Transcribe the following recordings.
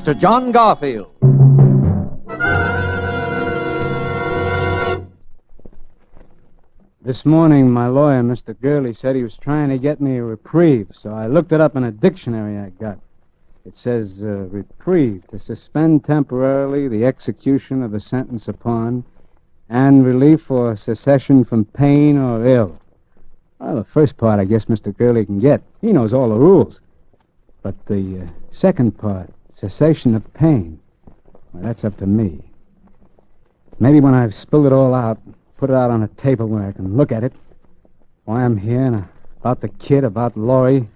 Mr. John Garfield. This morning, my lawyer, Mr. Gurley, said he was trying to get me a reprieve, so I looked it up in a dictionary I got. It says, reprieve, to suspend temporarily the execution of a sentence upon, and relief or cessation from pain or ill. Well, the first part, I guess Mr. Gurley can get. He knows all the rules. But the second part, cessation of pain, well, that's up to me. Maybe when I've spilled it all out, put it out on a table where I can look at it, why I'm here, and about the kid, about Laurie,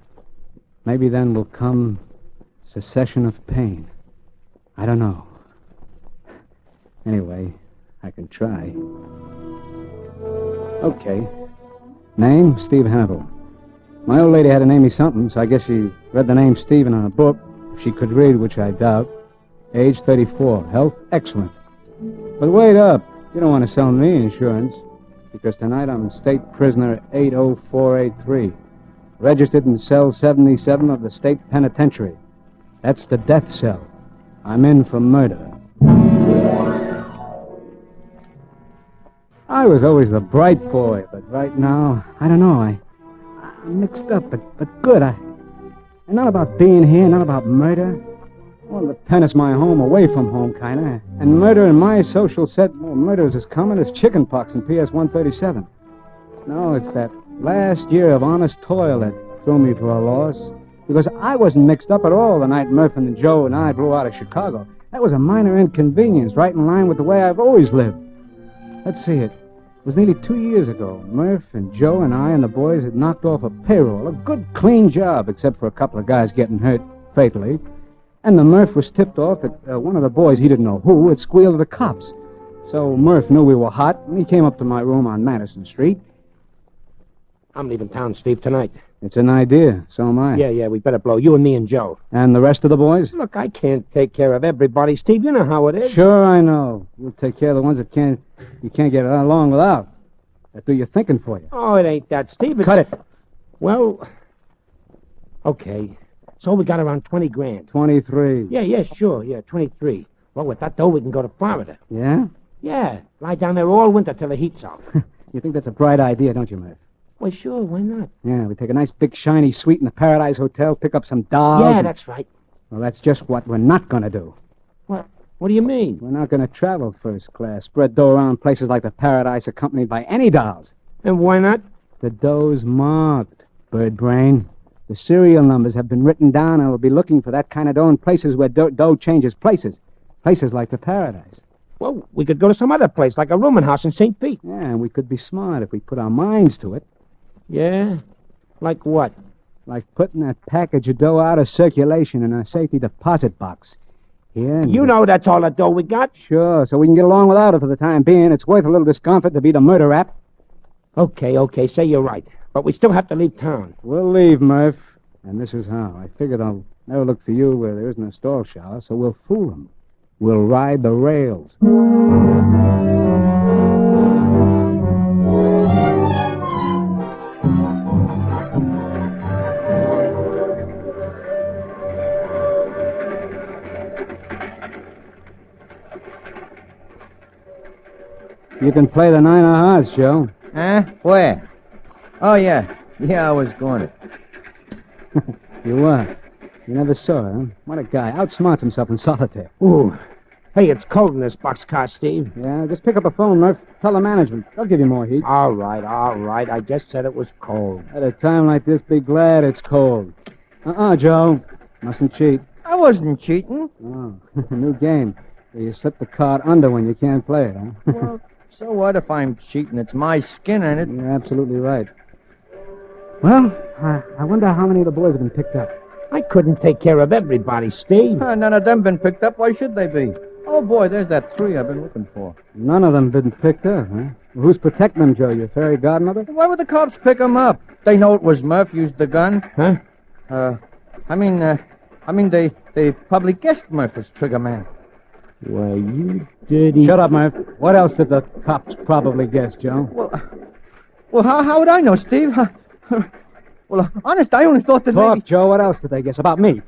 maybe then will come cessation of pain. I don't know. Anyway, I can try. Okay. Name, Steve Hannibal. My old lady had to name me something, so I guess she read the name Stephen on a book. If she could read, which I doubt. Age 34. Health, excellent. But wait up. You don't want to sell me insurance, because tonight I'm state prisoner 80483, registered in cell 77 of the state penitentiary. That's the death cell. I'm in for murder. I was always the bright boy, but right now, I don't know, I'm mixed up, but good. And not about being here, not about murder. Well, the pen is my home, away from home, kind of. And murder in my social set, well, murder is as common as chicken pox in PS 137. No, it's that last year of honest toil that threw me for a loss. Because I wasn't mixed up at all the night Murph and Joe and I blew out of Chicago. That was a minor inconvenience, right in line with the way I've always lived. Let's see it. It was nearly 2 years ago. Murph and Joe and I and the boys had knocked off a payroll. A good, clean job, except for a couple of guys getting hurt fatally. And the Murph was tipped off that one of the boys, he didn't know who, had squealed to the cops. So Murph knew we were hot, and he came up to my room on Madison Street. I'm leaving town, Steve, tonight. It's an idea. So am I. Yeah, we better blow. You and me and Joe. And the rest of the boys? Look, I can't take care of everybody, Steve. You know how it is. Sure, I know. You'll take care of the ones that you can't get along without. That do your thinking for you. Oh, it ain't that, Steve. Cut it. Well, okay. So we got around 20 grand. 23. Yeah, sure. 23. Well, with that dough, we can go to Florida. Yeah? Yeah. Lie down there all winter till the heat's off. You think that's a bright idea, don't you, Murph? Well, sure. Why not? Yeah, we take a nice big shiny suite in the Paradise Hotel, pick up some dolls. Yeah, that's right. Well, that's just what we're not going to do. What do you mean? We're not going to travel first class, spread dough around places like the Paradise accompanied by any dolls. And why not? The dough's marked, bird brain. The serial numbers have been written down, and we'll be looking for that kind of dough in places where dough changes places. Places like the Paradise. Well, we could go to some other place, like a rooming house in St. Pete. Yeah, and we could be smart if we put our minds to it. Yeah? Like what? Like putting that package of dough out of circulation in a safety deposit box. Here. You know that's all the dough we got. Sure, so we can get along without it for the time being. It's worth a little discomfort to beat a murder rap. Okay, say you're right. But we still have to leave town. We'll leave, Murph. And this is how. I figured I'll never look for you where there isn't a stall shower, so we'll fool them. We'll ride the rails. You can play the 9 of hearts, Joe. Huh? Where? Oh, yeah. Yeah, I was going to. You were. You never saw it, huh? What a guy. Outsmarts himself in solitaire. Ooh. Hey, it's cold in this boxcar, Steve. Yeah, just pick up a phone, Murph. Tell the management. They'll give you more heat. All right. I just said it was cold. At a time like this, be glad it's cold. Joe. Mustn't cheat. I wasn't cheating. Oh, new game. You slip the card under when you can't play it, huh? Well, so what if I'm cheating? It's my skin in it. You're absolutely right. Well, I wonder how many of the boys have been picked up. I couldn't take care of everybody, Steve. None of them been picked up. Why should they be? Oh, boy, there's that 3 I've been looking for. None of them been picked up, huh? Well, who's protecting them, Joe? Your fairy godmother? Why would the cops pick them up? They know it was Murph used the gun. Huh? I mean, they probably guessed Murph was trigger man. Why, you dirty... Shut up, Murph. What else did the cops probably guess, Joe? Well, how would I know, Steve? Well, honest, I only thought that Talk, maybe... Joe. What else did they guess? About me.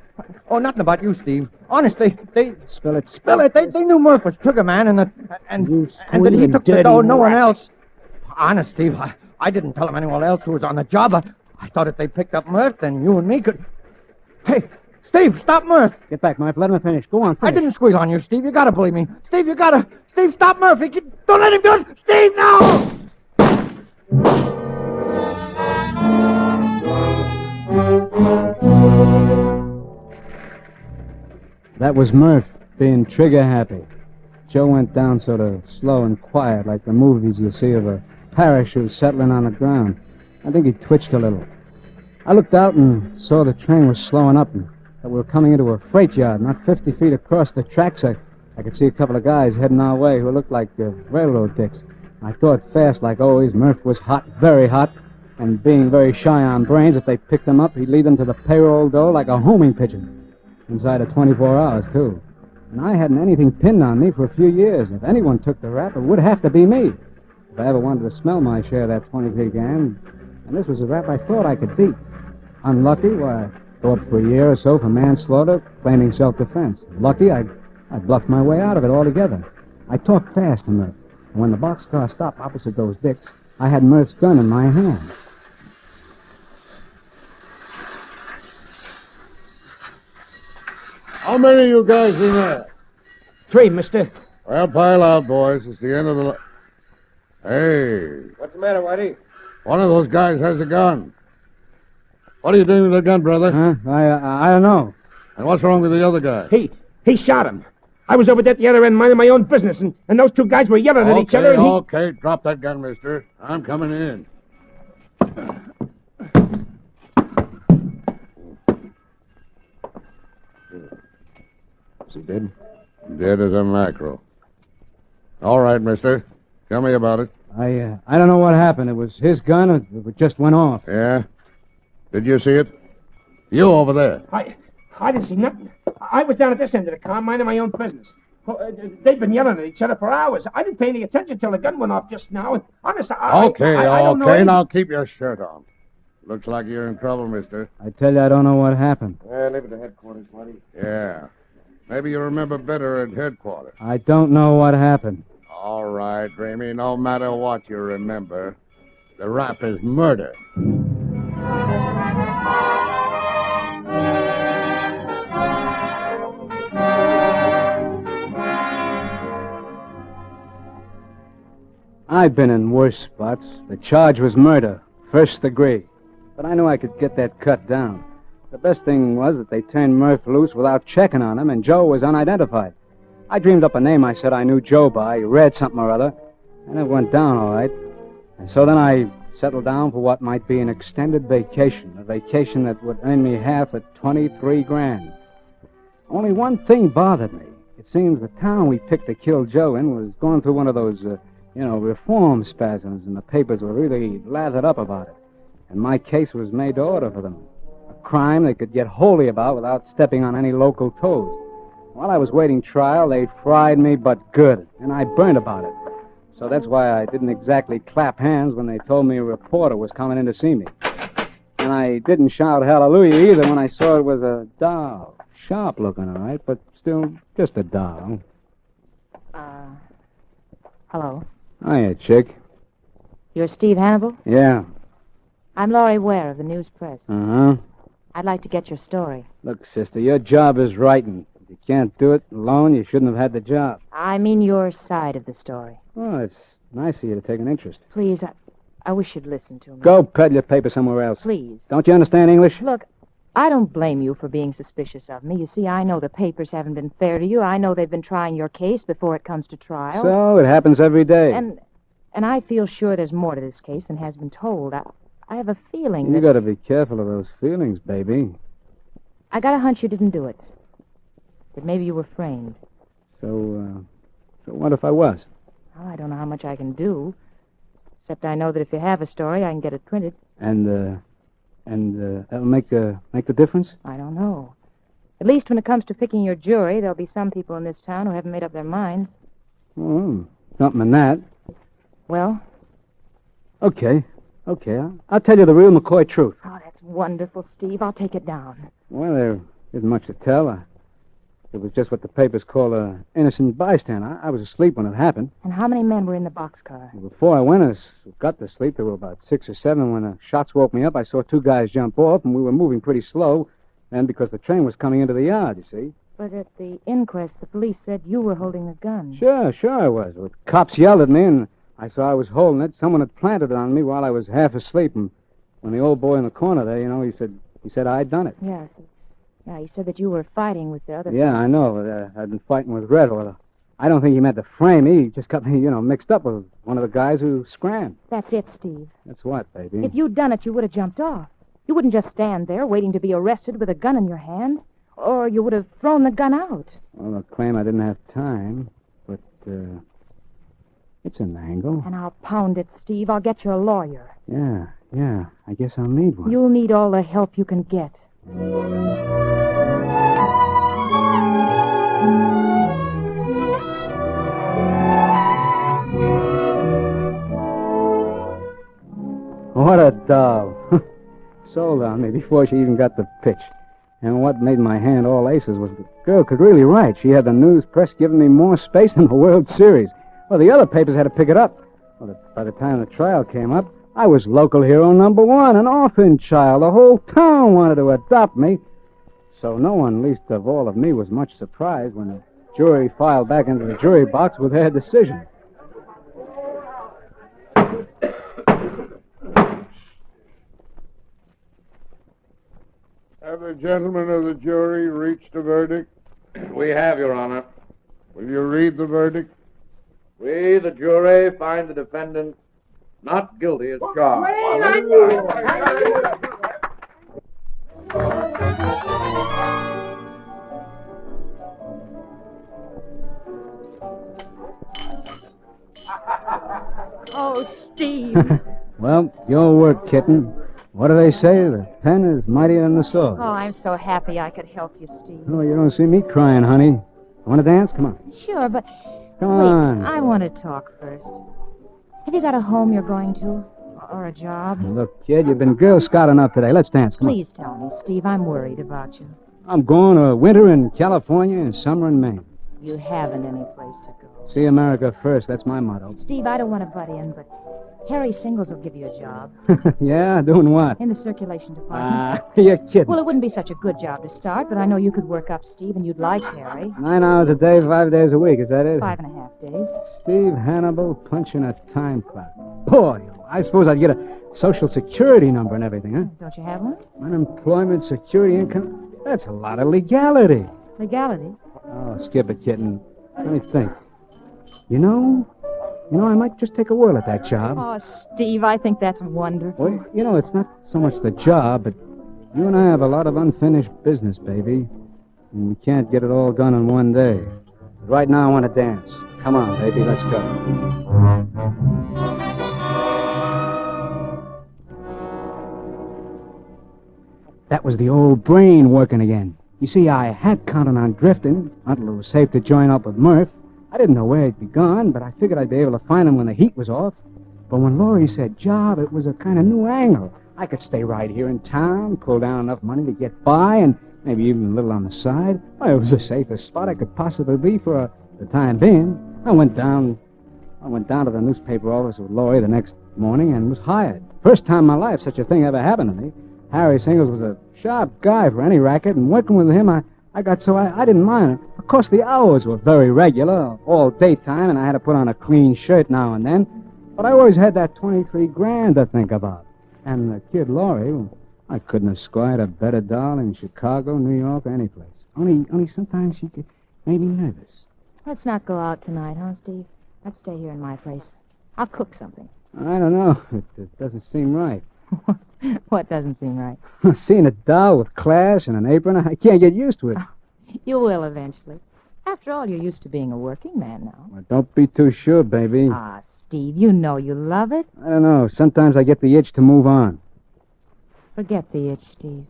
Oh, nothing about you, Steve. Honestly, they Spill it, Spill it. They knew Murph was Trigger Man, and You that he squealing took the dirty dough. No one rat. else. Honest, Steve, I didn't tell him anyone else who was on the job. I thought if they picked up Murph, then you and me could. Hey, Steve, stop Murph! Get back, Murph. Let him finish. Go on, I finish. didn't squeal on you, Steve. You gotta believe me, Steve. You gotta. Steve, stop Murph! Don't let him do it, Steve. No! That was Murph being trigger happy. Joe went down sort of slow and quiet, like the movies you see of a parachute settling on the ground. I think he twitched a little. I looked out and saw the train was slowing up and that we were coming into a freight yard, not 50 feet across the tracks. I could see a couple of guys heading our way who looked like railroad dicks. I thought fast, like always. Murph was hot, very hot, and being very shy on brains, if they picked him up, he'd lead them to the payroll door like a homing pigeon. Inside of 24 hours, too. And I hadn't anything pinned on me for a few years. If anyone took the rap, it would have to be me. If I ever wanted to smell my share of that 23 gang, and this was a rap I thought I could beat. Unlucky, why, I go up for a year or so for manslaughter, claiming self-defense. Lucky, I bluffed my way out of it altogether. I talked fast to Murph, and when the boxcar stopped opposite those dicks, I had Murph's gun in my hand. How many of you guys in there? 3, mister. Well, pile out, boys. It's the end of the... Hey, What's the matter, Whitey? one of those guys has a gun. What are you doing with the gun, brother? Huh? I don't know. And what's wrong with the other guy? He shot him. I was over there at the other end minding my own business, and those 2 guys were yelling at each other, and Okay, drop that gun, mister. I'm coming in. Is he dead? Dead as a mackerel. All right, mister. Tell me about it. I don't know what happened. It was his gun, or it just went off. Yeah? Did you see it? You over there. I didn't see nothing. I was down at this end of the car minding my own business. They've been yelling at each other for hours. I didn't pay any attention till the gun went off just now. And honestly, I don't know. Okay, now keep your shirt on. Looks like you're in trouble, mister. I tell you, I don't know what happened. Leave it to headquarters, Whitey. Yeah. Maybe you remember better at headquarters. I don't know what happened. All right, Dreamy. No matter what you remember, the rap is murder. I've been in worse spots. The charge was murder, first degree. But I knew I could get that cut down. The best thing was that they turned Murph loose without checking on him, and Joe was unidentified. I dreamed up a name I said I knew Joe by, read something or other, and it went down all right. And so then I settled down for what might be an extended vacation, a vacation that would earn me half at 23 grand. Only one thing bothered me. It seems the town we picked to kill Joe in was going through one of those, reform spasms, and the papers were really lathered up about it. And my case was made to order for them. A crime they could get holy about without stepping on any local toes. While I was waiting trial, they fried me but good, and I burned about it. So that's why I didn't exactly clap hands when they told me a reporter was coming in to see me. And I didn't shout hallelujah either when I saw it was a doll. Sharp looking, all right, but still just a doll. Hello. Hiya, chick. You're Steve Hannibal? Yeah. I'm Laurie Ware of the News Press. Uh-huh. I'd like to get your story. Look, sister, your job is writing. If you can't do it alone, you shouldn't have had the job. I mean your side of the story. Oh, it's nice of you to take an interest. Please, I wish you'd listen to me. Go peddle your paper somewhere else. Please. Don't you understand English? Look, I don't blame you for being suspicious of me. You see, I know the papers haven't been fair to you. I know they've been trying your case before it comes to trial. So, it happens every day. And I feel sure there's more to this case than has been told. I have a feeling that... You gotta be careful of those feelings, baby. I got a hunch you didn't do it. That maybe you were framed. So what if I was? Well, I don't know how much I can do. Except I know that if you have a story, I can get it printed. And that'll make the difference? I don't know. At least when it comes to picking your jury, there'll be some people in this town who haven't made up their minds. Oh, something in that. Well? Okay. I'll tell you the real McCoy truth. Oh, that's wonderful, Steve. I'll take it down. Well, there Isn't much to tell. It was just what the papers call an innocent bystander. I was asleep when it happened. And how many men were in the boxcar? Before I got to sleep, there were about 6 or 7. When the shots woke me up, I saw 2 guys jump off, and we were moving pretty slow. And because the train was coming into the yard, you see. But at the inquest, the police said you were holding a gun. Sure I was. The cops yelled at me, and I saw I was holding it. Someone had planted it on me while I was half asleep. And when the old boy in the corner there, he said I'd done it. Yes. Yeah, he said that you were fighting with the other... Yeah, I know. I'd been fighting with Red. Well, I don't think he meant to frame me. He just got me, mixed up with one of the guys who scrammed. That's it, Steve. That's what, baby? If you'd done it, you would have jumped off. You wouldn't just stand there waiting to be arrested with a gun in your hand. Or you would have thrown the gun out. Well, they'll claim I didn't have time. But, it's an angle. And I'll pound it, Steve. I'll get you a lawyer. Yeah. I guess I'll need one. You'll need all the help you can get. What a doll. Sold on me before she even got the pitch. And what made my hand all aces was the girl could really write. She had the news press giving me more space than the World Series. Well, the other papers had to pick it up. Well, by the time the trial came up, I was local hero #1, an orphan child. The whole town wanted to adopt me. So no one, least of all of me, was much surprised when the jury filed back into the jury box with their decision. Have the gentlemen of the jury reached a verdict? We have, Your Honor. Will you read the verdict? We, the jury, find the defendant not guilty as charged. Oh, Steve. Well, your work, kitten. What do they say? The pen is mightier than the sword. Oh, I'm so happy I could help you, Steve. Oh, you don't see me crying, honey. Want to dance? Come on. Sure, but... Come on. Wait, I want to talk first. Have you got a home you're going to? Or a job? Look, kid, you've been Girl Scout enough today. Let's dance. Come Please tell me, Steve. I'm worried about you. on. I'm going to winter in California and summer in Maine. You haven't any place to go. See America first. That's my motto. Steve, I don't want to butt in, but Harry Singles will give you a job. Yeah? Doing what? In the circulation department. You're kidding. Well, it wouldn't be such a good job to start, but I know you could work up, Steve, and you'd like Harry. 9 hours a day, 5 days a week. Is that it? 5.5 days. Steve Hannibal punching a time clock. Boy, I suppose I'd get a Social Security number and everything, huh? Don't you have one? Unemployment, security, income. That's a lot of legality. Legality? Oh, skip it, kitten. Let me think. You know, I might just take a whirl at that job. Oh, Steve, I think that's wonderful. Well, it's not so much the job, but you and I have a lot of unfinished business, baby. And we can't get it all done in one day. But right now, I want to dance. Come on, baby, let's go. That was the old brain working again. You see, I had counted on drifting until it was safe to join up with Murph. I didn't know where he'd be gone, but I figured I'd be able to find him when the heat was off. But when Laurie said job, it was a kind of new angle. I could stay right here in town, pull down enough money to get by, and maybe even a little on the side. Well, it was the safest spot I could possibly be for the time being. I went down to the newspaper office with Laurie the next morning and was hired. First time in my life such a thing ever happened to me. Harry Singles was a sharp guy for any racket, and working with him, I got so I didn't mind it. Of course, the hours were very regular, all daytime, and I had to put on a clean shirt now and then. But I always had that 23 grand to think about. And the kid Laurie, well, I couldn't have squired a better doll in Chicago, New York, or any place. Only sometimes she made me nervous. Let's not go out tonight, huh, Steve? Let's stay here in my place. I'll cook something. I don't know. It doesn't seem right. What doesn't seem right? Seeing a doll with class and an apron, I can't get used to it. You will eventually. After all, you're used to being a working man now. Well, don't be too sure, baby. Ah, Steve, you know you love it. I don't know. Sometimes I get the itch to move on. Forget the itch, Steve.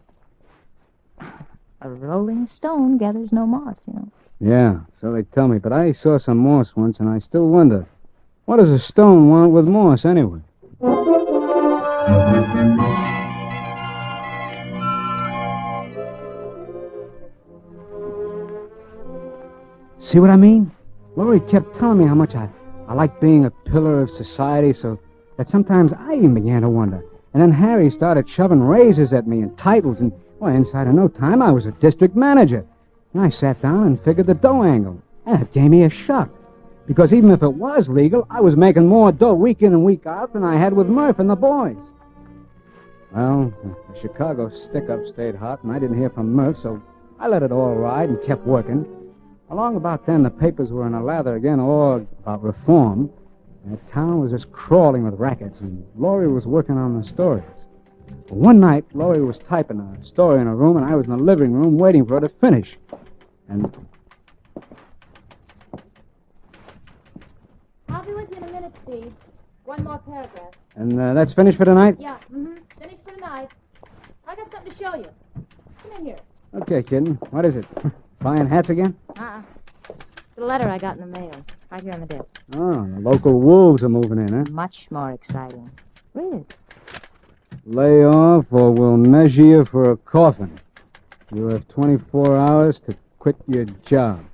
A rolling stone gathers no moss, you know. Yeah, so they tell me. But I saw some moss once, and I still wonder, what does a stone want with moss anyway? See what I mean? Laurie kept telling me how much I liked being a pillar of society, so that sometimes I even began to wonder. And then Harry started shoving raises at me and titles, and, well, inside of no time, I was a district manager. And I sat down and figured the dough angle. And it gave me a shock. Because even if it was legal, I was making more dough week in and week out than I had with Murph and the boys. Well, the Chicago stick-up stayed hot, and I didn't hear from Murph, so I let it all ride and kept working. Along about then, the papers were in a lather again, all about reform. And the town was just crawling with rackets, and Laurie was working on the stories. But one night, Laurie was typing a story in her room, and I was in the living room waiting for her to finish. And... I'll be with you in a minute, Steve. One more paragraph. And that's finished for tonight? Yeah, finished for tonight. I got something to show you. Come in here. Okay, kitten. What is it? Buying hats again? It's a letter I got in the mail. Right here on the desk. Oh, the local wolves are moving in, huh? Much more exciting. Read it. Lay off or we'll measure you for a coffin. You have 24 hours to quit your job.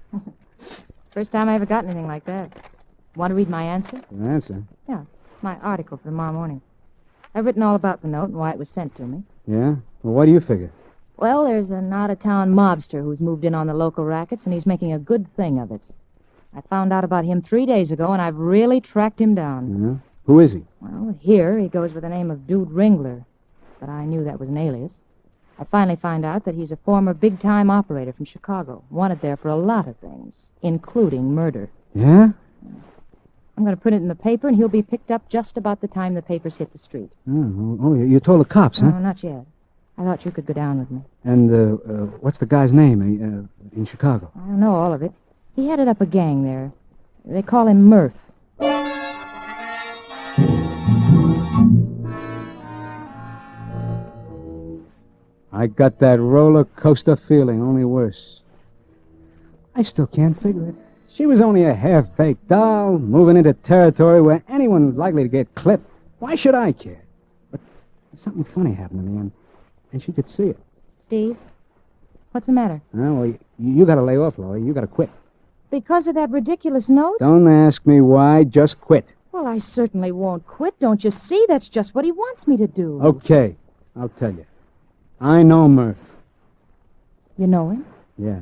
First time I ever got anything like that. Want to read my answer? Your answer? Yeah, my article for tomorrow morning. I've written all about the note and why it was sent to me. Yeah? Well, what do you figure? Well, there's an out-of-town mobster who's moved in on the local rackets, and he's making a good thing of it. I found out about him 3 days ago, and I've really tracked him down. Yeah? Who is he? Well, here he goes with the name of Dude Ringler, but I knew that was an alias. I finally find out that he's a former big-time operator from Chicago, wanted there for a lot of things, including murder. Yeah? I'm going to print it in the paper, and he'll be picked up just about the time the papers hit the street. Oh, you told the cops, huh? No, not yet. I thought you could go down with me. And what's the guy's name in Chicago? I don't know all of it. He headed up a gang there. They call him Murph. I got that roller coaster feeling, only worse. I still can't figure it. She was only a half-baked doll, moving into territory where anyone was likely to get clipped. Why should I care? But something funny happened to me, and she could see it. Steve, what's the matter? Well, you got to lay off, Laurie. You got to quit. Because of that ridiculous note? Don't ask me why. Just quit. Well, I certainly won't quit. Don't you see? That's just what he wants me to do. Okay, I'll tell you. I know Murph. You know him? Yeah,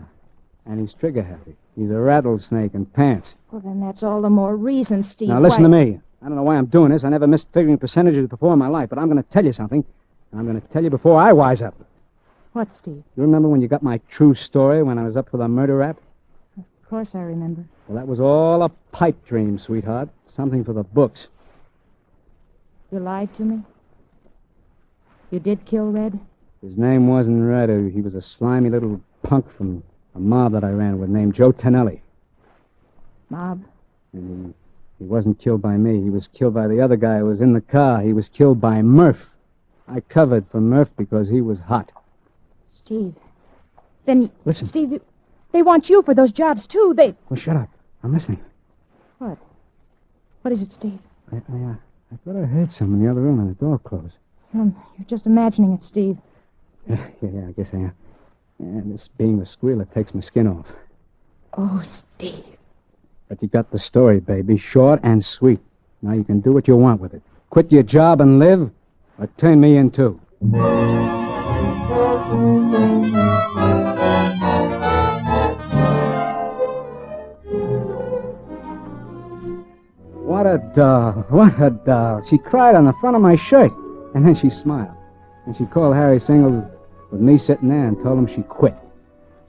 and he's trigger-happy. He's a rattlesnake in pants. Well, then that's all the more reason, Steve. Now, listen to me. I don't know why I'm doing this. I never missed figuring percentages before in my life, but I'm going to tell you something. And I'm going to tell you before I wise up. What, Steve? You remember when you got my true story when I was up for the murder rap? Of course I remember. Well, that was all a pipe dream, sweetheart. Something for the books. You lied to me? You did kill Red? His name wasn't Red. He was a slimy little punk from a mob that I ran with named Joe Tonelli. Mob? And he wasn't killed by me. He was killed by the other guy who was in the car. He was killed by Murph. I covered for Murph because he was hot. Steve. Then... Listen. Steve, they want you for those jobs, too. They... Well, shut up. I'm listening. What? What is it, Steve? I thought I heard someone in the other room and the door closed. You're just imagining it, Steve. Yeah, I guess I am. And this being a squealer takes my skin off. Oh, Steve. But you got the story, baby. Short and sweet. Now you can do what you want with it. Quit your job and live, or turn me in too. What a doll. What a doll. She cried on the front of my shirt, and then she smiled. And she called Harry Singles with me sitting there and told him she quit.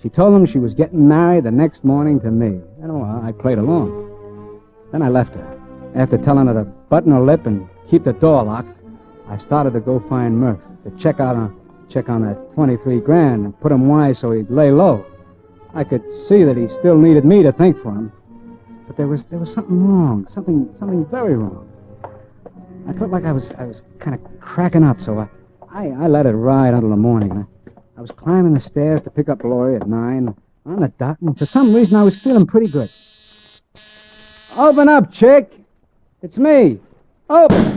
She told him she was getting married the next morning to me. And well, I played along. Then I left her. After telling her to button her lip and keep the door locked, I started to go find Murph to check on that 23 grand and put him wise so he'd lay low. I could see that he still needed me to think for him. But there was something wrong, something very wrong. I felt like I was kind of cracking up, so I let it ride until the morning. I was climbing the stairs to pick up Laurie at 9 on the dot, and for some reason I was feeling pretty good. Open up, chick! It's me! Open!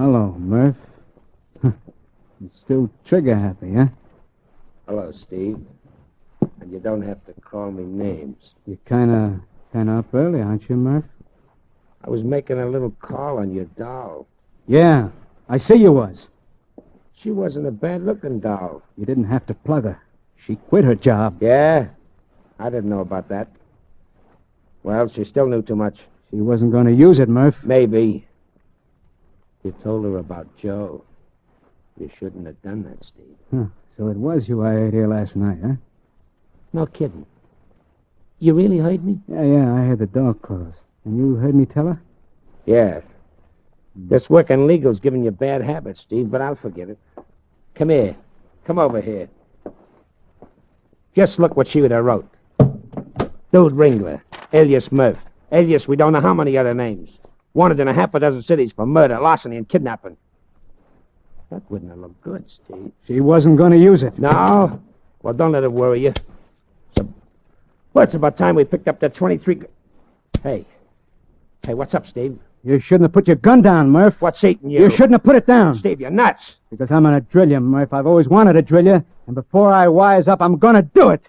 Hello, Murph. You're still trigger happy, huh? Hello, Steve. And you don't have to call me names. You're kinda up early, aren't you, Murph? I was making a little call on your doll. Yeah, I see you was. She wasn't a bad-looking doll. You didn't have to plug her. She quit her job. Yeah? I didn't know about that. Well, she still knew too much. She wasn't going to use it, Murph. Maybe. You told her about Joe. You shouldn't have done that, Steve. Huh. So it was you I heard here last night, huh? No kidding. You really heard me? Yeah, I heard the door close. And you heard me tell her? Yeah. This working legal's giving you bad habits, Steve, but I'll forgive it. Come here. Come over here. Just look what she would have wrote. Dude Ringler, alias Murph. Alias, we don't know how many other names. Wanted in a half a dozen cities for murder, larceny, and kidnapping. That wouldn't have looked good, Steve. She wasn't going to use it. No? Well, don't let it worry you. Well, it's about time we picked up that 23... Hey, what's up, Steve? You shouldn't have put your gun down, Murph. What's eating you? You shouldn't have put it down. Steve, you're nuts. Because I'm going to drill you, Murph. I've always wanted to drill you. And before I wise up, I'm going to do it.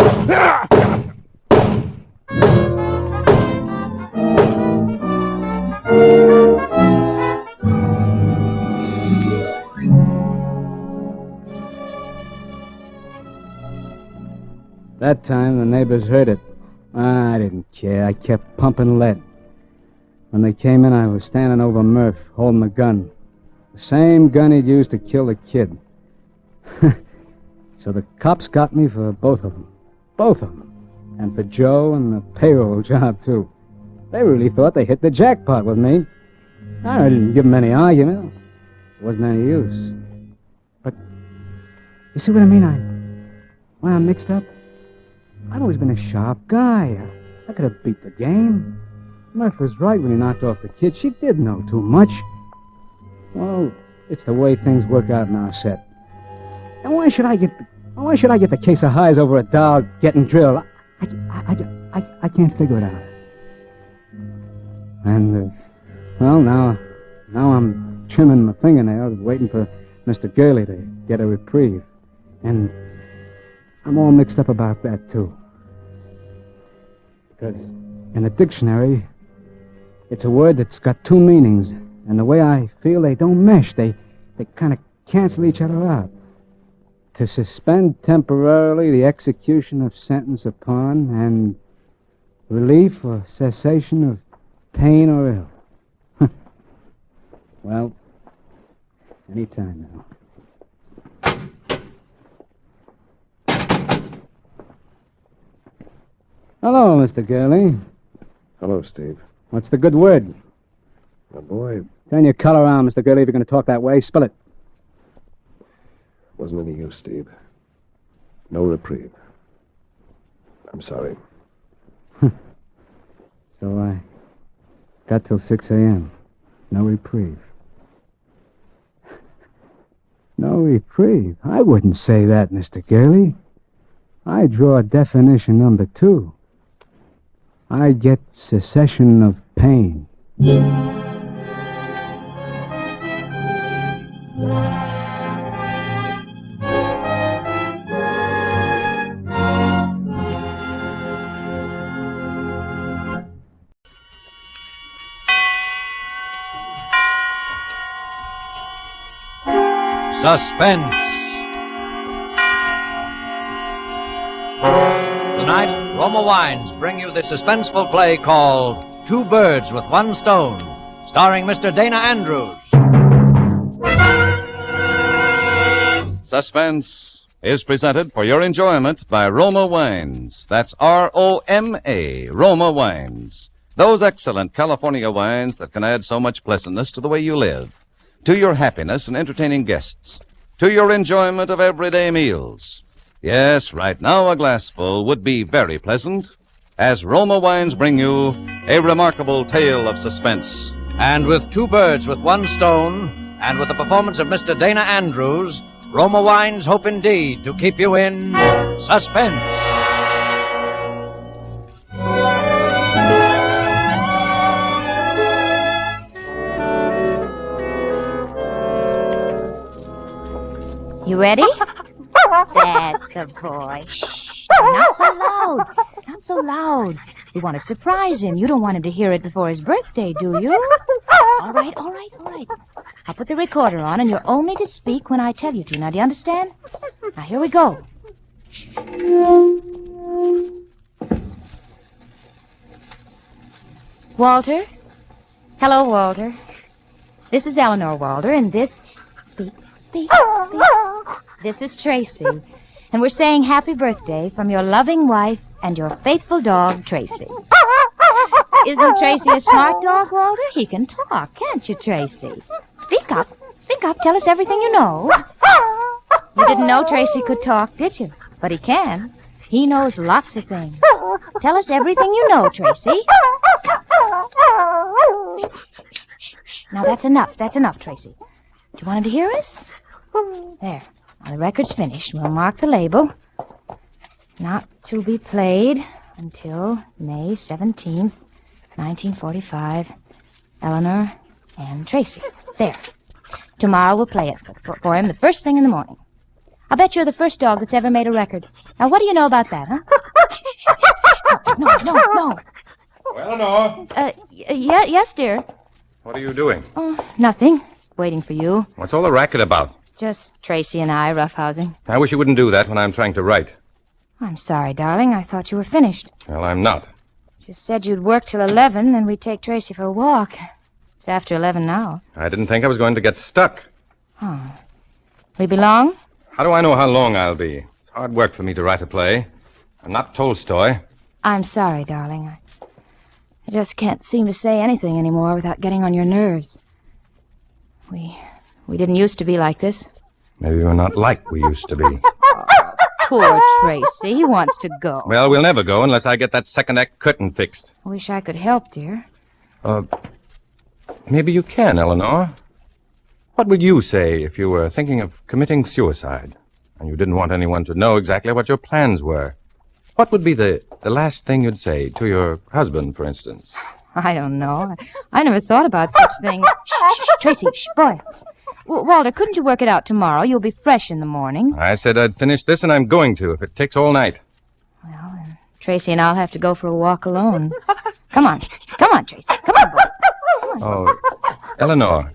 That time, the neighbors heard it. I didn't care. I kept pumping lead. When they came in, I was standing over Murph, holding the gun. The same gun he'd used to kill the kid. So the cops got me for both of them. Both of them. And for Joe and the payroll job, too. They really thought they hit the jackpot with me. I didn't give them any argument. It wasn't any use. But, you see what I mean? I'm mixed up. I've always been a sharp guy. I could have beat the game. Murph was right when he knocked off the kid. She did know too much. Well, it's the way things work out in our set. And why should I get the case of highs over a dog getting drilled? I can't figure it out. And, well, now I'm trimming my fingernails, waiting for Mr. Gurley to get a reprieve. And I'm all mixed up about that, too. Because in a dictionary, it's a word that's got two meanings. And the way I feel, they don't mesh. They kind of cancel each other out. To suspend temporarily the execution of sentence upon, and relief or cessation of pain or ill. Well, any time now. Hello, Mr. Gurley. Hello, Steve. What's the good word? My boy, Turn your collar around, Mr. Gurley, if you're going to talk that way. Spill it. wasn't any use, Steve. No reprieve. I'm sorry. So I got till 6 a.m. No reprieve. No reprieve? I wouldn't say that, Mr. Gurley. I draw definition number 2. I get cessation of pain. Suspense. Tonight, Roma Wines bring you the suspenseful play called Two Birds with One Stone, starring Mr. Dana Andrews. Suspense is presented for your enjoyment by Roma Wines. That's R-O-M-A, Roma Wines. Those excellent California wines that can add so much pleasantness to the way you live, to your happiness in entertaining guests, to your enjoyment of everyday meals. Yes, right now a glassful would be very pleasant, as Roma Wines bring you a remarkable tale of suspense. And with Two Birds with One Stone, and with the performance of Mr. Dana Andrews, Roma Wines hope indeed to keep you in suspense. You ready? That's the boy. Shh, not so loud. Not so loud. We want to surprise him. You don't want him to hear it before his birthday, do you? All right. I'll put the recorder on, and you're only to speak when I tell you to. Now, do you understand? Now, here we go. Walter? Hello, Walter. This is Eleanor, Walter, and this... Speak. This is Tracy, and we're saying happy birthday from your loving wife and your faithful dog, Tracy. Isn't Tracy a smart dog, Walter? He can talk, can't you, Tracy? Speak up. Tell us everything you know. You didn't know Tracy could talk, did you? But he can. He knows lots of things. Tell us everything you know, Tracy. Now, that's enough, Tracy. Do you want him to hear us? There. Now, the record's finished. We'll mark the label. Not to be played until May 17th, 1945. Eleanor and Tracy. There. Tomorrow we'll play it for him the first thing in the morning. I'll bet you're the first dog that's ever made a record. Now, what do you know about that, huh? No. Well, Eleanor. Yes, dear. What are you doing? Oh, nothing. Just waiting for you. What's all the racket about? Just Tracy and I roughhousing. I wish you wouldn't do that when I'm trying to write. I'm sorry, darling. I thought you were finished. Well, I'm not. You said you'd work till 11, and we'd take Tracy for a walk. It's after 11 now. I didn't think I was going to get stuck. Oh. We be long? How do I know how long I'll be? It's hard work for me to write a play. I'm not Tolstoy. I'm sorry, darling. I just can't seem to say anything anymore without getting on your nerves. We didn't used to be like this. Maybe we're not like we used to be. Poor Tracy. He wants to go. Well, we'll never go unless I get that second act curtain fixed. I wish I could help, dear. Maybe you can, Eleanor. What would you say if you were thinking of committing suicide and you didn't want anyone to know exactly what your plans were? What would be the last thing you'd say to your husband, for instance? I don't know. I never thought about such things. Shh, Tracy, boy. Walter, couldn't you work it out tomorrow? You'll be fresh in the morning. I said I'd finish this, and I'm going to, if it takes all night. Well, then Tracy and I'll have to go for a walk alone. Come on, Tracy. Come on, boy. Come on. Oh, Eleanor,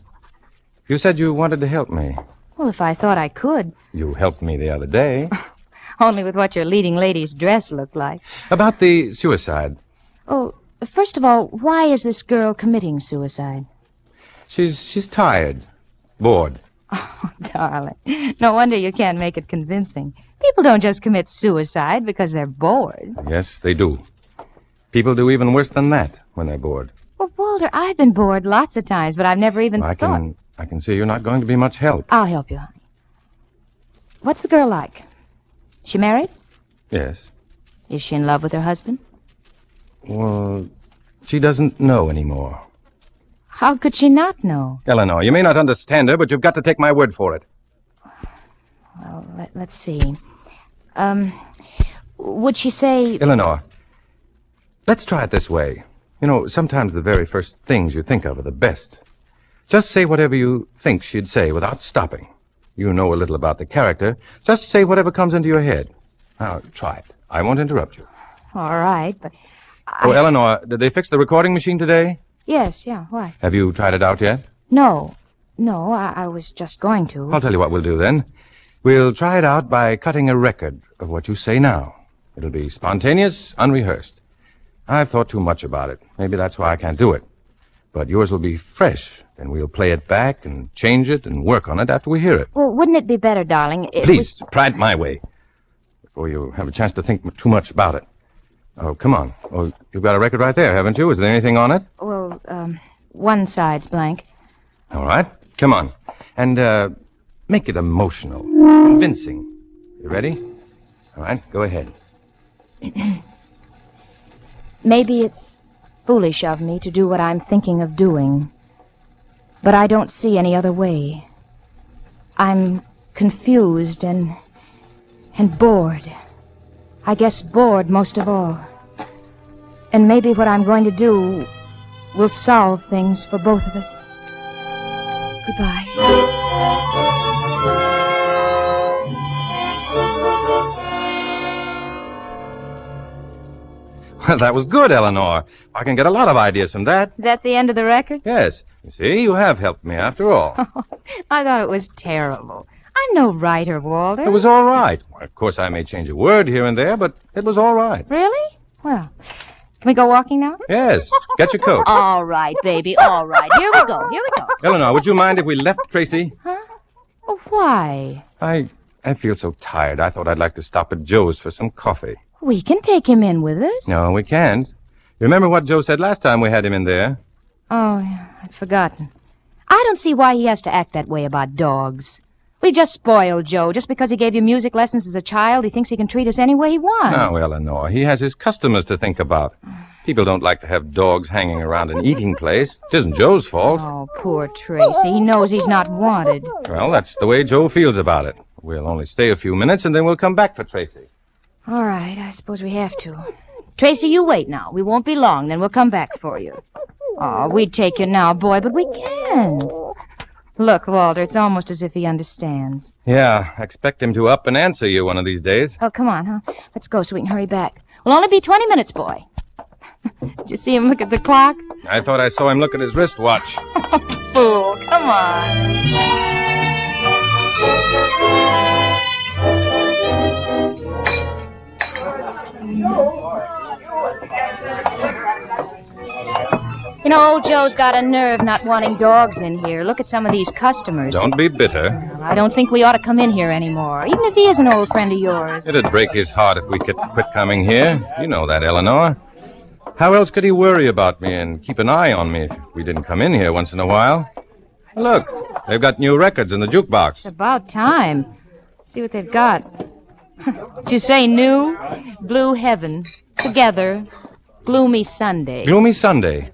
you said you wanted to help me. Well, if I thought I could. You helped me the other day. Only with what your leading lady's dress looked like. About the suicide. Oh, first of all, why is this girl committing suicide? She's tired. Bored. Oh, darling. No wonder you can't make it convincing. People don't just commit suicide because they're bored. Yes, they do. People do even worse than that when they're bored. Well, Walter, I've been bored lots of times, but I've never even thought... I can see you're not going to be much help. I'll help you, honey. What's the girl like? She married? Yes. Is she in love with her husband? Well, she doesn't know anymore. How could she not know? Eleanor, you may not understand her, but you've got to take my word for it. Well, let's see. Would she say... Eleanor, let's try it this way. You know, sometimes the very first things you think of are the best. Just say whatever you think she'd say without stopping. You know a little about the character. Just say whatever comes into your head. Now, try it. I won't interrupt you. All right, but... Oh, Eleanor, did they fix the recording machine today? Yes, yeah, why? Have you tried it out yet? No, I was just going to. I'll tell you what we'll do then. We'll try it out by cutting a record of what you say now. It'll be spontaneous, unrehearsed. I've thought too much about it. Maybe that's why I can't do it. But yours will be fresh, and we'll play it back and change it and work on it after we hear it. Well, wouldn't it be better, darling, Please, try it my way, before you have a chance to think too much about it. Oh, come on. Oh, you've got a record right there, haven't you? Is there anything on it? Well, one side's blank. All right. Come on. And, make it emotional, convincing. You ready? All right, go ahead. Maybe it's foolish of me to do what I'm thinking of doing, but I don't see any other way. I'm confused and bored. I guess bored most of all. And maybe what I'm going to do will solve things for both of us. Goodbye. That was good, Eleanor. I can get a lot of ideas from that. Is that the end of the record? Yes. You see, you have helped me after all. I thought it was terrible. I'm no writer, Walter. It was all right. Well, of course, I may change a word here and there, but it was all right. Really? Well, can we go walking now? Yes. Get your coat. All right, baby, all right. Here we go, here we go. Eleanor, would you mind if we left Tracy? Huh? Oh, why? I feel so tired. I thought I'd like to stop at Joe's for some coffee. We can take him in with us. No, we can't. Remember what Joe said last time we had him in there? Oh, yeah, I'd forgotten. I don't see why he has to act that way about dogs. We just spoiled Joe. Just because he gave you music lessons as a child, he thinks he can treat us any way he wants. No, Eleanor, he has his customers to think about. People don't like to have dogs hanging around an eating place. It isn't Joe's fault. Oh, poor Tracy. He knows he's not wanted. Well, that's the way Joe feels about it. We'll only stay a few minutes, and then we'll come back for Tracy. All right, I suppose we have to. Tracy, you wait now. We won't be long, then we'll come back for you. Oh, we'd take you now, boy, but we can't. Look, Walter, it's almost as if he understands. Yeah, I expect him to up and answer you one of these days. Oh, come on, huh? Let's go so we can hurry back. We'll only be 20 minutes, boy. Did you see him look at the clock? I thought I saw him look at his wristwatch. Fool, come on. You know, old Joe's got a nerve not wanting dogs in here. Look at some of these customers. Don't be bitter. I don't think we ought to come in here anymore, even if he is an old friend of yours. It'd break his heart if we could quit coming here. You know that, Eleanor. How else could he worry about me and keep an eye on me if we didn't come in here once in a while? Look, they've got new records in the jukebox. It's about time. See what they've got. Did you say new? Blue Heaven. Together. Gloomy Sunday. Gloomy Sunday.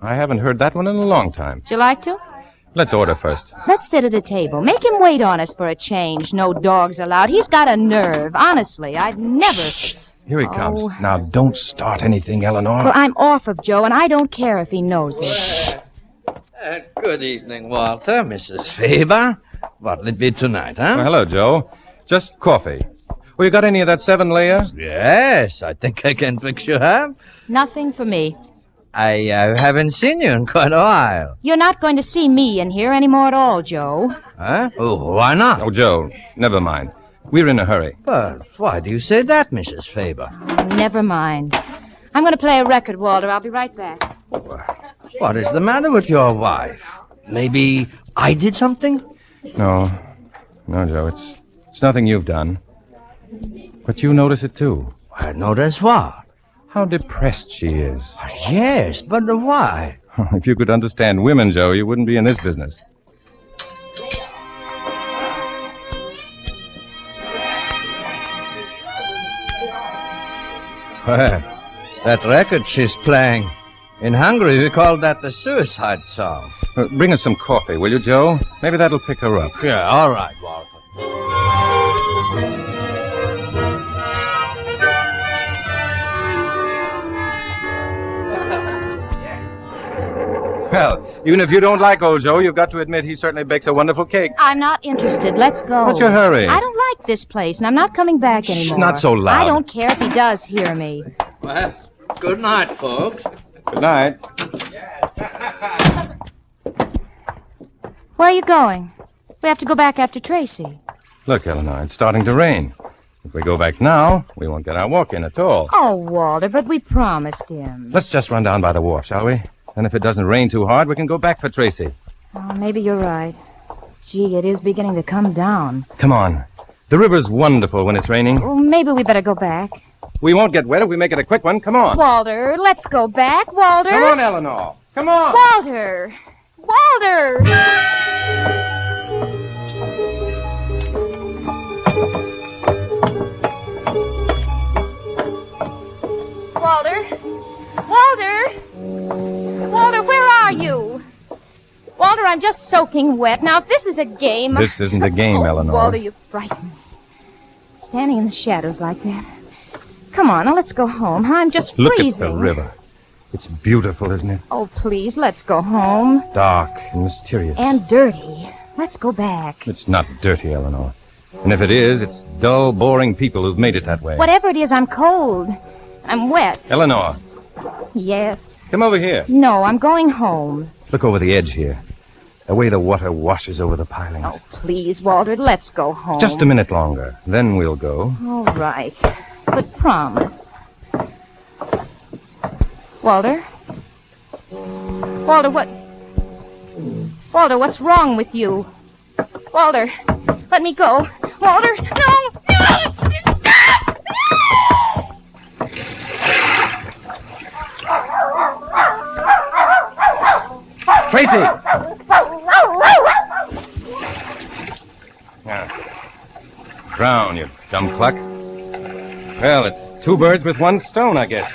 I haven't heard that one in a long time. Would you like to? Let's order first. Let's sit at a table. Make him wait on us for a change. No dogs allowed. He's got a nerve. Honestly, I'd never... Shh. Here he comes. Now, don't start anything, Eleanor. Well, I'm off of Joe, and I don't care if he knows it. Good evening, Walter, Mrs. Faber. What'll it be tonight, huh? Well, hello, Joe. Just coffee. Well, you got any of that 7-layer? Yes, I think I can fix you up. Nothing for me. I haven't seen you in quite a while. You're not going to see me in here anymore at all, Joe. Huh? Oh, why not? Oh, Joe, never mind. We're in a hurry. But why do you say that, Mrs. Faber? Never mind. I'm going to play a record, Walter. I'll be right back. What is the matter with your wife? Maybe I did something? No, Joe, it's nothing you've done. But you notice it, too. I notice what? How depressed she is. Yes, but why? If you could understand women, Joe, you wouldn't be in this business. Well, that record she's playing. In Hungary, we call that the suicide song. Bring us some coffee, will you, Joe? Maybe that'll pick her up. Yeah, all right, Walter. Well, even if you don't like old Joe, you've got to admit he certainly bakes a wonderful cake. I'm not interested. Let's go. What's your hurry? I don't like this place, and I'm not coming back anymore. Shh, not so loud. I don't care if he does hear me. Well, good night, folks. Good night. Where are you going? We have to go back after Tracy. Look, Eleanor, it's starting to rain. If we go back now, we won't get our walk in at all. Oh, Walter, but we promised him. Let's just run down by the wharf, shall we? And if it doesn't rain too hard, we can go back for Tracy. Oh, maybe you're right. Gee, it is beginning to come down. Come on. The river's wonderful when it's raining. Well, maybe we better go back. We won't get wet if we make it a quick one. Come on. Walter, let's go back, Walter. Come on, Eleanor. Come on. Walter. Walter. Walter. Walter. Walter, where are you? Walter, I'm just soaking wet. Now, if this is a game... This isn't a game, Eleanor. Walter, you frighten me. Standing in the shadows like that. Come on, now let's go home. I'm just freezing. Look at the river. It's beautiful, isn't it? Oh, please, let's go home. Dark and mysterious. And dirty. Let's go back. It's not dirty, Eleanor. And if it is, it's dull, boring people who've made it that way. Whatever it is, I'm cold. I'm wet. Eleanor, Yes. come over here. No, I'm going home. Look over the edge here. The way the water washes over the pilings. Oh, please, Walter, let's go home. Just a minute longer. Then we'll go. All right. But promise. Walter? Walter, what? Walter, what's wrong with you? Walter, let me go. Walter, no! Tracy! Drown, you dumb cluck. Well, it's two birds with one stone, I guess.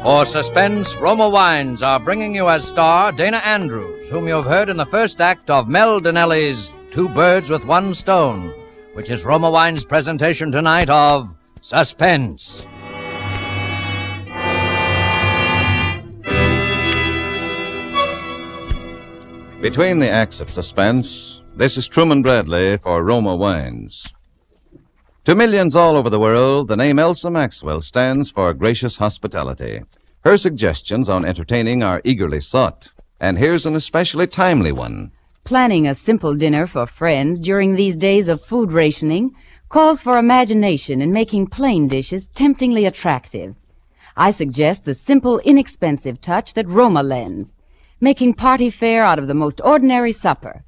For Suspense, Roma Wines are bringing you as star Dana Andrews, whom you have heard in the first act of Mel Donnelly's Two Birds with One Stone, which is Roma Wines' presentation tonight of Suspense. Between the acts of Suspense, this is Truman Bradley for Roma Wines. To millions all over the world, the name Elsa Maxwell stands for gracious hospitality. Her suggestions on entertaining are eagerly sought, and here's an especially timely one. Planning a simple dinner for friends during these days of food rationing calls for imagination in making plain dishes temptingly attractive. I suggest the simple, inexpensive touch that Roma lends, making party fare out of the most ordinary supper.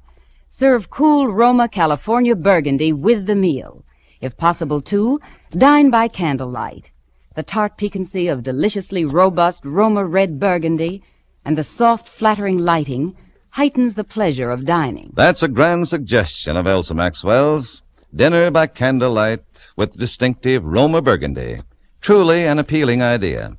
Serve cool Roma California Burgundy with the meal. If possible, too, dine by candlelight. The tart piquancy of deliciously robust Roma red Burgundy and the soft, flattering lighting heightens the pleasure of dining. That's a grand suggestion of Elsa Maxwell's. Dinner by candlelight with distinctive Roma Burgundy. Truly an appealing idea.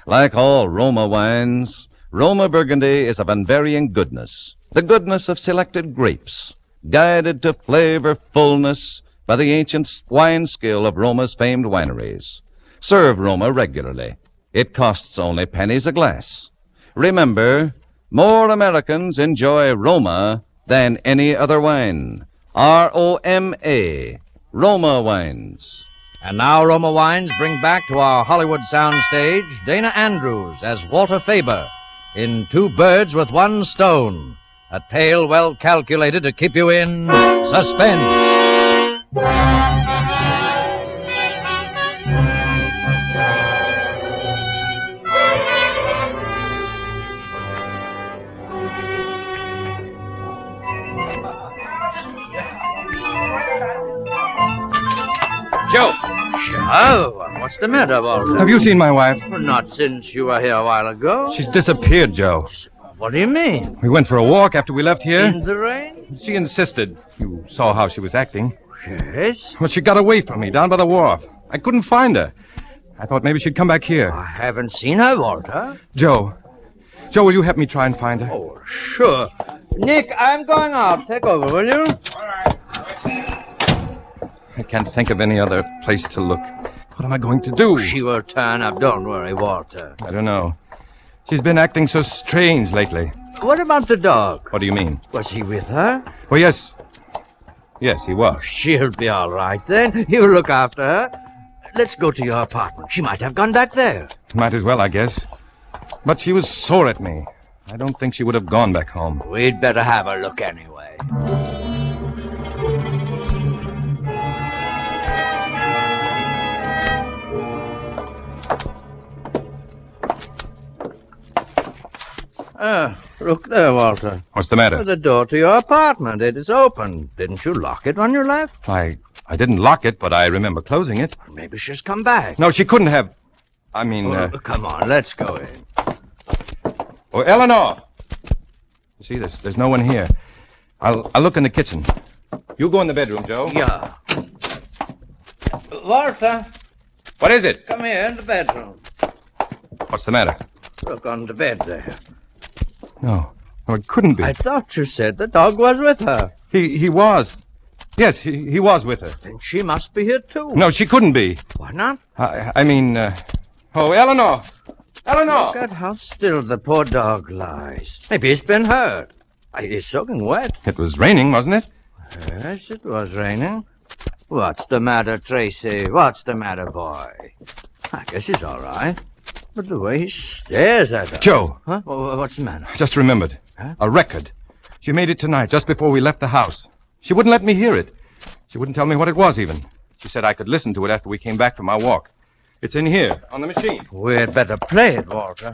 Like all Roma wines, Roma Burgundy is of unvarying goodness. The goodness of selected grapes, guided to flavor fullness by the ancient wine skill of Roma's famed wineries. Serve Roma regularly. It costs only pennies a glass. Remember, more Americans enjoy Roma than any other wine. R-O-M-A, Roma Wines. And now Roma Wines bring back to our Hollywood soundstage Dana Andrews as Walter Faber in Two Birds with One Stone, a tale well calculated to keep you in suspense. Joe! Oh, what's the matter, Walter? Have you seen my wife? Well, not since you were here a while ago. She's disappeared, Joe. What do you mean? We went for a walk after we left here. In the rain? She insisted. You saw how she was acting. Yes? Well, she got away from me down by the wharf. I couldn't find her. I thought maybe she'd come back here. I haven't seen her, Walter. Joe, will you help me try and find her? Oh, sure. Nick, I'm going out. Take over, will you? All right. I can't think of any other place to look. What am I going to do? She will turn up. Don't worry, Walter. I don't know. She's been acting so strange lately. What about the dog? What do you mean? Was he with her? Oh, yes. Yes, he was. She'll be all right then. You look after her. Let's go to your apartment. She might have gone back there. Might as well, I guess. But she was sore at me. I don't think she would have gone back home. We'd better have a look anyway. Look there, Walter. What's the matter? The door to your apartment. It is open. Didn't you lock it when you left? I didn't lock it, but I remember closing it. Maybe she's come back. No, she couldn't have. I mean, Come on, let's go in. Oh, Eleanor! You see, there's no one here. I'll look in the kitchen. You go in the bedroom, Joe. Yeah. Walter, What is it? come here in the bedroom. What's the matter? Look on the bed there. No, it couldn't be. I thought you said the dog was with her. He was. Yes, he was with her. Then she must be here too. No, she couldn't be. Why not? I mean, oh, Eleanor! Eleanor! Look at how still the poor dog lies. Maybe he's been hurt. He's soaking wet. It was raining, wasn't it? Yes, it was raining. What's the matter, Tracy? What's the matter, boy? I guess he's all right. But the way he stares at us. Joe! Huh? What's the matter? I just remembered. Huh? A record. She made it tonight, just before we left the house. She wouldn't let me hear it. She wouldn't tell me what it was, even. She said I could listen to it after we came back from our walk. It's in here, on the machine. We'd better play it, Walter.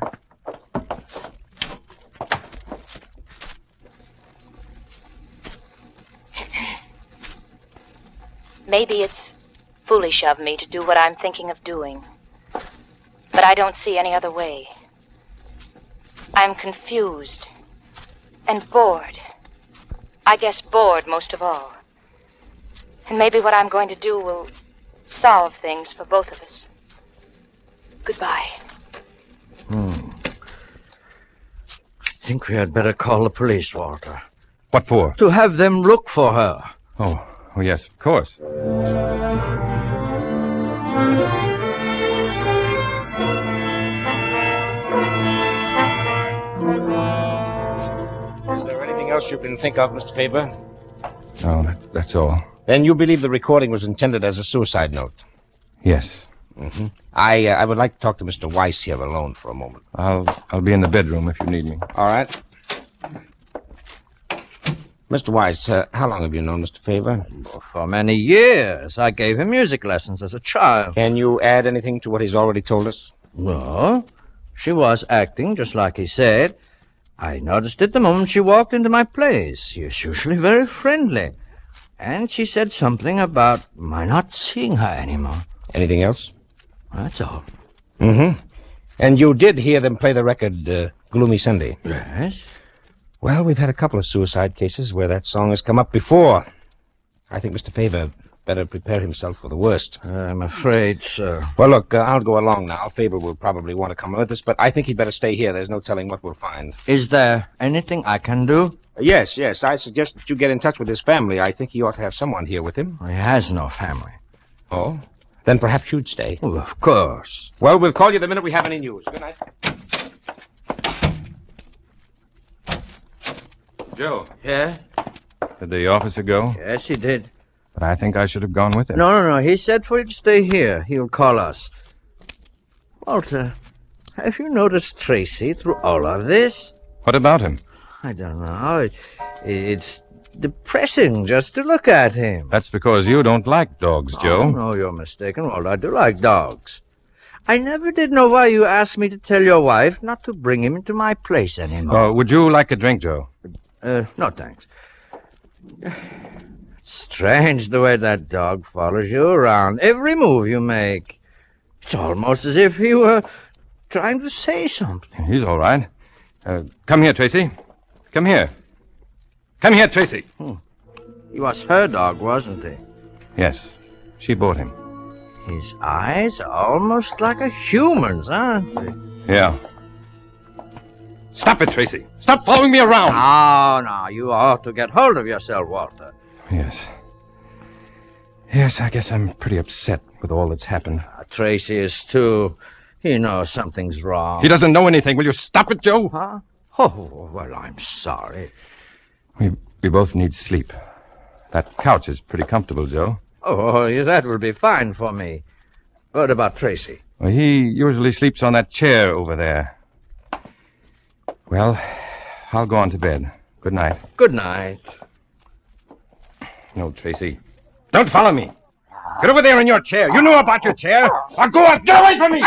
Maybe it's foolish of me to do what I'm thinking of doing. But I don't see any other way. I'm confused and bored. I guess bored most of all. And maybe what I'm going to do will solve things for both of us. Goodbye. I think we had better call the police, Walter. What for? To have them look for her. Oh, yes, of course. Is there anything else you can think of, Mr. Faber? No, that's all. Then you believe the recording was intended as a suicide note? Yes. Mm-hmm. I would like to talk to Mr. Weiss here alone for a moment. I'll be in the bedroom if you need me. All right. Mr. Weiss, how long have you known Mr. Faber? For many years. I gave him music lessons as a child. Can you add anything to what he's already told us? No. She was acting just like he said. I noticed it the moment she walked into my place. She is usually very friendly. And she said something about my not seeing her anymore. Anything else? That's all. Mm-hmm. And you did hear them play the record, Gloomy Sunday? Yes. Well, we've had a couple of suicide cases where that song has come up before. I think Mr. Faber better prepare himself for the worst. I'm afraid so. Well, look, I'll go along now. Faber will probably want to come with us, but I think he'd better stay here. There's no telling what we'll find. Is there anything I can do? Yes. I suggest that you get in touch with his family. I think he ought to have someone here with him. He has no family. Oh? Then perhaps you'd stay. Well, of course. Well, we'll call you the minute we have any news. Good night. Joe. Yeah? Did the officer go? Yes, he did. But I think I should have gone with him. No. He said for you to stay here. He'll call us. Walter, have you noticed Tracy through all of this? What about him? I don't know. It's depressing just to look at him. That's because you don't like dogs, Joe. Oh, no, you're mistaken, Walter. I do like dogs. I never did know why you asked me to tell your wife not to bring him into my place anymore. Would you like a drink, Joe? No, thanks. Strange the way that dog follows you around. Every move you make. It's almost as if he were trying to say something. He's all right. Come here, Tracy. Come here. Come here, Tracy. He was her dog, wasn't he? Yes. She bought him. His eyes are almost like a human's, aren't they? Yeah. Stop it, Tracy. Stop following me around. No. You ought to get hold of yourself, Walter. Yes. Yes, I guess I'm pretty upset with all that's happened. Tracy is too. He knows something's wrong. He doesn't know anything. Will you stop it, Joe? Huh? Oh, well, I'm sorry. We both need sleep. That couch is pretty comfortable, Joe. Oh, that will be fine for me. What about Tracy? Well, he usually sleeps on that chair over there. Well, I'll go on to bed. Good night. Good night. No, Tracy. Don't follow me. Get over there in your chair. You know about your chair. Now go on. Get away from me!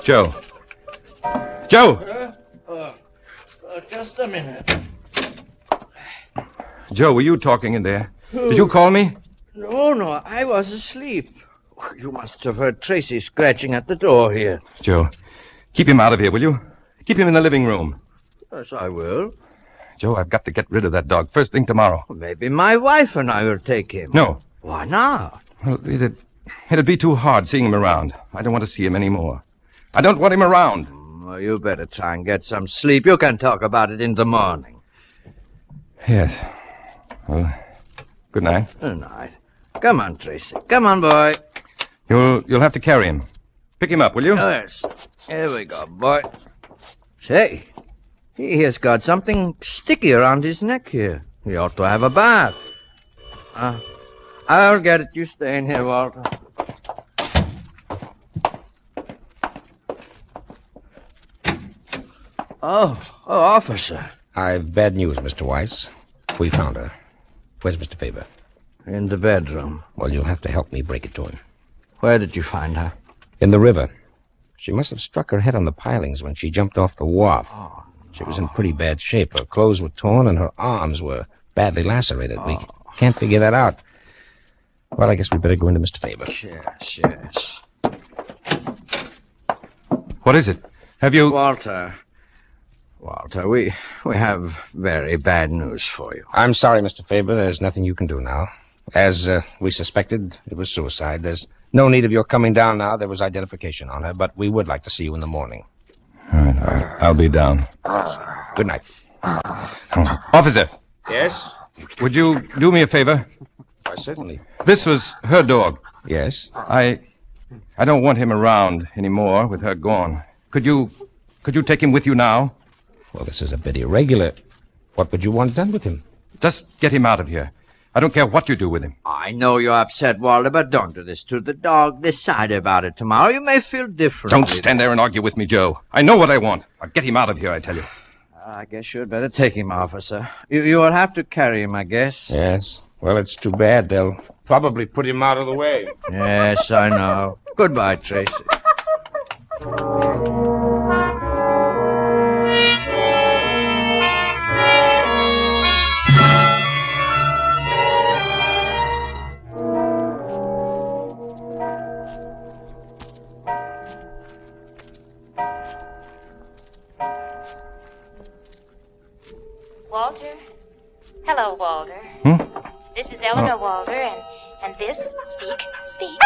Joe. Joe! Just a minute. Joe, were you talking in there? Did you call me? No, I was asleep. You must have heard Tracy scratching at the door here. Joe, keep him out of here, will you? Keep him in the living room. Yes, I will. Joe, I've got to get rid of that dog first thing tomorrow. Maybe my wife and I will take him. No. Why not? Well, it'd be too hard seeing him around. I don't want to see him anymore. I don't want him around. Well, you better try and get some sleep. You can talk about it in the morning. Yes. Well, good night. Good night. Come on, Tracy. Come on, boy. You'll have to carry him. Pick him up, will you? Yes. Here we go, boy. Say, he has got something sticky around his neck here. He ought to have a bath. I'll get it. You stay in here, Walter. Oh, officer. I've bad news, Mr. Weiss. We found her. Where's Mr. Faber? In the bedroom. Well, you'll have to help me break it to him. Where did you find her? In the river. She must have struck her head on the pilings when she jumped off the wharf. Oh, no. She was in pretty bad shape. Her clothes were torn and her arms were badly lacerated. We can't figure that out. Well, I guess we better go into Mr. Faber. Yes. What is it? Have you... Walter, we have very bad news for you. I'm sorry, Mr. Faber. There's nothing you can do now. As we suspected, it was suicide. There's no need of your coming down now. There was identification on her, but we would like to see you in the morning. All right, I'll be down. Good night. Officer. Yes? Would you do me a favor? Why, certainly. This was her dog. Yes? I don't want him around anymore with her gone. Could you take him with you now? Well, this is a bit irregular. What would you want done with him? Just get him out of here. I don't care what you do with him. I know you're upset, Walter, but don't do this to the dog. Decide about it tomorrow. You may feel differently. Don't stand there and argue with me, Joe. I know what I want. I'll get him out of here, I tell you. I guess you'd better take him, officer. You will have to carry him, I guess. Yes. Well, it's too bad. They'll probably put him out of the way. Yes, I know. Goodbye, Tracy. Walter? Hello, Walter. This is Eleanor, Walter, and this, speak.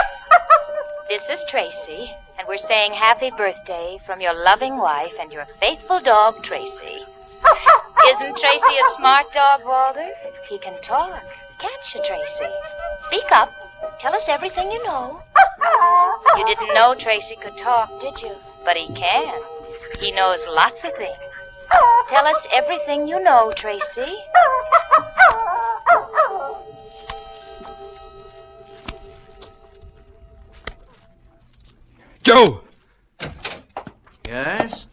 This is Tracy, and we're saying happy birthday from your loving wife and your faithful dog, Tracy. Isn't Tracy a smart dog, Walter? He can talk. Can't you, Tracy? Speak up. Tell us everything you know. You didn't know Tracy could talk, did you? But he can. He knows lots of things. Tell us everything you know, Tracy. Joe! Yes?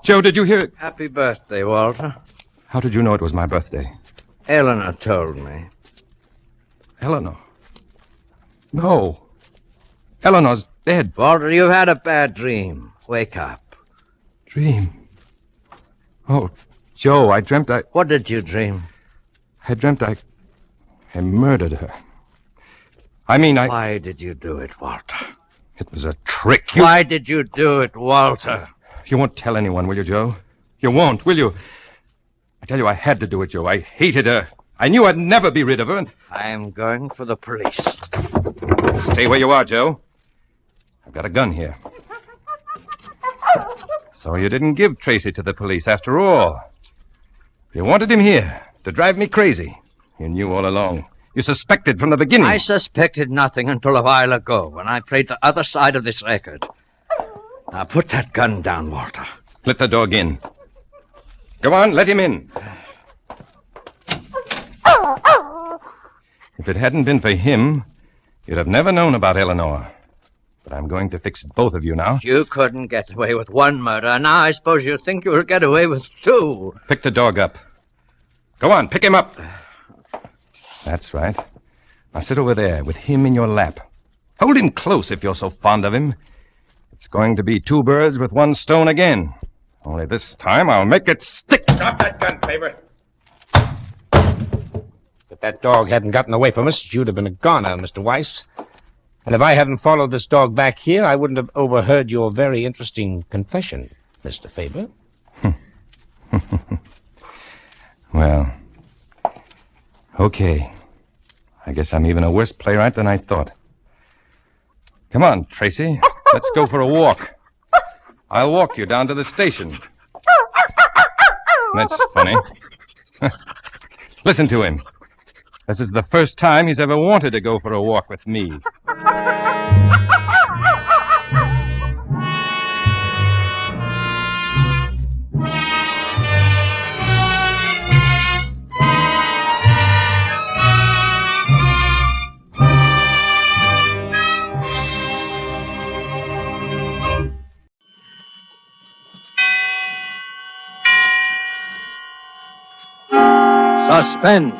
Joe, did you hear it? Happy birthday, Walter. How did you know it was my birthday? Eleanor told me. Eleanor? No. Eleanor's dead. Walter, you've had a bad dream. Wake up. Dream? Oh, Joe, I dreamt I... What did you dream? I dreamt I murdered her. I mean, Why did you do it, Walter? It was a trick. Why did you do it, Walter? You won't tell anyone, will you, Joe? You won't, will you? I tell you, I had to do it, Joe. I hated her. I knew I'd never be rid of her, and... I am going for the police. Stay where you are, Joe. I've got a gun here. So you didn't give Tracy to the police after all. You wanted him here to drive me crazy. You knew all along. You suspected from the beginning. I suspected nothing until a while ago when I played the other side of this record. Now put that gun down, Walter. Let the dog in. Go on, let him in. If it hadn't been for him, you'd have never known about Eleanor. But I'm going to fix both of you now. You couldn't get away with one murder. Now I suppose you think you'll get away with two. Pick the dog up. Go on, pick him up. That's right. Now sit over there with him in your lap. Hold him close if you're so fond of him. It's going to be two birds with one stone again. Only this time I'll make it stick. Drop that gun, Faber. If that dog hadn't gotten away from us, you'd have been a goner, Mr. Weiss. And if I hadn't followed this dog back here, I wouldn't have overheard your very interesting confession, Mr. Faber. Well, okay. I guess I'm even a worse playwright than I thought. Come on, Tracy. Let's go for a walk. I'll walk you down to the station. That's funny. Listen to him. This is the first time he's ever wanted to go for a walk with me. Suspense.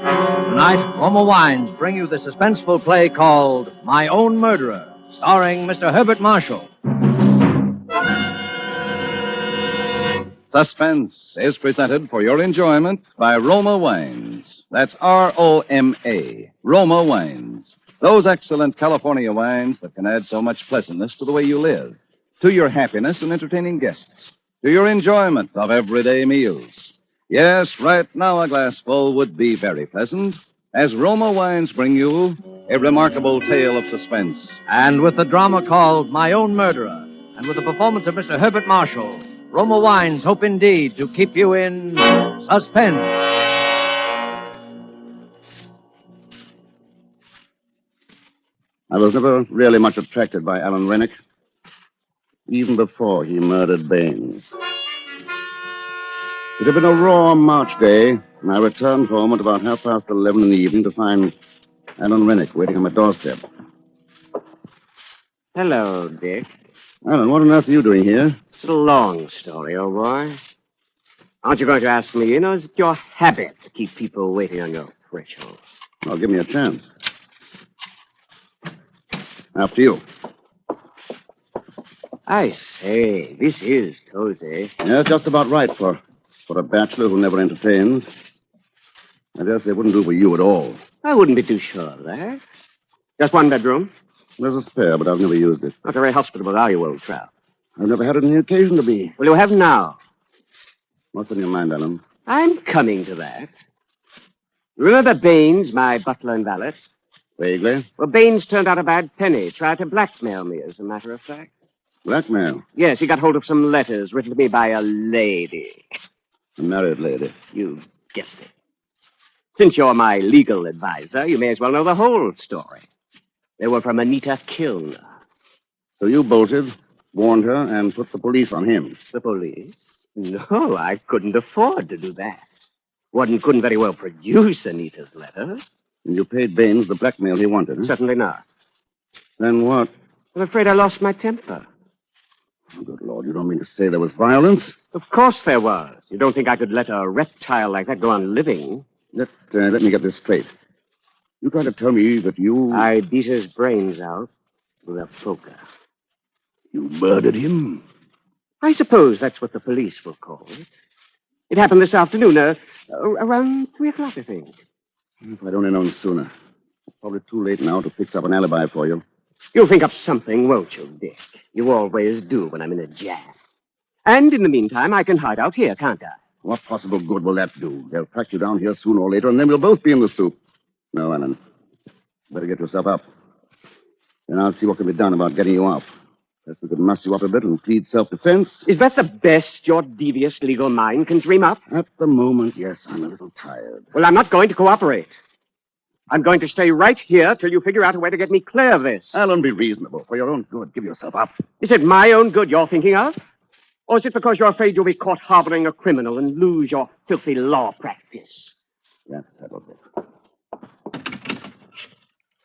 Tonight, Roma Wines bring you the suspenseful play called My Own Murderer, starring Mr. Herbert Marshall. Suspense is presented for your enjoyment by Roma Wines. That's Roma. Roma Wines. Those excellent California wines that can add so much pleasantness to the way you live, to your happiness in entertaining guests, to your enjoyment of everyday meals. Yes, right now a glassful would be very pleasant, as Roma Wines bring you a remarkable tale of suspense. And with the drama called My Own Murderer, and with the performance of Mr. Herbert Marshall, Roma Wines hope indeed to keep you in suspense. I was never really much attracted by Alan Rennick, even before he murdered Baines. It had been a raw March day, and I returned home at about 11:30 in the evening to find Alan Rennick waiting on my doorstep. Hello, Dick. Alan, what on earth are you doing here? It's a long story, old boy. Aren't you going to ask me in, or is it your habit to keep people waiting on your threshold? Well, give me a chance. After you. I say, this is cozy. Yeah, just about right for a bachelor who never entertains. I guess it wouldn't do for you at all. I wouldn't be too sure of that. Just one bedroom? There's a spare, but I've never used it. Not very hospitable, are you, old chap? I've never had any occasion to be. Well, you have now. What's on your mind, Alan? I'm coming to that. Remember Baines, my butler and valet? Vaguely. Well, Baines turned out a bad penny. Tried to blackmail me, as a matter of fact. Blackmail? Yes, he got hold of some letters written to me by a lady. A married lady. You guessed it. Since you're my legal advisor, you may as well know the whole story. They were from Anita Kilner. So you bolted, warned her, and put the police on him. The police? No, I couldn't afford to do that. One couldn't very well produce Anita's letter. And you paid Baines the blackmail he wanted, huh? Certainly not. Then what? I'm afraid I lost my temper. Oh, good Lord, you don't mean to say there was violence? Of course there was. You don't think I could let a reptile like that go on living? Let me get this straight. You trying to tell me that you... I beat his brains out with a poker. You murdered him? I suppose that's what the police will call it. It happened this afternoon, around 3 o'clock, I think. If I'd only known sooner. It's probably too late now to fix up an alibi for you. You'll think up something, won't you, Dick? You always do when I'm in a jam. And in the meantime, I can hide out here, can't I? What possible good will that do? They'll track you down here sooner or later, and then we'll both be in the soup. No, Alan. Better get yourself up. Then I'll see what can be done about getting you off. Perhaps we could muss you up a bit and plead self-defense. Is that the best your devious legal mind can dream up? At the moment, yes. I'm a little tired. Well, I'm not going to cooperate. I'm going to stay right here till you figure out a way to get me clear of this. Alan, be reasonable. For your own good, give yourself up. Is it my own good you're thinking of? Or is it because you're afraid you'll be caught harboring a criminal and lose your filthy law practice? That settles it.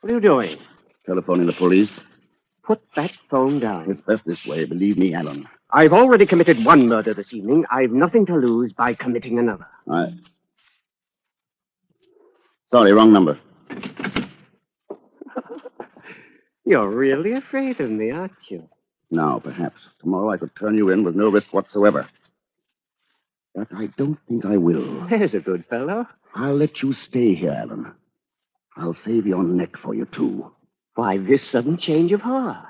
What are you doing? Telephoning the police. Put that phone down. It's best this way, believe me, Alan. I've already committed one murder this evening. I've nothing to lose by committing another. Sorry, wrong number. You're really afraid of me, aren't you? Now, perhaps. Tomorrow I could turn you in with no risk whatsoever. But I don't think I will. There's a good fellow. I'll let you stay here, Alan. I'll save your neck for you, too. Why this sudden change of heart?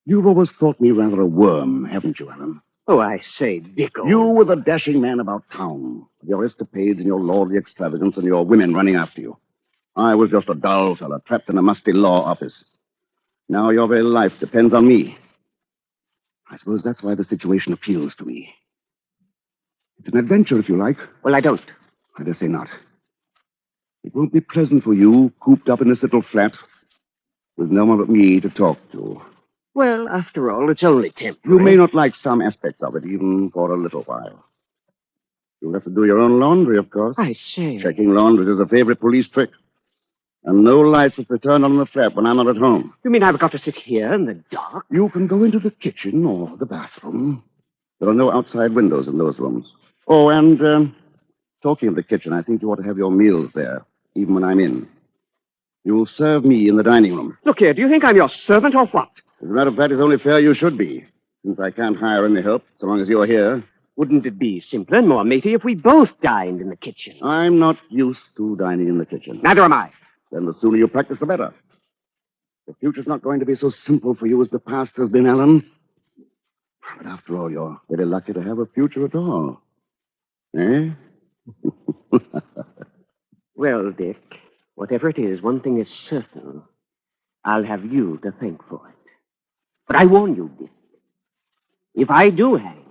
You've always thought me rather a worm, haven't you, Alan? Oh, I say, Dicko. You were the dashing man about town, with your escapades and your lordly extravagance and your women running after you. I was just a dull fellow trapped in a musty law office. Now your very life depends on me. I suppose that's why the situation appeals to me. It's an adventure, if you like. Well, I don't. I dare say not. It won't be pleasant for you, cooped up in this little flat, with no one but me to talk to. Well, after all, it's only temporary. You may not like some aspects of it, even for a little while. You'll have to do your own laundry, of course. I see. Checking laundry is a favorite police trick. And no lights will be turned on in the flat when I'm not at home. You mean I've got to sit here in the dark? You can go into the kitchen or the bathroom. There are no outside windows in those rooms. Oh, and talking of the kitchen, I think you ought to have your meals there, even when I'm in. You will serve me in the dining room. Look here, do you think I'm your servant or what? As a matter of fact, it's only fair you should be, since I can't hire any help so long as you're here. Wouldn't it be simpler and more matey if we both dined in the kitchen? I'm not used to dining in the kitchen. Neither am I. Then the sooner you practice, the better. The future's not going to be so simple for you as the past has been, Alan. But after all, you're very lucky to have a future at all. Eh? Well, Dick, whatever it is, one thing is certain. I'll have you to thank for it. But I warn you, Dick, if I do hang,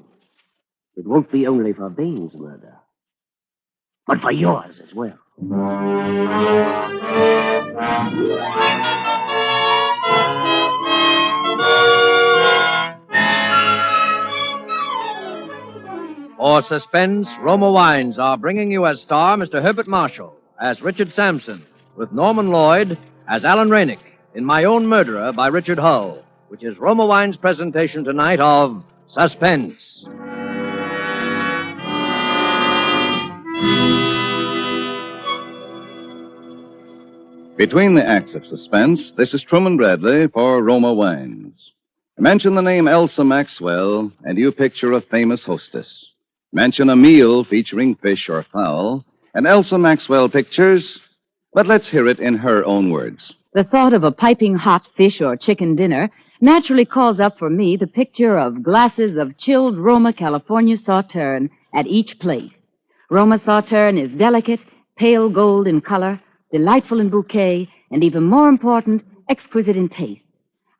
it won't be only for Bain's murder, but for yours as well. For Suspense, Roma Wines are bringing you as star Mr. Herbert Marshall, as Richard Sampson, with Norman Lloyd as Alan Rainick in My Own Murderer by Richard Hull, which is Roma Wines' presentation tonight of Suspense. Between the acts of Suspense, this is Truman Bradley for Roma Wines. Mention the name Elsa Maxwell, and you picture a famous hostess. Mention a meal featuring fish or fowl, and Elsa Maxwell pictures, but let's hear it in her own words. The thought of a piping hot fish or chicken dinner naturally calls up for me the picture of glasses of chilled Roma California Sauterne at each plate. Roma Sauterne is delicate, pale gold in color, delightful in bouquet, and even more important, exquisite in taste.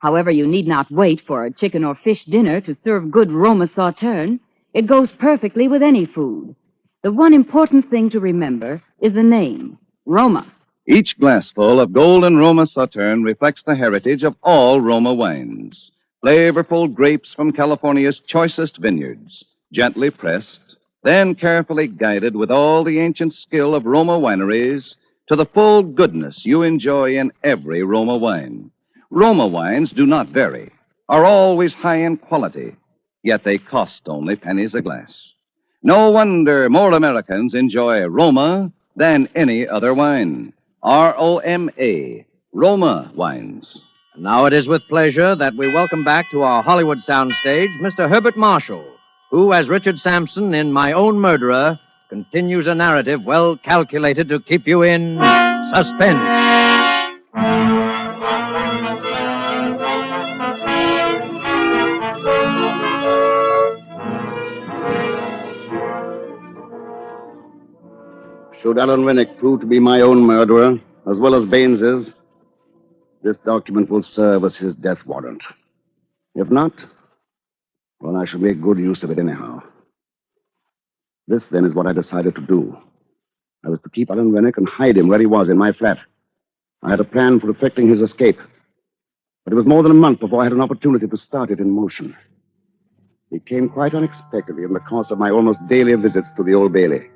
However, you need not wait for a chicken or fish dinner to serve good Roma Sauterne. It goes perfectly with any food. The one important thing to remember is the name, Roma. Each glassful of golden Roma Sauterne reflects the heritage of all Roma wines. Flavorful grapes from California's choicest vineyards, gently pressed, then carefully guided with all the ancient skill of Roma wineries to the full goodness you enjoy in every Roma wine. Roma wines do not vary, are always high in quality, yet they cost only pennies a glass. No wonder more Americans enjoy Roma than any other wine. R-O-M-A, Roma Wines. Now it is with pleasure that we welcome back to our Hollywood soundstage Mr. Herbert Marshall, who, as Richard Sampson in My Own Murderer, continues a narrative well calculated to keep you in suspense. Should Alan Rennick prove to be my own murderer, as well as Baines's, this document will serve as his death warrant. If not, well, I shall make good use of it anyhow. This, then, is what I decided to do. I was to keep Alan Rennick and hide him where he was in my flat. I had a plan for effecting his escape. But it was more than a month before I had an opportunity to start it in motion. It came quite unexpectedly in the course of my almost daily visits to the Old Bailey.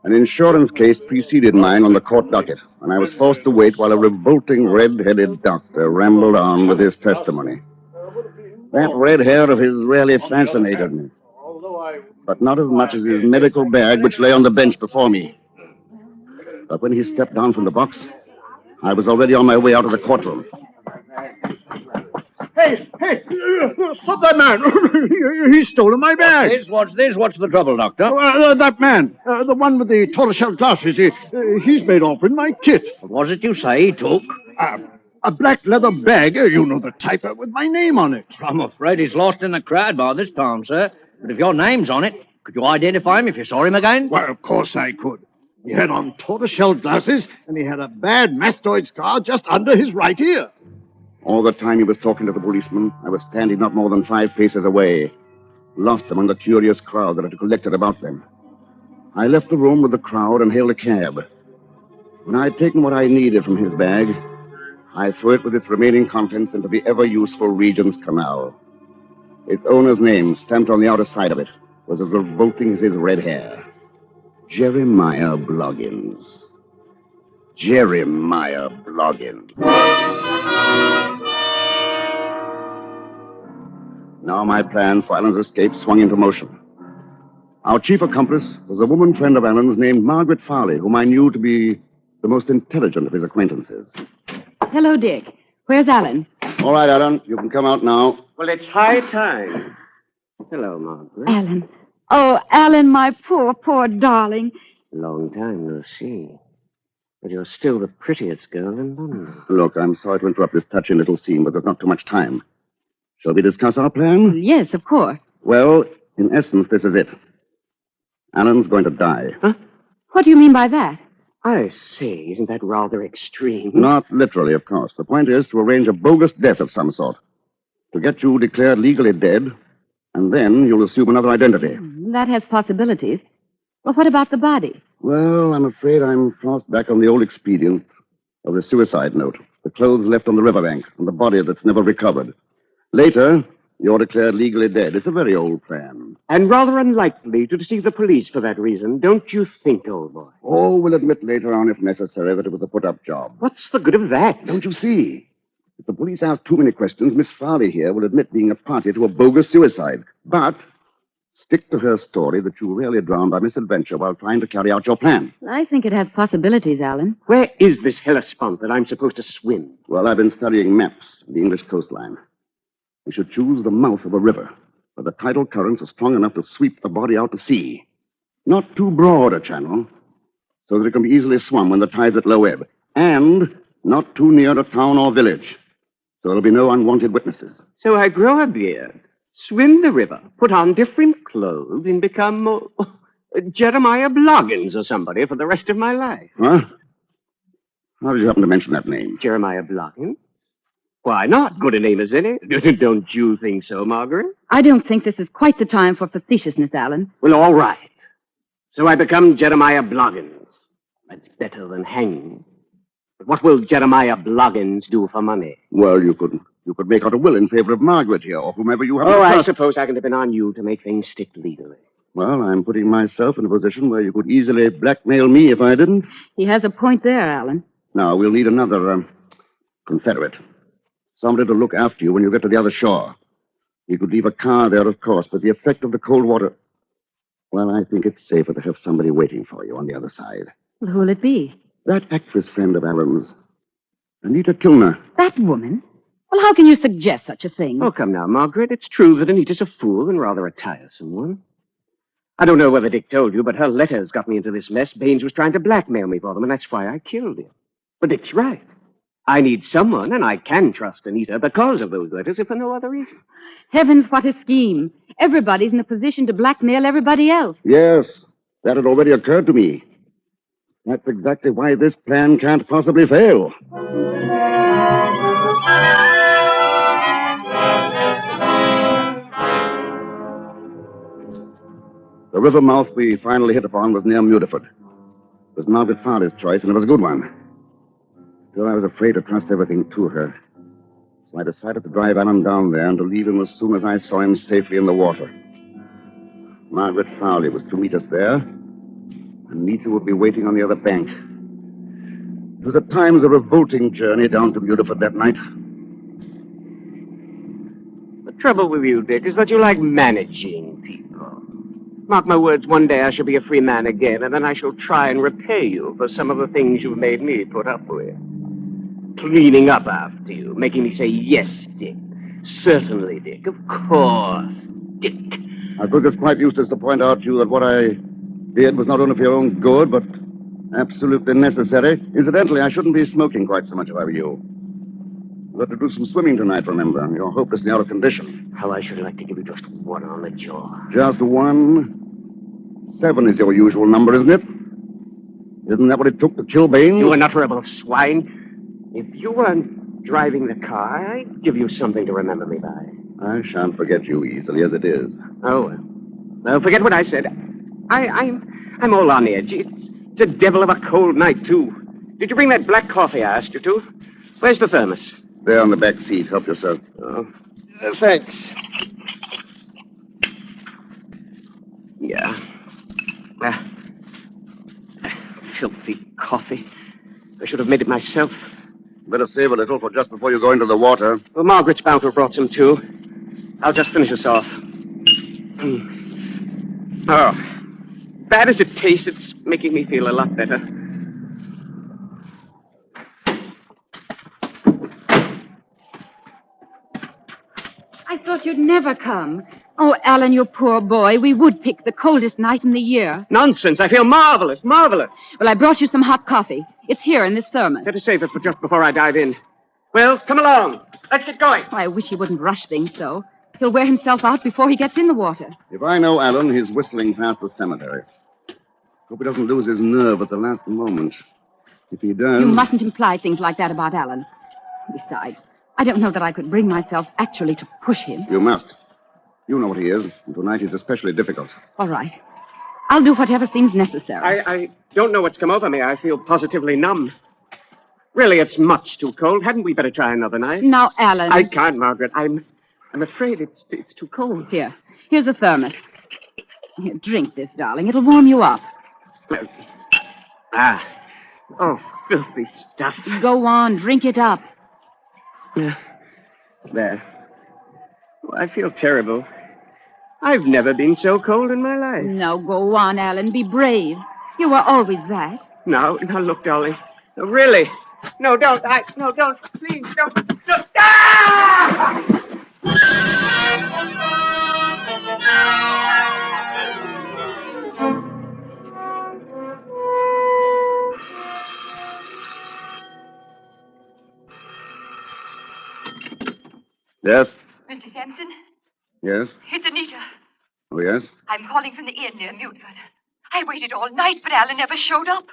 An insurance case preceded mine on the court docket, and I was forced to wait while a revolting red-headed doctor rambled on with his testimony. That red hair of his really fascinated me, but not as much as his medical bag, which lay on the bench before me. But when he stepped down from the box, I was already on my way out of the courtroom. Hey, stop that man. He's stolen my bag. What's this? What's the trouble, Doctor? That man, the one with the tortoiseshell glasses, he's made off with my kit. What was it you say he took? A black leather bag, you know the type, with my name on it. I'm afraid he's lost in the crowd by this time, sir. But if your name's on it, could you identify him if you saw him again? Why, of course I could. He had on tortoiseshell glasses, and he had a bad mastoid scar just under his right ear. All the time he was talking to the policeman, I was standing not more than 5 paces away, lost among the curious crowd that had collected about them. I left the room with the crowd and hailed a cab. When I had taken what I needed from his bag, I threw it with its remaining contents into the ever-useful Regent's Canal. Its owner's name, stamped on the outer side of it, was as revolting as his red hair. Jeremiah Bloggins. Jeremiah Bloggins. Now my plans for Alan's escape swung into motion. Our chief accomplice was a woman friend of Alan's named Margaret Farley, whom I knew to be the most intelligent of his acquaintances. Hello, Dick. Where's Alan? All right, Alan, you can come out now. Well, it's high time. Hello, Margaret. Alan. Oh, Alan, my poor, poor darling. Long time no see. But you're still the prettiest girl in London. Look, I'm sorry to interrupt this touching little scene, but there's not too much time. Shall we discuss our plan? Yes, of course. Well, in essence, this is it. Alan's going to die. Huh? What do you mean by that? I see. Isn't that rather extreme? Not literally, of course. The point is to arrange a bogus death of some sort. To get you declared legally dead, and then you'll assume another identity. That has possibilities. Well, what about the body? Well, I'm afraid I'm forced back on the old expedient of the suicide note. The clothes left on the riverbank, and the body that's never recovered. Later, you're declared legally dead. It's a very old plan. And rather unlikely to deceive the police for that reason, don't you think, old boy? Oh, we'll admit later on, if necessary, that it was a put-up job. What's the good of that? Don't you see? If the police ask too many questions, Miss Farley here will admit being a party to a bogus suicide. But stick to her story that you were really drowned by misadventure while trying to carry out your plan. I think it has possibilities, Alan. Where is this Hellespont that I'm supposed to swim? Well, I've been studying maps of the English coastline. We should choose the mouth of a river, where the tidal currents are strong enough to sweep the body out to sea. Not too broad a channel, so that it can be easily swum when the tide's at low ebb. And not too near a town or village, so there'll be no unwanted witnesses. So I grow a beard, swim the river, put on different clothes, and become Jeremiah Bloggins or somebody for the rest of my life. Huh? How did you happen to mention that name? Jeremiah Bloggins? Why not? Good a name as any. Don't you think so, Margaret? I don't think this is quite the time for facetiousness, Alan. Well, all right. So I become Jeremiah Bloggins. That's better than hanging. But what will Jeremiah Bloggins do for money? Well, you could make out a will in favor of Margaret here, or whomever you have. Oh, I suppose I can depend on you to make things stick legally. Well, I'm putting myself in a position where you could easily blackmail me if I didn't. He has a point there, Alan. Now, we'll need another confederate. Somebody to look after you when you get to the other shore. You could leave a car there, of course, but the effect of the cold water... Well, I think it's safer to have somebody waiting for you on the other side. Well, who'll it be? That actress friend of Alan's, Anita Kilner. That woman? Well, how can you suggest such a thing? Oh, come now, Margaret. It's true that Anita's a fool and rather a tiresome one. I don't know whether Dick told you, but her letters got me into this mess. Baines was trying to blackmail me for them, and that's why I killed him. But Dick's right. I need someone, and I can trust Anita because of those letters, if for no other reason. Heavens, what a scheme. Everybody's in a position to blackmail everybody else. Yes, that had already occurred to me. That's exactly why this plan can't possibly fail. The river mouth we finally hit upon was near Mudeford. It was Margaret Farley's choice, and it was a good one. Still, I was afraid to trust everything to her. So I decided to drive Alan down there and to leave him as soon as I saw him safely in the water. Margaret Farley was to meet us there, and Anita would be waiting on the other bank. It was at times a revolting journey down to Mudeford that night. The trouble with you, Dick, is that you like managing people. Mark my words, one day I shall be a free man again, and then I shall try and repay you for some of the things you've made me put up with. Cleaning up after you, making me say, yes, Dick. Certainly, Dick. Of course, Dick. I think it's quite useless to point out to you that what I did was not only for your own good, but absolutely necessary. Incidentally, I shouldn't be smoking quite so much if I were you. You'll have to do some swimming tonight, remember. You're hopelessly out of condition. How I should like to give you just one on the jaw. Just one? 7 is your usual number, isn't it? Isn't that what it took to kill Baines? You unutterable swine. If you weren't... driving the car, I'd give you something to remember me by. I shan't forget you easily as it is. Oh, well, forget what I said. I'm all on edge. It's a devil of a cold night, too. Did you bring that black coffee I asked you to? Where's the thermos? There on the back seat. Help yourself. Oh, thanks. Yeah. Filthy coffee. I should have made it myself. Better save a little for just before you go into the water. Well, Margaret's bound to have brought some, too. I'll just finish this off. Oh, bad as it tastes, it's making me feel a lot better. I thought you'd never come. Oh, Alan, you poor boy. We would pick the coldest night in the year. Nonsense. I feel marvelous, marvelous. Well, I brought you some hot coffee. It's here in this thermos. Better save it for just before I dive in. Well, come along. Let's get going. Oh, I wish he wouldn't rush things so. He'll wear himself out before he gets in the water. If I know Alan, he's whistling past the cemetery. Hope he doesn't lose his nerve at the last moment. If he does... You mustn't imply things like that about Alan. Besides, I don't know that I could bring myself actually to push him. You must. You know what he is, and tonight he's especially difficult. All right. I'll do whatever seems necessary. I don't know what's come over me. I feel positively numb. Really, it's much too cold. Hadn't we better try another night? Now, Alan... I can't, Margaret. I'm afraid it's too cold. Here's the thermos. Here, drink this, darling. It'll warm you up. Oh, filthy stuff. Go on, drink it up. There. Oh, I feel terrible. I've never been so cold in my life. Now, go on, Alan. Be brave. You were always that. Now, look, darling. No, really. No, don't. No, don't. Please, don't. Ah! Yes? Mr. Sampson? Yes? It's Anita. Oh, yes? I'm calling from the inn near Mutford. I waited all night, but Alan never showed up.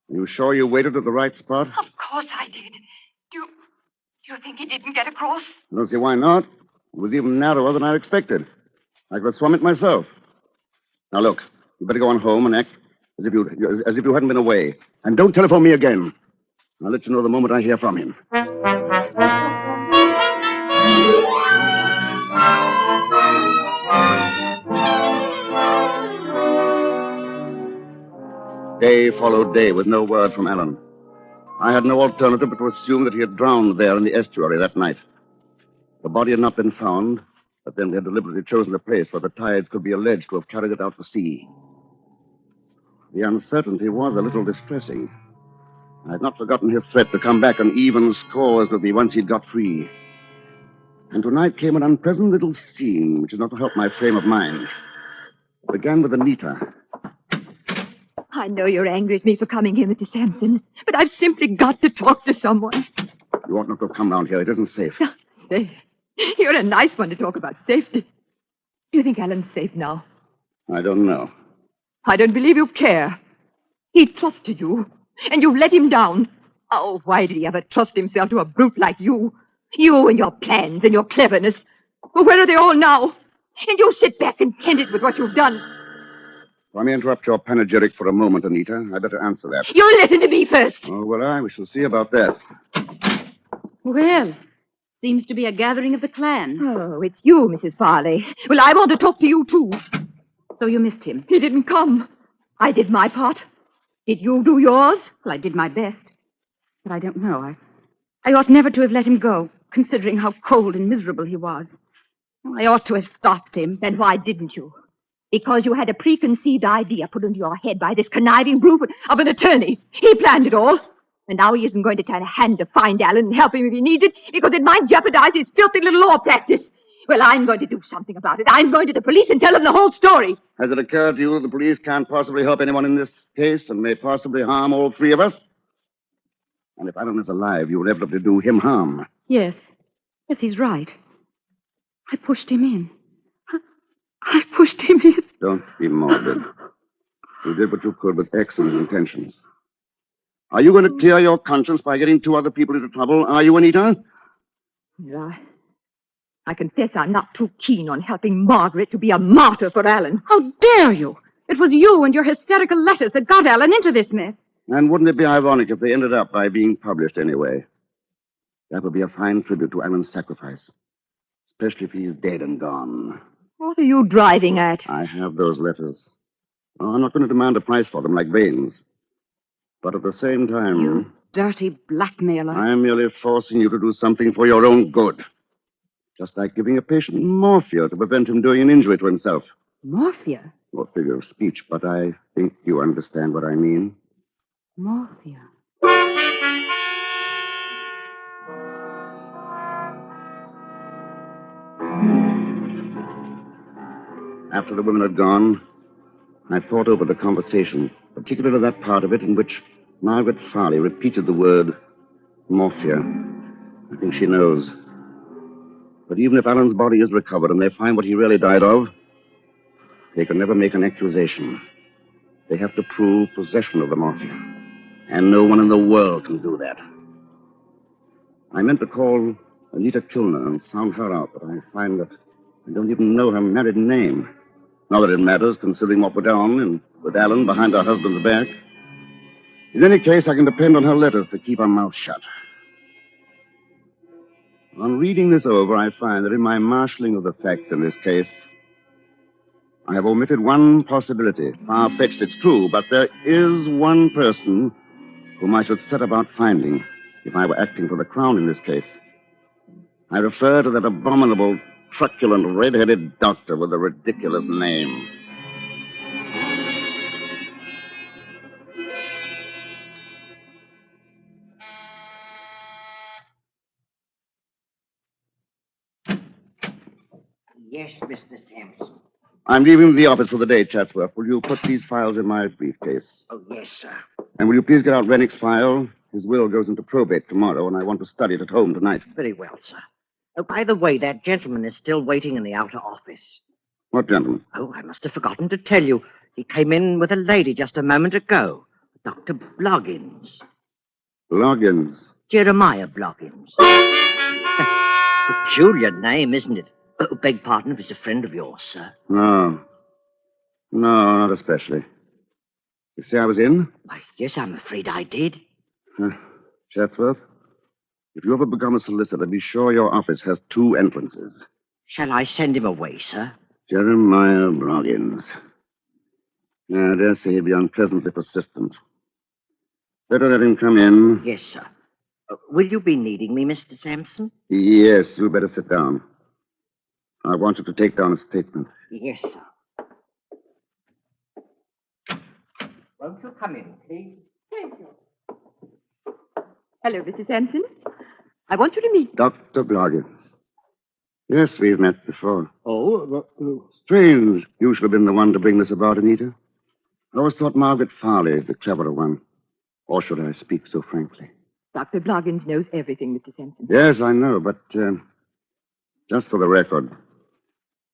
You sure you waited at the right spot? Of course I did. Do you think he didn't get across? I don't see why not. It was even narrower than I expected. I could have swum it myself. Now, look, you better go on home and act as if you hadn't been away. And don't telephone me again. I'll let you know the moment I hear from him. Day followed day with no word from Alan. I had no alternative but to assume that he had drowned there in the estuary that night. The body had not been found, but then they had deliberately chosen a place where the tides could be alleged to have carried it out to sea. The uncertainty was a little distressing. I had not forgotten his threat to come back on even scores with me once he'd got free. And tonight came an unpleasant little scene which is not to help my frame of mind. It began with Anita. I know you're angry at me for coming here, Mr. Sampson, but I've simply got to talk to someone. You ought not to come round here. It isn't safe. Safe? You're a nice one to talk about safety. Do you think Alan's safe now? I don't know. I don't believe you care. He trusted you, and you've let him down. Oh, why did he ever trust himself to a brute like you? You and your plans and your cleverness. Well, where are they all now? And you sit back contented with what you've done. Let me interrupt your panegyric for a moment, Anita. I better answer that. You listen to me first. Oh, will I? We shall see about that. Well, seems to be a gathering of the clan. Oh, it's you, Mrs. Farley. Well, I want to talk to you, too. So you missed him? He didn't come. I did my part. Did you do yours? Well, I did my best. But I don't know. I ought never to have let him go, considering how cold and miserable he was. I ought to have stopped him. Then why didn't you? Because you had a preconceived idea put into your head by this conniving brute of an attorney. He planned it all. And now he isn't going to turn a hand to find Alan and help him if he needs it, because it might jeopardize his filthy little law practice. Well, I'm going to do something about it. I'm going to the police and tell them the whole story. Has it occurred to you that the police can't possibly help anyone in this case and may possibly harm all three of us? And if Alan is alive, you will inevitably do him harm. Yes. Yes, he's right. I pushed him in. I pushed him in. Don't be morbid. You did what you could with excellent intentions. Are you going to clear your conscience by getting two other people into trouble? Are you, Anita? I confess I'm not too keen on helping Margaret to be a martyr for Alan. How dare you? It was you and your hysterical letters that got Alan into this mess. And wouldn't it be ironic if they ended up by being published anyway? That would be a fine tribute to Alan's sacrifice, especially if he's dead and gone. What are you driving at? I have those letters. Oh, I'm not going to demand a price for them like Baines. But at the same time... You dirty blackmailer. I'm merely forcing you to do something for your own good. Just like giving a patient morphia to prevent him doing an injury to himself. Morphia? Or figure of speech, but I think you understand what I mean. Morphia. After the women had gone, I thought over the conversation, particularly that part of it in which Margaret Farley repeated the word morphia. I think she knows. But even if Alan's body is recovered and they find what he really died of, they can never make an accusation. They have to prove possession of the morphia. And no one in the world can do that. I meant to call Anita Kilner and sound her out, but I find that I don't even know her married name. Not that it matters, considering what went on and with Alan behind her husband's back. In any case, I can depend on her letters to keep her mouth shut. On reading this over, I find that in my marshalling of the facts in this case, I have omitted one possibility. Far-fetched, it's true, but there is one person whom I should set about finding if I were acting for the Crown in this case. I refer to that abominable, truculent, red-headed doctor with a ridiculous name. Yes, Mr. Sampson. I'm leaving the office for the day, Chatsworth. Will you put these files in my briefcase? Oh, yes, sir. And will you please get out Rennick's file? His will goes into probate tomorrow, and I want to study it at home tonight. Very well, sir. Oh, by the way, that gentleman is still waiting in the outer office. What gentleman? Oh, I must have forgotten to tell you. He came in with a lady just a moment ago. Dr. Bloggins. Bloggins? Jeremiah Bloggins. Peculiar name, isn't it? Oh, beg pardon if he's a friend of yours, sir. No, not especially. You say I was in? Why, yes, I'm afraid I did. Chatsworth, if you ever become a solicitor, be sure your office has 2 entrances. Shall I send him away, sir? Jeremiah Bloggins. Yeah, I dare say he'll be unpleasantly persistent. Better let him come in. Yes, sir. Will you be needing me, Mr. Sampson? Yes, you better sit down. I want you to take down a statement. Yes, sir. Won't you come in, please? Thank you. Hello, Mr. Sampson. I want you to meet... Dr. Bloggins. Yes, we've met before. Oh, Strange. You should have been the one to bring this about, Anita. I always thought Margaret Farley the cleverer one. Or should I speak so frankly? Dr. Bloggins knows everything, Mr. Sampson. Yes, I know, but just for the record,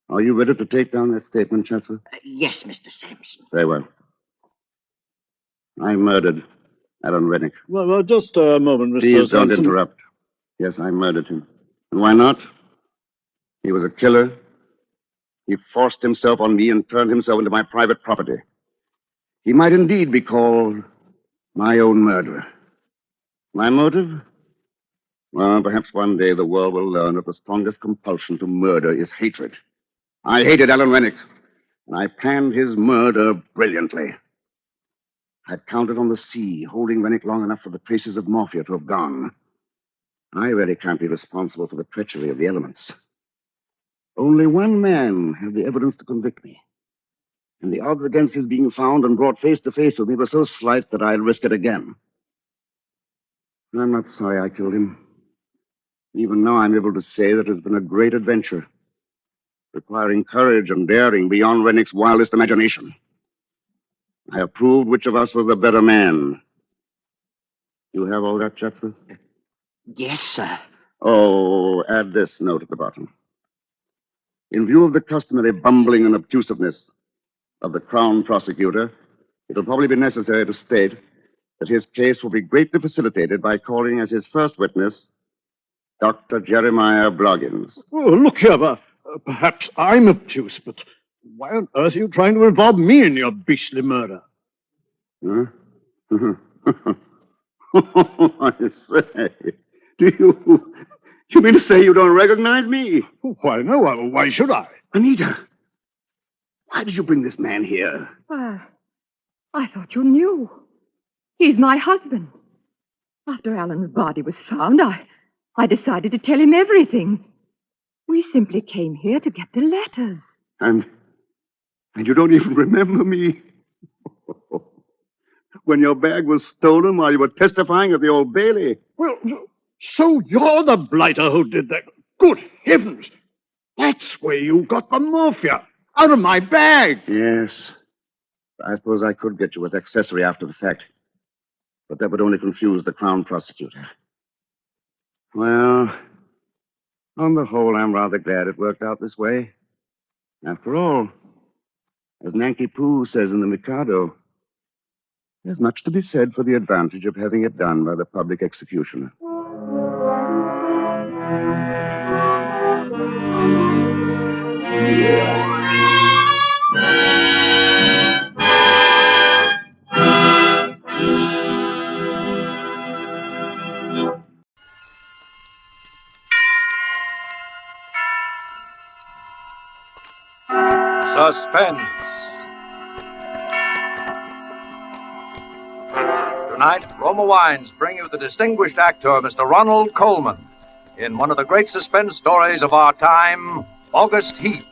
are you ready to take down that statement, Chatsworth? Yes, Mr. Sampson. Very well. I murdered Alan Rennick. Well, just a moment, Mr. Please don't Sampson. interrupt. Yes, I murdered him. And why not? He was a killer. He forced himself on me and turned himself into my private property. He might indeed be called my own murderer. My motive? Well, perhaps one day the world will learn that the strongest compulsion to murder is hatred. I hated Alan Rennick, and I planned his murder brilliantly. I'd counted on the sea, holding Rennick long enough for the traces of morphia to have gone. I really can't be responsible for the treachery of the elements. Only one man had the evidence to convict me. And the odds against his being found and brought face to face with me were so slight that I'd risk it again. I'm not sorry I killed him. Even now I'm able to say that it's been a great adventure, requiring courage and daring beyond Rennick's wildest imagination. I have proved which of us was the better man. You have all that, Chatsworth? Yes, sir. Oh, add this note at the bottom. In view of the customary bumbling and obtusiveness of the Crown prosecutor, it'll probably be necessary to state that his case will be greatly facilitated by calling as his first witness Dr. Jeremiah Bloggins. Oh, look here, perhaps I'm obtuse, but why on earth are you trying to involve me in your beastly murder? Huh? I say, you mean to say you don't recognize me? Why, no, why should I? Anita, why did you bring this man here? I thought you knew. He's my husband. After Alan's body was found, I decided to tell him everything. We simply came here to get the letters. And you don't even remember me? When your bag was stolen while you were testifying at the Old Bailey. Well, so you're the blighter who did that. Good heavens! That's where you got the morphia. Out of my bag. Yes. I suppose I could get you as accessory after the fact. But that would only confuse the Crown prosecutor. Well, on the whole, I'm rather glad it worked out this way. After all, as Nanki Poo says in the Mikado, there's much to be said for the advantage of having it done by the public executioner. Suspense. Tonight, Roma Wines bring you the distinguished actor, Mr. Ronald Coleman, in one of the great suspense stories of our time, August Heat.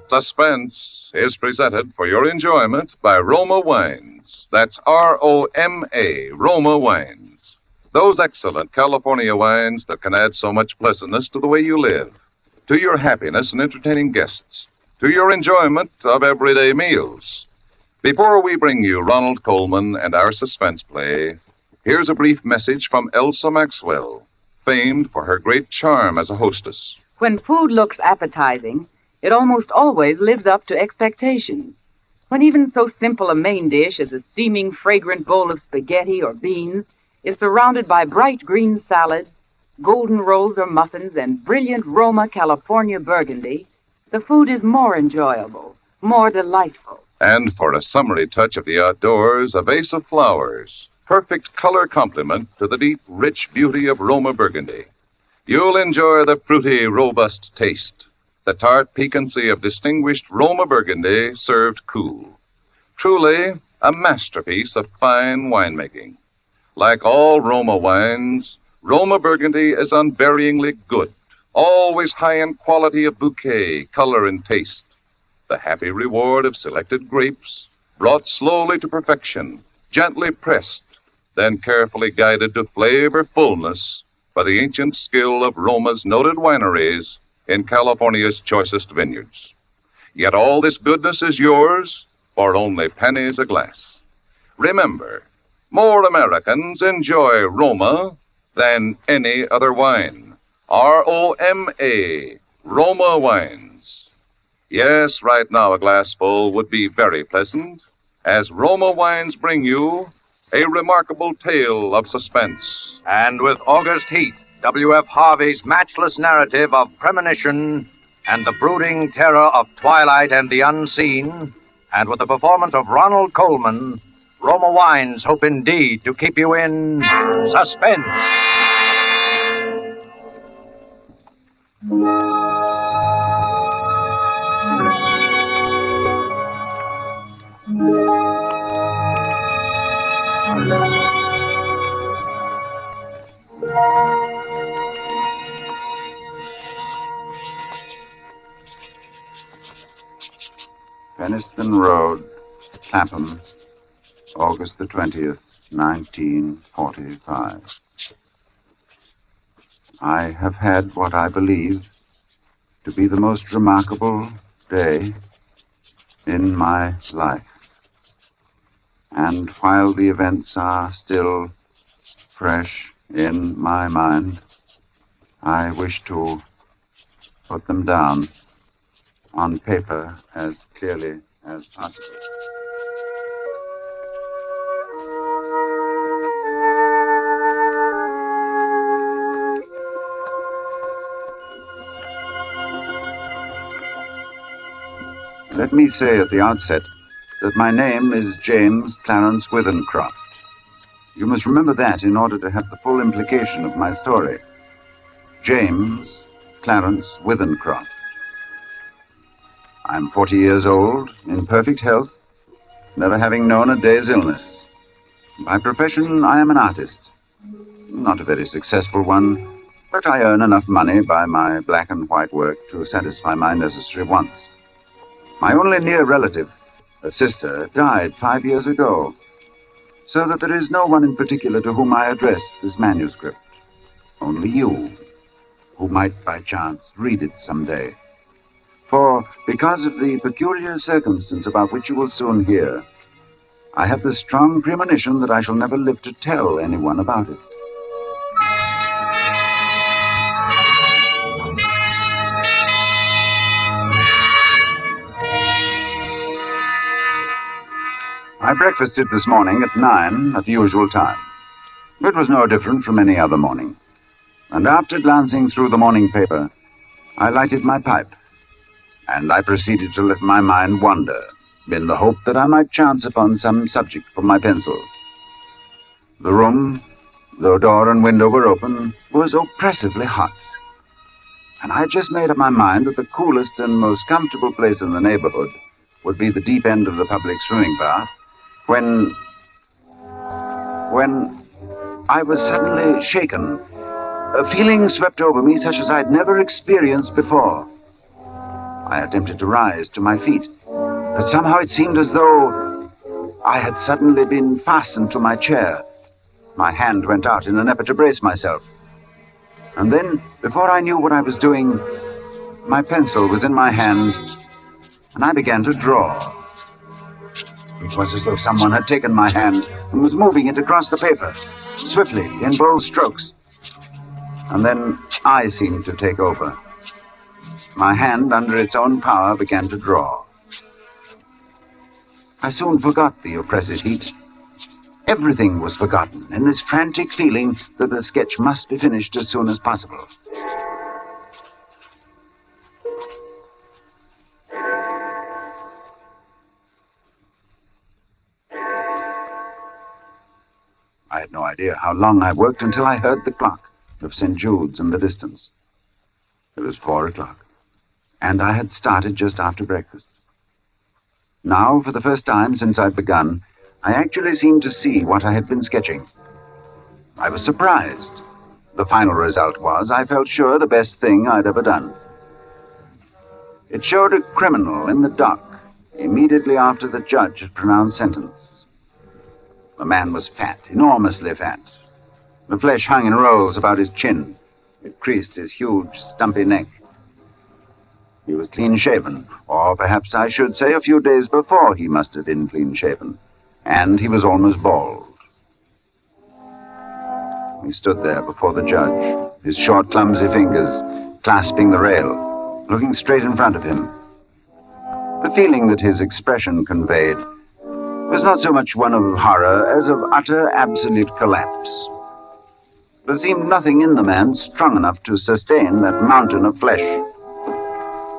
Suspense is presented for your enjoyment by Roma Wines. That's R-O-M-A, Roma Wines. Those excellent California wines that can add so much pleasantness to the way you live, to your happiness in entertaining guests, to your enjoyment of everyday meals. Before we bring you Ronald Coleman and our suspense play, here's a brief message from Elsa Maxwell, famed for her great charm as a hostess. When food looks appetizing, it almost always lives up to expectations. When even so simple a main dish as a steaming, fragrant bowl of spaghetti or beans is surrounded by bright green salads, golden rolls or muffins, and brilliant Roma California burgundy, the food is more enjoyable, more delightful. And for a summery touch of the outdoors, a vase of flowers, perfect color complement to the deep, rich beauty of Roma burgundy. You'll enjoy the fruity, robust taste, the tart piquancy of distinguished Roma burgundy served cool. Truly a masterpiece of fine winemaking. Like all Roma wines, Roma burgundy is unvaryingly good, always high in quality of bouquet, color, and taste. The happy reward of selected grapes, brought slowly to perfection, gently pressed, then carefully guided to flavor fullness by the ancient skill of Roma's noted wineries in California's choicest vineyards. Yet all this goodness is yours for only pennies a glass. Remember, more Americans enjoy Roma than any other wine. R-O-M-A, Roma Wines. Yes, right now a glassful would be very pleasant, as Roma Wines bring you a remarkable tale of suspense. And with August Heat, W.F. Harvey's matchless narrative of premonition and the brooding terror of twilight and the unseen, and with the performance of Ronald Coleman, Roma Wines hope indeed to keep you in suspense. Penniston Road, Clapham, August the 20th, 1945. I have had what I believe to be the most remarkable day in my life. And while the events are still fresh in my mind, I wish to put them down on paper as clearly as possible. Let me say at the outset that my name is James Clarence Withencroft. You must remember that in order to have the full implication of my story. James Clarence Withencroft. I'm 40 years old, in perfect health, never having known a day's illness. By profession, I am an artist. Not a very successful one, but I earn enough money by my black and white work to satisfy my necessary wants. My only near relative, a sister, died 5 years ago, so that there is no one in particular to whom I address this manuscript. Only you, who might by chance read it someday. For, because of the peculiar circumstance about which you will soon hear, I have the strong premonition that I shall never live to tell anyone about it. I breakfasted this morning at 9 at the usual time. It was no different from any other morning. And after glancing through the morning paper, I lighted my pipe, and I proceeded to let my mind wander, in the hope that I might chance upon some subject for my pencil. The room, though door and window were open, was oppressively hot. And I had just made up my mind that the coolest and most comfortable place in the neighborhood would be the deep end of the public swimming bath, when I was suddenly shaken. A feeling swept over me such as I'd never experienced before. I attempted to rise to my feet, but somehow it seemed as though I had suddenly been fastened to my chair. My hand went out in an effort to brace myself. And then, before I knew what I was doing, my pencil was in my hand, and I began to draw. It was as though someone had taken my hand and was moving it across the paper, swiftly, in bold strokes. And then I seemed to take over. My hand, under its own power, began to draw. I soon forgot the oppressive heat. Everything was forgotten in this frantic feeling that the sketch must be finished as soon as possible. I had no idea how long I worked until I heard the clock of St. Jude's in the distance. It was 4 o'clock, and I had started just after breakfast. Now, for the first time since I'd begun, I actually seemed to see what I had been sketching. I was surprised. The final result was, I felt sure, the best thing I'd ever done. It showed a criminal in the dock immediately after the judge had pronounced sentence. The man was fat, enormously fat. The flesh hung in rolls about his chin. It creased his huge, stumpy neck. He was clean-shaven, or perhaps I should say a few days before he must have been clean-shaven, and he was almost bald. He stood there before the judge, his short, clumsy fingers clasping the rail, looking straight in front of him. The feeling that his expression conveyed was not so much one of horror as of utter, absolute collapse. There seemed nothing in the man strong enough to sustain that mountain of flesh.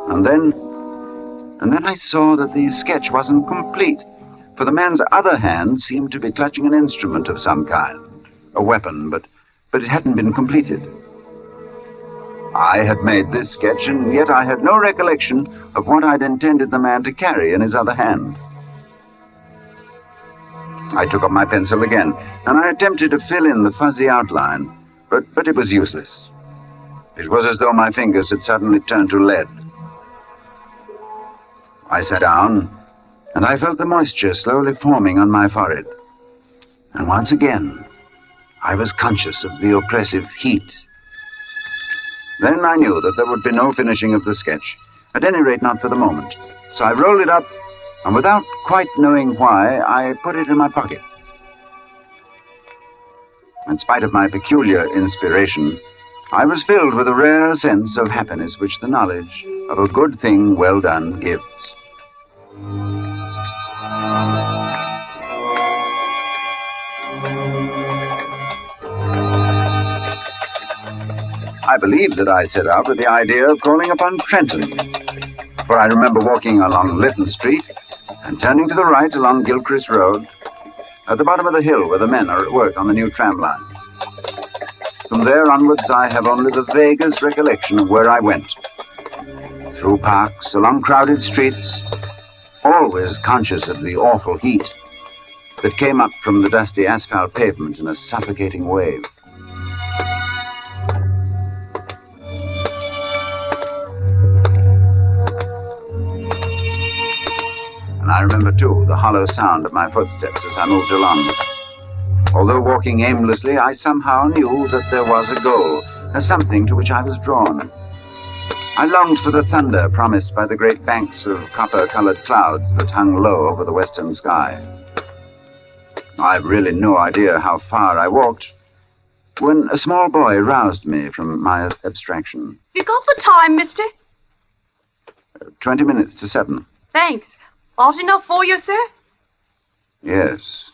And then I saw that the sketch wasn't complete, for the man's other hand seemed to be clutching an instrument of some kind, a weapon, but it hadn't been completed. I had made this sketch, and yet I had no recollection of what I'd intended the man to carry in his other hand. I took up my pencil again, and I attempted to fill in the fuzzy outline, but it was useless. It was as though my fingers had suddenly turned to lead. I sat down, and I felt the moisture slowly forming on my forehead. And once again, I was conscious of the oppressive heat. Then I knew that there would be no finishing of the sketch, at any rate not for the moment. So I rolled it up, and without quite knowing why, I put it in my pocket. In spite of my peculiar inspiration, I was filled with a rare sense of happiness which the knowledge of a good thing well done gives. I believe that I set out with the idea of calling upon Trenton. for I remember walking along Lytton Street and turning to the right along Gilchrist Road. At the bottom of the hill where the men are at work on the new tram line. From there onwards, I have only the vaguest recollection of where I went. Through parks, along crowded streets, always conscious of the awful heat that came up from the dusty asphalt pavement in a suffocating wave. And I remember, too, the hollow sound of my footsteps as I moved along. Although walking aimlessly, I somehow knew that there was a goal, a something to which I was drawn. I longed for the thunder promised by the great banks of copper-colored clouds that hung low over the western sky. I've really no idea how far I walked when a small boy roused me from my abstraction. You got the time, mister? 20 minutes to 7. Thanks. Hot enough for you, sir? Yes.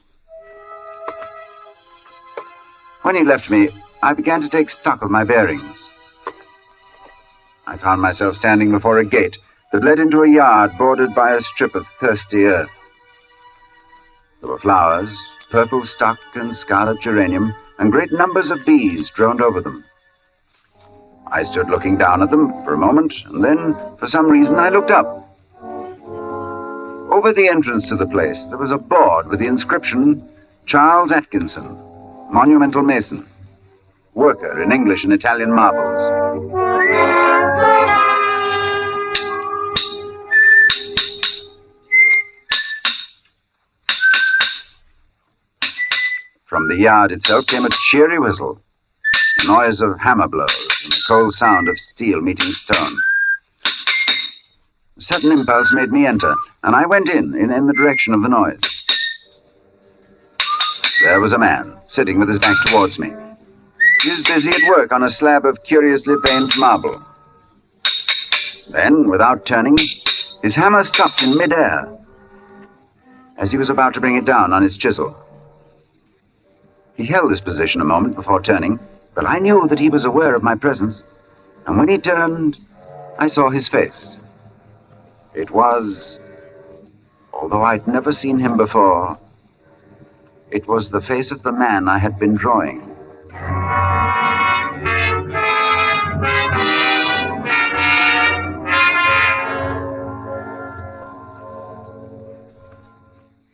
When he left me, I began to take stock of my bearings. I found myself standing before a gate that led into a yard bordered by a strip of thirsty earth. There were flowers, purple stock and scarlet geranium, and great numbers of bees droned over them. I stood looking down at them for a moment, and then, for some reason, I looked up. Over the entrance to the place, there was a board with the inscription, Charles Atkinson, Monumental Mason, worker in English and Italian marbles. From the yard itself came a cheery whistle, the noise of hammer blows and the cold sound of steel meeting stone. A sudden impulse made me enter, and I went in the direction of the noise. There was a man, sitting with his back towards me. He was busy at work on a slab of curiously veined marble. Then, without turning, his hammer stopped in midair as he was about to bring it down on his chisel. He held this position a moment before turning, but I knew that he was aware of my presence, and when he turned, I saw his face. It was, although I'd never seen him before, it was the face of the man I had been drawing.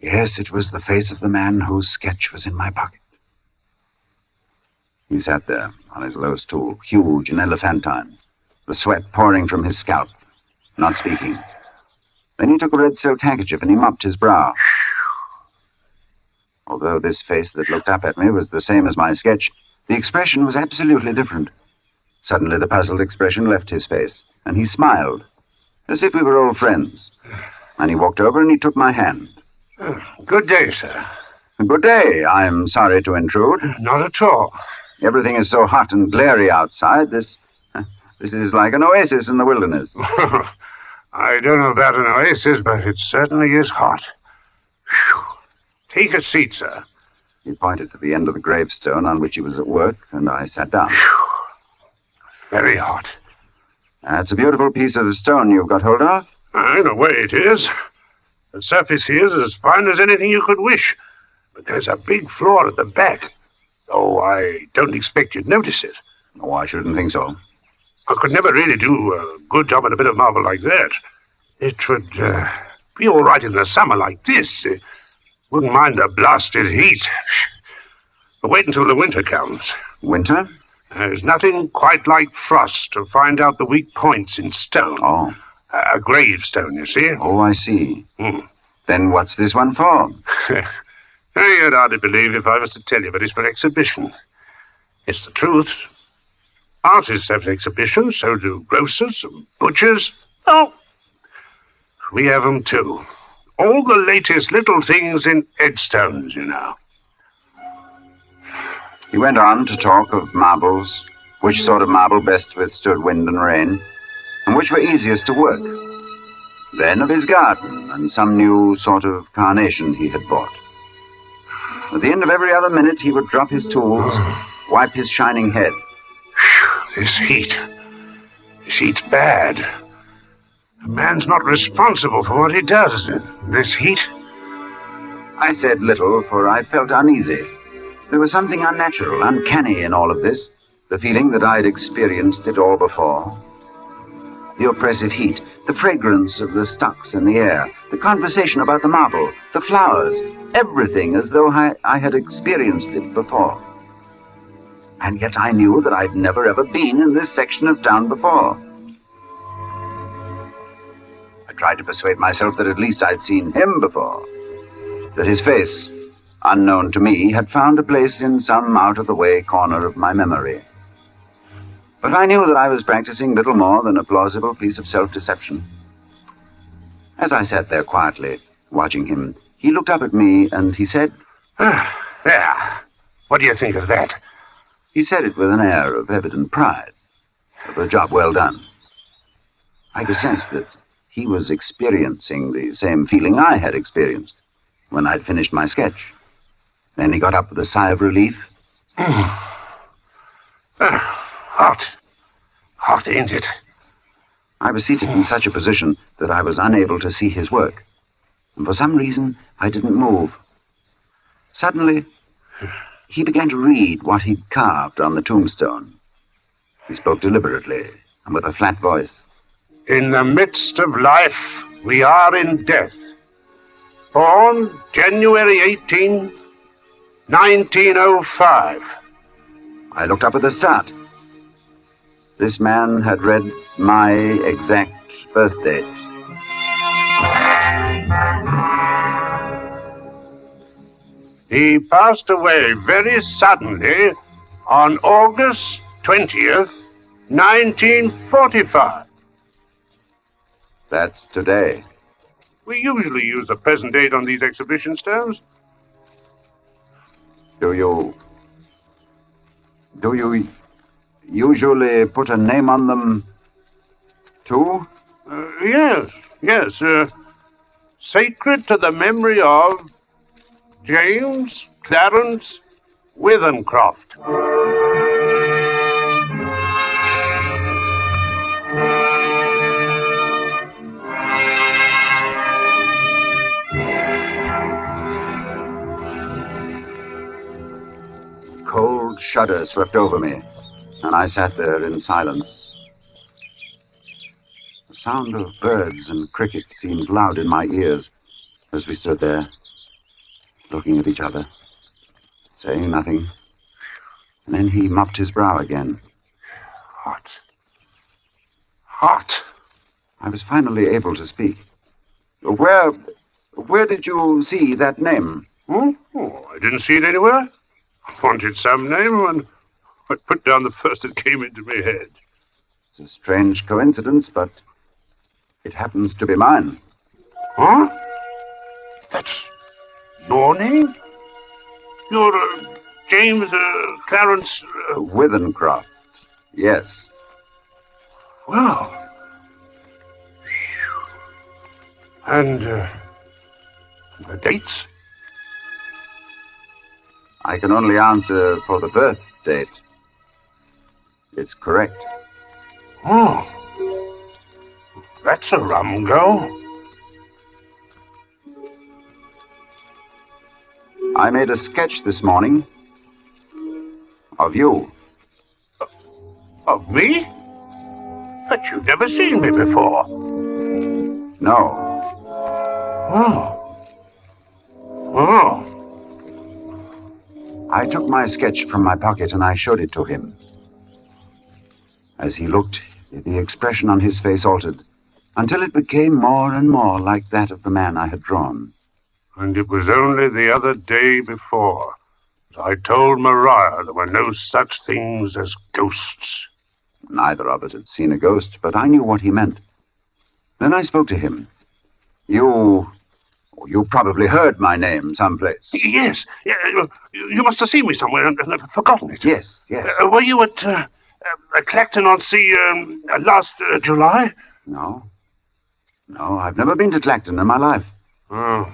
Yes, it was the face of the man whose sketch was in my pocket. He sat there on his low stool, huge and elephantine, the sweat pouring from his scalp, not speaking. Then he took a red silk handkerchief and he mopped his brow. Although this face that looked up at me was the same as my sketch, the expression was absolutely different. Suddenly the puzzled expression left his face, and he smiled, as if we were old friends. And he walked over and he took my hand. Good day, sir. Good day. I'm sorry to intrude. Not at all. Everything is so hot and glary outside. This is like an oasis in the wilderness. I don't know about an oasis, but it certainly is hot. Whew. Take a seat, sir. He pointed to the end of the gravestone on which he was at work, and I sat down. Very hot. That's a beautiful piece of stone you've got hold of. In a way it is. The surface here is as fine as anything you could wish. But there's a big flaw at the back. Oh, I don't expect you'd notice it. Oh, I shouldn't think so. I could never really do a good job at a bit of marble like that. It would be all right in the summer like this. Wouldn't mind the blasted heat. But wait until the winter comes. Winter? There's nothing quite like frost to find out the weak points in stone. Oh. A gravestone, you see. Oh, I see. Then what's this one for? You'd hardly believe if I was to tell you, but it's for exhibition. It's the truth. Artists have exhibitions, so do grocers and butchers. Oh, we have them too. All the latest little things in headstones, you know. He went on to talk of marbles, which sort of marble best withstood wind and rain, and which were easiest to work. Then of his garden and some new sort of carnation he had bought. At the end of every other minute, he would drop his tools, wipe his shining head. This heat's bad. A man's not responsible for what he does in this heat. I said little, for I felt uneasy. There was something unnatural, uncanny in all of this, the feeling that I'd experienced it all before. The oppressive heat, the fragrance of the stocks in the air, the conversation about the marble, the flowers, everything as though I had experienced it before. And yet I knew that I'd never ever been in this section of town before. I tried to persuade myself that at least I'd seen him before, that his face, unknown to me, had found a place in some out-of-the-way corner of my memory. But I knew that I was practicing little more than a plausible piece of self-deception. As I sat there quietly, watching him, he looked up at me and he said, There. What do you think of that? He said it with an air of evident pride, of a job well done. I could sense that he was experiencing the same feeling I had experienced when I'd finished my sketch. Then he got up with a sigh of relief. Hot. Hot, ain't it? I was seated in such a position that I was unable to see his work, and for some reason I didn't move. Suddenly, he began to read what he'd carved on the tombstone. He spoke deliberately and with a flat voice. In the midst of life, we are in death. Born January 18, 1905. I looked up at the start. This man had read my exact birth date. He passed away very suddenly on August 20th, 1945. That's today. We usually use the present date on these exhibition stones. Do you usually put a name on them, too? Yes. Sacred to the memory of James Clarence Withencroft. Cold shudder swept over me, and I sat there in silence. The sound of birds and crickets seemed loud in my ears as we stood there, looking at each other, saying nothing. And then he mopped his brow again. Hot. Hot. I was finally able to speak. Where did you see that name? Oh, I didn't see it anywhere. I wanted some name, and I put down the first that came into my head. It's a strange coincidence, but it happens to be mine. Huh? That's your name? You're James Clarence... Withencroft, yes. Well... And the dates? I can only answer for the birth date. It's correct. Oh. That's a rum go. I made a sketch this morning of you. Of me? But you've never seen me before. No. Oh. I took my sketch from my pocket and I showed it to him. As he looked, the expression on his face altered until it became more and more like that of the man I had drawn. And it was only the other day before that I told Myra there were no such things as ghosts. Neither of us had seen a ghost, but I knew what he meant. Then I spoke to him. You probably heard my name someplace. Yes. You must have seen me somewhere and have forgotten it. Yes. Were you at Clacton on Sea last July? No, I've never been to Clacton in my life. Oh.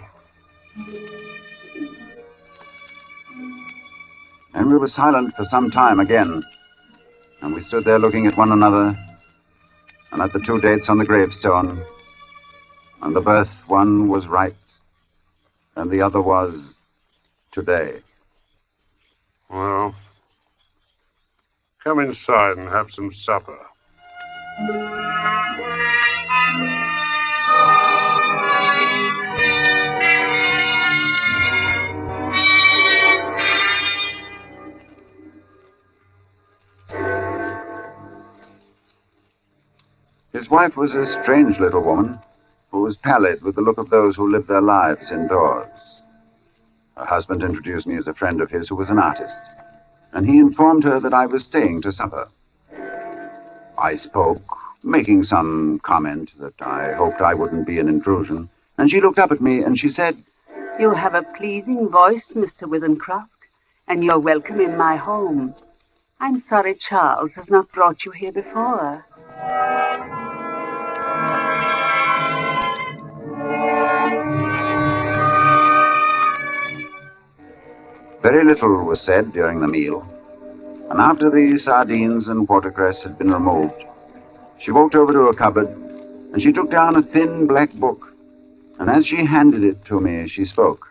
And we were silent for some time again. And we stood there looking at one another and at the two dates on the gravestone. On the birth, one was right, and the other was today. Well, come inside and have some supper. His wife was a strange little woman who was pallid with the look of those who live their lives indoors. Her husband introduced me as a friend of his who was an artist, and he informed her that I was staying to supper. I spoke, making some comment that I hoped I wouldn't be an intrusion, and she looked up at me and she said, You have a pleasing voice, Mr. Withencroft, and you're welcome in my home. I'm sorry Charles has not brought you here before. Very little was said during the meal, and after the sardines and watercress had been removed, she walked over to a cupboard and she took down a thin black book, and as she handed it to me, she spoke.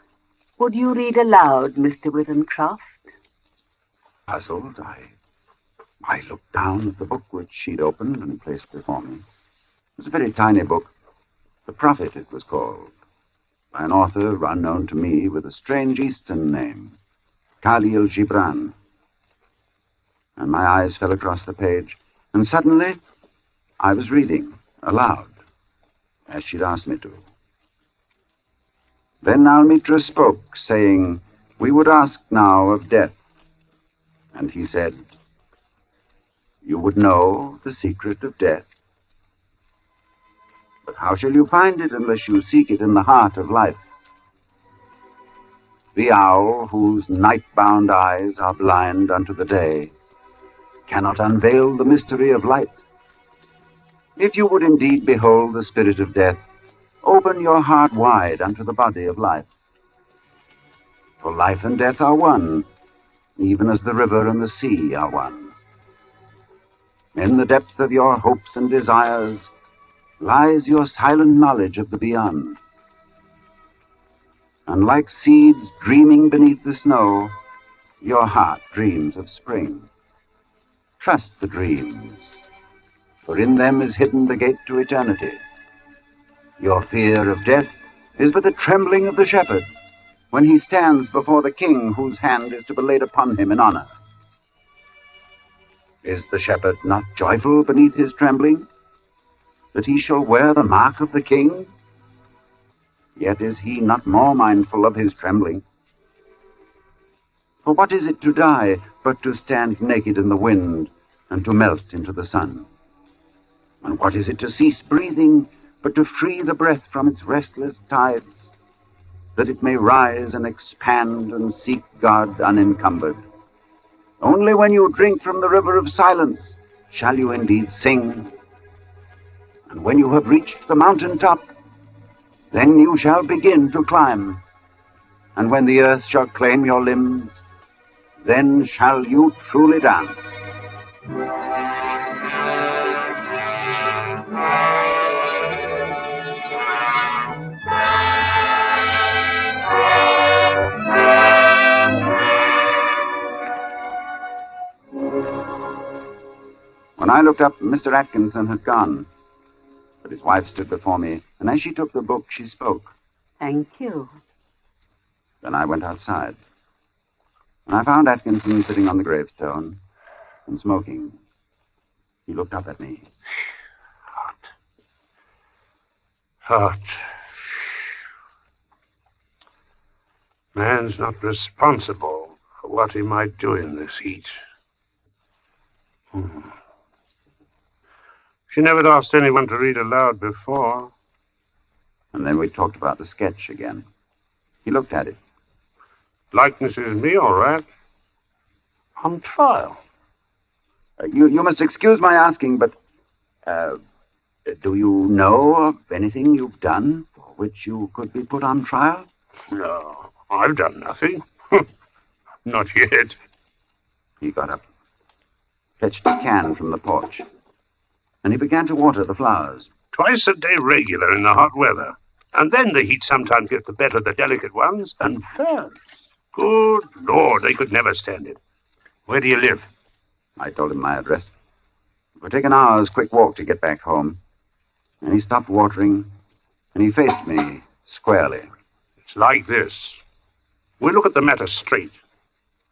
Would you read aloud, Mr. Withencroft? Puzzled, I looked down at the book which she'd opened and placed before me. It was a very tiny book. The Prophet, it was called, by an author unknown to me with a strange Eastern name, Khalil Gibran. And my eyes fell across the page, and suddenly I was reading aloud, as she'd asked me to. Then Almitra spoke, saying, we would ask now of death. And he said, you would know the secret of death. But how shall you find it unless you seek it in the heart of life? The owl, whose night-bound eyes are blind unto the day, cannot unveil the mystery of light. If you would indeed behold the spirit of death, open your heart wide unto the body of life. For life and death are one, even as the river and the sea are one. In the depth of your hopes and desires lies your silent knowledge of the beyond. And like seeds dreaming beneath the snow, your heart dreams of spring. Trust the dreams, for in them is hidden the gate to eternity. Your fear of death is but the trembling of the shepherd when he stands before the king whose hand is to be laid upon him in honor. Is the shepherd not joyful beneath his trembling, that he shall wear the mark of the king? Yet is he not more mindful of his trembling. For what is it to die but to stand naked in the wind and to melt into the sun? And what is it to cease breathing but to free the breath from its restless tides, that it may rise and expand and seek God unencumbered? Only when you drink from the river of silence shall you indeed sing. And when you have reached the mountain top, then you shall begin to climb. And when the earth shall claim your limbs, then shall you truly dance. When I looked up, Mr. Atkinson had gone, but his wife stood before me, and as she took the book, she spoke. Thank you. Then I went outside, and I found Atkinson sitting on the gravestone and smoking. He looked up at me. Hot. Man's not responsible for what he might do in this heat. She never asked anyone to read aloud before. And then we talked about the sketch again. He looked at it. Likeness is me, all right. On trial. You must excuse my asking, but do you know of anything you've done for which you could be put on trial? No, I've done nothing. Not yet. He got up, fetched a can from the porch, and he began to water the flowers. Twice a day regular in the hot weather. And then the heat sometimes gets the better of the delicate ones, and ferns. Good Lord, they could never stand it. Where do you live? I told him my address. It would take an hour's quick walk to get back home. And he stopped watering, and he faced me squarely. It's like this. We'll look at the matter straight.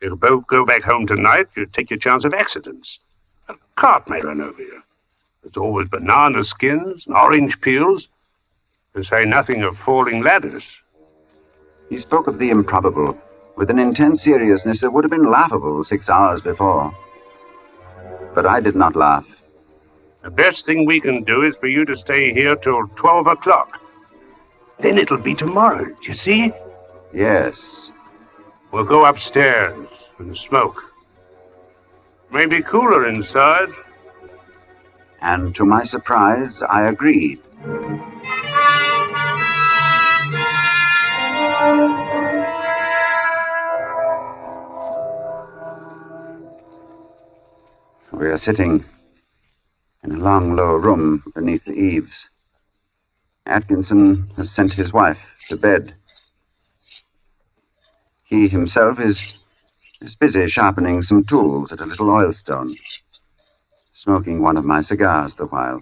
If you both go back home tonight, you take your chance of accidents. A cart may run over you. There's always banana skins and orange peels, to say nothing of falling ladders. He spoke of the improbable with an intense seriousness that would have been laughable 6 hours before. But I did not laugh. The best thing we can do is for you to stay here till 12 o'clock. Then it'll be tomorrow, do you see? Yes. We'll go upstairs and smoke. Maybe cooler inside. And to my surprise, I agreed. We are sitting in a long, low room beneath the eaves. Atkinson has sent his wife to bed. He himself is busy sharpening some tools at a little oilstone, smoking one of my cigars the while.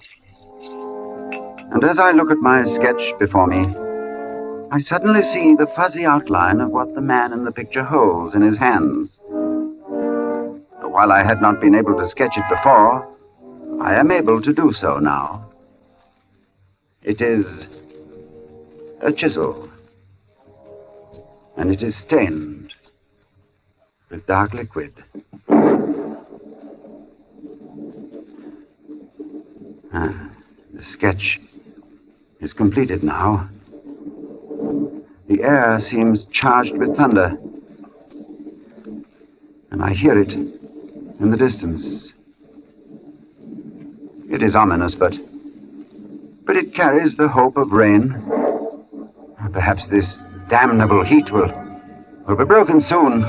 And as I look at my sketch before me, I suddenly see the fuzzy outline of what the man in the picture holds in his hands. While I had not been able to sketch it before, I am able to do so now. It is a chisel, and it is stained with dark liquid. The sketch is completed now. The air seems charged with thunder, and I hear it in the distance. It is ominous, but it carries the hope of rain. Perhaps this damnable heat will be broken soon,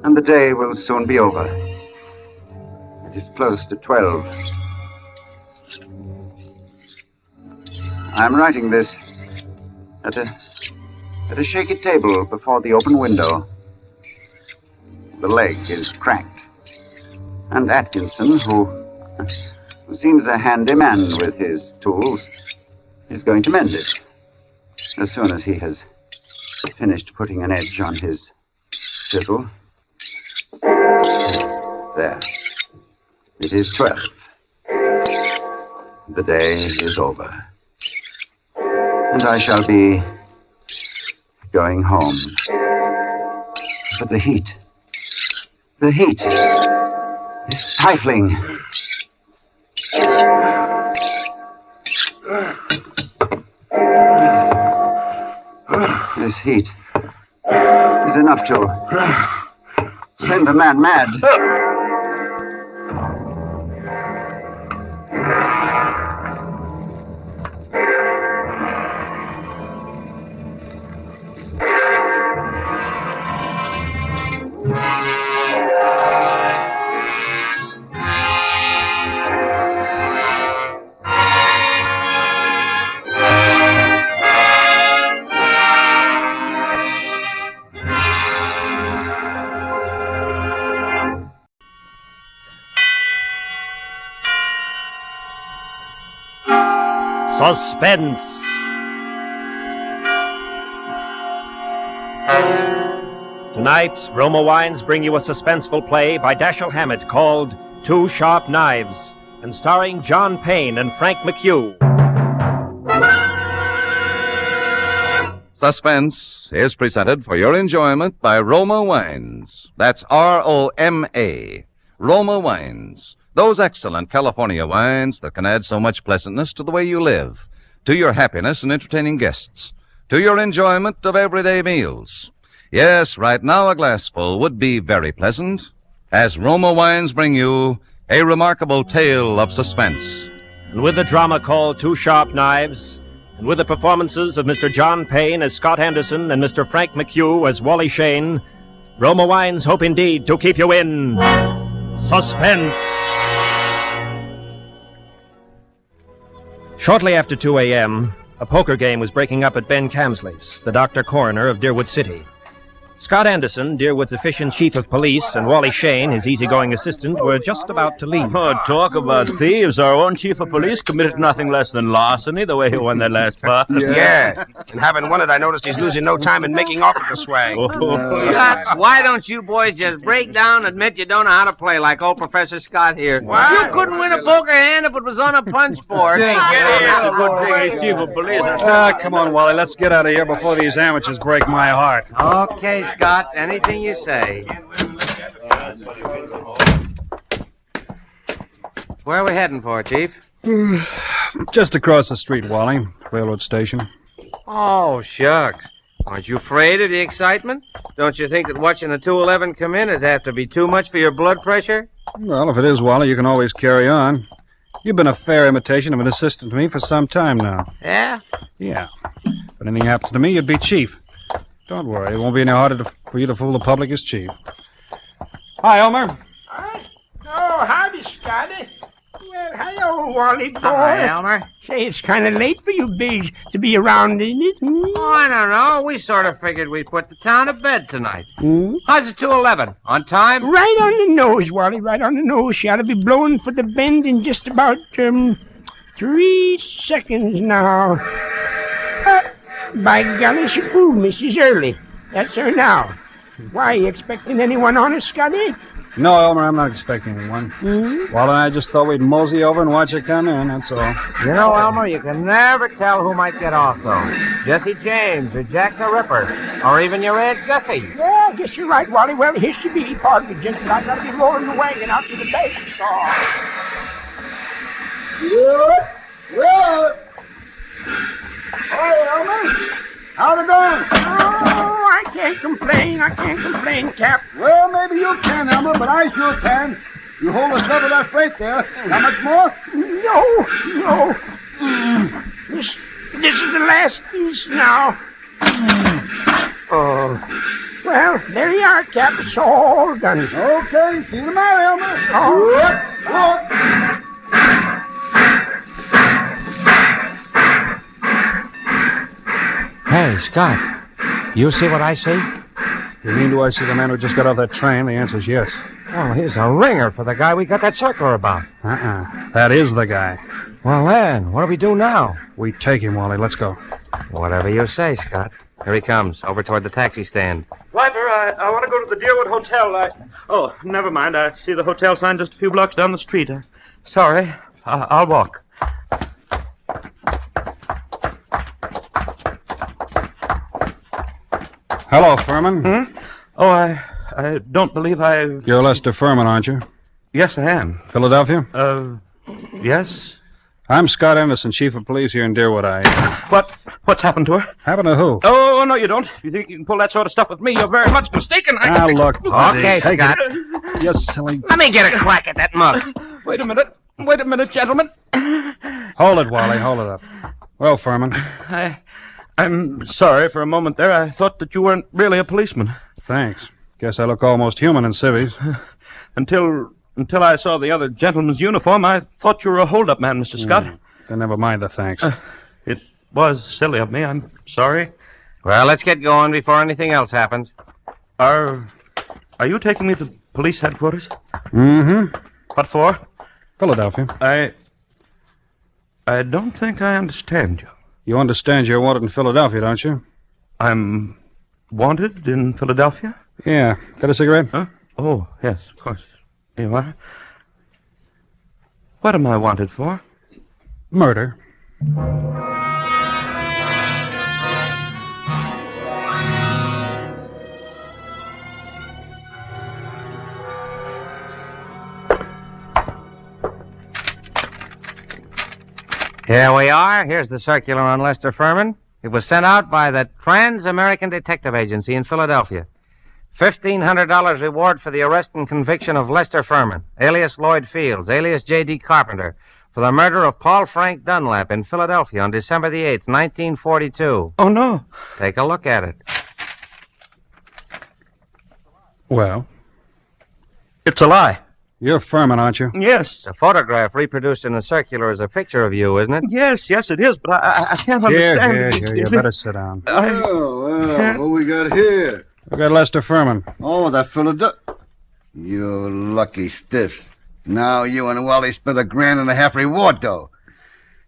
and the day will soon be over. It is close to 12. I am writing this at a shaky table before the open window. The leg is cracked, and Atkinson, who seems a handy man with his tools, is going to mend it as soon as he has finished putting an edge on his chisel. There. It is 12. The day is over, and I shall be going home. But the heat is stifling. This heat is enough to send a man mad. Suspense. Tonight, Roma Wines bring you a suspenseful play by Dashiell Hammett called Two Sharp Knives, and starring John Payne and Frank McHugh. Suspense is presented for your enjoyment by Roma Wines. That's R-O-M-A. Roma Wines. Those excellent California wines that can add so much pleasantness to the way you live, to your happiness in entertaining guests, to your enjoyment of everyday meals. Yes, right now a glassful would be very pleasant, as Roma Wines bring you a remarkable tale of suspense. And with the drama called Two Sharp Knives, and with the performances of Mr. John Payne as Scott Henderson and Mr. Frank McHugh as Wally Shane, Roma Wines hope indeed to keep you in suspense. Shortly after 2 a.m., A poker game was breaking up at Ben Camsley's, the doctor coroner of Deerwood City. Scott Anderson, Deerwood's efficient chief of police, and Wally Shane, his easygoing assistant, were just about to leave. Oh, talk about thieves. Our own chief of police committed nothing less than larceny the way he won that last pot. Yeah. And having won it, I noticed he's losing no time in making off with the swag. Shucks, why don't you boys just break down and admit you don't know how to play like old Professor Scott here? What? You couldn't win a poker hand if it was on a punch board. It's a good thing he's chief of police. Come on, Wally. Let's get out of here before these amateurs break my heart. Okay, Scott, anything you say. Where are we heading for, Chief? Just across the street, Wally. Railroad station. Oh, shucks. Aren't you afraid of the excitement? Don't you think that watching the 211 come in is apt to be too much for your blood pressure? Well, if it is, Wally, you can always carry on. You've been a fair imitation of an assistant to me for some time now. Yeah? Yeah. If anything happens to me, you'd be chief. Don't worry, it won't be any harder for you to fool the public as chief. Hi, Elmer. Oh, howdy, Scotty. Well, hello, Wally boy. Hi, Elmer. Say, it's kind of late for you bigs to be around, isn't it? Oh, I don't know. We sort of figured we'd put the town to bed tonight. How's the 211? On time? Right on the nose, Wally, right on the nose. Shall be blowing for the bend in just about 3 seconds now. By golly, she fooled me. She's early. That's her now. Why, you expecting anyone on us, Scotty? No, Elmer, I'm not expecting anyone. Wally and I just thought we'd mosey over and watch her come in, that's all. You know, Elmer, you can never tell who might get off, though. Jesse James or Jack the Ripper, or even your Aunt Gussie. Yeah, I guess you're right, Wally. Well, here she be. Pardon me, just, but I gotta be rolling the wagon out to the bagel store. What? Hi, Elmer. How's it going? Oh, I can't complain, Cap. Well, maybe you can, Elmer, but I sure can. You hold us up with that freight there. How much more? No. This is the last piece now. Oh. Well, there you are, Cap. It's all done. Okay, see you tomorrow, Elmer. Oh. Hey, Scott, you see what I see? You mean, do I see the man who just got off that train? The answer's yes. Well, he's a ringer for the guy we got that circular about. That is the guy. Well, then, what do we do now? We take him, Wally. Let's go. Whatever you say, Scott. Here he comes, over toward the taxi stand. Driver, I want to go to the Deerwood Hotel. Oh, never mind. I see the hotel sign just a few blocks down the street. Sorry. I'll walk. Hello, Furman. Oh, I don't believe I... You're Lester Furman, aren't you? Yes, I am. Philadelphia? Yes. I'm Scott Anderson, chief of police here in Deerwood. What's happened to her? Happened to who? Oh, no, you don't. If you think you can pull that sort of stuff with me, you're very much mistaken. Look. Okay, Scott. You silly... Let me get a crack at that mug. Wait a minute, gentlemen. Hold it, Wally. Hold it up. Well, Furman. I'm sorry for a moment there. I thought that you weren't really a policeman. Thanks. Guess I look almost human in civvies. Until I saw the other gentleman's uniform, I thought you were a hold-up man, Mr. Scott. Then never mind the thanks. It was silly of me. I'm sorry. Well, let's get going before anything else happens. Are you taking me to police headquarters? Mm-hmm. What for? Philadelphia. I don't think I understand you. You understand you're wanted in Philadelphia, don't you? I'm wanted in Philadelphia? Yeah. Got a cigarette? Huh? Oh, yes, of course. Here you are. What am I wanted for? Murder. Here we are. Here's the circular on Lester Furman. It was sent out by the Trans-American Detective Agency in Philadelphia. $1,500 reward for the arrest and conviction of Lester Furman, alias Lloyd Fields, alias J.D. Carpenter, for the murder of Paul Frank Dunlap in Philadelphia on December the 8th, 1942. Oh, no. Take a look at it. Well? It's a lie. You're Furman, aren't you? Yes. The photograph reproduced in the circular is a picture of you, isn't it? Yes, it is, but I can't understand. Here. You better sit down. Well, what we got here? We got Lester Furman. Oh, that Philadelphia. You lucky stiffs. Now you and Wally spent $1.50 reward, though.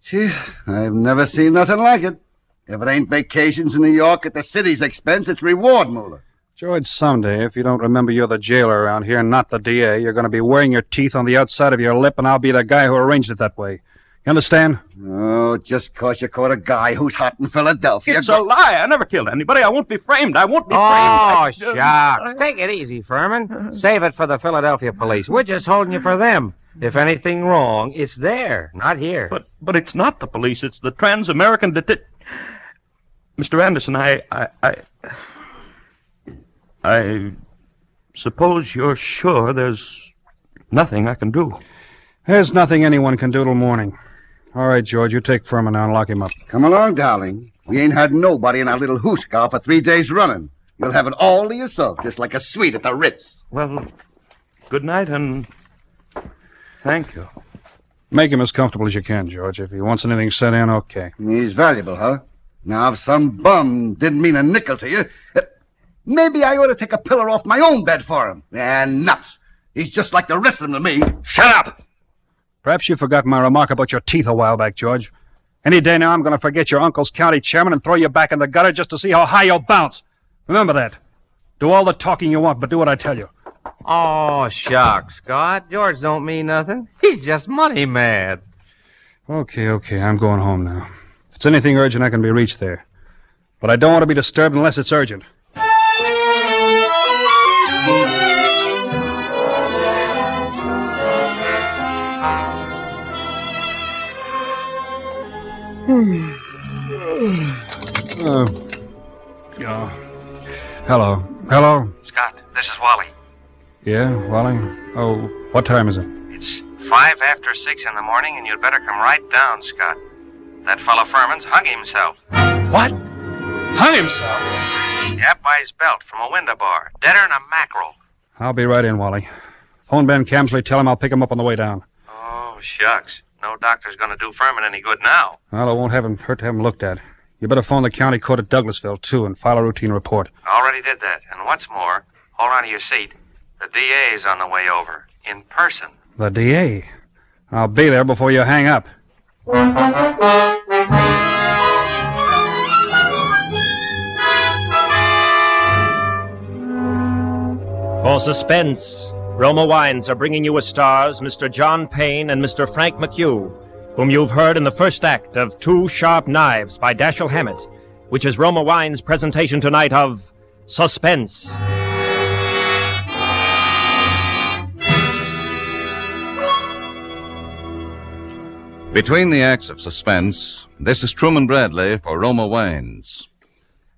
Gee, I've never seen nothing like it. If it ain't vacations in New York at the city's expense, it's reward, Moolah. George, someday, if you don't remember you're the jailer around here and not the DA, you're going to be wearing your teeth on the outside of your lip, and I'll be the guy who arranged it that way. You understand? Oh, just 'cause you caught a guy who's hot in Philadelphia. It's a lie. I never killed anybody. I won't be framed. Oh, shucks. Take it easy, Furman. Save it for the Philadelphia police. We're just holding you for them. If anything wrong, it's there, not here. But it's not the police. It's the Trans-American Mr. Anderson, I suppose you're sure there's nothing I can do. There's nothing anyone can do till morning. All right, George, you take Furman now and lock him up. Come along, darling. We ain't had nobody in our little hoosecar for 3 days running. You'll have it all to yourself, just like a suite at the Ritz. Well, good night, and thank you. Make him as comfortable as you can, George. If he wants anything set in, okay. He's valuable, huh? Now, if some bum didn't mean a nickel to you, maybe I ought to take a pillar off my own bed for him. And nuts. He's just like the rest of them to me. Shut up! Perhaps you forgot my remark about your teeth a while back, George. Any day now, I'm going to forget your uncle's county chairman and throw you back in the gutter just to see how high you'll bounce. Remember that. Do all the talking you want, but do what I tell you. Oh, shucks, Scott. George don't mean nothing. He's just money mad. Okay, I'm going home now. If it's anything urgent, I can be reached there. But I don't want to be disturbed unless it's urgent. Hello? Scott, this is Wally. Yeah, Wally? Oh, what time is it? It's 5 after 6 in the morning, and you'd better come right down, Scott. That fellow Furman's hung himself. What? Hung himself? Yep, by his belt from a window bar. Deader than a mackerel. I'll be right in, Wally. Phone Ben Camsley, tell him I'll pick him up on the way down. Oh, shucks. No doctor's going to do Furman any good now. Well, it won't hurt to have him looked at. You better phone the county court at Douglasville, too, and file a routine report. Already did that. And what's more, hold on to your seat. The DA's on the way over. In person. The DA? I'll be there before you hang up. For Suspense, Roma Wines are bringing you as stars Mr. John Payne and Mr. Frank McHugh, whom you've heard in the first act of Two Sharp Knives by Dashiell Hammett, which is Roma Wines' presentation tonight of Suspense. Between the acts of Suspense, this is Truman Bradley for Roma Wines.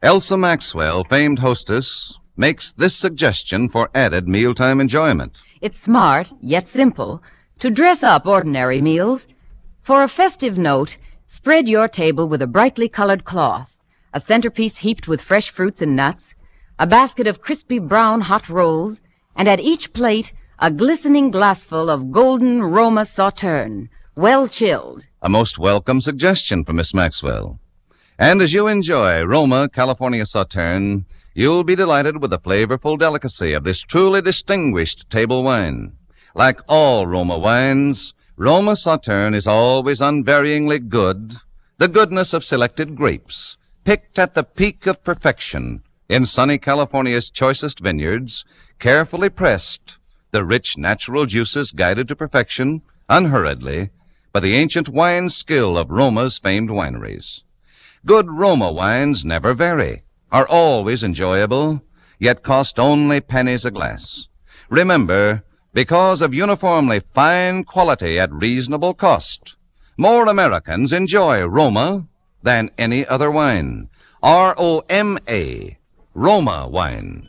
Elsa Maxwell, famed hostess, makes this suggestion for added mealtime enjoyment. It's smart, yet simple, to dress up ordinary meals. For a festive note, spread your table with a brightly colored cloth, a centerpiece heaped with fresh fruits and nuts, a basket of crispy brown hot rolls, and at each plate a glistening glassful of golden Roma Sauterne, well chilled. A most welcome suggestion for Miss Maxwell. And as you enjoy Roma California Sauterne, you'll be delighted with the flavorful delicacy of this truly distinguished table wine. Like all Roma wines, Roma Sauterne is always unvaryingly good, the goodness of selected grapes, picked at the peak of perfection in sunny California's choicest vineyards, carefully pressed, the rich natural juices guided to perfection, unhurriedly, by the ancient wine skill of Roma's famed wineries. Good Roma wines never vary, are always enjoyable, yet cost only pennies a glass. Remember, because of uniformly fine quality at reasonable cost, more Americans enjoy Roma than any other wine. R-O-M-A, Roma wine.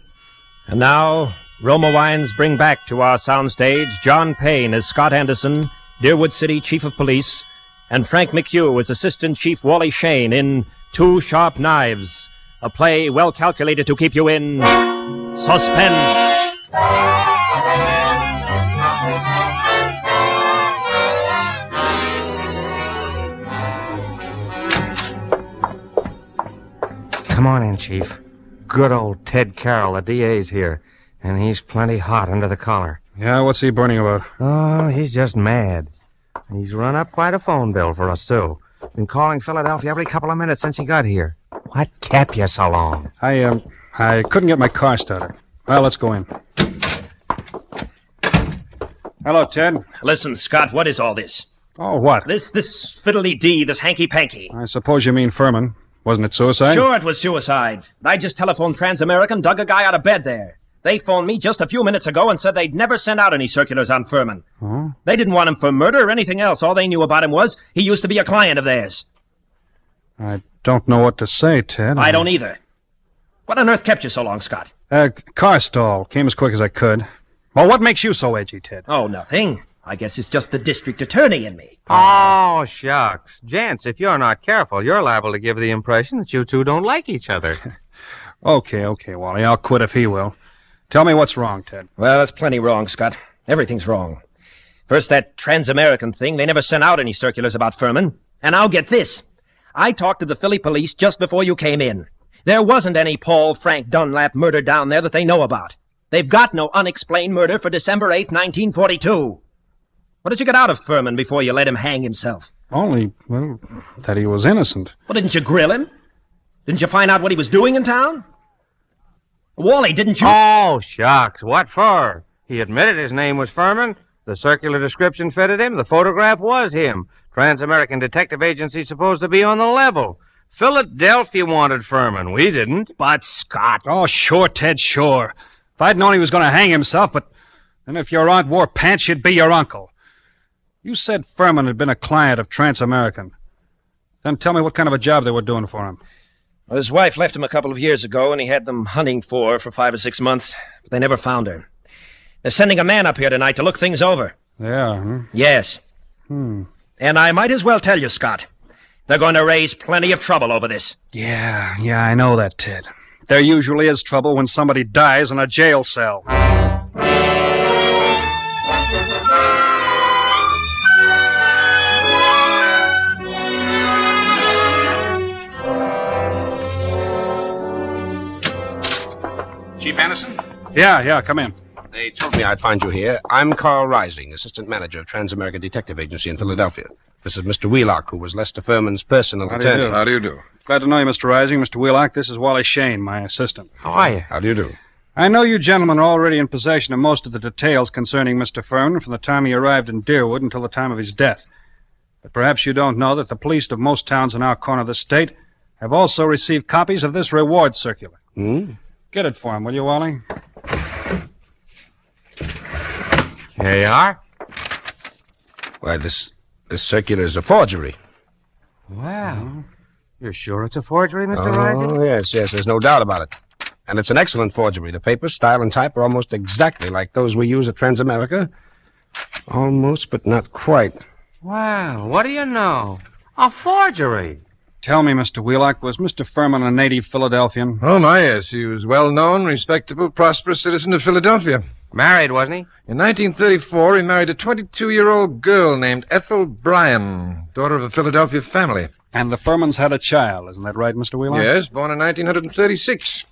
And now, Roma Wines bring back to our soundstage John Payne as Scott Anderson, Deerwood City Chief of Police, and Frank McHugh as Assistant Chief Wally Shane in Two Sharp Knives, a play well calculated to keep you in suspense. Come on in, Chief. Good old Ted Carroll, the DA's here, and he's plenty hot under the collar. Yeah, what's he burning about? Oh, he's just mad. He's run up quite a phone bill for us, too. Been calling Philadelphia every couple of minutes since he got here. What kept you so long? I couldn't get my car started. Well, let's go in. Hello, Ted. Listen, Scott, what is all this? Oh, what? This fiddly-dee, this hanky-panky. I suppose you mean Furman. Wasn't it suicide? Sure, it was suicide. I just telephoned Transamerican, dug a guy out of bed there. They phoned me just a few minutes ago and said they'd never sent out any circulars on Furman. Huh? They didn't want him for murder or anything else. All they knew about him was he used to be a client of theirs. I don't know what to say, Ted. I don't either. What on earth kept you so long, Scott? Car stall. Came as quick as I could. Well, what makes you so edgy, Ted? Oh, nothing. I guess it's just the district attorney in me. Oh, shucks. Gents, if you're not careful, you're liable to give the impression that you two don't like each other. Okay, Wally. I'll quit if he will. Tell me what's wrong, Ted. Well, that's plenty wrong, Scott. Everything's wrong. First, that Transamerican thing. They never sent out any circulars about Furman. And I'll get this. I talked to the Philly police just before you came in. There wasn't any Paul Frank Dunlap murder down there that they know about. They've got no unexplained murder for December 8th, 1942. What did you get out of Furman before you let him hang himself? Only, well, that he was innocent. Well, didn't you grill him? Didn't you find out what he was doing in town? Wally, didn't you? Oh, shucks. What for? He admitted his name was Furman. The circular description fitted him. The photograph was him. Trans-American Detective Agency supposed to be on the level. Philadelphia wanted Furman. We didn't. But Scott. Oh, sure, Ted, sure. If I'd known he was going to hang himself, but then if your aunt wore pants, she'd be your uncle. You said Furman had been a client of Trans-American. Then tell me what kind of a job they were doing for him. Well, his wife left him a couple of years ago, and he had them hunting for 5 or 6 months, but they never found her. They're sending a man up here tonight to look things over. Yeah, huh? Yes. Hmm. And I might as well tell you, Scott, they're going to raise plenty of trouble over this. Yeah, I know that, Ted. There usually is trouble when somebody dies in a jail cell. Chief Anderson? Yeah, come in. They told me I'd find you here. I'm Carl Rising, assistant manager of Trans-American Detective Agency in Philadelphia. This is Mr. Wheelock, who was Lester Furman's personal attorney. How do you do? Glad to know you, Mr. Rising. Mr. Wheelock, this is Wally Shane, my assistant. How are you? How do you do? I know you gentlemen are already in possession of most of the details concerning Mr. Furman from the time he arrived in Deerwood until the time of his death. But perhaps you don't know that the police of most towns in our corner of the state have also received copies of this reward circular. Get it for him, will you, Wally? Here you are. Why, this circular is a forgery. Wow. You're sure it's a forgery, Mr. Rising? Oh, yes, there's no doubt about it. And it's an excellent forgery. The paper, style, and type are almost exactly like those we use at Transamerica. Almost, but not quite. Wow, what do you know? A forgery. Tell me, Mr. Wheelock, was Mr. Furman a native Philadelphian? Oh, my, yes. He was well-known, respectable, prosperous citizen of Philadelphia. Married, wasn't he? In 1934, he married a 22-year-old girl named Ethel Bryan, daughter of a Philadelphia family. And the Furmans had a child, isn't that right, Mr. Wheelock? Yes, born in 1936.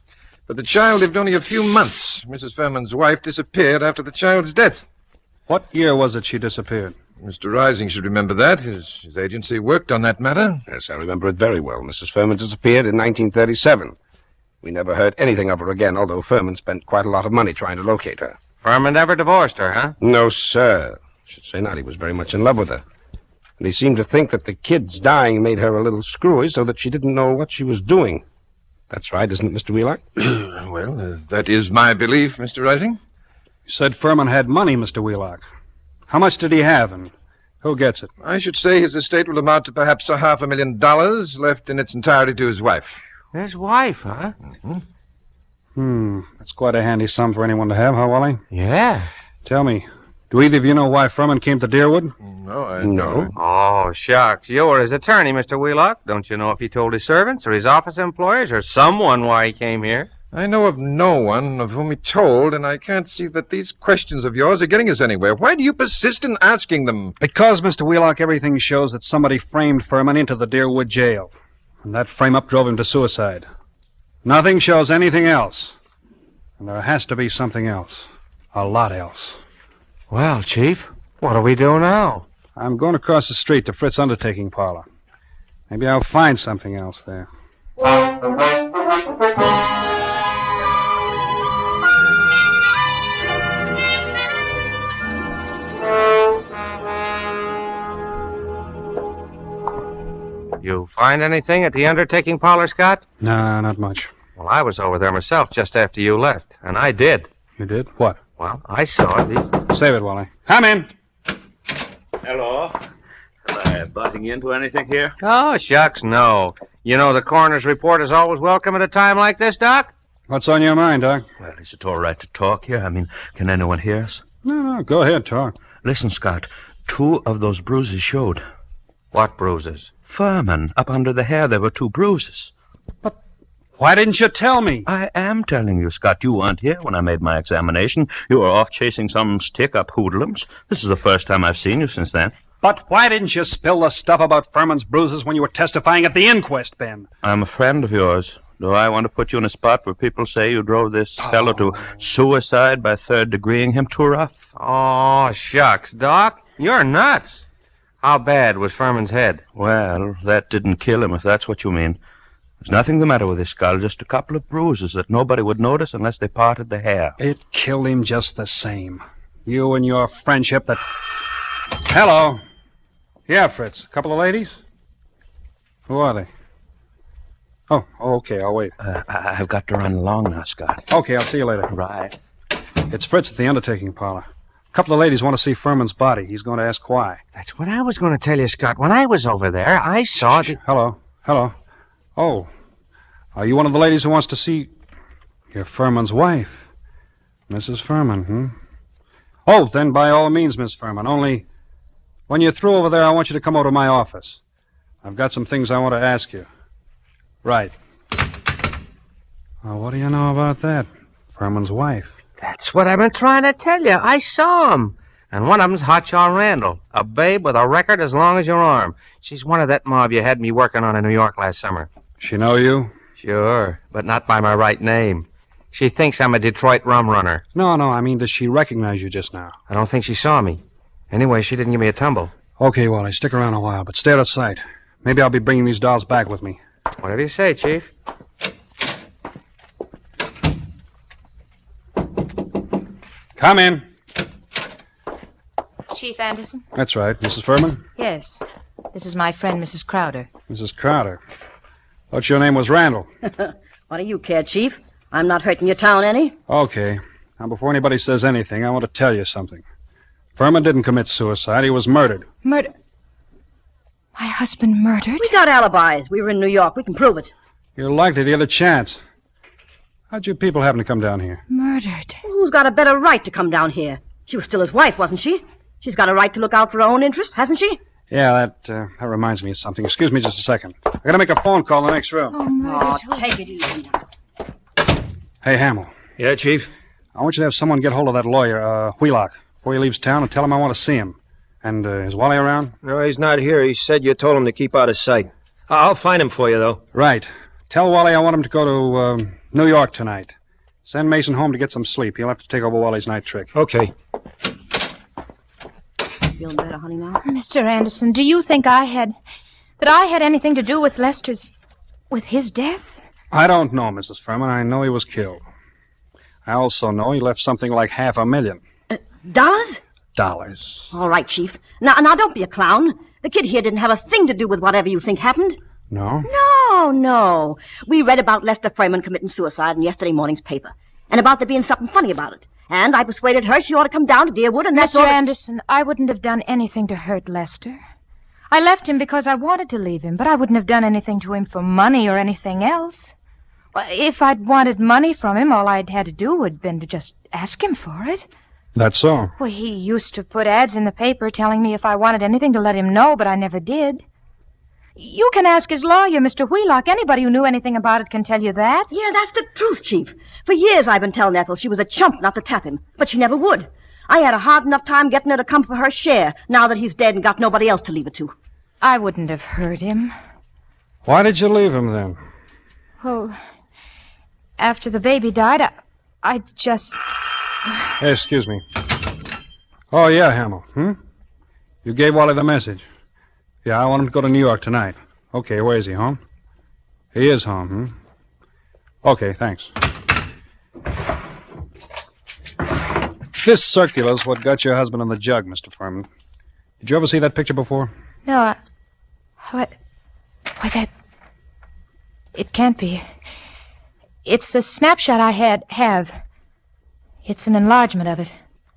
But the child lived only a few months. Mrs. Furman's wife disappeared after the child's death. What year was it she disappeared? Mr. Rising should remember that. His agency worked on that matter. Yes, I remember it very well. Mrs. Furman disappeared in 1937. We never heard anything of her again, although Furman spent quite a lot of money trying to locate her. Furman never divorced her, huh? No, sir. I should say not. He was very much in love with her. And he seemed to think that the kid's dying made her a little screwy so that she didn't know what she was doing. That's right, isn't it, Mr. Wheelock? Well, that is my belief, Mr. Rising. You said Furman had money, Mr. Wheelock. How much did he have, and who gets it? I should say his estate will amount to perhaps $500,000 left in its entirety to his wife. His wife, huh? That's quite a handy sum for anyone to have, huh, Wally? Yeah. Tell me, do either of you know why Furman came to Deerwood? No, Oh, shucks. You were his attorney, Mr. Wheelock. Don't you know if he told his servants or his office employees or someone why he came here? I know of no one of whom he told, and I can't see that these questions of yours are getting us anywhere. Why do you persist in asking them? Because, Mr. Wheelock, everything shows that somebody framed Furman into the Deerwood jail. And that frame-up drove him to suicide. Nothing shows anything else. And there has to be something else. A lot else. Well, Chief, what do we do now? I'm going across the street to Fritz's undertaking parlor. Maybe I'll find something else there. You find anything at the undertaking parlor, Scott? Nah, not much. Well, I was over there myself just after you left, and I did. You did? What? Well, I saw it. Save it, Wally. Come in. Hello. Am I butting into anything here? Oh, shucks, no. You know the coroner's report is always welcome at a time like this, Doc? What's on your mind, Doc? Well, is it all right to talk here? I mean, can anyone hear us? No, go ahead, talk. Listen, Scott, 2 of those bruises showed. What bruises? Furman, up under the hair, there were 2 bruises. But why didn't you tell me? I am telling you, Scott. You weren't here when I made my examination. You were off chasing some stick-up hoodlums. This is the first time I've seen you since then. But why didn't you spill the stuff about Furman's bruises when you were testifying at the inquest, Ben? I'm a friend of yours. Do I want to put you in a spot where people say you drove this fellow to suicide by third-degreeing him too rough? Oh, shucks, Doc. You're nuts. How bad was Furman's head? Well, that didn't kill him, if that's what you mean. There's nothing the matter with his skull, just a couple of bruises that nobody would notice unless they parted the hair. It killed him just the same. You and your friendship that... Hello. Yeah, Fritz. A couple of ladies? Who are they? Oh, okay, I'll wait. I've got to run along now, Scott. Okay, I'll see you later. Right. It's Fritz at the undertaking parlor. A couple of ladies want to see Furman's body. He's going to ask why. That's what I was going to tell you, Scott. When I was over there, I saw... Hello. Oh, are you one of the ladies who wants to see... You're Furman's wife. Mrs. Furman, Oh, then by all means, Miss Furman. Only, when you're through over there, I want you to come over to my office. I've got some things I want to ask you. Right. Well, what do you know about that? Furman's wife. That's what I've been trying to tell you. I saw him. And one of them's Hotshot Randall, a babe with a record as long as your arm. She's one of that mob you had me working on in New York last summer. She know you? Sure, but not by my right name. She thinks I'm a Detroit rum runner. No, I mean, does she recognize you just now? I don't think she saw me. Anyway, she didn't give me a tumble. Okay, Wally, stick around a while, but stay out of sight. Maybe I'll be bringing these dolls back with me. Whatever you say, Chief. Come in. Chief Anderson? That's right. Mrs. Furman? Yes. This is my friend, Mrs. Crowder. Mrs. Crowder. Thought your name was Randall. What do you care, Chief? I'm not hurting your town any. Okay. Now, before anybody says anything, I want to tell you something. Furman didn't commit suicide. He was murdered. Murder? My husband murdered? We got alibis. We were in New York. We can prove it. You're likely to get a chance. How'd you people happen to come down here? Murdered. Who's got a better right to come down here? She was still his wife, wasn't she? She's got a right to look out for her own interest, hasn't she? Yeah, that reminds me of something. Excuse me just a second. I gotta make a phone call in the next room. Oh, take it easy. Hey, Hamill. Yeah, Chief? I want you to have someone get hold of that lawyer, Wheelock, before he leaves town and tell him I want to see him. And is Wally around? No, he's not here. He said you told him to keep out of sight. I'll find him for you, though. Right. Tell Wally I want him to go to New York tonight. Send Mason home to get some sleep. He'll have to take over Wally's night trick. Okay. Feeling better, honey, now? Mr. Anderson, do you think that I had anything to do with with his death? I don't know, Mrs. Furman. I know he was killed. I also know he left something like $500,000. Dollars? Dollars. All right, Chief. Now, don't be a clown. The kid here didn't have a thing to do with whatever you think happened. No? No. We read about Lester Freeman committing suicide in yesterday morning's paper, and about there being something funny about it. And I persuaded her she ought to come down to Deerwood, and that's all. Mr. Anderson, I wouldn't have done anything to hurt Lester. I left him because I wanted to leave him, but I wouldn't have done anything to him for money or anything else. If I'd wanted money from him, all I'd had to do would have been to just ask him for it. That's so. Well, he used to put ads in the paper telling me if I wanted anything to let him know, but I never did. You can ask his lawyer, Mr. Wheelock. Anybody who knew anything about it can tell you that. Yeah, that's the truth, Chief. For years I've been telling Ethel she was a chump not to tap him, but she never would. I had a hard enough time getting her to come for her share, now that he's dead and got nobody else to leave it to. I wouldn't have hurt him. Why did you leave him, then? Well, after the baby died, I just... Hey, excuse me. Oh, yeah, Hamill. You gave Wally the message. Yeah, I want him to go to New York tonight. Okay, where is he, home? He is home, Okay, thanks. This circular's what got your husband in the jug, Mr. Furman. Did you ever see that picture before? No, what? Why, that... It can't be. It's a snapshot I have. It's an enlargement of it.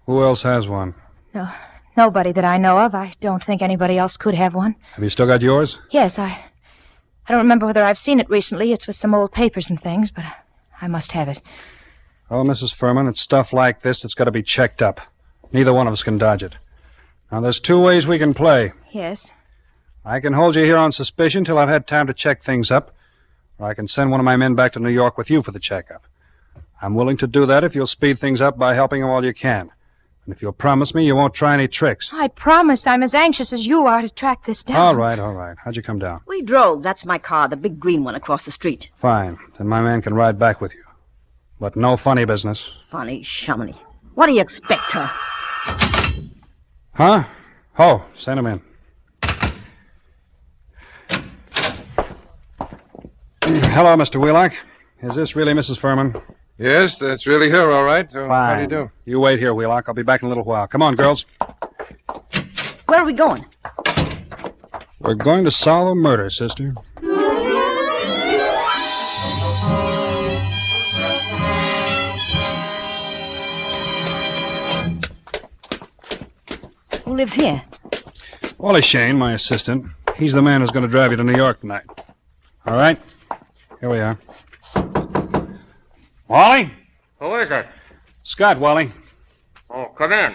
Who else has one? No, nobody that I know of. I don't think anybody else could have one. Have you still got yours? Yes, I don't remember whether I've seen it recently. It's with some old papers and things, but I must have it. Oh, Mrs. Furman, it's stuff like this that's got to be checked up. Neither one of us can dodge it. Now, there's two ways we can play. Yes? I can hold you here on suspicion till I've had time to check things up, or I can send one of my men back to New York with you for the checkup. I'm willing to do that if you'll speed things up by helping him all you can. And if you'll promise me you won't try any tricks. I promise. I'm as anxious as you are to track this down. All right. How'd you come down? We drove. That's my car, the big green one across the street. Fine. Then my man can ride back with you. But no funny business. Funny shumminy. What do you expect, her? Huh? Oh, send him in. Hello, Mr. Wheelock. Is this really Mrs. Furman? Yes, that's really her, all right. How do you do? You wait here, Wheelock. I'll be back in a little while. Come on, girls. Where are we going? We're going to solve a murder, sister. Who lives here? Wally Shane, my assistant. He's the man who's going to drive you to New York tonight. All right? Here we are. Wally? Who is it? Scott, Wally. Oh, come in.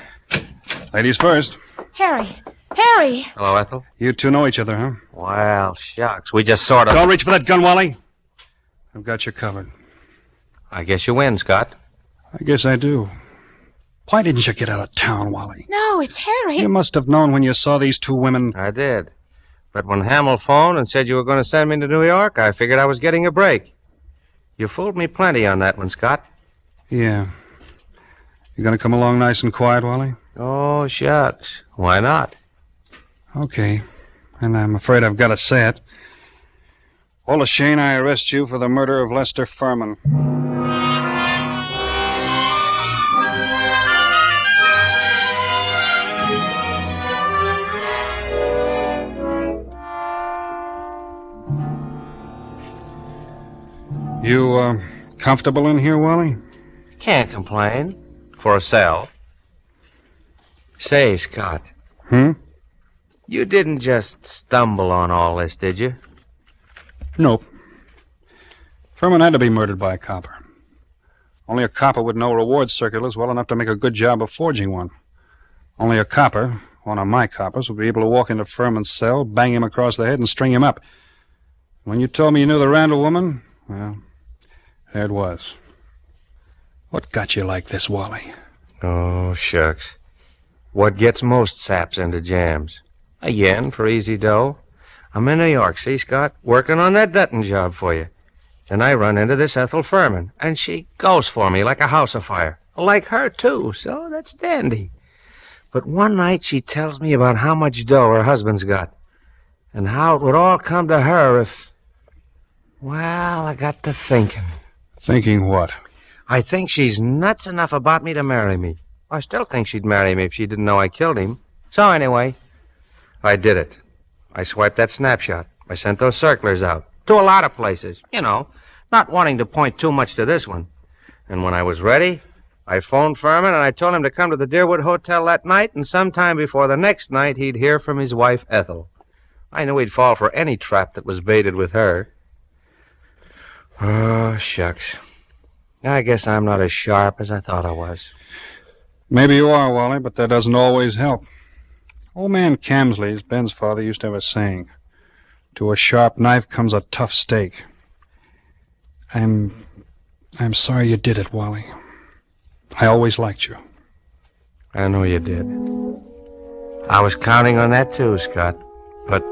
Ladies first. Harry! Hello, Ethel. You two know each other, huh? Well, shucks. We just sort of... Don't reach for that gun, Wally. I've got you covered. I guess you win, Scott. I guess I do. Why didn't you get out of town, Wally? No, it's Harry. You must have known when you saw these two women. I did. But when Hamill phoned and said you were going to send me to New York, I figured I was getting a break. You fooled me plenty on that one, Scott. Yeah. You gonna come along nice and quiet, Wally? Oh, shucks. Why not? Okay. And I'm afraid I've got to say it. Wally Shane, I arrest you for the murder of Lester Furman. You, comfortable in here, Wally? Can't complain. For a cell. Say, Scott. You didn't just stumble on all this, did you? Nope. Furman had to be murdered by a copper. Only a copper would know reward circulars well enough to make a good job of forging one. Only a copper, one of my coppers, would be able to walk into Furman's cell, bang him across the head, and string him up. When you told me you knew the Randall woman, well, there it was. What got you like this, Wally? Oh, shucks. What gets most saps into jams? A yen for easy dough. I'm in New York, see, Scott? Working on that Dutton job for you. And I run into this Ethel Furman, and she goes for me like a house afire. Like her, too, so that's dandy. But one night she tells me about how much dough her husband's got, and how it would all come to her if... Well, I got to thinking. Thinking what? I think she's nuts enough about me to marry me. I still think she'd marry me if she didn't know I killed him. So anyway, I did it. I swiped that snapshot. I sent those circulars out. To a lot of places, you know, not wanting to point too much to this one. And when I was ready, I phoned Furman and I told him to come to the Deerwood Hotel that night, and sometime before the next night he'd hear from his wife, Ethel. I knew he'd fall for any trap that was baited with her. Oh, shucks. I guess I'm not as sharp as I thought I was. Maybe you are, Wally, but that doesn't always help. Old man Camsley's, Ben's father, used to have a saying, to a sharp knife comes a tough steak. I'm sorry you did it, Wally. I always liked you. I know you did. I was counting on that too, Scott. But...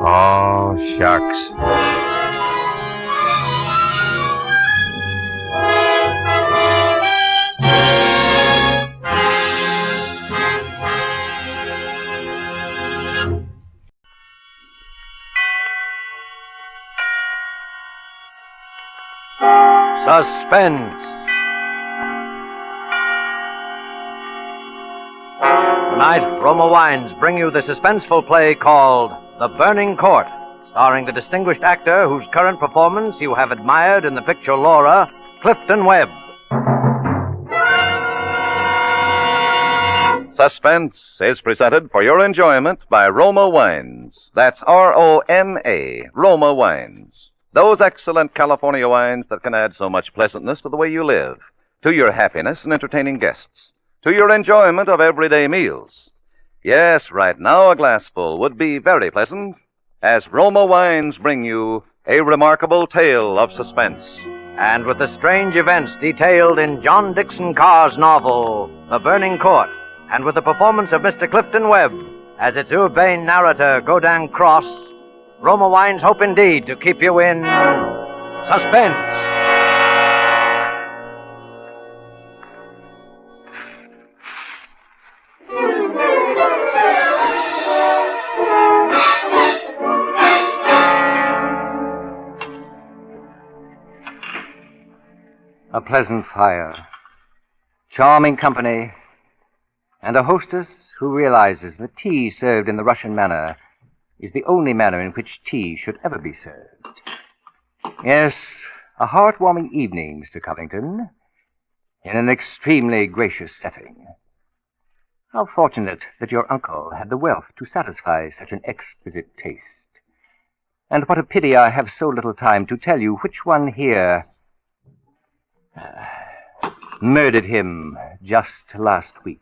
oh, shucks. Suspense. Tonight, Roma Wines bring you the suspenseful play called The Burning Court, starring the distinguished actor whose current performance you have admired in the picture Laura, Clifton Webb. Suspense is presented for your enjoyment by Roma Wines. That's R-O-M-A, Roma Wines. Those excellent California wines that can add so much pleasantness to the way you live, to your happiness in entertaining guests, to your enjoyment of everyday meals. Yes, right now a glassful would be very pleasant, as Roma Wines bring you a remarkable tale of suspense. And with the strange events detailed in John Dixon Carr's novel, The Burning Court, and with the performance of Mr. Clifton Webb as its urbane narrator, Godin Cross, Roma Wines hope indeed to keep you in suspense. A pleasant fire, charming company, and a hostess who realizes that tea served in the Russian manner is the only manner in which tea should ever be served. Yes, a heartwarming evening, Mr. Covington, in an extremely gracious setting. How fortunate that your uncle had the wealth to satisfy such an exquisite taste. And what a pity I have so little time to tell you which one here murdered him just last week.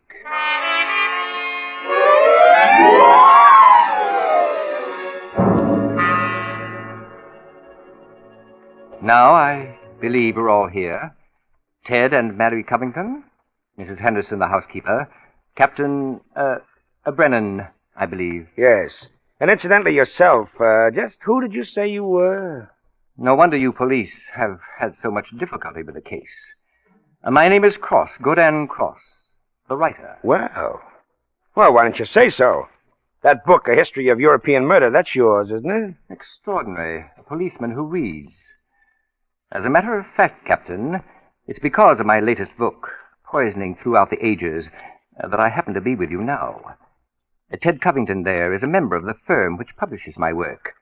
Now, I believe we're all here. Ted and Mary Covington, Mrs. Henderson, the housekeeper, Captain, Brennan, I believe. Yes. And incidentally, yourself, just who did you say you were? No wonder you police have had so much difficulty with the case. My name is Cross, Godin Cross, the writer. Well, why don't you say so? That book, A History of European Murder, that's yours, isn't it? Extraordinary. A policeman who reads. As a matter of fact, Captain, it's because of my latest book, Poisoning Throughout the Ages, that I happen to be with you now. Ted Covington there is a member of the firm which publishes my work.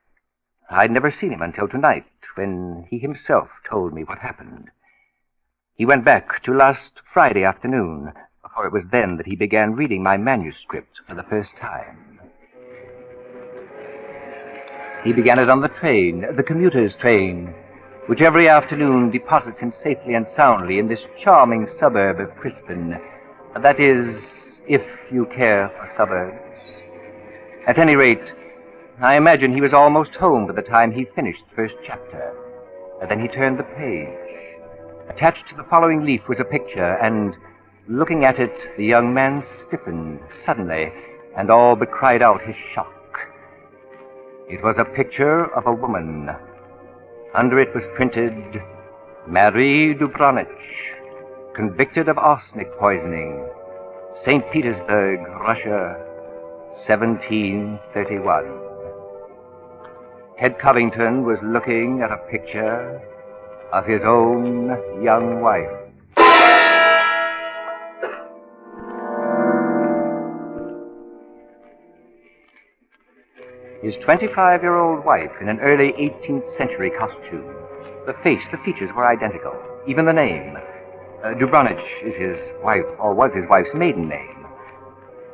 I'd never seen him until tonight, when he himself told me what happened. He went back to last Friday afternoon, for it was then that he began reading my manuscript for the first time. He began it on the train, the commuter's train, which every afternoon deposits him safely and soundly in this charming suburb of Crispin. That is, if you care for suburbs. At any rate, I imagine he was almost home by the time he finished the first chapter. And then he turned the page. Attached to the following leaf was a picture, and looking at it, the young man stiffened suddenly and all but cried out his shock. It was a picture of a woman. Under it was printed, Marie Dubronich, convicted of arsenic poisoning, St. Petersburg, Russia, 1731. Ted Covington was looking at a picture of his own young wife. His 25-year-old wife in an early 18th century costume. The face, the features were identical, even the name. Dubronich is his wife, or was his wife's maiden name.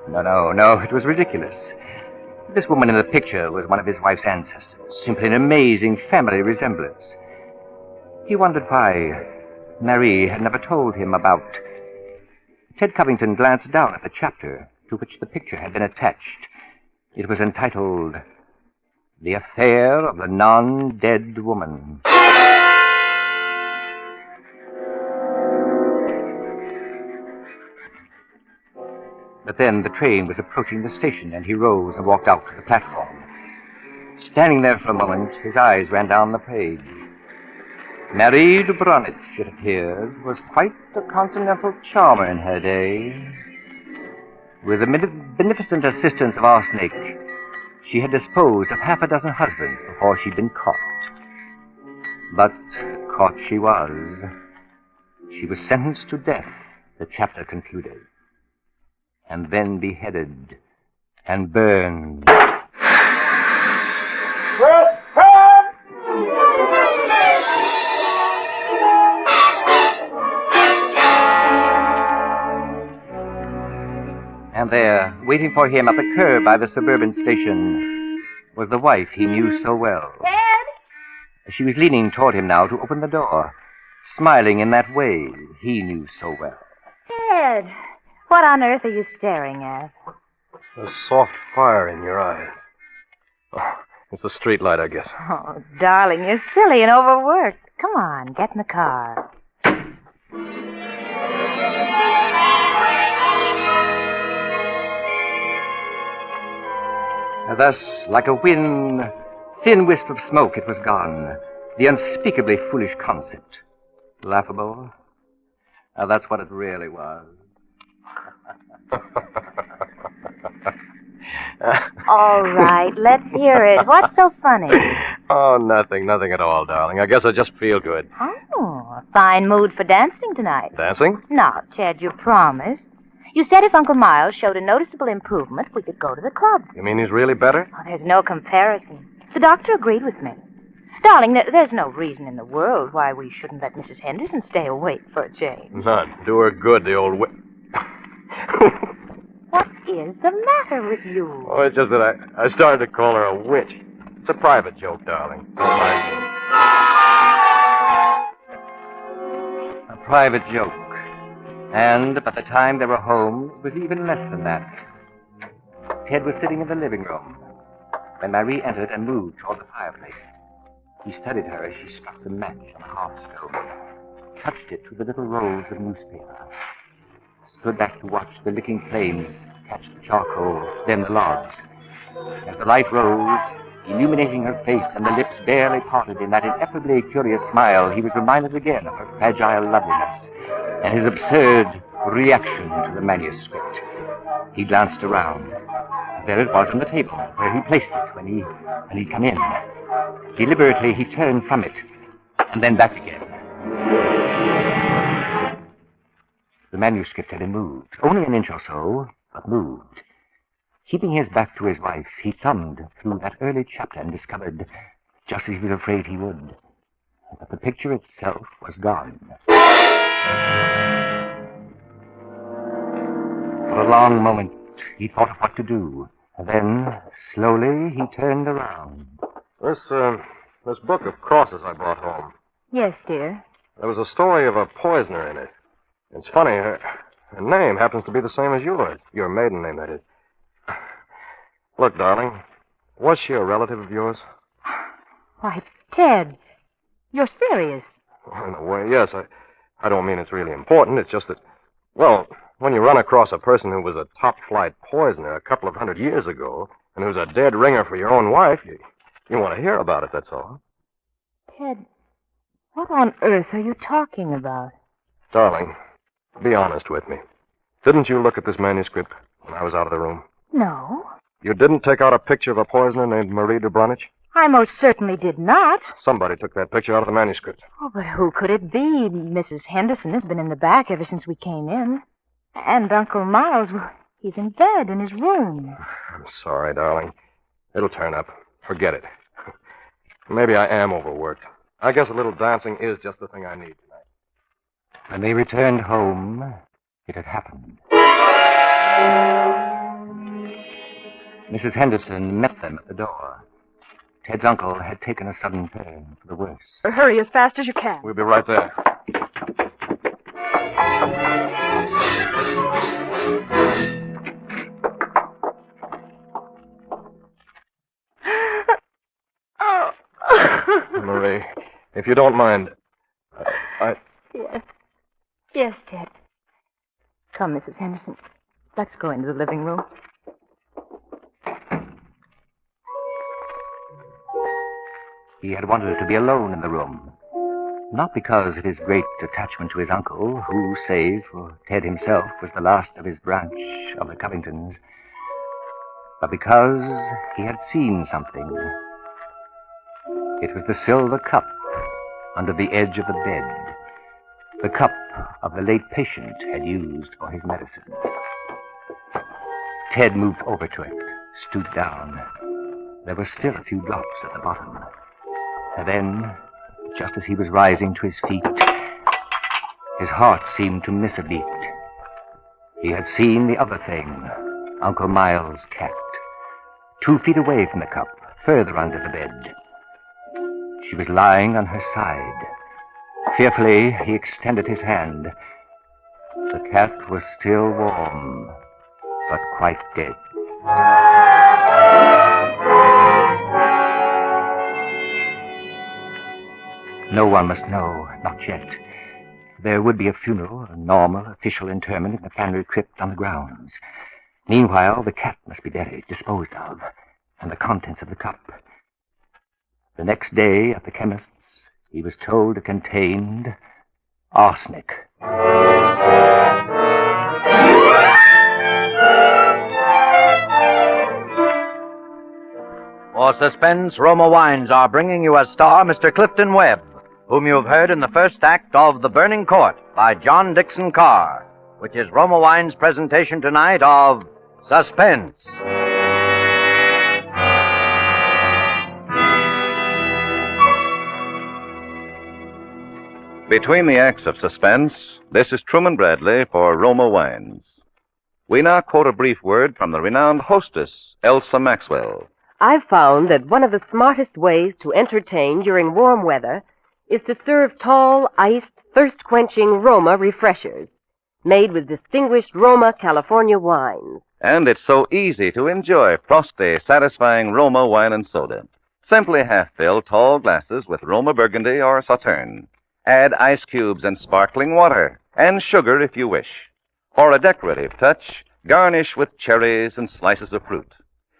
No, it was ridiculous. This woman in the picture was one of his wife's ancestors, simply an amazing family resemblance. He wondered why Marie had never told him about... Ted Covington glanced down at the chapter to which the picture had been attached. It was entitled, The Affair of the Non-Dead Woman. But then the train was approaching the station, and he rose and walked out to the platform. Standing there for a moment, his eyes ran down the page. Marie Dubronich, it appeared, was quite a continental charmer in her day. With the beneficent assistance of arsenic, she had disposed of half a dozen husbands before she'd been caught. But caught she was. She was sentenced to death, the chapter concluded, and then beheaded and burned. And there, waiting for him at the curb by the suburban station, was the wife he knew so well. Ted! She was leaning toward him now to open the door, smiling in that way he knew so well. Ted! What on earth are you staring at? A soft fire in your eyes. Oh, it's the street light, I guess. Oh, darling, you're silly and overworked. Come on, get in the car. Thus, like a thin wisp of smoke, it was gone. The unspeakably foolish concept. Laughable? That's what it really was. All right, let's hear it. What's so funny? Oh, nothing at all, darling. I guess I just feel good. Oh, a fine mood for dancing tonight. Dancing? Now, Ted, you promised. You said if Uncle Miles showed a noticeable improvement, we could go to the club. You mean he's really better? Oh, there's no comparison. The doctor agreed with me. Darling, there's no reason in the world why we shouldn't let Mrs. Henderson stay awake for a change. None. Do her good, the old What is the matter with you? Oh, it's just that I started to call her a witch. It's a private joke, darling. Don't mind me. A private joke. And by the time they were home, it was even less than that. Ted was sitting in the living room when Marie entered and moved toward the fireplace. He studied her as she struck the match on the hearthstone, touched it to the little rolls of newspaper, stood back to watch the licking flames catch the charcoal, then the logs. As the light rose, illuminating her face and the lips barely parted in that ineffably curious smile, he was reminded again of her fragile loveliness and his absurd reaction to the manuscript. He glanced around. There it was on the table, where he placed it when he'd come in. Deliberately, he turned from it, and then back again. The manuscript had been moved, only an inch or so, but moved. Keeping his back to his wife, he thumbed through that early chapter and discovered, just as he was afraid he would, that the picture itself was gone. For a long moment, he thought of what to do. And then, slowly, he turned around. This book of crosses I brought home. Yes, dear. There was a story of a poisoner in it. It's funny, her name happens to be the same as yours. Your maiden name, that is. Look, darling, was she a relative of yours? Why, Ted, you're serious. Well, in a way, yes. I don't mean it's really important. It's just that, well, when you run across a person who was a top-flight poisoner a couple of 100 years ago, and who's a dead ringer for your own wife, you want to hear about it, that's all. Ted, what on earth are you talking about? Darling, be honest with me. Didn't you look at this manuscript when I was out of the room? No, You didn't take out a picture of a poisoner named Marie de Brunich? I most certainly did not. Somebody took that picture out of the manuscript. Oh, but who could it be? Mrs. Henderson has been in the back ever since we came in. And Uncle Miles, well, he's in bed in his room. I'm sorry, darling. It'll turn up. Forget it. Maybe I am overworked. I guess a little dancing is just the thing I need tonight. When they returned home, it had happened. Mrs. Henderson met them at the door. Ted's uncle had taken a sudden turn for the worse. Hurry as fast as you can. We'll be right there. Marie, if you don't mind, Yes. Yes, Ted. Come, Mrs. Henderson. Let's go into the living room. He had wanted to be alone in the room. Not because of his great attachment to his uncle, who, save for Ted himself, was the last of his branch of the Covingtons, but because he had seen something. It was the silver cup under the edge of the bed. The cup of the late patient had used for his medicine. Ted moved over to it, stooped down. There were still a few drops at the bottom. And then, just as he was rising to his feet, his heart seemed to miss a beat. He had seen the other thing, Uncle Miles' cat, 2 feet away from the cup, further under the bed. She was lying on her side. Fearfully, he extended his hand. The cat was still warm, but quite dead. No one must know, not yet. There would be a funeral, a normal, official interment in the family crypt on the grounds. Meanwhile, the cat must be buried, disposed of, and the contents of the cup. The next day, at the chemist's, he was told it contained arsenic. For Suspense, Roma Wines are bringing you as star Mr. Clifton Webb, whom you have heard in the first act of The Burning Court by John Dixon Carr, which is Roma Wines' presentation tonight of Suspense. Between the acts of Suspense, this is Truman Bradley for Roma Wines. We now quote a brief word from the renowned hostess, Elsa Maxwell. I've found that one of the smartest ways to entertain during warm weather is to serve tall, iced, thirst-quenching Roma refreshers, made with distinguished Roma California wines. And it's so easy to enjoy frosty, satisfying Roma wine and soda. Simply half-fill tall glasses with Roma Burgundy or Sauterne. Add ice cubes and sparkling water, and sugar if you wish. For a decorative touch, garnish with cherries and slices of fruit.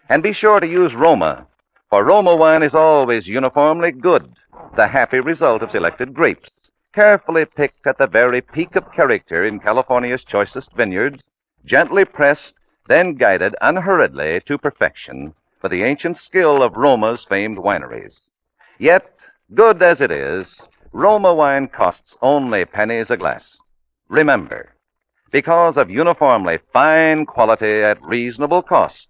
And be sure to use Roma, for Roma wine is always uniformly good, the happy result of selected grapes, carefully picked at the very peak of character in California's choicest vineyards, gently pressed, then guided unhurriedly to perfection with the ancient skill of Roma's famed wineries. Yet, good as it is, Roma wine costs only pennies a glass. Remember, because of uniformly fine quality at reasonable cost,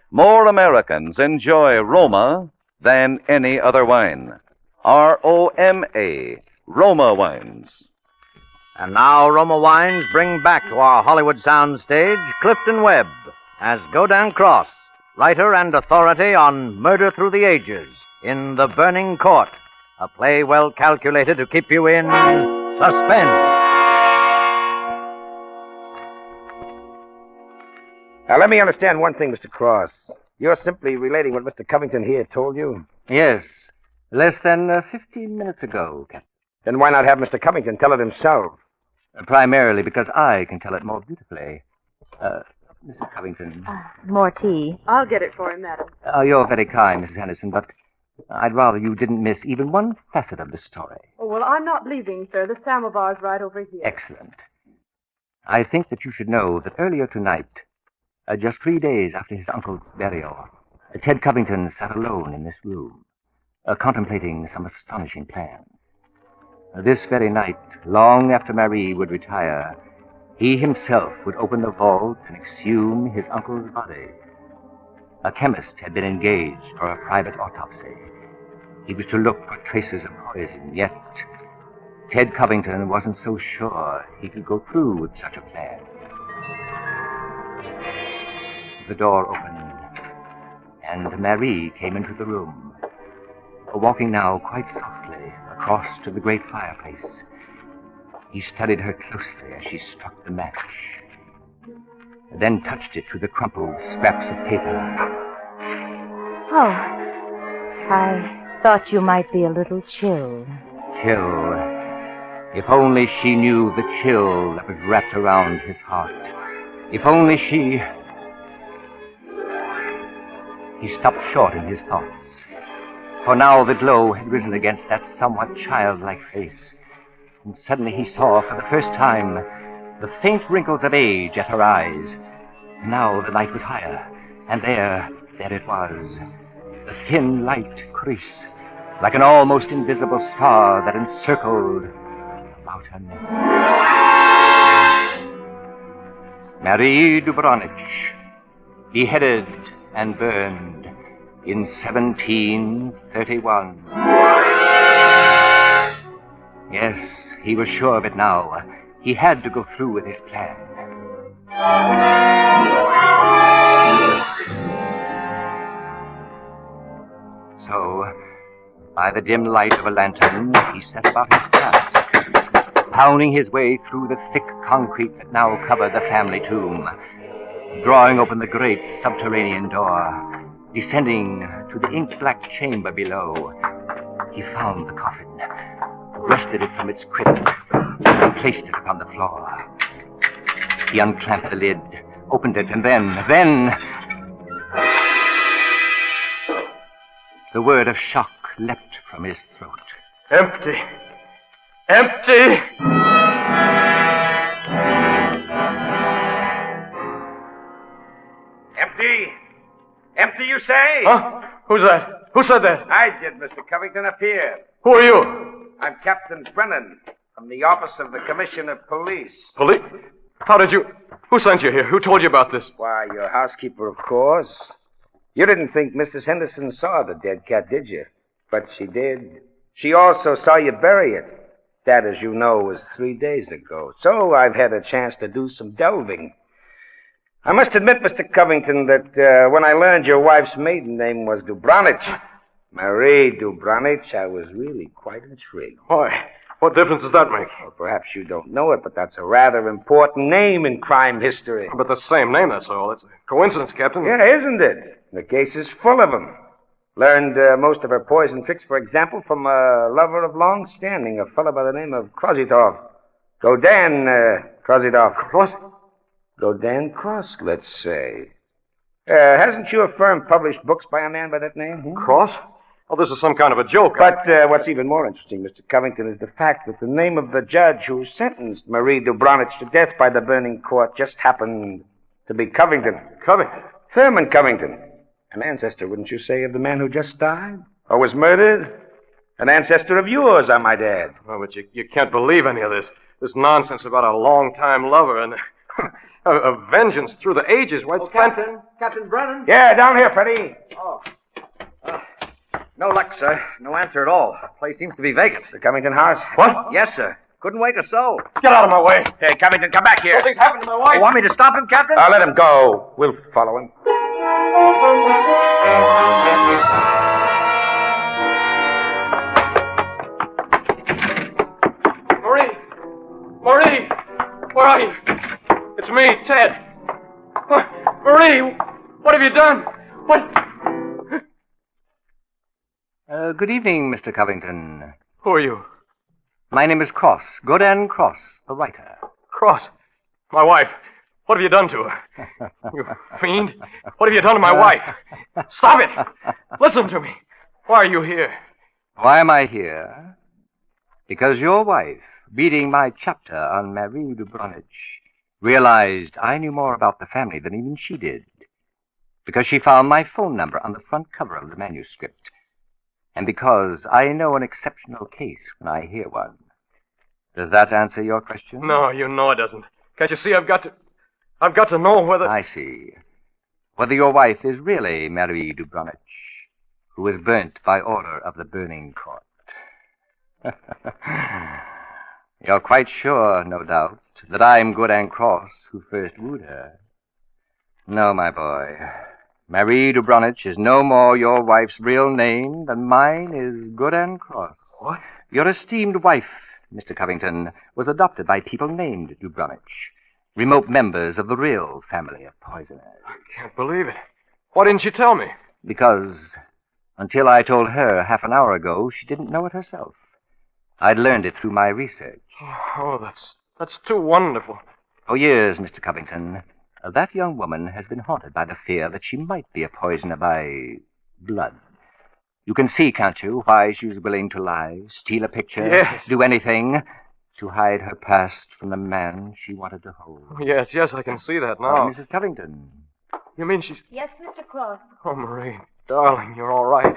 more Americans enjoy Roma than any other wine. R-O-M-A, Roma Wines. And now Roma Wines bring back to our Hollywood soundstage Clifton Webb as Godin Cross, writer and authority on Murder Through the Ages in The Burning Court, a play well calculated to keep you in suspense. Now, let me understand one thing, Mr. Cross. You're simply relating what Mr. Covington here told you? Yes, less than 15 minutes ago, Captain. Then why not have Mr. Covington tell it himself? Primarily because I can tell it more beautifully. Mrs. Covington. More tea. I'll get it for him, madam. You're very kind, Mrs. Henderson, but I'd rather you didn't miss even one facet of the story. Oh, well, I'm not leaving, sir. The samovar's right over here. Excellent. I think that you should know that earlier tonight, just 3 days after his uncle's burial, Ted Covington sat alone in this room, contemplating some astonishing plan. This very night, long after Marie would retire, he himself would open the vault and exhume his uncle's body. A chemist had been engaged for a private autopsy. He was to look for traces of poison, yet Ted Covington wasn't so sure he could go through with such a plan. The door opened, and Marie came into the room, walking now quite softly across to the great fireplace. He studied her closely as she struck the match, then touched it to the crumpled scraps of paper. Oh, I thought you might be a little chilled. Chill. If only she knew the chill that was wrapped around his heart. If only she... He stopped short in his thoughts, for now the glow had risen against that somewhat childlike face, and suddenly he saw for the first time the faint wrinkles of age at her eyes. Now the light was higher, and there it was, the thin light crease, like an almost invisible star that encircled the without her name. Marie Dubronich, beheaded and burned in 1731. Yes, he was sure of it now. He had to go through with his plan. So, by the dim light of a lantern, he set about his task, pounding his way through the thick concrete that now covered the family tomb, drawing open the great subterranean door, descending to the ink-black chamber below. He found the coffin, wrested it from its crypt, and placed it upon the floor. He unclamped the lid, opened it, and then... The word of shock leapt from his throat. Empty! Empty! Empty? Empty, you say? Huh? Who's that? Who said that? I did, Mr. Covington. Appear. Who are you? I'm Captain Brennan from the Office of the Commissioner of Police. Police? How did you... Who sent you here? Who told you about this? Why, your housekeeper, of course. You didn't think Mrs. Henderson saw the dead cat, did you? But she did. She also saw you bury it. That, as you know, was 3 days ago. So I've had a chance to do some delving. I must admit, Mr. Covington, that when I learned your wife's maiden name was Dubronich, Marie Dubronich, I was really quite intrigued. Why? What difference does that make? Well, perhaps you don't know it, but that's a rather important name in crime history. But the same name, that's all. It's a coincidence, Captain. Yeah, isn't it? The case is full of them. Learned most of her poison tricks, for example, from a lover of long standing, a fellow by the name of Krositov. Godin Krositov. Godin Cross, let's say. Hasn't your firm published books by a man by that name? Cross? Oh, this is some kind of a joke. But what's even more interesting, Mr. Covington, is the fact that the name of the judge who sentenced Marie Dubronich to death by the burning court just happened to be Covington. Covington? Thurman Covington. An ancestor, wouldn't you say, of the man who just died? Or was murdered? An ancestor of yours, I might add. Oh, but you can't believe any of this. This nonsense about a long-time lover and a vengeance through the ages. Why, Captain Brennan? Yeah, down here, Freddie. Oh. No luck, sir. No answer at all. The place seems to be vacant. The Covington house? What? Yes, sir. Couldn't wake a soul. Get out of my way. Hey, Covington, come back here. Something's happened to my wife. You want me to stop him, Captain? Let him go. We'll follow him. Marie! Where are you? It's me, Ted. Marie! What have you done? What? Good evening, Mr. Covington. Who are you? My name is Cross, Godin Cross, the writer. Cross? My wife. What have you done to her? You fiend. What have you done to my wife? Stop it! Listen to me. Why are you here? Why am I here? Because your wife, reading my chapter on Marie Dubronich, realized I knew more about the family than even she did. Because she found my phone number on the front cover of the manuscript. And because I know an exceptional case when I hear one. Does that answer your question? No, you know it doesn't. Can't you see I've got to know whether... I see. Whether your wife is really Marie Dubronich, who was burnt by order of the burning court. You're quite sure, no doubt, that I'm Godin Cross who first wooed her. No, my boy. Marie Dubronich is no more your wife's real name than mine is Godin Cross. What? Your esteemed wife, Mr. Covington, was adopted by people named Dubronich, remote members of the real family of poisoners. I can't believe it. Why didn't she tell me? Because until I told her half an hour ago, she didn't know it herself. I'd learned it through my research. Oh, that's too wonderful. For years, Mr. Covington, that young woman has been haunted by the fear that she might be a poisoner by blood. You can see, can't you, why she was willing to lie, steal a picture, Yes. do anything to hide her past from the man she wanted to hold. Yes, I can see that now. Oh, Mrs. Covington. You mean she's... Yes, Mr. Cross. Oh, Marie, darling, you're all right.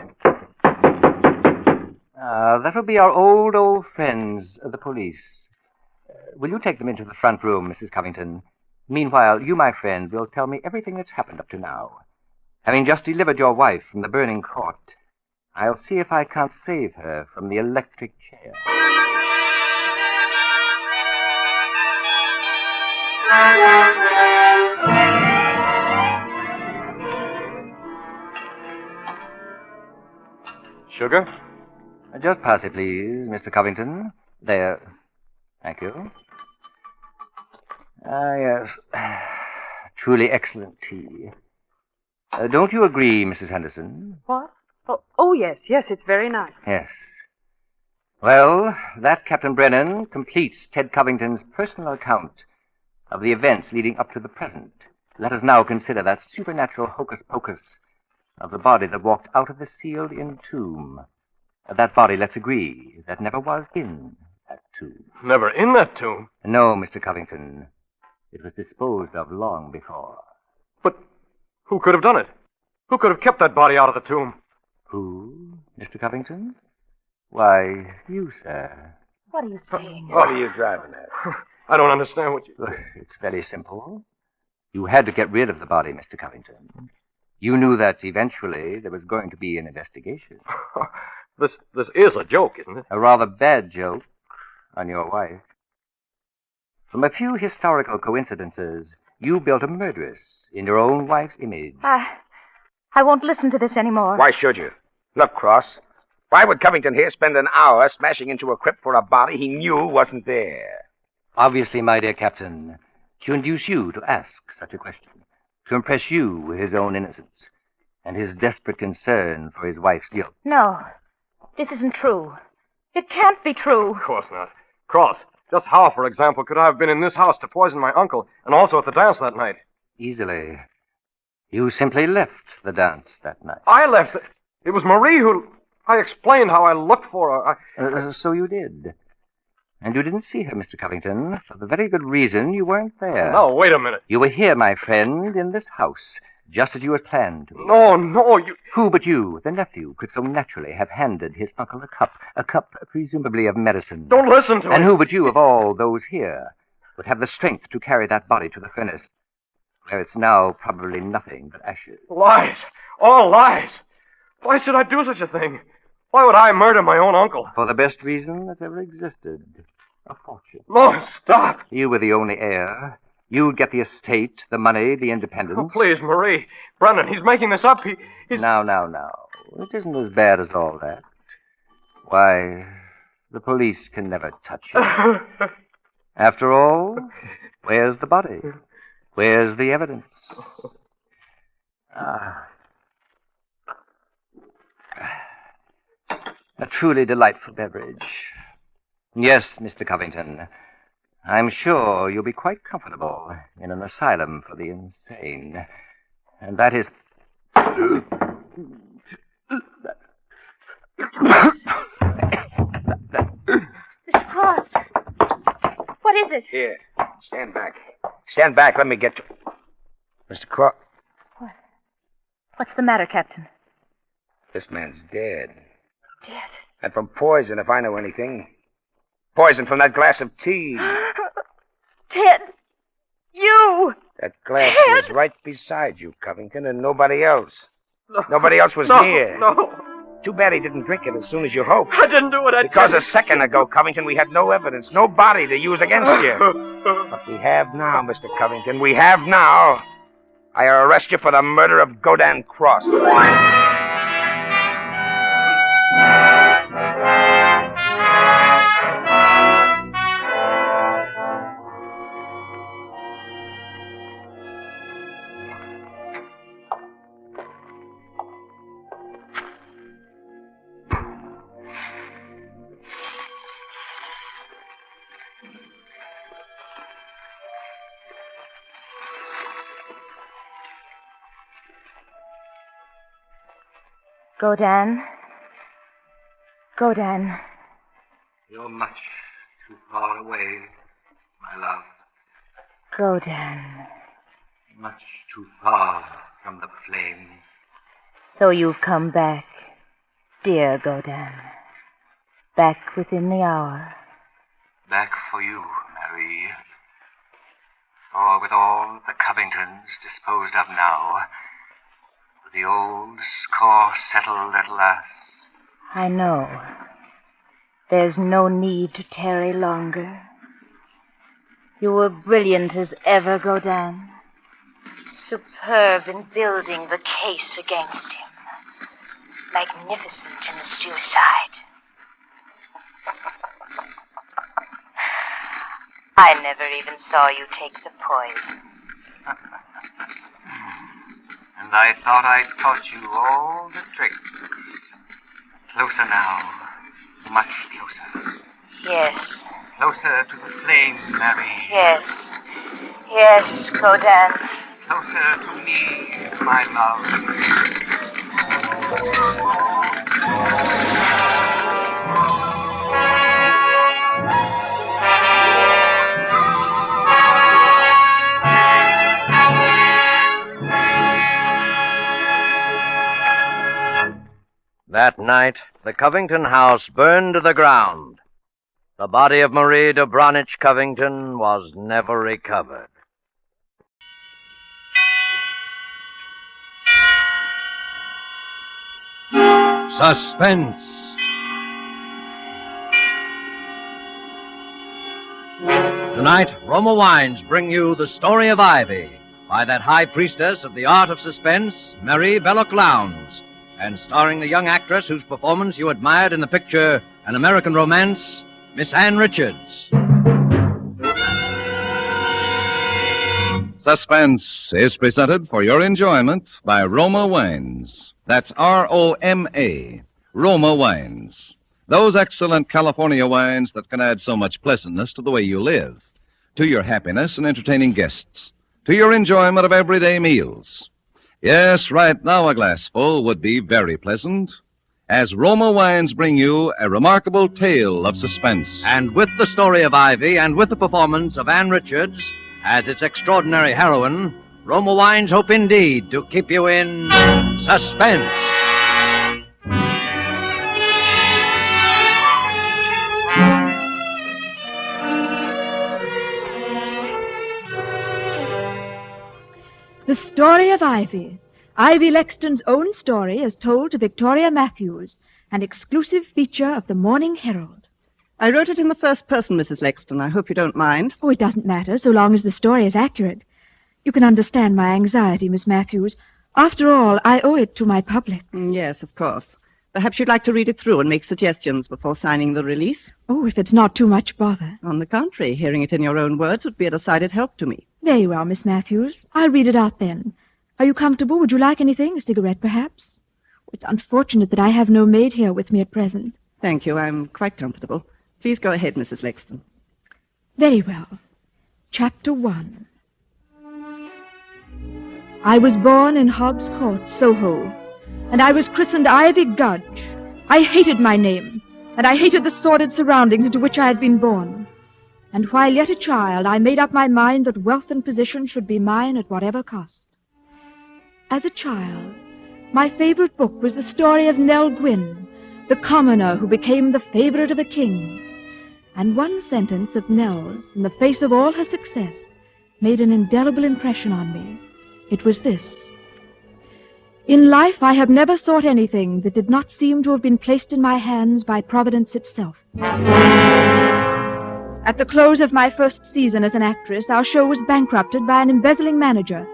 That will be our old friends, the police. Will you take them into the front room, Mrs. Covington? Meanwhile, you, my friend, will tell me everything that's happened up to now. Having just delivered your wife from the burning court, I'll see if I can't save her from the electric chair. Sugar? Just pass it, please, Mr. Covington. There. Thank you. Ah, yes. Truly excellent tea. Don't you agree, Mrs. Henderson? What? Oh, yes, it's very nice. Yes. Well, that, Captain Brennan, completes Ted Covington's personal account of the events leading up to the present. Let us now consider that supernatural hocus-pocus of the body that walked out of the sealed-in tomb. That body, let's agree, that never was in that tomb. Never in that tomb? No, Mr. Covington. It was disposed of long before. But who could have done it? Who could have kept that body out of the tomb? Who, Mr. Covington? Why, you, sir. What are you saying? What are you driving at? I don't understand what you... It's very simple. You had to get rid of the body, Mr. Covington. You knew that eventually there was going to be an investigation. This is a joke, isn't it? A rather bad joke on your wife. From a few historical coincidences, you built a murderess in your own wife's image. I won't listen to this anymore. Why should you? Look, Cross. Why would Covington here spend an hour smashing into a crypt for a body he knew wasn't there? Obviously, my dear Captain, to induce you to ask such a question, to impress you with his own innocence and his desperate concern for his wife's guilt. No, this isn't true. It can't be true. Of course not. Cross, just how, for example, could I have been in this house to poison my uncle and also at the dance that night? Easily. You simply left the dance that night. I left. It was Marie who... I explained how I looked for her. So you did. And you didn't see her, Mr. Covington, for the very good reason you weren't there. No, wait a minute. You were here, my friend, in this house, just as you had planned to be. No, you... Who but you, the nephew, could so naturally have handed his uncle a cup presumably of medicine? Don't listen to me. And who but you, of all those here, would have the strength to carry that body to the furnace, where it's now probably nothing but ashes? Lies. All lies. Why should I do such a thing? Why would I murder my own uncle? For the best reason that's ever existed. A fortune. No, stop. You were the only heir. You'd get the estate, the money, the independence. Oh, please, Marie. Brennan, he's making this up. He's... Now. It isn't as bad as all that. Why, the police can never touch you. After all, where's the body? Where's the evidence? A truly delightful beverage. Yes, Mr. Covington. I'm sure you'll be quite comfortable in an asylum for the insane. And that is... Mr. Cross. What is it? Here, stand back. Stand back, let me get to... Mr. Cross. What? What's the matter, Captain? This man's dead. Dead? And from poison, if I know anything. Poison from that glass of tea. Ted! You! That glass Ted! was right beside you, Covington, and nobody else. No. Nobody else was near. No. Too bad he didn't drink it as soon as you hoped. I didn't do it. Because a second ago, Covington, we had no evidence, no body to use against you. But we have now, Mr. Covington. We have now. I arrest you for the murder of Godin Cross. Godin. Godin. You're much too far away, my love. Godin. Much too far from the flame. So you've come back, dear Godin. Back within the hour. Back for you, Myra. Marie. For with all the Covingtons disposed of now, with the old score settled at last. I know. There's no need to tarry longer. You were brilliant as ever, Godin. Superb in building the case against him. Magnificent in the suicide. I never even saw you take the poison. And I thought I'd taught you all the tricks. Closer now. Much closer. Yes. Closer to the flame, Mary. Yes. Yes, Godin. Closer to me, my love. That night, the Covington house burned to the ground. The body of Marie de Branich Covington was never recovered. Suspense. Tonight, Roma Wines bring you The Story of Ivy by that high priestess of the art of suspense, Marie Belloc Lowndes, and starring the young actress whose performance you admired in the picture An American Romance, Miss Ann Richards. Suspense is presented for your enjoyment by Roma Wines. That's R-O-M-A, Roma Wines. Those excellent California wines that can add so much pleasantness to the way you live, to your happiness in entertaining guests, to your enjoyment of everyday meals. Yes, right now a glassful would be very pleasant, as Roma Wines bring you a remarkable tale of suspense. And with The Story of Ivy and with the performance of Ann Richards as its extraordinary heroine, Roma Wines hope indeed to keep you in suspense. The Story of Ivy. Ivy Lexton's own story as told to Victoria Matthews, an exclusive feature of the Morning Herald. I wrote it in the first person, Mrs. Lexton. I hope you don't mind. Oh, it doesn't matter, so long as the story is accurate. You can understand my anxiety, Miss Matthews. After all, I owe it to my public. Yes, of course. Perhaps you'd like to read it through and make suggestions before signing the release? Oh, if it's not too much bother. On the contrary, hearing it in your own words would be a decided help to me. Very well, Miss Matthews. I'll read it out then. Are you comfortable? Would you like anything? A cigarette, perhaps? It's unfortunate that I have no maid here with me at present. Thank you. I'm quite comfortable. Please go ahead, Mrs. Lexton. Very well. Chapter 1. I was born in Hobbs Court, Soho, and I was christened Ivy Gudge. I hated my name, and I hated the sordid surroundings into which I had been born. And while yet a child, I made up my mind that wealth and position should be mine at whatever cost. As a child, my favorite book was the story of Nell Gwynn, the commoner who became the favorite of a king. And one sentence of Nell's, in the face of all her success, made an indelible impression on me. It was this: in life I have never sought anything that did not seem to have been placed in my hands by Providence itself. At the close of my first season as an actress, our show was bankrupted by an embezzling manager,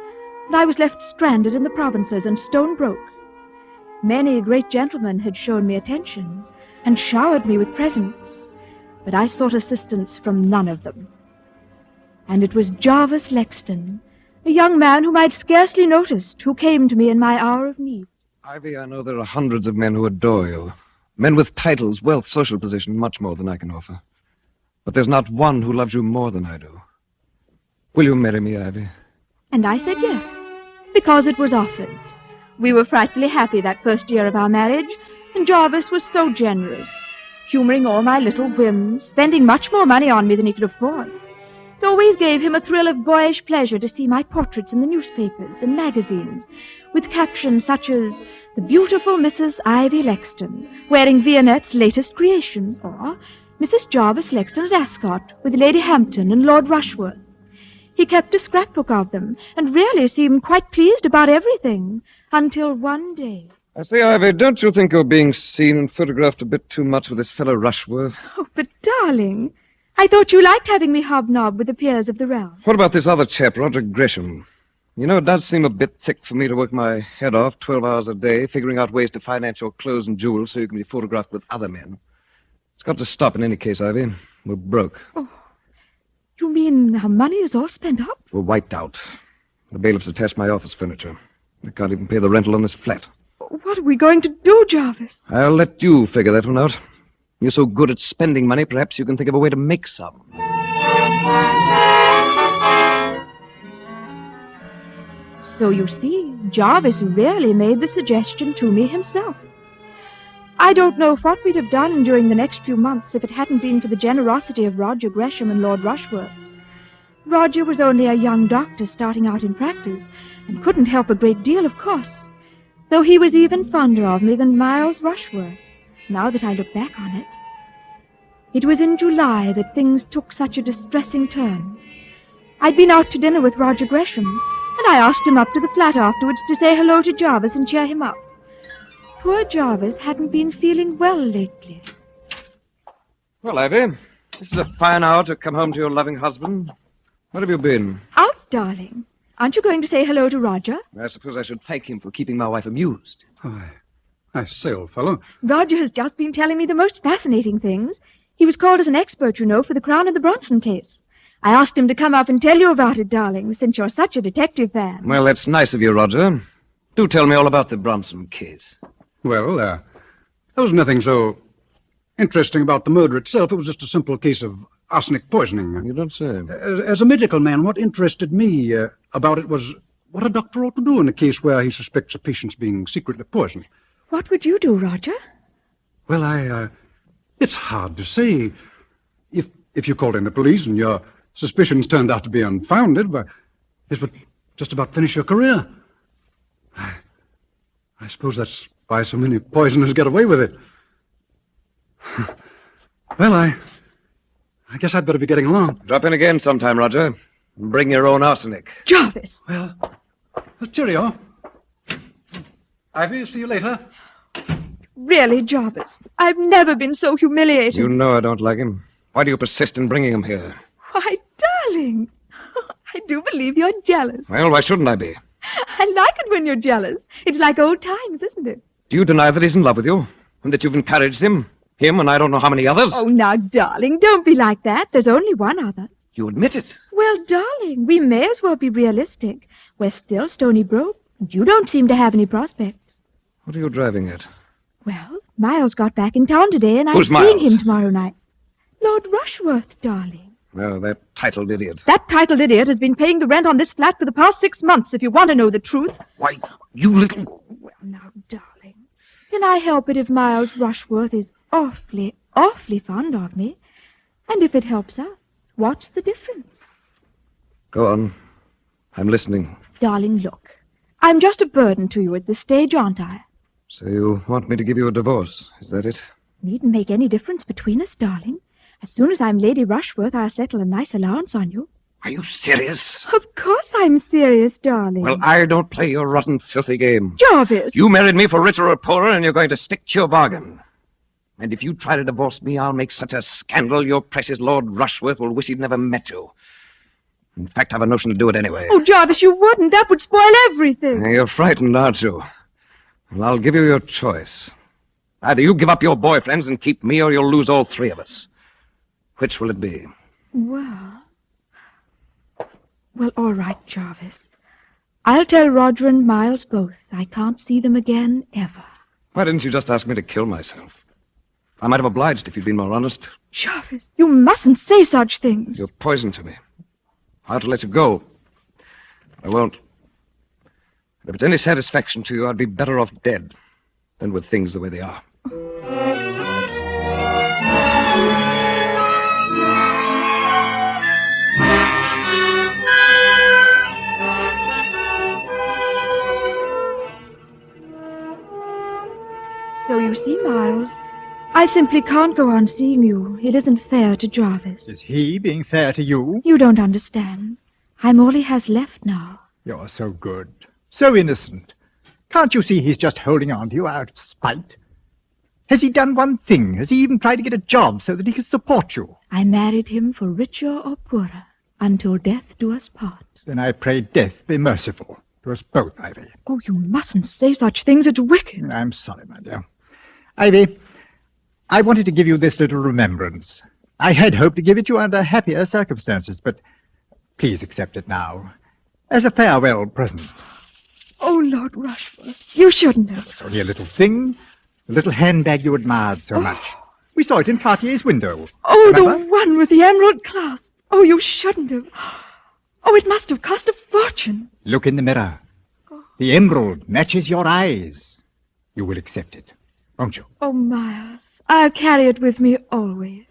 and I was left stranded in the provinces and stone broke. Many great gentlemen had shown me attentions and showered me with presents, but I sought assistance from none of them. And it was Jarvis Lexton, a young man whom I'd scarcely noticed, who came to me in my hour of need. Ivy, I know there are hundreds of men who adore you. Men with titles, wealth, social position, much more than I can offer. But there's not one who loves you more than I do. Will you marry me, Ivy? And I said yes, because it was offered. We were frightfully happy that first year of our marriage, and Jarvis was so generous, humoring all my little whims, spending much more money on me than he could afford. It always gave him a thrill of boyish pleasure to see my portraits in the newspapers and magazines, with captions such as, "The beautiful Mrs. Ivy Lexton, wearing Vionette's latest creation," or Mrs. Jarvis Lexton at Ascot, with Lady Hampton and Lord Rushworth. He kept a scrapbook of them, and really seemed quite pleased about everything, until one day. I say, Ivy, don't you think you're being seen and photographed a bit too much with this fellow Rushworth? Oh, but darling, I thought you liked having me hobnob with the peers of the realm. What about this other chap, Roger Gresham? You know, it does seem a bit thick for me to work my head off 12 hours a day, figuring out ways to finance your clothes and jewels so you can be photographed with other men. It's got to stop in any case, Ivy. We're broke. Oh, you mean our money is all spent up? We're wiped out. The bailiffs attached my office furniture. I can't even pay the rental on this flat. What are we going to do, Jarvis? I'll let you figure that one out. You're so good at spending money, perhaps you can think of a way to make some. So you see, Jarvis really made the suggestion to me himself. I don't know what we'd have done during the next few months if it hadn't been for the generosity of Roger Gresham and Lord Rushworth. Roger was only a young doctor starting out in practice, and couldn't help a great deal, of course, though he was even fonder of me than Miles Rushworth, now that I look back on it. It was in July that things took such a distressing turn. I'd been out to dinner with Roger Gresham, and I asked him up to the flat afterwards to say hello to Jarvis and cheer him up. Poor Jarvis hadn't been feeling well lately. Well, Ivy, this is a fine hour to come home to your loving husband. Where have you been? Out, darling. Aren't you going to say hello to Roger? I suppose I should thank him for keeping my wife amused. I say, old fellow. Roger has just been telling me the most fascinating things. He was called as an expert, you know, for the Crown and the Bronson case. I asked him to come up and tell you about it, darling, since you're such a detective fan. Well, that's nice of you, Roger. Do tell me all about the Bronson case. Well, there was nothing so interesting about the murder itself. It was just a simple case of arsenic poisoning. You don't say. As a medical man, what interested me about it was what a doctor ought to do in a case where he suspects a patient's being secretly poisoned. What would you do, Roger? Well, it's hard to say. If you called in the police and your suspicions turned out to be unfounded, well, it would just about finish your career. I suppose that's why so many poisoners get away with it. Well, I guess I'd better be getting along. Drop in again sometime, Roger. And bring your own arsenic. Jarvis! Well, cheerio. Ivy, see you later. Really, Jarvis, I've never been so humiliated. You know I don't like him. Why do you persist in bringing him here? Why, darling, I do believe you're jealous. Well, why shouldn't I be? I like it when you're jealous. It's like old times, isn't it? Do you deny that he's in love with you? And that you've encouraged him? Him and I don't know how many others? Oh, now, darling, don't be like that. There's only one other. You admit it? Well, darling, we may as well be realistic. We're still stony broke, and you don't seem to have any prospects. What are you driving at? Well, Miles got back in town today, and I'm Who's seeing Miles? him tomorrow night. Lord Rushworth, darling. Oh, that titled idiot. That titled idiot has been paying the rent on this flat for the past 6 months, if you want to know the truth. Why, you little... Well, now, darling, can I help it if Miles Rushworth is awfully, awfully fond of me? And if it helps us, what's the difference? Go on. I'm listening. Darling, look, I'm just a burden to you at this stage, aren't I? So you want me to give you a divorce, is that it? Needn't make any difference between us, darling. As soon as I'm Lady Rushworth, I'll settle a nice allowance on you. Are you serious? Of course I'm serious, darling. Well, I don't play your rotten, filthy game. Jarvis! You married me for richer or poorer, and you're going to stick to your bargain. And if you try to divorce me, I'll make such a scandal your precious Lord Rushworth will wish he'd never met you. In fact, I've a notion to do it anyway. Oh, Jarvis, you wouldn't. That would spoil everything. You're frightened, aren't you? Well, I'll give you your choice. Either you give up your boyfriends and keep me, or you'll lose all three of us. Which will it be? Well, all right, Jarvis. I'll tell Roger and Miles both. I can't see them again, ever. Why didn't you just ask me to kill myself? I might have obliged if you'd been more honest. Jarvis, you mustn't say such things. You're poison to me. I ought to let you go. I won't. If it's any satisfaction to you, I'd be better off dead than with things the way they are. So you see, Miles, I simply can't go on seeing you. It isn't fair to Jarvis. Is he being fair to you? You don't understand. I'm all he has left now. You're so good, so innocent. Can't you see he's just holding on to you out of spite? Has he done one thing? Has he even tried to get a job so that he can support you? I married him for richer or poorer, until death do us part. Then I pray death be merciful to us both, Ivy. Oh, you mustn't say such things. It's wicked. I'm sorry, my dear. Ivy, I wanted to give you this little remembrance. I had hoped to give it you under happier circumstances, but please accept it now, as a farewell present. Oh, Lord Rushford, you shouldn't have. It's only a little thing, the little handbag you admired so much. We saw it in Cartier's window. Oh, Remember? the one with the emerald clasp. Oh, you shouldn't have. Oh, it must have cost a fortune. Look in the mirror. The emerald matches your eyes. You will accept it, won't you? Oh, Miles, I'll carry it with me always.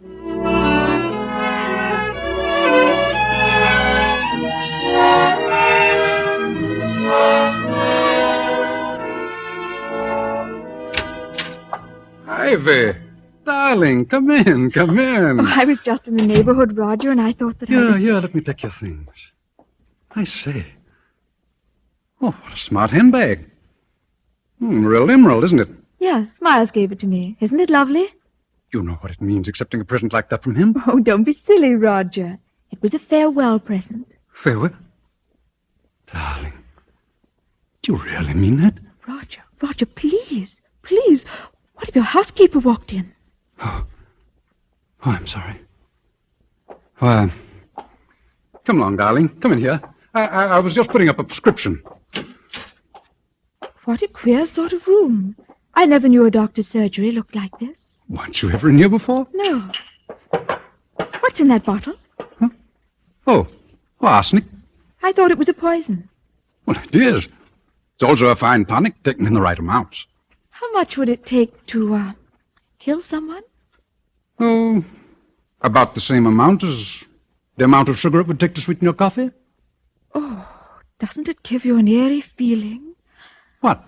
Ivy, darling, come in, come in. Oh, I was just in the neighborhood, Roger, and I thought that Yeah, let me take your things. I say. Oh, what a smart handbag. Real emerald, isn't it? Yes, Miles gave it to me. Isn't it lovely? You know what it means accepting a present like that from him? Oh, don't be silly, Roger. It was a farewell present. Farewell? Darling, do you really mean that? Roger, please, please. What if your housekeeper walked in? Oh, I'm sorry. Come along, darling. Come in here. I was just putting up a prescription. What a queer sort of room. I never knew a doctor's surgery looked like this. Weren't you ever in here before? No. What's in that bottle? Oh, arsenic. I thought it was a poison. Well, it is. It's also a fine tonic taken in the right amounts. How much would it take to, kill someone? Oh, about the same amount as the amount of sugar it would take to sweeten your coffee. Oh, doesn't it give you an eerie feeling? What?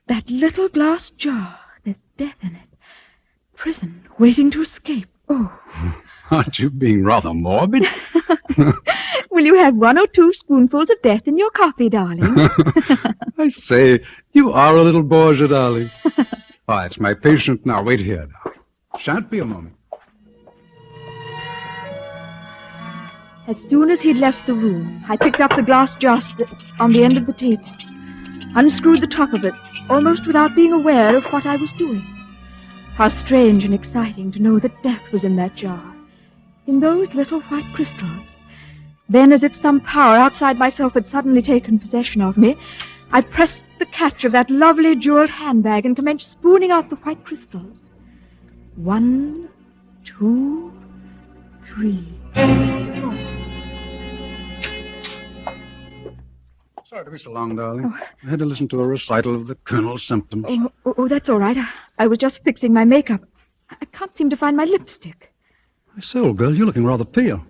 That little glass jar. There's death in it. Prison, waiting to escape. Oh. Aren't you being rather morbid? Will you have 1 or 2 spoonfuls of death in your coffee, darling? I say, you are a little Borgia, darling. Oh, it's my patient now. Wait here, darling. Shan't be a moment. As soon as he'd left the room, I picked up the glass jar on the end of the table, unscrewed the top of it, almost without being aware of what I was doing. How strange and exciting to know that death was in that jar, in those little white crystals. Then, as if some power outside myself had suddenly taken possession of me, I pressed the catch of that lovely jeweled handbag and commenced spooning out the white crystals. 1, 2, 3, 4. Sorry to be so long, darling. I had to listen to a recital of the Colonel's symptoms. Oh, that's all right. I was just fixing my makeup. I can't seem to find my lipstick. I say, old girl, you're looking rather pale.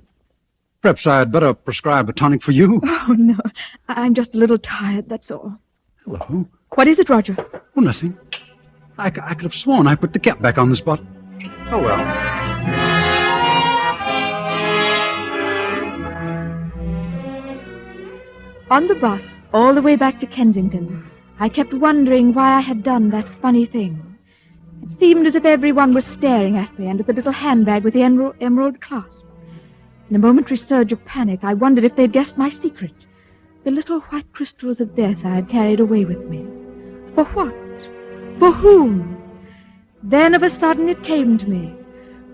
Perhaps I'd better prescribe a tonic for you. Oh, no. I'm just a little tired, that's all. Hello. What is it, Roger? Oh, nothing. I could have sworn I put the cap back on this bottle. Oh, well. On the bus, all the way back to Kensington, I kept wondering why I had done that funny thing. It seemed as if everyone was staring at me and at the little handbag with the emerald clasp. In a momentary surge of panic, I wondered if they'd guessed my secret. The little white crystals of death I had carried away with me. For what? For whom? Then of a sudden it came to me.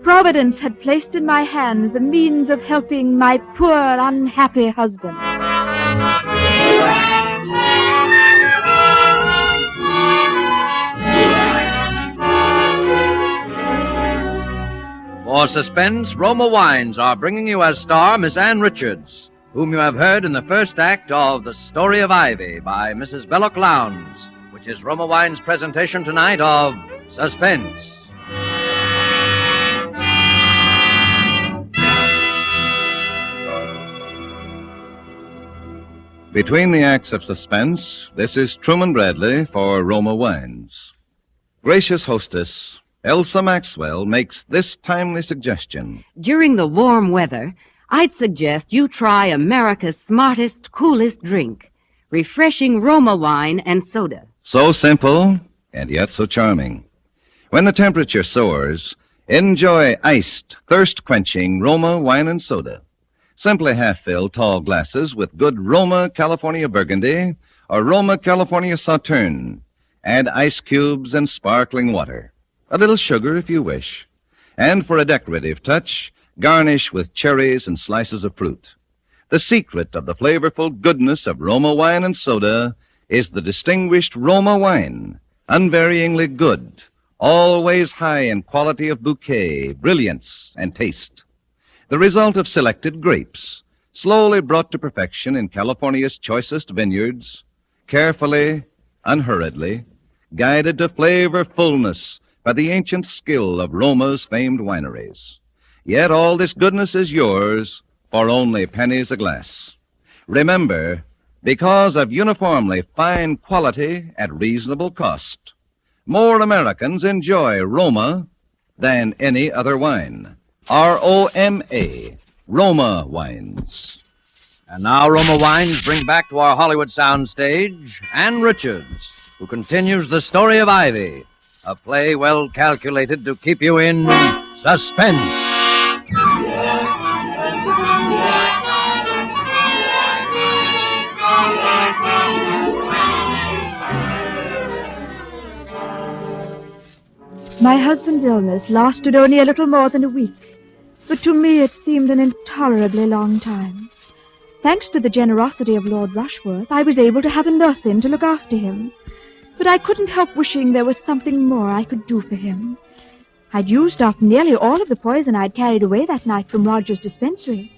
Providence had placed in my hands the means of helping my poor, unhappy husband. For Suspense, Roma Wines are bringing you as star Miss Ann Richards, whom you have heard in the first act of The Story of Ivy by Mrs. Belloc Lowndes, which is Roma Wines' presentation tonight of Suspense. Between the acts of Suspense, this is Truman Bradley for Roma Wines. Gracious hostess, Elsa Maxwell makes this timely suggestion. During the warm weather, I'd suggest you try America's smartest, coolest drink, refreshing Roma wine and soda. So simple, and yet so charming. When the temperature soars, enjoy iced, thirst-quenching Roma wine and soda. Simply half-fill tall glasses with good Roma California Burgundy or Roma California Sauterne. Add ice cubes and sparkling water. A little sugar if you wish. And for a decorative touch, garnish with cherries and slices of fruit. The secret of the flavorful goodness of Roma wine and soda is the distinguished Roma wine, unvaryingly good, always high in quality of bouquet, brilliance, and taste. The result of selected grapes, slowly brought to perfection in California's choicest vineyards, carefully, unhurriedly, guided to flavor fullness by the ancient skill of Roma's famed wineries. Yet all this goodness is yours for only pennies a glass. Remember, because of uniformly fine quality at reasonable cost, more Americans enjoy Roma than any other wine. R-O-M-A, Roma Wines. And now Roma Wines bring back to our Hollywood soundstage Ann Richards, who continues the story of Ivy, a play well calculated to keep you in suspense. My husband's illness lasted only a little more than a week, but to me it seemed an intolerably long time. Thanks to the generosity of Lord Rushworth, I was able to have a nurse in to look after him, but I couldn't help wishing there was something more I could do for him. I'd used up nearly all of the poison I'd carried away that night from Roger's dispensary,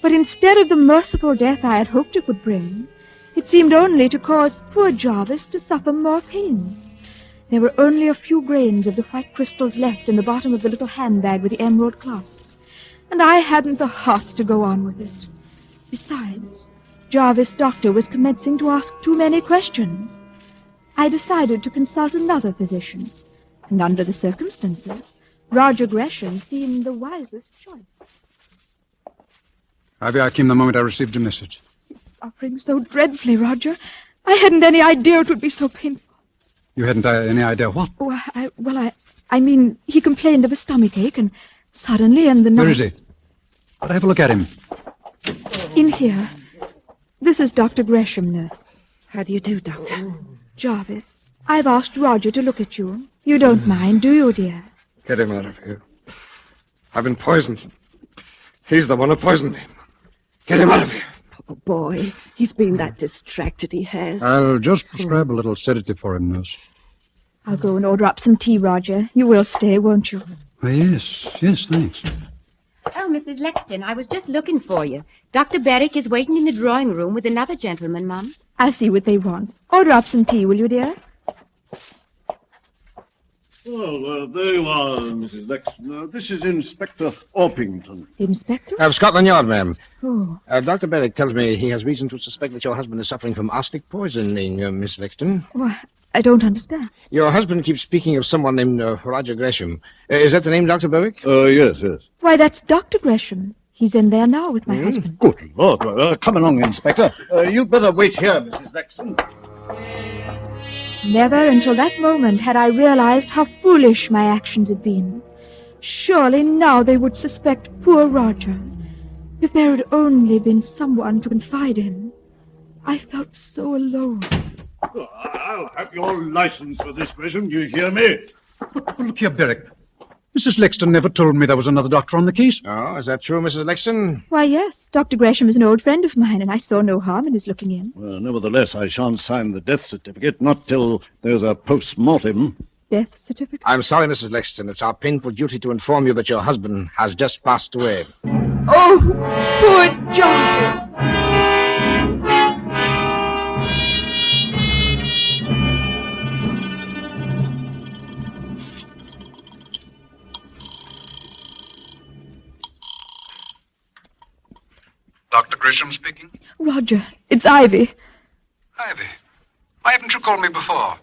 but instead of the merciful death I had hoped it would bring, it seemed only to cause poor Jarvis to suffer more pain. There were only a few grains of the white crystals left in the bottom of the little handbag with the emerald clasp, and I hadn't the heart to go on with it. Besides, Jarvis' doctor was commencing to ask too many questions. I decided to consult another physician, and under the circumstances, Roger Gresham seemed the wisest choice. Ivy, I came the moment I received your message. He's suffering so dreadfully, Roger. I hadn't any idea it would be so painful. You hadn't any idea what? I mean, he complained of a stomachache, and suddenly in the night... Where is he? I'll have a look at him. In here. This is Dr. Gresham, nurse. How do you do, Doctor? Jarvis, I've asked Roger to look at you. You don't mind, do you, dear? Get him out of here. I've been poisoned. He's the one who poisoned me. Get him out of here. Poor boy. He's been that distracted, he has. I'll just prescribe a little sedative for him, nurse. I'll go and order up some tea, Roger. You will stay, won't you? Yes, thanks. Oh, Mrs. Lexton, I was just looking for you. Dr. Berwick is waiting in the drawing room with another gentleman, Mum. I'll see what they want. Order up some tea, will you, dear? Well, there you are, Mrs. Lexton. This is Inspector Orpington. Inspector? Of Scotland Yard, ma'am. Oh. Dr. Berwick tells me he has reason to suspect that your husband is suffering from arsenic poisoning, Miss Lexton. Why, I don't understand. Your husband keeps speaking of someone named Roger Gresham. Is that the name, Dr. Berwick? Yes. Why, that's Dr. Gresham. He's in there now with my husband. Good Lord. Come along, Inspector. You'd better wait here, Mrs. Lexton. Never until that moment had I realized how foolish my actions had been. Surely now they would suspect poor Roger. If there had only been someone to confide in. I felt so alone. I'll have your license for this, Gresham. Do you hear me? But look here, Berwick. Mrs. Lexton never told me there was another doctor on the case. Oh, is that true, Mrs. Lexton? Why, yes. Dr. Gresham is an old friend of mine, and I saw no harm in his looking in. Well, nevertheless, I shan't sign the death certificate, not till there's a post-mortem. Death certificate? I'm sorry, Mrs. Lexton. It's our painful duty to inform you that your husband has just passed away. Oh, poor Jarvis! Dr. Gresham speaking? Roger, it's Ivy. Ivy, why haven't you called me before?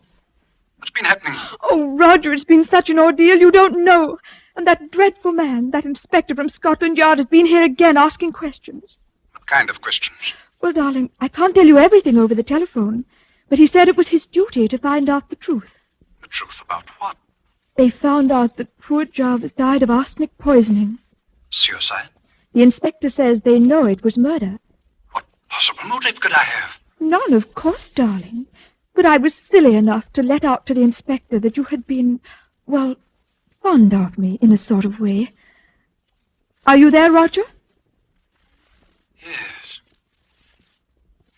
What's been happening? Oh, Roger, it's been such an ordeal you don't know. And that dreadful man, that inspector from Scotland Yard, has been here again asking questions. What kind of questions? Well, darling, I can't tell you everything over the telephone, but he said it was his duty to find out the truth. The truth about what? They found out that poor Jarvis died of arsenic poisoning. Suicide? The inspector says they know it was murder. What possible motive could I have? None, of course, darling. But I was silly enough to let out to the inspector that you had been, well, fond of me in a sort of way. Are you there, Roger? Yes.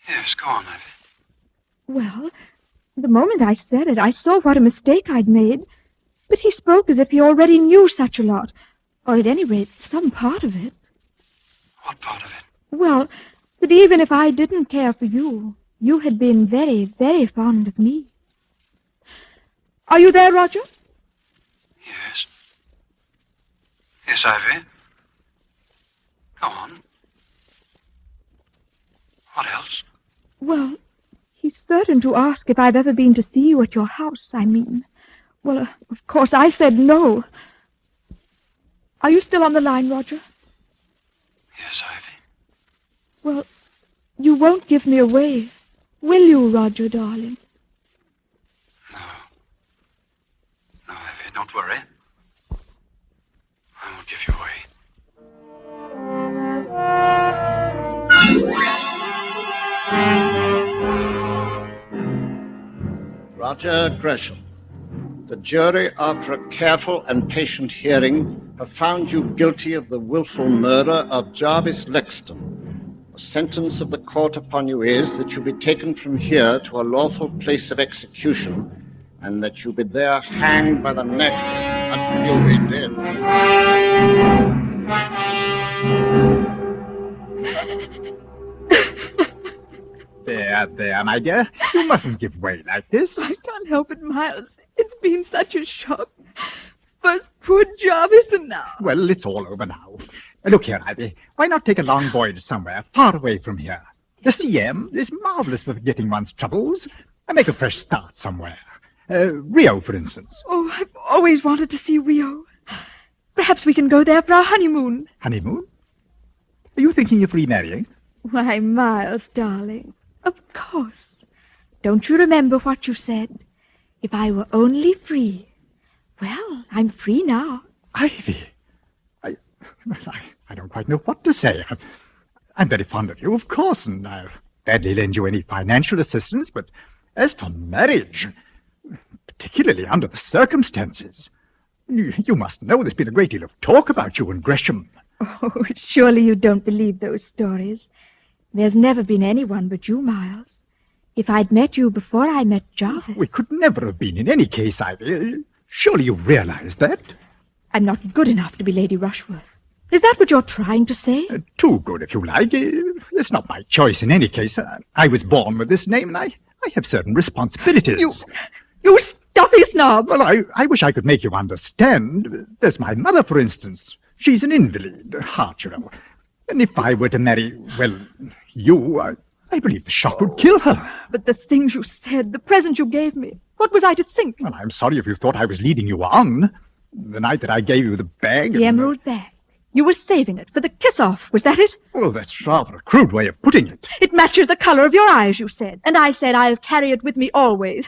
Yes, go on, Ivy. Well, the moment I said it, I saw what a mistake I'd made. But he spoke as if he already knew such a lot, or at any rate, some part of it. What part of it? Well, that even if I didn't care for you, you had been very, very fond of me. Are you there, Roger? Yes. Yes, Ivy. Go on. What else? Well, he's certain to ask if I've ever been to see you at your house, I mean. Well, of course, I said no. Are you still on the line, Roger? Yes, Ivy. Well, you won't give me away, will you, Roger, darling? No. No, Ivy, don't worry. I won't give you away. Roger Gresham. The jury, after a careful and patient hearing, have found you guilty of the willful murder of Jarvis Lexton. The sentence of the court upon you is that you be taken from here to a lawful place of execution, and that you be there hanged by the neck until you be dead. There, my dear. You mustn't give way like this. I can't help it, Miles. It's been such a shock. First poor Jarvis, and now... Well, it's all over now. Look here, Ivy. Why not take a long voyage somewhere, far away from here? The CM is marvelous for forgetting one's troubles. And make a fresh start somewhere. Rio, for instance. Oh, I've always wanted to see Rio. Perhaps we can go there for our honeymoon. Honeymoon? Are you thinking of remarrying? Why, Miles, darling, of course. Don't you remember what you said? If I were only free. Well, I'm free now. Ivy, I don't quite know what to say. I'm very fond of you, of course, and I'll gladly lend you any financial assistance, but as for marriage, particularly under the circumstances, you must know there's been a great deal of talk about you and Gresham. Oh, surely you don't believe those stories. There's never been anyone but you, Miles. If I'd met you before I met Jarvis... We could never have been in any case, Ivy. Surely you realize that? I'm not good enough to be Lady Rushworth. Is that what you're trying to say? Too good, if you like. It's not my choice in any case. I was born with this name, and I have certain responsibilities. You stuffy snob! Well, I wish I could make you understand. There's my mother, for instance. She's an invalid, heart, you know. And if I were to marry, well, you, I believe the shock would kill her. But the things you said, the present you gave me, what was I to think? Well, I'm sorry if you thought I was leading you on. The night that I gave you the bag... The emerald bag. You were saving it for the kiss-off, was that it? Well, that's rather a crude way of putting it. It matches the color of your eyes, you said. And I said I'll carry it with me always.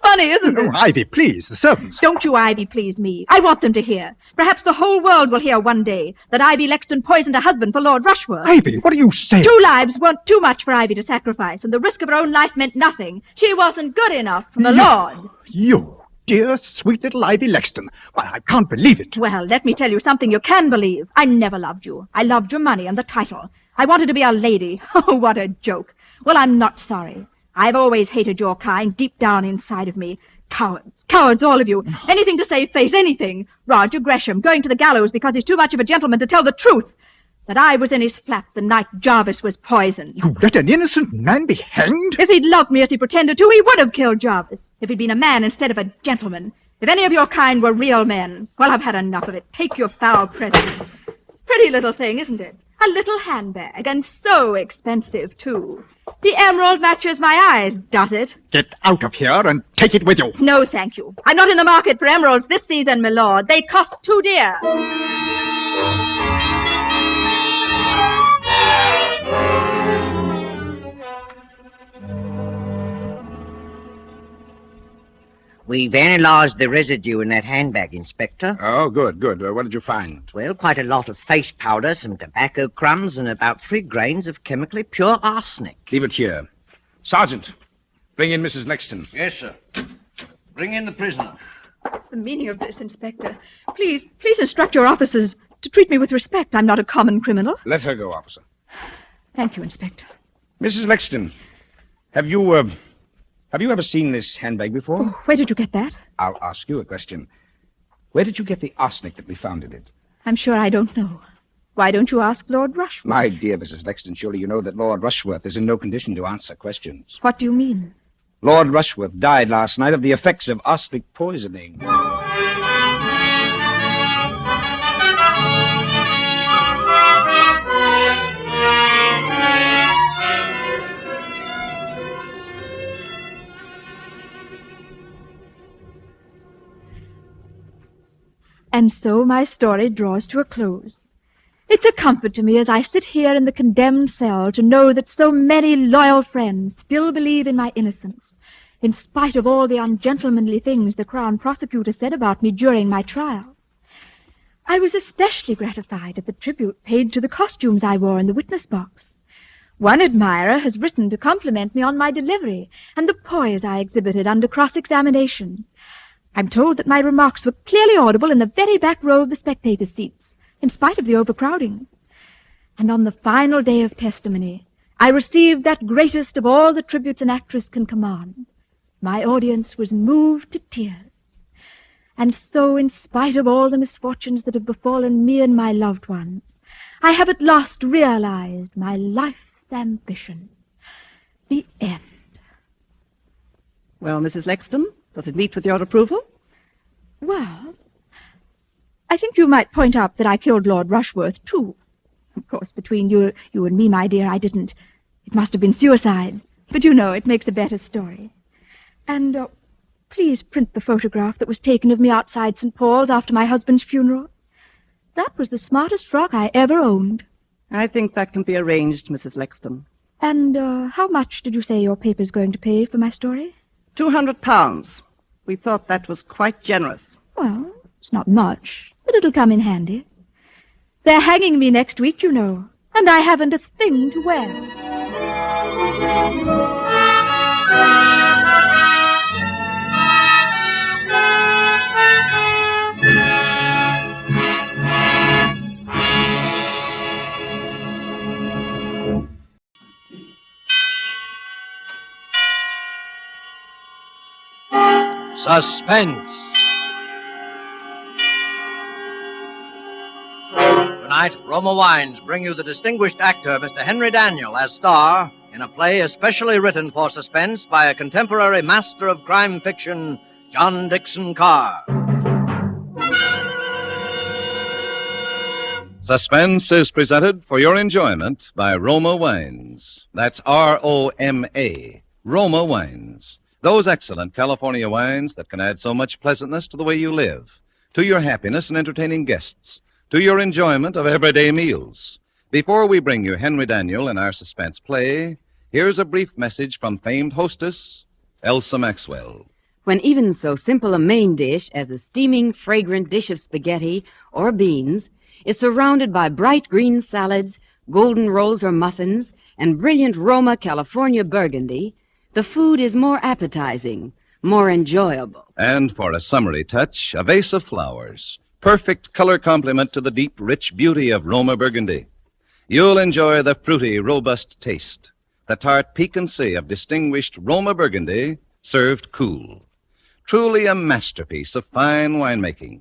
Funny, isn't it? Oh, Ivy, please, the servants. Don't you, Ivy, please me. I want them to hear. Perhaps the whole world will hear one day that Ivy Lexton poisoned her husband for Lord Rushworth. Ivy, what are you saying? 2 lives weren't too much for Ivy to sacrifice, and the risk of her own life meant nothing. She wasn't good enough for the Lord. You, dear, sweet little Ivy Lexton. Why, I can't believe it. Well, let me tell you something you can believe. I never loved you. I loved your money and the title. I wanted to be a lady. Oh, what a joke. Well, I'm not sorry. I've always hated your kind deep down inside of me. Cowards. Cowards, all of you. Anything to save face, anything. Roger Gresham going to the gallows because he's too much of a gentleman to tell the truth. That I was in his flat the night Jarvis was poisoned. You let an innocent man be hanged? If he'd loved me as he pretended to, he would have killed Jarvis. If he'd been a man instead of a gentleman. If any of your kind were real men. Well, I've had enough of it. Take your foul present. Pretty little thing, isn't it? A little handbag, and so expensive, too. The emerald matches my eyes, does it? Get out of here and take it with you. No, thank you. I'm not in the market for emeralds this season, my lord. They cost too dear. We've analysed the residue in that handbag, Inspector. Oh, good. What did you find? Well, quite a lot of face powder, some tobacco crumbs, and about 3 grains of chemically pure arsenic. Leave it here. Sergeant, bring in Mrs. Lexton. Yes, sir. Bring in the prisoner. What's the meaning of this, Inspector? Please instruct your officers to treat me with respect. I'm not a common criminal. Let her go, officer. Thank you, Inspector. Mrs. Lexton, have you ever seen this handbag before? Oh, where did you get that? I'll ask you a question. Where did you get the arsenic that we found in it? I'm sure I don't know. Why don't you ask Lord Rushworth? My dear Mrs. Lexton, surely you know that Lord Rushworth is in no condition to answer questions. What do you mean? Lord Rushworth died last night of the effects of arsenic poisoning. And so my story draws to a close. It's a comfort to me as I sit here in the condemned cell to know that so many loyal friends still believe in my innocence, in spite of all the ungentlemanly things the Crown Prosecutor said about me during my trial. I was especially gratified at the tribute paid to the costumes I wore in the witness box. One admirer has written to compliment me on my delivery and the poise I exhibited under cross-examination. I'm told that my remarks were clearly audible in the very back row of the spectator seats, in spite of the overcrowding. And on the final day of testimony, I received that greatest of all the tributes an actress can command. My audience was moved to tears. And so, in spite of all the misfortunes that have befallen me and my loved ones, I have at last realized my life's ambition. The end. Well, Mrs. Lexton, does it meet with your approval? Well, I think you might point out that I killed Lord Rushworth, too. Of course, between you and me, my dear, I didn't. It must have been suicide. But you know, it makes a better story. And please print the photograph that was taken of me outside St. Paul's after my husband's funeral. That was the smartest frock I ever owned. I think that can be arranged, Mrs. Lexton. And how much did you say your paper's going to pay for my story? £200. We thought that was quite generous. Well, it's not much, but it'll come in handy. They're hanging me next week, you know, and I haven't a thing to wear. Suspense. Tonight, Roma Wines bring you the distinguished actor, Mr. Henry Daniel, as star in a play especially written for suspense by a contemporary master of crime fiction, John Dixon Carr. Suspense is presented for your enjoyment by Roma Wines. That's R-O-M-A, Roma Wines. Those excellent California wines that can add so much pleasantness to the way you live, to your happiness in entertaining guests, to your enjoyment of everyday meals. Before we bring you Henry Daniel in our suspense play, here's a brief message from famed hostess, Elsa Maxwell. When even so simple a main dish as a steaming, fragrant dish of spaghetti or beans is surrounded by bright green salads, golden rolls or muffins, and brilliant Roma California burgundy, the food is more appetizing, more enjoyable. And for a summery touch, a vase of flowers. Perfect color complement to the deep, rich beauty of Roma Burgundy. You'll enjoy the fruity, robust taste, the tart piquancy of distinguished Roma Burgundy served cool. Truly a masterpiece of fine winemaking.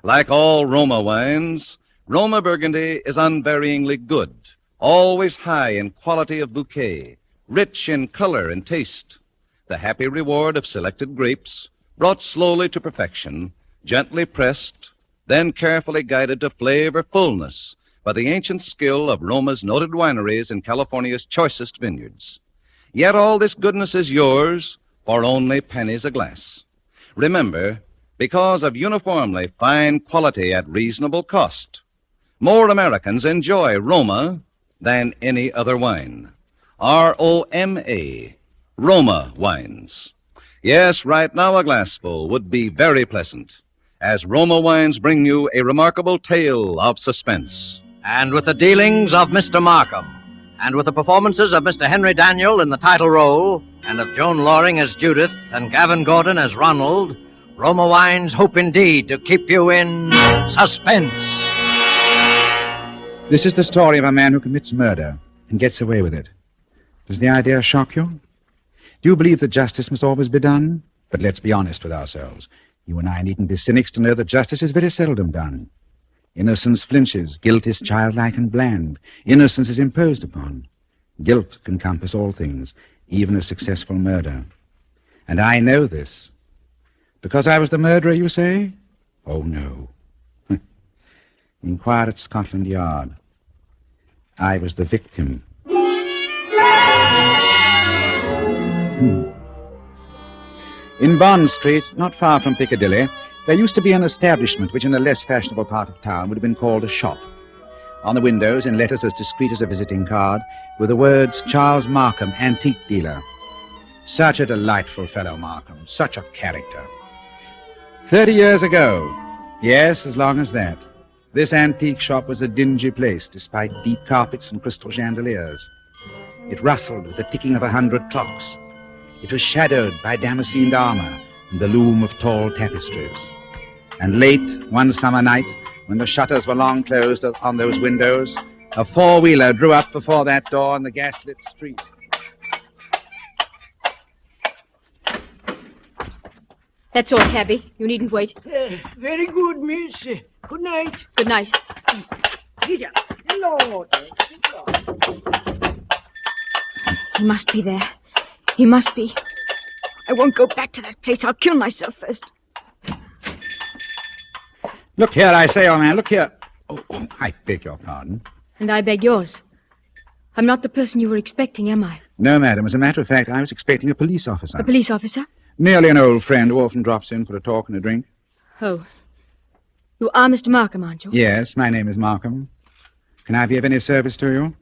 Like all Roma wines, Roma Burgundy is unvaryingly good, always high in quality of bouquet, rich in color and taste, the happy reward of selected grapes, brought slowly to perfection, gently pressed, then carefully guided to flavor fullness by the ancient skill of Roma's noted wineries and California's choicest vineyards. Yet all this goodness is yours for only pennies a glass. Remember, because of uniformly fine quality at reasonable cost, more Americans enjoy Roma than any other wine. R-O-M-A, Roma wines. Yes, right now a glassful would be very pleasant, as Roma wines bring you a remarkable tale of suspense. And with the dealings of Mr. Markham, and with the performances of Mr. Henry Daniel in the title role, and of Joan Loring as Judith, and Gavin Gordon as Ronald, Roma Wines hope indeed to keep you in suspense. This is the story of a man who commits murder and gets away with it. Does the idea shock you? Do you believe that justice must always be done? But let's be honest with ourselves. You and I needn't be cynics to know that justice is very seldom done. Innocence flinches, guilt is childlike and bland. Innocence is imposed upon. Guilt can compass all things, even a successful murder. And I know this. Because I was the murderer, you say? Oh, no. Inquire at Scotland Yard. I was the victim. In Bond Street, not far from Piccadilly, there used to be an establishment which in a less fashionable part of town would have been called a shop. On the windows, in letters as discreet as a visiting card, were the words Charles Markham, antique dealer. Such a delightful fellow, Markham, such a character. 30 years ago, yes, as long as that, this antique shop was a dingy place despite deep carpets and crystal chandeliers. It rustled with the ticking of 100 clocks. It was shadowed by damascened armor and the loom of tall tapestries. And late, one summer night, when the shutters were long closed on those windows, a four-wheeler drew up before that door in the gaslit street. That's all, cabby. You needn't wait. Very good, miss. Good night. Good night. Here. Lord. He must be there. He must be. I won't go back to that place. I'll kill myself first. Look here, I say, old man, look here. Oh, I beg your pardon. And I beg yours. I'm not the person you were expecting, am I? No, madam. As a matter of fact, I was expecting a police officer. A police officer? Merely an old friend who often drops in for a talk and a drink. Oh. You are Mr. Markham, aren't you? Yes, my name is Markham. Can I be of any service to you?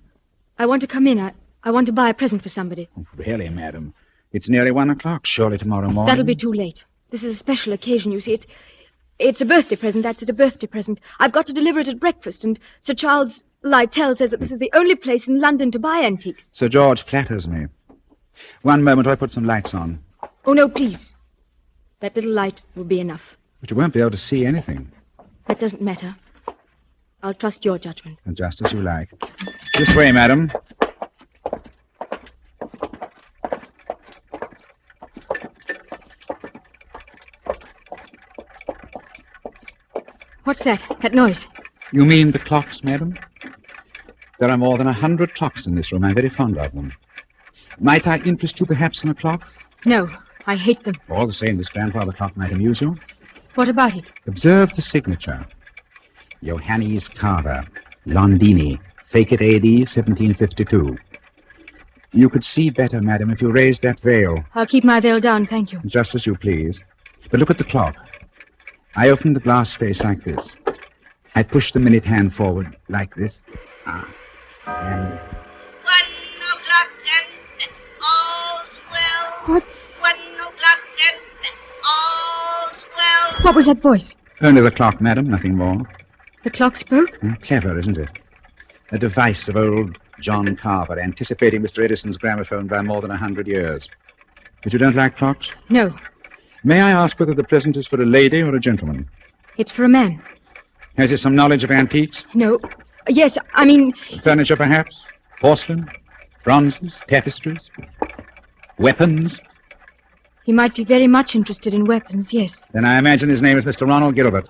I want to come in. I want to buy a present for somebody. Oh, really, madam? It's nearly 1 o'clock. Surely tomorrow morning. That'll be too late. This is a special occasion, you see. It's a birthday present. That's it, a birthday present. I've got to deliver it at breakfast, and Sir Charles Lytell says that this is the only place in London to buy antiques. Sir George flatters me. One moment, I put some lights on. Oh, no, please. That little light will be enough. But you won't be able to see anything. That doesn't matter. I'll trust your judgment. And just as you like. This way, madam. What's that? That noise? You mean the clocks, madam? There are more than 100 clocks in this room. I'm very fond of them. Might I interest you perhaps in a clock? No, I hate them. All the same, this grandfather clock might amuse you. What about it? Observe the signature. Johannes Carver, Londini, fake it AD 1752. You could see better, madam, if you raised that veil. I'll keep my veil down, thank you. Just as you please. But look at the clock. I open the glass face like this. I push the minute hand forward like this. And 1 o'clock and all's well. What? 1 o'clock and all's well. What was that voice? only the clock, madam, nothing more. The clock spoke? Clever, isn't it? A device of old John Carver, anticipating Mr. Edison's gramophone by more than 100 years. But you don't like clocks? No. May I ask whether the present is for a lady or a gentleman? It's for a man. Has he some knowledge of antiques? No. Yes, I mean... Furniture, perhaps? Porcelain? Bronzes? Tapestries? Weapons? He might be very much interested in weapons, yes. Then I imagine his name is Mr. Ronald Gilbert.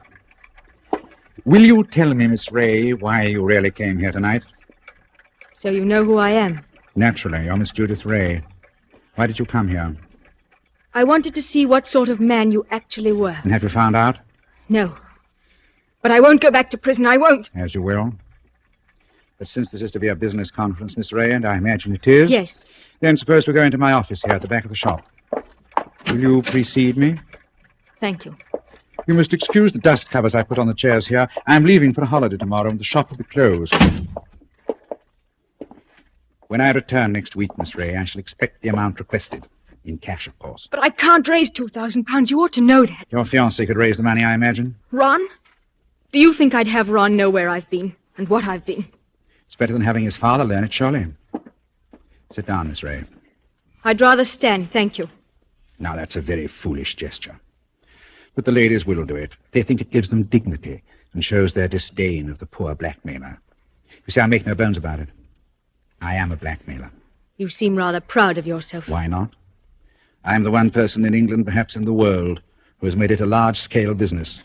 Will you tell me, Miss Ray, why you really came here tonight? So you know who I am? Naturally, you're Miss Judith Ray. Why did you come here? I wanted to see what sort of man you actually were. And have you found out? No. But I won't go back to prison, I won't. As you will. But since this is to be a business conference, Miss Ray, and I imagine it is... Yes. Then suppose we go into my office here at the back of the shop. Will you precede me? Thank you. You must excuse the dust covers I put on the chairs here. I'm leaving for a holiday tomorrow, and the shop will be closed. When I return next week, Miss Ray, I shall expect the amount requested. In cash, of course. But I can't raise £2,000. You ought to know that. Your fiancé could raise the money, I imagine. Ron? Do you think I'd have Ron know where I've been and what I've been? It's better than having his father learn it, surely. Sit down, Miss Ray. I'd rather stand, thank you. Now, that's a very foolish gesture. But the ladies will do it. They think it gives them dignity and shows their disdain of the poor blackmailer. You see, I make no bones about it. I am a blackmailer. You seem rather proud of yourself. Why not? I am the one person in England, perhaps in the world, who has made it a large-scale business.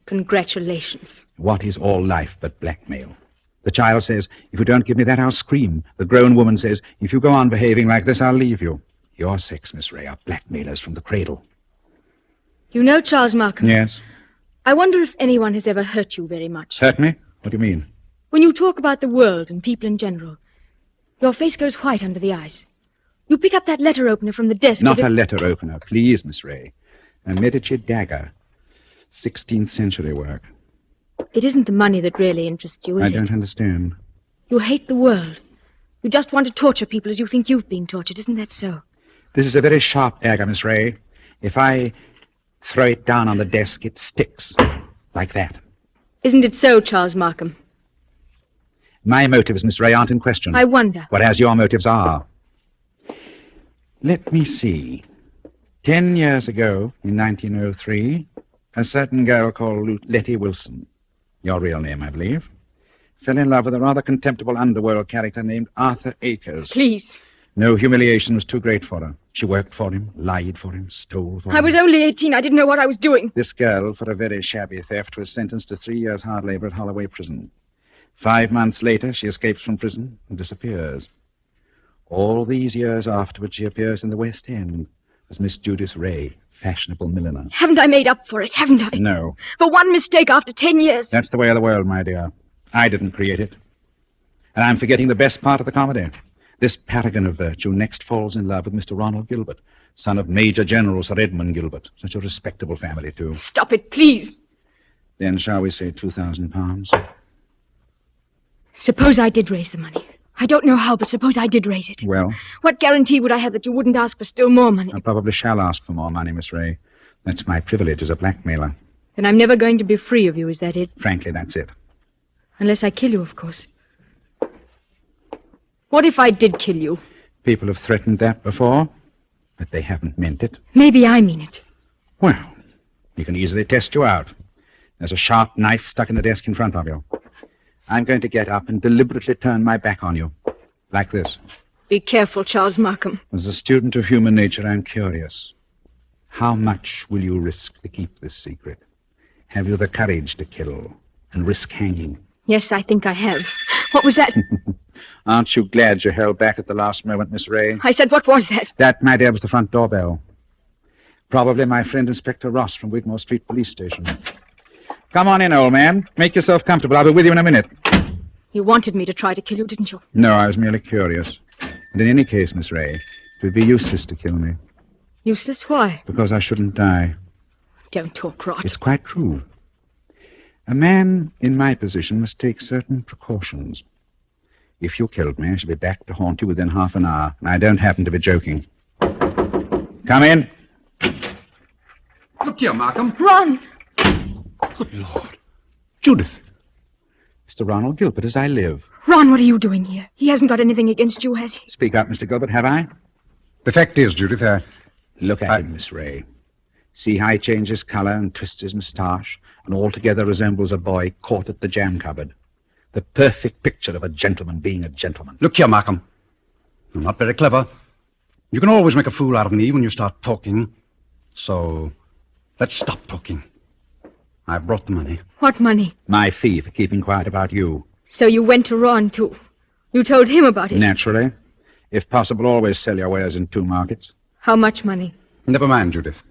Congratulations. What is all life but blackmail? The child says, if you don't give me that, I'll scream. The grown woman says, if you go on behaving like this, I'll leave you. Your sex, Miss Ray, are blackmailers from the cradle. You know Charles Markham? Yes. I wonder if anyone has ever hurt you very much. Hurt me? What do you mean? When you talk about the world and people in general, your face goes white under the eyes. You pick up that letter opener from the desk. Not a letter opener, please, Miss Ray. A Medici dagger. 16th century work. It isn't the money that really interests you, is it? I don't understand. You hate the world. You just want to torture people as you think you've been tortured. Isn't that so? This is a very sharp dagger, Miss Ray. If I throw it down on the desk, it sticks. Like that. Isn't it so, Charles Markham? My motives, Miss Ray, aren't in question. I wonder. Whereas your motives are. Let me see. 10 years ago, in 1903, a certain girl called Letty Wilson, your real name, I believe, fell in love with a rather contemptible underworld character named Arthur Akers. Please. No humiliation was too great for her. She worked for him, lied for him, stole for him. I was only 18. I didn't know what I was doing. This girl, for a very shabby theft, was sentenced to 3 years hard labor at Holloway Prison. 5 months later, she escapes from prison and disappears. All these years afterwards, she appears in the West End as Miss Judith Ray, fashionable milliner. Haven't I made up for it, haven't I? No. For one mistake after 10 years. That's the way of the world, my dear. I didn't create it. And I'm forgetting the best part of the comedy. This paragon of virtue next falls in love with Mr. Ronald Gilbert, son of Major General Sir Edmund Gilbert. Such a respectable family, too. Stop it, please. Then shall we say £2,000? Suppose I did raise the money. I don't know how, but suppose I did raise it. Well? What guarantee would I have that you wouldn't ask for still more money? I probably shall ask for more money, Miss Ray. That's my privilege as a blackmailer. Then I'm never going to be free of you, is that it? Frankly, that's it. Unless I kill you, of course. What if I did kill you? People have threatened that before, but they haven't meant it. Maybe I mean it. Well, you can easily test you out. There's a sharp knife stuck in the desk in front of you. I'm going to get up and deliberately turn my back on you. Like this. Be careful, Charles Markham. As a student of human nature, I'm curious. How much will you risk to keep this secret? Have you the courage to kill and risk hanging? Yes, I think I have. What was that? Aren't you glad you held back at the last moment, Miss Ray? I said, what was that? That, my dear, was the front doorbell. Probably my friend Inspector Ross from Wigmore Street Police Station. Come on in, old man. Make yourself comfortable. I'll be with you in a minute. You wanted me to try to kill you, didn't you? No, I was merely curious. And in any case, Miss Ray, it would be useless to kill me. Useless? Why? Because I shouldn't die. Don't talk rot. It's quite true. A man in my position must take certain precautions. If you killed me, I should be back to haunt you within half an hour, and I don't happen to be joking. Come in. Look here, Markham. Ron! Good Lord. Judith. Mr. Ronald Gilbert, as I live. Ron, what are you doing here? He hasn't got anything against you, has he? Speak up, Mr. Gilbert, have I? The fact is, Judith, Look at him, Miss Ray. See how he changes colour and twists his moustache, and altogether resembles a boy caught at the jam cupboard. The perfect picture of a gentleman being a gentleman. Look here, Markham. I'm not very clever. You can always make a fool out of me when you start talking. So, let's stop talking. I brought the money. What money? My fee for keeping quiet about you. So you went to Ron, too. You told him about it. Naturally. If possible, always sell your wares in 2 markets. How much money? Never mind, Judith.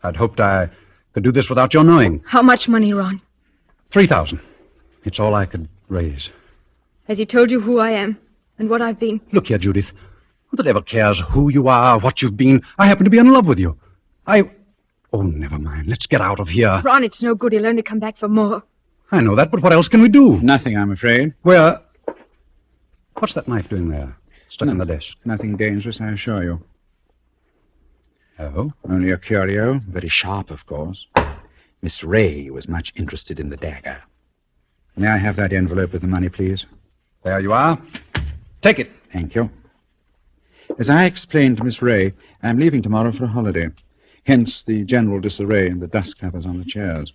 I'd hoped I could do this without your knowing. How much money, Ron? 3,000. It's all I could raise. Has he told you who I am and what I've been? Look here, Judith. Who the devil cares who you are, what you've been? I happen to be in love with you. Oh, never mind. Let's get out of here. Ron, it's no good. He'll only come back for more. I know that, but what else can we do? Nothing, I'm afraid. What's that knife doing there? Stuck in the desk. Nothing dangerous, I assure you. Oh? Only a curio. Very sharp, of course. Miss Ray was much interested in the dagger. May I have that envelope with the money, please? There you are. Take it. Thank you. As I explained to Miss Ray, I'm leaving tomorrow for a holiday. Hence the general disarray and the dust covers on the chairs.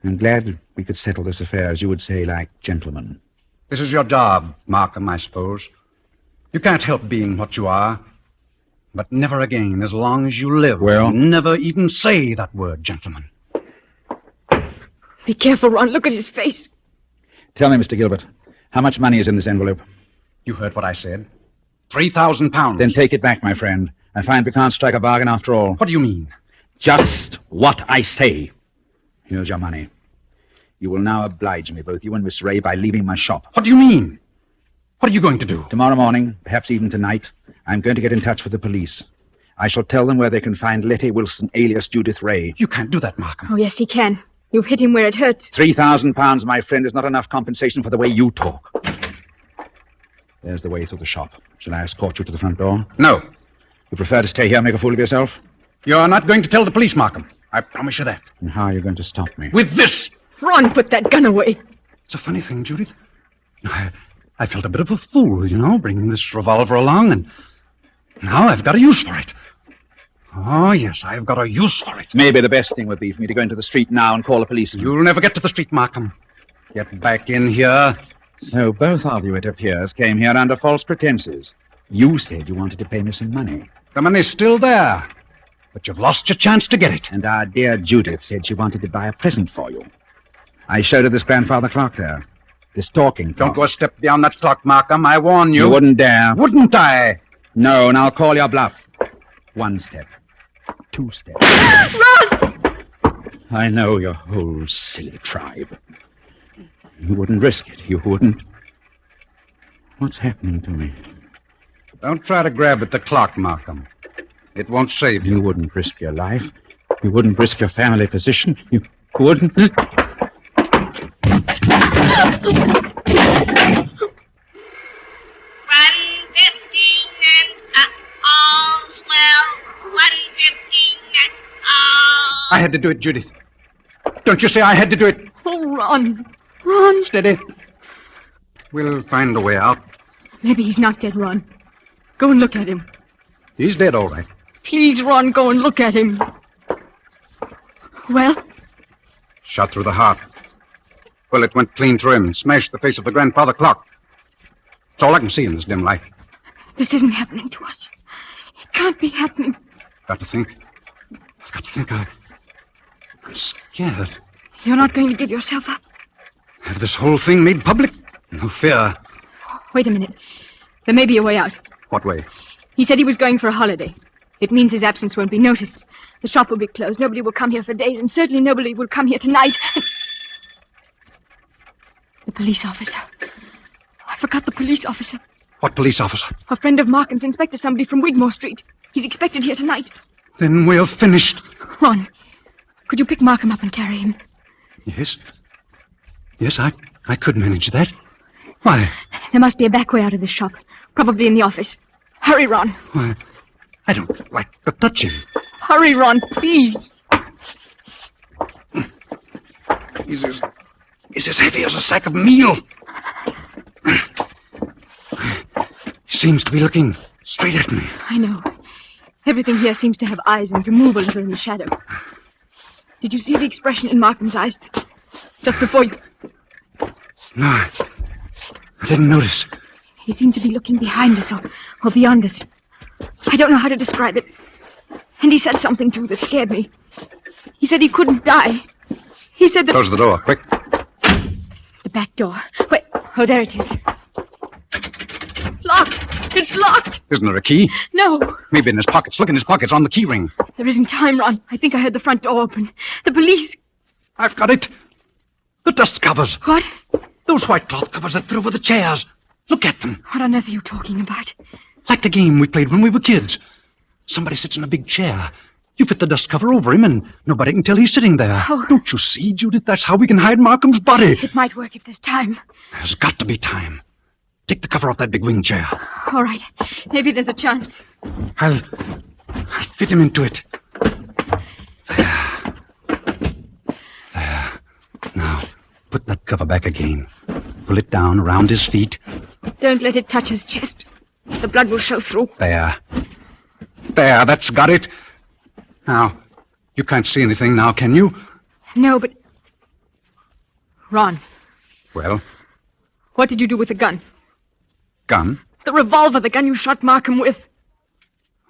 I'm glad we could settle this affair, as you would say, like gentlemen. This is your job, Markham, I suppose. You can't help being what you are. But never again, as long as you live. Well? Never even say that word, gentlemen. Be careful, Ron. Look at his face. Tell me, Mr. Gilbert, how much money is in this envelope? You heard what I said. 3,000 pounds. Then take it back, my friend. I find we can't strike a bargain after all. What do you mean? Just what I say. Here's your money. You will now oblige me, both you and Miss Ray, by leaving my shop. What do you mean? What are you going to do? Tomorrow morning, perhaps even tonight, I'm going to get in touch with the police. I shall tell them where they can find Letty Wilson, alias Judith Ray. You can't do that, Markham. Oh, yes, he can. You've hit him where it hurts. 3,000 pounds, my friend, is not enough compensation for the way you talk. There's the way through the shop. Shall I escort you to the front door? No. You prefer to stay here and make a fool of yourself? You're not going to tell the police, Markham. I promise you that. And how are you going to stop me? With this! Ron, put that gun away. It's a funny thing, Judith. I felt a bit of a fool, bringing this revolver along, and now I've got a use for it. Oh, yes, I've got a use for it. Maybe the best thing would be for me to go into the street now and call the police. You'll never get to the street, Markham. Get back in here. So both of you, it appears, came here under false pretenses. You said you wanted to pay me some money. The money's still there, but you've lost your chance to get it. And our dear Judith said she wanted to buy a present for you. I showed her this grandfather clock there. This talking clock. Don't go a step beyond that clock, Markham. I warn you. You wouldn't dare. Wouldn't I? No, and I'll call your bluff. 1 step. 2 steps. Run! I know your whole silly tribe. You wouldn't risk it. You wouldn't. What's happening to me? Don't try to grab at the clock, Markham. It won't save you. You wouldn't risk your life. You wouldn't risk your family position. You wouldn't. 1:15 and all's well. 1:15 and all. I had to do it, Judith. Don't you say I had to do it? Oh, Ron. Ron. Steady. We'll find a way out. Maybe he's not dead, Ron. Go and look at him. He's dead, all right. Please, Ron, go and look at him. Well? Shot through the heart. Well, it went clean through him and smashed the face of the grandfather clock. It's all I can see in this dim light. This isn't happening to us. It can't be happening. I've got to think. I'm scared. You're not going to give yourself up. Have this whole thing made public? No fear. Wait a minute. There may be a way out. What way? He said he was going for a holiday. It means his absence won't be noticed. The shop will be closed. Nobody will come here for days, and certainly nobody will come here tonight. The police officer. I forgot the police officer. What police officer? A friend of Markham's, Inspector somebody from Wigmore Street. He's expected here tonight. Then we're finished. Ron, could you pick Markham up and carry him? Yes. Yes, I could manage that. Why? There must be a back way out of this shop. Probably in the office. Hurry, Ron. Why, I don't like to touch him. Hurry, Ron, please. He's as heavy as a sack of meal. He seems to be looking straight at me. I know. Everything here seems to have eyes and to move a little in the shadow. Did you see the expression in Markham's eyes just before you... No, I didn't notice. He seemed to be looking behind us or beyond us. I don't know how to describe it. And he said something, too, that scared me. He said he couldn't die. He said that... Close the door, quick. The back door. Wait. Oh, there it is. Locked. It's locked. Isn't there a key? No. Maybe in his pockets. Look in his pockets on the key ring. There isn't time, Ron. I think I heard the front door open. The police... I've got it. The dust covers. What? Those white cloth covers that fit over the chairs. Look at them. What on earth are you talking about? Like the game we played when we were kids. Somebody sits in a big chair. You fit the dust cover over him, and nobody can tell he's sitting there. Oh. Don't you see, Judith? That's how we can hide Markham's body. It might work if there's time. There's got to be time. Take the cover off that big wing chair. All right. Maybe there's a chance. I'll fit him into it. There. Now, put that cover back again. Pull it down around his feet. Don't let it touch his chest. The blood will show through. There. There, that's got it. Now, you can't see anything now, can you? No, but... Ron, Well, what did you do with the gun? gun? The revolver, the gun you shot Markham with.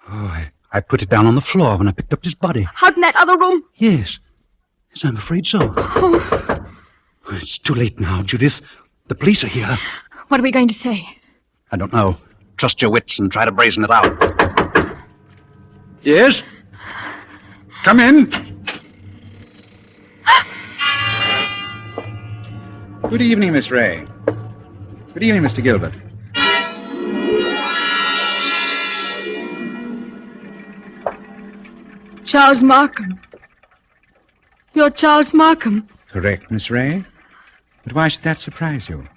Oh, I put it down on the floor when I picked up his body. Out in that other room? Yes. Yes, I'm afraid so. Oh. It's too late now, Judith. The police are here. What are we going to say? I don't know. Trust your wits and try to brazen it out. Yes? Come in. Good evening, Miss Ray. Good evening, Mr. Gilbert. Charles Markham. You're Charles Markham. Correct, Miss Ray. But why should that surprise you?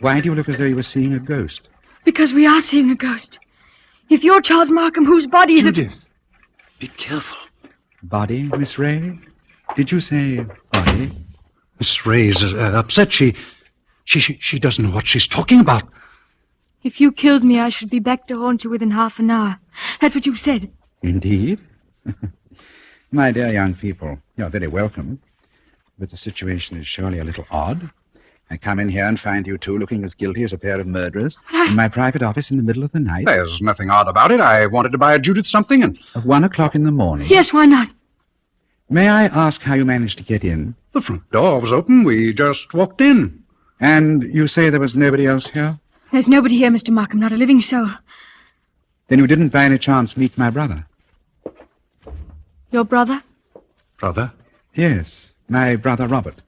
Why do you look as though you were seeing a ghost? Because we are seeing a ghost. If you're Charles Markham, whose body is it? Judith, be careful. Body, Miss Ray? Did you say body? Miss Ray's upset. She doesn't know what she's talking about. If you killed me, I should be back to haunt you within half an hour. That's what you said. Indeed. My dear young people, you're very welcome. But the situation is surely a little odd. I come in here and find you two looking as guilty as a pair of murderers in my private office in the middle of the night. There's nothing odd about it. I wanted to buy Judith something and... At 1 o'clock in the morning? Yes, why not? May I ask how you managed to get in? The front door was open. We just walked in. And you say there was nobody else here? There's nobody here, Mr. Markham, not a living soul. Then you didn't by any chance meet my brother? Your brother? Brother? Yes, my brother Robert.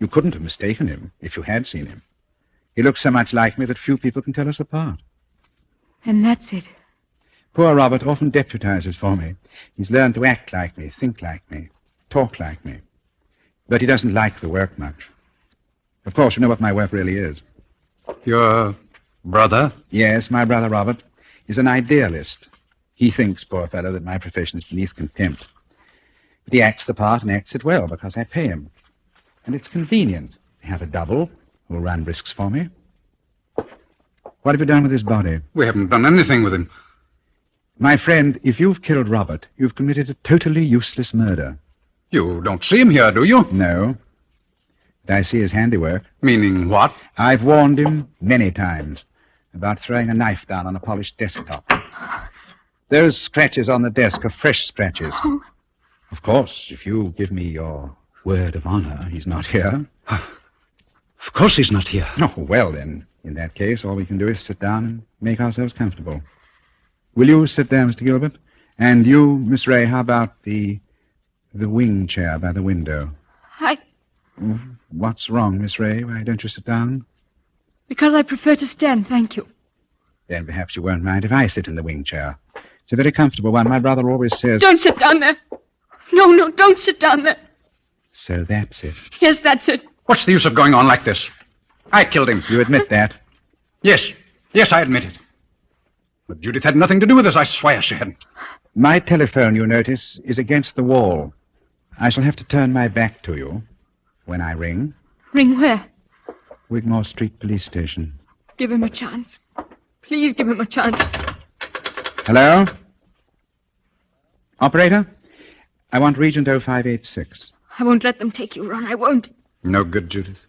You couldn't have mistaken him if you had seen him. He looks so much like me that few people can tell us apart. And that's it. Poor Robert often deputizes for me. He's learned to act like me, think like me, talk like me. But he doesn't like the work much. Of course, you know what my work really is. Your brother? Yes, my brother Robert is an idealist. He thinks, poor fellow, that my profession is beneath contempt. But he acts the part and acts it well because I pay him. And it's convenient to have a double who'll run risks for me. What have you done with his body? We haven't done anything with him. My friend, if you've killed Robert, you've committed a totally useless murder. You don't see him here, do you? No. But I see his handiwork. Meaning what? I've warned him many times about throwing a knife down on a polished desktop. Those scratches on the desk are fresh scratches. Oh. Of course, if you give me your word of honor, he's not here. Of course he's not here. Oh, well, then, in that case, all we can do is sit down and make ourselves comfortable. Will you sit there, Mr. Gilbert? And you, Miss Ray, how about the wing chair by the window? What's wrong, Miss Ray? Why don't you sit down? Because I prefer to stand, thank you. Then perhaps you won't mind if I sit in the wing chair. It's a very comfortable one. My brother always says... Don't sit down there. No, don't sit down there. So that's it. Yes, that's it. What's the use of going on like this? I killed him. You admit that? Yes, I admit it. But Judith had nothing to do with this. I swear she hadn't. My telephone, you notice, is against the wall. I shall have to turn my back to you when I ring. Ring where? Wigmore Street Police Station. Give him a chance. Please give him a chance. Hello? Operator? I want Regent 0586. I won't let them take you, Ron. I won't. No good, Judith.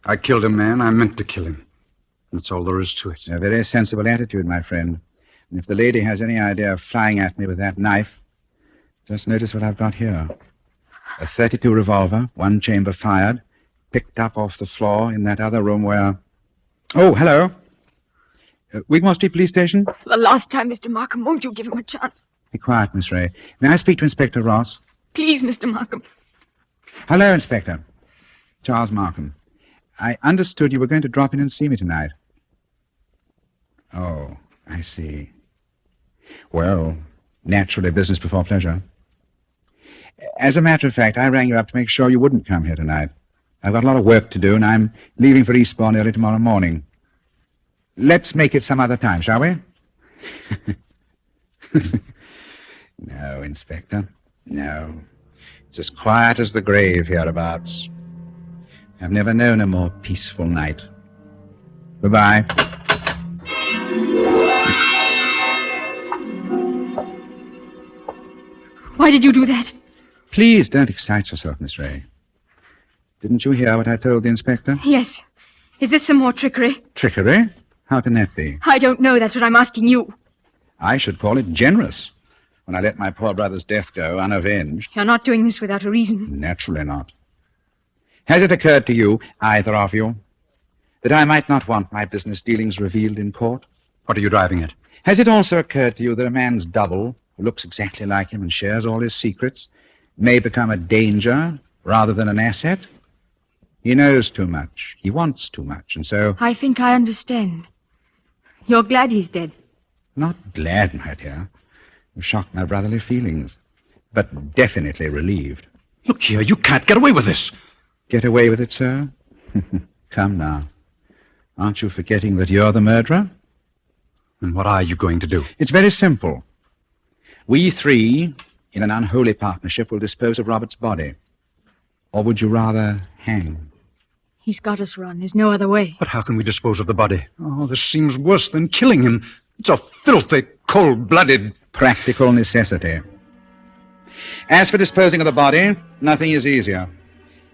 I killed a man. I meant to kill him. That's all there is to it. A very sensible attitude, my friend. And if the lady has any idea of flying at me with that knife, just notice what I've got here. A .32 revolver, one chamber fired, picked up off the floor in that other room where... Oh, hello. Wigmore Street Police Station? For the last time, Mr. Markham, won't you give him a chance? Be quiet, Miss Ray. May I speak to Inspector Ross? Please, Mr. Markham. Hello, Inspector. Charles Markham. I understood you were going to drop in and see me tonight. Oh, I see. Well, naturally, business before pleasure. As a matter of fact, I rang you up to make sure you wouldn't come here tonight. I've got a lot of work to do, and I'm leaving for Eastbourne early tomorrow morning. Let's make it some other time, shall we? No, Inspector. No. It's as quiet as the grave hereabouts. I've never known a more peaceful night. Goodbye. Why did you do that? Please don't excite yourself, Miss Ray. Didn't you hear what I told the inspector? Yes. Is this some more trickery? Trickery? How can that be? I don't know. That's what I'm asking you. I should call it generous. When I let my poor brother's death go unavenged. You're not doing this without a reason. Naturally not. Has it occurred to you, either of you, that I might not want my business dealings revealed in court? What are you driving at? Has it also occurred to you that a man's double, who looks exactly like him and shares all his secrets, may become a danger rather than an asset? He knows too much. He wants too much, and so... I think I understand. You're glad he's dead. Not glad, my dear. You shocked my brotherly feelings, but definitely relieved. Look here, you can't get away with this. Get away with it, sir? Come now. Aren't you forgetting that you're the murderer? And what are you going to do? It's very simple. We three, in an unholy partnership, will dispose of Robert's body. Or would you rather hang? He's got us, Ron. There's no other way. But how can we dispose of the body? Oh, this seems worse than killing him. It's a filthy, cold-blooded... Practical necessity. As for disposing of the body, nothing is easier.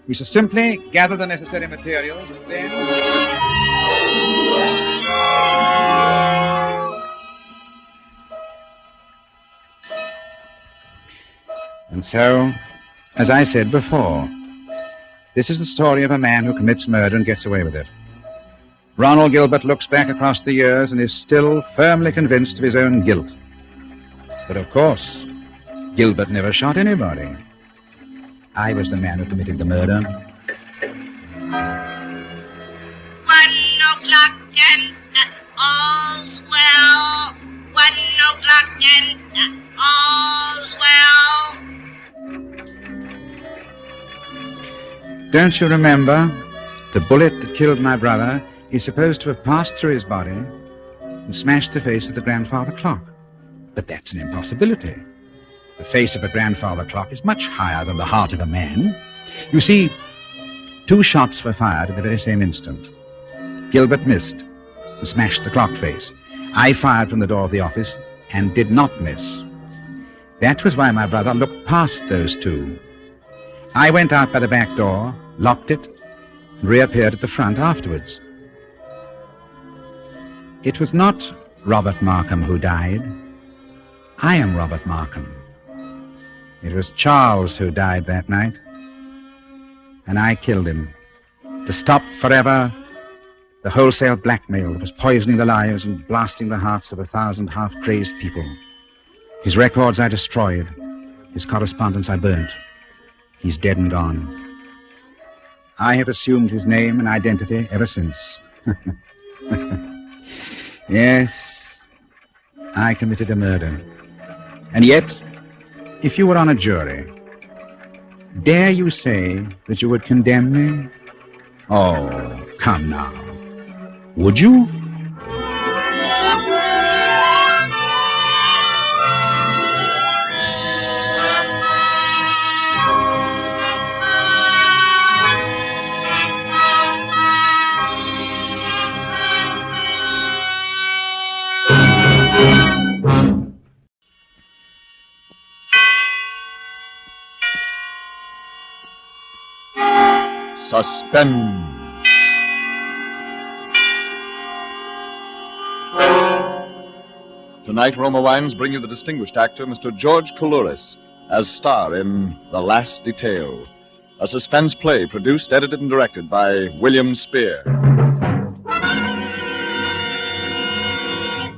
We shall simply gather the necessary materials and then... And so, as I said before, this is the story of a man who commits murder and gets away with it. Ronald Gilbert looks back across the years and is still firmly convinced of his own guilt. But of course, Gilbert never shot anybody. I was the man who committed the murder. 1 o'clock and all's well. 1 o'clock and all's well. Don't you remember? The bullet that killed my brother is supposed to have passed through his body and smashed the face of the grandfather clock. But that's an impossibility. The face of a grandfather clock is much higher than the heart of a man. You see, 2 shots were fired at the very same instant. Gilbert missed and smashed the clock face. I fired from the door of the office and did not miss. That was why my brother looked past those 2. I went out by the back door, locked it, and reappeared at the front afterwards. It was not Robert Markham who died. I am Robert Markham. It was Charles who died that night, and I killed him to stop forever the wholesale blackmail that was poisoning the lives and blasting the hearts of 1,000 half-crazed people. His records I destroyed. His correspondence I burnt. He's dead and gone. I have assumed his name and identity ever since. Yes, I committed a murder. And yet, if you were on a jury, dare you say that you would condemn me? Oh, come now. Would you? Suspense. Tonight, Roma Wines bring you the distinguished actor, Mr. George Coulouris, as star in The Last Detail, a suspense play produced, edited, and directed by William Spear.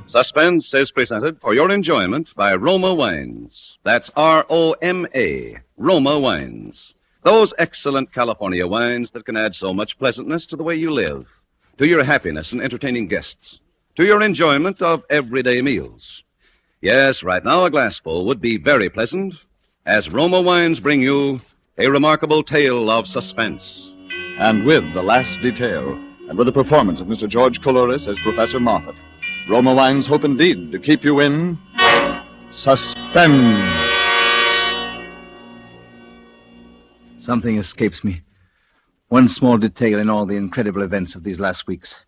Suspense is presented for your enjoyment by Roma Wines. That's Roma, Roma Wines. Those excellent California wines that can add so much pleasantness to the way you live, to your happiness in entertaining guests, to your enjoyment of everyday meals. Yes, right now a glassful would be very pleasant, as Roma Wines bring you a remarkable tale of suspense. And with The Last Detail, and with the performance of Mr. George Coulouris as Professor Moffat, Roma Wines hope indeed to keep you in suspense. Something escapes me. One small detail in all the incredible events of these last weeks.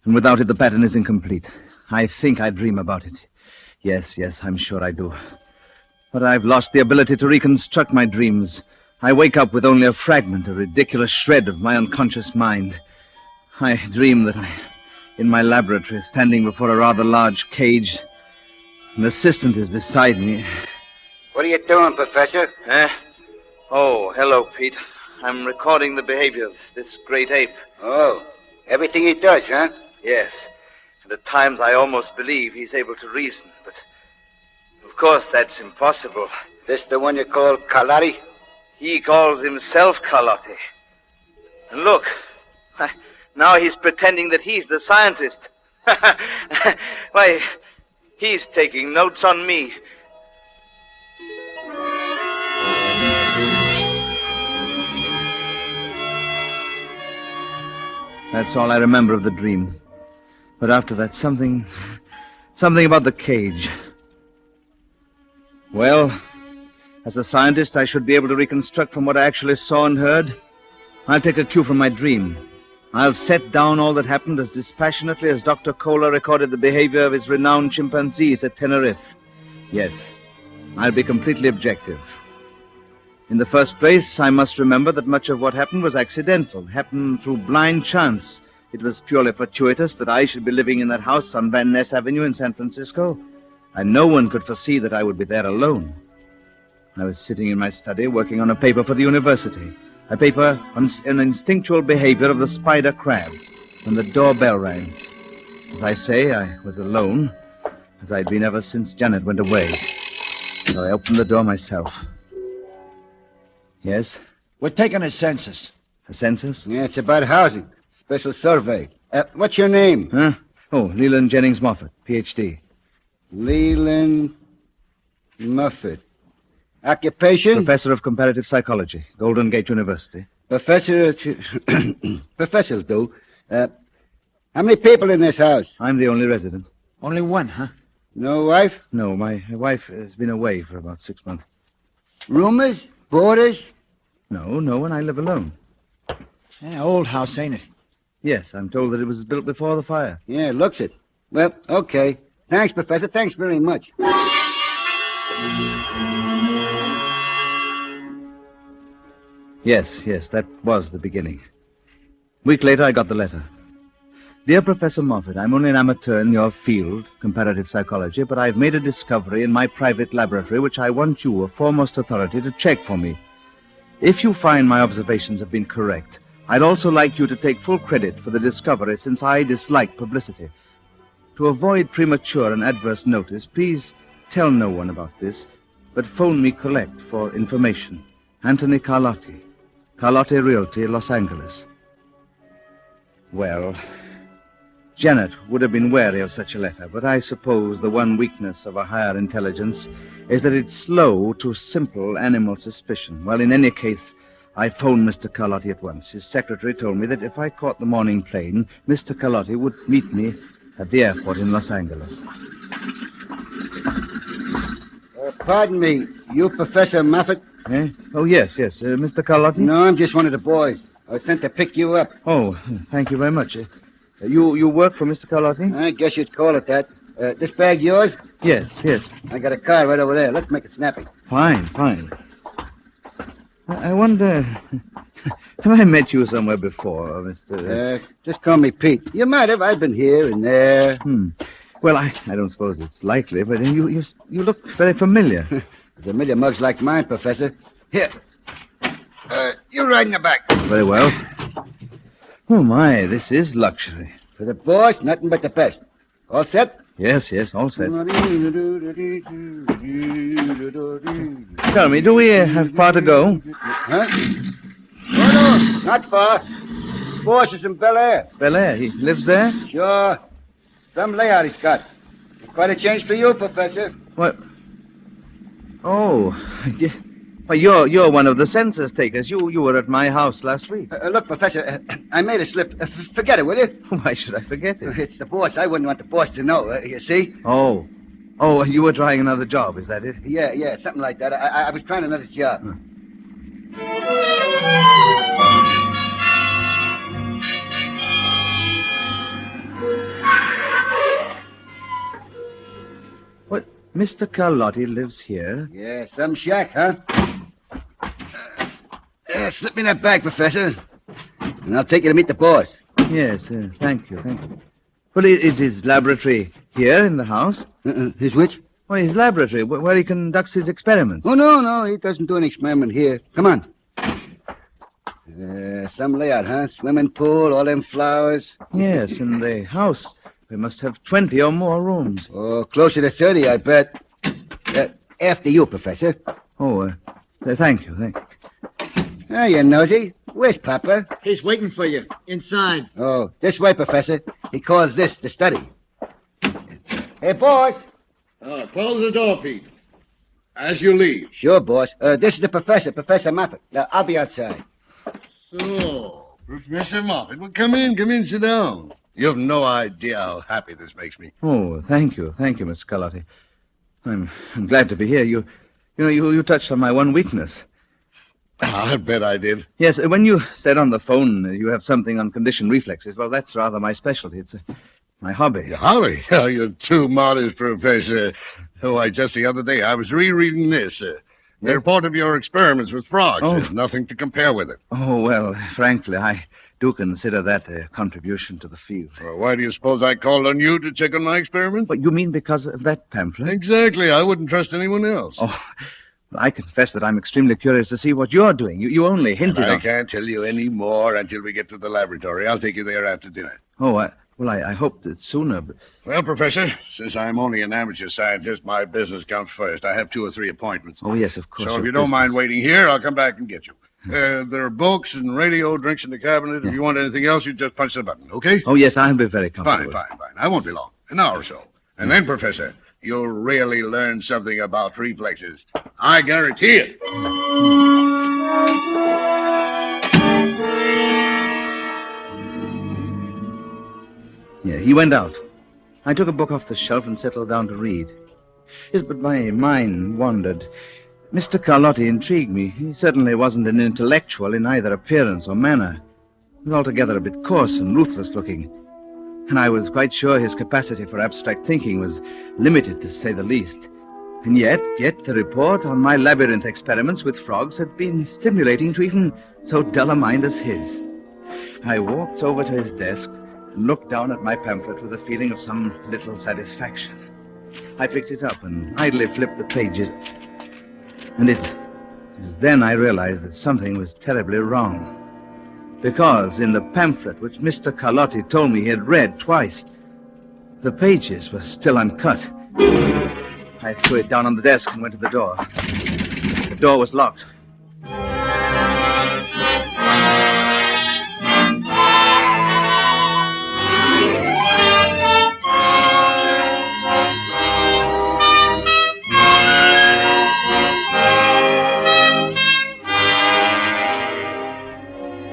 And without it, the pattern is incomplete. I think I dream about it. Yes, I'm sure I do. But I've lost the ability to reconstruct my dreams. I wake up with only a fragment, a ridiculous shred of my unconscious mind. I dream that I'm in my laboratory, standing before a rather large cage. An assistant is beside me. What are you doing, Professor? Oh, hello, Pete. I'm recording the behavior of this great ape. Oh, everything he does, huh? Yes. And at times I almost believe he's able to reason, but of course that's impossible. This the one you call Carlotti? He calls himself Carlotti. And look, now he's pretending that he's the scientist. Why, he's taking notes on me. That's all I remember of the dream. But after that, something about the cage. Well, as a scientist, I should be able to reconstruct from what I actually saw and heard. I'll take a cue from my dream. I'll set down all that happened as dispassionately as Dr. Kohler recorded the behavior of his renowned chimpanzees at Tenerife. Yes, I'll be completely objective. In the first place, I must remember that much of what happened was accidental, happened through blind chance. It was purely fortuitous that I should be living in that house on Van Ness Avenue in San Francisco, and no one could foresee that I would be there alone. I was sitting in my study working on a paper for the university, a paper on an instinctual behavior of the spider crab, when the doorbell rang. As I say, I was alone, as I'd been ever since Janet went away. So I opened the door myself. Yes? We're taking a census. A census? Yeah, it's about housing. Special survey. What's your name? Huh? Oh, Leland Jennings Moffat, Ph.D. Leland Moffat. Occupation? Professor of Comparative Psychology, Golden Gate University. Professor... Professors do. How many people in this house? I'm the only resident. Only one, huh? No wife? No, my wife has been away for about 6 months. Roomers? Boarders? No, and I live alone. Yeah, old house, ain't it? Yes, I'm told that it was built before the fire. Yeah, looks it. Well, okay. Thanks, Professor. Thanks very much. Yes, that was the beginning. A week later, I got the letter. Dear Professor Moffat, I'm only an amateur in your field, comparative psychology, but I've made a discovery in my private laboratory which I want you, a foremost authority, to check for me. If you find my observations have been correct, I'd also like you to take full credit for the discovery, since I dislike publicity. To avoid premature and adverse notice, please tell no one about this, but phone me collect for information. Anthony Carlotti, Carlotti Realty, Los Angeles. Well, Janet would have been wary of such a letter, but I suppose the one weakness of a higher intelligence is that it's slow to simple animal suspicion. Well, in any case, I phoned Mr. Carlotti at once. His secretary told me that if I caught the morning plane, Mr. Carlotti would meet me at the airport in Los Angeles. Pardon me, you Professor Moffat? Eh? Oh, yes. Mr. Carlotti? No, I'm just one of the boys. I was sent to pick you up. Oh, thank you very much. You work for Mr. Carlotti? I guess you'd call it that. This bag yours? Yes. I got a car right over there. Let's make it snappy. Fine. I wonder, have I met you somewhere before, Mr... Just call me Pete. You might have. I've been here and there. Well, I don't suppose it's likely, but you look very familiar. There's a million mugs like mine, Professor. Here. You ride in the back. Very well. Oh, my, this is luxury. For the boss, nothing but the best. All set? Yes, all set. Tell me, do we have far to go? Huh? Oh, no, not far. Boss is in Bel Air. Bel Air, he lives there? Sure. Some layout he's got. Quite a change for you, Professor. What? Oh, well, you're one of the census takers. You were at my house last week. Look, Professor, I made a slip. Forget it, will you? Why should I forget it? It's the boss. I wouldn't want the boss to know, you see? Oh, you were trying another job, is that it? Yeah, something like that. I was trying another job. What? Mr. Carlotti lives here? Yeah, some shack, huh? Slip me that bag, Professor, and I'll take you to meet the boss. Yes, thank you. Well, is his laboratory here in the house? His which? Well, his laboratory, where he conducts his experiments. Oh, no, he doesn't do an experiment here. Come on. Some layout, huh? Swimming pool, all them flowers. Yes, in the house. We must have 20 or more rooms. Oh, closer to 30, I bet. After you, Professor. Oh, thank you. Ah, you nosy. Where's Papa? He's waiting for you. Inside. Oh, this way, Professor. He calls this the study. Hey, boss. Close the door, Pete. As you leave. Sure, boss. This is the professor, Professor Moffat. I'll be outside. So, Professor Moffat, well, come in, sit down. You have no idea how happy this makes me. Oh, thank you, Mr. Carlotti. I'm glad to be here. You touched on my one weakness. I bet I did. Yes, when you said on the phone you have something on conditioned reflexes, well, that's rather my specialty. It's my hobby. Your hobby? Oh, you're too modest, Professor. Oh, just the other day I was rereading this. The report of your experiments with frogs. Oh. There's nothing to compare with it. Oh, well, frankly, I do consider that a contribution to the field. Well, why do you suppose I called on you to check on my experiments? But you mean because of that pamphlet? Exactly. I wouldn't trust anyone else. Oh, well, I confess that I'm extremely curious to see what you're doing. You only hinted I on... can't tell you any more until we get to the laboratory. I'll take you there after dinner. Oh, I hoped that sooner, but... Well, Professor, since I'm only an amateur scientist, my business comes first. I have 2 or 3 appointments. Oh, yes, of course. So if you don't mind waiting here, I'll come back and get you. There are books and radio, drinks in the cabinet. If you want anything else, you just punch the button, okay? Oh, yes, I'll be very comfortable. Fine. I won't be long. An hour or so. And then, Professor, you'll really learn something about reflexes. I guarantee it. Yeah, he went out. I took a book off the shelf and settled down to read. Yes, but my mind wandered. Mr. Carlotti intrigued me. He certainly wasn't an intellectual in either appearance or manner. He was altogether a bit coarse and ruthless looking. And I was quite sure his capacity for abstract thinking was limited, to say the least. And yet the report on my labyrinth experiments with frogs had been stimulating to even so dull a mind as his. I walked over to his desk and looked down at my pamphlet with a feeling of some little satisfaction. I picked it up and idly flipped the pages. And it was then I realized that something was terribly wrong. Because in the pamphlet which Mr. Carlotti told me he had read twice, the pages were still uncut. I threw it down on the desk and went to the door. The door was locked.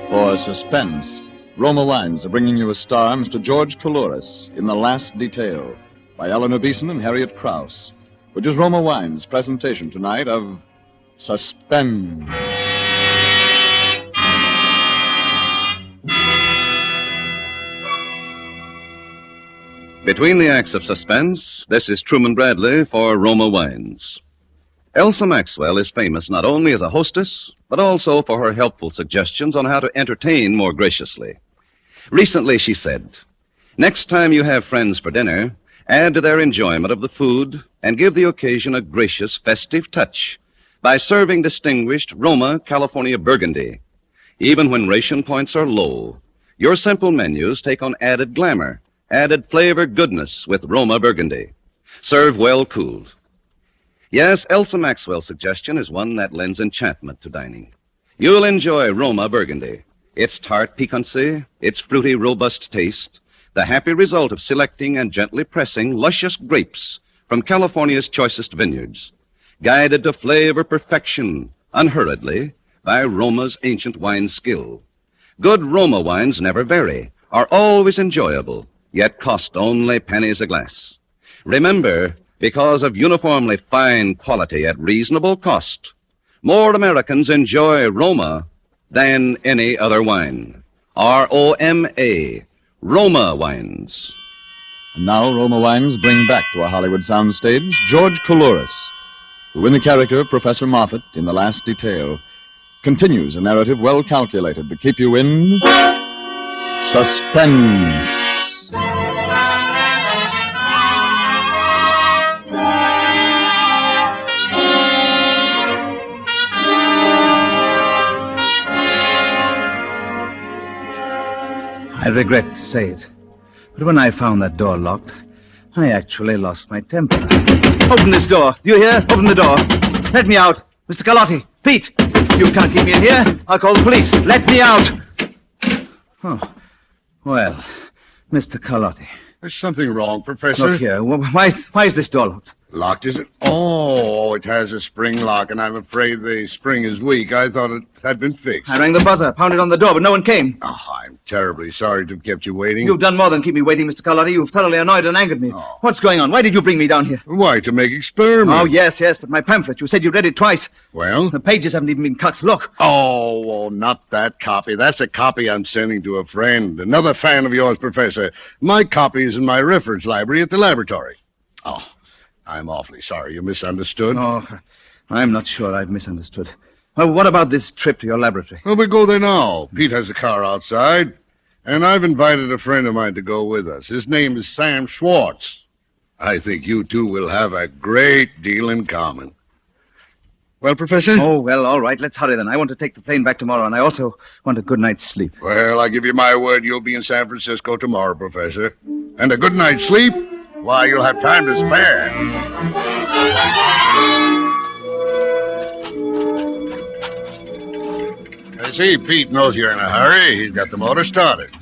For Suspense, Roma Wines are bringing you a star, Mr. George Coulouris, in The Last Detail, by Eleanor Beeson and Harriet Krause, which is Roma Wines' presentation tonight of Suspense. Between the acts of Suspense, this is Truman Bradley for Roma Wines. Elsa Maxwell is famous not only as a hostess, but also for her helpful suggestions on how to entertain more graciously. Recently, she said, "Next time you have friends for dinner, add to their enjoyment of the food and give the occasion a gracious, festive touch by serving distinguished Roma California Burgundy. Even when ration points are low, your simple menus take on added glamour added flavor goodness with Roma Burgundy. Serve well cooled. Yes, Elsa Maxwell's suggestion is one that lends enchantment to dining. You'll enjoy Roma Burgundy. Its tart piquancy, its fruity, robust taste, the happy result of selecting and gently pressing luscious grapes from California's choicest vineyards, guided to flavor perfection, unhurriedly, by Roma's ancient wine skill. Good Roma wines never vary, are always enjoyable, yet cost only pennies a glass. Remember, because of uniformly fine quality at reasonable cost, more Americans enjoy Roma than any other wine. R-O-M-A, Roma Wines. And now Roma Wines bring back to a Hollywood soundstage George Coulouris, who, in the character of Professor Moffat in The Last Detail, continues a narrative well calculated to keep you in suspense. I regret to say it, but when I found that door locked, I actually lost my temper. Open this door. Do you hear? Open the door. Let me out. Mr. Carlotti. Pete. You can't keep me in here. I'll call the police. Let me out. Oh, well, Mr. Carlotti. There's something wrong, Professor. Look here. Why is this door locked? Locked, is it? Oh, it has a spring lock, and I'm afraid the spring is weak. I thought it had been fixed. I rang the buzzer, pounded on the door, but no one came. Oh, I'm terribly sorry to have kept you waiting. You've done more than keep me waiting, Mr. Carlotti. You've thoroughly annoyed and angered me. Oh. What's going on? Why did you bring me down here? Why, to make experiments. Oh, yes, but my pamphlet. You said you read it twice. Well? The pages haven't even been cut. Look. Oh, not that copy. That's a copy I'm sending to a friend. Another fan of yours, Professor. My copy is in my reference library at the laboratory. Oh, I'm awfully sorry you misunderstood. Oh, I'm not sure I've misunderstood. Well, what about this trip to your laboratory? Well, we go there now. Pete has a car outside, and I've invited a friend of mine to go with us. His name is Sam Schwartz. I think you two will have a great deal in common. Well, Professor? Oh, well, all right. Let's hurry then. I want to take the plane back tomorrow, and I also want a good night's sleep. Well, I give you my word you'll be in San Francisco tomorrow, Professor. And a good night's sleep? Why, you'll have time to spare. I see Pete knows you're in a hurry. He's got the motor started.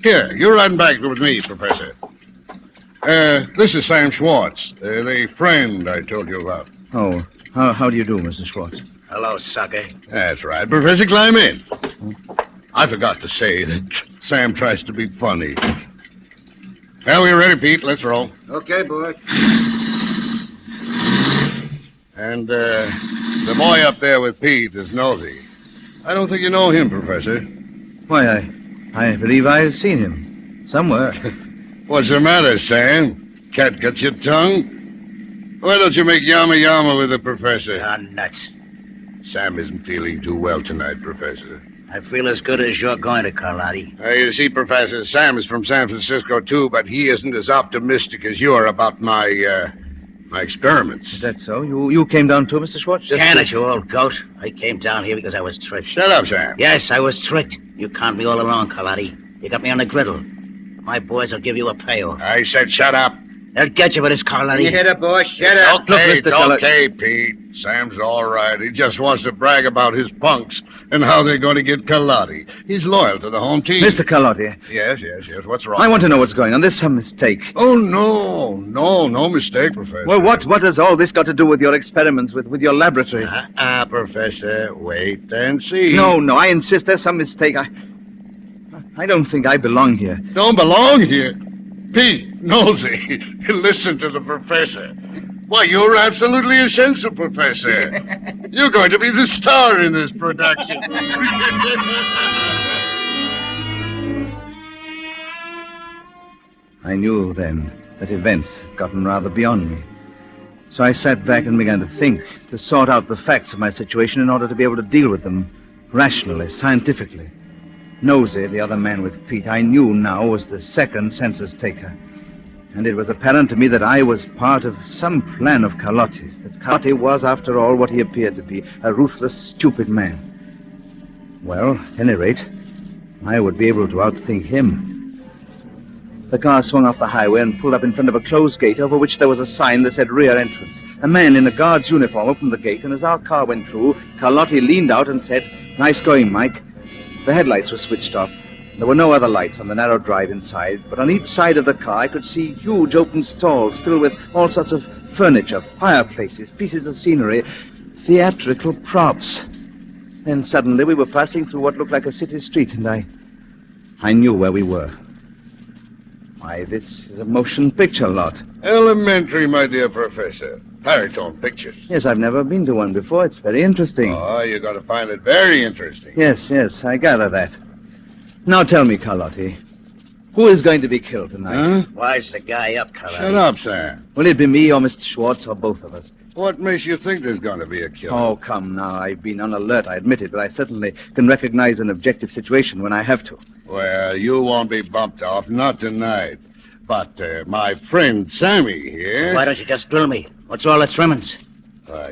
Here, you're riding back with me, Professor. This is Sam Schwartz, the friend I told you about. Oh, how do you do, Mr. Schwartz? Hello, sucker. That's right. Professor, climb in. I forgot to say that Sam tries to be funny. Well, we're ready, Pete. Let's roll. Okay, boy. And, the boy up there with Pete is Nosy. I don't think you know him, Professor. Why, I believe I've seen him. Somewhere. What's the matter, Sam? Cat got your tongue? Why don't you make yama-yama with the Professor? Ah, nuts. Sam isn't feeling too well tonight, Professor. I feel as good as you're going to, Carlotti. You see, Professor, Sam is from San Francisco, too, but he isn't as optimistic as you are about my experiments. Is that so? You came down too, Mr. Schwartz? Can it, you old goat. I came down here because I was tricked. Shut up, Sam. Yes, I was tricked. You conned me all along, Carlotti. You got me on the griddle. My boys will give you a payoff. I said shut up. They'll get you with this, Carlotti. You hit it, boy. Shut up. Okay, it's okay, Pete. Sam's all right. He just wants to brag about his punks and how they're going to get Carlotti. He's loyal to the home team. Mr. Carlotti. Yes. What's wrong? I want to know what's going on. There's some mistake. Oh, no mistake, Professor. Well, what has all this got to do with your experiments, with your laboratory? Professor, wait and see. No, I insist there's some mistake. I don't think I belong here. Don't belong here? Pete, Nosy, listen to the Professor. Why, you're absolutely essential, Professor. You're going to be the star in this production. I knew then that events had gotten rather beyond me. So I sat back and began to think, to sort out the facts of my situation in order to be able to deal with them rationally, scientifically. Nosy, the other man with Pete, I knew now was the second census taker. And it was apparent to me that I was part of some plan of Carlotti's, that Carlotti was, after all, what he appeared to be, a ruthless, stupid man. Well, at any rate, I would be able to outthink him. The car swung off the highway and pulled up in front of a closed gate over which there was a sign that said rear entrance. A man in a guard's uniform opened the gate, and as our car went through, Carlotti leaned out and said, "Nice going, Mike." The headlights were switched off. There were no other lights on the narrow drive inside, but on each side of the car I could see huge open stalls filled with all sorts of furniture, fireplaces, pieces of scenery, theatrical props. Then suddenly we were passing through what looked like a city street, and I knew where we were. Why, this is a motion picture lot. Elementary, my dear Professor. Paratone pictures. Yes, I've never been to one before. It's very interesting. Oh, you're going to find it very interesting. Yes, I gather that. Now tell me, Carlotti, who is going to be killed tonight? Huh? Wise the guy up, Carlotti. Shut up, Sam. Will it be me or Mr. Schwartz or both of us? What makes you think there's going to be a killer? Oh, come now. I've been on alert, I admit it, but I certainly can recognize an objective situation when I have to. Well, you won't be bumped off, not tonight. But my friend Sammy here... Why don't you just drill me? What's all the trimmings?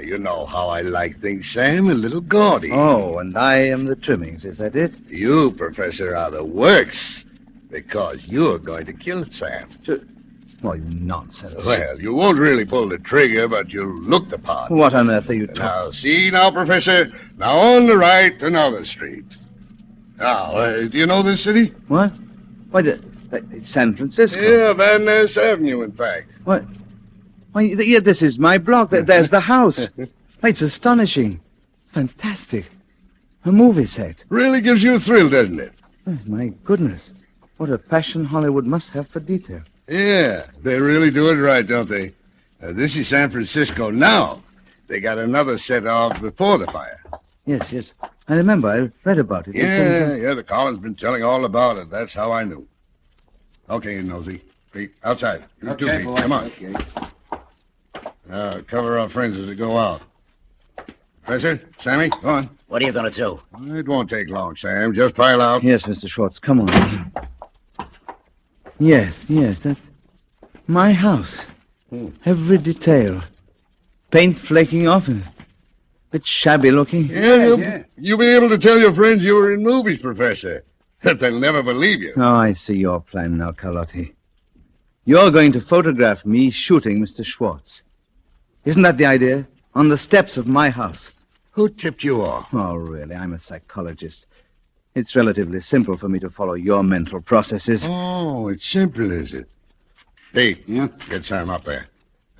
You know how I like things, Sam, a little gaudy. Oh, and I am the trimmings, is that it? You, Professor, are the works, because you're going to kill Sam. Well, you nonsense. Well, you won't really pull the trigger, but you'll look the part. What on earth are you talking about? Now, Professor, now on the right, another street. Now, do you know this city? What? Why, it's San Francisco. Yeah, Van Ness Avenue, in fact. What? Why, yeah, this is my block. There's the house. It's astonishing. Fantastic. A movie set. Really gives you a thrill, doesn't it? Oh, my goodness. What a passion Hollywood must have for detail. Yeah, they really do it right, don't they? This is San Francisco now. They got another set off before the fire. Yes. I remember. I read about it. Yeah, the Collin's been telling all about it. That's how I knew. Okay, Nosy. Pete, outside. You too, Pete. Boy. Come on. Okay. Cover our friends as they go out. Professor, Sammy, go on. What are you going to do? It won't take long, Sam. Just pile out. Yes, Mr. Schwartz. Come on. Yes, that's my house. Every detail. Paint flaking off and a bit shabby looking. Yeah. You'll be able to tell your friends you were in movies, Professor. They'll never believe you. Oh, I see your plan now, Carlotti. You're going to photograph me shooting Mr. Schwartz. Isn't that the idea? On the steps of my house. Who tipped you off? Oh, really? I'm a psychologist. It's relatively simple for me to follow your mental processes. Oh, it's simple, is it? Pete, get Sam up there.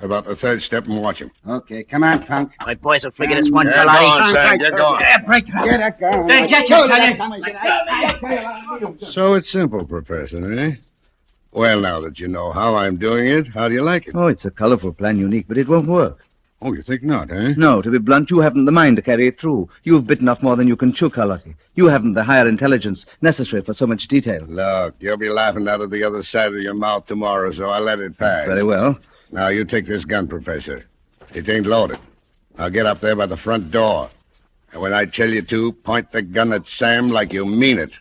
About the third step and watch him. Okay, come on, punk. My boys will figure this one, Get Carlotti. going, Sam, get going. Break it up. Get it going. Hey, get you, tell you. So it's simple, Professor, eh? Well, now that you know how I'm doing it, how do you like it? Oh, it's a colorful plan, unique, but it won't work. Oh, you think not, eh? No, to be blunt, you haven't the mind to carry it through. You've bitten off more than you can chew, Carlotti. You haven't the higher intelligence necessary for so much detail. Look, you'll be laughing out of the other side of your mouth tomorrow, so I'll let it pass. Very well. Now, you take this gun, Professor. It ain't loaded. I'll get up there by the front door. And when I tell you to, point the gun at Sam like you mean it.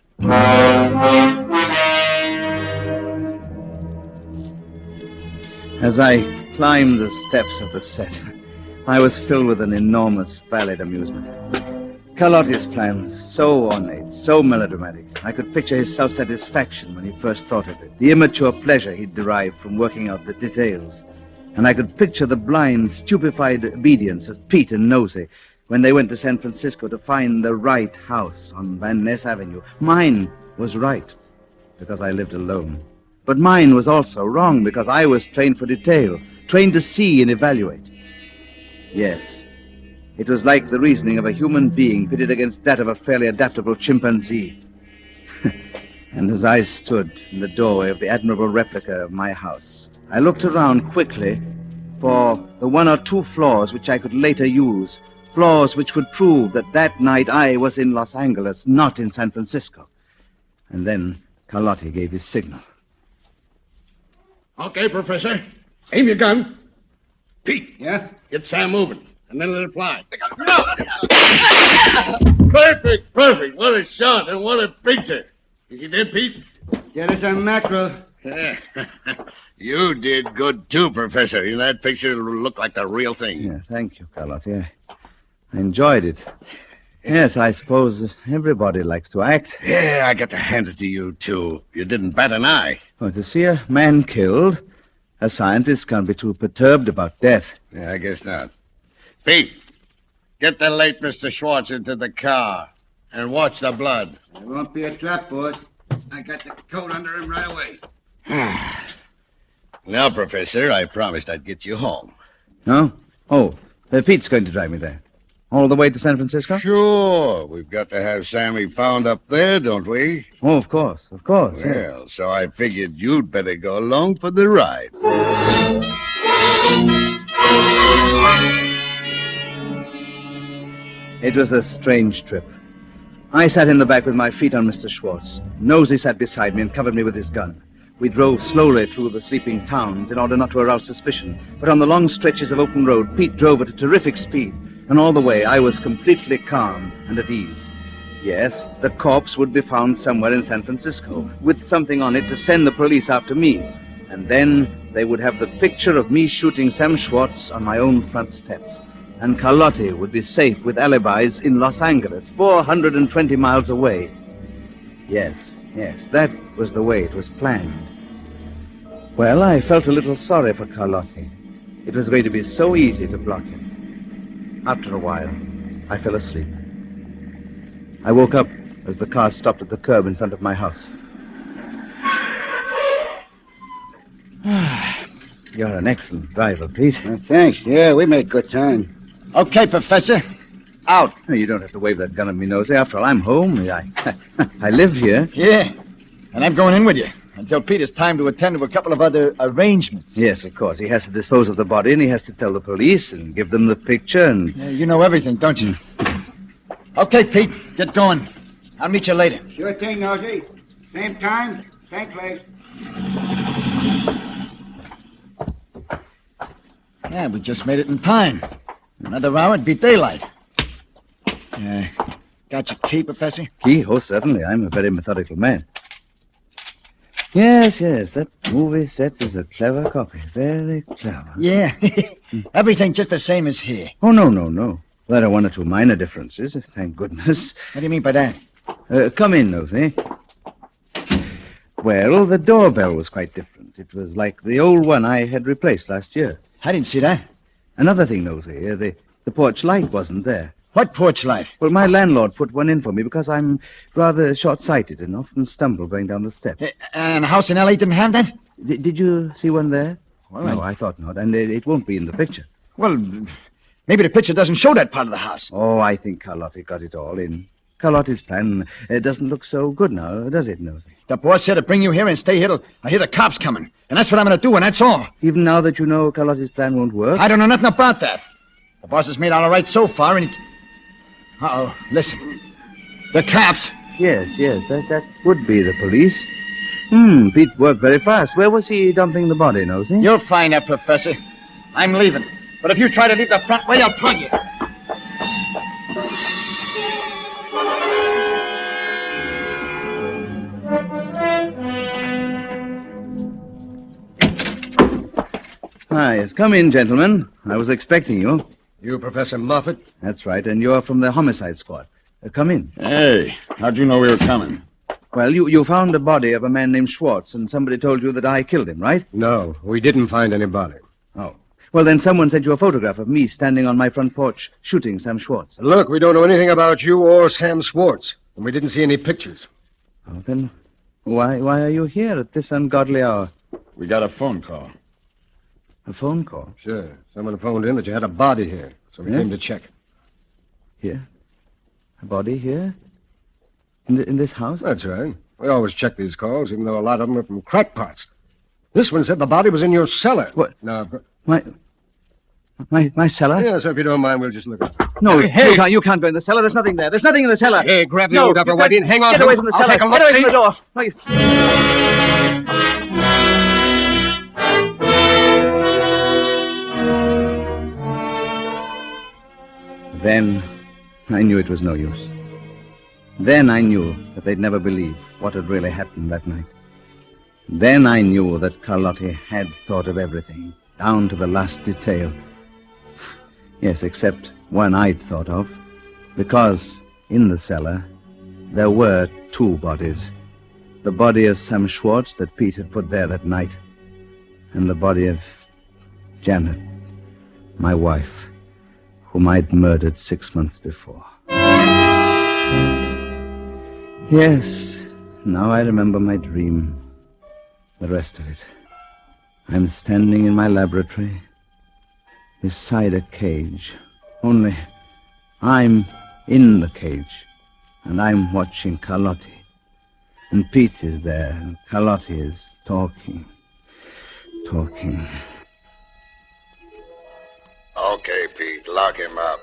As I climbed the steps of the set, I was filled with an enormous, valid amusement. Carlotti's plan was so ornate, so melodramatic. I could picture his self-satisfaction when he first thought of it, the immature pleasure he'd derived from working out the details. And I could picture the blind, stupefied obedience of Pete and Nosy when they went to San Francisco to find the right house on Van Ness Avenue. Mine was right, because I lived alone. But mine was also wrong, because I was trained for detail, trained to see and evaluate. Yes, it was like the reasoning of a human being pitted against that of a fairly adaptable chimpanzee. And as I stood in the doorway of the admirable replica of my house, I looked around quickly for the one or two flaws which I could later use, flaws which would prove that that night I was in Los Angeles, not in San Francisco. And then Carlotti gave his signal. Okay, Professor. Aim your gun. Pete, get Sam moving, and then let it fly. Perfect. What a shot, and what a picture. Is he dead, Pete? Get us a mackerel. You did good, too, Professor. In that picture, it'll look like the real thing. Yeah, thank you, Carlotti. I enjoyed it. Yes, I suppose everybody likes to act. Yeah, I got to hand it to you, too. You didn't bat an eye. Well, to see a man killed, a scientist can't be too perturbed about death. Yeah, I guess not. Pete, get the late Mr. Schwartz into the car and watch the blood. It won't be a trap, boss. I got the coat under him right away. Now, Professor, I promised I'd get you home. No? Oh, Pete's going to drive me there. All the way to San Francisco? Sure. We've got to have Sammy found up there, don't we? Oh, of course. Well, Yeah. so I figured you'd better go along for the ride. It was a strange trip. I sat in the back with my feet on Mr. Schwartz. Nosey sat beside me and covered me with his gun. We drove slowly through the sleeping towns in order not to arouse suspicion. But on the long stretches of open road, Pete drove at a terrific speed. And all the way, I was completely calm and at ease. Yes, the corpse would be found somewhere in San Francisco, with something on it to send the police after me. And then they would have the picture of me shooting Sam Schwartz on my own front steps. And Carlotti would be safe with alibis in Los Angeles, 420 miles away. Yes, that was the way it was planned. Well, I felt a little sorry for Carlotti. It was going to be so easy to block him. After a while, I fell asleep. I woke up as the car stopped at the curb in front of my house. You're an excellent driver, Pete. Thanks. Yeah, we made good time. Okay, Professor. Out. You don't have to wave that gun at me, Nosey. After all, I'm home. I live here. Yeah, and I'm going in with you until Pete has time to attend to a couple of other arrangements. Yes, of course. He has to dispose of the body, and he has to tell the police and give them the picture, and... Yeah, you know everything, don't you? Okay, Pete, get going. I'll meet you later. Sure thing, Nosey. Same time, same place. Yeah, we just made it in time. Another hour, it'd be daylight. Got your key, Professor? Key? Oh, certainly. I'm a very methodical man. Yes, that movie set is a clever copy. Very clever. Yeah. Everything just the same as here. Oh, no. There are one or two minor differences, thank goodness. What do you mean by that? Come in, Nosey. Well, the doorbell was quite different. It was like the old one I had replaced last year. I didn't see that. Another thing, Nosey, the porch light wasn't there. What porch light? Well, my landlord put one in for me because I'm rather short-sighted and often stumble going down the steps. And a house in L.A. didn't have that? Did you see one there? Well, no, I thought not, and it won't be in the picture. Well, maybe the picture doesn't show that part of the house. Oh, I think Carlotti got it all in. Carlotti's plan doesn't look so good now, does it, Nosey? The boss said to bring you here and stay here till I hear the cops coming. And that's what I'm going to do, and that's all. Even now that you know Carlotti's plan won't work? I don't know nothing about that. The boss has made out all right so far, and Uh-oh, listen. The cops. Yes, that would be the police. Pete worked very fast. Where was he dumping the body, Nosey? You'll find out, Professor. I'm leaving. But if you try to leave the front way, I'll plug you. Yes, come in, gentlemen. I was expecting you. You Professor Moffat? That's right, and you're from the homicide squad. Come in. Hey, how'd you know we were coming? Well, you found a body of a man named Schwartz, and somebody told you that I killed him, right? No, we didn't find any body. Oh. Well, then someone sent you a photograph of me standing on my front porch shooting Sam Schwartz. Look, we don't know anything about you or Sam Schwartz, and we didn't see any pictures. Oh, then why are you here at this ungodly hour? We got a phone call. A phone call? Sure. Someone phoned in that you had a body here, so we came to check. Here? A body here? In this house? That's right. We always check these calls, even though a lot of them are from crackpots. This one said the body was in your cellar. What? No. My cellar? Yeah, so if you don't mind, we'll just look at it. No, hey, you can't go in the cellar. There's nothing there. There's nothing in the cellar. Hey, grab the old upper whitey and hang on. Get away from the cellar. I'll take a look, Get away see? from the door. No, you... Then I knew it was no use. Then I knew that they'd never believe what had really happened that night. Then I knew that Carlotti had thought of everything, down to the last detail. Yes, except one I'd thought of. Because In the cellar, there were 2 bodies. The body of Sam Schwartz that Pete had put there that night, and the body of Janet, my wife, whom I'd murdered 6 months before. Yes, now I remember my dream. The rest of it. I'm standing in my laboratory beside a cage. Only I'm in the cage, and I'm watching Carlotti. And Pete is there, and Carlotti is talking. Okay, Pete, lock him up.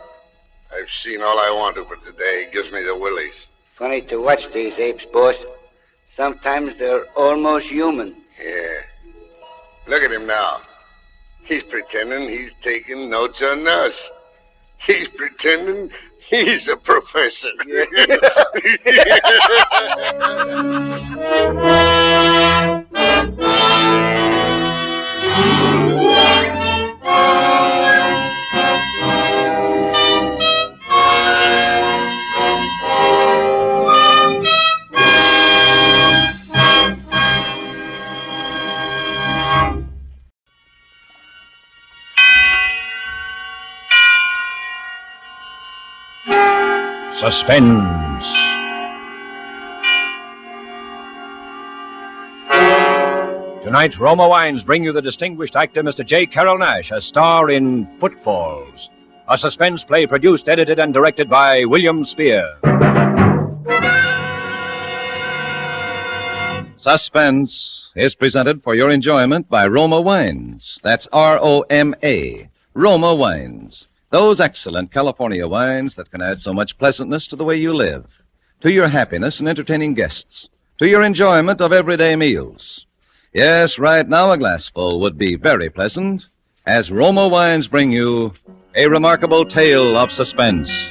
I've seen all I want to for today. He gives me the willies. Funny to watch these apes, boss. Sometimes they're almost human. Yeah. Look at him now. He's pretending he's taking notes on us. He's pretending he's a professor. Suspense. Tonight, Roma Wines bring you the distinguished actor Mr. J. Carroll Nash as star in Footfalls, a suspense play produced, edited, and directed by William Spear. Suspense is presented for your enjoyment by Roma Wines. That's R-O-M-A. Roma Wines. Those excellent California wines that can add so much pleasantness to the way you live, to your happiness in entertaining guests, to your enjoyment of everyday meals. Yes, right now a glassful would be very pleasant, as Roma Wines bring you a remarkable tale of suspense.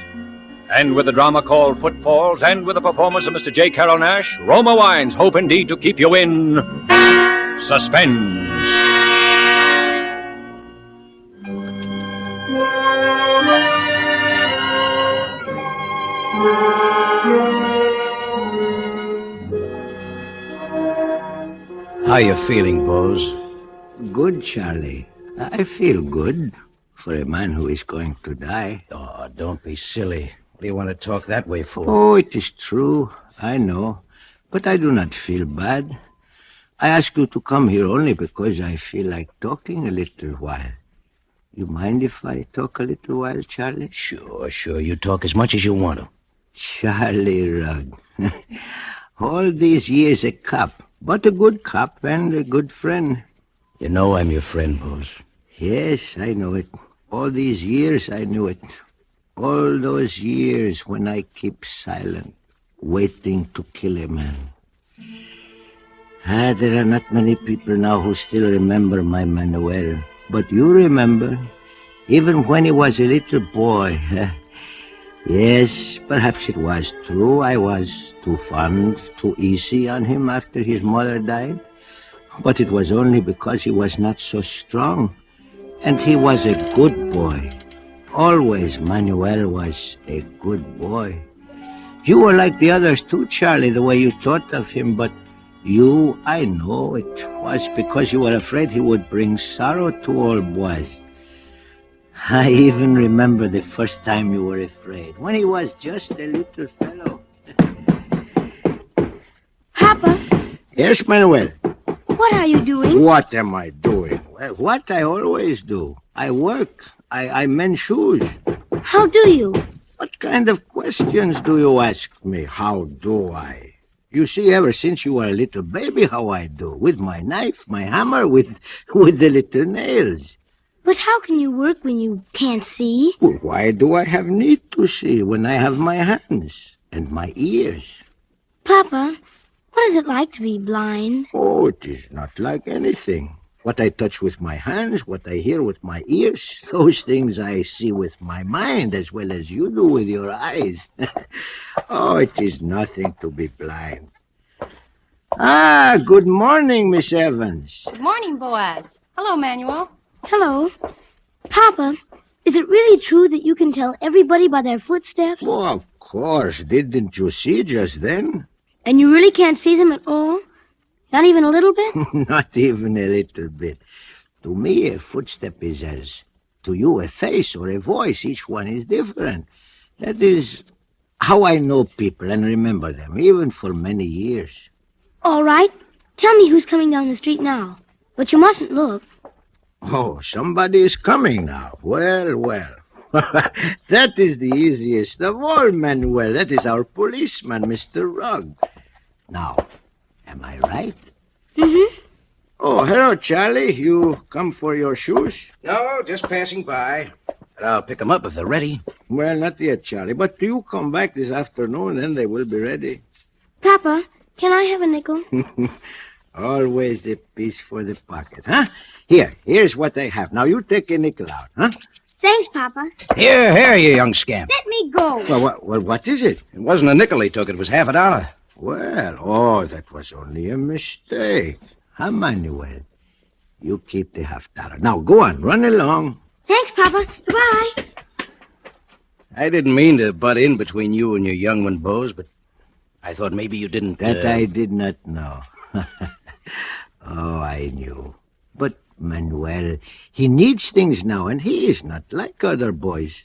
And with the drama called Footfalls, and with the performance of Mr. J. Carroll Nash, Roma Wines hope indeed to keep you in suspense. How you feeling, Bose? Good, Charlie. I feel good for a man who is going to die. Oh, don't be silly. What do you want to talk that way for? Oh, it is true. I know. But I do not feel bad. I ask you to come here only because I feel like talking a little while. You mind if I talk a little while, Charlie? Sure. You talk as much as you want to. Charlie Rugg. All these years a cop, but a good cop and a good friend. You know I'm your friend, Bose. Yes, I know it. All these years I knew it. All those years when I keep silent, waiting to kill a man. There are not many people now who still remember my Manuel. But you remember, even when he was a little boy. Yes, perhaps it was true. I was too fond, too easy on him after his mother died. But it was only because he was not so strong. And he was a good boy. Always Manuel was a good boy. You were like the others too, Charlie, the way you thought of him. But you, I know it was because you were afraid he would bring sorrow to all boys. I even remember the first time you were afraid, when he was just a little fellow. Papa, Yes, Manuel? what are you doing? What am I doing? Well, what I always do. I work. I mend shoes. How do you? What kind of questions do you ask me? How do I? You see, ever since you were a little baby, how I do. With my knife, my hammer, with the little nails. But how can you work when you can't see? Well, why do I have need to see when I have my hands and my ears? Papa, what is it like to be blind? Oh, it is not like anything. What I touch with my hands, what I hear with my ears, those things I see with my mind as well as you do with your eyes. Oh, it is nothing to be blind. Good morning, Miss Evans. Good morning, Boaz. Hello, Manuel. Hello. Papa, Is it really true that you can tell everybody by their footsteps? Oh, of course. Didn't you see just then? And you really can't see them at all? Not even a little bit? Not even a little bit. To me, a footstep is as to you a face or a voice. Each one is different. That is how I know people and remember them, even for many years. All right. Tell me who's coming down the street now. But you mustn't look. Oh, somebody is coming now. Well, well. That is the easiest of all, Manuel. That is our policeman, Mr. Rugg. Now, am I right? Mm-hmm. Oh, hello, Charlie. You come for your shoes? No, just passing by. But I'll pick them up if they're ready. Well, not yet, Charlie. But do you come back this afternoon, then they will be ready. Papa, can I have a nickel? Always a piece for the pocket, huh? Here's what I have. Now, you take a nickel out, huh? Thanks, Papa. Here, you young scamp. Let me go. Well, what is it? It wasn't a nickel he took. It was $50. Well, that was only a mistake. Huh, Manuel? You keep the $50. Now, go on. Run along. Thanks, Papa. Goodbye. I didn't mean to butt in between you and your young one, Bose, but I thought maybe you didn't... That I did not know. Oh, I knew. But Manuel, he needs things now, and he is not like other boys.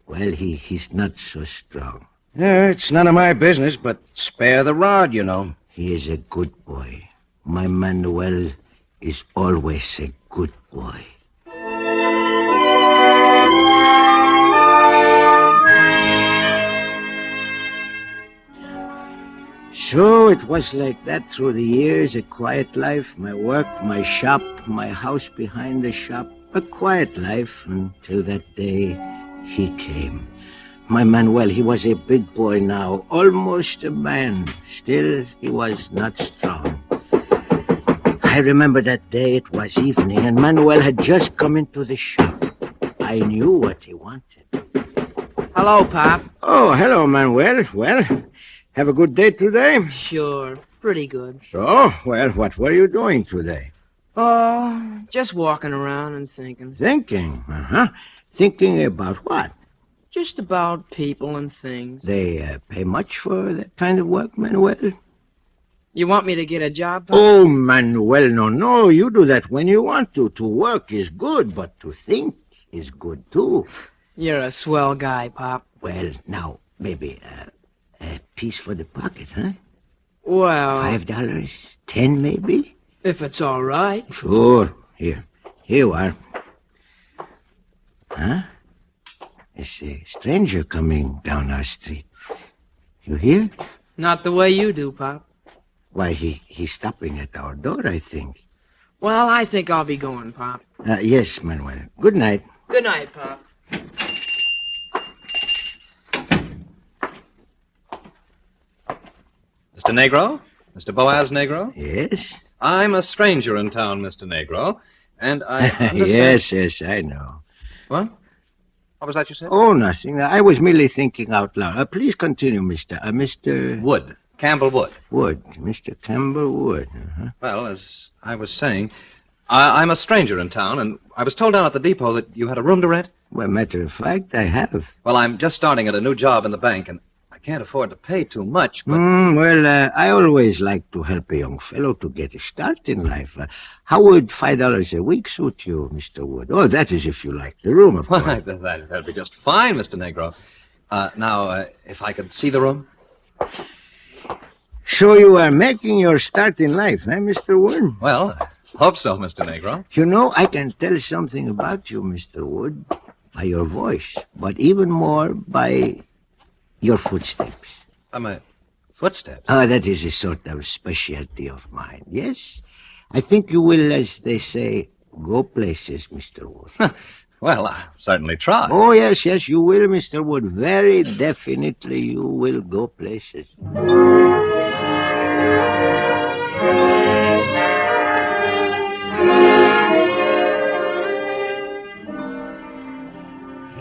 Well, he's not so strong. It's none of my business, but spare the rod, you know. He is a good boy. My Manuel is always a good boy. So it was like that through the years, a quiet life, my work, my shop, my house behind the shop, a quiet life until that day he came. My Manuel, he was a big boy now, almost a man. Still, he was not strong. I remember that day, it was evening, and Manuel had just come into the shop. I knew what he wanted. Hello, Pop. Oh, hello, Manuel. Well, have a good day today? Sure, pretty good. So, well, what were you doing today? Oh, just walking around and thinking. Thinking? Uh-huh. Thinking about what? Just about people and things. They pay much for that kind of work, Manuel? You want me to get a job, Pop? Oh, Manuel, no. You do that when you want to. To work is good, but to think is good, too. You're a swell guy, Pop. Well, now, maybe a piece for the pocket, huh? Well... $5? 10, maybe? If it's all right. Sure. Here you are. Huh? There's a stranger coming down our street. You hear? Not the way you do, Pop. Why, he's stopping at our door, I think. Well, I think I'll be going, Pop. Yes, Manuel. Good night. Good night, Pop. Mr. Negro? Mr. Boaz Negro? Yes? I'm a stranger in town, Mr. Negro, and I understand... Yes, I know. What? What was that you said? Oh, nothing. I was merely thinking out loud. Please continue, Mr. Wood. Campbell Wood. Wood. Mr. Campbell Wood. Uh-huh. Well, as I was saying, I'm a stranger in town, and I was told down at the depot that you had a room to rent. Well, matter of fact, I have. Well, I'm just starting at a new job in the bank, and I can't afford to pay too much, but... I always like to help a young fellow to get a start in life. How would $5 a week suit you, Mr. Wood? Oh, that is if you like the room, of course. That'd be just fine, Mr. Negro. Now, if I could see the room? So you are making your start in life, eh, Mr. Wood? Well, I hope so, Mr. Negro. You know, I can tell something about you, Mr. Wood, by your voice, but even more by your footsteps. My footsteps? Oh, that is a sort of specialty of mine, yes? I think you will, as they say, go places, Mr. Wood. Well, I'll certainly try. Oh, yes, you will, Mr. Wood. Very definitely you will go places.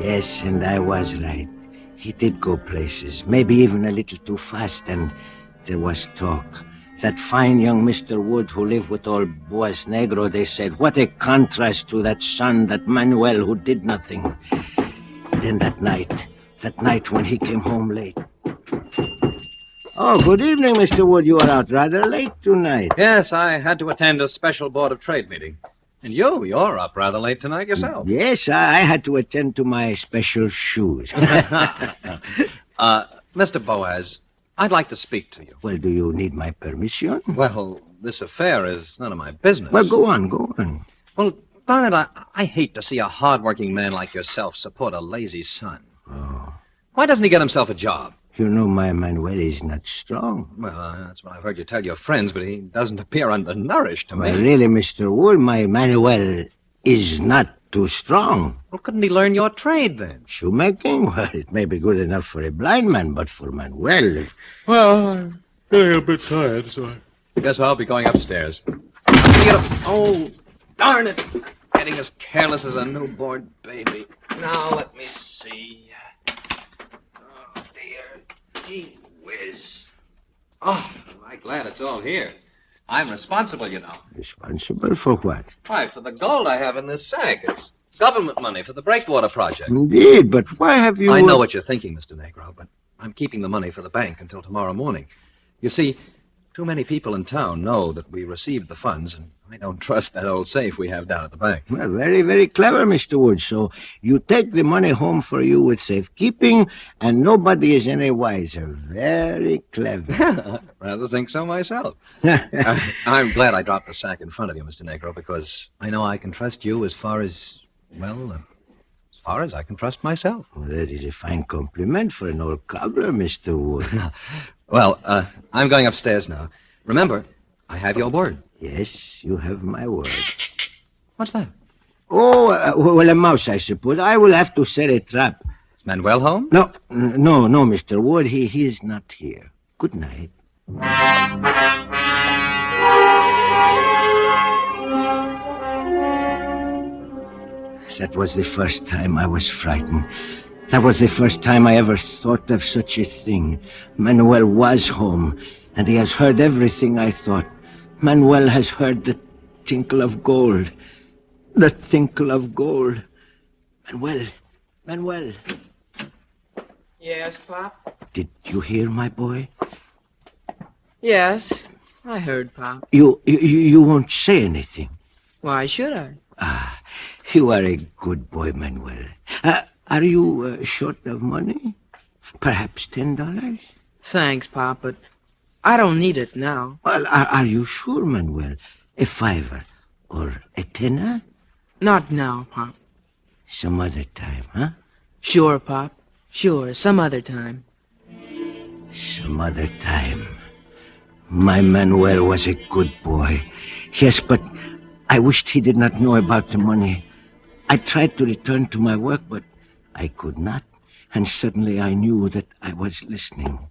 Yes, and I was right. He did go places, maybe even a little too fast, and there was talk. That fine young Mr. Wood who lived with old Boaz Negro, they said, what a contrast to that son, that Manuel, who did nothing. Then that night when he came home late. Oh, good evening, Mr. Wood. You are out rather late tonight. Yes, I had to attend a special Board of Trade meeting. And you're up rather late tonight yourself. Yes, I had to attend to my special shoes. Mr. Boaz, I'd like to speak to you. Well, do you need my permission? Well, this affair is none of my business. Well, go on. Well, darn it, I hate to see a hard-working man like yourself support a lazy son. Oh. Why doesn't he get himself a job? You know my Manuel is not strong. Well, that's what I've heard you tell your friends, but he doesn't appear undernourished to me. Well, really, Mr. Wood, my Manuel is not too strong. Well, couldn't he learn your trade, then? Shoemaking? Well, it may be good enough for a blind man, but for Manuel... Well, I'm getting a bit tired, so I guess I'll be going upstairs. Oh, darn it! Getting as careless as a newborn baby. Now, let me see. Oh, dear. Gee whiz. Oh, am I glad it's all here. I'm responsible, you know. Responsible for what? Why, for the gold I have in this sack. It's government money for the breakwater project. Indeed, but why have you... I know what you're thinking, Mr. Negro, but I'm keeping the money for the bank until tomorrow morning. You see, too many people in town know that we received the funds, and I don't trust that old safe we have down at the bank. Well, very, very clever, Mr. Wood. So you take the money home for you with safekeeping, and nobody is any wiser. Very clever. Rather think so myself. I'm glad I dropped the sack in front of you, Mr. Negro, because I know I can trust you as far as I can trust myself. Well, that is a fine compliment for an old cobbler, Mr. Wood. Well, I'm going upstairs now. Remember, I have your word. Yes, you have my word. What's that? Oh, well, a mouse, I suppose. I will have to set a trap. Is Manuel home? No, Mr. Wood. He is not here. Good night. That was the first time I was frightened. That was the first time I ever thought of such a thing. Manuel was home, and he has heard everything I thought. Manuel has heard the tinkle of gold. The tinkle of gold. Manuel. Yes, Pop? Did you hear, my boy? Yes, I heard, Pop. You won't say anything. Why should I? You are a good boy, Manuel. Are you short of money? Perhaps $10? Thanks, Pop, but I don't need it now. Well, are you sure, Manuel? A $5 or a $10? Not now, Pop. Some other time, huh? Sure, Pop. Sure, some other time. Some other time. My Manuel was a good boy. Yes, but I wished he did not know about the money. I tried to return to my work, but I could not. And suddenly I knew that I was listening.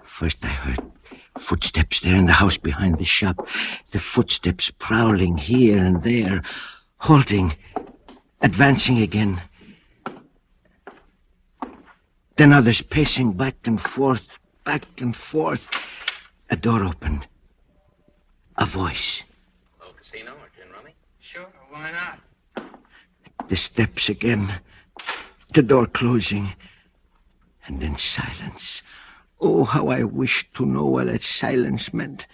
First I heard footsteps there in the house behind the shop. The footsteps prowling here and there, halting, advancing again. Then others pacing back and forth, back and forth. A door opened. A voice. Low casino or gin rummy? Sure, why not? The steps again. The door closing. And then silence. Oh, how I wished to know what that silence meant.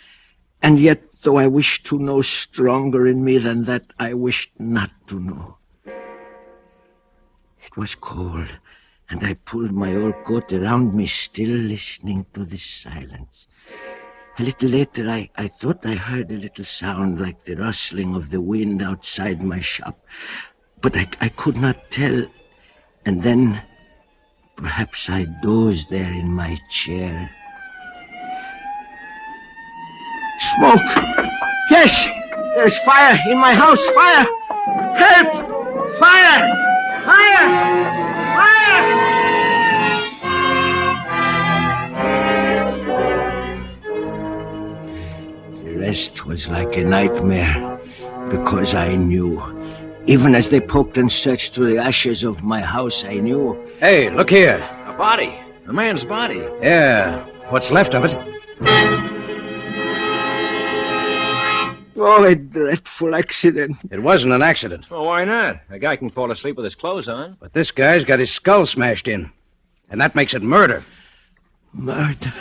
And yet, though I wished to know stronger in me than that, I wished not to know. It was cold, and I pulled my old coat around me, still listening to the silence. A little later, I thought I heard a little sound like the rustling of the wind outside my shop. But I could not tell. And then, perhaps I dozed there in my chair. Smoke! Yes! There's fire in my house! Fire! Help! Fire! Fire! Fire! The rest was like a nightmare, because I knew. Even as they poked and searched through the ashes of my house, I knew. Hey, look here. A body. A man's body. Yeah, what's left of it. Oh, a dreadful accident. It wasn't an accident. Well, why not? A guy can fall asleep with his clothes on. But this guy's got his skull smashed in. And that makes it murder. Murder.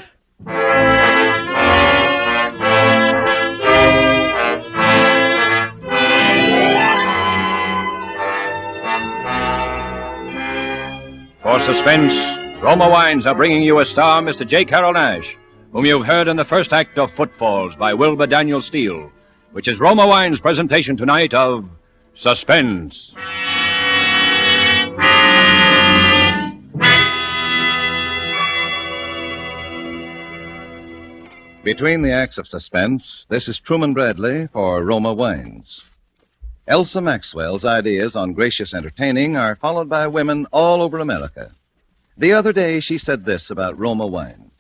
For Suspense, Roma Wines are bringing you a star, Mr. J. Carroll Nash, whom you've heard in the first act of Footfalls by Wilbur Daniel Steele, which is Roma Wines' presentation tonight of Suspense. Between the acts of Suspense, this is Truman Bradley for Roma Wines. Elsa Maxwell's ideas on gracious entertaining are followed by women all over America. The other day she said this about Roma wine.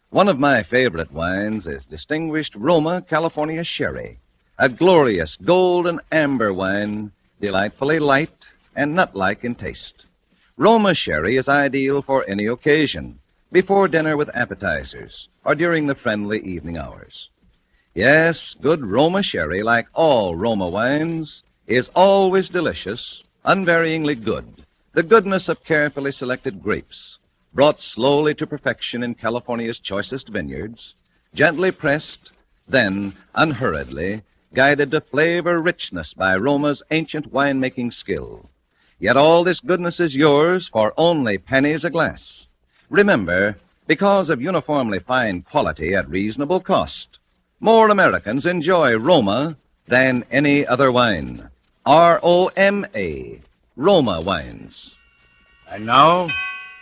One of my favorite wines is distinguished Roma California Sherry, a glorious golden amber wine, delightfully light and nut-like in taste. Roma Sherry is ideal for any occasion, before dinner with appetizers, or during the friendly evening hours. Yes, good Roma Sherry, like all Roma wines, is always delicious, unvaryingly good, the goodness of carefully selected grapes, brought slowly to perfection in California's choicest vineyards, gently pressed, then unhurriedly guided to flavor richness by Roma's ancient winemaking skill. Yet all this goodness is yours for only pennies a glass. Remember, because of uniformly fine quality at reasonable cost, more Americans enjoy Roma than any other wine. R-O-M-A, Roma Wines. And now,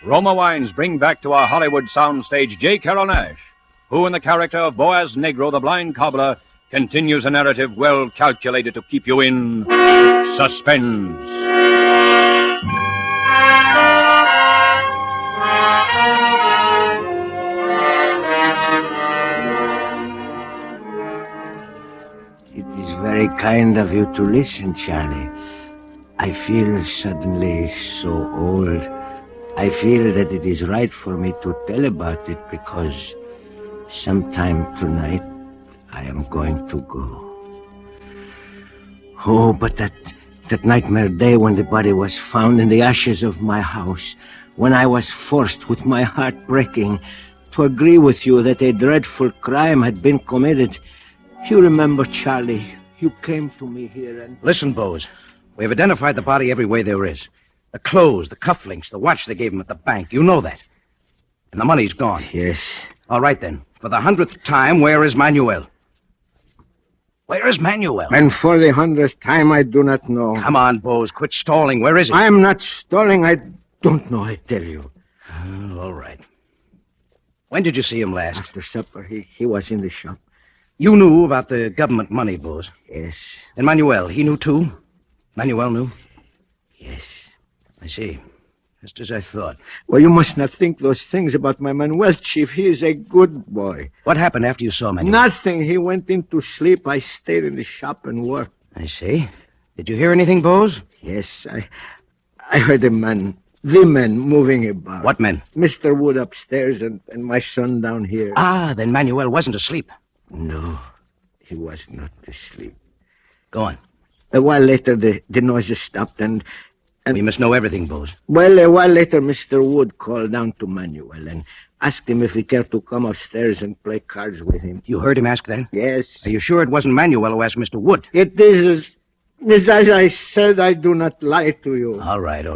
Roma Wines bring back to our Hollywood soundstage J. Carroll Nash, who in the character of Boaz Negro, the blind cobbler, continues a narrative well calculated to keep you in suspense. It is very kind of you to listen, Charlie. I feel suddenly so old. I feel that it is right for me to tell about it because sometime tonight I am going to go. Oh, but that nightmare day when the body was found in the ashes of my house, when I was forced with my heart breaking to agree with you that a dreadful crime had been committed. You remember, Charlie, you came to me here and... Listen, Bose. We have identified the body every way there is. The clothes, the cufflinks, the watch they gave him at the bank. You know that. And the money's gone. Yes. All right, then. For the 100th time, where is Manuel? Where is Manuel? And for the 100th time, I do not know. Come on, Bose. Quit stalling. Where is he? I am not stalling. I don't know, I tell you. All right. When did you see him last? After supper. He was in the shop. You knew about the government money, Bose? Yes. And Manuel, he knew too? Manuel knew? Yes. I see. Just as I thought. Well, you must not think those things about my Manuel, Chief. He is a good boy. What happened after you saw Manuel? Nothing. He went into sleep. I stayed in the shop and worked. I see. Did you hear anything, Bose? Yes, I heard the men moving about. What men? Mr. Wood upstairs and my son down here. Ah, then Manuel wasn't asleep. No, he was not asleep. Go on. A while later, the noises stopped and... We must know everything, Bose. Well, a while later, Mr. Wood called down to Manuel and asked him if he cared to come upstairs and play cards with him. You heard him ask that? Yes. Are you sure it wasn't Manuel who asked Mr. Wood? It is as I said. I do not lie to you. All right.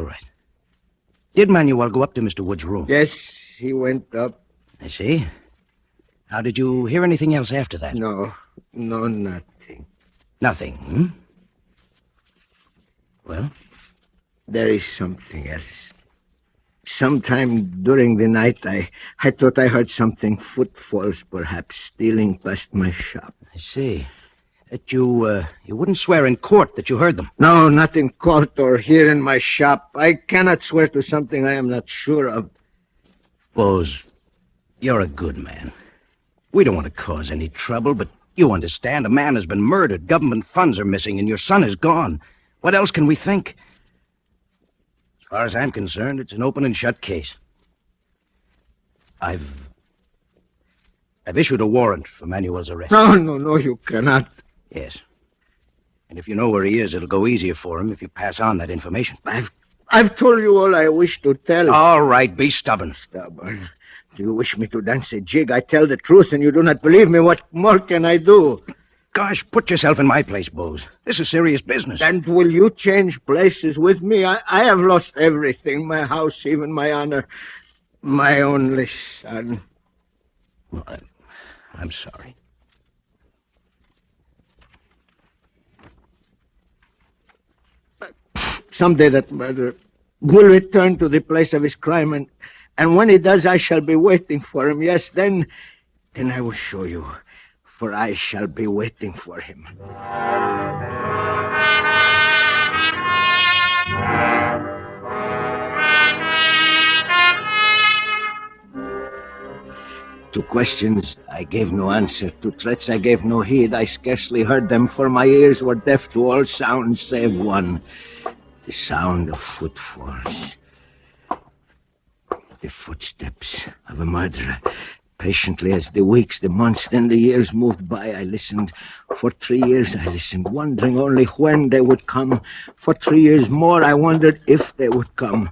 Did Manuel go up to Mr. Wood's room? Yes, he went up. I see. How did you hear anything else after that? No, nothing. Nothing, hmm? Well? There is something else. Sometime during the night, I thought I heard something, footfalls perhaps, stealing past my shop. I see. That you wouldn't swear in court that you heard them? No, not in court or here in my shop. I cannot swear to something I am not sure of. Bose, you're a good man. We don't want to cause any trouble, but you understand a man has been murdered, government funds are missing, and your son is gone. What else can we think? As far as I'm concerned, it's an open and shut case. I've I've issued a warrant for Manuel's arrest. No, you cannot. Yes. And if you know where he is, it'll go easier for him if you pass on that information. I've told you all I wish to tell. All right, be stubborn. Stubborn? Do you wish me to dance a jig? I tell the truth and you do not believe me. What more can I do? Gosh, put yourself in my place, Bose. This is serious business. And will you change places with me? I have lost everything. My house, even my honor. My only son. Well, I'm sorry. Someday that murderer will return to the place of his crime, and when he does, I shall be waiting for him. Yes, then I will show you, for I shall be waiting for him. To questions, I gave no answer. To threats, I gave no heed. I scarcely heard them, for my ears were deaf to all sounds save one. The sound of footfalls. The footsteps of a murderer. Patiently as the weeks, the months, then the years moved by, I listened. For 3 years I listened, wondering only when they would come. For 3 years more I wondered if they would come.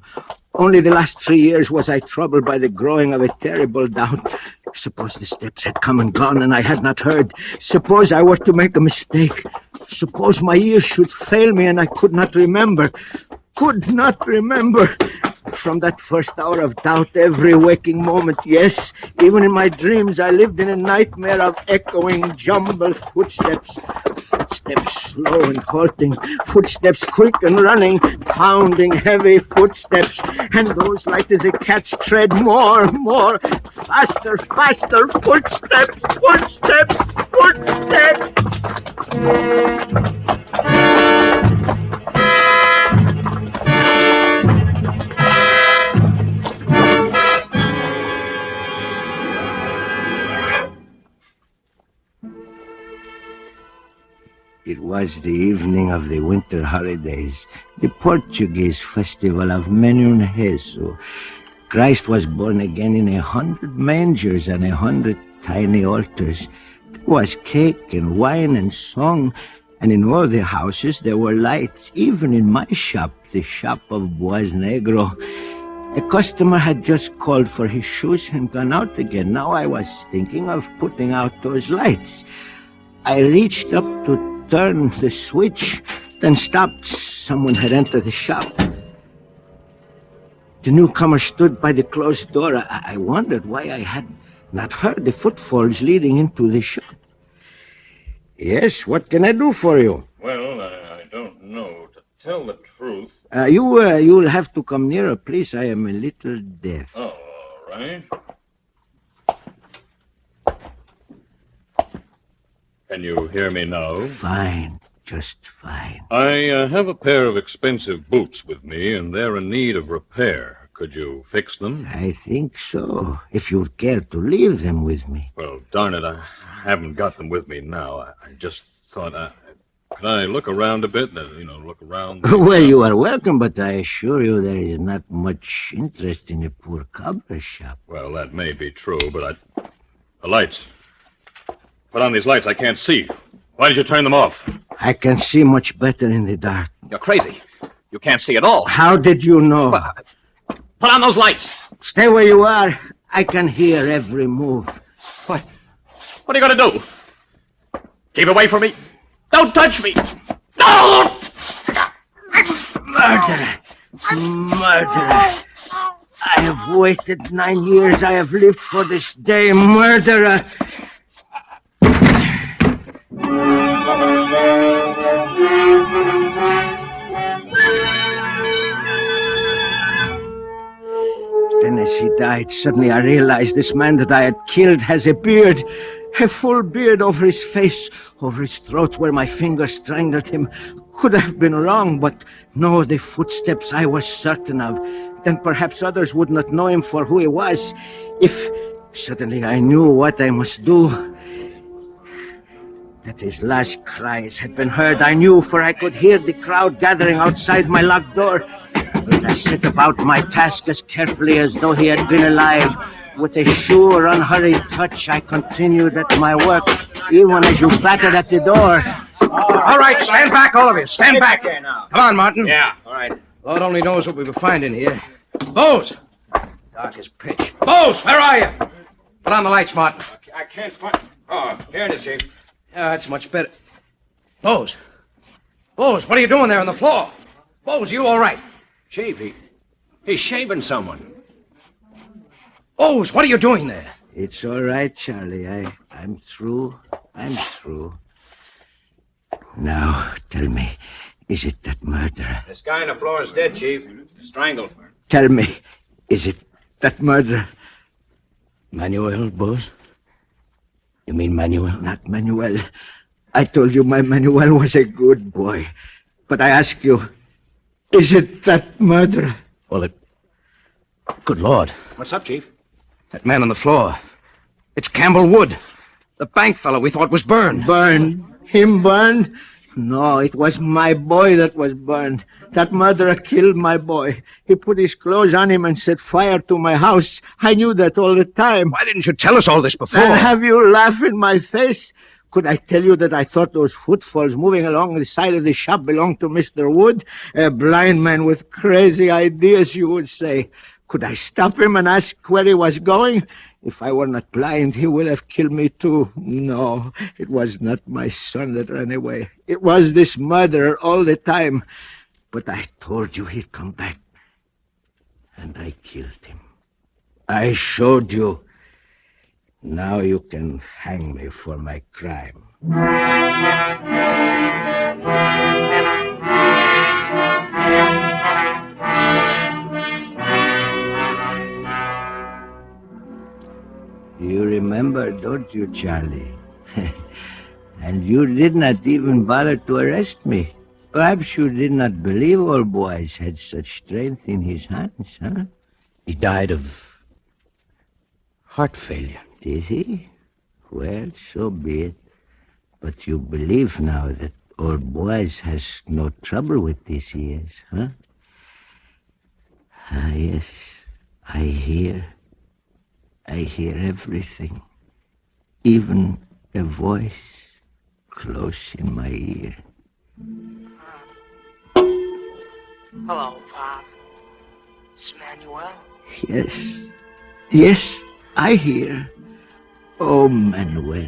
Only the last 3 years was I troubled by the growing of a terrible doubt. Suppose the steps had come and gone and I had not heard. Suppose I were to make a mistake. Suppose my ears should fail me and I could not remember. Could not remember. From that first hour of doubt, every waking moment, yes, even in my dreams, I lived in a nightmare of echoing, jumbled footsteps. Footsteps slow and halting, footsteps quick and running, pounding heavy footsteps, and those light as a cat's tread, more, faster, footsteps, footsteps, footsteps. It was the evening of the winter holidays, the Portuguese festival of Menun Jesu. Christ was born again in 100 mangers and 100 tiny altars. There was cake and wine and song, and in all the houses there were lights, even in my shop, the shop of Boaz Negro. A customer had just called for his shoes and gone out again. Now I was thinking of putting out those lights. I reached up to turn the switch, then stopped. Someone had entered the shop. The newcomer stood by the closed door. I wondered why I had not heard the footfalls leading into the shop. Yes, what can I do for you? Well, I don't know. To tell the truth... You'll have to come nearer, please. I am a little deaf. Oh, all right. Can you hear me now? Fine, just fine. I have a pair of expensive boots with me, and they're in need of repair. Could you fix them? I think so, if you'd care to leave them with me. Well, darn it, I haven't got them with me now. I just thought, could I look around a bit? Look around. Well, you are welcome, but I assure you there is not much interest in a poor cobbler's shop. Well, that may be true, but the lights... Put on these lights. I can't see. Why did you turn them off? I can see much better in the dark. You're crazy. You can't see at all. How did you know? Put on those lights. Stay where you are. I can hear every move. What are you going to do? Keep away from me. Don't touch me. No! Murderer. Murderer. I have waited 9 years. I have lived for this day. Murderer. Then as he died, suddenly I realized this man that I had killed has a beard. A full beard over his face, over his throat where my fingers strangled him. Could have been wrong, but no, the footsteps I was certain of. Then perhaps others would not know him for who he was. If suddenly I knew what I must do. That his last cries had been heard, I knew, for I could hear the crowd gathering outside my locked door. But I set about my task as carefully as though he had been alive. With a sure, unhurried touch, I continued at my work, even as you battered at the door. All right, stand back, all of you. Stand back. There now. Come on, Martin. Yeah, all right. Lord only knows what we will find in here. Bose! Dark as pitch. Bose, where are you? Put on the lights, Martin. I can't find... Oh, here it is, Chief. Yeah, that's much better. Bose. Bose, what are you doing there on the floor? Bose, you all right? Chief, he's shaving someone. Bose, what are you doing there? It's all right, Charlie. I'm through. I'm through. Now, tell me, is it that murderer? This guy on the floor is dead, Chief. Strangled. Tell me, is it that murderer? Manuel, Bose? You mean Manuel, not Manuel? I told you my Manuel was a good boy. But I ask you, is it that murderer? Well, good Lord. What's up, Chief? That man on the floor. It's Campbell Wood. The bank fellow we thought was burned. Burned? Him burned? No, it was my boy that was burned. That murderer killed my boy. He put his clothes on him and set fire to my house. I knew that all the time. Why didn't you tell us all this before? And have you laugh in my face? Could I tell you that I thought those footfalls moving along the side of the shop belonged to Mr. Wood? A blind man with crazy ideas, you would say. Could I stop him and ask where he was going? If I were not blind, he would have killed me too. No, it was not my son that ran away. It was this murderer all the time. But I told you he'd come back. And I killed him. I showed you. Now you can hang me for my crime. You remember, don't you, Charlie? And you did not even bother to arrest me. Perhaps you did not believe old boys had such strength in his hands, huh? He died of heart failure. Did he? Well, so be it. But you believe now that old boys has no trouble with these ears, huh? Ah, yes, I hear everything, even a voice close in my ear. Hello, Pop. It's Manuel. Yes, I hear. Oh, Manuel.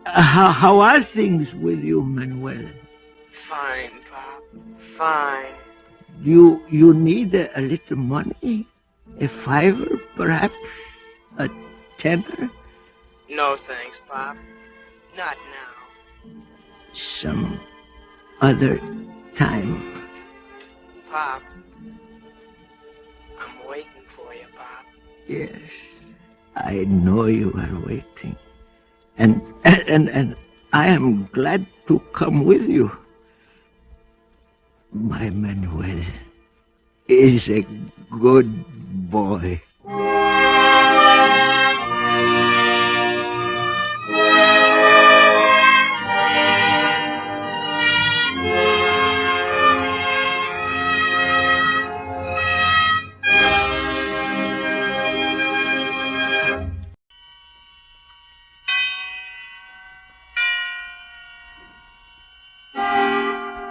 How are things with you, Manuel? Fine, Pop. Fine. You need a little money? A $5, perhaps? A $10? No thanks, Pop. Not now. Some other time. Pop. I'm waiting for you, Pop. Yes, I know you are waiting. And I am glad to come with you. My Manuel is a good boy.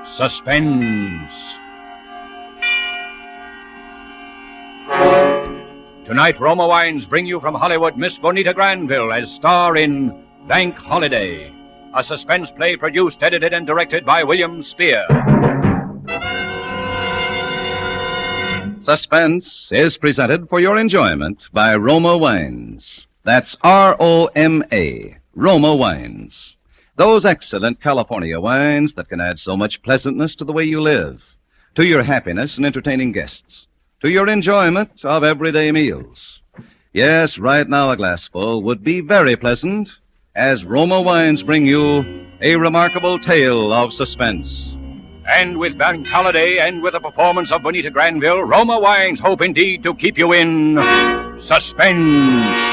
Suspense. Tonight, Roma Wines bring you from Hollywood Miss Bonita Granville as star in Bank Holiday, a suspense play produced, edited, and directed by William Spear. Suspense is presented for your enjoyment by Roma Wines. That's R-O-M-A, Roma Wines. Those excellent California wines that can add so much pleasantness to the way you live, to your happiness in entertaining guests, to your enjoyment of everyday meals. Yes, right now a glassful would be very pleasant as Roma Wines bring you a remarkable tale of suspense. And with Bank Holiday and with the performance of Bonita Granville, Roma Wines hope indeed to keep you in suspense.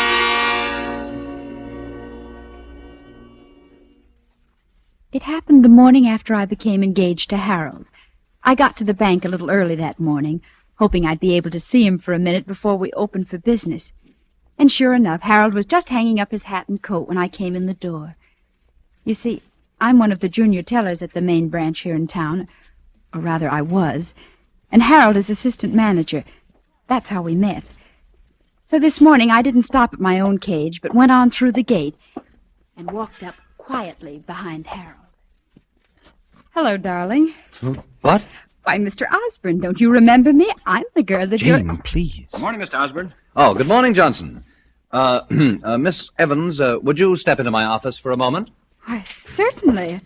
It happened the morning after I became engaged to Harold. I got to the bank a little early that morning, hoping I'd be able to see him for a minute before we opened for business. And sure enough, Harold was just hanging up his hat and coat when I came in the door. You see, I'm one of the junior tellers at the main branch here in town, or rather I was, and Harold is assistant manager. That's how we met. So this morning I didn't stop at my own cage, but went on through the gate and walked up quietly behind Harold. Hello, darling. What? Why, Mr. Osborne, don't you remember me? I'm the girl that Jane, please. Good morning, Mr. Osborne. Oh, good morning, Johnson. Miss Evans, would you step into my office for a moment? Why, certainly.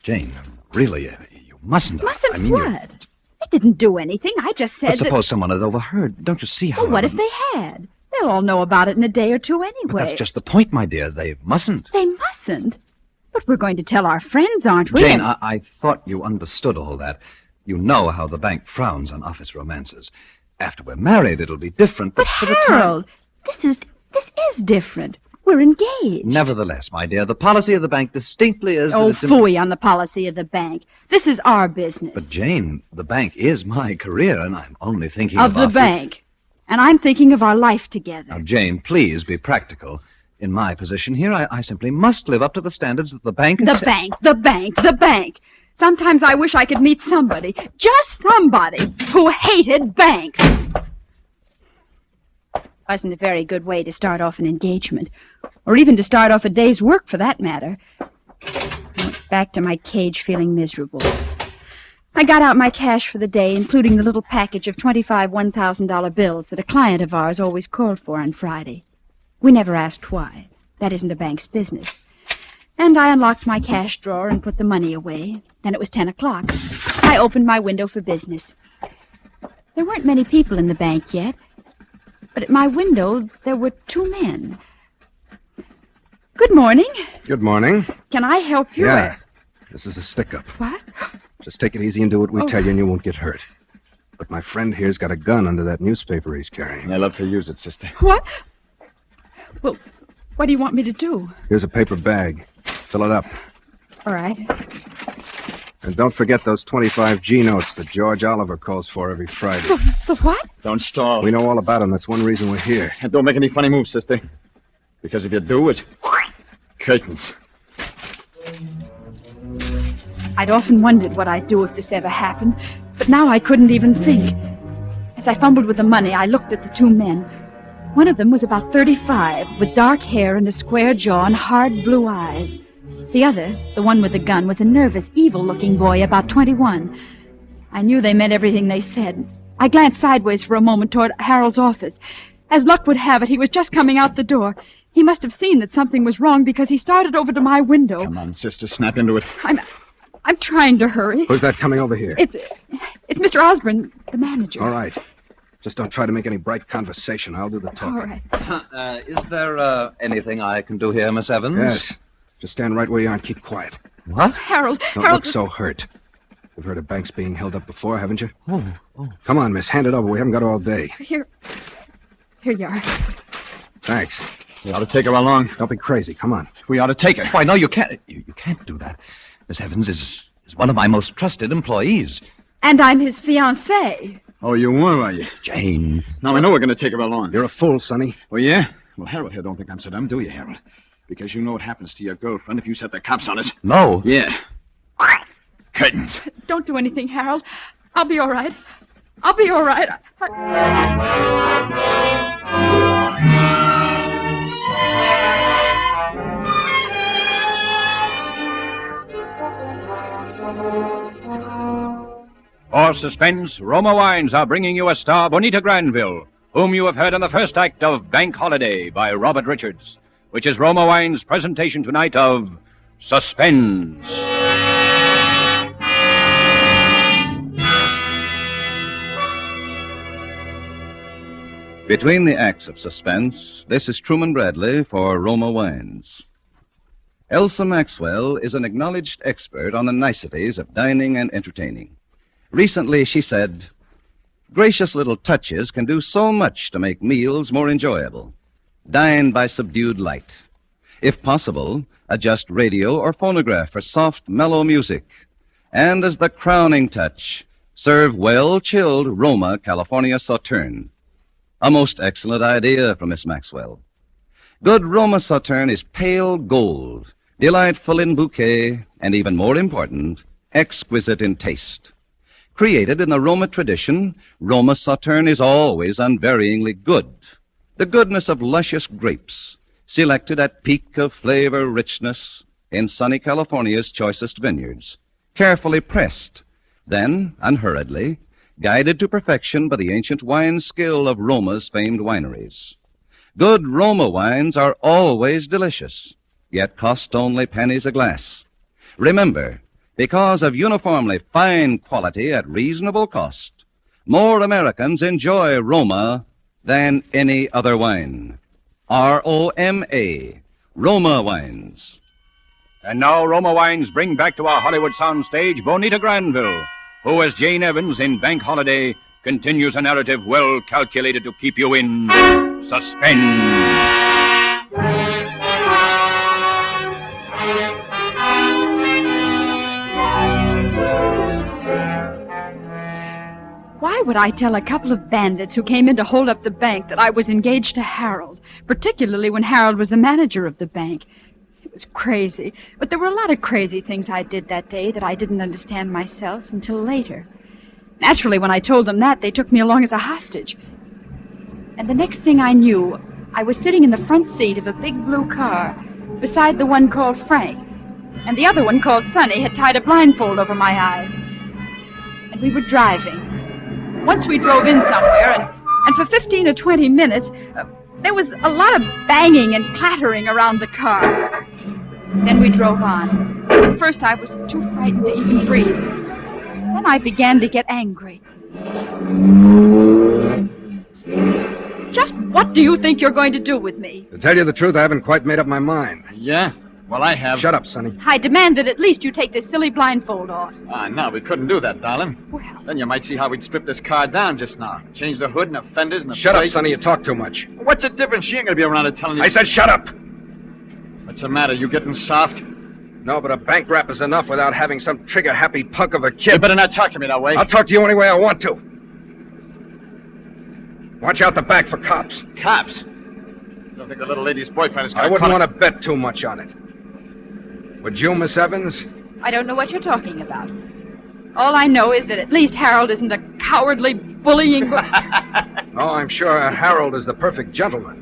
Jane, really, you mustn't. Mustn't I mean, what? I didn't do anything. I just said But suppose someone had overheard. Don't you see how... Well, what if they had? They'll all know about it in a day or two anyway. But that's just the point, my dear. They mustn't. They mustn't? But we're going to tell our friends, aren't we? Jane, I thought you understood all that. You know how the bank frowns on office romances. After we're married, it'll be different. But for Harold, this is different. We're engaged. Nevertheless, my dear, the policy of the bank distinctly is Oh, that it's... phooey on the policy of the bank. This is our business. But, Jane, the bank is my career, and I'm only thinking of the bank. And I'm thinking of our life together. Now, Jane, please be practical. In my position here, I simply must live up to the standards that the bank has The bank. Sometimes I wish I could meet somebody, just somebody, who hated banks. Wasn't a very good way to start off an engagement, or even to start off a day's work, for that matter. I went back to my cage feeling miserable. I got out my cash for the day, including the little package of 25 $1,000 bills that a client of ours always called for on Friday. We never asked why. That isn't a bank's business. And I unlocked my cash drawer and put the money away. Then it was 10 o'clock. I opened my window for business. There weren't many people in the bank yet, but at my window there were two men. Good morning. Good morning. Can I help you? Yeah. This is a stick-up. What? Just take it easy and do what we Oh. tell you and you won't get hurt. But my friend here's got a gun under that newspaper he's carrying. I love to use it, sister. What? Well, what do you want me to do? Here's a paper bag. Fill it up. All right. And don't forget those 25 G notes that George Oliver calls for every Friday. The what? Don't stall. We know all about them. That's one reason we're here. And don't make any funny moves, sister. Because if you do, it's curtains. I'd often wondered what I'd do if this ever happened, but now I couldn't even think. As I fumbled with the money, I looked at the two men. One of them was about 35, with dark hair and a square jaw and hard blue eyes. The other, the one with the gun, was a nervous, evil-looking boy about 21. I knew they meant everything they said. I glanced sideways for a moment toward Harold's office. As luck would have it, he was just coming out the door. He must have seen that something was wrong because he started over to my window. Come on, sister, snap into it. I'm trying to hurry. Who's that coming over here? It's Mr. Osborne, the manager. All right. Just don't try to make any bright conversation. I'll do the talking. All right. Is there anything I can do here, Miss Evans? Yes. Just stand right where you are and keep quiet. What? Harold. Don't look so hurt. You've heard of banks being held up before, haven't you? Oh. Come on, miss. Hand it over. We haven't got all day. Here you are. Thanks. We ought to take her along. Don't be crazy. Come on. We ought to take her. Why, no, you can't. You can't do that. Miss Evans is one of my most trusted employees. And I'm his fiancée. Oh, you were you? Jane. Now, I know we're going to take her along. You're a fool, Sonny. Oh, yeah? Well, Harold here don't think I'm so dumb, do you, Harold? Because you know what happens to your girlfriend if you set the cops on us. No. Yeah. Curtains. Don't do anything, Harold. I'll be all right. I'll be all right. For Suspense, Roma Wines are bringing you a star, Bonita Granville, whom you have heard in the first act of Bank Holiday by Robert Richards, which is Roma Wines' presentation tonight of Suspense. Between the acts of Suspense, this is Truman Bradley for Roma Wines. Elsa Maxwell is an acknowledged expert on the niceties of dining and entertaining. Recently, she said, "Gracious little touches can do so much to make meals more enjoyable. Dine by subdued light. If possible, adjust radio or phonograph for soft, mellow music. And as the crowning touch, serve well-chilled Roma California Sauterne. A most excellent idea from Miss Maxwell. Good Roma Sauterne is pale gold, delightful in bouquet, and even more important, exquisite in taste. Created in the Roma tradition, Roma Sauterne is always unvaryingly good. The goodness of luscious grapes, selected at peak of flavor richness in sunny California's choicest vineyards, carefully pressed, then, unhurriedly, guided to perfection by the ancient wine skill of Roma's famed wineries. Good Roma wines are always delicious, yet cost only pennies a glass. Remember, because of uniformly fine quality at reasonable cost, more Americans enjoy Roma than any other wine. R-O-M-A, Roma Wines. And now Roma Wines bring back to our Hollywood soundstage Bonita Granville, who, as Jane Evans in Bank Holiday, continues a narrative well calculated to keep you in suspense. Why would I tell a couple of bandits who came in to hold up the bank that I was engaged to Harold, particularly when Harold was the manager of the bank? It was crazy, but there were a lot of crazy things I did that day that I didn't understand myself until later. Naturally, when I told them that, they took me along as a hostage. And the next thing I knew, I was sitting in the front seat of a big blue car beside the one called Frank, and the other one called Sonny had tied a blindfold over my eyes. And we were driving. Once we drove in somewhere, and for 15 or 20 minutes, there was a lot of banging and clattering around the car. Then we drove on. At first I was too frightened to even breathe. Then I began to get angry. Just what do you think you're going to do with me? To tell you the truth, I haven't quite made up my mind. Yeah? Well, I have. Shut up, Sonny. I demand that at least you take this silly blindfold off. No, we couldn't do that, darling. Well... Then you might see how we'd strip this car down just now. Change the hood and the fenders and the Shut up, plates. Sonny, you talk too much. What's the difference? She ain't gonna be around to telling you... I said shut up! What's the matter? You getting soft? No, but a bank rap is enough without having some trigger-happy punk of a kid. You better not talk to me that way. I'll talk to you any way I want to. Watch out the back for cops. Cops? You don't think the little lady's boyfriend is gonna... I wouldn't want to bet too much on it. Would you, Miss Evans? I don't know what you're talking about. All I know is that at least Harold isn't a cowardly, bullying... Oh, I'm sure Harold is the perfect gentleman.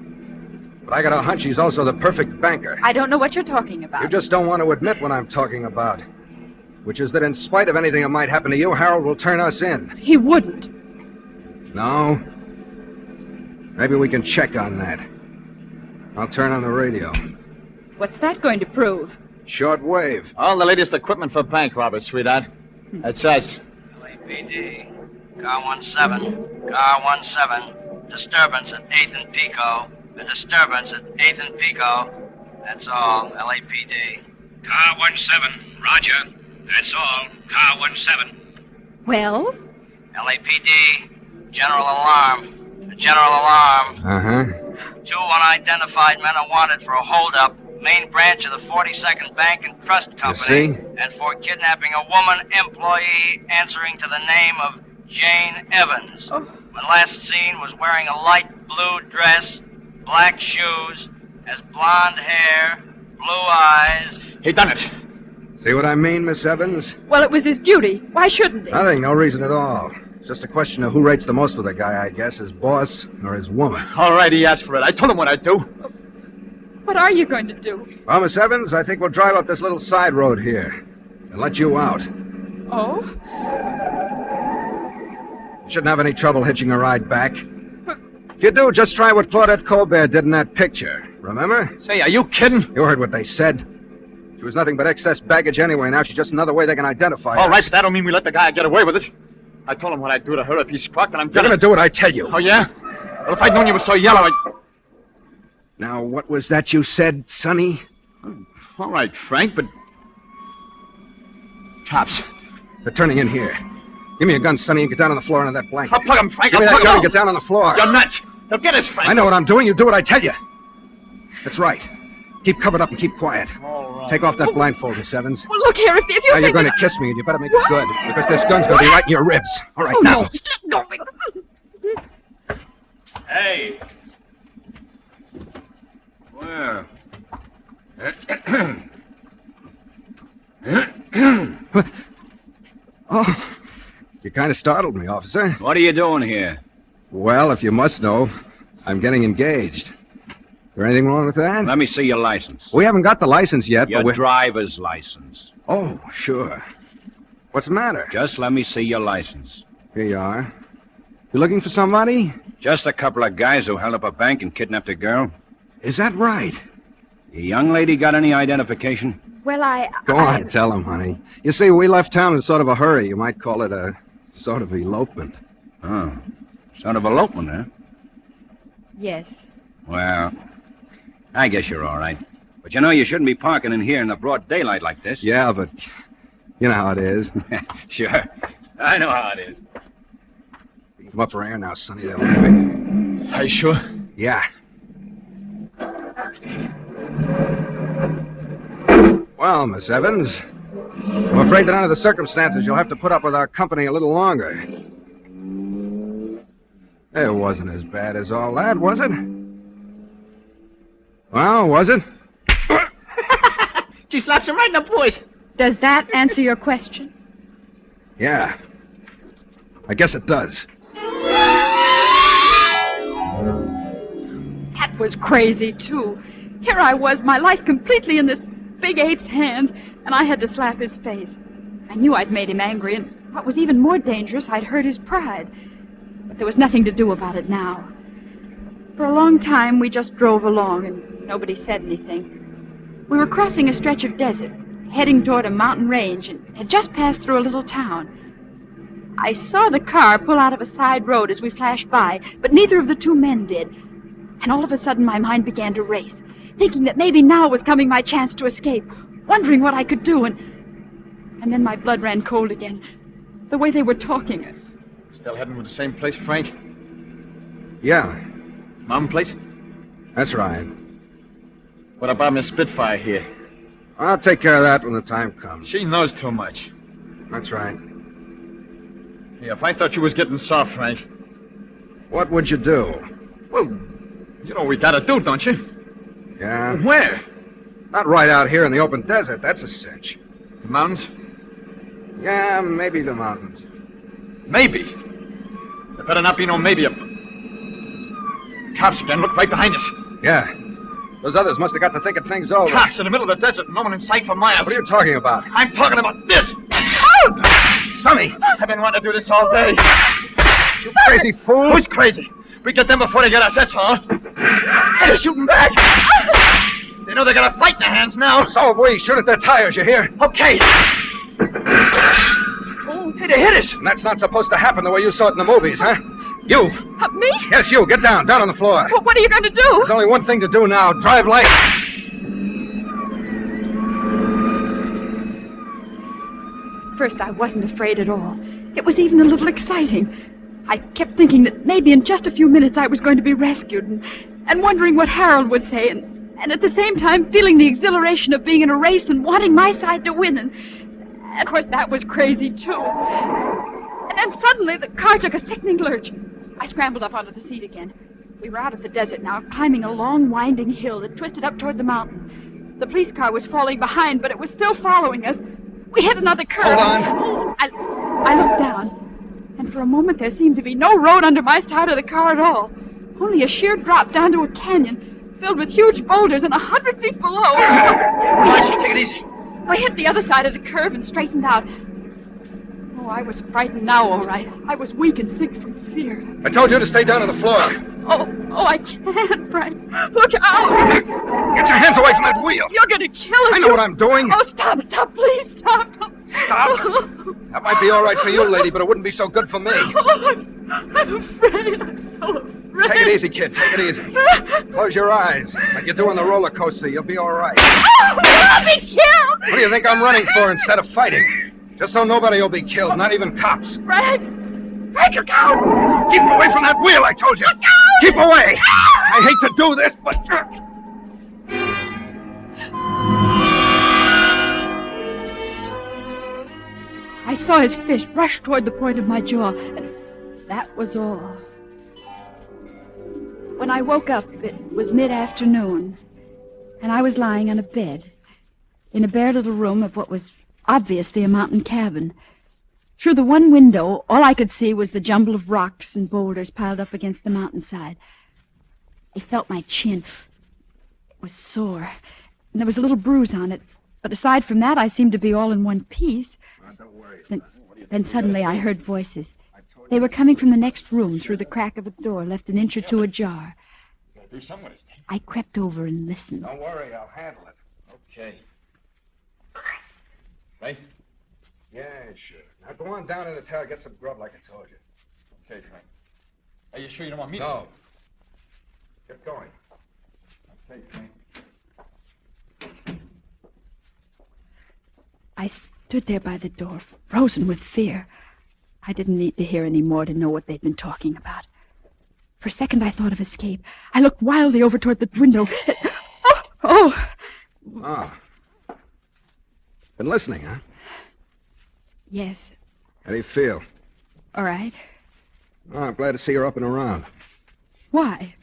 But I got a hunch he's also the perfect banker. I don't know what you're talking about. You just don't want to admit what I'm talking about. Which is that in spite of anything that might happen to you, Harold will turn us in. He wouldn't. No? Maybe we can check on that. I'll turn on the radio. What's that going to prove? Short wave. All the latest equipment for bank robbers, sweetheart. That's us. LAPD. Car 17. Car 17. Disturbance at 8th and Pico. A disturbance at 8th and Pico. That's all. LAPD. Car 17. Roger. That's all. Car 17. Well? LAPD. General alarm. General alarm. Uh-huh. 2 unidentified men are wanted for a holdup. Main branch of the 42nd Bank and Trust Company. You see? And for kidnapping a woman employee answering to the name of Jane Evans. Oh. When last seen was wearing a light blue dress, black shoes, has blonde hair, blue eyes. He done it. See what I mean, Miss Evans? Well, it was his duty. Why shouldn't he? Nothing, no reason at all. It's just a question of who rates the most with a guy, I guess, his boss or his woman. All right, he asked for it. I told him what I'd do. What are you going to do? Well, Miss Evans, I think we'll drive up this little side road here and let you out. Oh? You shouldn't have any trouble hitching a ride back. If you do, just try what Claudette Colbert did in that picture. Remember? Say, are you kidding? You heard what they said. She was nothing but excess baggage anyway. Now she's just another way they can identify All us. right, but that don't mean we let the guy get away with it. I told him what I'd do to her if he squawked, and I'm You're gonna do what I tell you. Oh, yeah? Well, if I'd known you were so yellow, I'd... Now, what was that you said, Sonny? All right, Frank, but... Cops. They're turning in here. Give me a gun, Sonny, and get down on the floor under that blanket. I'll plug him, Frank. Give me I'll that plug gun him. and get down on the floor. You're nuts. They'll get us, Frank. I know what I'm doing. You do what I tell you. That's right. Keep covered up and keep quiet. Take off that blindfold, Miss Evans. Well, look here, if you Now you're think going to kiss me, and you better make it good, because this gun's going to be right in your ribs. All right, now. No. Hey. Well. Oh, you kind of startled me, officer. What are you doing here? Well, if you must know, I'm getting engaged. Is there anything wrong with that? Let me see your license. We haven't got the license yet, Your but we... driver's license. Oh, sure. What's the matter? Just let me see your license. Here you are. You looking for somebody? Just a couple of guys who held up a bank and kidnapped a girl. Is that right? The young lady got any identification? Well, Go on, tell him, honey. You see, we left town in sort of a hurry. You might call it a sort of elopement. Oh, sort of elopement, huh? Yes. Well, I guess you're all right. But you know you shouldn't be parking in here in the broad daylight like this. Yeah, but you know how it is. Sure. I know how it is. Come up for air now, Sonny. They'll leave it. Are you sure? Yeah. Well, Miss Evans, I'm afraid that under the circumstances, you'll have to put up with our company a little longer. It wasn't as bad as all that, was it? Well, was it? She slaps him right in the voice. Does that answer your question? Yeah. I guess it does. That was crazy, too. Here I was, my life completely in this big ape's hands, and I had to slap his face. I knew I'd made him angry, and what was even more dangerous, I'd hurt his pride. But there was nothing to do about it now. For a long time, we just drove along, and nobody said anything. We were crossing a stretch of desert, heading toward a mountain range, and had just passed through a little town. I saw the car pull out of a side road as we flashed by, but neither of the two men did. And all of a sudden, my mind began to race, thinking that maybe now was coming my chance to escape, wondering what I could do, and then my blood ran cold again. The way they were talking. Still heading to the same place, Frank? Yeah. Mountain place? That's right. What about Miss Spitfire here? I'll take care of that when the time comes. She knows too much. That's right. Yeah, if I thought you was getting soft, Frank. What would you do? Well, you know what we gotta do, don't you? Yeah? Where? Not right out here in the open desert. That's a cinch. The mountains? Yeah, maybe the mountains. Maybe. There better not be no maybe. Cops again. Look right behind us. Yeah. Those others must have got to thinking things over. Cops in the middle of the desert. No one in sight for miles. What are you talking about? I'm talking about this. Sonny! I've been wanting to do this all day. You crazy fool! Who's crazy? We get them before they get us, that's all. Hey, they're shooting back. They know they got a fight in their hands now. So have we. Shoot at their tires, you hear? Okay. Oh, hey, they hit us. And that's not supposed to happen the way you saw it in the movies, huh? You! Me? Yes, you. Get down. Down on the floor. Well, what are you going to do? There's only one thing to do now. Drive light. First, I wasn't afraid at all. It was even a little exciting. I kept thinking that maybe in just a few minutes I was going to be rescued, and wondering what Harold would say, and at the same time feeling the exhilaration of being in a race and wanting my side to win, and of course that was crazy too. And then suddenly the car took a sickening lurch. I scrambled up onto the seat again. We were out of the desert now, climbing a long winding hill that twisted up toward the mountain. The police car was falling behind, but it was still following us. We hit another curve. Hold on. I looked down, and for a moment there seemed to be no road under my side of the car at all. Only a sheer drop down to a canyon, filled with huge boulders and 100 feet below. Take it easy. I hit the other side of the curve and straightened out. Oh, I was frightened now, all right. I was weak and sick from fear. I told you to stay down on the floor. Oh, I can't, Frank. Look out! Get your hands away from that wheel. You're gonna kill us. I know what I'm doing. Oh, stop, please, stop. Stop? That might be all right for you, lady, but it wouldn't be so good for me. Oh, I'm afraid. I'm so afraid. Take it easy, kid. Take it easy. Close your eyes. Like you do on the roller coaster. You'll be all right. I'll be killed. What do you think I'm running for instead of fighting? Just so nobody will be killed, not even cops. Frank, look out! Keep away from that wheel, I told you. Look out! Keep away. I hate to do this, but... I saw his fist rush toward the point of my jaw, and that was all. When I woke up, it was mid-afternoon, and I was lying on a bed in a bare little room of what was obviously a mountain cabin. Through the one window, all I could see was the jumble of rocks and boulders piled up against the mountainside. I felt my chin. It was sore, and there was a little bruise on it. But aside from that, I seemed to be all in one piece. Don't worry. Then suddenly I heard voices. They were coming from the next room through the crack of a door left an inch or two ajar. I crept over and listened. Don't worry, I'll handle it. Okay. Right? Yeah, sure. Now go on down in the tower, get some grub like I told you. Okay, Frank. Are you sure you don't want me to? No. Get going. Okay, Frank. I stood there by the door, frozen with fear. I didn't need to hear any more to know what they'd been talking about. For a second, I thought of escape. I looked wildly over toward the window. Oh! Ah. Been listening, huh? Yes. How do you feel? All right. Oh, I'm glad to see you're up and around. Why?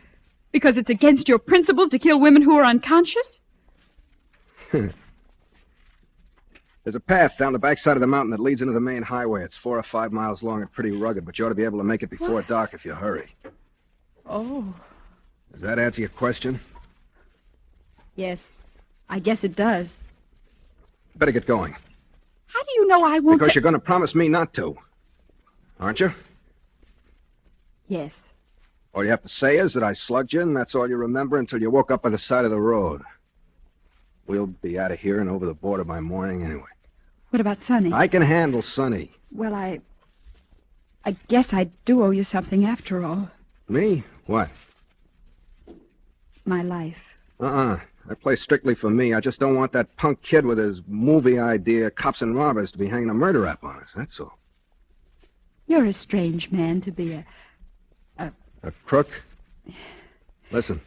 Because it's against your principles to kill women who are unconscious? There's a path down the backside of the mountain that leads into the main highway. It's 4 or 5 miles long and pretty rugged, but you ought to be able to make it before dark if you hurry. Oh. Does that answer your question? Yes. I guess it does. Better get going. How do you know I won't... Because you're going to promise me not to. Aren't you? Yes. All you have to say is that I slugged you, and that's all you remember until you woke up by the side of the road. We'll be out of here and over the border by morning anyway. What about Sonny? I can handle Sonny. Well, I guess I do owe you something after all. Me? What? My life. That plays strictly for me. I just don't want that punk kid with his movie idea, Cops and Robbers, to be hanging a murder rap on us, that's all. You're a strange man to be A crook? Listen.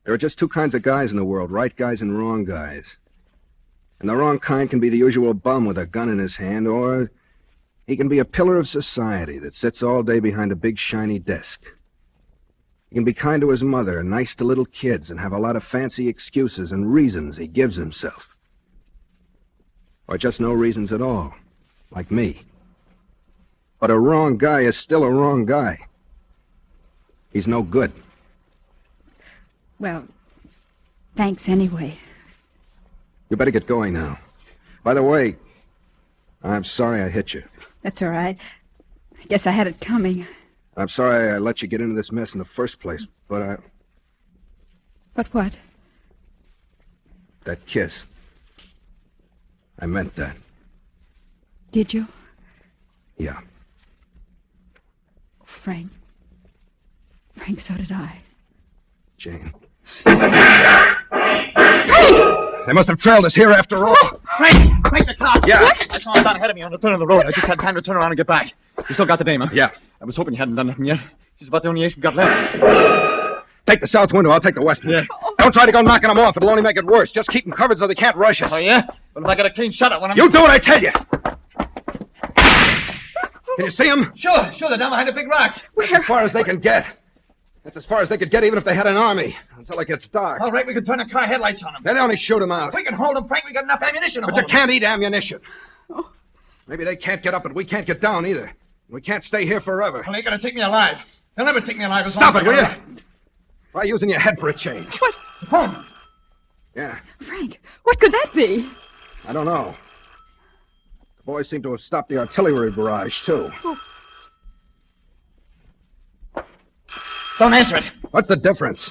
There are just two kinds of guys in the world, right guys and wrong guys. And the wrong kind can be the usual bum with a gun in his hand, or he can be a pillar of society that sits all day behind a big shiny desk. He can be kind to his mother and nice to little kids and have a lot of fancy excuses and reasons he gives himself. Or just no reasons at all, like me. But a wrong guy is still a wrong guy. He's no good. Well, thanks anyway. You better get going now. By the way, I'm sorry I hit you. That's all right. I guess I had it coming. I'm sorry I let you get into this mess in the first place, but But what? that kiss. I meant that. Did you? Yeah. Frank. Frank, so did I. Jane. They must have trailed us here after all. Frank, the cops! Yeah. I saw him down ahead of me on the turn of the road. I just had time to turn around and get back. You still got the dame, huh? Yeah. I was hoping you hadn't done nothing yet. She's about the only ace we've got left. Take the south window, I'll take the west one. Yeah. Don't try to go knocking them off, it'll only make it worse. Just keep them covered so they can't rush us. Oh, yeah? But if I got a clean shot at one of them... You do what I tell you! Can you see them? Sure, they're down behind the big rocks. That's as far as they can get. That's as far as they could get even if they had an army, until it gets dark. All right, we can turn the car headlights on them. Then only shoot them out. We can hold them, Frank. We got enough ammunition to But hold you can't eat ammunition. Maybe they can't get up, but we can't get down either. We can't stay here forever. Well, they gotta take me alive. They'll never take me alive as Stop long it, as will I you? Try using your head for a change. What? Home. Yeah, Frank, what could that be? I don't know. The boys seem to have stopped the artillery barrage, too. Don't answer it. What's the difference?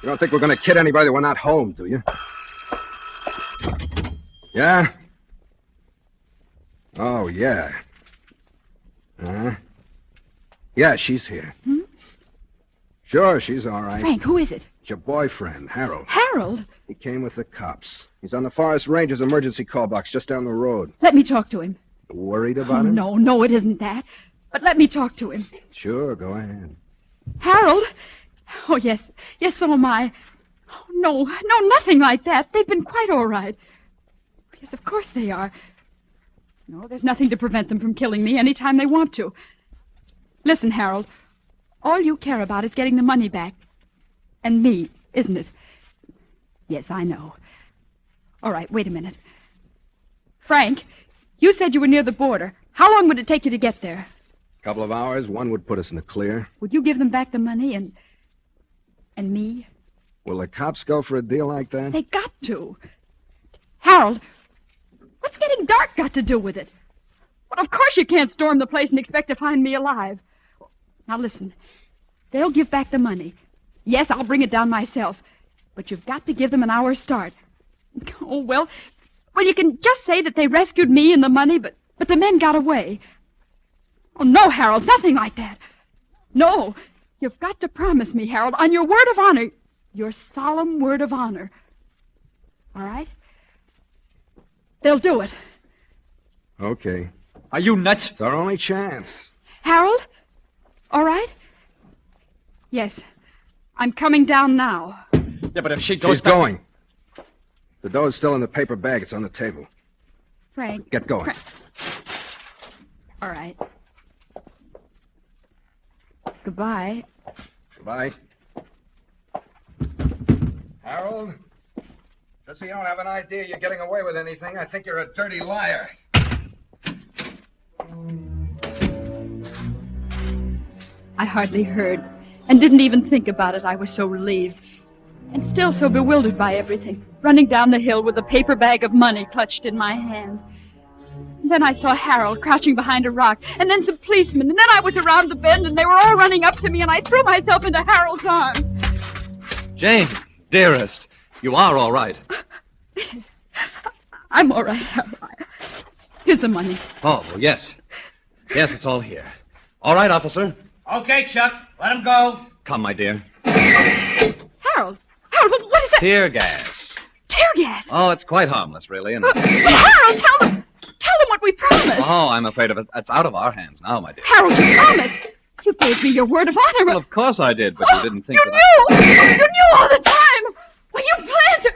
You don't think we're going to kid anybody that we're not home, do you? Yeah? Oh, yeah. Yeah, she's here. Hmm? Sure, she's all right. Frank, who is it? It's your boyfriend, Harold. Harold? He came with the cops. He's on the Forest Ranger's emergency call box just down the road. Let me talk to him. Worried about him? No, it isn't that. But let me talk to him. Sure, go ahead. Harold? Oh, yes, so am I. Oh, no, nothing like that. They've been quite all right. Yes, of course they are. No, there's nothing to prevent them from killing me any time they want to. Listen, Harold, all you care about is getting the money back. And me, isn't it? Yes, I know. All right, wait a minute. Frank, you said you were near the border. How long would it take you to get there? Couple of hours, one would put us in the clear. Would you give them back the money and me? Will the cops go for a deal like that? They got to. Harold, what's getting dark got to do with it? Well, of course you can't storm the place and expect to find me alive. Now listen, they'll give back the money. Yes, I'll bring it down myself. But you've got to give them an hour's start. Oh, well, you can just say that they rescued me and the money, but the men got away. Oh, no, Harold, nothing like that. No, you've got to promise me, Harold, on your word of honor, your solemn word of honor. All right? They'll do it. Okay. Are you nuts? It's our only chance. Harold? All right? Yes. I'm coming down now. Yeah, but if she goes She's going. The dough's still in the paper bag. It's on the table. Frank. Get going. All right. Goodbye. Goodbye. Harold? Just so you don't have an idea you're getting away with anything, I think you're a dirty liar. I hardly heard and didn't even think about it. I was so relieved and still so bewildered by everything, running down the hill with a paper bag of money clutched in my hand. And then I saw Harold crouching behind a rock, and then some policemen, and then I was around the bend, and they were all running up to me, and I threw myself into Harold's arms. Jane, dearest, you are all right. I'm all right, Harold. Here's the money. Oh, well, yes. Yes, it's all here. All right, officer. Okay, Chuck. Let him go. Come, my dear. Harold, what is that? Tear gas. Tear gas? Oh, it's quite harmless, really. And... Harold, tell them what we promised. Oh, I'm afraid of it. It's out of our hands now, my dear. Harold, you promised. You gave me your word of honor. Well, of course I did, but you didn't think You knew all the time. Well, you planned to...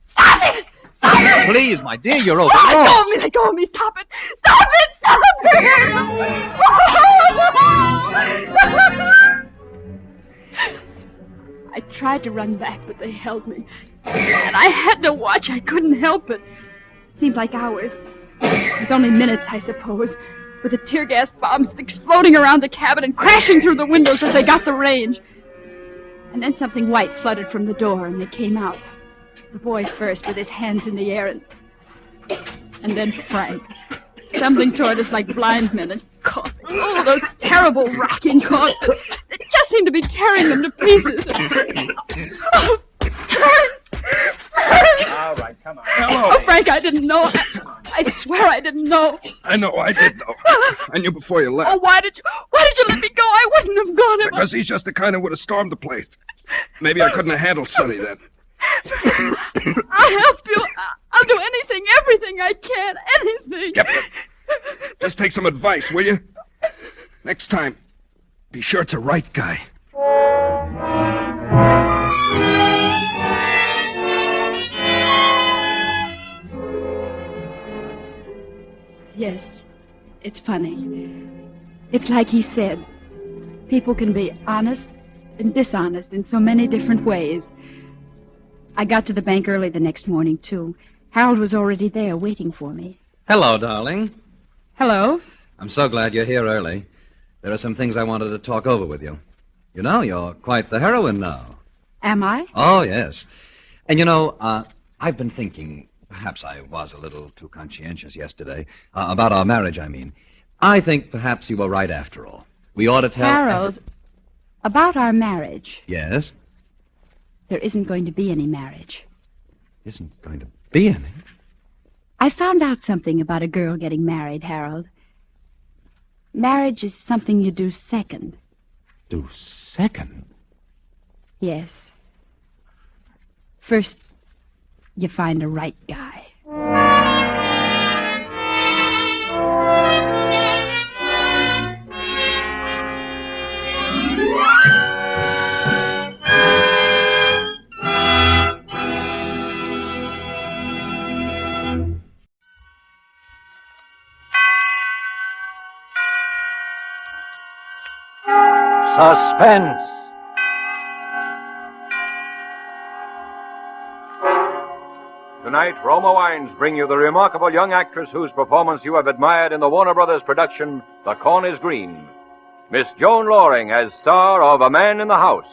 Stop it! Stop it! Please, my dear, you're over. Let go of me. Stop it. Stop it. Stop it. I tried to run back, but they held me. And I had to watch. I couldn't help it. It seemed like hours. It was only minutes, I suppose, with the tear gas bombs exploding around the cabin and crashing through the windows as they got the range. And then something white fluttered from the door, and they came out. The boy first, with his hands in the air, and then Frank, stumbling toward us like blind men and coughing. Oh, those terrible racking coughs that just seemed to be tearing them to pieces. Oh, All right, come on. Oh, Frank, I didn't know. I swear I didn't know. I know, I did know. I knew before you left. Oh, why did you let me go? I wouldn't have gone if Because he's just the kind who would have stormed the place. Maybe I couldn't have handled Sonny then. I'll help you. I'll do anything, everything I can, anything. Skip it. Just take some advice, will you? Next time, be sure it's a right guy. Yes, it's funny. It's like he said. People can be honest and dishonest in so many different ways. I got to the bank early the next morning, too. Harold was already there waiting for me. Hello, darling. Hello? I'm so glad you're here early. There are some things I wanted to talk over with you. You know, you're quite the heroine now. Am I? Oh, yes. And you know, I've been thinking, perhaps I was a little too conscientious yesterday, about our marriage, I mean. I think perhaps you were right after all. We ought to tell... Harold, about our marriage. Yes? There isn't going to be any marriage. Isn't going to be any? I found out something about a girl getting married, Harold. Marriage is something you do second. Do second? Yes. First, you find a right guy. Suspense. Tonight, Roma Wines bring you the remarkable young actress whose performance you have admired in the Warner Brothers production, The Corn is Green. Miss Joan Loring as star of A Man in the House,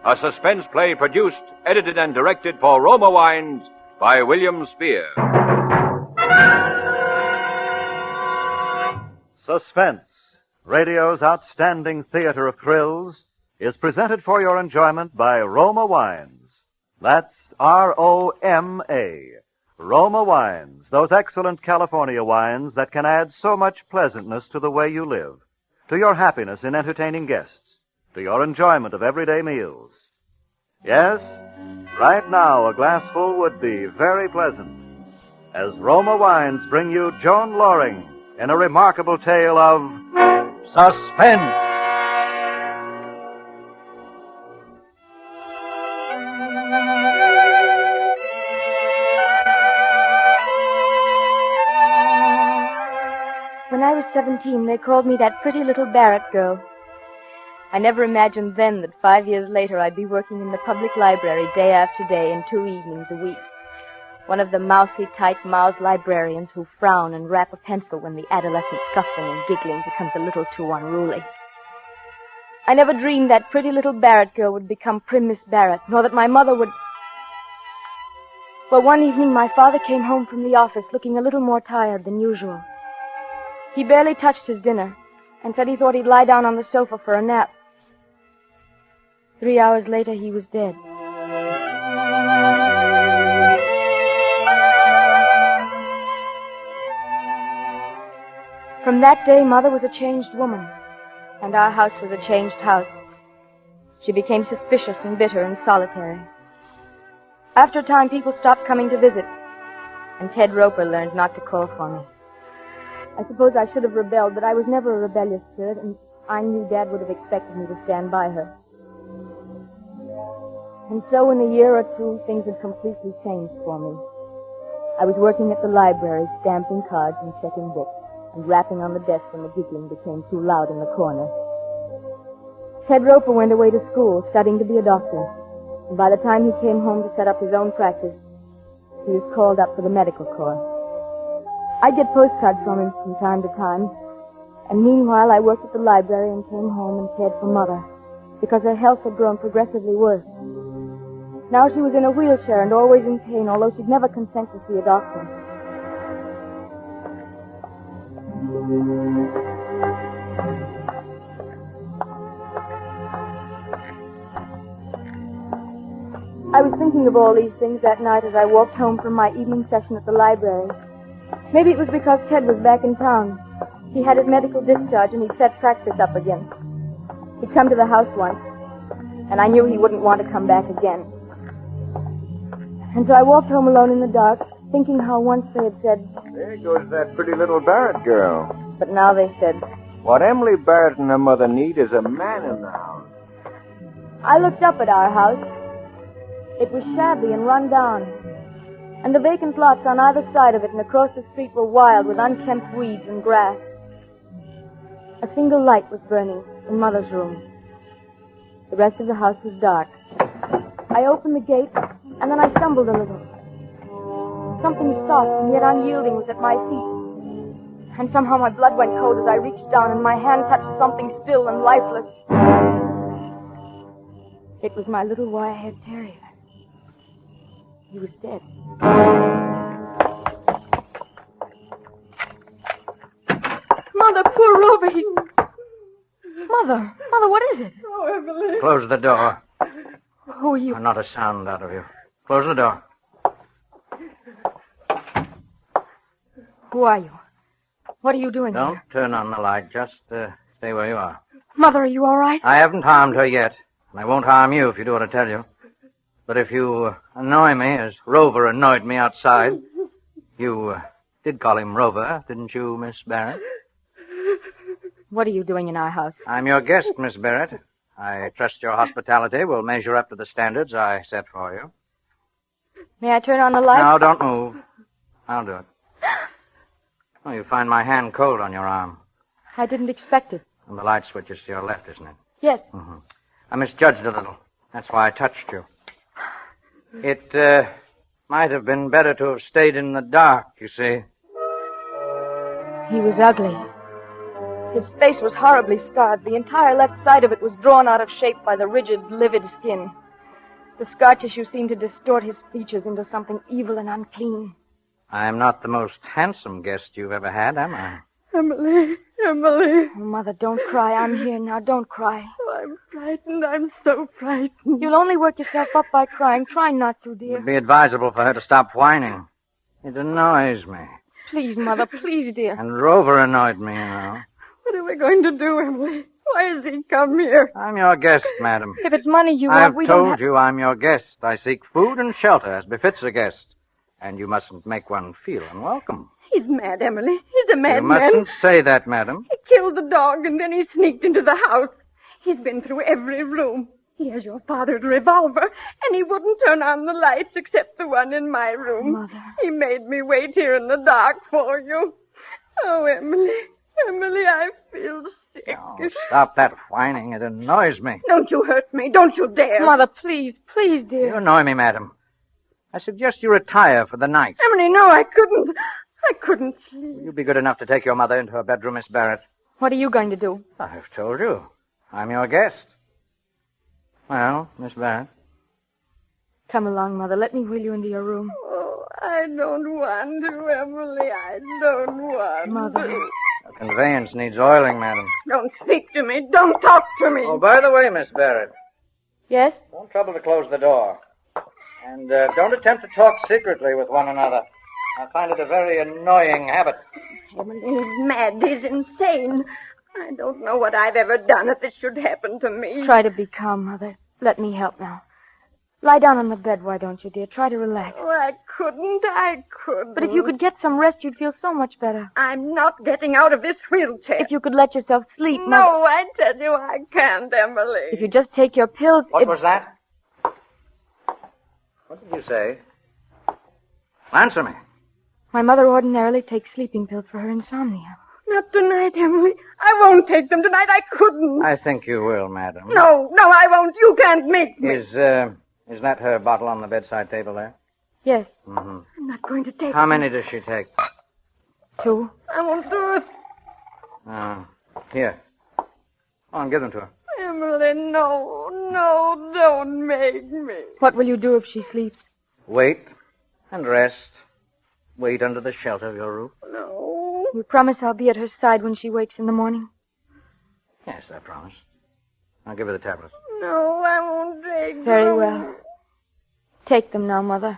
a suspense play produced, edited, and directed for Roma Wines by William Spear. Suspense, radio's outstanding theater of thrills, is presented for your enjoyment by Roma Wines. That's R-O-M-A. Roma Wines, those excellent California wines that can add so much pleasantness to the way you live, to your happiness in entertaining guests, to your enjoyment of everyday meals. Yes, right now a glassful would be very pleasant, as Roma Wines bring you Joan Loring in a remarkable tale of suspense. When I was 17, they called me that pretty little Barrett girl. I never imagined then that 5 years later I'd be working in the public library day after day and 2 evenings a week. One of the mousy, tight-mouthed librarians who frown and rap a pencil when the adolescent scuffling and giggling becomes a little too unruly. I never dreamed that pretty little Barrett girl would become prim Miss Barrett, nor that my mother would... Well, one evening my father came home from the office looking a little more tired than usual. He barely touched his dinner and said he thought he'd lie down on the sofa for a nap. 3 hours later, he was dead. From that day, Mother was a changed woman, and our house was a changed house. She became suspicious and bitter and solitary. After a time, people stopped coming to visit, and Ted Roper learned not to call for me. I suppose I should have rebelled, but I was never a rebellious spirit, and I knew Dad would have expected me to stand by her. And so in a year or two, things had completely changed for me. I was working at the library, stamping cards and checking books, and rapping on the desk when the giggling became too loud in the corner. Ted Roper went away to school, studying to be a doctor, and by the time he came home to set up his own practice, he was called up for the medical corps. I'd get postcards from him from time to time, and meanwhile I worked at the library and came home and cared for Mother, because her health had grown progressively worse. Now she was in a wheelchair and always in pain, although she'd never consent to see a doctor. I was thinking of all these things that night as I walked home from my evening session at the library. Maybe it was because Ted was back in town. He had his medical discharge and he'd set practice up again. He'd come to the house once, and I knew he wouldn't want to come back again. And so I walked home alone in the dark, thinking how once they had said, "There goes that pretty little Barrett girl." But now they said, "What Emily Barrett and her mother need is a man in the house." I looked up at our house. It was shabby and run down, and the vacant lots on either side of it and across the street were wild with unkempt weeds and grass. A single light was burning in Mother's room. The rest of the house was dark. I opened the gate, and then I stumbled a little. Something soft and yet unyielding was at my feet, and somehow my blood went cold as I reached down and my hand touched something still and lifeless. It was my little wire-haired terrier. He was dead. Mother, poor Rover, he's... Mother, what is it? Oh, Emily. Close the door. Who are you? Not a sound out of you. Close the door. Who are you? What are you doing Don't here? turn on the light. Just stay where you are. Mother, are you all right? I haven't harmed her yet, and I won't harm you if you do what I tell you. But if you annoy me, as Rover annoyed me outside, you did call him Rover, didn't you, Miss Barrett? What are you doing in our house? I'm your guest, Miss Barrett. I trust your hospitality will measure up to the standards I set for you. May I turn on the light? No, don't move. I'll do it. Oh, you find my hand cold on your arm. I didn't expect it. And the light switch is to your left, isn't it? Yes. Mm-hmm. I misjudged a little. That's why I touched you. It might have been better to have stayed in the dark, you see. He was ugly. His face was horribly scarred. The entire left side of it was drawn out of shape by the rigid, livid skin. The scar tissue seemed to distort his features into something evil and unclean. I'm not the most handsome guest you've ever had, am I? Emily. Oh, Mother, don't cry. I'm here now. Don't cry. Oh, I'm frightened. I'm so frightened. You'll only work yourself up by crying. Try not to, It dear. would be advisable for her to stop whining. It annoys me. Please, Mother, please, dear. And Rover annoyed me, you know. What are we going to do, Emily? Why has he come here? I'm your guest, madam. If it's money you want, I've we don't told you I'm your guest. I seek food and shelter as befits a guest. And you mustn't make one feel unwelcome. He's mad, Emily. He's a You madman. mustn't say that, madam. He killed the dog, and then he sneaked into the house. He's been through every room. He has your father's revolver, and he wouldn't turn on the lights except the one in my room. Mother. He made me wait here in the dark for you. Oh, Emily. Emily, I feel sick. Oh, stop that whining. It annoys me. Don't you hurt me. Don't you dare. Mother, please, please, You dear. annoy me, madam. I suggest you retire for the night. Emily, no, I couldn't. I couldn't sleep. Will you be good enough to take your mother into her bedroom, Miss Barrett? What are you going to do? I've told you. I'm your guest. Well, Miss Barrett. Come along, Mother. Let me wheel you into your room. Oh, I don't want to, Emily. I don't want Mother. to. The conveyance needs oiling, madam. Don't speak to me. Don't talk to me. Oh, by the way, Miss Barrett, Yes? don't trouble to close the door. And don't attempt to talk secretly with one another. I find it a very annoying habit. Emily, he's mad. He's insane. I don't know what I've ever done if it should happen to me. Try to be calm, Mother. Let me help now. Lie down on the bed, why don't you, dear? Try to relax. Oh, I couldn't. But if you could get some rest, you'd feel so much better. I'm not getting out of this wheelchair. If you could let yourself sleep, Mother. No, I tell you I can't, Emily. If you just take your pills... What was that? What did you say? Answer me. My mother ordinarily takes sleeping pills for her insomnia. Not tonight, Emily. I won't take them tonight. I couldn't. I think you will, madam. No, I won't. You can't make me. Is that her bottle on the bedside table there? Yes. Mm-hmm. I'm not going to take How them. many does she take? 2. I won't do it. Here. Go on, give them to her. Emily, no, don't make me. What will you do if she sleeps? Wait and rest. Wait under the shelter of your roof. No. You promise I'll be at her side when she wakes in the morning? Yes, I promise. I'll give her the tablets. No, I won't take them. Very well. Take them now, Mother.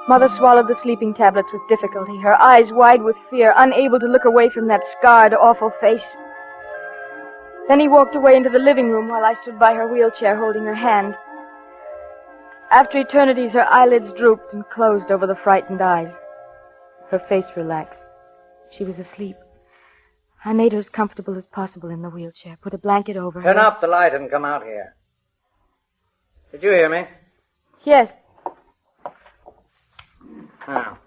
Mother swallowed the sleeping tablets with difficulty, her eyes wide with fear, unable to look away from that scarred, awful face. Then he walked away into the living room while I stood by her wheelchair holding her hand. After eternities, her eyelids drooped and closed over the frightened eyes. Her face relaxed. She was asleep. I made her as comfortable as possible in the wheelchair, put a blanket over her. Turn off the light and come out here. Did you hear me? Yes. Now,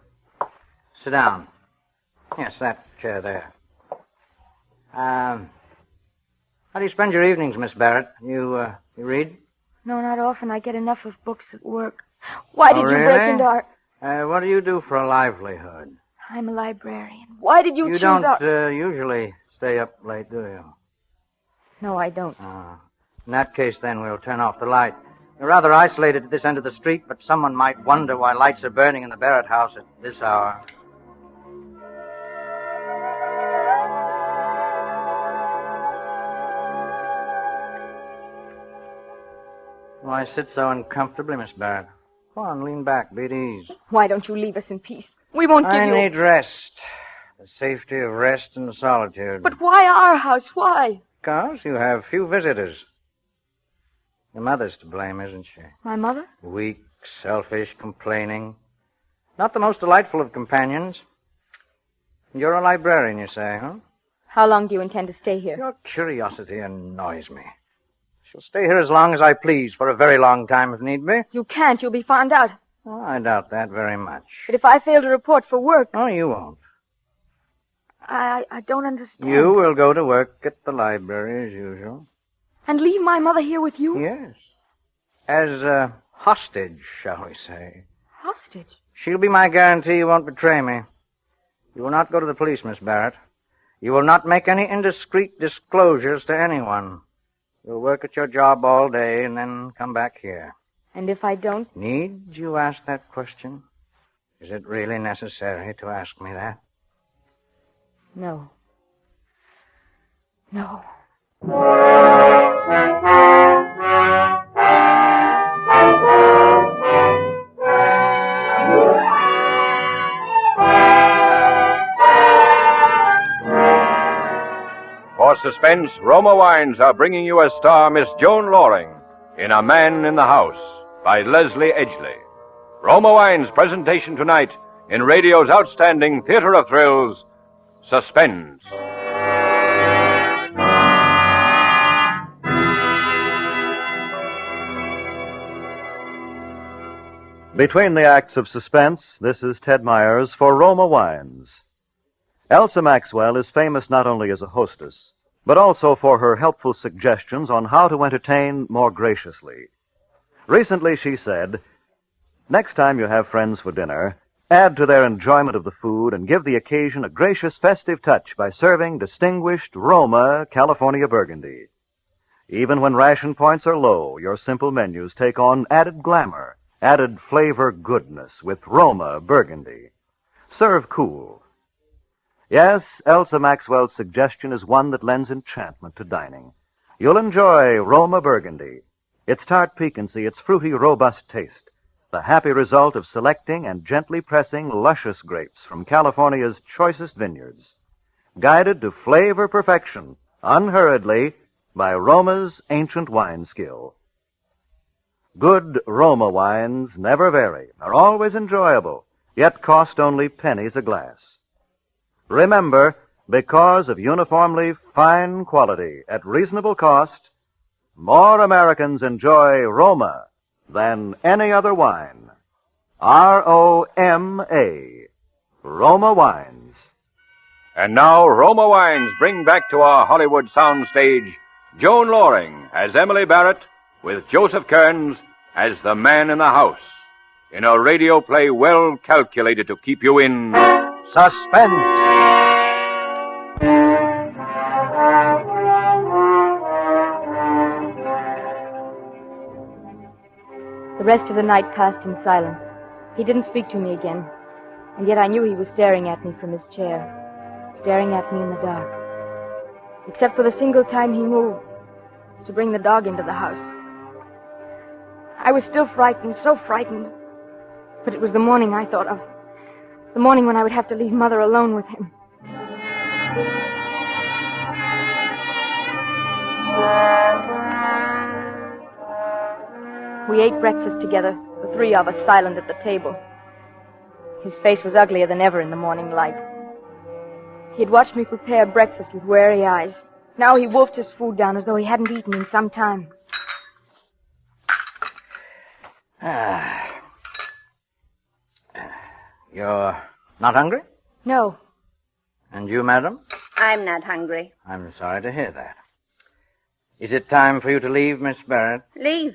sit down. Yes, that chair there. How do you spend your evenings, Miss Barrett? You read? No, not often. I get enough of books at work. Why did you break really? into our... What do you do for a livelihood? I'm a librarian. Why did you choose don't our... usually stay up late, do you? No, I don't. In that case, then, we'll turn off the light. You're rather isolated at this end of the street, but someone might wonder why lights are burning in the Barrett house at this hour. Why sit so uncomfortably, Miss Barrett? Go on, lean back, be at ease. Why don't you leave us in peace? We won't give I you... need rest. The safety of rest and solitude. But why our house? Why? Because you have few visitors. Your mother's to blame, isn't she? My mother? Weak, selfish, complaining. Not the most delightful of companions. You're a librarian, you say, huh? How long do you intend to stay here? Your curiosity annoys me. shall stay here as long as I please, for a very long time if need be. You can't. You'll be found out. Oh, I doubt that very much. But if I fail to report for work... Oh, you won't. I don't understand. You will go to work at the library as usual. And leave my mother here with you? Yes. As a hostage, shall we say. Hostage? She'll be my guarantee you won't betray me. You will not go to the police, Miss Barrett. You will not make any indiscreet disclosures to anyone. You'll work at your job all day and then come back here. And if I don't? Need you ask that question? Is it really necessary to ask me that? No. No. For Suspense, Roma Wines are bringing you as star Miss Joan Loring in A Man in the House by Leslie Edgley. Roma Wines' presentation tonight in radio's outstanding theater of thrills, Suspense. Between the acts of Suspense, this is Ted Myers for Roma Wines. Elsa Maxwell is famous not only as a hostess, but also for her helpful suggestions on how to entertain more graciously. Recently she said, "Next time you have friends for dinner, add to their enjoyment of the food and give the occasion a gracious festive touch by serving distinguished Roma California Burgundy. Even when ration points are low, your simple menus take on added glamour, added flavor goodness with Roma Burgundy. Serve cool." Yes, Elsa Maxwell's suggestion is one that lends enchantment to dining. You'll enjoy Roma Burgundy. Its tart piquancy, its fruity, robust taste, the happy result of selecting and gently pressing luscious grapes from California's choicest vineyards, guided to flavor perfection, unhurriedly, by Roma's ancient wine skill. Good Roma wines never vary, are always enjoyable, yet cost only pennies a glass. Remember, because of uniformly fine quality at reasonable cost, more Americans enjoy Roma than any other wine. R-O-M-A. Roma Wines. And now, Roma Wines bring back to our Hollywood soundstage Joan Loring as Emily Barrett with Joseph Kearns as the man in the house, in a radio play well calculated to keep you in suspense. The rest of the night passed in silence. He didn't speak to me again, and yet I knew he was staring at me from his chair, staring at me in the dark. Except for the single time he moved to bring the dog into the house. I was still frightened, so frightened. But it was the morning I thought of. The morning when I would have to leave Mother alone with him. We ate breakfast together, the three of us silent at the table. His face was uglier than ever in the morning light. He had watched me prepare breakfast with wary eyes. Now he wolfed his food down as though he hadn't eaten in some time. You're not hungry? No. And you, madam? I'm not hungry. I'm sorry to hear that. Is it time for you to leave, Miss Barrett? Leave?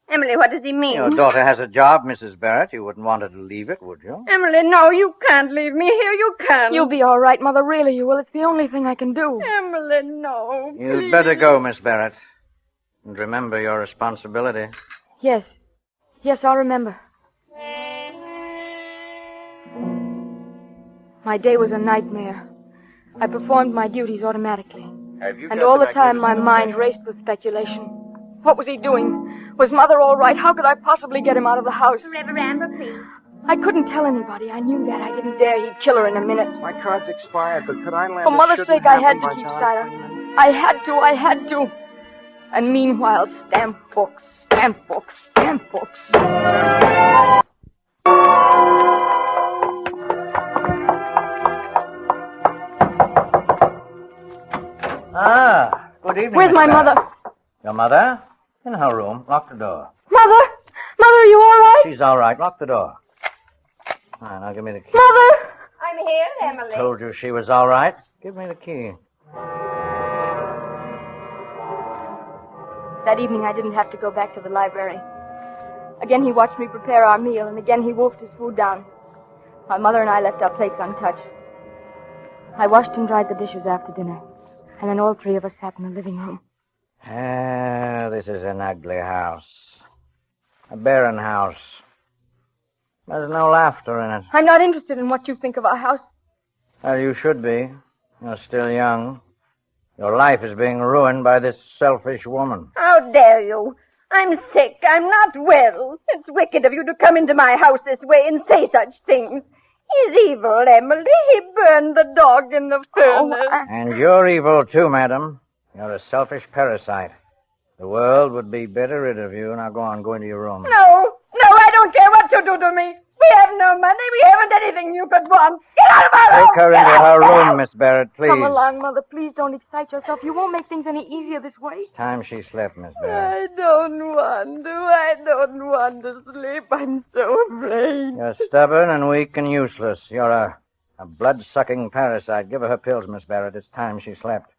Emily, what does he mean? Your daughter has a job, Mrs. Barrett. You wouldn't want her to leave it, would you? Emily, no, you can't leave me here. You can't. You'll be all right, Mother. Really, you will. It's the only thing I can do. Emily, no. You'd better go, Miss Barrett. And remember your responsibility. Yes. Yes, I'll remember. My day was a nightmare. I performed my duties automatically. And all the time my mind raced with speculation. What was he doing? Was Mother all right? How could I possibly get him out of the house? Reverend, Reprieve. I couldn't tell anybody. I knew that. I didn't dare. He'd kill her in a minute. My card's expired, but could I land For Mother's sake, I had to keep silent. I had to. And meanwhile, stamp books. Ah, good evening. Where's Miss my Barrett. mother? Your mother? In her room. Lock the door. Mother! Mother, are you all right? She's all right. Lock the door. All right, now give me the key. Mother! I'm here, Emily. Told you she was all right. Give me the key. That evening, I didn't have to go back to the library. Again, he watched me prepare our meal, and again he wolfed his food down. My mother and I left our plates untouched. I washed and dried the dishes after dinner, and then all three of us sat in the living room. This is an ugly house. A barren house. There's no laughter in it. I'm not interested in what you think of our house. Well, you should be. You're still young. Your life is being ruined by this selfish woman. How dare you? I'm sick. I'm not well. It's wicked of you to come into my house this way and say such things. He's evil, Emily. He burned the dog in the furnace. And you're evil, too, madam. You're a selfish parasite. The world would be better rid of you. Now go on, go into your room. No, I don't care what you do to me. We have no money. We haven't anything you could want. Get out of my room! Take her into her room, Miss Barrett, please. Come along, Mother. Please don't excite yourself. You won't make things any easier this way. It's time she slept, Miss Barrett. I don't want to sleep. I'm so afraid. You're stubborn and weak and useless. You're a blood-sucking parasite. Give her pills, Miss Barrett. It's time she slept.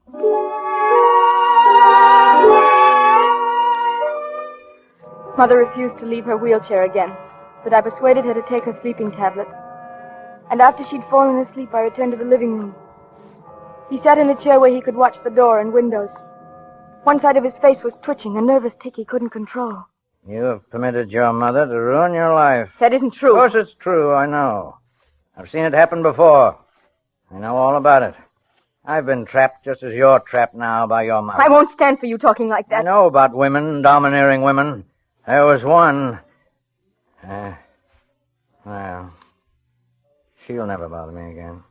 Mother refused to leave her wheelchair again, but I persuaded her to take her sleeping tablet. And after she'd fallen asleep, I returned to the living room. He sat in a chair where he could watch the door and windows. One side of his face was twitching, a nervous tic he couldn't control. You have permitted your mother to ruin your life. That isn't true. Of course it's true, I know. I've seen it happen before. I know all about it. I've been trapped just as you're trapped now by your mother. I won't stand for you talking like that. I know about women, domineering women. There was one. Well, she'll never bother me again.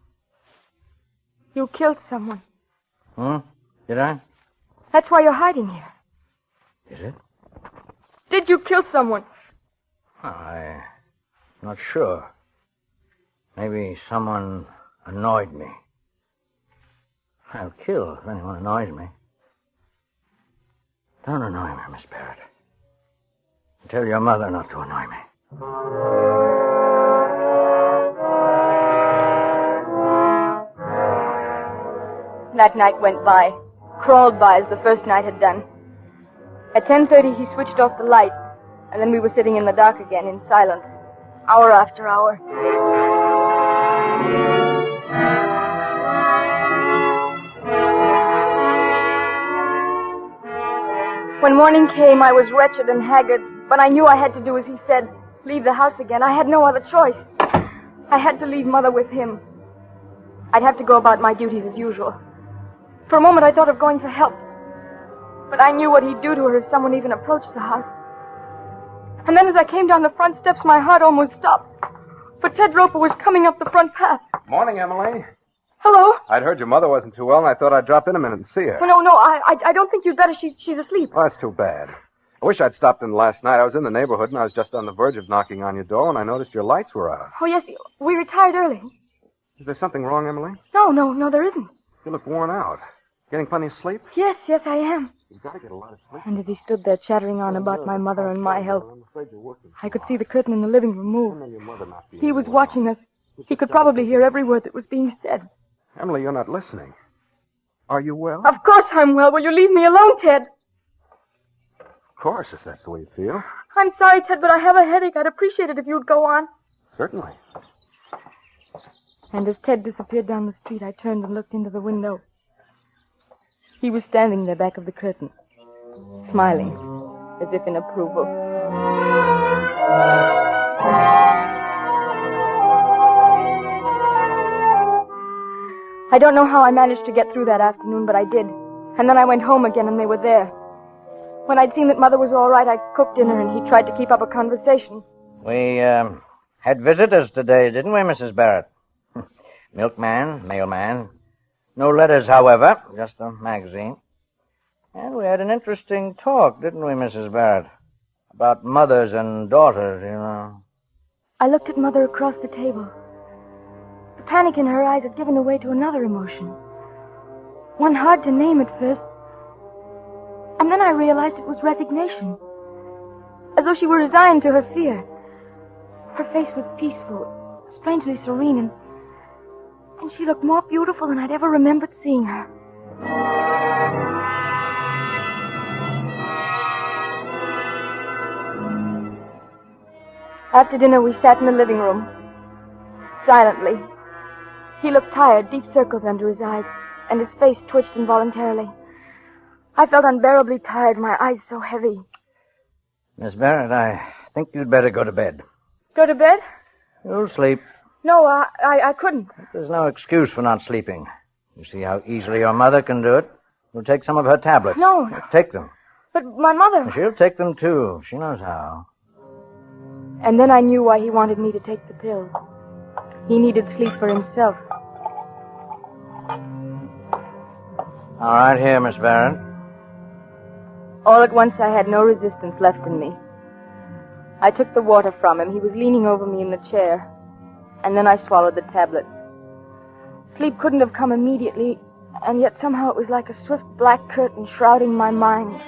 You killed someone. Did I? That's why you're hiding here. Is it? Did you kill someone? I'm not sure. Maybe someone annoyed me. I'll kill if anyone annoys me. Don't annoy me, Miss Barrett. Tell your mother not to annoy me. That night went by, crawled by as the first night had done. At 10:30, he switched off the light, and then we were sitting in the dark again in silence, hour after hour. When morning came, I was wretched and haggard, but I knew I had to do as he said, leave the house again. I had no other choice. I had to leave Mother with him. I'd have to go about my duties as usual. For a moment, I thought of going for help. But I knew what he'd do to her if someone even approached the house. And then as I came down the front steps, my heart almost stopped. For Ted Roper was coming up the front path. Morning, Emily. Hello? I'd heard your mother wasn't too well, and I thought I'd drop in a minute and see her. Well, no, I don't think you'd better. She's asleep. Oh, that's too bad. I wish I'd stopped in last night. I was in the neighborhood, and I was just on the verge of knocking on your door, and I noticed your lights were out. Oh, yes, we retired early. Is there something wrong, Emily? No, there isn't. You look worn out. Getting plenty of sleep? Yes, I am. You've got to get a lot of sleep. And as he stood there chattering on about my mother and my health, I could see the curtain in the living room move. He was watching us. He could probably hear every word that was being said. Emily, you're not listening. Are you well? Of course I'm well. Will you leave me alone, Ted? Of course, if that's the way you feel. I'm sorry, Ted, but I have a headache. I'd appreciate it if you'd go on. Certainly. And as Ted disappeared down the street, I turned and looked into the window. He was standing there back of the curtain, smiling, as if in approval. I don't know how I managed to get through that afternoon, but I did. And then I went home again, and they were there. When I'd seen that Mother was all right, I cooked dinner, and he tried to keep up a conversation. We, had visitors today, didn't we, Mrs. Barrett? Milkman, mailman. No letters, however, just a magazine. And we had an interesting talk, didn't we, Mrs. Barrett? About mothers and daughters, you know. I looked at Mother across the table. The panic in her eyes had given way to another emotion. One hard to name at first, And then I realized it was resignation. As though she were resigned to her fear. Her face was peaceful, strangely serene, and she looked more beautiful than I'd ever remembered seeing her. After dinner, we sat in the living room, silently. He looked tired, deep circles under his eyes, and his face twitched involuntarily. I felt unbearably tired, my eyes so heavy. Miss Barrett, I think you'd better go to bed. Go to bed? You'll sleep. No, I couldn't. There's no excuse for not sleeping. You see how easily your mother can do it? You'll take some of her tablets. No. Take them. But my mother... She'll take them, too. She knows how. And then I knew why he wanted me to take the pills. He needed sleep for himself. All right, here, Miss Barrett. All at once, I had no resistance left in me. I took the water from him. He was leaning over me in the chair. And then I swallowed the tablets. Sleep couldn't have come immediately, and yet somehow it was like a swift black curtain shrouding my mind.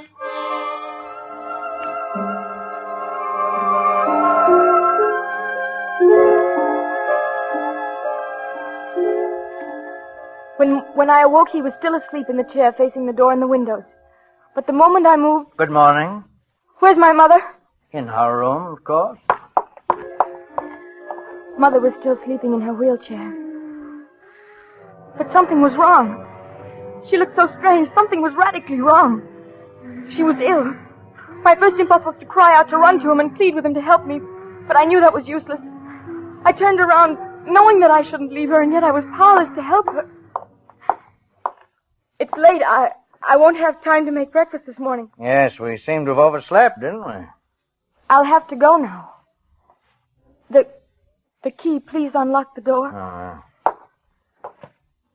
When I awoke, he was still asleep in the chair facing the door and the windows. But the moment I moved... Good morning. Where's my mother? In her room, of course. Mother was still sleeping in her wheelchair. But something was wrong. She looked so strange. Something was radically wrong. She was ill. My first impulse was to cry out, to run to him and plead with him to help me. But I knew that was useless. I turned around, knowing that I shouldn't leave her, and yet I was powerless to help her. It's late. I won't have time to make breakfast this morning. Yes, we seem to have overslept, didn't we? I'll have to go now. The key, please unlock the door.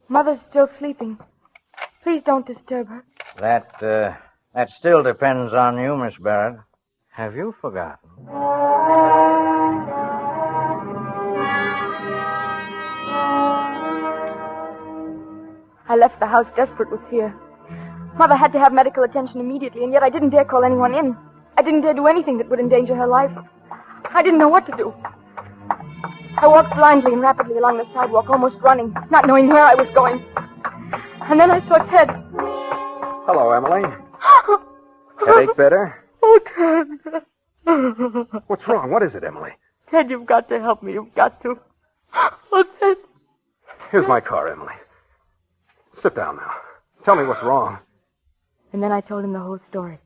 Mother's still sleeping. Please don't disturb her. That still depends on you, Miss Barrett. Have you forgotten? I left the house desperate with fear. Mother had to have medical attention immediately, and yet I didn't dare call anyone in. I didn't dare do anything that would endanger her life. I didn't know what to do. I walked blindly and rapidly along the sidewalk, almost running, not knowing where I was going. And then I saw Ted. Hello, Emily. Headache better? Oh, Ted. What's wrong? What is it, Emily? Ted, you've got to help me. You've got to. Oh, Ted. Here's my car, Emily. Sit down now. Tell me what's wrong. And then I told him the whole story.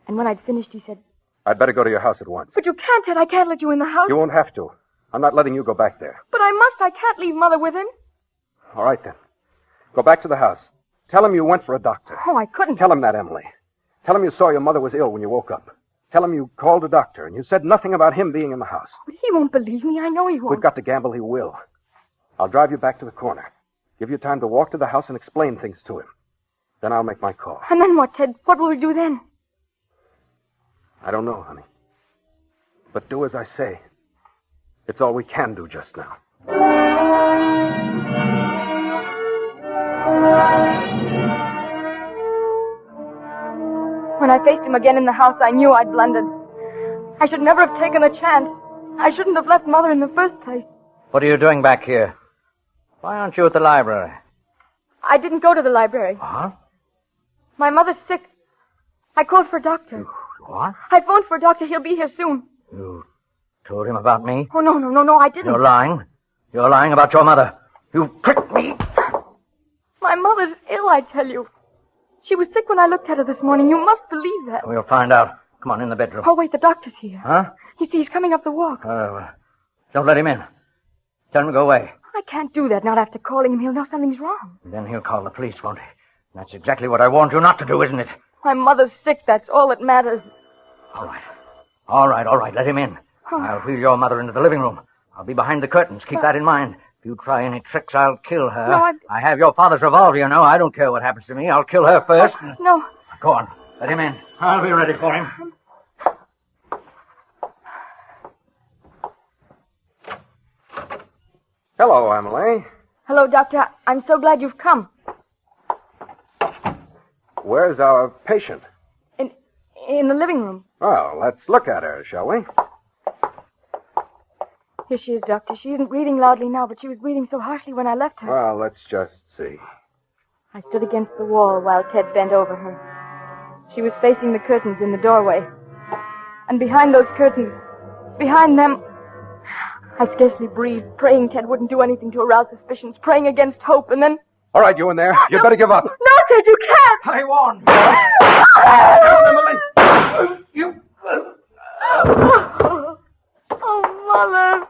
And when I'd finished, he said... I'd better go to your house at once. But you can't, Ted. I can't let you in the house. You won't have to. I'm not letting you go back there. But I must. I can't leave Mother with him. All right, then. Go back to the house. Tell him you went for a doctor. Oh, I couldn't. Tell him that, Emily. Tell him you saw your mother was ill when you woke up. Tell him you called a doctor and you said nothing about him being in the house. But he won't believe me. I know he won't. We've got to gamble he will. I'll drive you back to the corner. Give you time to walk to the house and explain things to him. Then I'll make my call. And then what, Ted? What will we do then? I don't know, honey. But do as I say. It's all we can do just now. When I faced him again in the house, I knew I'd blundered. I should never have taken a chance. I shouldn't have left Mother in the first place. What are you doing back here? Why aren't you at the library? I didn't go to the library. Huh? My mother's sick. I called for a doctor. What? I phoned for a doctor. He'll be here soon. You told him about me? Oh, no, I didn't. You're lying. You're lying about your mother. You tricked me. My mother's ill, I tell you. She was sick when I looked at her this morning. You must believe that. We'll find out. Come on, in the bedroom. Oh, wait, the doctor's here. Huh? You see, he's coming up the walk. Don't let him in. Tell him to go away. I can't do that, not after calling him. He'll know something's wrong. Then he'll call the police, won't he? That's exactly what I warned you not to do, isn't it? My mother's sick, that's all that matters. All right. Let him in. I'll wheel your mother into the living room. I'll be behind the curtains. Keep that in mind. If you try any tricks, I'll kill her. No, I have your father's revolver, you know. I don't care what happens to me. I'll kill her first. No. Go on. Let him in. I'll be ready for him. Hello, Emily. Hello, Doctor. I'm so glad you've come. Where's our patient? In the living room. Well, let's look at her, shall we? Here she is, Doctor. She isn't breathing loudly now, but she was breathing so harshly when I left her. Well, let's just see. I stood against the wall while Ted bent over her. She was facing the curtains in the doorway. And behind those curtains, behind them, I scarcely breathed, praying Ted wouldn't do anything to arouse suspicions, praying against hope, and then... All right, you in there. You'd better give up. No, Ted, you can't! I won't. You... Oh, Mother.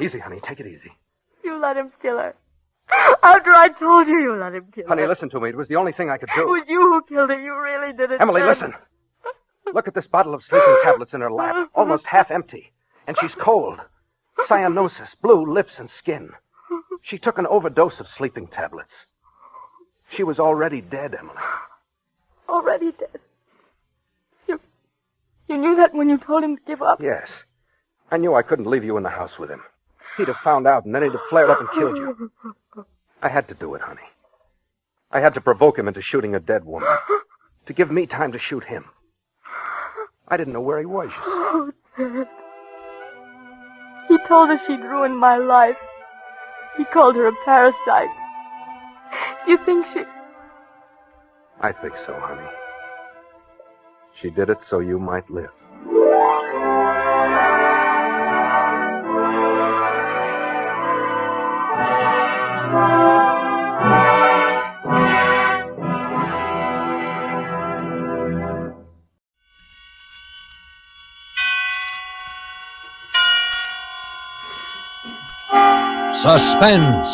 Easy, honey. Take it easy. You let him kill her. After I told you, you let him kill her. Honey, listen to me. It was the only thing I could It do. was you who killed her. You really did it. Emily, Ted. listen. Look at this bottle of sleeping tablets in her lap, almost half empty. And she's cold. Cyanosis, blue lips and skin. She took an overdose of sleeping tablets. She was already dead, Emily. Already dead. You knew that when you told him to give up? Yes. I knew I couldn't leave you in the house with him. He'd have found out, and then he'd have flared up and killed you. I had to do it, honey. I had to provoke him into shooting a dead woman. To give me time to shoot him. I didn't know where he was, you see. Oh, Ted. He told us she'd ruined my life. He called her a parasite. Do you think she... I think so, honey. She did it so you might live. Suspense.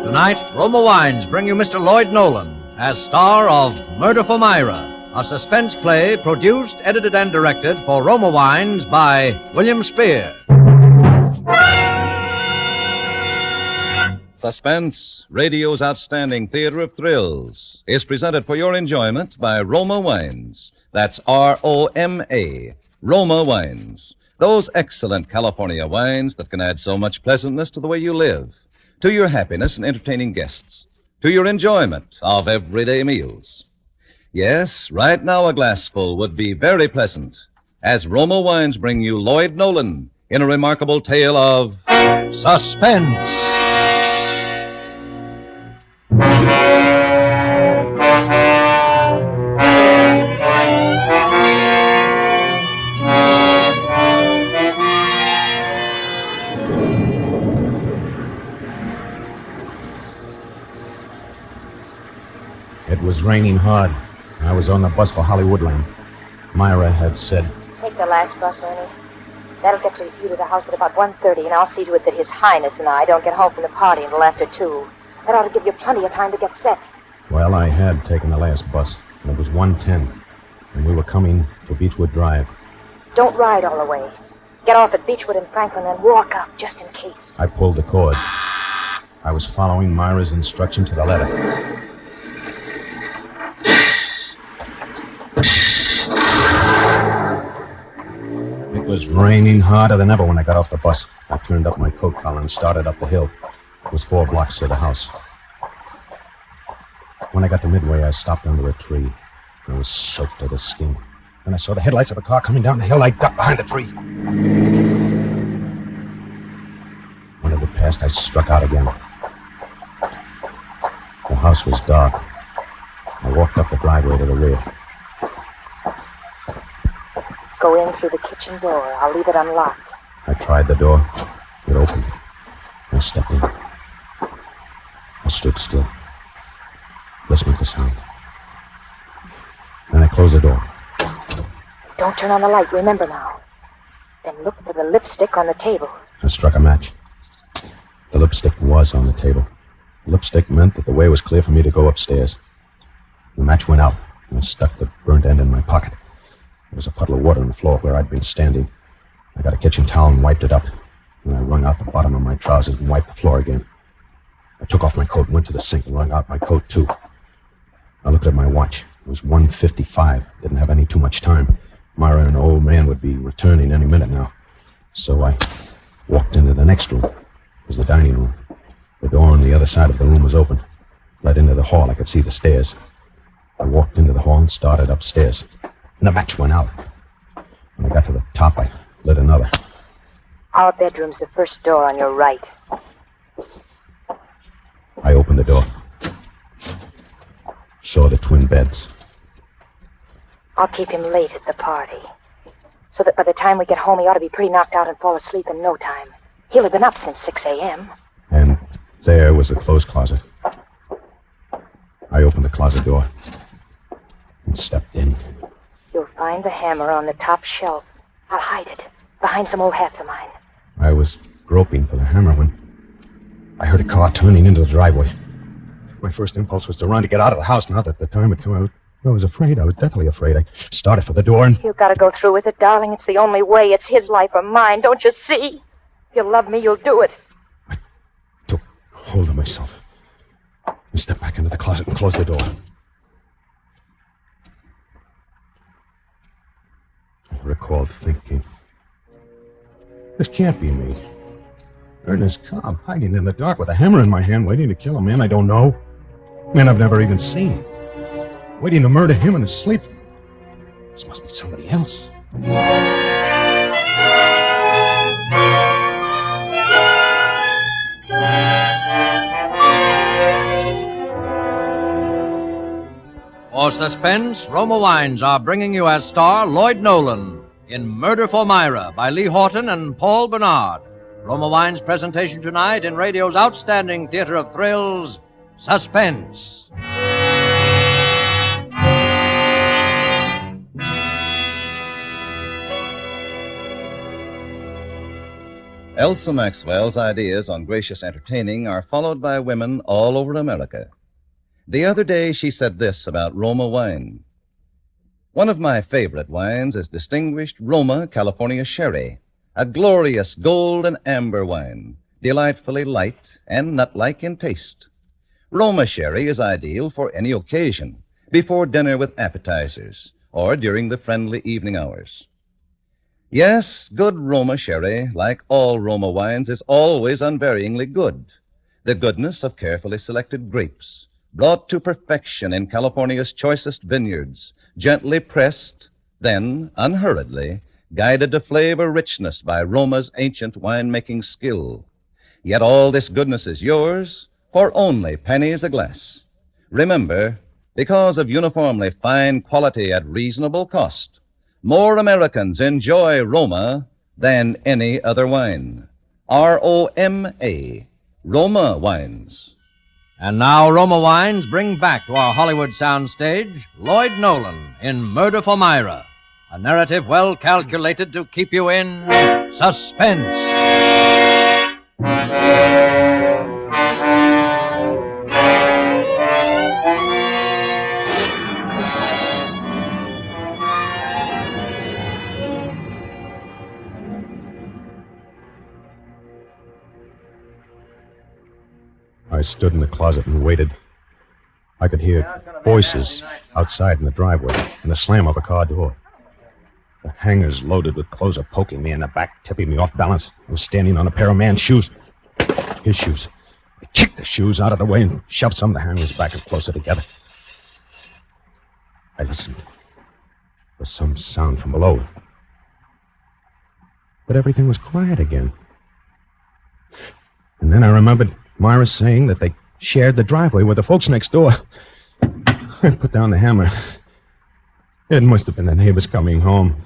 Tonight, Roma Wines bring you Mr. Lloyd Nolan as star of Murder for Myra, a suspense play produced, edited, and directed for Roma Wines by William Spear. Suspense, radio's outstanding theater of thrills, is presented for your enjoyment by Roma Wines. That's R-O-M-A, Roma Wines. Those excellent California wines that can add so much pleasantness to the way you live, to your happiness in entertaining guests, to your enjoyment of everyday meals. Yes, right now a glassful would be very pleasant, as Roma Wines bring you Lloyd Nolan in a remarkable tale of suspense. It was raining hard. I was on the bus for Hollywoodland. Myra had said, "Take the last bus, Ernie. That'll get you to the house at about 1:30, and I'll see to it that His Highness and I don't get home from the party until after 2. That ought to give you plenty of time to get set." well, I had taken the last bus, and it was 1:10, and we were coming to Beechwood Drive. Don't ride all the way. Get off at Beechwood and Franklin and walk up, just in case. I pulled the cord. I was following Myra's instruction to the letter. It was raining harder than ever when I got off the bus. I turned up my coat collar and started up the hill. It was 4 blocks to the house. When I got to Midway, I stopped under a tree. I was soaked to the skin. Then I saw the headlights of a car coming down the hill. I ducked behind the tree. When it had passed, I struck out again. The house was dark. I walked up the driveway to the rear. Go in through the kitchen door. I'll leave it unlocked. I tried the door. It opened. I stepped in. I stood still, listening for sound. Then I closed the door. Don't turn on the light, remember now. Then look for the lipstick on the table. I struck a match. The lipstick was on the table. The lipstick meant that the way was clear for me to go upstairs. The match went out, and I stuck the burnt end in my pocket. There was a puddle of water on the floor where I'd been standing. I got a kitchen towel and wiped it up. And I wrung out the bottom of my trousers and wiped the floor again. I took off my coat and went to the sink and wrung out my coat, too. I looked at my watch. It was 1:55. Didn't have any too much time. Myra and an old man would be returning any minute now. So I walked into the next room. It was the dining room. The door on the other side of the room was open. led into the hall. I could see the stairs. I walked into the hall and started upstairs. And the match went out. When I got to the top, I lit another. Our bedroom's the first door on your right. I opened the door. Saw the twin beds. I'll keep him late at the party, so that by the time we get home, he ought to be pretty knocked out and fall asleep in no time. He'll have been up since 6 a.m. And there was the clothes closet. I opened the closet door and stepped in. You'll find the hammer on the top shelf. I'll hide it behind some old hats of mine. I was groping for the hammer when I heard a car turning into the driveway. My first impulse was to run to get out of the house. Now that the time had come, I was afraid. I was deathly afraid. I started for the door and... You've got to go through with it, darling. It's the only way. It's his life or mine. Don't you see? If you love me, you'll do it. I took hold of myself and stepped back into the closet and closed the door. I recalled thinking, this can't be me. Ernest Cobb, hiding in the dark with a hammer in my hand, waiting to kill a man I don't know. A man I've never even seen. Waiting to murder him in his sleep. This must be somebody else. For Suspense, Roma Wines are bringing you as star Lloyd Nolan in Murder for Myra by Lee Horton and Paul Bernard. Roma Wines' presentation tonight in radio's outstanding theater of thrills, Suspense. Elsa Maxwell's ideas on gracious entertaining are followed by women all over America. The other day she said this about Roma wine. One of my favorite wines is distinguished Roma California Sherry, a glorious gold and amber wine, delightfully light and nut-like in taste. Roma Sherry is ideal for any occasion, before dinner with appetizers, or during the friendly evening hours. Yes, good Roma Sherry, like all Roma wines, is always unvaryingly good. The goodness of carefully selected grapes, brought to perfection in California's choicest vineyards, gently pressed, then, unhurriedly, guided to flavor richness by Roma's ancient winemaking skill. Yet all this goodness is yours for only pennies a glass. Remember, because of uniformly fine quality at reasonable cost, more Americans enjoy Roma than any other wine. R-O-M-A, Roma Wines. And now Roma Wines bring back to our Hollywood soundstage Lloyd Nolan in Murder for Myra, a narrative well calculated to keep you in suspense. I stood in the closet and waited. I could hear voices outside in the driveway and the slam of a car door. The hangers loaded with clothes are poking me in the back, tipping me off balance. I was standing on a pair of man's shoes. His shoes. I kicked the shoes out of the way and shoved some of the hangers back and closer together. I listened for some sound from below. But everything was quiet again. And then I remembered Myra saying that they shared the driveway with the folks next door. I put down the hammer. It must have been the neighbors coming home.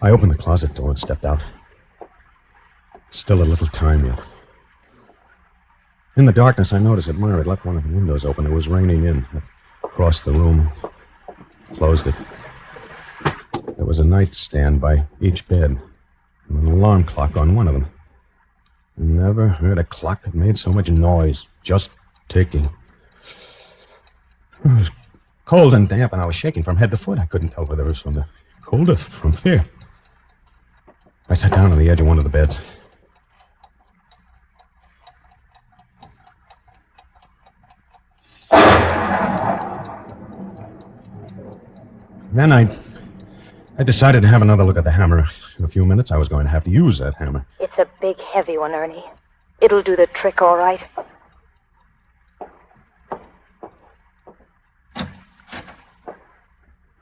I opened the closet door and stepped out. Still a little time yet. In the darkness, I noticed that Myra had left one of the windows open. It was raining in. I crossed the room, closed it. There was a nightstand by each bed, and an alarm clock on one of them. Never heard a clock that made so much noise, just ticking. It was cold and damp, and I was shaking from head to foot. I couldn't tell whether it was from the cold or from fear. I sat down on the edge of one of the beds. Then I decided to have another look at the hammer. In a few minutes, I was going to have to use that hammer. It's a big, heavy one, Ernie. It'll do the trick all right.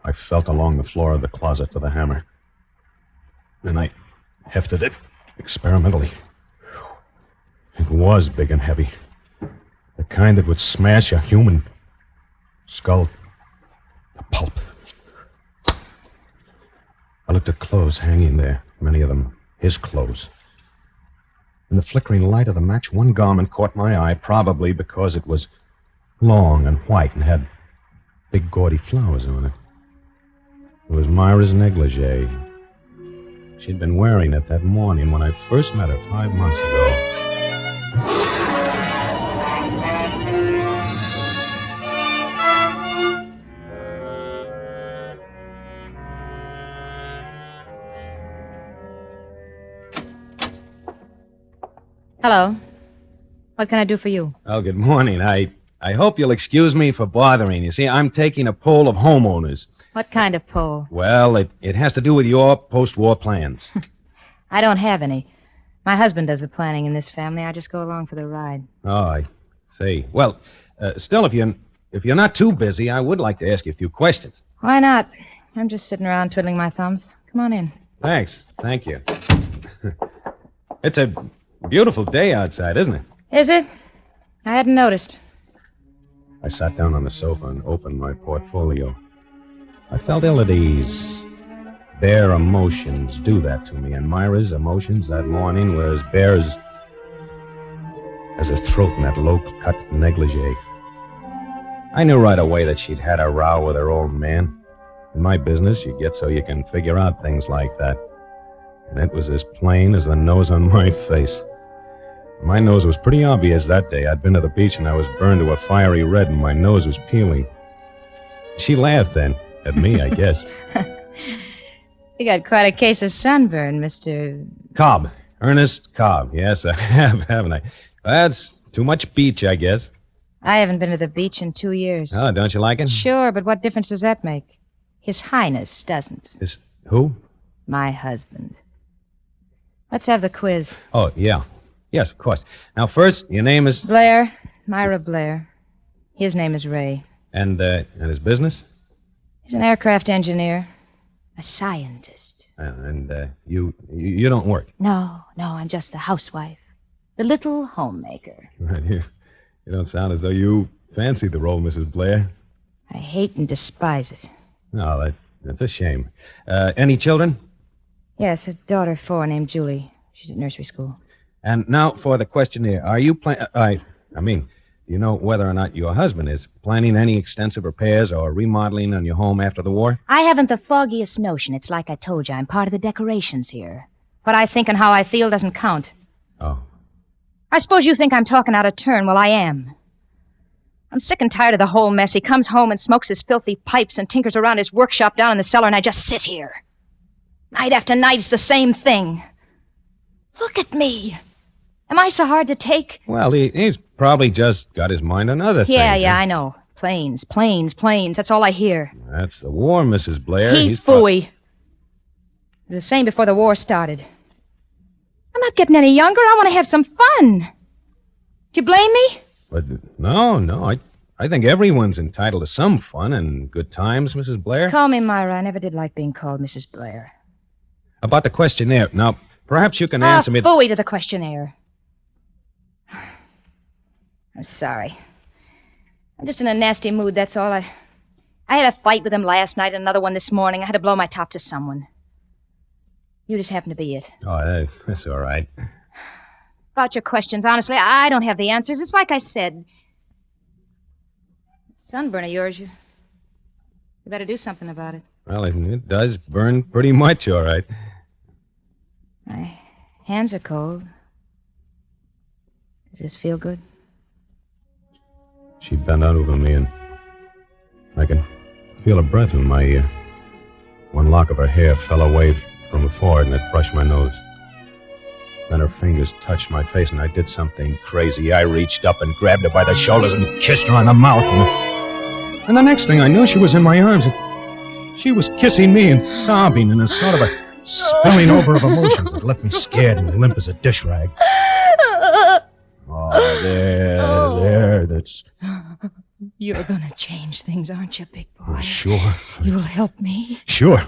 I felt along the floor of the closet for the hammer. Then I hefted it experimentally. It was big and heavy. The kind that would smash a human skull to pulp. I looked at clothes hanging there, many of them his clothes. In the flickering light of the match, one garment caught my eye, probably because it was long and white and had big gaudy flowers on it. It was Myra's negligee. She'd been wearing it that morning when I first met her 5 months ago. Hello. What can I do for you? Oh, good morning. I hope you'll excuse me for bothering you. See, I'm taking a poll of homeowners. What kind of poll? Well, it has to do with your post-war plans. I don't have any. My husband does the planning in this family. I just go along for the ride. Oh, I see. Well, still, if you're not too busy, I would like to ask you a few questions. Why not? I'm just sitting around twiddling my thumbs. Come on in. Thanks. Thank you. It's a beautiful day outside, isn't it? Is it? I hadn't noticed. I sat down on the sofa and opened my portfolio. I felt ill at ease. Bare emotions do that to me, and Myra's emotions that morning were as bare as her throat in that low-cut negligee. I knew right away that she'd had a row with her old man. In my business, you get so you can figure out things like that. And it was as plain as the nose on my face. My nose was pretty obvious that day. I'd been to the beach and I was burned to a fiery red and my nose was peeling. She laughed then, at me, I guess. You got quite a case of sunburn, Mr. Cobb. Ernest Cobb. Yes, I have, haven't I? That's too much beach, I guess. I haven't been to the beach in 2 years. Oh, don't you like it? Sure, but what difference does that make? His Highness doesn't. Who? My husband. Let's have the quiz. Oh, yeah. Yes, of course. Now, first, your name is... Blair. Myra Blair. His name is Ray. And his business? He's an aircraft engineer. A scientist. And you don't work? No, I'm just the housewife. The little homemaker. Right here. You don't sound as though you fancy the role, Mrs. Blair. I hate and despise it. No, that's a shame. Any children? Yes, a daughter 4 named Julie. She's at nursery school. And now for the questionnaire. Are you do you know whether or not your husband is planning any extensive repairs or remodeling on your home after the war? I haven't the foggiest notion. It's like I told you, I'm part of the decorations here. What I think and how I feel doesn't count. Oh. I suppose you think I'm talking out of turn. Well, I am. I'm sick and tired of the whole mess. He comes home and smokes his filthy pipes and tinkers around his workshop down in the cellar, and I just sit here. Night after night, it's the same thing. Look at me. Am I so hard to take? Well, he's probably just got his mind on other things. Yeah, I know. Planes. That's all I hear. That's the war, Mrs. Blair. He's phooey. It was the same before the war started. I'm not getting any younger. I want to have some fun. Do you blame me? But no. I think everyone's entitled to some fun and good times, Mrs. Blair. Call me Myra. I never did like being called Mrs. Blair. About the questionnaire. Now, perhaps you can answer me... Phooey to the questionnaire. I'm sorry. I'm just in a nasty mood, that's all. I had a fight with him last night and another one this morning. I had to blow my top to someone. You just happen to be it. Oh, that's all right. About your questions, honestly, I don't have the answers. It's like I said. Sunburn of yours, you better do something about it. Well, it does burn pretty much, all right. My hands are cold. Does this feel good? She bent over me, and I could feel her breath in my ear. One lock of her hair fell away from her forehead, and it brushed my nose. Then her fingers touched my face, and I did something crazy. I reached up and grabbed her by the shoulders and kissed her on the mouth. And the next thing I knew, she was in my arms. And she was kissing me and sobbing in a sort of a spilling over of emotions that left me scared and limp as a dish rag. Oh, there, that's You're gonna change things, aren't you, big boy? Sure. You'll help me. Sure.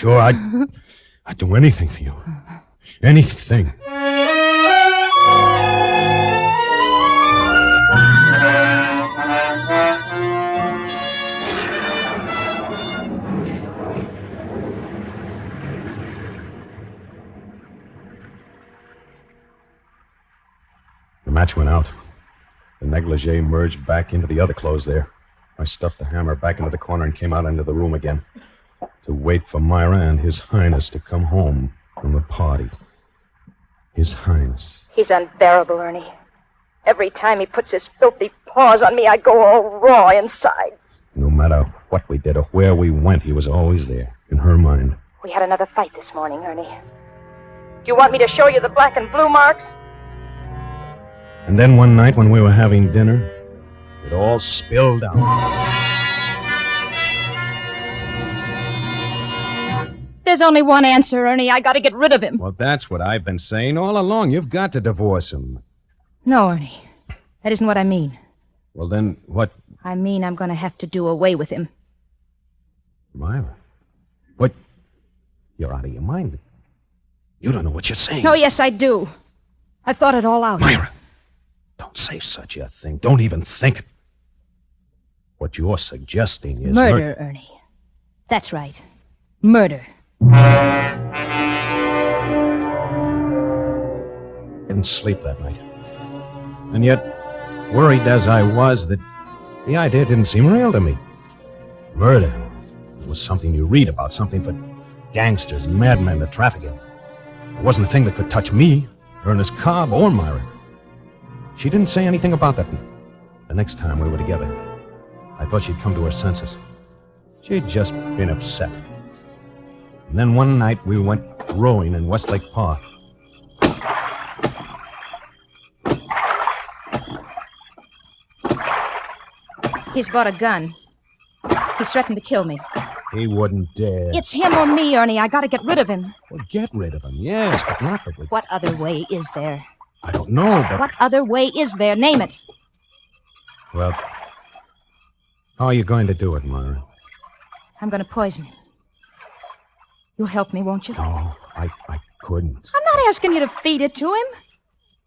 I'd do anything for you. Anything. The match went out. The negligee merged back into the other clothes there. I stuffed the hammer back into the corner and came out into the room again to wait for Myra and His Highness to come home from the party. His Highness. He's unbearable, Ernie. Every time he puts his filthy paws on me, I go all raw inside. No matter what we did or where we went, he was always there, in her mind. We had another fight this morning, Ernie. You want me to show you the black and blue marks? And then one night when we were having dinner, it all spilled out. There's only one answer, Ernie. I gotta get rid of him. Well, that's what I've been saying all along. You've got to divorce him. No, Ernie. That isn't what I mean. Well, then what? I mean I'm gonna have to do away with him. Myra. What? You're out of your mind. You don't know what you're saying. Oh, yes, I do. I've thought it all out. Myra, don't say such a thing. Don't even think it. What you're suggesting is... Murder, Ernie. That's right. Murder. Didn't sleep that night. And yet, worried as I was, that the idea didn't seem real to me. Murder. It was something you read about, something for gangsters and madmen to traffic in. It wasn't a thing that could touch me, Ernest Cobb, or Myra. She didn't say anything about that. The next time we were together, I thought she'd come to her senses. She'd just been upset. And then one night we went rowing in Westlake Park. He's bought a gun. He's threatened to kill me. He wouldn't dare. It's him or me, Ernie. I gotta get rid of him. Well, get rid of him, yes, but not that we... What other way is there? I don't know, but... What other way is there? Name it. Well, how are you going to do it, Myra? I'm gonna poison him. You'll help me, won't you? No, I couldn't. I'm not asking you to feed it to him.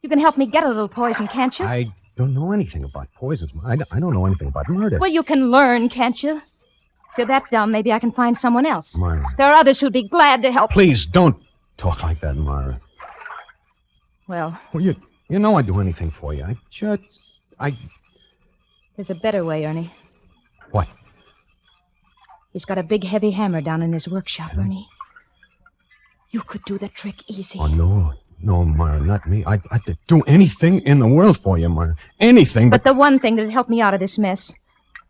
You can help me get a little poison, can't you? I don't know anything about poisons. I don't know anything about murder. Well, you can learn, can't you? If you're that dumb, maybe I can find someone else. Myra. There are others who'd be glad to help. Please, don't talk like that, Myra. Well, you know I'd do anything for you. There's a better way, Ernie. What? He's got a big, heavy hammer down in his workshop, Ernie. You could do the trick easy. Oh, no, Myra, not me. I'd do anything in the world for you, Myra. Anything, but the one thing that'd help me out of this mess.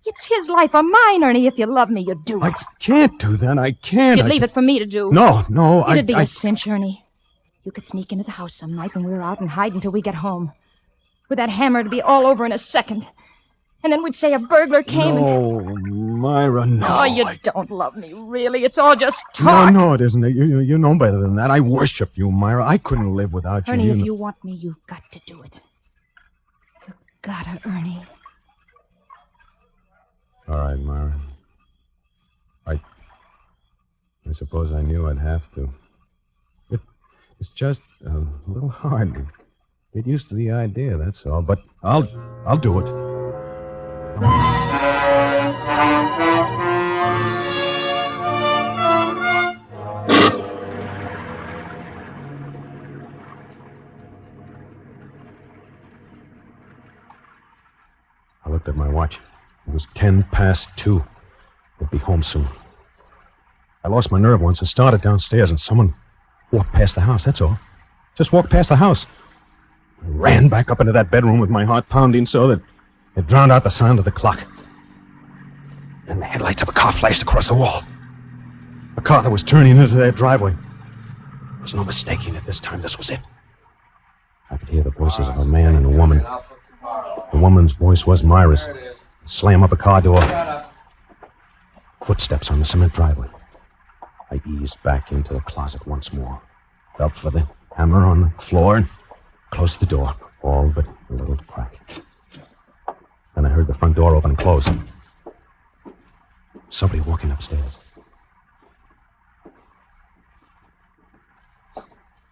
It's his life or mine, Ernie. If you love me, you'd do it. I can't do that. I can't. You'd leave it for me to do. No, It'd be a cinch, Ernie. You could sneak into the house some night when we were out and hide until we get home. With that hammer, it'd be all over in a second. And then we'd say a burglar came No, Myra, no. Oh, you don't love me, really. It's all just talk. No, it isn't. You know better than that. I worship you, Myra. I couldn't live without you. Ernie, if you want me, you've got to do it. You've gotta, Ernie. All right, Myra. I suppose I knew I'd have to. It's just a little hard to get used to the idea, that's all. But I'll do it. I looked at my watch. It was 2:10. We'd be home soon. I lost my nerve once. I started downstairs and someone walked past the house, that's all. Just walked past the house. I ran back up into that bedroom with my heart pounding so that it drowned out the sound of the clock. Then the headlights of a car flashed across the wall. A car that was turning into their driveway. There was no mistaking it this time. This was it. I could hear the voices of a man and a woman. The woman's voice was Myra's. Slam up a car door. Footsteps on the cement driveway. I eased back into the closet once more. Felt for the hammer on the floor and closed the door. All but a little crack. Then I heard the front door open and close. Somebody walking upstairs.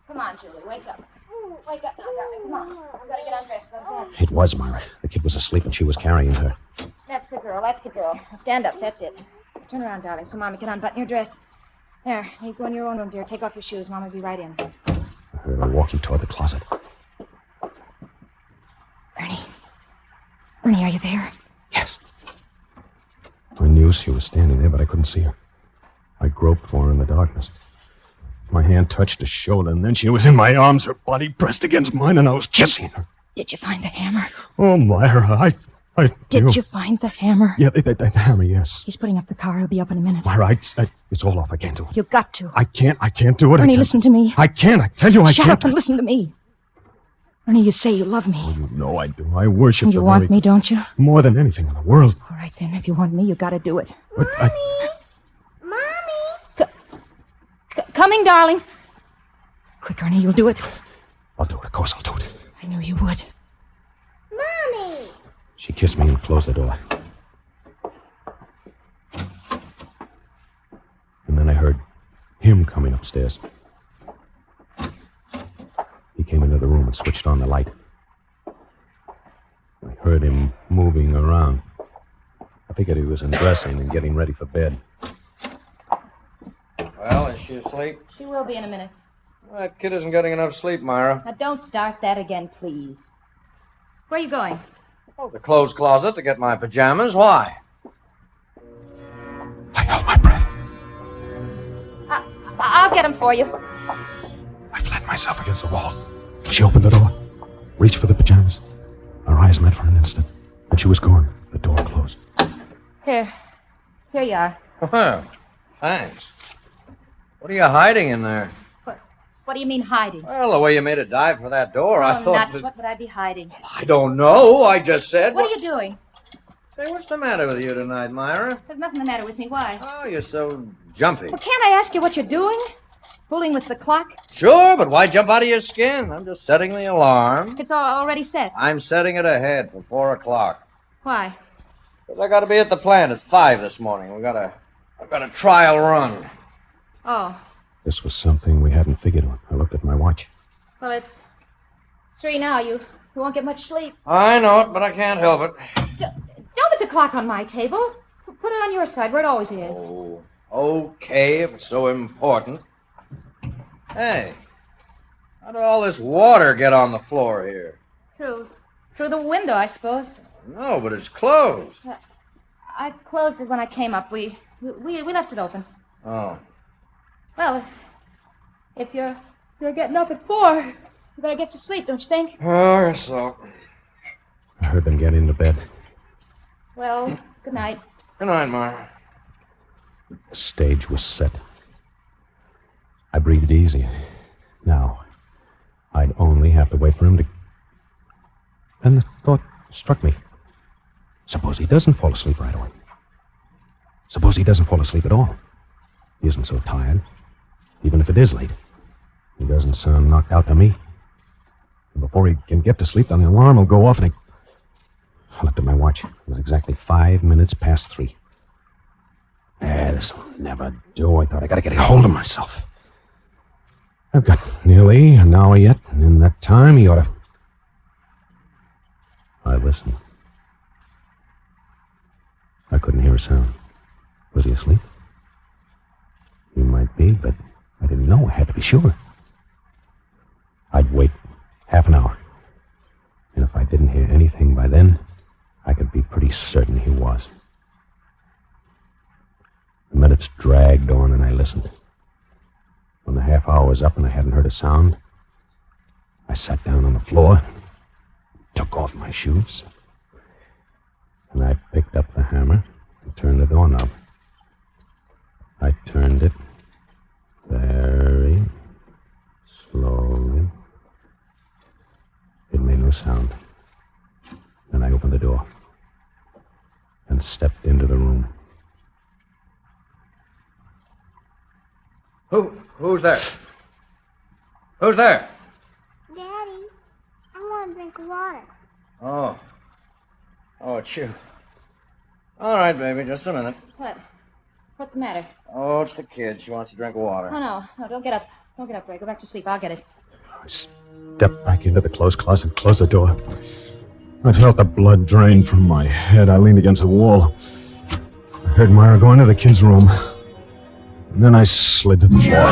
Come on, Julie, wake up. Wake up now, darling. Come on. I've got to get undressed. It was Myra. The kid was asleep and she was carrying her. That's the girl. That's the girl. Now stand up. That's it. Turn around, darling, so Mama can unbutton your dress. There. You go in your own room, dear. Take off your shoes. Mama will be right in. I heard her walking toward the closet. Ernie, are you there? Yes. I knew she was standing there, but I couldn't see her. I groped for her in the darkness. My hand touched her shoulder, and then she was in my arms, her body pressed against mine, and I was kissing her. Did you find the hammer? Oh, Myra, I Did you find the hammer? Yeah, the hammer, yes. He's putting up the car. He'll be up in a minute. Myra, it's all off. I can't do it. You've got to. I can't do it. Ernie, listen to me. I can't. I tell you, I can't. Shut up and listen to me. Ernie, you say you love me. Oh, you know I do. I worship And you want me, don't you? More than anything in the world. All right, then. If you want me, you got to do it. But Coming, darling. Quick, Ernie, you'll do it. I'll do it. Of course I'll do it. I knew you would. Mommy! She kissed me and closed the door. And then I heard him coming upstairs. He came into the room and switched on the light. I heard him moving around. I figured he was undressing and getting ready for bed. Well, is she asleep? She will be in a minute. Well, that kid isn't getting enough sleep, Myra. Now, don't start that again, please. Where are you going? Oh, the clothes closet to get my pajamas. Why? I held my breath. I'll get them for you. I flattened myself against the wall. She opened the door, reached for the pajamas. Our eyes met for an instant, and she was gone. The door closed. Here you are. Well, thanks. What are you hiding in there? What do you mean hiding? Well, the way you made a dive for that door, I thought nuts. that... What would I be hiding? I don't know. I just said... What are you doing? Say, what's the matter with you tonight, Myra? There's nothing the matter with me. Why? Oh, you're so jumpy. Well, can't I ask you what you're doing? Fooling with the clock? Sure, but why jump out of your skin? I'm just setting the alarm. It's already set. I'm setting it ahead for 4 o'clock. Why? Because I got to be at the plant at 5 this morning. I've got a trial run. Oh. This was something we hadn't figured on. I looked at my watch. Well, it's 3 now. You won't get much sleep. I know it, but I can't help it. Don't put the clock on my table. Put it on your side, where it always is. Oh, okay, if it's so important. Hey, how did all this water get on the floor here? Through the window, I suppose. No, but it's closed. I closed it when I came up. We left it open. Oh. Well, if you're getting up at 4, you better get to sleep, don't you think? Oh, I guess so. I heard them get into bed. Well, good night. Good night, Myra. The stage was set. I breathed easy. Now, I'd only have to wait for him to... Then the thought struck me. Suppose he doesn't fall asleep right away. Suppose he doesn't fall asleep at all. He isn't so tired. Even if it is late. He doesn't sound knocked out to me. And before he can get to sleep, then the alarm will go off and I looked at my watch. It was exactly 5 minutes past 3. This will never do. I thought I got to get a hold of myself. I've got nearly an hour yet, and in that time he ought to... I listened. I couldn't hear a sound. Was he asleep? He might be, but I didn't know. I had to be sure. I'd wait half an hour. And if I didn't hear anything by then, I could be pretty certain he was. The minutes dragged on and I listened. When the half hour was up and I hadn't heard a sound, I sat down on the floor, took off my shoes, and I picked up the hammer and turned the doorknob. I turned it very slowly. It made no sound. Then I opened the door and stepped into the room. Who's there? Who's there? Daddy, I want a drink of water. Oh. Oh, it's you. All right, baby, just a minute. What? What's the matter? Oh, it's the kid. She wants a drink of water. Oh, no. No, don't get up. Don't get up, Ray. Go back to sleep. I'll get it. I stepped back into the clothes closet, closed the door. I felt the blood drain from my head. I leaned against the wall. I heard Myra go into the kid's room. And then I slid to the floor.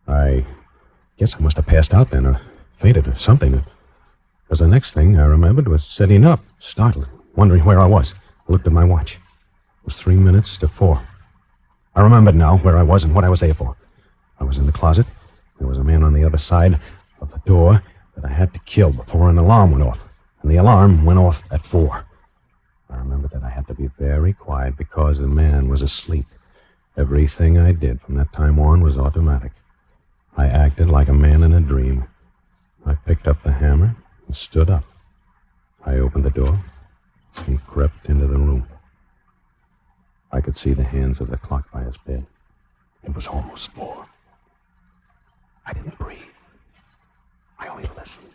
I guess I must have passed out then, or fainted, or something. Because the next thing I remembered was sitting up, startled, wondering where I was. I looked at my watch. It was 3 minutes to 4. I remembered now where I was and what I was there for. I was in the closet. There was a man on the other side of the door that I had to kill before an alarm went off. And the alarm went off at 4. I remembered that I had to be very quiet because the man was asleep. Everything I did from that time on was automatic. I acted like a man in a dream. I picked up the hammer and stood up. I opened the door and crept into the room. I could see the hands of the clock by his bed. It was almost 4. I didn't breathe. I only listened.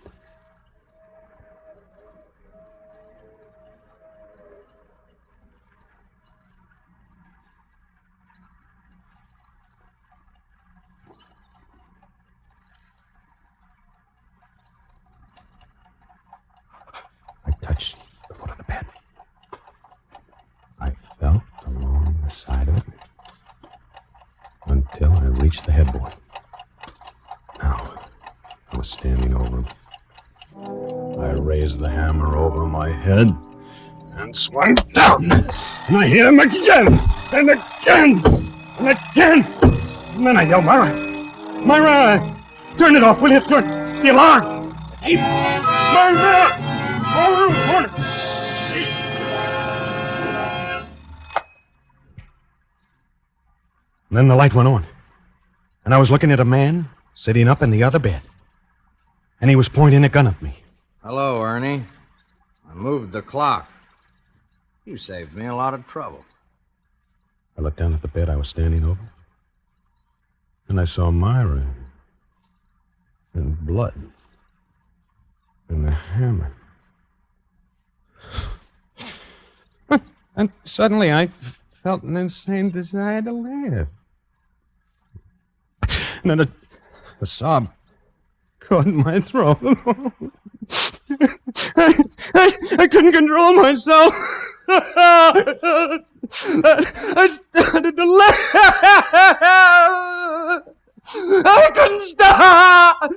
I touched the foot of the bed. I felt along the side of it until I reached the headboard. Now, I was standing over him. I raised the hammer over my head and swung down. And I hit him again, and again, and again. And then I yelled, Myra! Myra! Turn it off, will you? Turn the alarm! Hey, Myra! And then the light went on. And I was looking at a man sitting up in the other bed. And he was pointing a gun at me. Hello, Ernie. I moved the clock. You saved me a lot of trouble. I looked down at the bed I was standing over. And I saw Myra. And blood. And the hammer. And suddenly I felt an insane desire to laugh. And then a sob caught in my throat. I couldn't control myself. I started to laugh. I couldn't stop.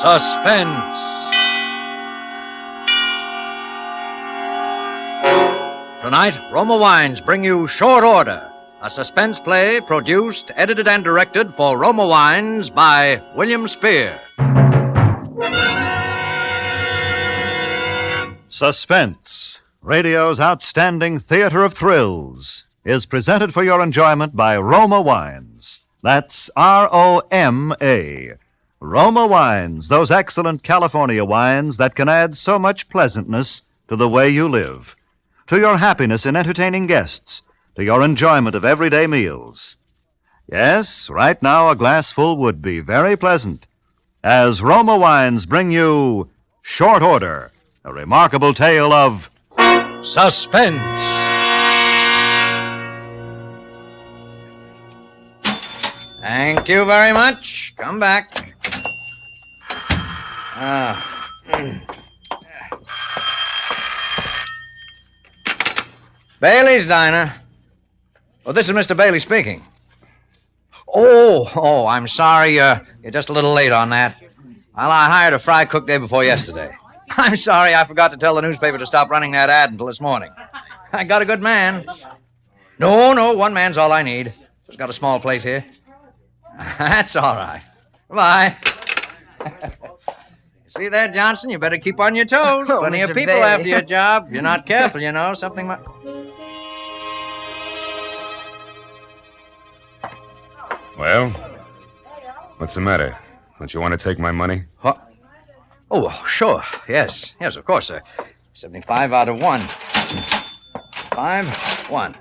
Suspense. Tonight, Roma Wines bring you Short Order, a suspense play produced, edited, and directed for Roma Wines by William Spear. Suspense, radio's outstanding theater of thrills, is presented for your enjoyment by Roma Wines. That's R-O-M-A. Roma Wines, those excellent California wines that can add so much pleasantness to the way you live, to your happiness in entertaining guests, to your enjoyment of everyday meals. Yes, right now a glassful would be very pleasant, as Roma Wines bring you Short Order, a remarkable tale of suspense. Thank you very much. Come back. Bailey's Diner. Oh, this is Mr. Bailey speaking. Oh, I'm sorry. You're just a little late on that. Well, I hired a fry cook day before yesterday. I'm sorry I forgot to tell the newspaper to stop running that ad until this morning. I got a good man. No, one man's all I need. Just got a small place here. That's all right. Bye. See that, Johnson? You better keep on your toes. Oh, Plenty of Mr. people Bailey. after your job. If you're not careful, something might... Well, what's the matter? Don't you want to take my money? Huh? Oh, sure. Yes, of course, sir. 75 out of 1. 5-1.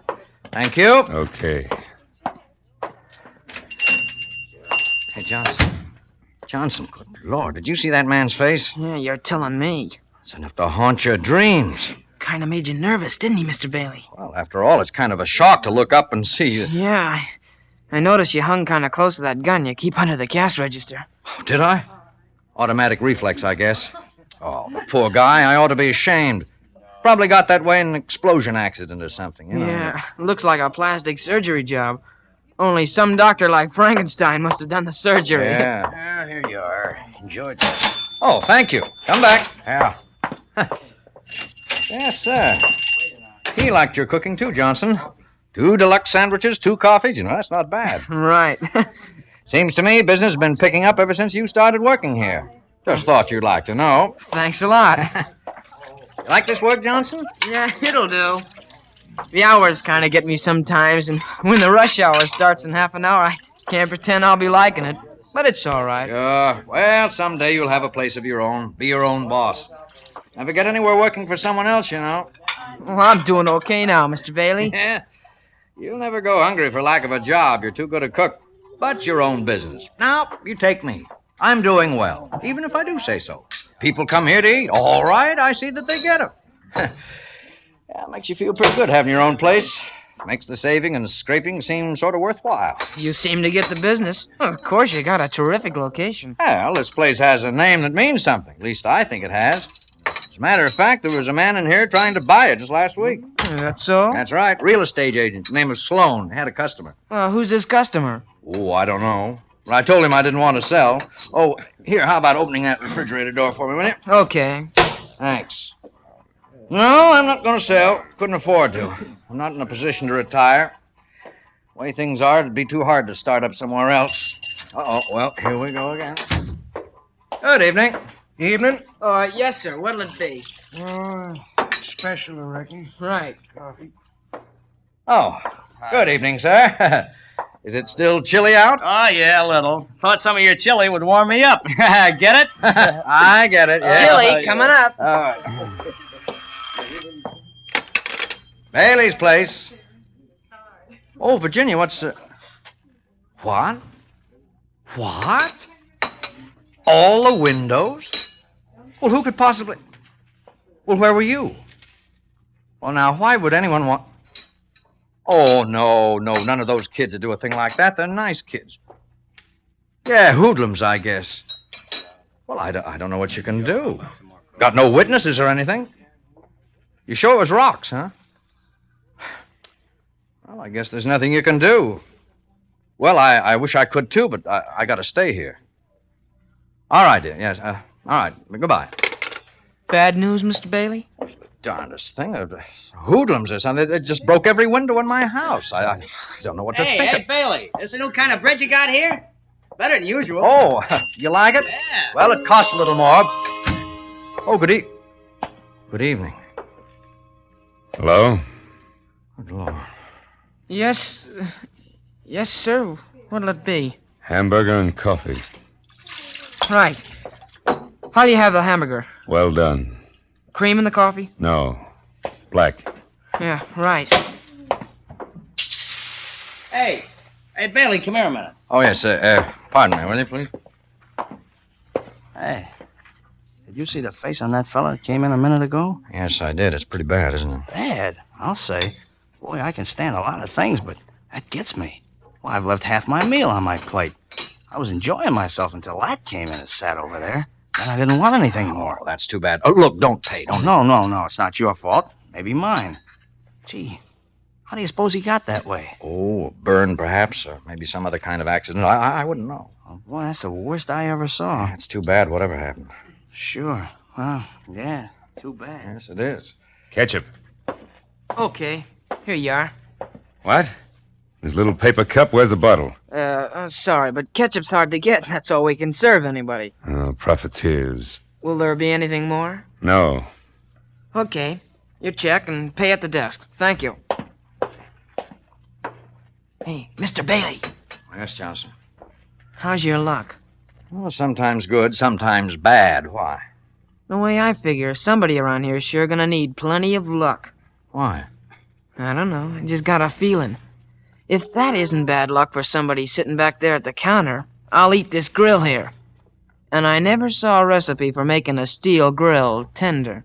Thank you. Okay. Hey, Johnson, good Lord, did you see that man's face? Yeah, you're telling me. It's enough to haunt your dreams. Kind of made you nervous, didn't he, Mr. Bailey? Well, after all, it's kind of a shock to look up and see you. Yeah, I noticed you hung kind of close to that gun you keep under the cash register. Oh, did I? Automatic reflex, I guess. Oh, poor guy, I ought to be ashamed. Probably got that way in an explosion accident or something, Yeah, looks like a plastic surgery job. Only some doctor like Frankenstein must have done the surgery. Yeah. Ah, here you are. Enjoy it. Oh, thank you. Come back. Yeah. Yes, sir. He liked your cooking, too, Johnson. 2 deluxe sandwiches, 2 coffees. That's not bad. Right. Seems to me business has been picking up ever since you started working here. Just thought you'd like to know. Thanks a lot. You like this work, Johnson? Yeah, it'll do. The hours kind of get me sometimes, and when the rush hour starts in half an hour, I can't pretend I'll be liking it. But it's all right. Sure. Well, someday you'll have a place of your own. Be your own boss. Never get anywhere working for someone else, Well, I'm doing okay now, Mr. Bailey. Yeah. You'll never go hungry for lack of a job. You're too good a cook. But your own business. Now, you take me. I'm doing well, even if I do say so. People come here to eat. All right, I see that they get 'em. Yeah, it makes you feel pretty good having your own place. Makes the saving and scraping seem sort of worthwhile. You seem to get the business. Of course, you got a terrific location. Well, this place has a name that means something. At least I think it has. As a matter of fact, there was a man in here trying to buy it just last week. That's so? That's right. Real estate agent. Name was Sloan. Had a customer. Who's this customer? Oh, I don't know. But I told him I didn't want to sell. Oh, here, how about opening that refrigerator door for me, will you? Okay. Thanks. No, I'm not going to sell. Couldn't afford to. I'm not in a position to retire. The way things are, it'd be too hard to start up somewhere else. Uh-oh, well, here we go again. Good evening. Evening. Yes, sir. What'll it be? Special, I reckon. Right. Coffee. Oh, good evening, sir. Is it still chilly out? Oh, yeah, a little. Thought some of your chili would warm me up. Get it? I get it, yeah. Chili, coming up. All right. Bailey's place. Oh, Virginia, what's... What? What? All the windows? Well, who could possibly... Well, where were you? Well, now, why would anyone want... Oh, no, none of those kids would do a thing like that. They're nice kids. Yeah, hoodlums, I guess. Well, I don't know what you can do. Got no witnesses or anything? You sure it was rocks, huh? Well, I guess there's nothing you can do. Well, I wish I could, too, but I got to stay here. All right, dear, yes. All right, goodbye. Bad news, Mr. Bailey? Darndest thing. Hoodlums or something. They just broke every window in my house. I don't know what to think Hey, Bailey, this a new kind of bread you got here? Better than usual. Oh, you like it? Yeah. Well, it costs a little more. Oh, good evening. Hello? Good Lord. Yes, sir. What'll it be? Hamburger and coffee. Right. How do you have the hamburger? Well done. Cream in the coffee? No. Black. Yeah, right. Hey, Bailey, come here a minute. Oh, yes, pardon me, will you, please? Hey, did you see the face on that fella that came in a minute ago? Yes, I did. It's pretty bad, isn't it? Bad, I'll say. Boy, I can stand a lot of things, but that gets me. Well, I've left half my meal on my plate. I was enjoying myself until that came in and sat over there. Then I didn't want anything more. Oh, that's too bad. Oh, look, don't pay. No, it's not your fault. Maybe mine. Gee, how do you suppose he got that way? Oh, burn, perhaps, or maybe some other kind of accident. I wouldn't know. Oh, boy, that's the worst I ever saw. It's too bad whatever happened. Sure. Well, yeah, too bad. Yes, it is. Ketchup. Okay, here you are. What? This little paper cup, where's the bottle? Sorry, but ketchup's hard to get. That's all we can serve anybody. Oh, profiteers. Will there be anything more? No. Okay. Your check and pay at the desk. Thank you. Hey, Mr. Bailey. Yes, Johnson. How's your luck? Well, sometimes good, sometimes bad. Why? The way I figure, somebody around here is sure gonna need plenty of luck. Why? I don't know. I just got a feeling. If that isn't bad luck for somebody sitting back there at the counter, I'll eat this grill here. And I never saw a recipe for making a steel grill tender.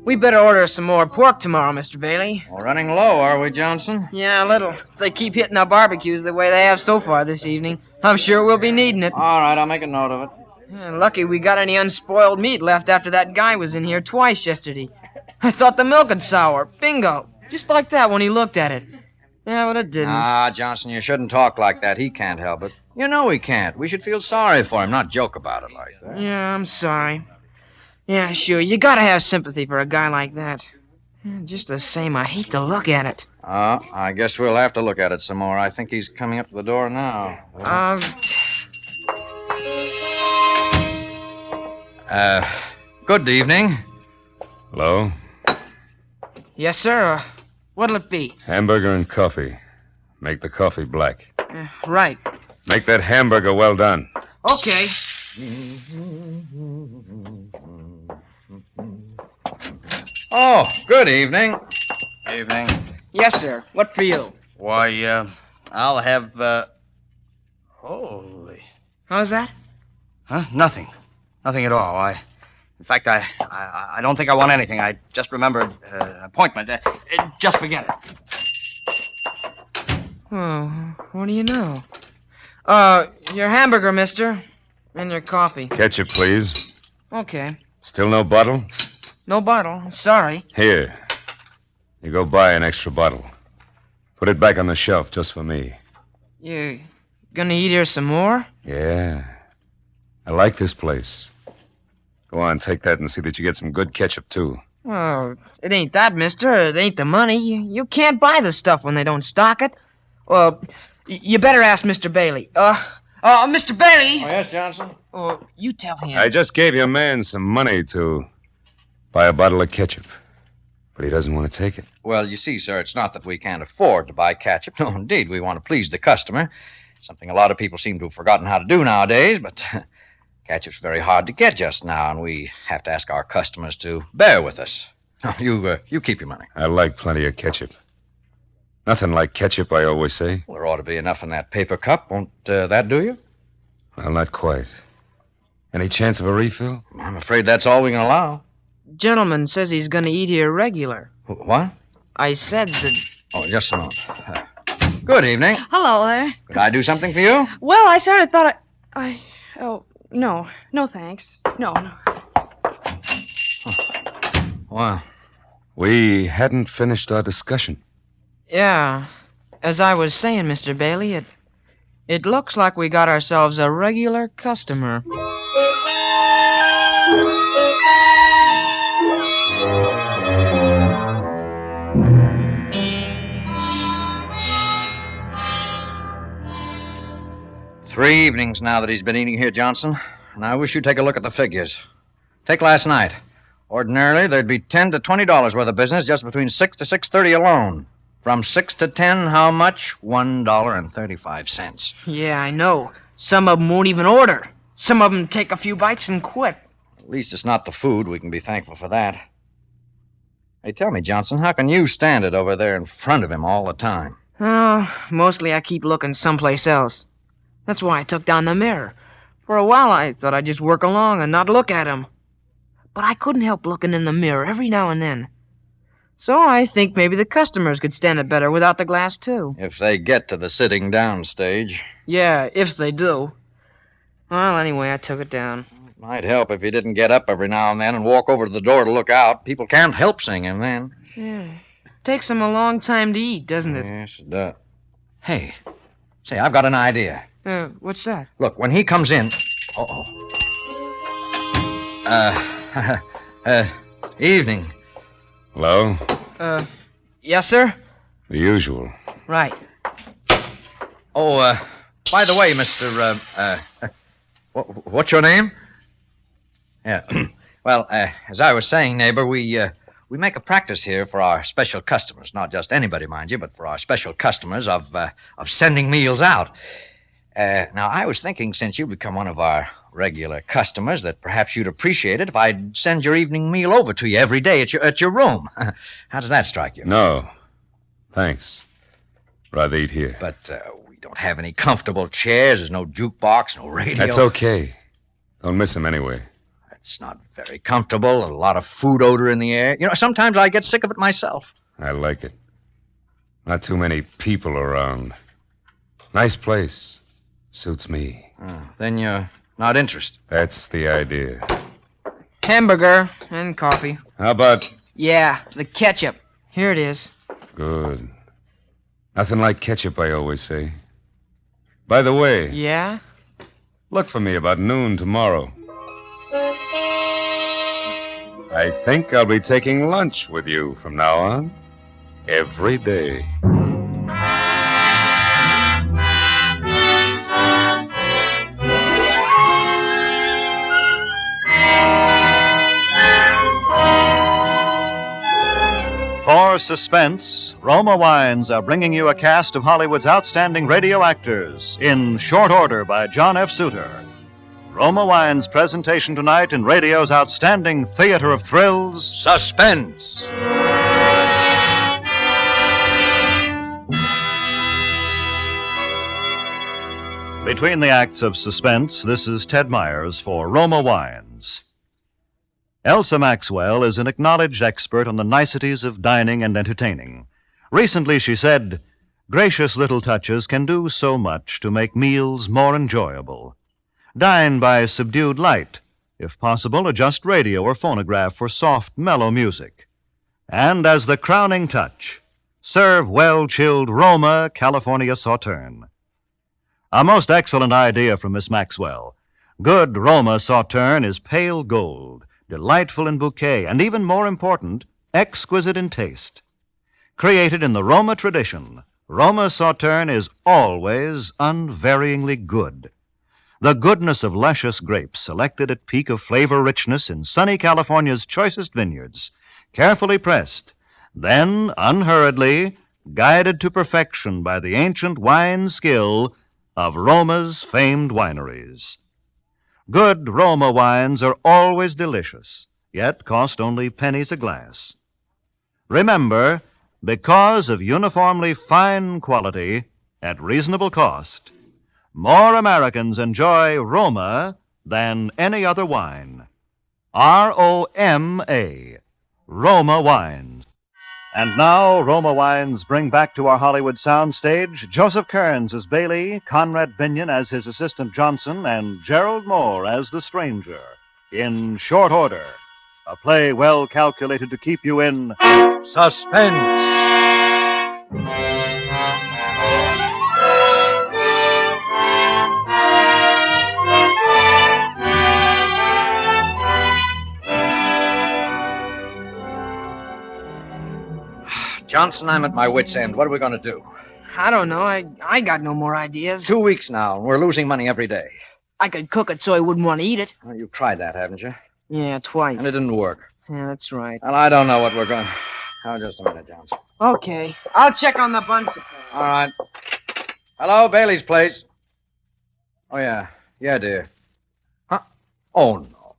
We better order some more pork tomorrow, Mr. Bailey. We're running low, are we, Johnson? Yeah, a little. If they keep hitting our barbecues the way they have so far this evening, I'm sure we'll be needing it. All right, I'll make a note of it. Yeah, lucky we got any unspoiled meat left after that guy was in here twice yesterday. I thought the milk had sour. Bingo. Just like that when he looked at it. Yeah, but it didn't. Ah, Johnson, you shouldn't talk like that. He can't help it. You know he can't. We should feel sorry for him, not joke about it like that. Yeah, I'm sorry. Yeah, sure, you gotta have sympathy for a guy like that. Just the same, I hate to look at it. I guess we'll have to look at it some more. I think he's coming up to the door now. Good evening. Hello? Yes, sir. What'll it be? Hamburger and coffee. Make the coffee black. Right. Make that hamburger well done. Okay. Oh, good evening. Evening. Yes, sir. What for you? Why, I'll have, Holy. How's that? Huh? Nothing. Nothing at all. In fact, I don't think I want anything. I just remembered an appointment. Just forget it. Oh, what do you know? Your hamburger, mister. And your coffee. Ketchup, please. Okay. Still no bottle? No bottle. Sorry. Here. You go buy an extra bottle. Put it back on the shelf just for me. You gonna eat here some more? Yeah. I like this place. Go on, take that and see that you get some good ketchup, too. Well, it ain't that, mister. It ain't the money. You can't buy the stuff when they don't stock it. Well, you better ask Mr. Bailey. Mr. Bailey! Oh, yes, Johnson? You tell him. I just gave your man some money to buy a bottle of ketchup. But he doesn't want to take it. Well, you see, sir, it's not that we can't afford to buy ketchup. No, indeed, we want to please the customer. Something a lot of people seem to have forgotten how to do nowadays, but ketchup's very hard to get just now, and we have to ask our customers to bear with us. You keep your money. I like plenty of ketchup. Nothing like ketchup, I always say. Well, there ought to be enough in that paper cup. Won't that do you? Well, not quite. Any chance of a refill? I'm afraid that's all we can allow. Gentleman says he's gonna eat here regular. What? I said that... Oh, just a moment. Good evening. Hello there. Could I do something for you? Well, I sort of thought Oh, no. No, thanks. No. Well, we hadn't finished our discussion. Yeah. As I was saying, Mr. Bailey, it looks like we got ourselves a regular customer. Three evenings now that he's been eating here, Johnson, and I wish you'd take a look at the figures. Take last night. Ordinarily, there'd be $10 to $20 worth of business just between 6 to 6:30 alone. From 6 to 10, how much? $1.35. Yeah, I know. Some of them won't even order. Some of them take a few bites and quit. At least it's not the food. We can be thankful for that. Hey, tell me, Johnson, how can you stand it over there in front of him all the time? Oh, mostly I keep looking someplace else. That's why I took down the mirror. For a while, I thought I'd just work along and not look at him. But I couldn't help looking in the mirror every now and then. So I think maybe the customers could stand it better without the glass, too. If they get to the sitting down stage. Yeah, if they do. Well, anyway, I took it down. Might help if you didn't get up every now and then and walk over to the door to look out. People can't help singing then. Yeah. Takes them a long time to eat, doesn't it? Yes, it does. Hey, say, I've got an idea. What's that? Look, when he comes in... Evening. Hello? Yes, sir? The usual. Right. Oh, by the way, Mr. What's your name? Yeah. Well, as I was saying, neighbor, we make a practice here for our special customers, not just anybody, mind you, but for our special customers of sending meals out. Now, I was thinking, since you become one of our regular customers, that perhaps you'd appreciate it if I'd send your evening meal over to you every day at your room. How does that strike you? No. Thanks. Rather eat here. But we don't have any comfortable chairs. There's no jukebox, no radio. That's okay. Don't miss him anyway. It's not very comfortable. A lot of food odor in the air. You know, sometimes I get sick of it myself. I like it. Not too many people around. Nice place. Suits me. Then you're not interested. That's the idea. Hamburger and coffee. How about... Yeah, the ketchup. Here it is. Good. Nothing like ketchup, I always say. By the way... Yeah? Look for me about noon tomorrow. I think I'll be taking lunch with you from now on. Every day. For Suspense, Roma Wines are bringing you a cast of Hollywood's outstanding radio actors in short order by John F. Suter. Roma Wines' presentation tonight in radio's outstanding theater of thrills, Suspense. Between the acts of Suspense, this is Ted Myers for Roma Wines. Elsa Maxwell is an acknowledged expert on the niceties of dining and entertaining. Recently she said, "Gracious little touches can do so much to make meals more enjoyable. Dine by subdued light. If possible, adjust radio or phonograph for soft, mellow music. And as the crowning touch, serve well-chilled Roma California Sauterne." A most excellent idea from Miss Maxwell. Good Roma Sauterne is pale gold, delightful in bouquet, and even more important, exquisite in taste. Created in the Roma tradition, Roma Sauterne is always unvaryingly good. The goodness of luscious grapes selected at peak of flavor richness in sunny California's choicest vineyards, carefully pressed, then unhurriedly guided to perfection by the ancient wine skill of Roma's famed wineries. Good Roma wines are always delicious, yet cost only pennies a glass. Remember, because of uniformly fine quality at reasonable cost, more Americans enjoy Roma than any other wine. R-O-M-A, Roma Wines. And now, Roma Wines bring back to our Hollywood soundstage Joseph Kearns as Bailey, Conrad Binion as his assistant Johnson, and Gerald Moore as the stranger in Short Order, a play well calculated to keep you in suspense. Johnson, I'm at my wit's end. What are we going to do? I don't know. I got no more ideas. 2 weeks now, and we're losing money every day. I could cook it so he wouldn't want to eat it. Well, you've tried that, haven't you? Yeah, twice. And it didn't work. Yeah, that's right. Well, I don't know what we're going... Oh, just a minute, Johnson. Okay. I'll check on the bun supply. All right. Hello, Bailey's place. Oh, yeah. Yeah, dear. Huh? Oh, no.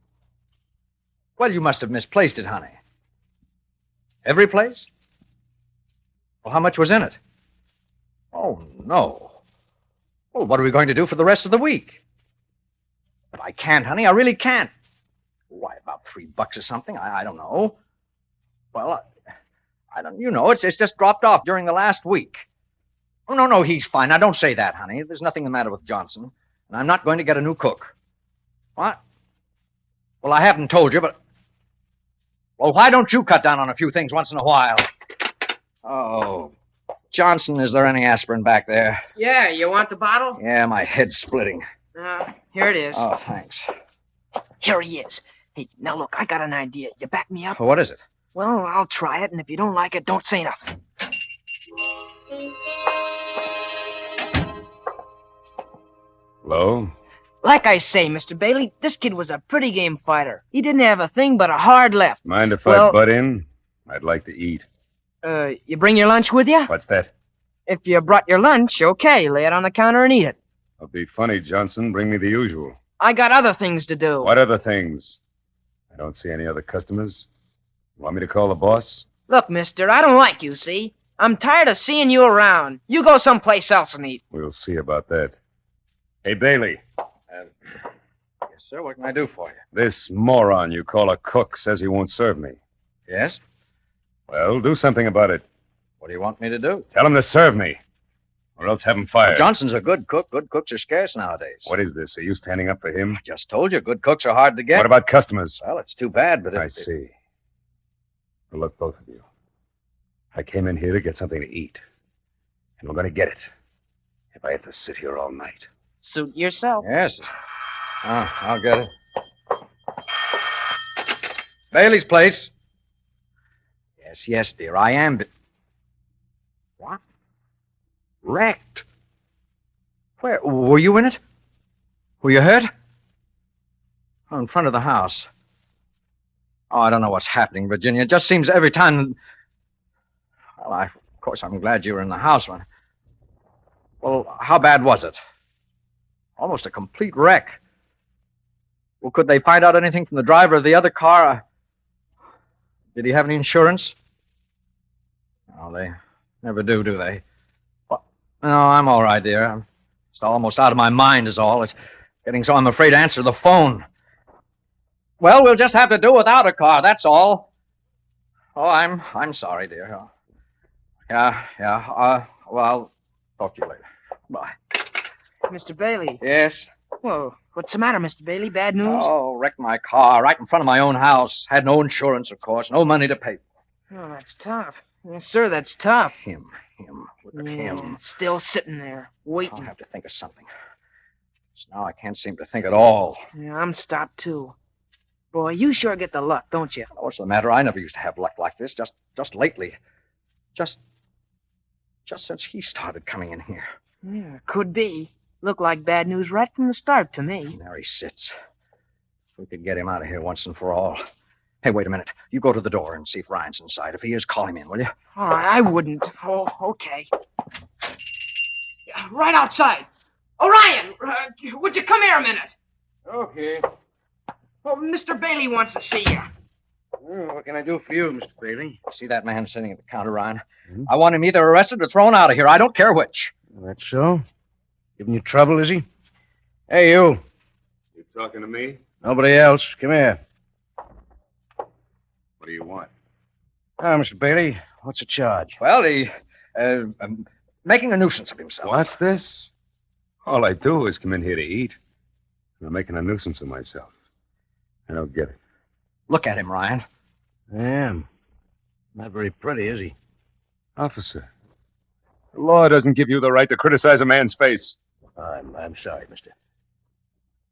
Well, you must have misplaced it, honey. Every place? Well, how much was in it? Oh, no. Well, what are we going to do for the rest of the week? But I can't, honey. I really can't. Why, about $3 or something? I don't know. Well, I don't... You know, it's just dropped off during the last week. Oh, no, he's fine. Now, don't say that, honey. There's nothing the matter with Johnson. And I'm not going to get a new cook. What? Well, I haven't told you, but... Well, why don't you cut down on a few things once in a while? Oh, Johnson, is there any aspirin back there? Yeah, you want the bottle? Yeah, my head's splitting. Here it is. Oh, thanks. Here he is. Hey, now look, I got an idea. You back me up? What is it? Well, I'll try it, and if you don't like it, don't say nothing. Hello? Like I say, Mr. Bailey, this kid was a pretty game fighter. He didn't have a thing but a hard left. Mind if I butt in? I'd like to eat. You bring your lunch with you? What's that? If you brought your lunch, okay, lay it on the counter and eat it. Don't be funny, Johnson. Bring me the usual. I got other things to do. What other things? I don't see any other customers. Want me to call the boss? Look, mister, I don't like you, see? I'm tired of seeing you around. You go someplace else and eat. We'll see about that. Hey, Bailey. Yes, sir. What can I do for you? This moron you call a cook says he won't serve me. Yes? Well, do something about it. What do you want me to do? Tell him to serve me, or else have him fired. Well, Johnson's a good cook. Good cooks are scarce nowadays. What is this? Are you standing up for him? I just told you, good cooks are hard to get. What about customers? Well, it's too bad, but I see. Well, look, both of you. I came in here to get something to eat, and we're going to get it. If I have to sit here all night. Suit yourself. Yes. I'll get it. Bailey's place. Yes, dear, I am. What? Wrecked? Where? Were you in it? Were you hurt? Oh, in front of the house. Oh, I don't know what's happening, Virginia. It just seems every time... Well, of course, I'm glad you were in the house when... Well, how bad was it? Almost a complete wreck. Well, could they find out anything from the driver of the other car? Did he have any insurance? No, they never do they? Well, no, I'm all right, dear. I'm just almost out of my mind is all. It's getting so I'm afraid to answer the phone. Well, we'll just have to do without a car, that's all. Oh, I'm sorry, dear. Yeah. Well, I'll talk to you later. Bye. Mr. Bailey. Yes? Whoa, what's the matter, Mr. Bailey? Bad news? Oh, wrecked my car right in front of my own house. Had no insurance, of course. No money to pay. Oh, that's tough. Yes, sir, that's tough. Him. Look at him. Still sitting there, waiting. I'll have to think of something. So now I can't seem to think at all. Yeah, I'm stopped, too. Boy, you sure get the luck, don't you? What's the matter? I never used to have luck like this. Just lately. Just since he started coming in here. Yeah, could be. Looked like bad news right from the start to me. There he sits. If we could get him out of here once and for all. Hey, wait a minute. You go to the door and see if Ryan's inside. If he is, call him in, will you? All right, I wouldn't. Oh, okay. Right outside. Orion, would you come here a minute? Okay. Well, Mr. Bailey wants to see you. What can I do for you, Mr. Bailey? See that man sitting at the counter, Ryan? I want him either arrested or thrown out of here. I don't care which. That's so? Giving you trouble, is he? Hey, you. You talking to me? Nobody else. Come here. What do you want? Now, Mr. Bailey, what's the charge? Well, he, making a nuisance of himself. What's this? All I do is come in here to eat. I'm making a nuisance of myself. I don't get it. Look at him, Ryan. I am. Not very pretty, is he? Officer, the law doesn't give you the right to criticize a man's face. I'm sorry, mister.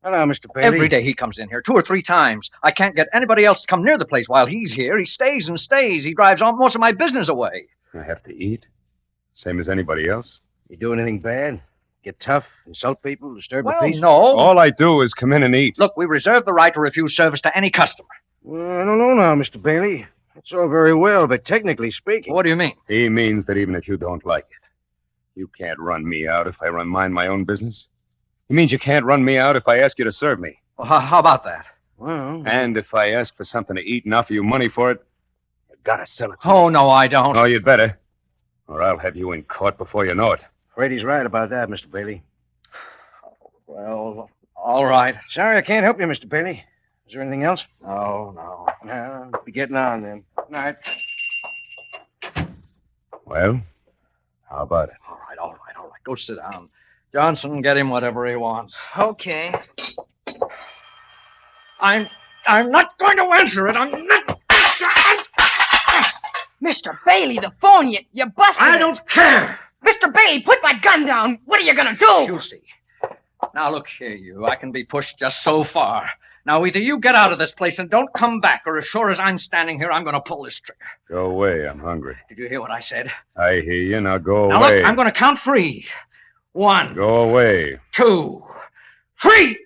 Hello, Mr. Bailey. Every day he comes in here 2 or 3 times. I can't get anybody else to come near the place while he's here. He stays and stays. He drives all most of my business away. I have to eat. Same as anybody else. You do anything bad? Get tough, insult people, disturb the peace? No. All I do is come in and eat. Look, we reserve the right to refuse service to any customer. Well, I don't know now, Mr. Bailey. That's all very well, but technically speaking... What do you mean? He means that even if you don't like it, you can't run me out if I mind my own business. He means you can't run me out if I ask you to serve me. Well, how about that? Well... And if I ask for something to eat and offer you money for it, you've got to sell it to me. Oh, no, I don't. Oh, you'd better. Or I'll have you in court before you know it. Afraid he's right about that, Mr. Bailey. Well, all right. Sorry I can't help you, Mr. Bailey. Is there anything else? No. No, be getting on then. Good night. Well, how about it? All right. Go sit down. Johnson, get him whatever he wants. Okay. I'm not going to answer it. I'm not... Mr. Bailey, the phone, you busted I it. don't care. Mr. Bailey, put that gun down. What are you gonna do? You see. Now, look here, you. I can be pushed just so far. Now, either you get out of this place and don't come back, or as sure as I'm standing here, I'm going to pull this trigger. Go away. I'm hungry. Did you hear what I said? I hear you. Now go Now, away. look, I'm going to count 3. 1. Go away. 2. 3!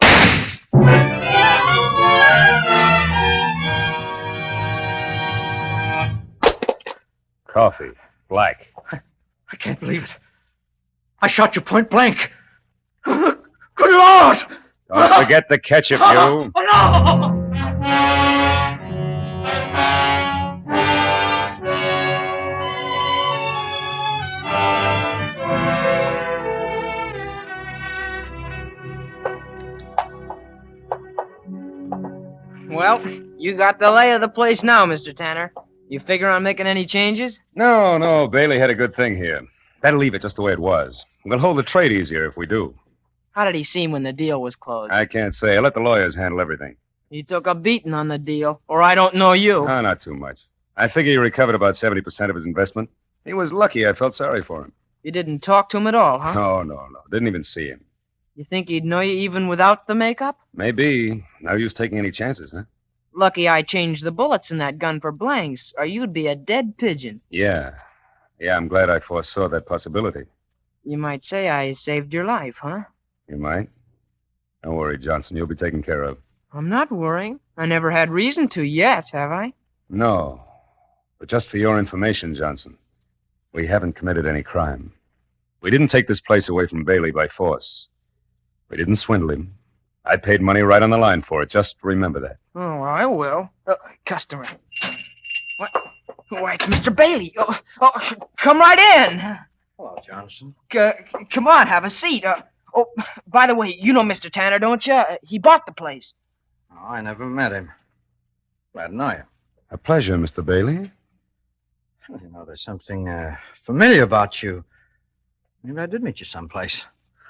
Coffee. Black. I can't believe it. I shot you point blank. Good Lord! Don't forget the ketchup, you. No! Well, you got the lay of the place now, Mr. Tanner. You figure on making any changes? No. Bailey had a good thing here. Better leave it just the way it was. We'll hold the trade easier if we do. How did he seem when the deal was closed? I can't say. I let the lawyers handle everything. He took a beating on the deal, or I don't know you. No, not too much. I figure he recovered about 70% of his investment. He was lucky. I felt sorry for him. You didn't talk to him at all, huh? No. Didn't even see him. You think he'd know you even without the makeup? Maybe. No use taking any chances, huh? Lucky I changed the bullets in that gun for blanks, or you'd be a dead pigeon. Yeah, I'm glad I foresaw that possibility. You might say I saved your life, huh? You might. Don't worry, Johnson. You'll be taken care of. I'm not worrying. I never had reason to yet, have I? No. But just for your information, Johnson, we haven't committed any crime. We didn't take this place away from Bailey by force. We didn't swindle him. I paid money right on the line for it. Just remember that. Oh, I will. Customer. What? Why, it's Mr. Bailey. Oh, come right in. Hello, Johnson. Come on, have a seat. By the way, you know Mr. Tanner, don't you? He bought the place. Oh, I never met him. Glad to know you. A pleasure, Mr. Bailey. You know, there's something familiar about you. Maybe I did meet you someplace.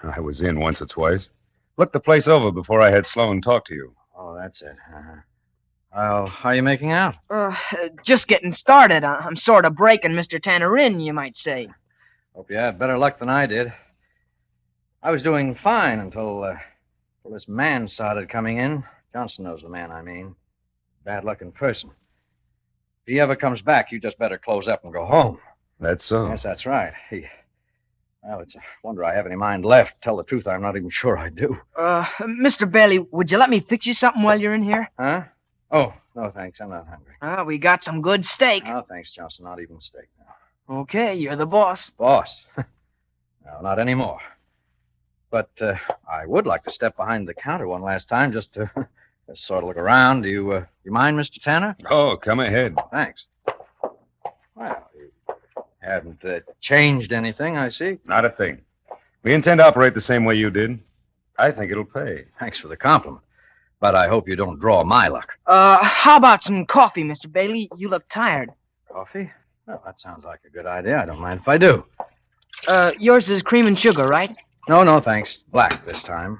I was in once or twice. Looked the place over before I had Sloan talk to you. Oh, that's it. Well, how are you making out? Just getting started. I'm sort of breaking Mr. Tanner in, you might say. Hope you had better luck than I did. I was doing fine until this man started coming in. Johnson knows the man I mean. Bad-looking person. If he ever comes back, you just better close up and go home. That's so? Yes, that's right. Well, it's a wonder I have any mind left. Tell the truth, I'm not even sure I do. Mr. Bailey, would you let me fix you something while you're in here? Huh? Oh, no, thanks. I'm not hungry. We got some good steak. Oh, thanks, Johnson. Not even steak now. Okay, you're the boss. Boss? No, not anymore. But I would like to step behind the counter one last time just to sort of look around. Do you mind, Mr. Tanner? Oh, come ahead. Thanks. Well, you haven't changed anything, I see. Not a thing. We intend to operate the same way you did. I think it'll pay. Thanks for the compliment. But I hope you don't draw my luck. How about some coffee, Mr. Bailey? You look tired. Coffee? Well, that sounds like a good idea. I don't mind if I do. Yours is cream and sugar, right? No, thanks. Black this time.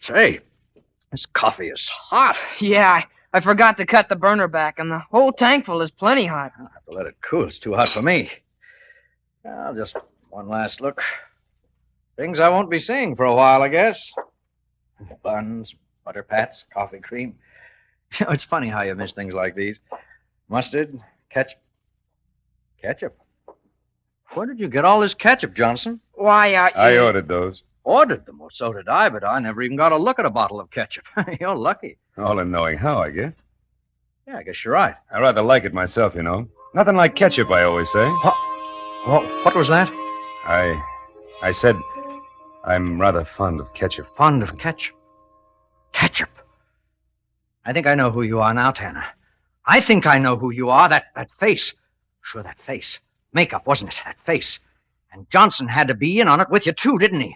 Say, this coffee is hot. Yeah, I forgot to cut the burner back, and the whole tankful is plenty hot. I'll have to let it cool. It's too hot for me. Well, just one last look. Things I won't be seeing for a while, I guess. Buns, butter pats, coffee cream. You know, it's funny how you miss things like these. Mustard, ketchup. Ketchup? Where did you get all this ketchup, Johnson? Why, I ordered those. Ordered them? Well, so did I, but I never even got a look at a bottle of ketchup. You're lucky. All in knowing how, I guess. Yeah, I guess you're right. I rather like it myself, you know. Nothing like ketchup, I always say. What was that? I said I'm rather fond of ketchup. Fond of ketchup? Ketchup? I think I know who you are now, Tanner. I think I know who you are. That face. Sure, that face. Makeup, wasn't it? That face. And Johnson had to be in on it with you, too, didn't he?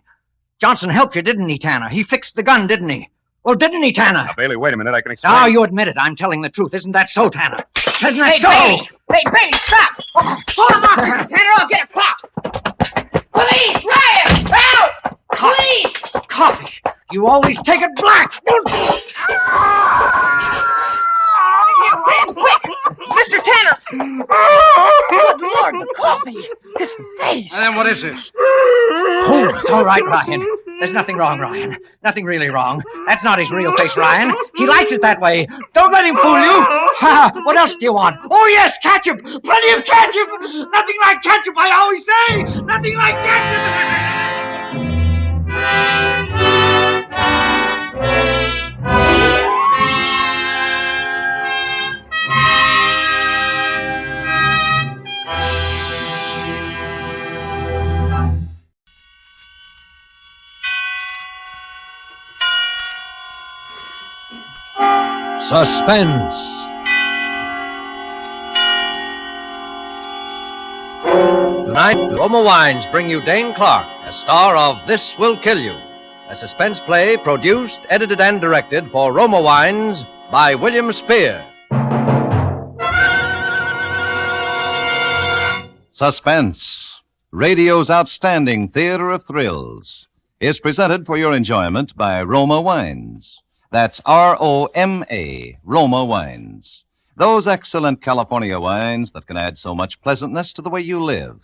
Johnson helped you, didn't he, Tanner? He fixed the gun, didn't he? Well, didn't he, Tanner? Now, Bailey, wait a minute. I can explain. Now you admit it. I'm telling the truth. Isn't that so, Tanner? Isn't that so? Bailey! Hey, Bailey, stop! Hold him off, Mr. Tanner. I'll get it popped. Police! Riot! Help! Police! Coffee. You always take it black. Quick! Coffee! His face! And then what is this? Oh, it's all right, Ryan. There's nothing wrong, Ryan. Nothing really wrong. That's not his real face, Ryan. He likes it that way. Don't let him fool you. Ha! What else do you want? Oh, yes, ketchup! Plenty of ketchup! Nothing like ketchup, I always say! Nothing like ketchup! Suspense. Tonight, Roma Wines bring you Dane Clark, a star of This Will Kill You, a suspense play produced, edited, and directed for Roma Wines by William Spear. Suspense, radio's outstanding theater of thrills, is presented for your enjoyment by Roma Wines. That's R-O-M-A, Roma Wines. Those excellent California wines that can add so much pleasantness to the way you live,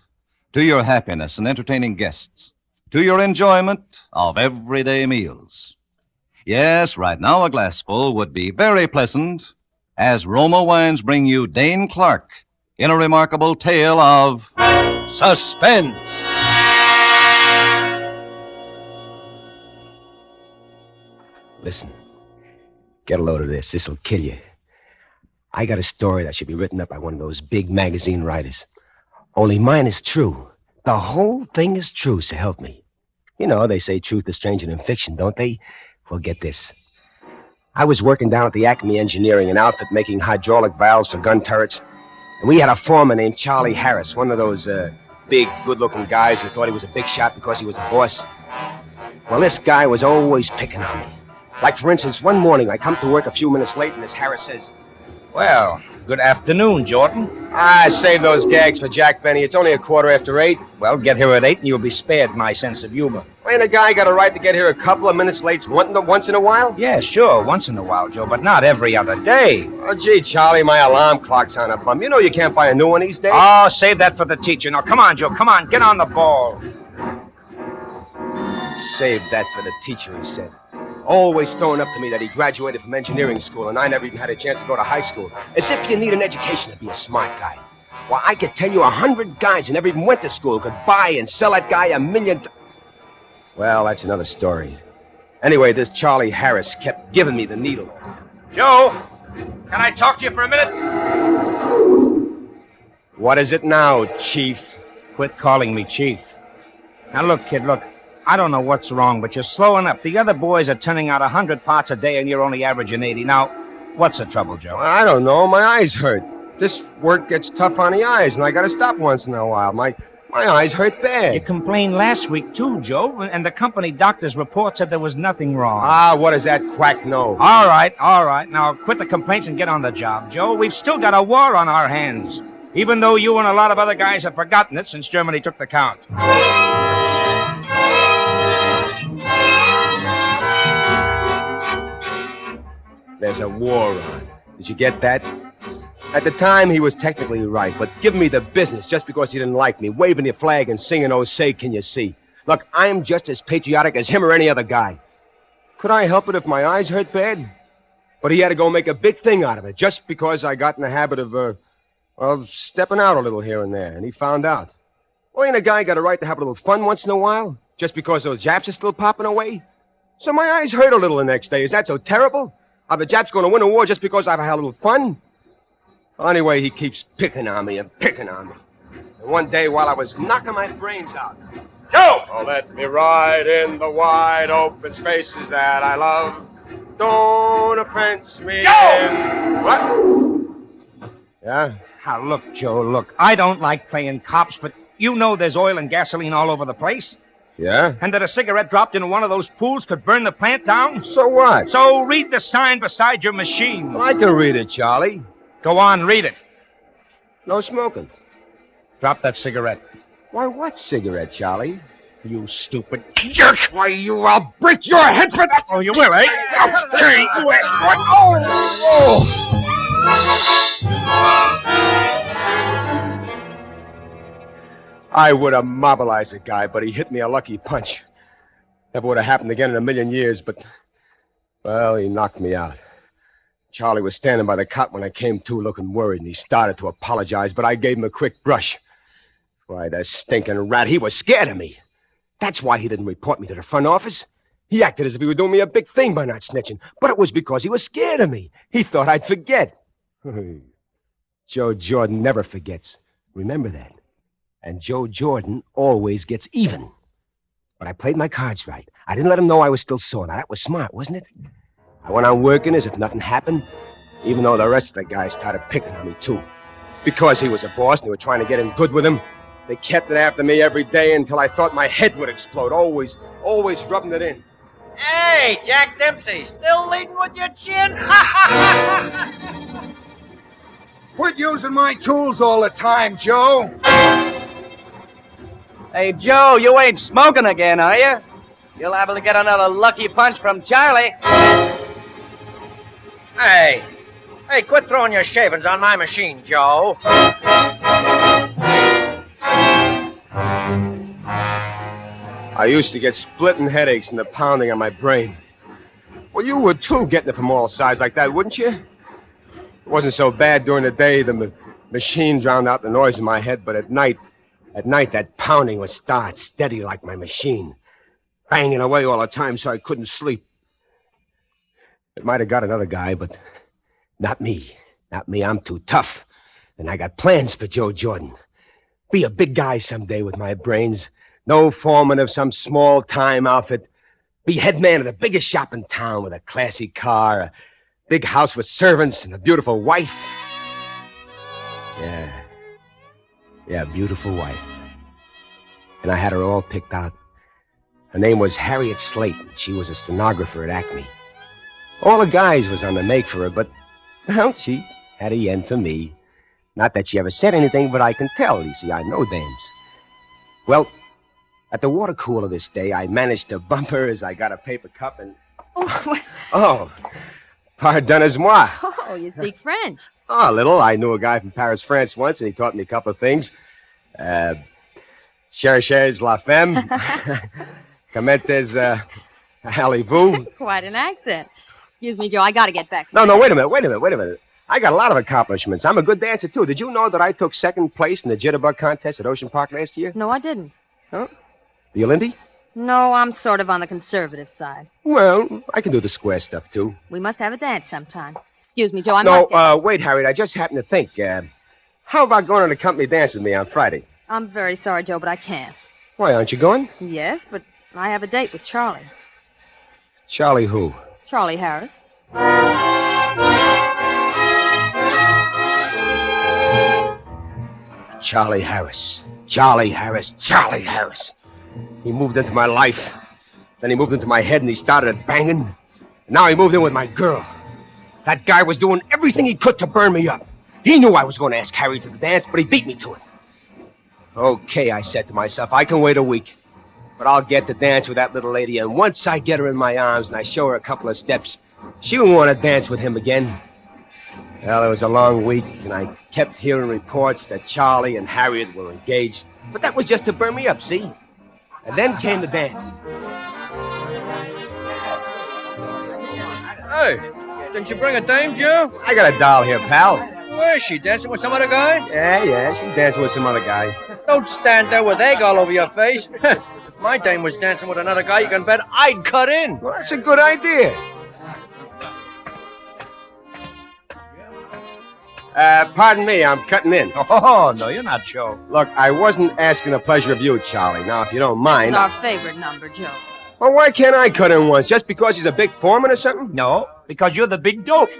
to your happiness in entertaining guests, to your enjoyment of everyday meals. Yes, right now a glassful would be very pleasant as Roma Wines bring you Dane Clark in a remarkable tale of suspense. Listen. Get a load of this. This'll kill you. I got a story that should be written up by one of those big magazine writers. Only mine is true. The whole thing is true, so help me. You know, they say truth is stranger than fiction, don't they? Well, get this. I was working down at the Acme Engineering, an outfit making hydraulic valves for gun turrets. And we had a foreman named Charlie Harris, one of those big, good-looking guys who thought he was a big shot because he was a boss. Well, this guy was always picking on me. Like, for instance, one morning I come to work a few minutes late and this Harris says, "Well, good afternoon, Jordan." Save those gags for Jack Benny. It's only 8:15. Well, get here at 8 and you'll be spared my sense of humor. Ain't a guy got a right to get here a couple of minutes late once in a while? Yeah, sure, once in a while, Joe, but not every other day. Oh, gee, Charlie, my alarm clock's on a bum. You know you can't buy a new one these days. Oh, save that for the teacher. Now, come on, Joe, come on, get on the ball. Save that for the teacher, he said. Always throwing up to me that he graduated from engineering school and I never even had a chance to go to high school. As if you need an education to be a smart guy. Well, I could tell you 100 guys who never even went to school could buy and sell that guy $1 million. Well, that's another story. Anyway, this Charlie Harris kept giving me the needle. Joe, can I talk to you for a minute? What is it now, Chief? Quit calling me Chief. Now, look, kid, look. I don't know what's wrong, but you're slowing up. The other boys are turning out 100 parts a day, and you're only averaging 80. Now, what's the trouble, Joe? I don't know. My eyes hurt. This work gets tough on the eyes, and I gotta stop once in a while. My eyes hurt bad. You complained last week, too, Joe, and the company doctor's report said there was nothing wrong. What does that quack know? All right. Now, quit the complaints and get on the job, Joe. We've still got a war on our hands, even though you and a lot of other guys have forgotten it since Germany took the count. There's a war on. Did you get that? At the time, he was technically right, but giving me the business just because he didn't like me, waving the flag and singing, "Oh, say, can you see?" Look, I'm just as patriotic as him or any other guy. Could I help it if my eyes hurt bad? But he had to go make a big thing out of it just because I got in the habit of stepping out a little here and there, and he found out. Well, ain't a guy got a right to have a little fun once in a while, just because those Japs are still popping away? So my eyes hurt a little the next day. Is that so terrible? Are the Japs going to win a war just because I've had a little fun? Anyway, he keeps picking on me and picking on me. And one day, while I was knocking my brains out, Joe! Oh, let me ride in the wide open spaces that I love. Don't offense me. Joe! What? Yeah? Now, look, Joe, look. I don't like playing cops, but you know there's oil and gasoline all over the place. Yeah? And that a cigarette dropped into one of those pools could burn the plant down? So what? So read the sign beside your machine. Well, I can read it, Charlie. Go on, read it. No smoking. Drop that cigarette. Why, what cigarette, Charlie? You stupid jerk! Why, I'll break your head for that! Oh, you will, eh? Okay, you asked for it. I would have mobilized the guy, but he hit me a lucky punch. Never would have happened again in a million years, but, well, he knocked me out. Charlie was standing by the cot when I came to, looking worried, and he started to apologize, but I gave him a quick brush. Why, that stinking rat, he was scared of me. That's why he didn't report me to the front office. He acted as if he were doing me a big thing by not snitching, but it was because he was scared of me. He thought I'd forget. Joe Jordan never forgets. Remember that. And Joe Jordan always gets even. But I played my cards right. I didn't let him know I was still sore. Now, that was smart, wasn't it? I went on working as if nothing happened, even though the rest of the guys started picking on me, too. Because he was a boss and they were trying to get in good with him, they kept it after me every day until I thought my head would explode, always rubbing it in. Hey, Jack Dempsey, still leading with your chin? Quit using my tools all the time, Joe. Hey, Joe, you ain't smoking again, are you? You'll liable to get another lucky punch from Charlie. Hey, quit throwing your shavings on my machine, Joe. I used to get splitting headaches and the pounding on my brain. Well, you would too, getting it from all sides like that, wouldn't you? It wasn't so bad during the day. The machine drowned out the noise in my head, but at night, that pounding would start steady like my machine, banging away all the time so I couldn't sleep. It might have got another guy, but not me. Not me. I'm too tough. And I got plans for Joe Jordan. Be a big guy someday with my brains. No foreman of some small-time outfit. Be head man of the biggest shop in town with a classy car, a big house with servants, and a beautiful wife. Yeah, beautiful wife. And I had her all picked out. Her name was Harriet Slayton. She was a stenographer at Acme. All the guys was on the make for her, but, well, she had a yen for me. Not that she ever said anything, but I can tell. You see, I know dames. Well, at the water cooler this day, I managed to bump her as I got a paper cup and... Oh, pardonnez-moi. Oh, you speak French. Oh, a little. I knew a guy from Paris, France once, and he taught me a couple of things. Cherchez la femme. Comentes allez-vous. Quite an accent. Excuse me, Joe, I gotta get back to No, wait a minute. I got a lot of accomplishments. I'm a good dancer, too. Did you know that I took second place in the jitterbug contest at Ocean Park last year? No, I didn't. Huh? The Lindy? No, I'm sort of on the conservative side. Well, I can do the square stuff, too. We must have a dance sometime. Excuse me, Joe, I must get... Wait, Harriet, I just happened to think. How about going on a company dance with me on Friday? I'm very sorry, Joe, but I can't. Why, aren't you going? Yes, but I have a date with Charlie. Charlie who? Charlie Harris. Charlie Harris. Charlie Harris. He moved into my life. Then he moved into my head and he started banging. And now he moved in with my girl. That guy was doing everything he could to burn me up. He knew I was going to ask Harry to the dance, but he beat me to it. Okay, I said to myself, I can wait a week. But I'll get to dance with that little lady, and once I get her in my arms and I show her a couple of steps, she won't want to dance with him again. Well, it was a long week, and I kept hearing reports that Charlie and Harriet were engaged. But that was just to burn me up, see? And then came the dance. Hey, didn't you bring a dame, Joe? I got a doll here, pal. Where is she? Dancing with some other guy? Yeah, she's dancing with some other guy. Don't stand there with egg all over your face. If my dame was dancing with another guy, you can bet I'd cut in. Well, that's a good idea. Pardon me, I'm cutting in. Oh, no, you're not, Joe. Look, I wasn't asking the pleasure of you, Charlie. Now, if you don't mind... This is our favorite number, Joe. Well, why can't I cut in once? Just because he's a big foreman or something? No, because you're the big dope.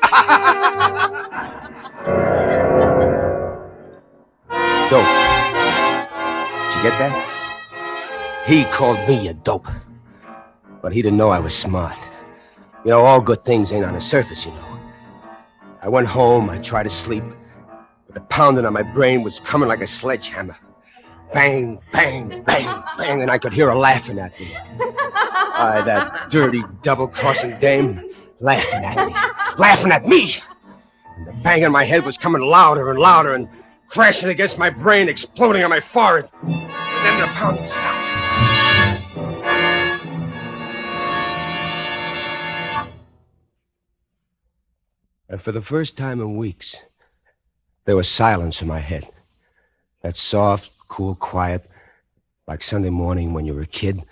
Dope. Did you get that? He called me a dope. But he didn't know I was smart. You know, all good things ain't on the surface, you know. I went home, I tried to sleep, but the pounding on my brain was coming like a sledgehammer. Bang, bang, bang, bang, and I could hear her laughing at me. That dirty, double-crossing dame laughing at me. And the bang in my head was coming louder and louder, and crashing against my brain, exploding on my forehead. And then the pounding stopped. And for the first time in weeks, there was silence in my head. That soft, cool quiet, like Sunday morning when you were a kid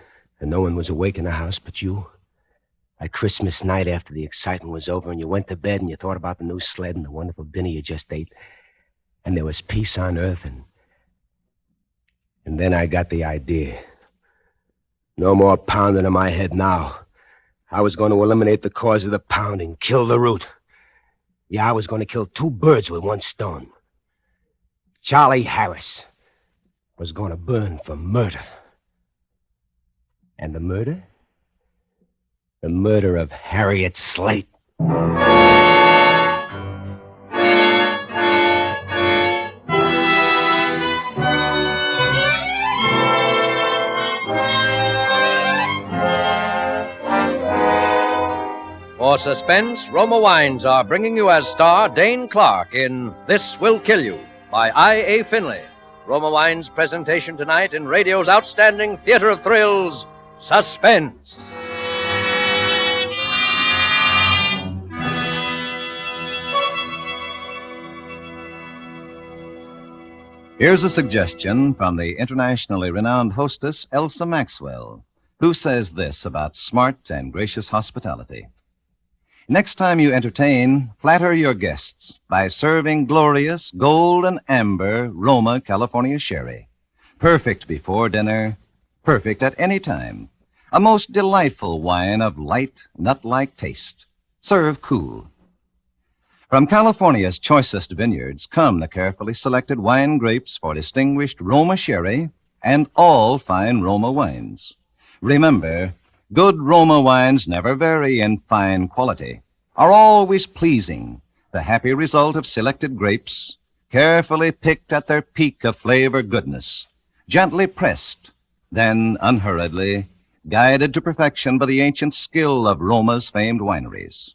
and no one was awake in the house but you. Like Christmas night after the excitement was over and you went to bed and you thought about the new sled and the wonderful dinner you just ate. And there was peace on earth and then I got the idea. No more pounding in my head now. I was going to eliminate the cause of the pounding, kill the root. Yeah, I was going to kill 2 birds with 1 stone. Charlie Harris was going to burn for murder. And the murder? The murder of Harriet Slate. For Suspense, Roma Wines are bringing you as star Dane Clark in This Will Kill You by I.A. Finley. Roma Wines' presentation tonight in radio's outstanding theater of thrills, Suspense. Here's a suggestion from the internationally renowned hostess Elsa Maxwell, who says this about smart and gracious hospitality. Next time you entertain, flatter your guests by serving glorious gold and amber Roma California sherry. Perfect before dinner, perfect at any time. A most delightful wine of light, nut-like taste. Serve cool. From California's choicest vineyards come the carefully selected wine grapes for distinguished Roma sherry and all fine Roma wines. Remember, good Roma wines never vary in fine quality, are always pleasing, the happy result of selected grapes, carefully picked at their peak of flavor goodness, gently pressed, then unhurriedly, guided to perfection by the ancient skill of Roma's famed wineries.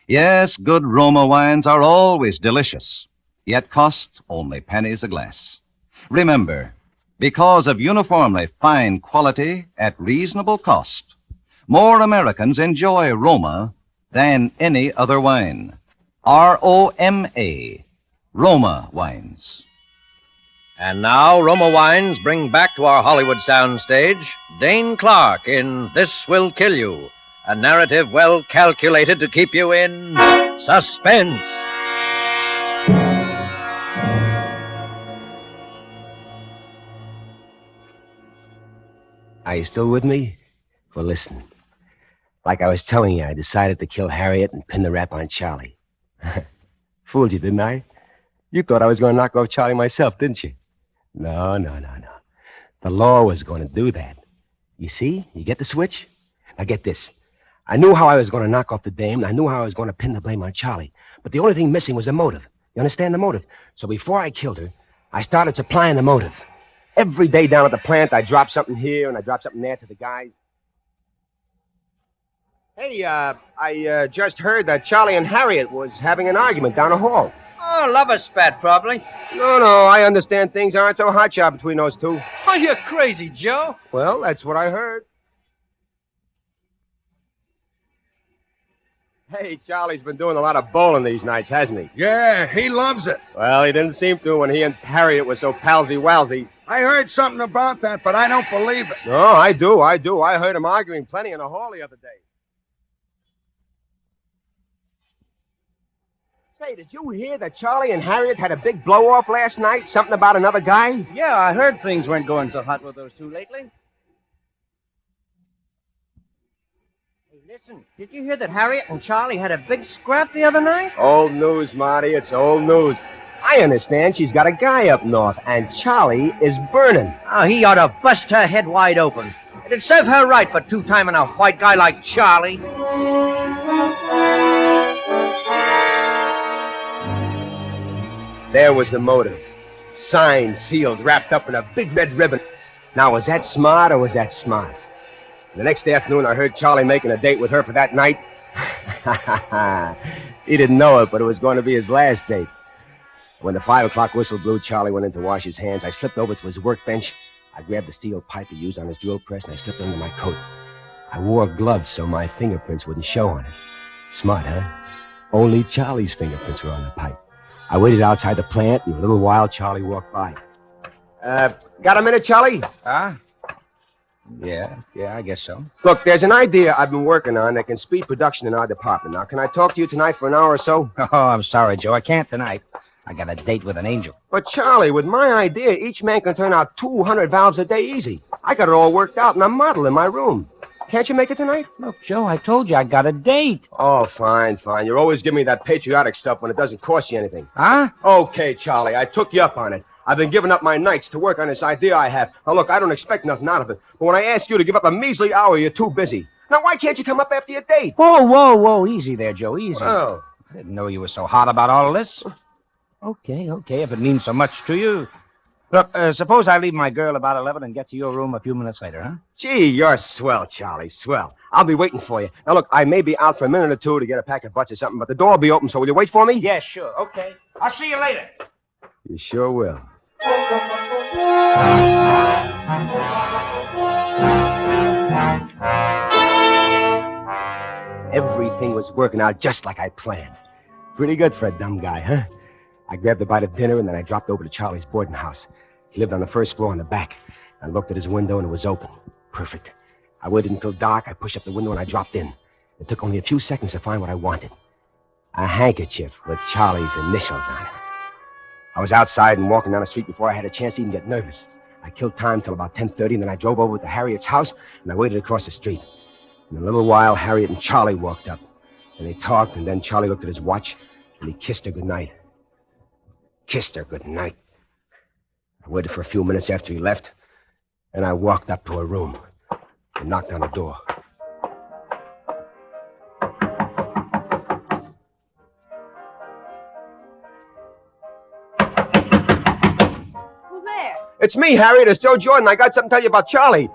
Yes, good Roma wines are always delicious, yet cost only pennies a glass. Remember, because of uniformly fine quality at reasonable cost, more Americans enjoy Roma than any other wine. R-O-M-A, Roma Wines. And now, Roma Wines bring back to our Hollywood soundstage Dane Clark in This Will Kill You, a narrative well calculated to keep you in suspense. Are you still with me? Well, listen. Like I was telling you, I decided to kill Harriet and pin the rap on Charlie. Fooled you, didn't I? You thought I was going to knock off Charlie myself, didn't you? No. The law was going to do that. You see? You get the switch? Now get this. I knew how I was going to knock off the dame, and I knew how I was going to pin the blame on Charlie. But the only thing missing was the motive. You understand the motive? So before I killed her, I started supplying the motive. Every day down at the plant, I dropped something here and I dropped something there to the guys. Hey, I just heard that Charlie and Harriet was having an argument down the hall. Oh, love a spat, probably. No, I understand things aren't so hotshot between those two. Oh, you're crazy, Joe. Well, that's what I heard. Hey, Charlie's been doing a lot of bowling these nights, hasn't he? Yeah, he loves it. Well, he didn't seem to when he and Harriet were so palsy-walsy. I heard something about that, but I don't believe it. No, I do. I heard him arguing plenty in the hall the other day. Say, did you hear that Charlie and Harriet had a big blow-off last night? Something about another guy? Yeah, I heard things weren't going so hot with those two lately. Hey, listen, did you hear that Harriet and Charlie had a big scrap the other night? Old news, Marty. It's old news. I understand she's got a guy up north, and Charlie is burning. Oh, he ought to bust her head wide open. It'd serve her right for two-timing a white guy like Charlie. There was the motive. Signed, sealed, wrapped up in a big red ribbon. Now, was that smart or was that smart? The next afternoon, I heard Charlie making a date with her for that night. He didn't know it, but it was going to be his last date. When the 5 o'clock whistle blew, Charlie went in to wash his hands. I slipped over to his workbench. I grabbed the steel pipe he used on his drill press, and I slipped it under my coat. I wore gloves so my fingerprints wouldn't show on it. Smart, huh? Only Charlie's fingerprints were on the pipe. I waited outside the plant, and in a little while, Charlie walked by. Got a minute, Charlie? Huh? Yeah, I guess so. Look, there's an idea I've been working on that can speed production in our department. Now, can I talk to you tonight for an hour or so? Oh, I'm sorry, Joe. I can't tonight. I got a date with an angel. But, Charlie, with my idea, each man can turn out 200 valves a day easy. I got it all worked out in a model in my room. Can't you make it tonight? Look, Joe, I told you I got a date. Oh, fine. You're always giving me that patriotic stuff when it doesn't cost you anything. Huh? Okay, Charlie, I took you up on it. I've been giving up my nights to work on this idea I have. Now, look, I don't expect nothing out of it. But when I ask you to give up a measly hour, you're too busy. Now, why can't you come up after your date? Whoa. Easy there, Joe, easy. Oh. I didn't know you were so hot about all of this. Okay, if it means so much to you. Look, suppose I leave my girl about 11 and get to your room a few minutes later, huh? Gee, you're swell, Charlie, swell. I'll be waiting for you. Now, look, I may be out for a minute or two to get a pack of butts or something, but the door will be open, so will you wait for me? Yeah, sure. Okay. I'll see you later. You sure will. Everything was working out just like I planned. Pretty good for a dumb guy, huh? I grabbed a bite of dinner, and then I dropped over to Charlie's boarding house. He lived on the first floor in the back. I looked at his window, and it was open. Perfect. I waited until dark. I pushed up the window, and I dropped in. It took only a few seconds to find what I wanted. A handkerchief with Charlie's initials on it. I was outside and walking down the street before I had a chance to even get nervous. I killed time till about 10:30, and then I drove over to Harriet's house, and I waited across the street. In a little while, Harriet and Charlie walked up. And they talked, and then Charlie looked at his watch, and he kissed her goodnight. Kissed her goodnight. I waited for a few minutes after he left, and I walked up to her room and knocked on the door. Who's there? It's me, Harriet. It's Joe Jordan. I got something to tell you about Charlie.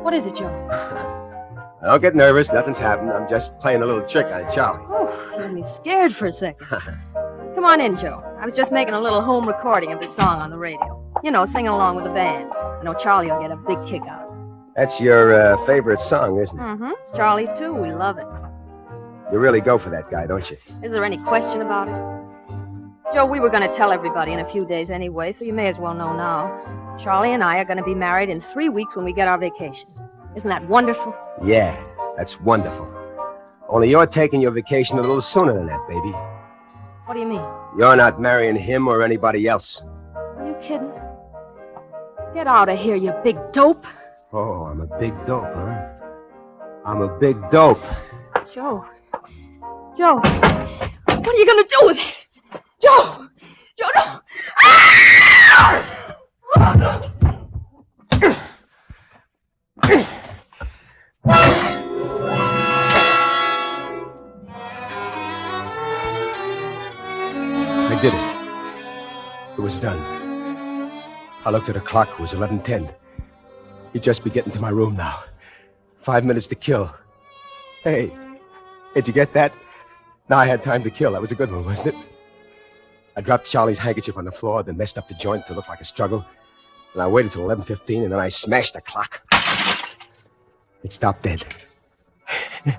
What is it, Joe? Don't get nervous. Nothing's happened. I'm just playing a little trick on Charlie. Oh, you had me scared for a second. Come on in, Joe. I was just making a little home recording of this song on the radio. You know, singing along with the band. I know Charlie will get a big kick out of it. That's your favorite song, isn't it? Mm-hmm. It's Charlie's, too. We love it. You really go for that guy, don't you? Is there any question about it? Joe, we were going to tell everybody in a few days anyway, so you may as well know now. Charlie and I are going to be married in 3 weeks when we get our vacations. Isn't that wonderful? Yeah, that's wonderful. Only you're taking your vacation a little sooner than that, baby. What do you mean? You're not marrying him or anybody else. Are you kidding? Get out of here, you big dope. Oh, I'm a big dope, huh? I'm a big dope. Joe, what are you going to do with it? Joe, no! Ah! I did it. It was done. I looked at the clock. It was 11:10. He'd just be getting to my room now. 5 minutes to kill. Hey, did you get that? Now I had time to kill. That was a good one, wasn't it? I dropped Charlie's handkerchief on the floor, then messed up the joint to look like a struggle. And I waited till 11:15, and then I smashed the clock. It stopped dead. Did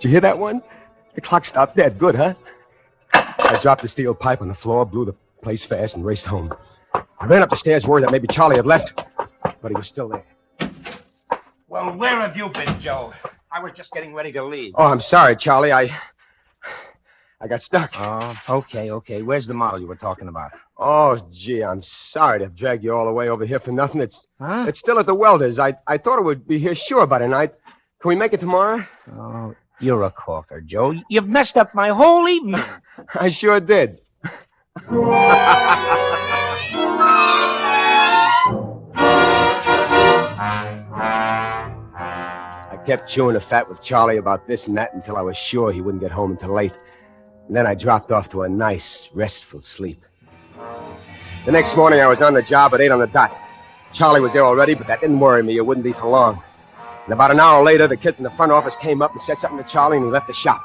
you hear that one? The clock stopped dead. Good, huh? I dropped the steel pipe on the floor, blew the place fast, and raced home. I ran up the stairs, worried that maybe Charlie had left, but he was still there. Well, where have you been, Joe? I was just getting ready to leave. Oh, I'm sorry, Charlie. I got stuck. Oh, okay. Where's the model you were talking about? Oh, gee, I'm sorry to have dragged you all the way over here for nothing. It's Huh? It's still at the welder's. I thought it would be here sure by tonight. Can we make it tomorrow? Oh, you're a corker, Joe. You've messed up my whole evening. I sure did. I kept chewing the fat with Charlie about this and that until I was sure he wouldn't get home until late. And then I dropped off to a nice, restful sleep. The next morning, I was on the job at 8 on the dot. Charlie was there already, but that didn't worry me. It wouldn't be for long. And about an hour later, the kid from the front office came up and said something to Charlie, and he left the shop.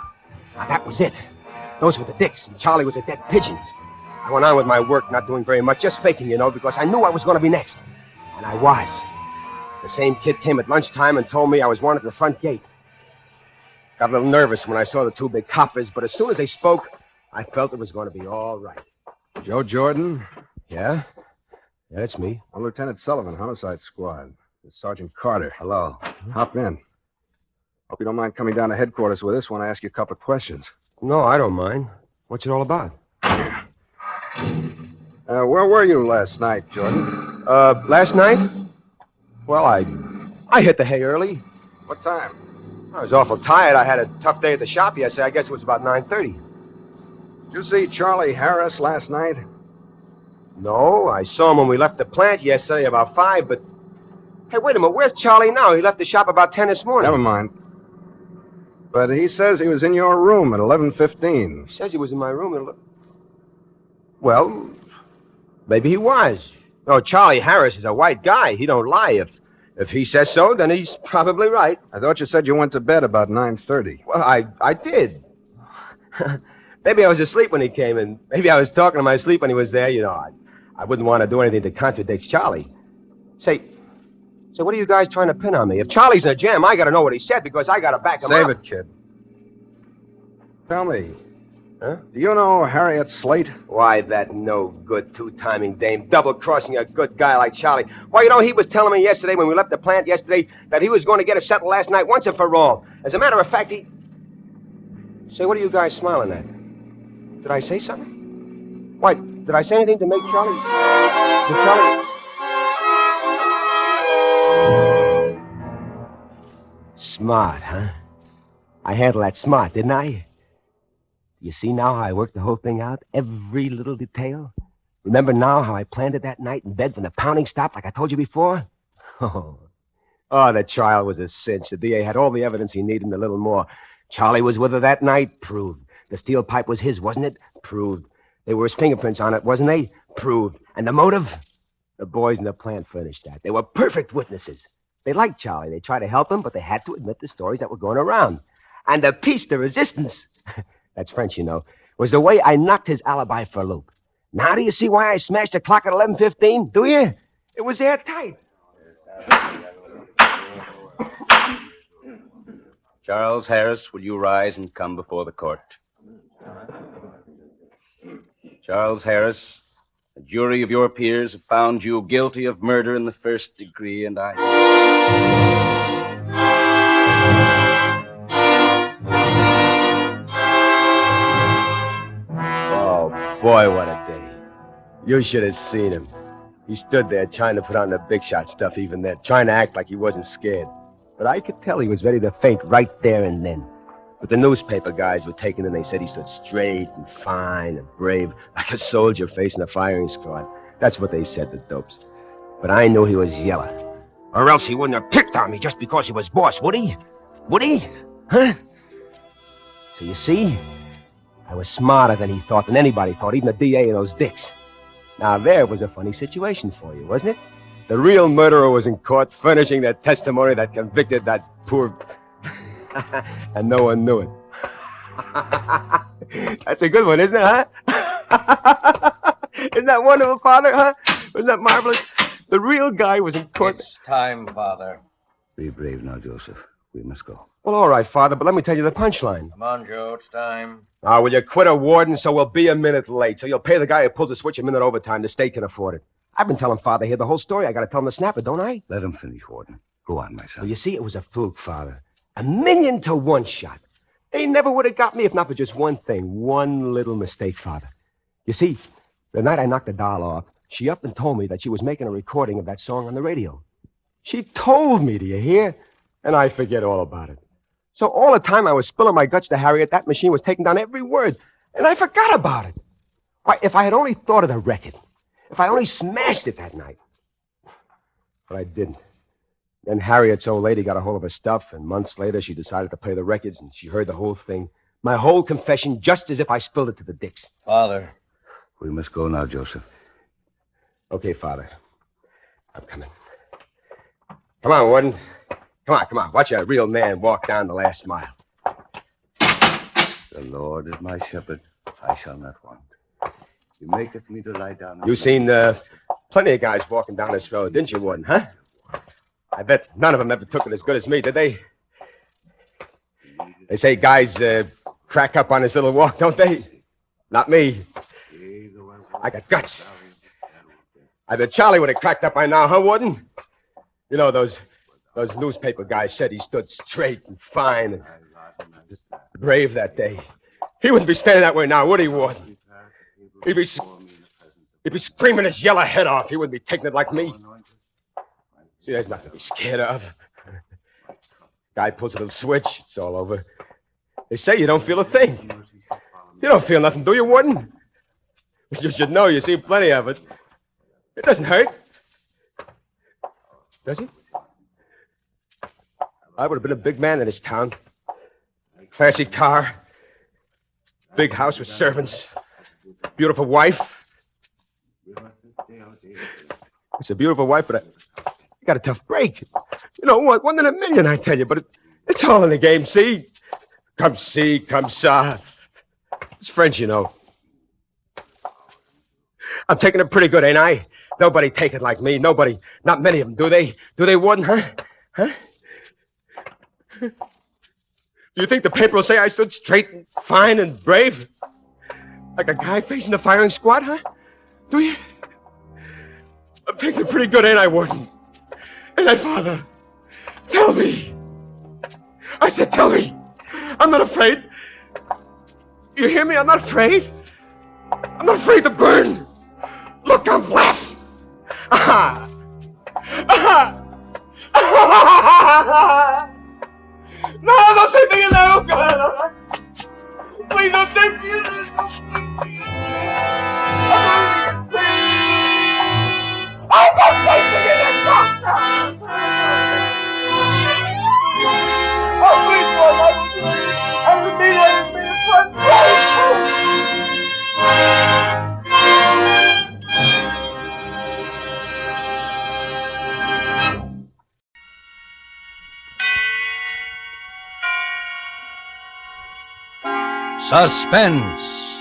Now, that was it. Those were the dicks, and Charlie was a dead pigeon. I went on with my work, not doing very much, just faking, because I knew I was going to be next. And I was. The same kid came at lunchtime and told me I was wanted at the front gate. Got a little nervous when I saw the two big coppers, but as soon as they spoke, I felt it was going to be all right. Joe Jordan? Yeah? Yeah, it's me. I'm Lieutenant Sullivan, Homicide Squad. It's Sergeant Carter. Hello. Hop in. Hope you don't mind coming down to headquarters with us when I ask you a couple of questions. No, I don't mind. What's it all about? Where were you last night, Jordan? Last night? Well, I hit the hay early. What time? I was awful tired. I had a tough day at the shop yesterday. I guess it was about 9:30. Did you see Charlie Harris last night? No, I saw him when we left the plant yesterday about 5, but... Hey, wait a minute. Where's Charlie now? He left the shop about 10 this morning. Never mind. But he says he was in your room at 11:15. He says he was in my room at... Well, maybe he was. No, Charlie Harris is a white guy. He don't lie. If he says so, then he's probably right. I thought you said you went to bed about 9:30. Well, I did. Maybe I was asleep when he came, and maybe I was talking in my sleep when he was there. I wouldn't want to do anything that contradicts Charlie. Say, what are you guys trying to pin on me? If Charlie's in a jam, I got to know what he said because I got to back him up. Save it, kid. Tell me, do you know Harriet Slate? Why, that no-good two-timing dame double-crossing a good guy like Charlie. Why, he was telling me yesterday when we left the plant yesterday that he was going to get us settled last night once and for all. As a matter of fact, he... Say, what are you guys smiling at? Did I say something? Why, did I say anything to make Charlie... Did Charlie... Smart, huh? I handled that smart, didn't I? You see now how I worked the whole thing out? Every little detail? Remember now how I planned it that night in bed when the pounding stopped like I told you before? Oh, the trial was a cinch. The DA had all the evidence he needed and a little more. Charlie was with her that night? Proved. The steel pipe was his, wasn't it? Proved. There were his fingerprints on it, wasn't they? Proved. And the motive? The boys in the plant furnished that. They were perfect witnesses. They liked Charlie. They tried to help him, but they had to admit the stories that were going around. And the piece de resistance, that's French, was the way I knocked his alibi for a loop. Now do you see why I smashed the clock at 11:15? Do you? It was airtight. Charles Harris, will you rise and come before the court? Charles Harris, a jury of your peers have found you guilty of murder in the first degree, and Oh, boy, what a day. You should have seen him. He stood there trying to put on the big shot stuff even then, trying to act like he wasn't scared. But I could tell he was ready to faint right there and then. But the newspaper guys were taken and they said he stood straight and fine and brave, like a soldier facing a firing squad. That's what they said, the dopes. But I knew he was yellow. Or else he wouldn't have picked on me just because he was boss, would he? Would he? Huh? So you see, I was smarter than he thought, than anybody thought, even the DA and those dicks. Now there was a funny situation for you, wasn't it? The real murderer was in court furnishing that testimony that convicted that poor... and no one knew it. That's a good one, isn't it, huh? Isn't that wonderful, Father, huh? Isn't that marvelous? The real guy was in court. It's time, Father. Be brave now, Joseph. We must go. Well, all right, Father, but let me tell you the punchline. Come on, Joe, it's time. Now, will you quit a warden so we'll be a minute late? So you'll pay the guy who pulls the switch a minute overtime. The state can afford it. I've been telling Father here the whole story. I got to tell him to snap it, don't I? Let him finish, Warden. Go on, my son. Well, you see, it was a fluke, Father. 1,000,000 to 1 shot. They never would have got me if not for just one thing. One little mistake, Father. You see, the night I knocked the doll off, she up and told me that she was making a recording of that song on the radio. She told me, do you hear? And I forget all about it. So all the time I was spilling my guts to Harriet, that machine was taking down every word. And I forgot about it. Why, if I had only thought of the record, if I only smashed it that night. But I didn't. Then Harriet's old lady got a hold of her stuff, and months later she decided to play the records, and she heard the whole thing. My whole confession, just as if I spilled it to the dicks. Father. We must go now, Joseph. Okay, Father. I'm coming. Come on, Warden. Come on. Watch a real man walk down the last mile. The Lord is my shepherd. I shall not want. You maketh me to lie down. You seen plenty of guys walking down this road, didn't you, Warden, huh? I bet none of them ever took it as good as me, did they? They say guys crack up on this little walk, don't they? Not me. I got guts. I bet Charlie would have cracked up by now, huh, Warden? You know, those newspaper guys said he stood straight and fine and brave that day. He wouldn't be standing that way now, would he, Warden? He'd be screaming his yellow head off. He wouldn't be taking it like me. See, there's nothing to be scared of. Guy pulls a little switch, it's all over. They say you don't feel a thing. You don't feel nothing, do you, Warden? You should know, you've seen plenty of it. It doesn't hurt. Does it? I would have been a big man in this town. Classy car. Big house with servants. Beautiful wife. It's a beautiful wife, but I got a tough break. You know what? 1 in a million, I tell you, but it's all in the game, see? Come see, come saw. It's French, you know. I'm taking it pretty good, ain't I? Nobody take it like me. Nobody. Not many of them, do they? Do they, Warden, huh? Huh? Do you think the paper will say I stood straight and fine and brave? Like a guy facing the firing squad, huh? Do you? I'm taking it pretty good, ain't I, Warden? Ain't I, Father? Tell me. I said tell me. I'm not afraid. You hear me? I'm not afraid. I'm not afraid to burn. Look, I'm laughing. Aha! Aha! Aha! No, don't take me in there, oh God! Please don't take me in there! I don't take me in there, doctor! Oh, please, Lord, I will be there to be a front Suspense.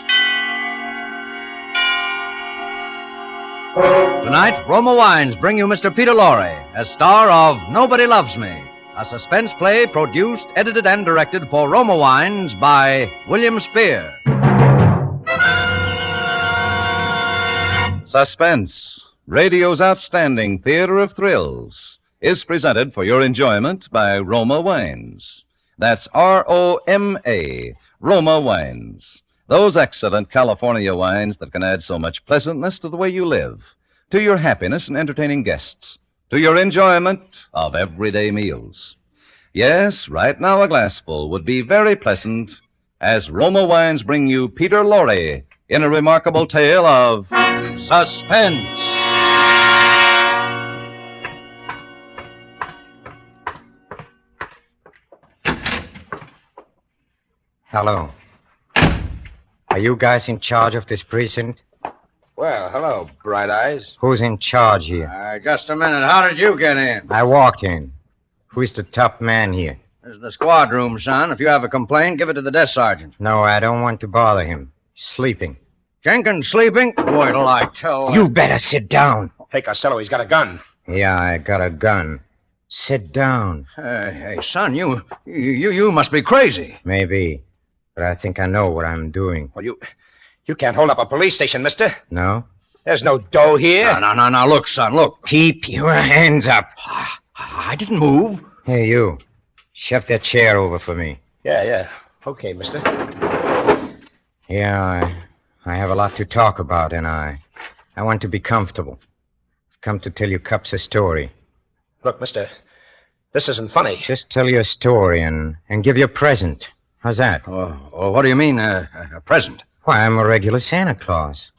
Tonight, Roma Wines bring you Mr. Peter Lorre as star of Nobody Loves Me, a suspense play produced, edited, and directed for Roma Wines by William Spear. Suspense, radio's outstanding theater of thrills, is presented for your enjoyment by Roma Wines. That's R-O-M-A, Roma Wines. Those excellent California wines that can add so much pleasantness to the way you live, to your happiness in entertaining guests, to your enjoyment of everyday meals. Yes, right now a glassful would be very pleasant as Roma Wines bring you Peter Lorre in a remarkable tale of suspense. Hello. Are you guys in charge of this precinct? Well, hello, Bright Eyes. Who's in charge here? Just a minute. How did you get in? I walked in. Who's the top man here? This is the squad room, son. If you have a complaint, give it to the desk sergeant. No, I don't want to bother him. He's sleeping. Jenkins sleeping? Wait till I tell... You better sit down. Hey, Costello, he's got a gun. Yeah, I got a gun. Sit down. Hey, son, you must be crazy. Maybe. But I think I know what I'm doing. Well, you can't hold up a police station, mister. No? There's no dough here. No. Look, son, look. Keep your hands up. I didn't move. Hey, you. Shove that chair over for me. Yeah. Okay, mister. Yeah, I have a lot to talk about, and I want to be comfortable. I've come to tell you cops a story. Look, mister, this isn't funny. Just tell you a story and give you a present. How's that? Oh, what do you mean, a present? Why, I'm a regular Santa Claus.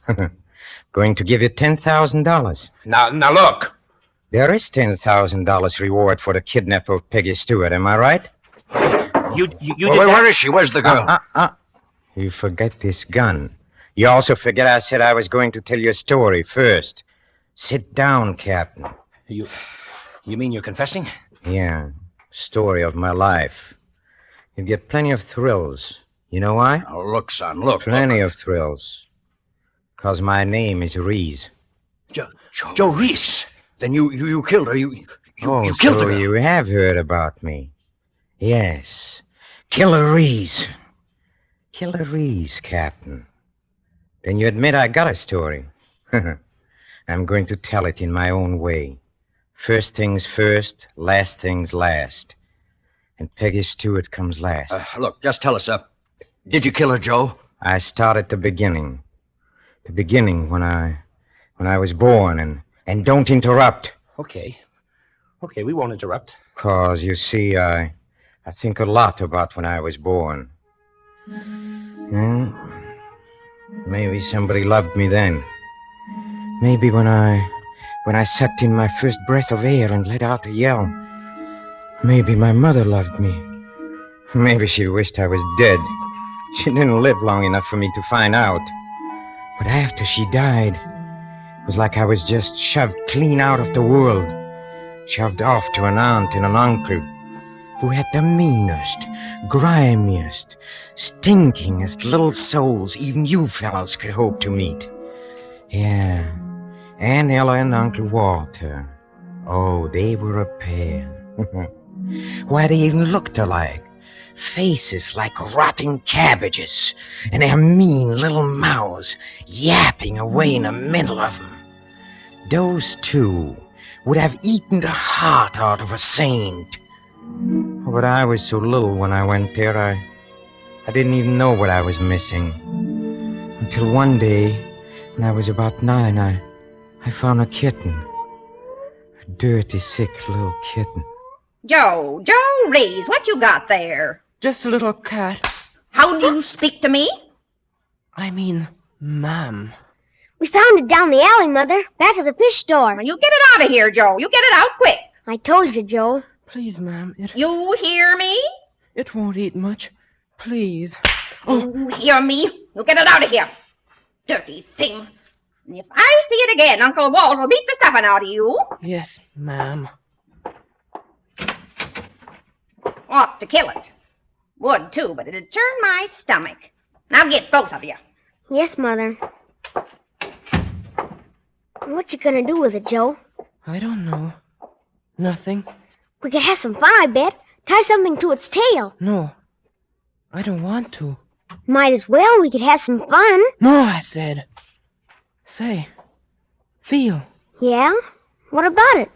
Going to give you $10,000. Now, look. There is $10,000 reward for the kidnap of Peggy Stewart, am I right? You Where is she? Where's the girl? You forget this gun. You also forget I said I was going to tell you a story first. Sit down, Captain. You mean you're confessing? Yeah, story of my life. You get plenty of thrills. You know why? Oh, look, son, look. Plenty of thrills. 'Cause my name is Reese. Joe Reese. Then you killed her. You killed so her. you have heard about me. Yes. Killer Reese. Killer Reese, Captain. Then you admit I got a story. I'm going to tell it in my own way. First things first, last things last. And Peggy Stewart comes last. Look, just tell us, did you kill her, Joe? I start at the beginning. The beginning when I was born, and don't interrupt. Okay, we won't interrupt. 'Cause, you see, I think a lot about when I was born. Maybe somebody loved me then. Maybe when I sucked in my first breath of air and let out a yell. Maybe my mother loved me. Maybe she wished I was dead. She didn't live long enough for me to find out. But after she died, it was like I was just shoved clean out of the world. Shoved off to an aunt and an uncle who had the meanest, grimiest, stinkingest little souls even you fellows could hope to meet. Yeah, Aunt Ella and Uncle Walter. Oh, they were a pair. Why, they even looked alike. Faces like rotting cabbages, and their mean little mouths yapping away in the middle of them. Those two would have eaten the heart out of a saint. But I was so little when I went there, I didn't even know what I was missing. Until one day, when I was about 9, I found a kitten. A dirty, sick little kitten. Joe Reese, what you got there? Just a little cat. How do you speak to me? I mean, ma'am. We found it down the alley, Mother, back at the fish store. Well, you get it out of here, Joe. You get it out quick. I told you, Joe. Please, ma'am, You hear me? It won't eat much. Please. You hear me? You get it out of here. Dirty thing. And if I see it again, Uncle Walt will beat the stuffing out of you. Yes, ma'am. Ought to kill it. Would, too, but it'd turn my stomach. Now get both of you. Yes, Mother. What you gonna do with it, Joe? I don't know. Nothing. We could have some fun, I bet. Tie something to its tail. No. I don't want to. Might as well. We could have some fun. No, I said. Say. Feel. Yeah? What about it?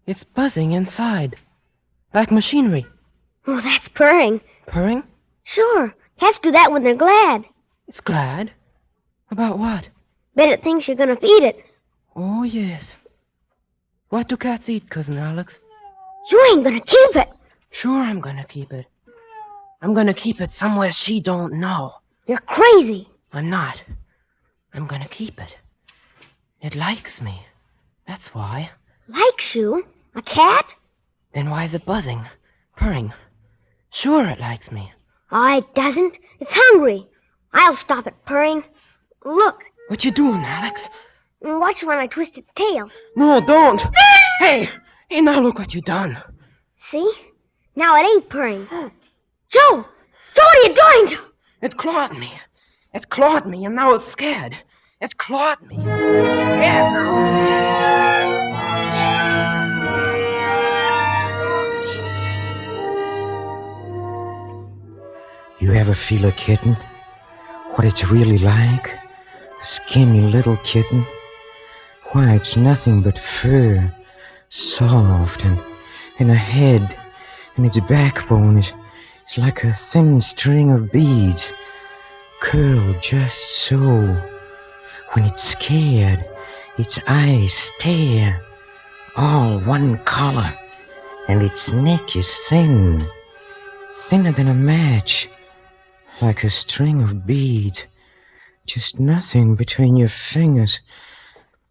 It's buzzing inside. Like machinery. Oh, that's purring. Purring? Sure. Cats do that when they're glad. It's glad? About what? Bet it thinks you're gonna feed it. Oh, yes. What do cats eat, Cousin Alex? You ain't gonna keep it. Sure I'm gonna keep it. I'm gonna keep it somewhere she don't know. You're crazy. I'm not. I'm gonna keep it. It likes me. That's why. Likes you? A cat? Then why is it buzzing? Purring? Sure it likes me. Oh, it doesn't. It's hungry. I'll stop it purring. Look. What you doing, Alex? Watch when I twist its tail. No, don't. Hey, now look what you done. See? Now it ain't purring. Joe! Joe, what are you doing? It clawed me. It clawed me, and now it's scared. It clawed me. It's scared now. You ever feel a kitten? What it's really like? A skinny little kitten? Why, it's nothing but fur. Soft and a head. And its backbone is like a thin string of beads. Curled just so. When it's scared, its eyes stare. All one color. And its neck is thin. Thinner than a match. Like a string of beads. Just nothing between your fingers.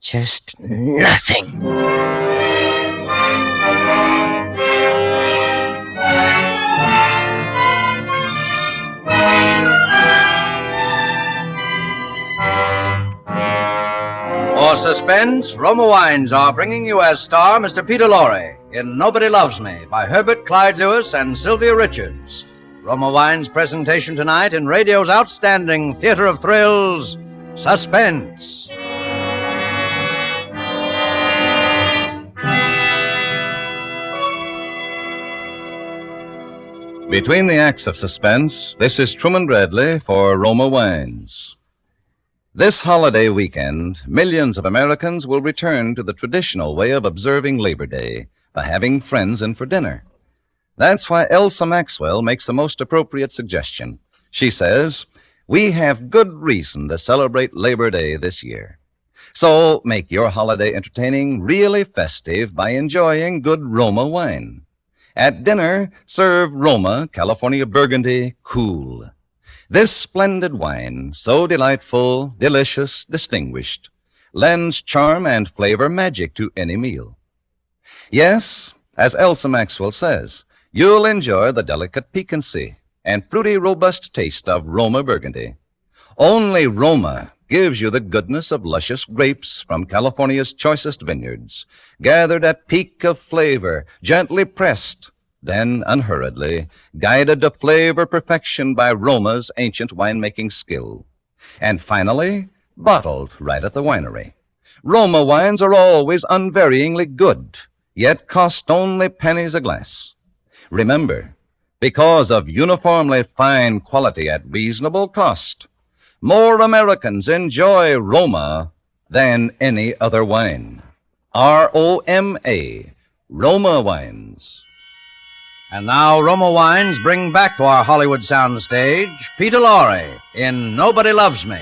Just nothing. For Suspense, Roma Wines are bringing you as star Mr. Peter Lorre in Nobody Loves Me by Herbert Clyde Lewis and Sylvia Richards. Roma Wine's presentation tonight in radio's outstanding theater of thrills, Suspense. Between the acts of Suspense, this is Truman Bradley for Roma Wines. This holiday weekend, millions of Americans will return to the traditional way of observing Labor Day by having friends in for dinner. That's why Elsa Maxwell makes the most appropriate suggestion. She says, we have good reason to celebrate Labor Day this year. So make your holiday entertaining really festive by enjoying good Roma wine. At dinner, serve Roma California Burgundy Cool. This splendid wine, so delightful, delicious, distinguished, lends charm and flavor magic to any meal. Yes, as Elsa Maxwell says, you'll enjoy the delicate piquancy and fruity, robust taste of Roma Burgundy. Only Roma gives you the goodness of luscious grapes from California's choicest vineyards, gathered at peak of flavor, gently pressed, then unhurriedly, guided to flavor perfection by Roma's ancient winemaking skill, and finally, bottled right at the winery. Roma wines are always unvaryingly good, yet cost only pennies a glass. Remember, because of uniformly fine quality at reasonable cost, more Americans enjoy Roma than any other wine. R-O-M-A, Roma Wines. And now Roma Wines bring back to our Hollywood soundstage Peter Lorre in Nobody Loves Me,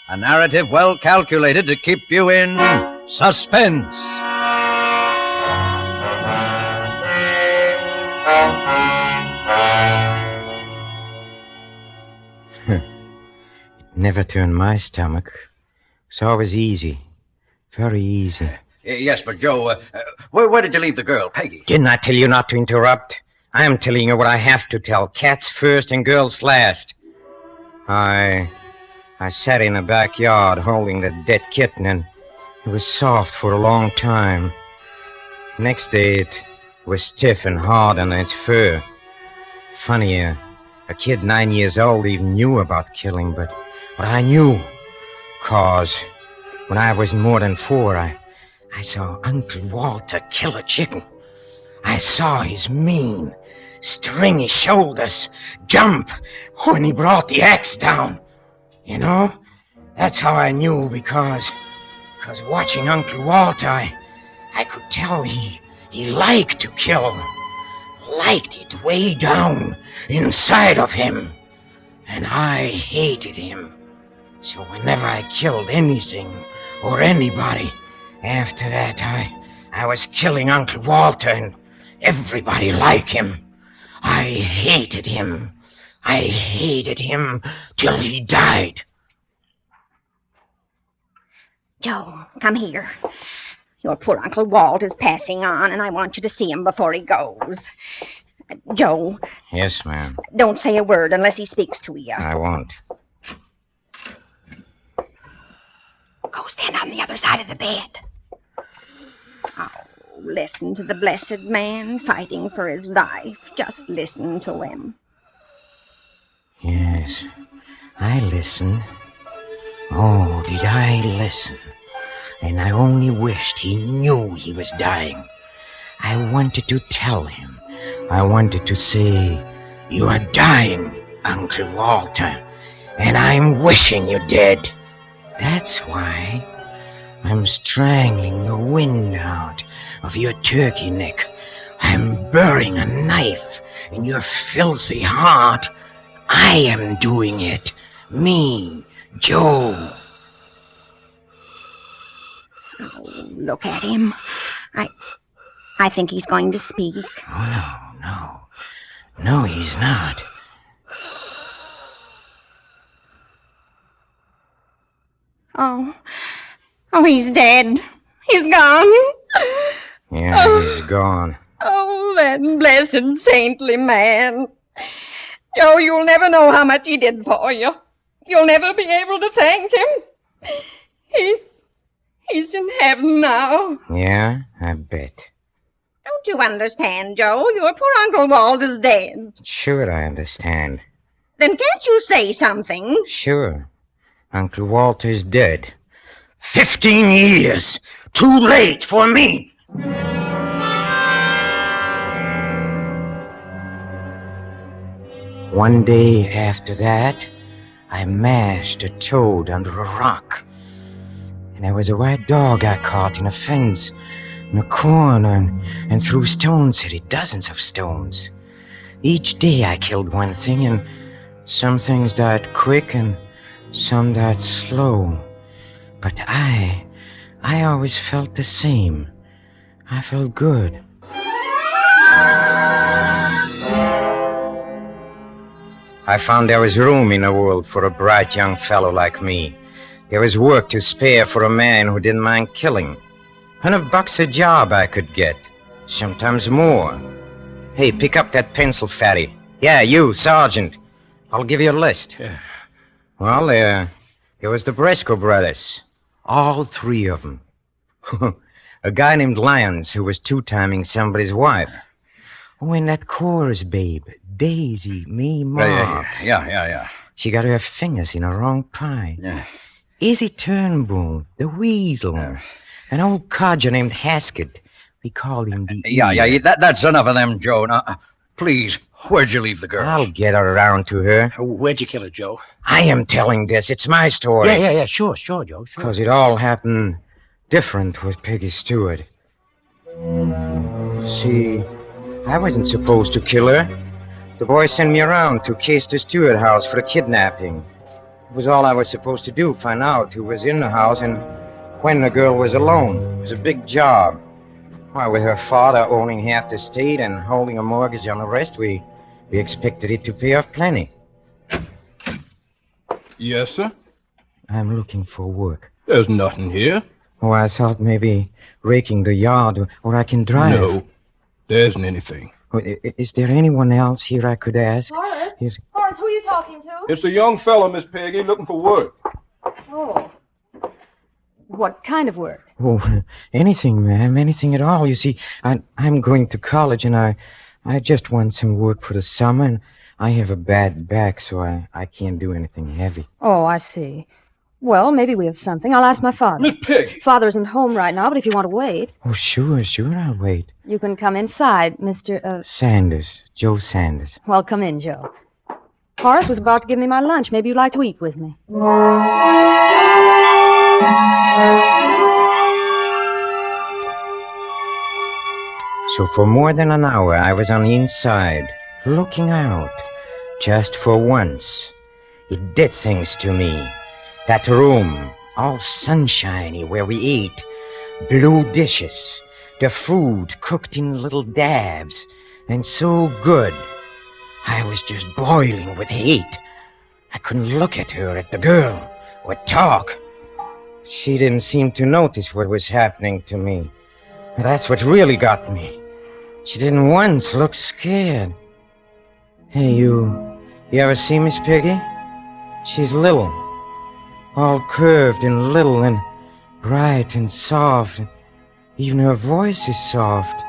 a narrative well calculated to keep you in suspense. Never turned my stomach. It's always easy. Very easy. Yes, but Joe, where did you leave the girl, Peggy? Didn't I tell you not to interrupt? I am telling you what I have to tell. Cats first and girls last. I sat in the backyard holding the dead kitten, and it was soft for a long time. Next day, it was stiff and hard on its fur. Funny, a kid 9 years old even knew about killing, but I knew. 'Cause when I was more than 4, I saw Uncle Walter kill a chicken. I saw his mean, stringy shoulders jump when he brought the axe down. You know, that's how I knew, because watching Uncle Walter, I could tell he liked to kill. Liked it way down inside of him. And I hated him. So whenever I killed anything or anybody, after that, I was killing Uncle Walter and everybody like him. I hated him. I hated him till he died. Joe, come here. Your poor Uncle Walt is passing on, and I want you to see him before he goes. Joe. Yes, ma'am. Don't say a word unless he speaks to you. I won't. Go stand on the other side of the bed. Oh, listen to the blessed man fighting for his life. Just listen to him. Yes, I listened. Oh, did I listen? And I only wished he knew he was dying. I wanted to tell him. I wanted to say, "You are dying, Uncle Walter, and I'm wishing you dead." That's why I'm strangling the wind out of your turkey neck. I'm burying a knife in your filthy heart. I am doing it. Me, Joe. Oh, look at him. I think he's going to speak. Oh, no. No, he's not. Oh, he's dead. He's gone. Yeah, he's gone. Oh, that blessed saintly man. Joe, you'll never know how much he did for you. You'll never be able to thank him. He's in heaven now. Yeah, I bet. Don't you understand, Joe? Your poor Uncle Walt is dead. Sure, I understand. Then can't you say something? Sure. Uncle Walter's dead. 15 years! Too late for me! One day after that, I mashed a toad under a rock. And there was a white dog I caught in a fence, in a corner, and threw stones at it, dozens of stones. Each day I killed one thing, and some things died quick, and some died slow. But I always felt the same. I felt good. I found there was room in the world for a bright young fellow like me. There was work to spare for a man who didn't mind killing. $100 a job I could get. Sometimes more. Hey, pick up that pencil, fatty. Yeah, you, Sergeant. I'll give you a list. Well, there was the Briscoe brothers. All three of them. A guy named Lyons who was two-timing somebody's wife. Oh, and that chorus babe, Daisy Mae Marks. Yeah. She got her fingers in a wrong pie. Yeah. Izzy Turnbull, the weasel. An old codger named Haskett. We called him the Yeah, that's enough of them, Joe. Now, please, where'd you leave the girl? I'll get her around to her. Where'd you kill her, Joe? I am telling this. It's my story. Yeah, sure, Joe, sure. Because it all happened different with Peggy Stewart. See, I wasn't supposed to kill her. The boy sent me around to case the Stewart house for the kidnapping. It was all I was supposed to do, find out who was in the house and when the girl was alone. It was a big job. Why, with her father owning half the estate and holding a mortgage on the rest, we expected it to pay off plenty. Yes, sir? I'm looking for work. There's nothing here. Oh, I thought maybe raking the yard, or I can drive. No, there isn't anything. Oh, is there anyone else here I could ask? Horace? Horace, who are you talking to? It's a young fellow, Miss Peggy, looking for work. Oh. What kind of work? Oh, anything, ma'am, anything at all. You see, I'm going to college, and I just want some work for the summer, and I have a bad back, so I can't do anything heavy. Oh, I see. Well, maybe we have something. I'll ask my father. Miss Peggy! Father isn't home right now, but if you want to wait... Oh, sure, I'll wait. You can come inside, Mr. Sanders, Joe Sanders. Well, come in, Joe. Horace was about to give me my lunch. Maybe you'd like to eat with me. So for more than an hour, I was on the inside, looking out, just for once. It did things to me. That room, all sunshiny where we ate, blue dishes, the food cooked in little dabs, and so good. I was just boiling with hate. I couldn't look at her, at the girl, or talk. She didn't seem to notice what was happening to me. And that's what really got me. She didn't once look scared. Hey, you ever see Miss Peggy? She's little. All curved and little and bright and soft. Even her voice is soft.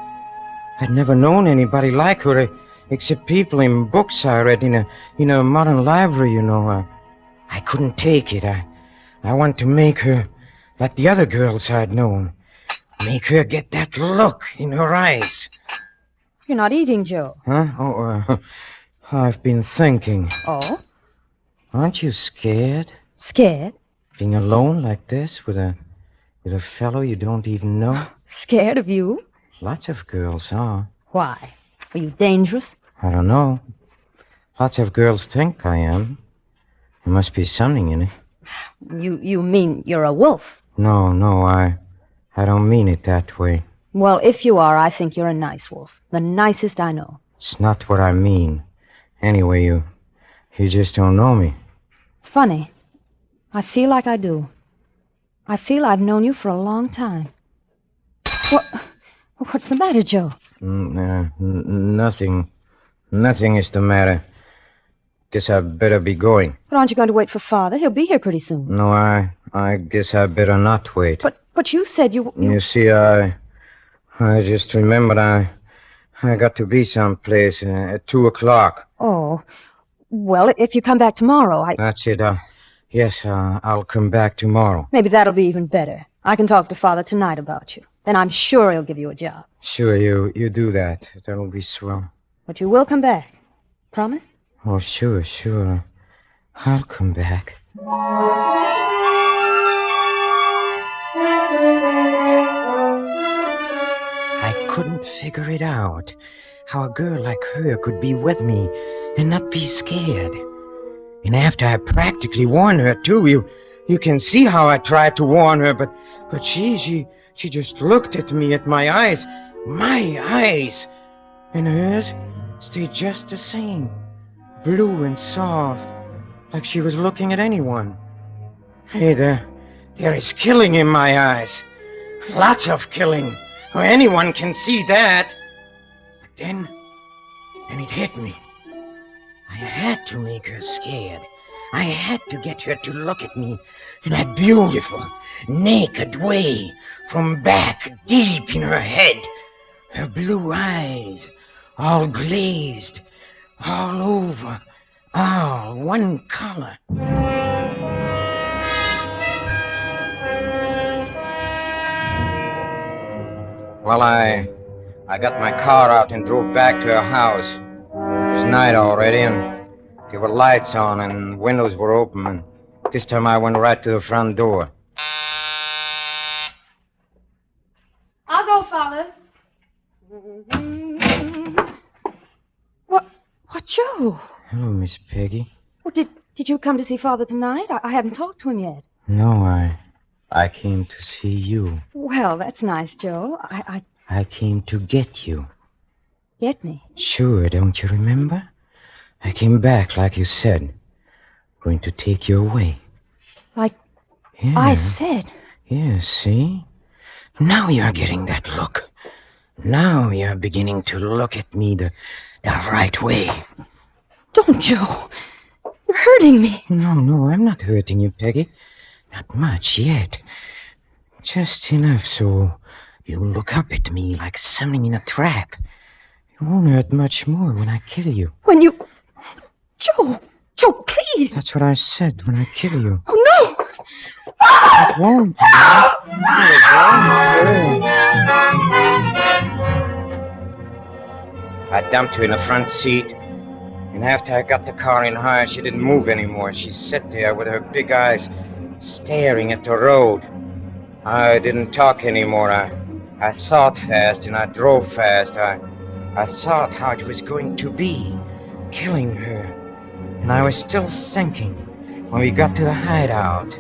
I'd never known anybody like her except people in books I read in a modern library, you know. I couldn't take it. I want to make her like the other girls I'd known. Make her get that look in her eyes. You're not eating, Joe. Huh? Oh, I've been thinking. Oh? Aren't you scared? Scared? Being alone like this with a fellow you don't even know? Scared of you? Lots of girls are. Why? Are you dangerous? I don't know. Lots of girls think I am. There must be something in it. You mean you're a wolf? No, I don't mean it that way. Well, if you are, I think you're a nice wolf. The nicest I know. It's not what I mean. Anyway, you just don't know me. It's funny. I feel like I do. I feel I've known you for a long time. What's the matter, Joe? Nothing. Nothing is the matter. Guess I better be going. But aren't you going to wait for Father? He'll be here pretty soon. No, I guess I better not wait. But you said you... You see, I I just remembered I got to be someplace at 2 o'clock. Oh. Well, if you come back tomorrow, That's it. Yes, I'll come back tomorrow. maybe that'll be even better. I can talk to Father tonight about you. Then I'm sure he'll give you a job. Sure, you do that. That'll be swell. But you will come back. Promise? Oh, sure. I'll come back. I couldn't figure it out. How a girl like her could be with me and not be scared. And after I practically warned her, too, you can see how I tried to warn her, but she just looked at me, at my eyes. My eyes! And hers stayed just the same. Blue and soft, like she was looking at anyone. Hey, there is killing in my eyes. Lots of killing. Well, anyone can see that. But then it hit me. I had to make her scared. I had to get her to look at me in that beautiful, naked way, from back deep in her head. Her blue eyes, all glazed, all over, all one color. Well, I got my car out and drove back to her house. It was night already, and there were lights on, and windows were open, and this time I went right to the front door. I'll go, Father. What, Joe? Hello, Miss Peggy. Well, did you come to see Father tonight? I haven't talked to him yet. No, I came to see you. Well, that's nice, Joe. I came to get you. Get me? Sure, don't you remember? I came back like you said. Going to take you away. Like Yeah. I said. Yeah, see? Now you're getting that look. Now you're beginning to look at me the right way. Don't, Joe. You're hurting me. No, I'm not hurting you, Peggy. Not much yet. Just enough so you look up at me like something in a trap. It won't hurt much more when I kill you. When you... Joe, please. That's what I said, when I kill you. Oh, no. It won't. I dumped her in the front seat, and after I got the car in high, she didn't move anymore. She sat there with her big eyes staring at the road. I didn't talk anymore. I thought fast, and I drove fast. I thought how it was going to be, killing her. And I was still thinking when we got to the hideout.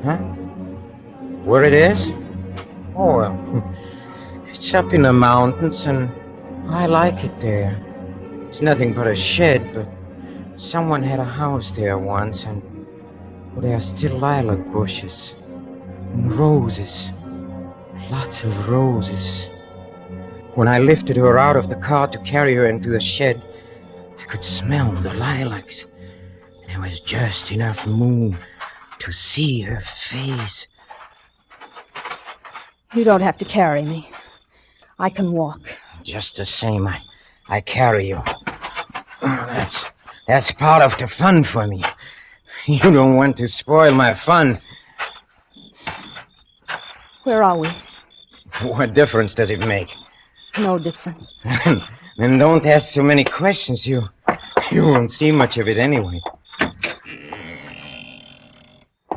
Huh? Where it is? Oh, well, it's up in the mountains, and I like it there. It's nothing but a shed, but someone had a house there once, and well, there are still lilac bushes and roses. Lots of roses. When I lifted her out of the car to carry her into the shed, I could smell the lilacs. There was just enough moon to see her face. You don't have to carry me. I can walk. Just the same, I carry you. That's part of the fun for me. You don't want to spoil my fun. Where are we? What difference does it make? No difference. Then don't ask so many questions. You won't see much of it anyway.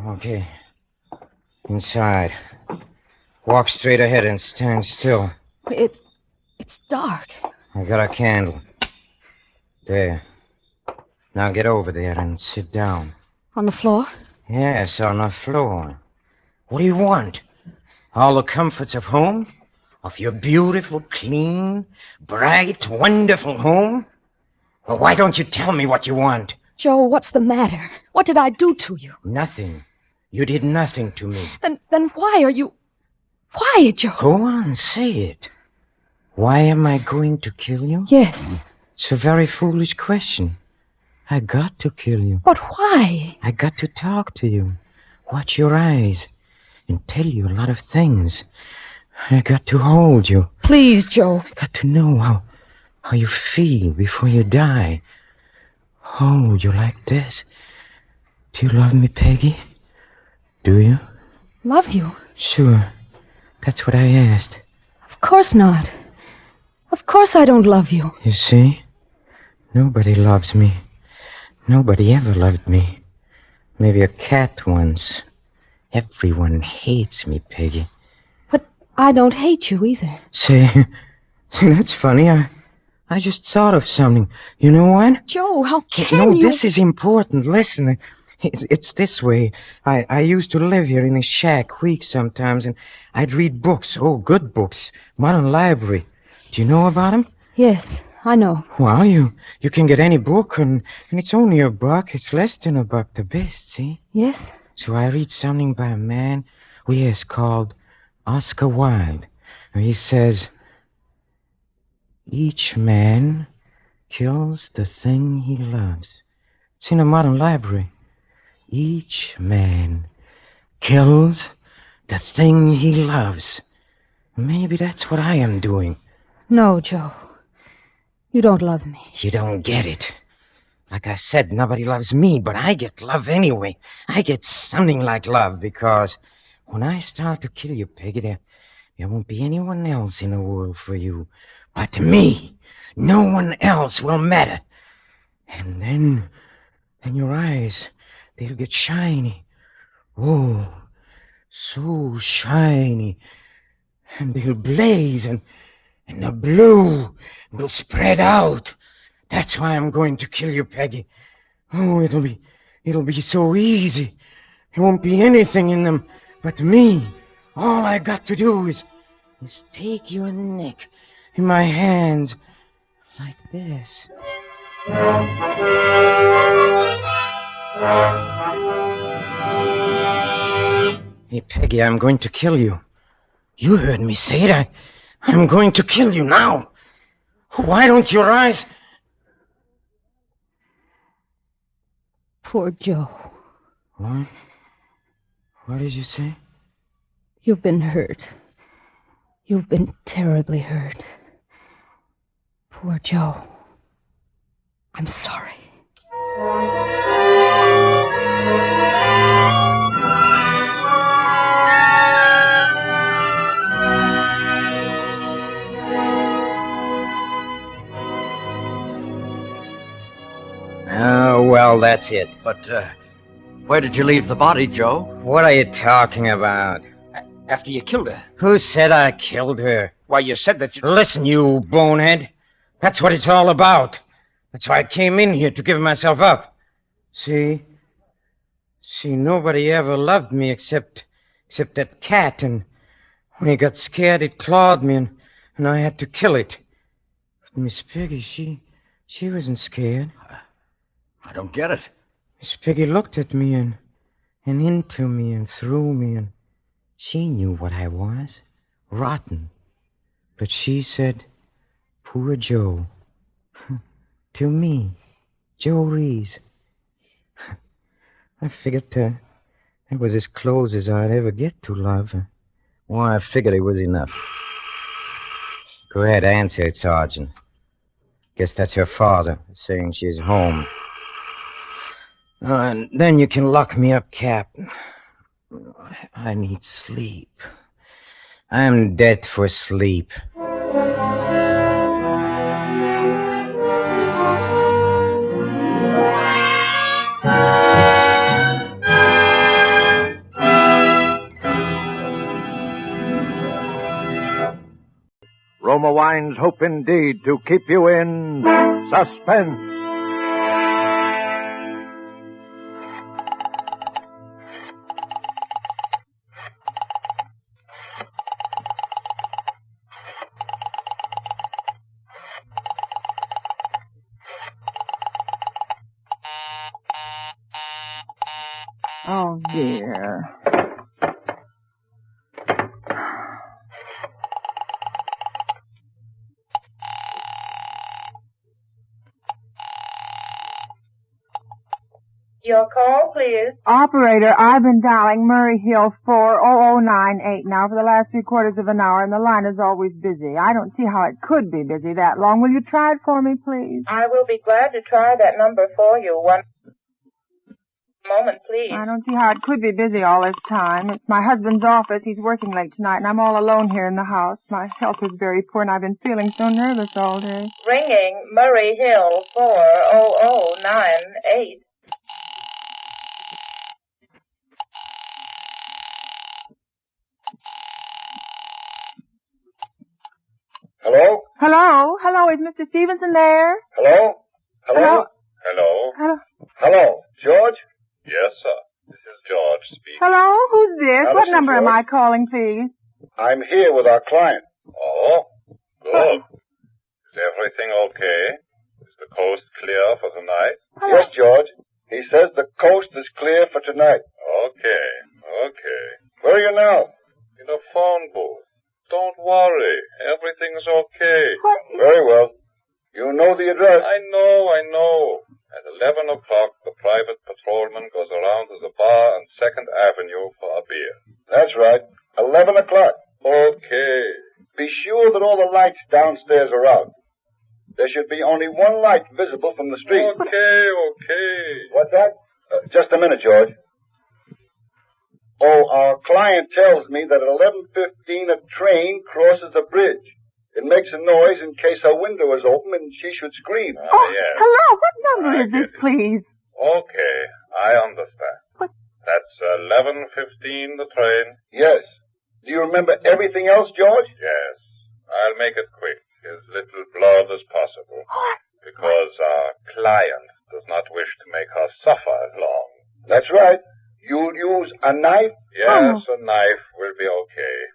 Okay. Inside. Walk straight ahead and stand still. It's dark. I got a candle. There. Now get over there and sit down. On the floor? Yes, on the floor. What do you want? All the comforts of home? Of your beautiful, clean, bright, wonderful home? Well, why don't you tell me what you want? Joe, what's the matter? What did I do to you? Nothing. You did nothing to me. Then why are you... Why, Joe? Go on, say it. Why am I going to kill you? Yes. It's a very foolish question. I got to kill you. But why? I got to talk to you, watch your eyes, and tell you a lot of things. I got to hold you. Please, Joe. I got to know how you feel before you die. Hold you like this. Do you love me, Peggy? Do you? Love you? Sure. That's what I asked. Of course not. Of course I don't love you. You see? Nobody loves me. Nobody ever loved me. Maybe a cat once. Everyone hates me, Peggy. But I don't hate you either. See, that's funny. I just thought of something. You know what? Joe, how can you... No, this is important. Listen, it's this way. I used to live here in a shack weeks sometimes, and I'd read books. Oh, good books. Modern library. Do you know about them? Yes, I know. Well, you can get any book, and it's only $1. It's less than $1 the best, see? Yes? So I read something by a man, called Oscar Wilde. And he says, each man kills the thing he loves. It's in a modern library. Each man kills the thing he loves. Maybe that's what I am doing. No, Joe. You don't love me. You don't get it. Like I said, nobody loves me, but I get love anyway. I get something like love, because when I start to kill you, Peggy, there won't be anyone else in the world for you. But me, no one else will matter. And then your eyes, they'll get shiny. Oh, so shiny. And they'll blaze, and the blue will spread out. That's why I'm going to kill you, Peggy. Oh, it'll be so easy. There won't be anything in them but me. All I got to do is take your neck in my hands like this. Hey, Peggy, I'm going to kill you. You heard me say it. I'm going to kill you now. Why don't your eyes... Poor Joe. What? What did you say? You've been hurt. You've been terribly hurt. Poor Joe. I'm sorry. Oh, well, that's it. But, where did you leave the body, Joe? What are you talking about? After you killed her. Who said I killed her? Why, you said that you... Listen, you bonehead. That's what it's all about. That's why I came in here, to give myself up. See, nobody ever loved me except that cat, and when he got scared, it clawed me, and I had to kill it. But Miss Peggy, she wasn't scared. I don't get it. Miss Peggy looked at me and into me and through me, and she knew what I was. Rotten. But she said, poor Joe. To me, Joe Reeves. I figured that was as close as I'd ever get to love. Well, I figured it was enough. Go ahead, answer it, Sergeant. Guess that's her father, saying she's home. And then you can lock me up, Cap. I need sleep. I'm dead for sleep. Roma Wines hope indeed to keep you in suspense. Oh, dear. Your call, please. Operator, I've been dialing Murray Hill 40098 now for the last 3/4 of an hour, and the line is always busy. I don't see how it could be busy that long. Will you try it for me, please? I will be glad to try that number for you. One moment, please. I don't see how it could be busy all this time. It's my husband's office. He's working late tonight, and I'm all alone here in the house. My health is very poor, and I've been feeling so nervous all day. Ringing Murray Hill 40098. Hello? Hello, is Mr. Stevenson there? Hello? Hello? Hello? Hello? Hello? George? Yes, sir. This is George speaking. Hello, who's this? Now, What this is number am George. I calling, please? I'm here with our client. Oh, good. Is everything okay? Is the coast clear for tonight? Yes, George. He says the coast is clear for tonight. Okay. Where are you now? In a phone booth. Don't worry. Everything's okay. What? Very well. You know the address? I know. At 11 o'clock, the private patrolman goes around to the bar on 2nd Avenue for a beer. That's right. 11 o'clock. Okay. Be sure that all the lights downstairs are out. There should be only one light visible from the street. Okay. What's that? Just a minute, George. Oh, our client tells me that at 11:15 a train crosses a bridge. It makes a noise in case her window is open and she should scream. Yes. Hello, what number is this, please? Okay, I understand. What? That's 11:15, the train. Yes. Do you remember everything else, George? Yes. I'll make it quick, as little blood as possible. Because our client does not wish to make her suffer long. That's right. You'll use a knife? Yes, a knife will be okay.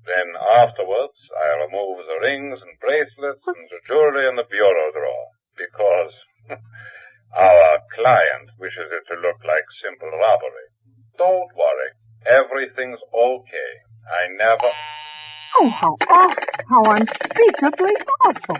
Then afterwards, I remove the rings and bracelets and the jewelry in the bureau drawer. Because our client wishes it to look like simple robbery. Don't worry. Everything's okay. I never... Oh, how awful. How unspeakably awful.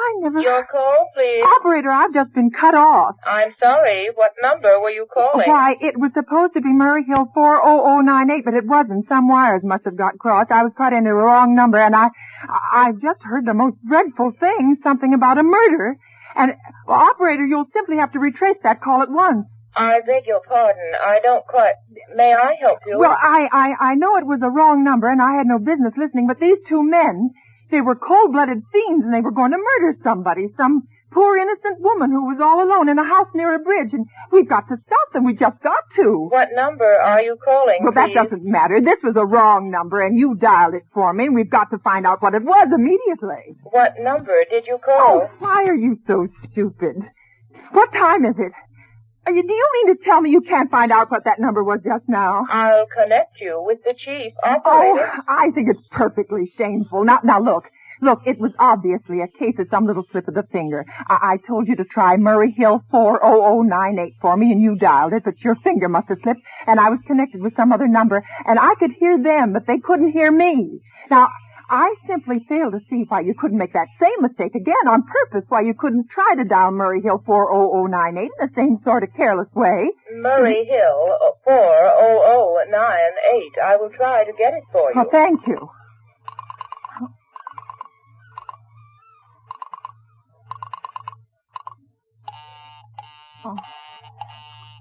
I never... Your call, please. Operator, I've just been cut off. I'm sorry. What number were you calling? Why, it was supposed to be Murray Hill 40098, but it wasn't. Some wires must have got crossed. I was cut into the wrong number, and I've just heard the most dreadful thing, something about a murder. And, well, operator, you'll simply have to retrace that call at once. I beg your pardon. I don't quite... May I help you? Well, I know it was a wrong number, and I had no business listening, but these two men, they were cold-blooded fiends, and they were going to murder somebody, some poor innocent woman who was all alone in a house near a bridge, and we've got to stop them. We just got to. What number are you calling, Well, that please? doesn't matter. This was a wrong number, and you dialed it for me, and we've got to find out what it was immediately. What number did you call? Oh, why are you so stupid? What time is it? Do you mean to tell me you can't find out what that number was just now? I'll connect you with the chief operator. Oh, I think it's perfectly shameful. Now, look, it was obviously a case of some little slip of the finger. I told you to try Murray Hill 40098 for me, and you dialed it, but your finger must have slipped, and I was connected with some other number, and I could hear them, but they couldn't hear me. Now, I simply fail to see why you couldn't make that same mistake again on purpose, why you couldn't try to dial Murray Hill 40098 in the same sort of careless way. Murray Hill 40098. I will try to get it for you. Oh, thank you. Oh.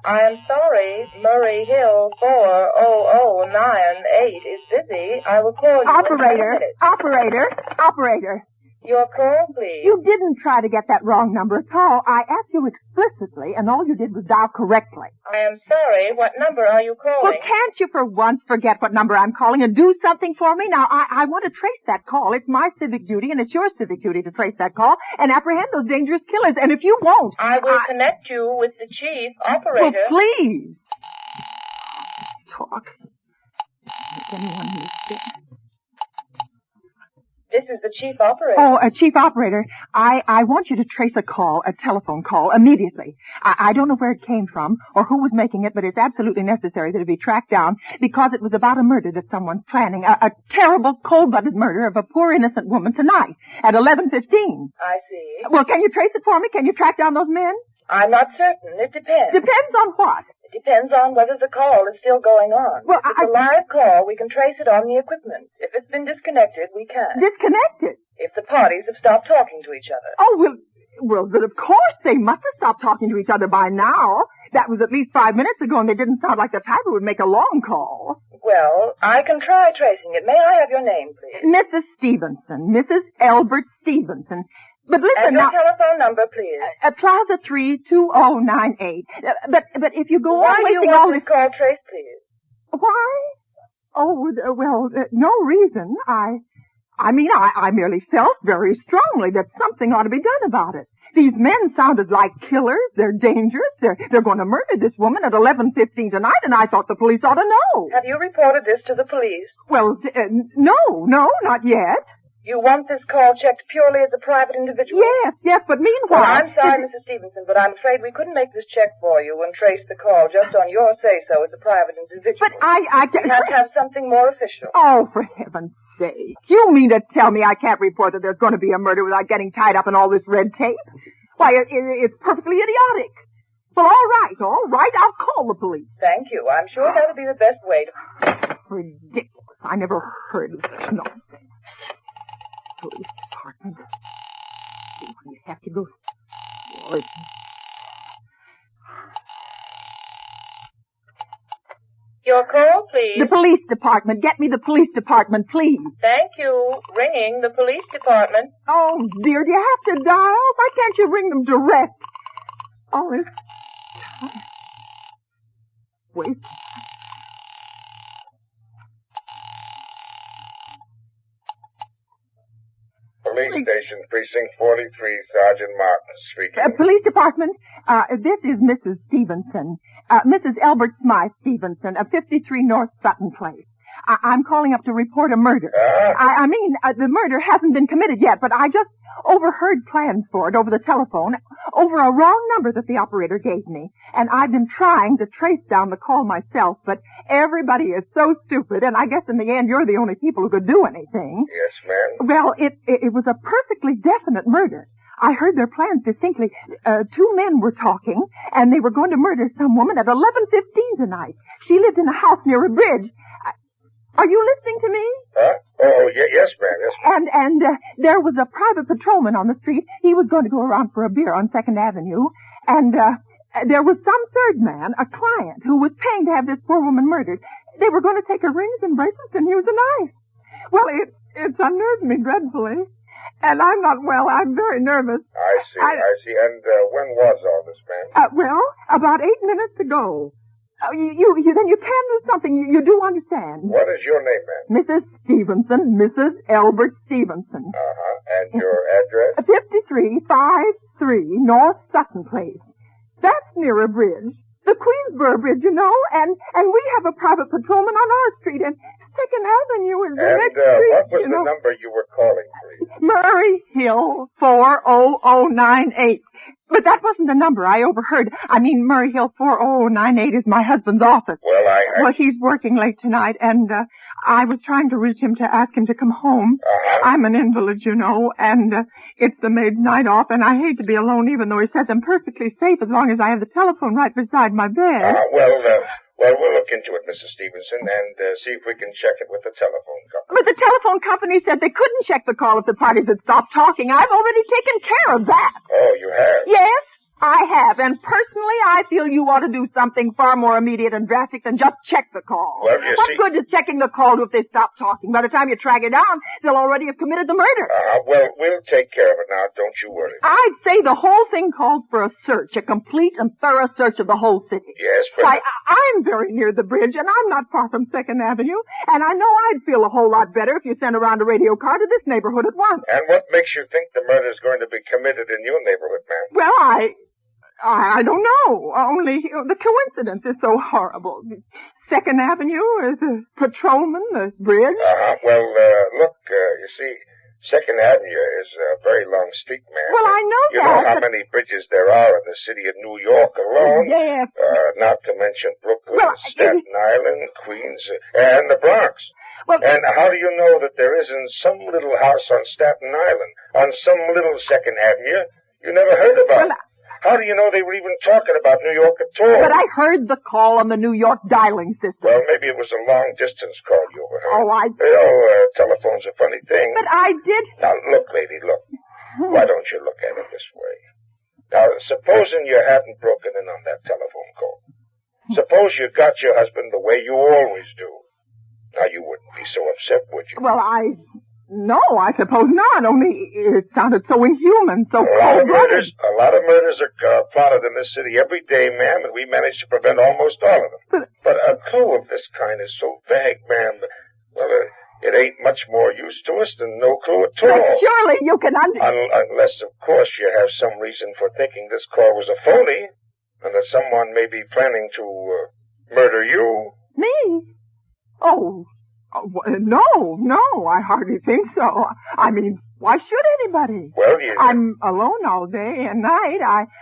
I am sorry. Murray Hill 40098 is busy. I will call you Operator, in 10 minutes. operator. Your call, please. You didn't try to get that wrong number at all. I asked you explicitly, and all you did was dial correctly. I am sorry. What number are you calling? Well, can't you for once forget what number I'm calling and do something for me? Now, I want to trace that call. It's my civic duty, and it's your civic duty to trace that call and apprehend those dangerous killers. And if you won't... I will connect you with the chief operator. Well, please. Talk. Make anyone understand. This is the chief operator. Oh, Chief Operator, I want you to trace a call, a telephone call, immediately. I don't know where it came from or who was making it, but it's absolutely necessary that it be tracked down because it was about a murder that someone's planning, a terrible, cold-blooded murder of a poor innocent woman tonight at 11:15. I see. Well, can you trace it for me? Can you track down those men? I'm not certain. It depends. Depends on what? It depends on whether the call is still going on. Well, if it's a live call, we can trace it on the equipment. If it's been disconnected, we can't. Disconnected? If the parties have stopped talking to each other. Oh, well, but of course they must have stopped talking to each other by now. That was at least 5 minutes ago, and they didn't sound like the type who would make a long call. Well, I can try tracing it. May I have your name, please? Mrs. Stevenson. Mrs. Albert Stevenson. But listen and your now... telephone number, please. Plaza 32098. But if you go Why on do you wasting want all this this... call traced, please? Why? Oh, well, no reason. I mean, I merely felt very strongly that something ought to be done about it. These men sounded like killers. They're dangerous. They're going to murder this woman at 11:15 tonight, and I thought the police ought to know. Have you reported this to the police? Well, no, not yet. You want this call checked purely as a private individual? Yes, but meanwhile... Well, I'm sorry, Mrs. Stevenson, but I'm afraid we couldn't make this check for you and trace the call just on your say-so as a private individual. But I can't... You have to have something more official. Oh, for heaven's sake. You mean to tell me I can't report that there's going to be a murder without getting tied up in all this red tape? Why, it's perfectly idiotic. Well, all right, I'll call the police. Thank you. I'm sure that'll be the best way to... Ridiculous. I never heard of such nonsense. Police department. We have to go... Your call, please. The police department. Get me the police department, please. Thank you. Ringing the police department. Oh, dear, do you have to dial? Why can't you ring them direct? Oh, it's time. Wait. Police station, precinct 43, Sergeant Markham speaking. Police department, this is Mrs. Stevenson. Mrs. Albert Smythe Stevenson of 53 North Sutton Place. I'm calling up to report a murder. I mean, the murder hasn't been committed yet, but I just overheard plans for it over the telephone, over a wrong number that the operator gave me. And I've been trying to trace down the call myself, but everybody is so stupid, and I guess in the end you're the only people who could do anything. Yes, ma'am. Well, it was a perfectly definite murder. I heard their plans distinctly. Two men were talking, and they were going to murder some woman at 11:15 tonight. She lived in a house near a bridge. Are you listening to me? Huh? Oh, yes, ma'am, yes, ma'am. And there was a private patrolman on the street. He was going to go around for a beer on 2nd Avenue. And there was some third man, a client, who was paying to have this poor woman murdered. They were going to take her rings and bracelets and use a knife. Well, it's unnerved me dreadfully. And I'm not well. I'm very nervous. I see. And when was all this, ma'am? Well, about 8 minutes ago. Then you can do something. You do understand. What is your name, ma'am? Mrs. Stevenson, Mrs. Albert Stevenson. Uh-huh. And your address? 5353 North Sutton Place. That's near a bridge. The Queensboro Bridge, you know, and we have a private patrolman on our street, and 2nd Avenue is the next street, what was the number you were calling, please? Murray Hill 40098. But that wasn't the number I overheard. I mean, Murray Hill 40098 is my husband's office. Well, he's working late tonight, and I was trying to reach him to ask him to come home. I'm an invalid, you know, and it's the maid's night off, and I hate to be alone, even though he says I'm perfectly safe as long as I have the telephone right beside my bed. Well, we'll look into it, Mrs. Stevenson, and see if we can check it with the telephone company. But the telephone company said they couldn't check the call if the parties had stopped talking. I've already taken care of that. Oh, you have? Yes, I have. And personally, I feel you ought to do something far more immediate and drastic than just check the call. Well, what good is checking the call if they stop talking? By the time you track it down, they'll already have committed the murder. Well, we'll take care of it now. Don't you worry. I'd say the whole thing calls for a search, a complete and thorough search of the whole city. Yes, but... I'm very near the bridge, and I'm not far from 2nd Avenue, and I know I'd feel a whole lot better if you sent around a radio car to this neighborhood at once. And what makes you think the murder's going to be committed in your neighborhood, ma'am? Well, I don't know. Only the coincidence is so horrible. 2nd Avenue is a patrolman, the bridge. Well, look, you see, 2nd Avenue is a very long street, ma'am. Well, I know You know how many bridges there are in the city of New York alone? Yes. Not to mention Brooklyn, Staten Island, Queens, and the Bronx. And how do you know that there isn't some little house on Staten Island, on some little 2nd Avenue you never heard about? How do you know they were even talking about New York at all? But I heard the call on the New York dialing system. Well, maybe it was a long-distance call you overheard. Oh, Telephone's a funny thing. But I did... Now, look, lady, look. Why don't you look at it this way? Now, supposing you hadn't broken in on that telephone call. Suppose you got your husband the way you always do. Now, you wouldn't be so upset, would you? Well, No, I suppose not. Only it sounded so inhuman, so A lot of cold-blooded. murders are plotted in this city every day, ma'am, and we manage to prevent almost all of them. But a clue of this kind is so vague, ma'am. Well, it ain't much more use to us than no clue at all. But surely you can Unless, of course, you have some reason for thinking this call was a phony, and that someone may be planning to murder you. Me? No, I hardly think so. I mean, why should anybody? Well, I'm alone all day and night.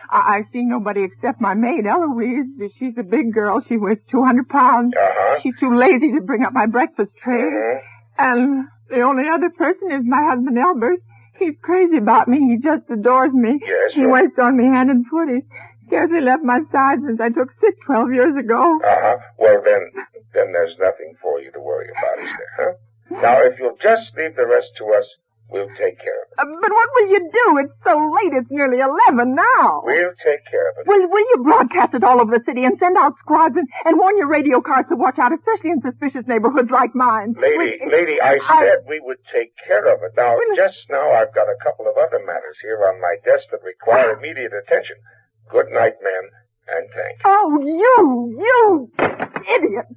I see nobody except my maid, Eloise. She's a big girl. She weighs 200 pounds. Uh-huh. She's too lazy to bring up my breakfast tray. Mm-hmm. And the only other person is my husband, Albert. He's crazy about me. He just adores me. Yes, he waits on me hand and foot. He scarcely left my side since I took sick 12 years ago. Uh-huh. Well, then there's nothing for you to worry about, is there, huh? Now, if you'll just leave the rest to us, we'll take care of it. But what will you do? It's so late. It's nearly 11 now. We'll take care of it. Will you broadcast it all over the city and send out squads and warn your radio cars to watch out, especially in suspicious neighborhoods like mine? Lady, I said we would take care of it. Now, just now, I've got a couple of other matters here on my desk that require immediate attention. Good night, ma'am, and thank you. Oh, you idiot.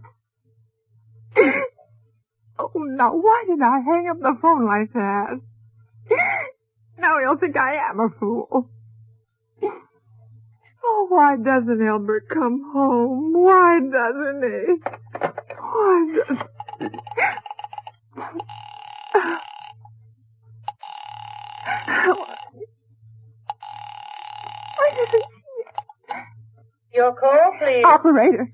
Oh, now, why did I hang up the phone like that? Now he'll think I am a fool. Oh, why doesn't Albert come home? Why doesn't he? Why doesn't Your call, please. Operator,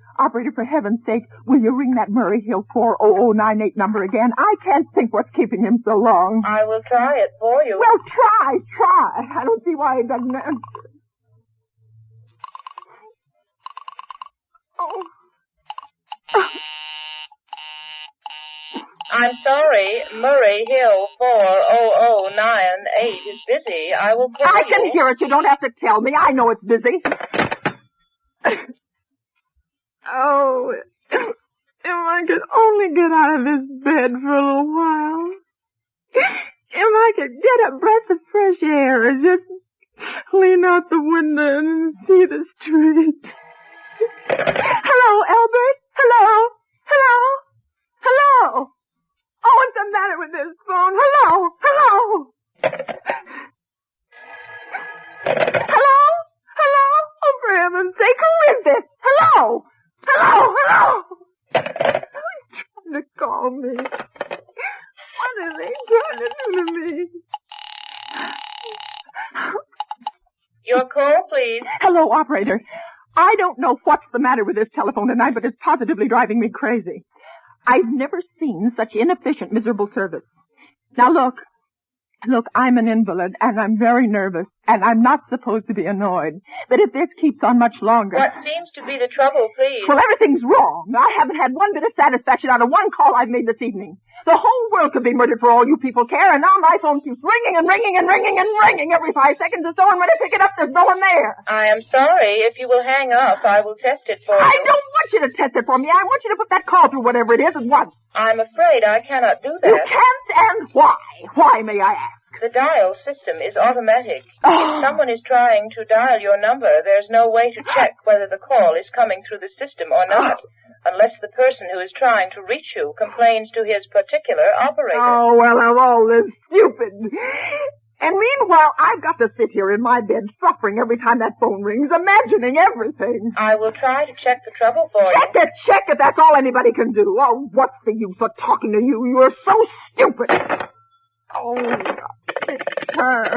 for heaven's sake, will you ring that Murray Hill 40098 number again? I can't think what's keeping him so long. I will try it for you. Well, try. I don't see why he doesn't answer. Oh. I'm sorry, Murray Hill 40098 is busy. I will call you. I can hear it. You don't have to tell me. I know it's busy. Oh, if I could only get out of this bed for a little while. If I could get a breath of fresh air and just lean out the window and see the street. Hello, Albert? Hello? Oh, what's the matter with this phone? Hello? Oh, for heaven's sake, who is this? Hello? Who's trying to call me? What are they trying to do to me? Your call, please. Hello, operator. I don't know what's the matter with this telephone tonight, but it's positively driving me crazy. I've never seen such inefficient, miserable service. Now, look, I'm an invalid, and I'm very nervous, and I'm not supposed to be annoyed. But if this keeps on much longer... What seems to be the trouble, please? Well, everything's wrong. I haven't had one bit of satisfaction out of one call I've made this evening. The whole world could be murdered for all you people care, and now my phone keeps ringing and ringing and ringing and ringing every 5 seconds or so, and when I pick it up, there's no one there. I am sorry. If you will hang up, I will test it for you. I don't want you to test it for me. I want you to put that call through whatever it is at once. I'm afraid I cannot do that. You can't, and why? Why, may I ask? The dial system is automatic. If someone is trying to dial your number, there's no way to check whether the call is coming through the system or not, unless the person who is trying to reach you complains to his particular operator. Oh, well, of all this stupid. And meanwhile, I've got to sit here in my bed suffering every time that phone rings, imagining everything. I will try to check the trouble for you. Check it. That's all anybody can do. Oh, what's the use of talking to you? You're so stupid. Oh, it's her.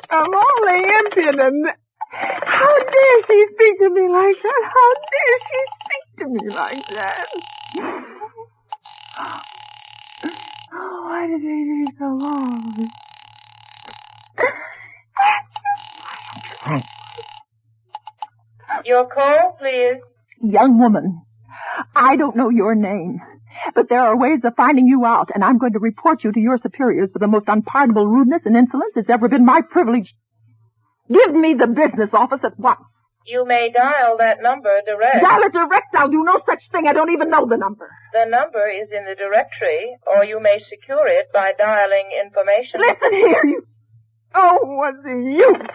Of all the impudent. How dare she speak to me like that? How dare she speak to me like that? Oh, why did they take so long? Your call, please. Young woman, I don't know your name, but there are ways of finding you out, and I'm going to report you to your superiors for the most unpardonable rudeness and insolence it's ever been my privilege. Give me the business office at once. You may dial that number direct. Dial it direct. I'll do no such thing. I don't even know the number. The number is in the directory, or you may secure it by dialing information. Listen here, you... Oh, what's the use?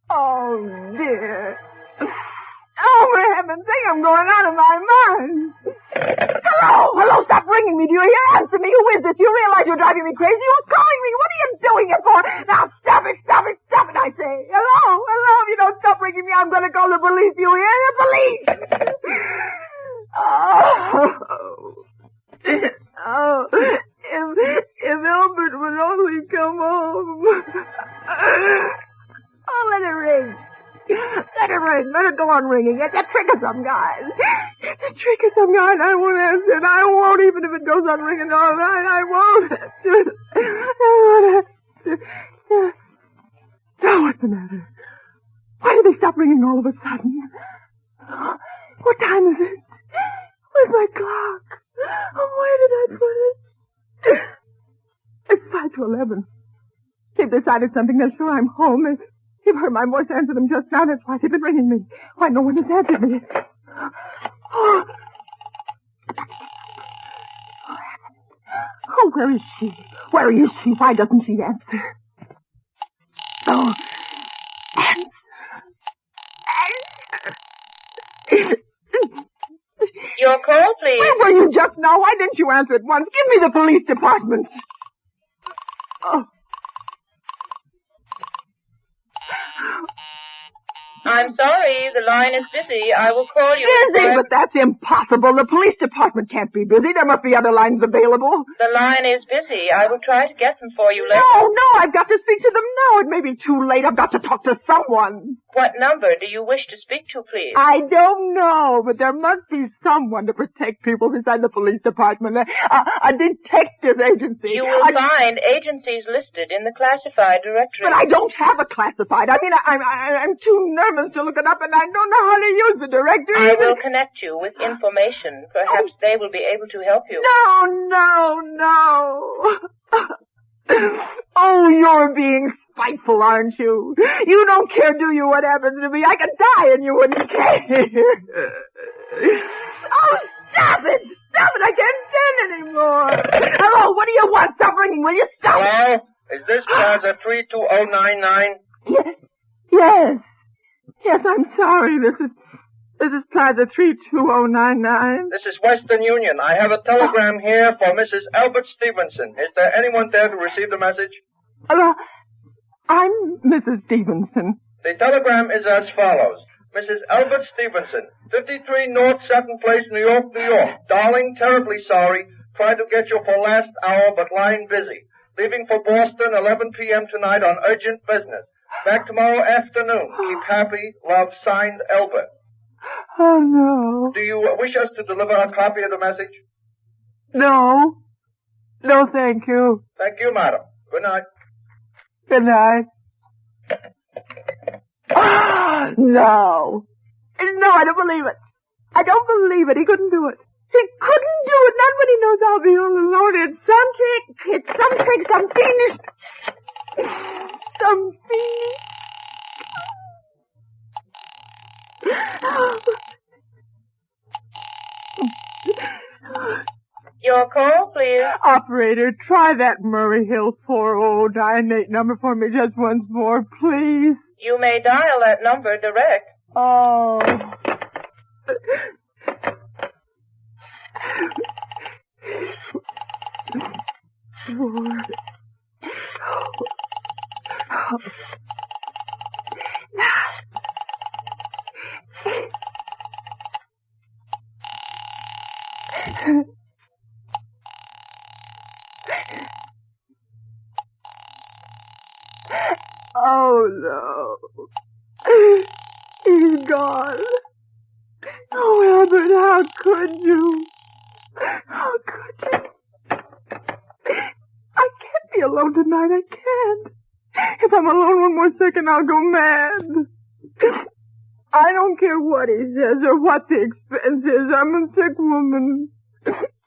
Oh, dear. Oh, for heaven's sake, I'm going out of my mind. Hello, stop ringing me. Do you hear? Answer me. Who is this? You realize you're driving me crazy? Who's calling me? What are you doing it for? Now, stop it, I say. Hello, if you don't stop ringing me, I'm going to call the police. You hear? The police! If Albert would only come home. Oh, let it ring. Let it ring. Let it go on ringing. It's a trick of some kind. It's a trick of some kind. I won't answer it. I won't, even if it goes on ringing all right. I won't answer it. I won't answer it. Oh, what's the matter? Why did they stop ringing all of a sudden? What time is it? Where's my clock? Oh, where did I put it? It's 5 to 11. They've decided something. They're sure I'm home. They've heard my voice answer them just now. That's why they've been ringing me. Why no one has answered me. Oh, where is she? Where is she? Why doesn't she answer? Oh, answer. Your call, please. Where were you just now? Why didn't you answer at once? Give me the police department. Oh. I'm sorry, the line is busy. I will call you. Busy? But that's impossible. The police department can't be busy. There must be other lines available. The line is busy. I will try to get them for you later. No, I've got to speak to them now. It may be too late. I've got to talk to someone. What number do you wish to speak to, please? I don't know, but there must be someone to protect people beside the police department. A detective agency. You will find agencies listed in the classified directory. But I don't have a classified. I mean, I'm too nervous to look it up, and I don't know how to use the directory. I will connect you with information. Perhaps they will be able to help you. No. Oh, you're being spiteful, aren't you? You don't care, do you, what happens to me? I could die and you wouldn't care. Oh, stop it! I can't stand anymore. Hello, what do you want? Stop ringing, will you? Stop. Hello? Is this Plaza 32099? Yes, I'm sorry. This is Plaza 32099. This is Western Union. I have a telegram here for Mrs. Albert Stevenson. Is there anyone there to receive the message? I'm Mrs. Stevenson. The telegram is as follows. Mrs. Albert Stevenson, 53 North Sutton Place, New York, New York. Darling, terribly sorry. Tried to get you for last hour, but line busy. Leaving for Boston, 11 p.m. tonight on urgent business. Back tomorrow afternoon. Keep happy. Love, signed, Albert. Oh, no. Do you wish us to deliver a copy of the message? No, thank you. Thank you, madam. Good night. Good night. No, I don't believe it. I don't believe it. He couldn't do it. He couldn't do it. Not when he knows I'll be all alone. It's some trick, some fiendish. Your call, please. Operator, try that Murray Hill 4098 number for me just once more, please. You may dial that number direct. Oh. Oh, no. He's gone. Oh, Albert, how could you? How could you? I can't be alone tonight. I can't. If I'm alone one more second, I'll go mad. I don't care what he says or what the expense is. I'm a sick woman.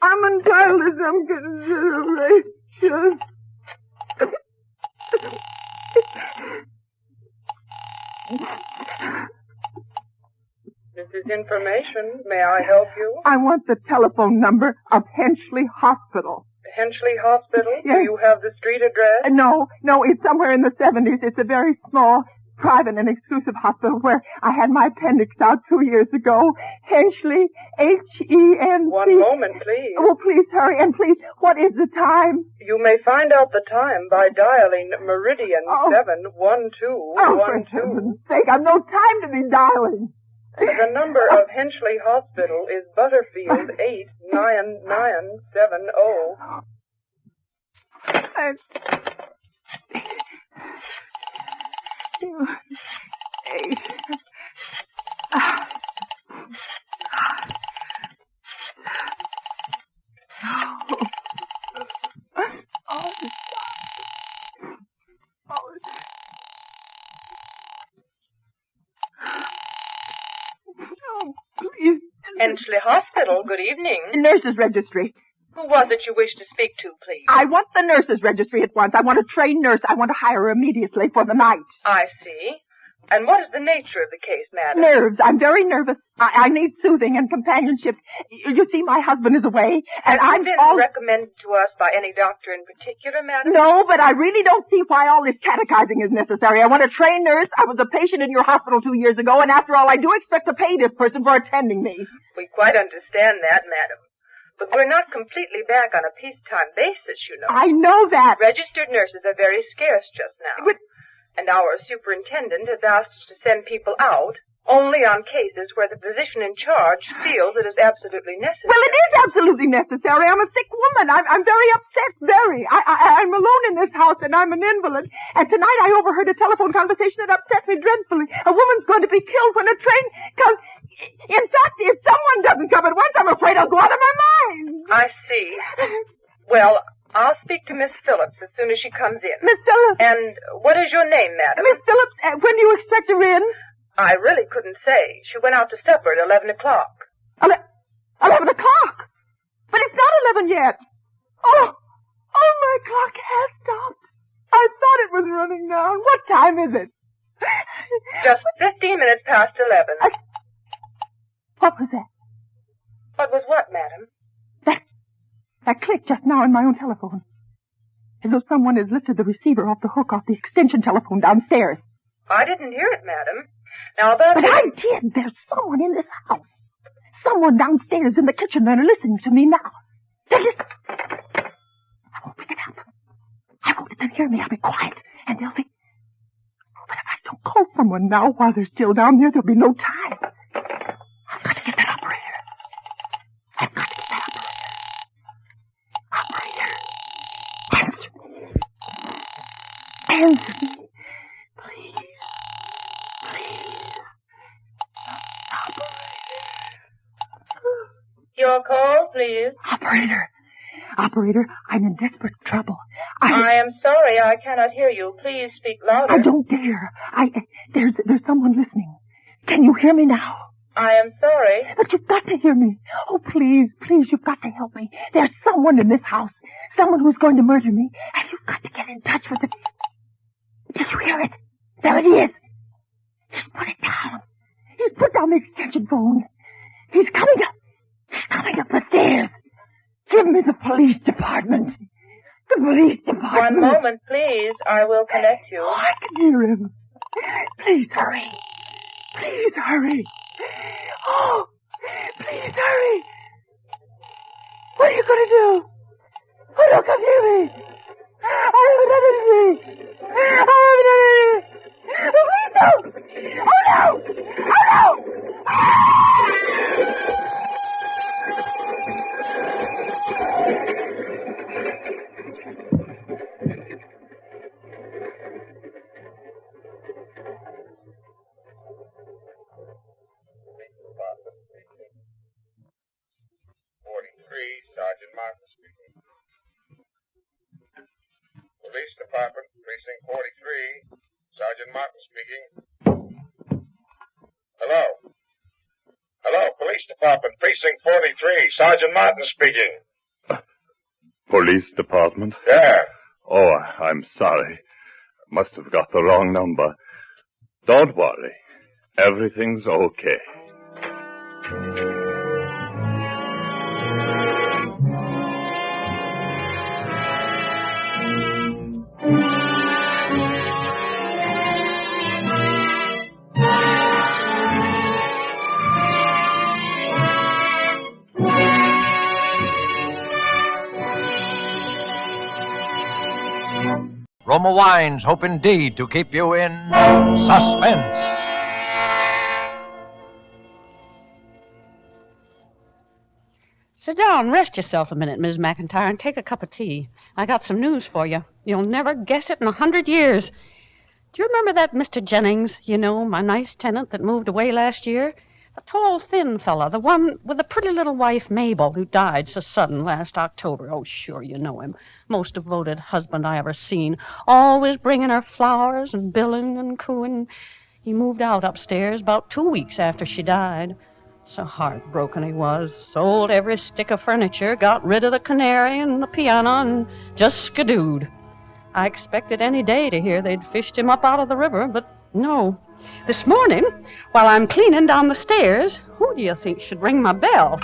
I'm entitled to some consideration. This is information. May I help you? I want the telephone number of Henchley Hospital. Henchley Hospital? Yes. Do you have the street address? No, it's somewhere in the 70s. It's a very small, private and exclusive hospital where I had my appendix out 2 years ago. Henchley, H-E-N-C. One moment, please. Oh, please hurry. And please, what is the time? You may find out the time by dialing Meridian 71212. Oh, for heaven's sake, I've no time to be dialing. The number of Henchley Hospital is Butterfield 89970. Eight. Please. Henchley Hospital, good evening. Nurses registry. Who was it you wish to speak to, please? I want the nurses registry at once. I want a trained nurse. I want to hire her immediately for the night. I see. And what is the nature of the case, madam? Nerves. I'm very nervous. I need soothing and companionship. You see, my husband is away, and Have you been recommended to us by any doctor in particular, madam? No, but I really don't see why all this catechizing is necessary. I want a trained nurse. I was a patient in your hospital 2 years ago, and after all, I do expect to pay this person for attending me. We quite understand that, madam. But we're not completely back on a peacetime basis, you know. I know that. Registered nurses are very scarce just now. But... And our superintendent has asked us to send people out only on cases where the physician in charge feels it is absolutely necessary. Well, it is absolutely necessary. I'm a sick woman. I'm very upset, very. I'm alone in this house, and I'm an invalid. And tonight I overheard a telephone conversation that upset me dreadfully. A woman's going to be killed when a train comes. In fact, if someone doesn't come at once, I'm afraid I'll go out of my mind. I see. Well, I'll speak to Miss Phillips as soon as she comes in. Miss Phillips? And what is your name, madam? Miss Phillips, when do you expect her in? I really couldn't say. She went out to supper at 11 o'clock. 11 o'clock? But it's not 11 yet. Oh, my clock has stopped. I thought it was running down. What time is it? Just 15 minutes past 11. What was that? What was what, madam? That clicked just now on my own telephone. As though someone has lifted the receiver off the hook off the extension telephone downstairs. I didn't hear it, madam. Now, about... But I did. There's someone in this house. Someone downstairs in the kitchen. They're listening to me now. They're listening. I won't pick it up. I won't let them hear me. I'll be quiet. And they'll be... But if I don't call someone now while they're still down there, there'll be no time. I've got to get that operator. I've got to get that operator. Operator. Answer me. Answer me. Please. Your call, please. Operator, I'm in desperate trouble. I am sorry I cannot hear you. Please speak louder. I don't dare. There's someone listening. Can you hear me now? I am sorry. But you've got to hear me. Oh, please, you've got to help me. There's someone in this house. Someone who's going to murder me. And you've got to get in touch with it. Did you hear it? There it is. Just put it down. He's put down the extension phone. He's coming up. He's coming up the stairs. Give me the police department. The police department. One moment, please. I will connect you. Oh, I can hear him. Please hurry. Please hurry. Oh, please hurry. What are you going to do? Oh, no, come near me. I haven't done anything. Oh, please don't. Oh, no. Oh, no. Sergeant Markham speaking. Police Department, Precinct 43. Sergeant Martin speaking. Hello. Hello, Police Department, Precinct 43. Sergeant Martin speaking. Police Department? Yeah. Oh, I'm sorry. Must have got the wrong number. Don't worry. Everything's okay. Roma Wines hope indeed to keep you in suspense. Sit down, rest yourself a minute, Ms. McIntyre, and take a cup of tea. I got some news for you. You'll never guess it in 100 years. Do you remember that Mr. Jennings, my nice tenant that moved away last year? The tall, thin fella, the one with the pretty little wife, Mabel, who died so sudden last October. Oh, sure, you know him. Most devoted husband I ever seen. Always bringing her flowers and billing and cooing. He moved out upstairs about 2 weeks after she died. So heartbroken he was. Sold every stick of furniture, got rid of the canary and the piano, and just skidooed. I expected any day to hear they'd fished him up out of the river, but no. This morning, while I'm cleaning down the stairs, who do you think should ring my bell?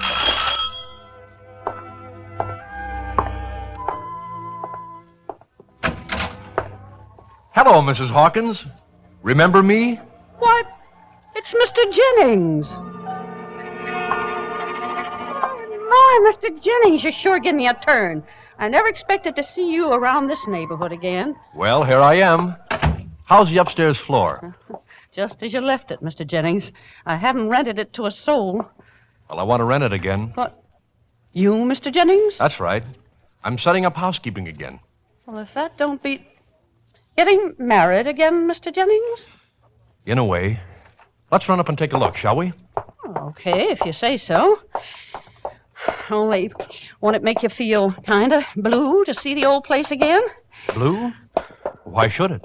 Hello, Mrs. Hawkins. Remember me? Why, it's Mr. Jennings. My, Mr. Jennings, you sure give me a turn. I never expected to see you around this neighborhood again. Well, here I am. How's the upstairs floor? Just as you left it, Mr. Jennings. I haven't rented it to a soul. Well, I want to rent it again. What? You, Mr. Jennings? That's right. I'm setting up housekeeping again. Well, if that don't beat... Getting married again, Mr. Jennings? In a way. Let's run up and take a look, shall we? Okay, if you say so. Only, won't it make you feel kind of blue to see the old place again? Blue? Why should it?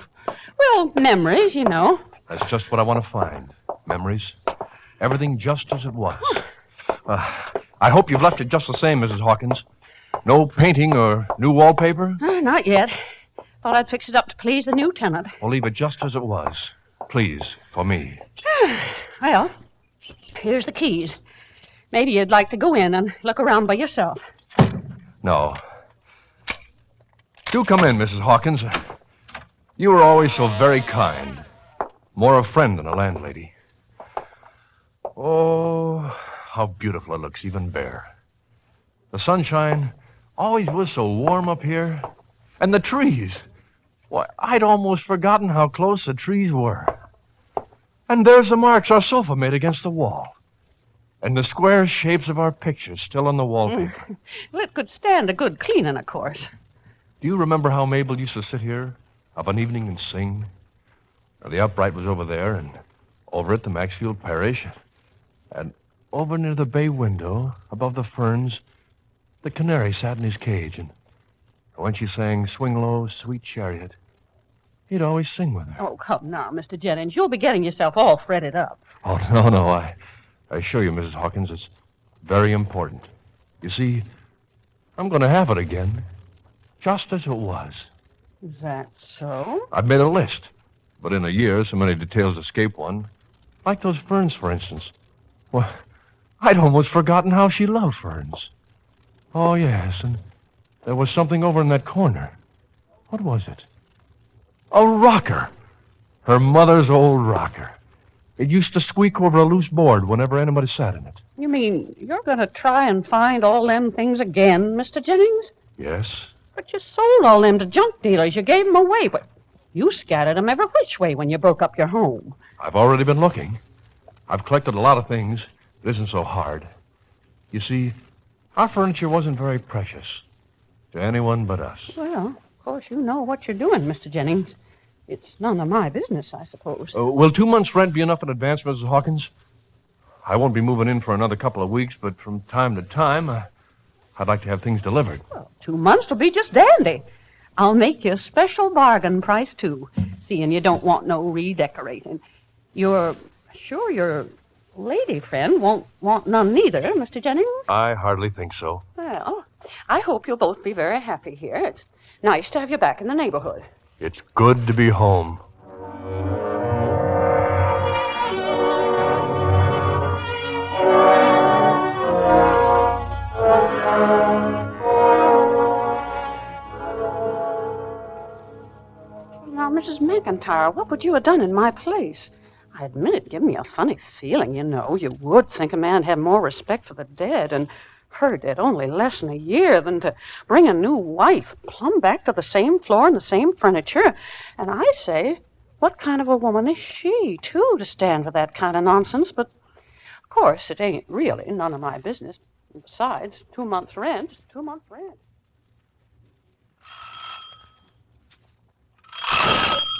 Well, memories, That's just what I want to find. Memories. Everything just as it was. I hope you've left it just the same, Mrs. Hawkins. No painting or new wallpaper? Not yet. Thought I'd fix it up to please the new tenant. Well, leave it just as it was. Please, for me. Well, here's the keys. Maybe you'd like to go in and look around by yourself. No. Do come in, Mrs. Hawkins. You were always so very kind. More a friend than a landlady. Oh, how beautiful it looks, even bare. The sunshine always was so warm up here. And the trees. Why, I'd almost forgotten how close the trees were. And there's the marks our sofa made against the wall. And the square shapes of our pictures still on the wallpaper. Well, it could stand a good cleaning, of course. Do you remember how Mabel used to sit here of an evening and sing? Now, the upright was over there, and over at the Maxfield Parish. And over near the bay window, above the ferns, the canary sat in his cage. And when she sang Swing Low, Sweet Chariot, he'd always sing with her. Oh, come now, Mr. Jennings. You'll be getting yourself all fretted up. Oh, no. I assure you, Mrs. Hawkins, it's very important. You see, I'm going to have it again, just as it was. Is that so? I've made a list, but in a year, so many details escape one. Like those ferns, for instance. Well, I'd almost forgotten how she loved ferns. Oh, yes, and there was something over in that corner. What was it? A rocker. Her mother's old rocker. It used to squeak over a loose board whenever anybody sat in it. You mean you're going to try and find all them things again, Mr. Jennings? Yes. But you sold all them to junk dealers. You gave them away, but you scattered them every which way when you broke up your home. I've already been looking. I've collected a lot of things. It isn't so hard. You see, our furniture wasn't very precious to anyone but us. Well, of course, you know what you're doing, Mr. Jennings. It's none of my business, I suppose. Will 2 months' rent be enough in advance, Mrs. Hawkins? I won't be moving in for another couple of weeks, but from time to time, I'd like to have things delivered. Well, 2 months will be just dandy. I'll make you a special bargain price, too, seeing you don't want no redecorating. You're sure your lady friend won't want none neither, Mr. Jennings? I hardly think so. Well, I hope you'll both be very happy here. It's nice to have you back in the neighborhood. It's good to be home. Now, Mrs. McIntyre, what would you have done in my place? I admit it gave me a funny feeling, you know. You would think a man had more respect for the dead, and her dead only less than a year, than to bring a new wife plumb back to the same floor and the same furniture. And I say, what kind of a woman is she, too, to stand for that kind of nonsense? But, of course, it ain't really none of my business. Besides, 2 months' rent is 2 months' rent.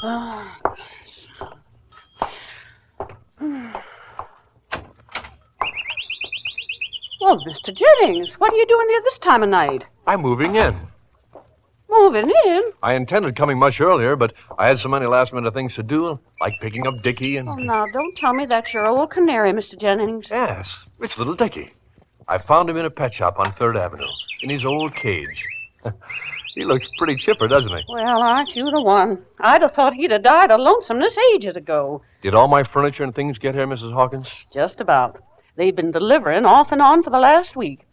Well, Mr. Jennings, what are you doing here this time of night? I'm moving in. Moving in? I intended coming much earlier, but I had so many last-minute things to do, like picking up Dickie and... Oh, now, don't tell me that's your old canary, Mr. Jennings. Yes, it's little Dickie. I found him in a pet shop on 3rd Avenue, in his old cage. He looks pretty chipper, doesn't he? Well, aren't you the one? I'd have thought he'd have died of lonesomeness ages ago. Did all my furniture and things get here, Mrs. Hawkins? Just about. They've been delivering off and on for the last week.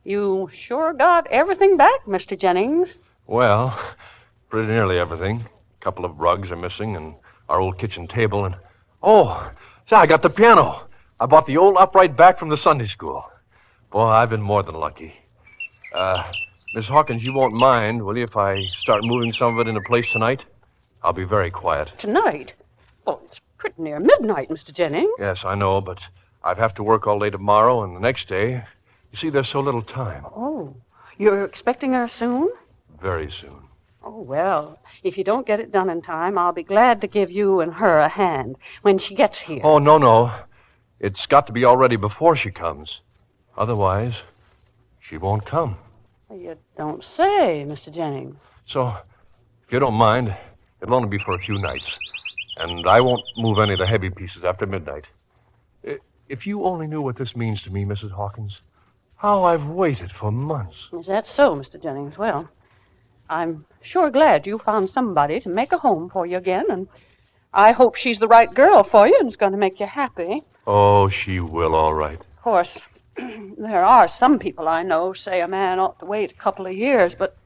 You sure got everything back, Mr. Jennings? Well, pretty nearly everything. A couple of rugs are missing, and our old kitchen table, and... Oh, say, I got the piano. I bought the old upright back from the Sunday school. Boy, I've been more than lucky. Miss Hawkins, you won't mind, will you, if I start moving some of it into place tonight? I'll be very quiet. Tonight? Oh, it's pretty near midnight, Mr. Jennings. Yes, I know, but I'd have to work all day tomorrow and the next day. You see, there's so little time. Oh, you're expecting her soon? Very soon. Oh, well, if you don't get it done in time, I'll be glad to give you and her a hand when she gets here. Oh, no. It's got to be all ready before she comes. Otherwise, she won't come. You don't say, Mr. Jennings. So, if you don't mind, it'll only be for a few nights. And I won't move any of the heavy pieces after midnight. If you only knew what this means to me, Mrs. Hawkins, how I've waited for months. Is that so, Mr. Jennings? Well, I'm sure glad you found somebody to make a home for you again, and I hope she's the right girl for you and is going to make you happy. Oh, she will, all right. Of course, there are some people I know say a man ought to wait a couple of years, but,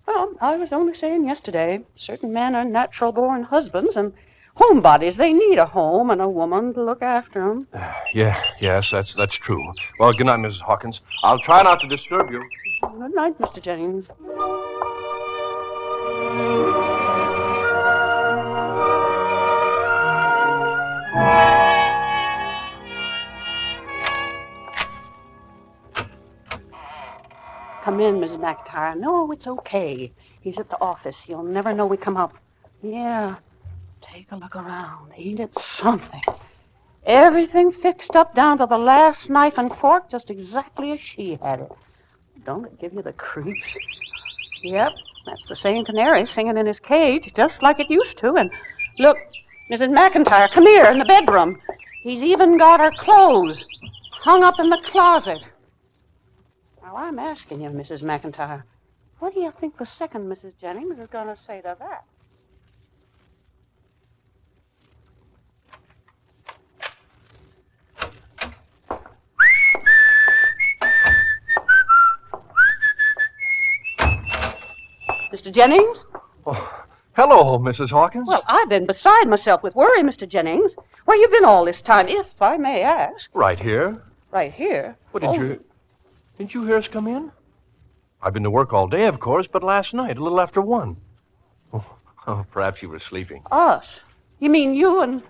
well, I was only saying yesterday, certain men are natural-born husbands, and homebodies, they need a home and a woman to look after them. Yes, that's true. Well, good night, Mrs. Hawkins. I'll try not to disturb you. Good night, Mr. Jennings. Come in, Mrs. McIntyre. No, it's okay. He's at the office. You'll never know we come up. Yeah. Take a look around. Ain't it something? Everything fixed up down to the last knife and fork, just exactly as she had it. Don't it give you the creeps? Yep, that's the same canary singing in his cage, just like it used to. And look, Mrs. McIntyre, come here in the bedroom. He's even got her clothes hung up in the closet. Now, I'm asking you, Mrs. McIntyre, what do you think the second Mrs. Jennings is going to say to that? Mr. Jennings? Oh, hello, Mrs. Hawkins. Well, I've been beside myself with worry, Mr. Jennings. Where you been all this time, if I may ask? Right here. Right here? What, didn't you hear us come in? I've been to work all day, of course, but last night, a little after 1. Oh, perhaps you were sleeping. Us? You mean you and...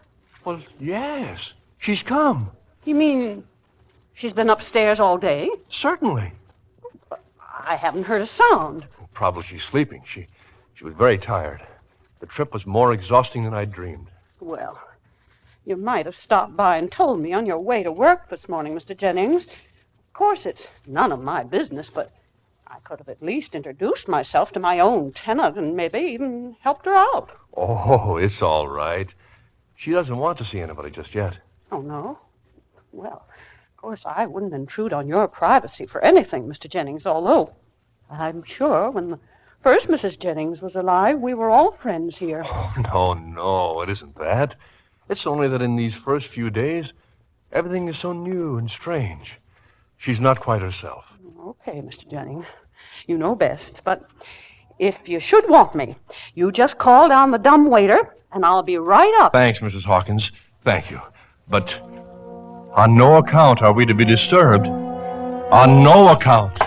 Well, yes. She's come. You mean she's been upstairs all day? Certainly. I haven't heard a sound. Probably she's sleeping. She was very tired. The trip was more exhausting than I dreamed. Well, you might have stopped by and told me on your way to work this morning, Mr. Jennings. Of course, it's none of my business, but I could have at least introduced myself to my own tenant and maybe even helped her out. Oh, it's all right. She doesn't want to see anybody just yet. Oh, no? Well, of course, I wouldn't intrude on your privacy for anything, Mr. Jennings, although I'm sure when the first Mrs. Jennings was alive, we were all friends here. Oh, no, it isn't that. It's only that in these first few days, everything is so new and strange. She's not quite herself. Okay, Mr. Jennings. You know best, but if you should want me, you just call down the dumb waiter, and I'll be right up. Thanks, Mrs. Hawkins. Thank you. But on no account are we to be disturbed. On no account.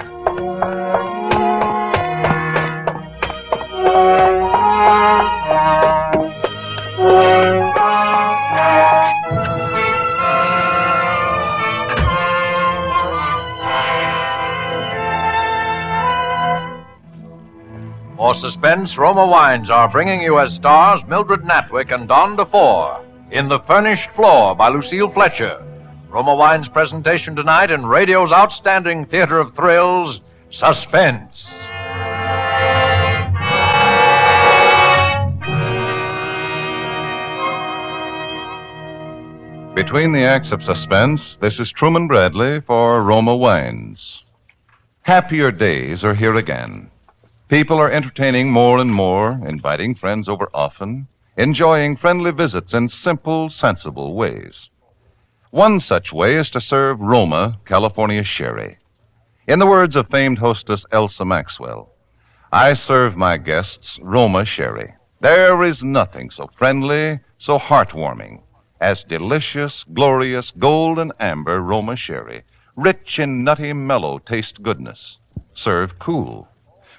For Suspense, Roma Wines are bringing you as stars Mildred Natwick and Don DeFore in The Furnished Floor by Lucille Fletcher. Roma Wines' presentation tonight in radio's outstanding theater of thrills, Suspense. Between the acts of Suspense, this is Truman Bradley for Roma Wines. Happier days are here again. People are entertaining more and more, inviting friends over often, enjoying friendly visits in simple, sensible ways. One such way is to serve Roma, California sherry. In the words of famed hostess Elsa Maxwell, I serve my guests Roma sherry. There is nothing so friendly, so heartwarming as delicious, glorious, golden amber Roma sherry, rich in nutty, mellow taste goodness, served cool.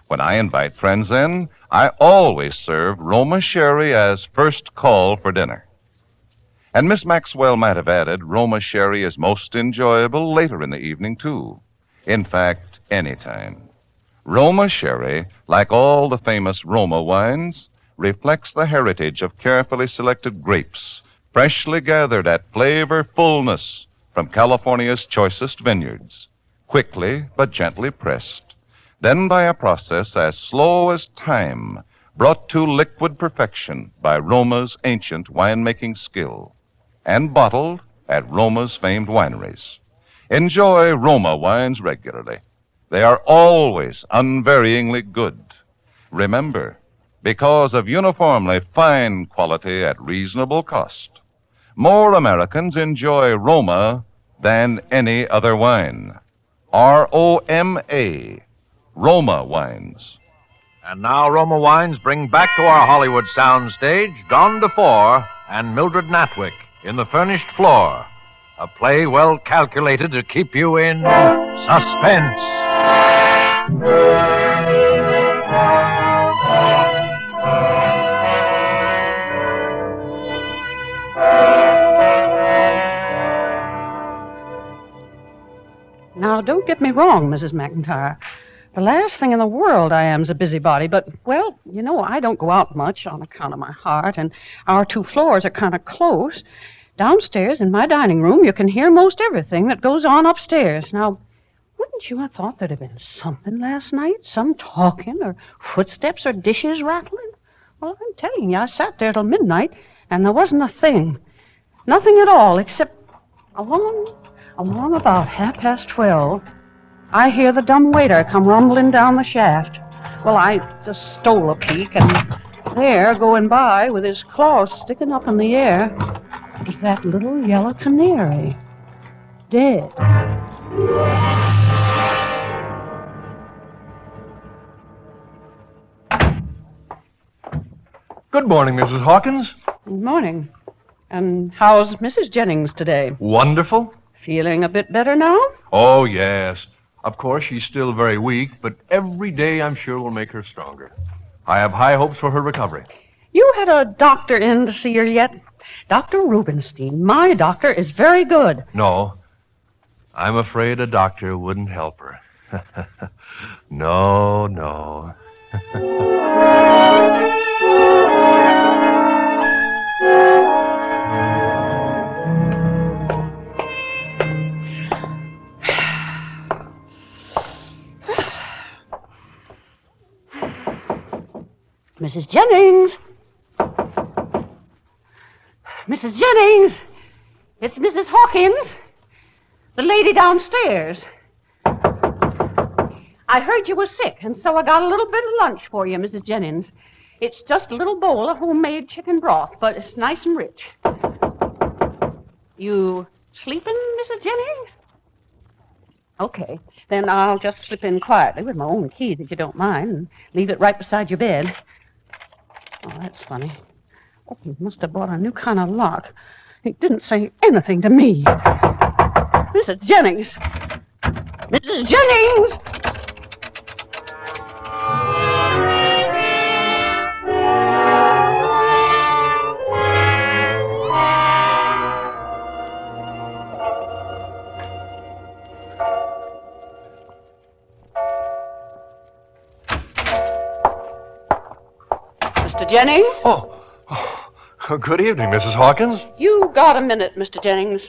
When I invite friends in, I always serve Roma sherry as first call for dinner. And Miss Maxwell might have added, Roma sherry is most enjoyable later in the evening, too. In fact, anytime. Roma sherry, like all the famous Roma wines, reflects the heritage of carefully selected grapes, freshly gathered at flavor fullness from California's choicest vineyards, quickly but gently pressed. Then by a process as slow as time, brought to liquid perfection by Roma's ancient winemaking skill, and bottled at Roma's famed wineries. Enjoy Roma wines regularly. They are always unvaryingly good. Remember, because of uniformly fine quality at reasonable cost, more Americans enjoy Roma than any other wine. R-O-M-A. Roma Wines. And now Roma Wines bring back to our Hollywood soundstage Don DeFore and Mildred Natwick in The Furnished Floor, a play well calculated to keep you in suspense. Now, don't get me wrong, Mrs. McIntyre. The last thing in the world I am is a busybody, but, well, you know, I don't go out much on account of my heart, and our two floors are kind of close. Downstairs in my dining room, you can hear most everything that goes on upstairs. Now, wouldn't you have thought there'd have been something last night? Some talking or footsteps or dishes rattling? Well, I'm telling you, I sat there till midnight, and there wasn't a thing. Nothing at all, except along about 12:30, I hear the dumb waiter come rumbling down the shaft. Well, I just stole a peek, and there, going by with his claws sticking up in the air, was that little yellow canary, dead. Good morning, Mrs. Hawkins. Good morning. And how's Mrs. Jennings today? Wonderful. Feeling a bit better now? Oh, yes. Of course, she's still very weak, but every day I'm sure will make her stronger. I have high hopes for her recovery. You had a doctor in to see her yet? Dr. Rubenstein. My doctor is very good. No. I'm afraid a doctor wouldn't help her. No. Mrs. Jennings! Mrs. Jennings! It's Mrs. Hawkins, the lady downstairs. I heard you were sick, and so I got a little bit of lunch for you, Mrs. Jennings. It's just a little bowl of homemade chicken broth, but it's nice and rich. You sleeping, Mrs. Jennings? Okay, then I'll just slip in quietly with my own key, if you don't mind, and leave it right beside your bed. Oh, that's funny. Oh, he must have bought a new kind of lock. He didn't say anything to me. Mrs. Jennings! Mrs. Jennings! Mr. Jennings? Oh, good evening, Mrs. Hawkins. You got a minute, Mr. Jennings.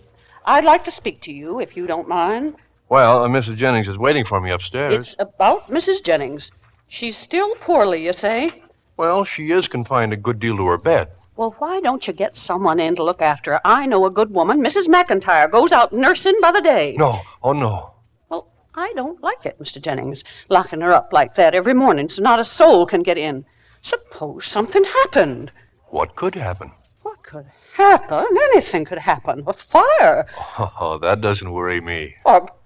I'd like to speak to you, if you don't mind. Well, Mrs. Jennings is waiting for me upstairs. It's about Mrs. Jennings. She's still poorly, you say? Well, she is confined a good deal to her bed. Well, why don't you get someone in to look after her? I know a good woman, Mrs. McIntyre, goes out nursing by the day. No, oh no. Well, I don't like it, Mr. Jennings, locking her up like that every morning so not a soul can get in. Suppose something happened. What could happen? What could happen? Anything could happen. A fire. Oh, that doesn't worry me.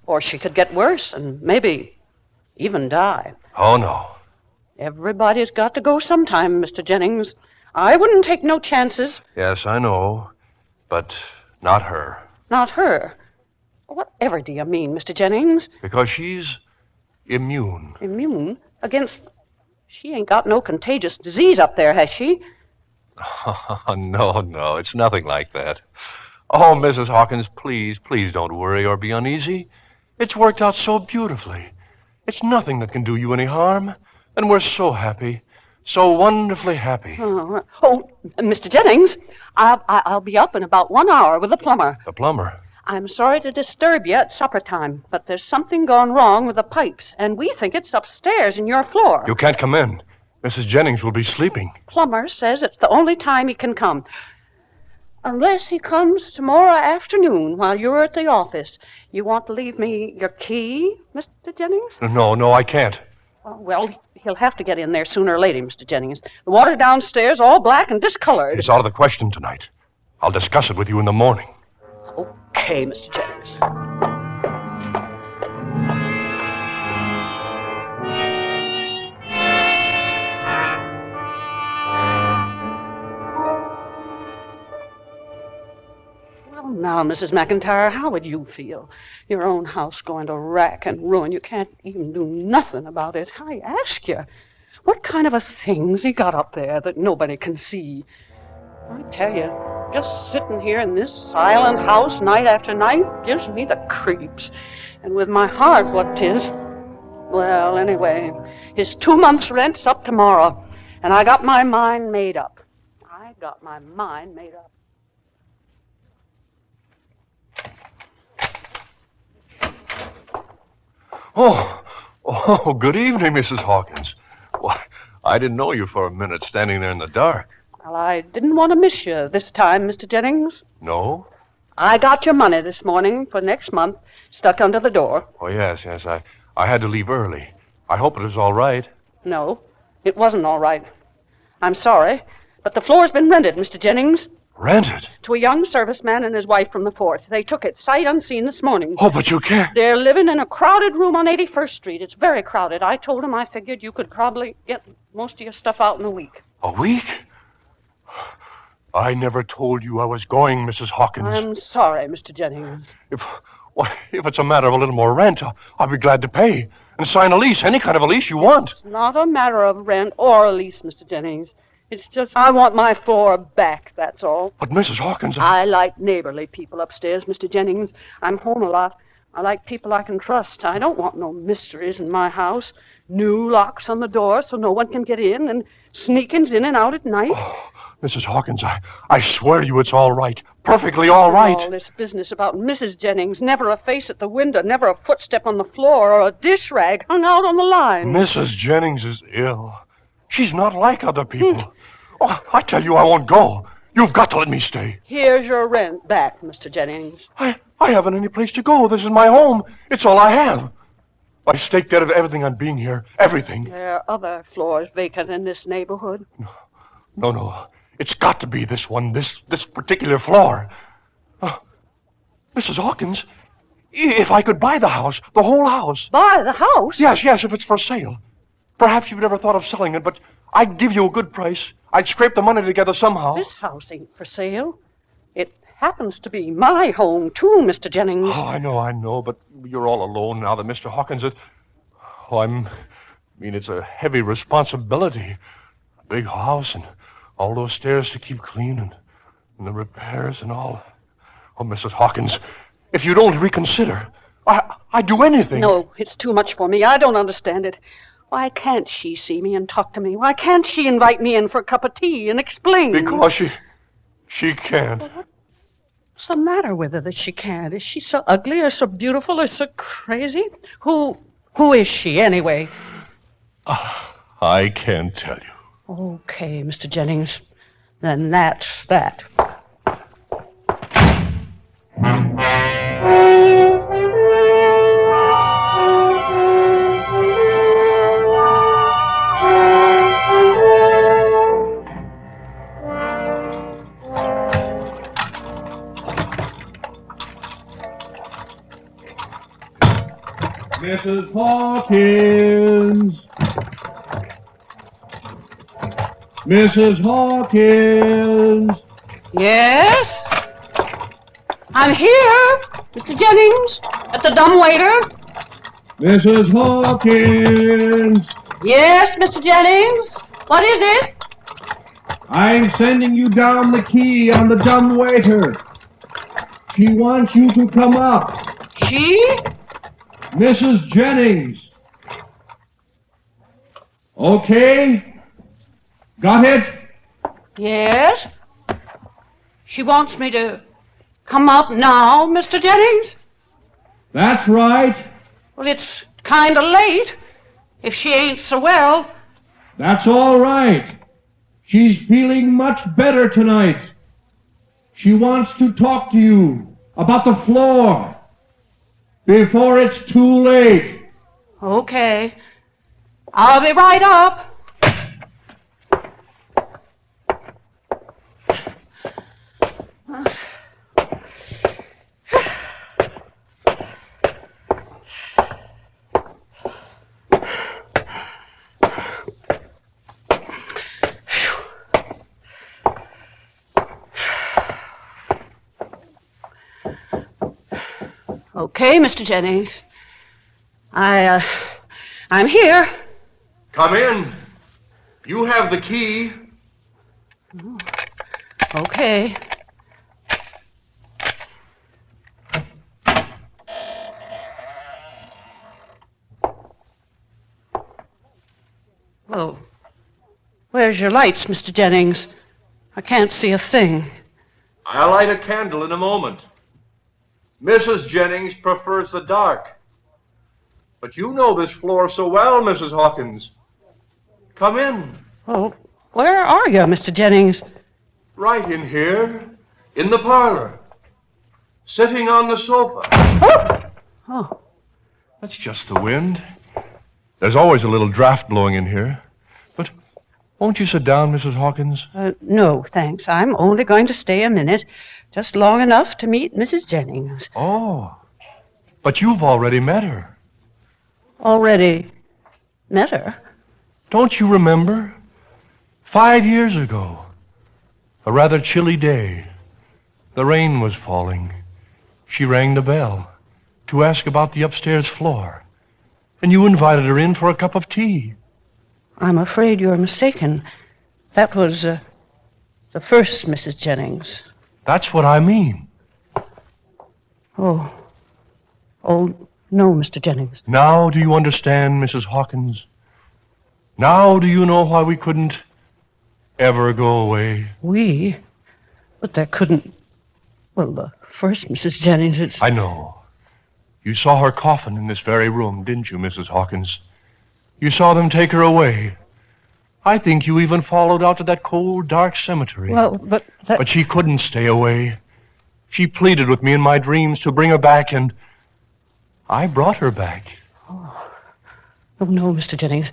Or she could get worse and maybe even die. Oh, no. Everybody's got to go sometime, Mr. Jennings. I wouldn't take no chances. Yes, I know. But not her. Not her? Whatever do you mean, Mr. Jennings? Because she's immune. Immune? Against... She ain't got no contagious disease up there, has she? No, it's nothing like that. Oh, Mrs. Hawkins, please don't worry or be uneasy. It's worked out so beautifully. It's nothing that can do you any harm. And we're so happy. So wonderfully happy. Oh, Mr. Jennings, I'll be up in about 1 hour with the plumber. The plumber? I'm sorry to disturb you at supper time, but there's something gone wrong with the pipes, and we think it's upstairs in your floor. You can't come in. Mrs. Jennings will be sleeping. Plumber says it's the only time he can come. Unless he comes tomorrow afternoon while you're at the office. You want to leave me your key, Mr. Jennings? No, I can't. Well, he'll have to get in there sooner or later, Mr. Jennings. The water downstairs all black and discolored. It's out of the question tonight. I'll discuss it with you in the morning. Okay, Mr. Jennings. Well, now, Mrs. McIntyre, how would you feel? Your own house going to rack and ruin. You can't even do nothing about it. I ask you, what kind of a thing's he got up there that nobody can see? I tell you, just sitting here in this silent house night after night gives me the creeps. And with my heart what 'tis. Well, anyway, his 2 months' rent's up tomorrow, and I got my mind made up. Oh, good evening, Mrs. Hawkins. Why, I didn't know you for a minute standing there in the dark. Well, I didn't want to miss you this time, Mr. Jennings. No? I got your money this morning for next month stuck under the door. Oh, yes. I had to leave early. I hope it was all right. No, it wasn't all right. I'm sorry, but the floor's been rented, Mr. Jennings. Rented? To a young serviceman and his wife from the fort. They took it sight unseen this morning. Oh, but you can't. They're living in a crowded room on 81st Street. It's very crowded. I told them I figured you could probably get most of your stuff out in a week. A week? I never told you I was going, Mrs. Hawkins. I'm sorry, Mr. Jennings. If it's a matter of a little more rent, I'll be glad to pay. And sign a lease, any kind of a lease you want. It's not a matter of rent or a lease, Mr. Jennings. It's just I want my floor back, that's all. But, Mrs. Hawkins... I like neighborly people upstairs, Mr. Jennings. I'm home a lot. I like people I can trust. I don't want no mysteries in my house. New locks on the door so no one can get in, and sneakings in and out at night. Oh, Mrs. Hawkins, I swear to you it's all right. Perfectly all right. All this business about Mrs. Jennings, never a face at the window, never a footstep on the floor, or a dish rag hung out on the line. Mrs. Jennings is ill. She's not like other people. Oh, I tell you, I won't go. You've got to let me stay. Here's your rent back, Mr. Jennings. I haven't any place to go. This is my home. It's all I have. I staked out of everything on being here. Everything. There are other floors vacant in this neighborhood. No. It's got to be this one, this particular floor. Mrs. Hawkins, if I could buy the house, the whole house. Buy the house? Yes, if it's for sale. Perhaps you've never thought of selling it, but I'd give you a good price. I'd scrape the money together somehow. This house ain't for sale. It happens to be my home, too, Mr. Jennings. Oh, I know, but you're all alone now that Mr. Hawkins is... it's a heavy responsibility. A big house and all those stairs to keep clean and the repairs and all. Oh, Mrs. Hawkins, if you'd only reconsider, I'd do anything. No, it's too much for me. I don't understand it. Why can't she see me and talk to me? Why can't she invite me in for a cup of tea and explain? Because she can't. What's the matter with her that she can't? Is she so ugly or so beautiful or so crazy? Who is she, anyway? I can't tell you. Okay, Mr. Jennings. Then that's that. Mrs. Hawkins! Mrs. Hawkins! Yes? I'm here, Mr. Jennings, at the dumbwaiter. Mrs. Hawkins! Yes, Mr. Jennings? What is it? I'm sending you down the key on the dumbwaiter. She wants you to come up. She? Mrs. Jennings. Okay? Got it? Yes? She wants me to come up now, Mr. Jennings? That's right. Well, it's kind of late. If she ain't so well. That's all right. She's feeling much better tonight. She wants to talk to you about the floor before it's too late. Okay. I'll be right up. Okay, Mr. Jennings. I'm here. Come in. You have the key. Okay. Well, where's your lights, Mr. Jennings? I can't see a thing. I'll light a candle in a moment. Mrs. Jennings prefers the dark. But you know this floor so well, Mrs. Hawkins. Come in. Oh, where are you, Mr. Jennings? Right in here, in the parlor. Sitting on the sofa. Oh. That's just the wind. There's always a little draft blowing in here. But won't you sit down, Mrs. Hawkins? No, thanks. I'm only going to stay a minute. Just long enough to meet Mrs. Jennings. Oh. But you've already met her. Already met her? Don't you remember? 5 years ago. A rather chilly day. The rain was falling. She rang the bell to ask about the upstairs floor. And you invited her in for a cup of tea. I'm afraid you're mistaken. That was the first Mrs. Jennings. That's what I mean. Oh, no, Mr. Jennings. Now do you understand, Mrs. Hawkins? Now do you know why we couldn't ever go away? We? But that couldn't... Well, the first Mrs. Jennings, it's... I know. You saw her coffin in this very room, didn't you, Mrs. Hawkins? You saw them take her away. I think you even followed out to that cold, dark cemetery. Well, but that... But she couldn't stay away. She pleaded with me in my dreams to bring her back, and I brought her back. Oh, no, Mr. Jennings.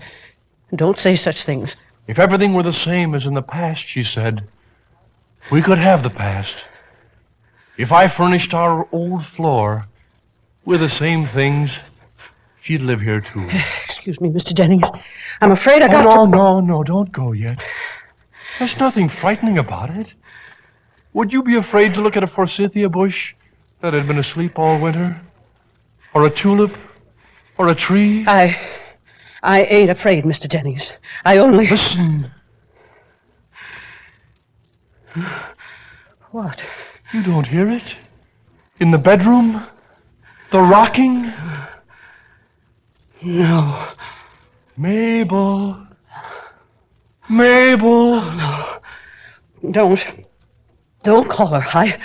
Don't say such things. If everything were the same as in the past, she said, we could have the past. If I furnished our old floor with the same things, she'd live here, too. Excuse me, Mr. Jennings. I'm afraid I got No, don't go yet. There's nothing frightening about it. Would you be afraid to look at a forsythia bush that had been asleep all winter? Or a tulip? Or a tree? I ain't afraid, Mr. Jennings. I only... Listen. What? You don't hear it? In the bedroom? The rocking? No. Mabel. Mabel. No. Don't call her.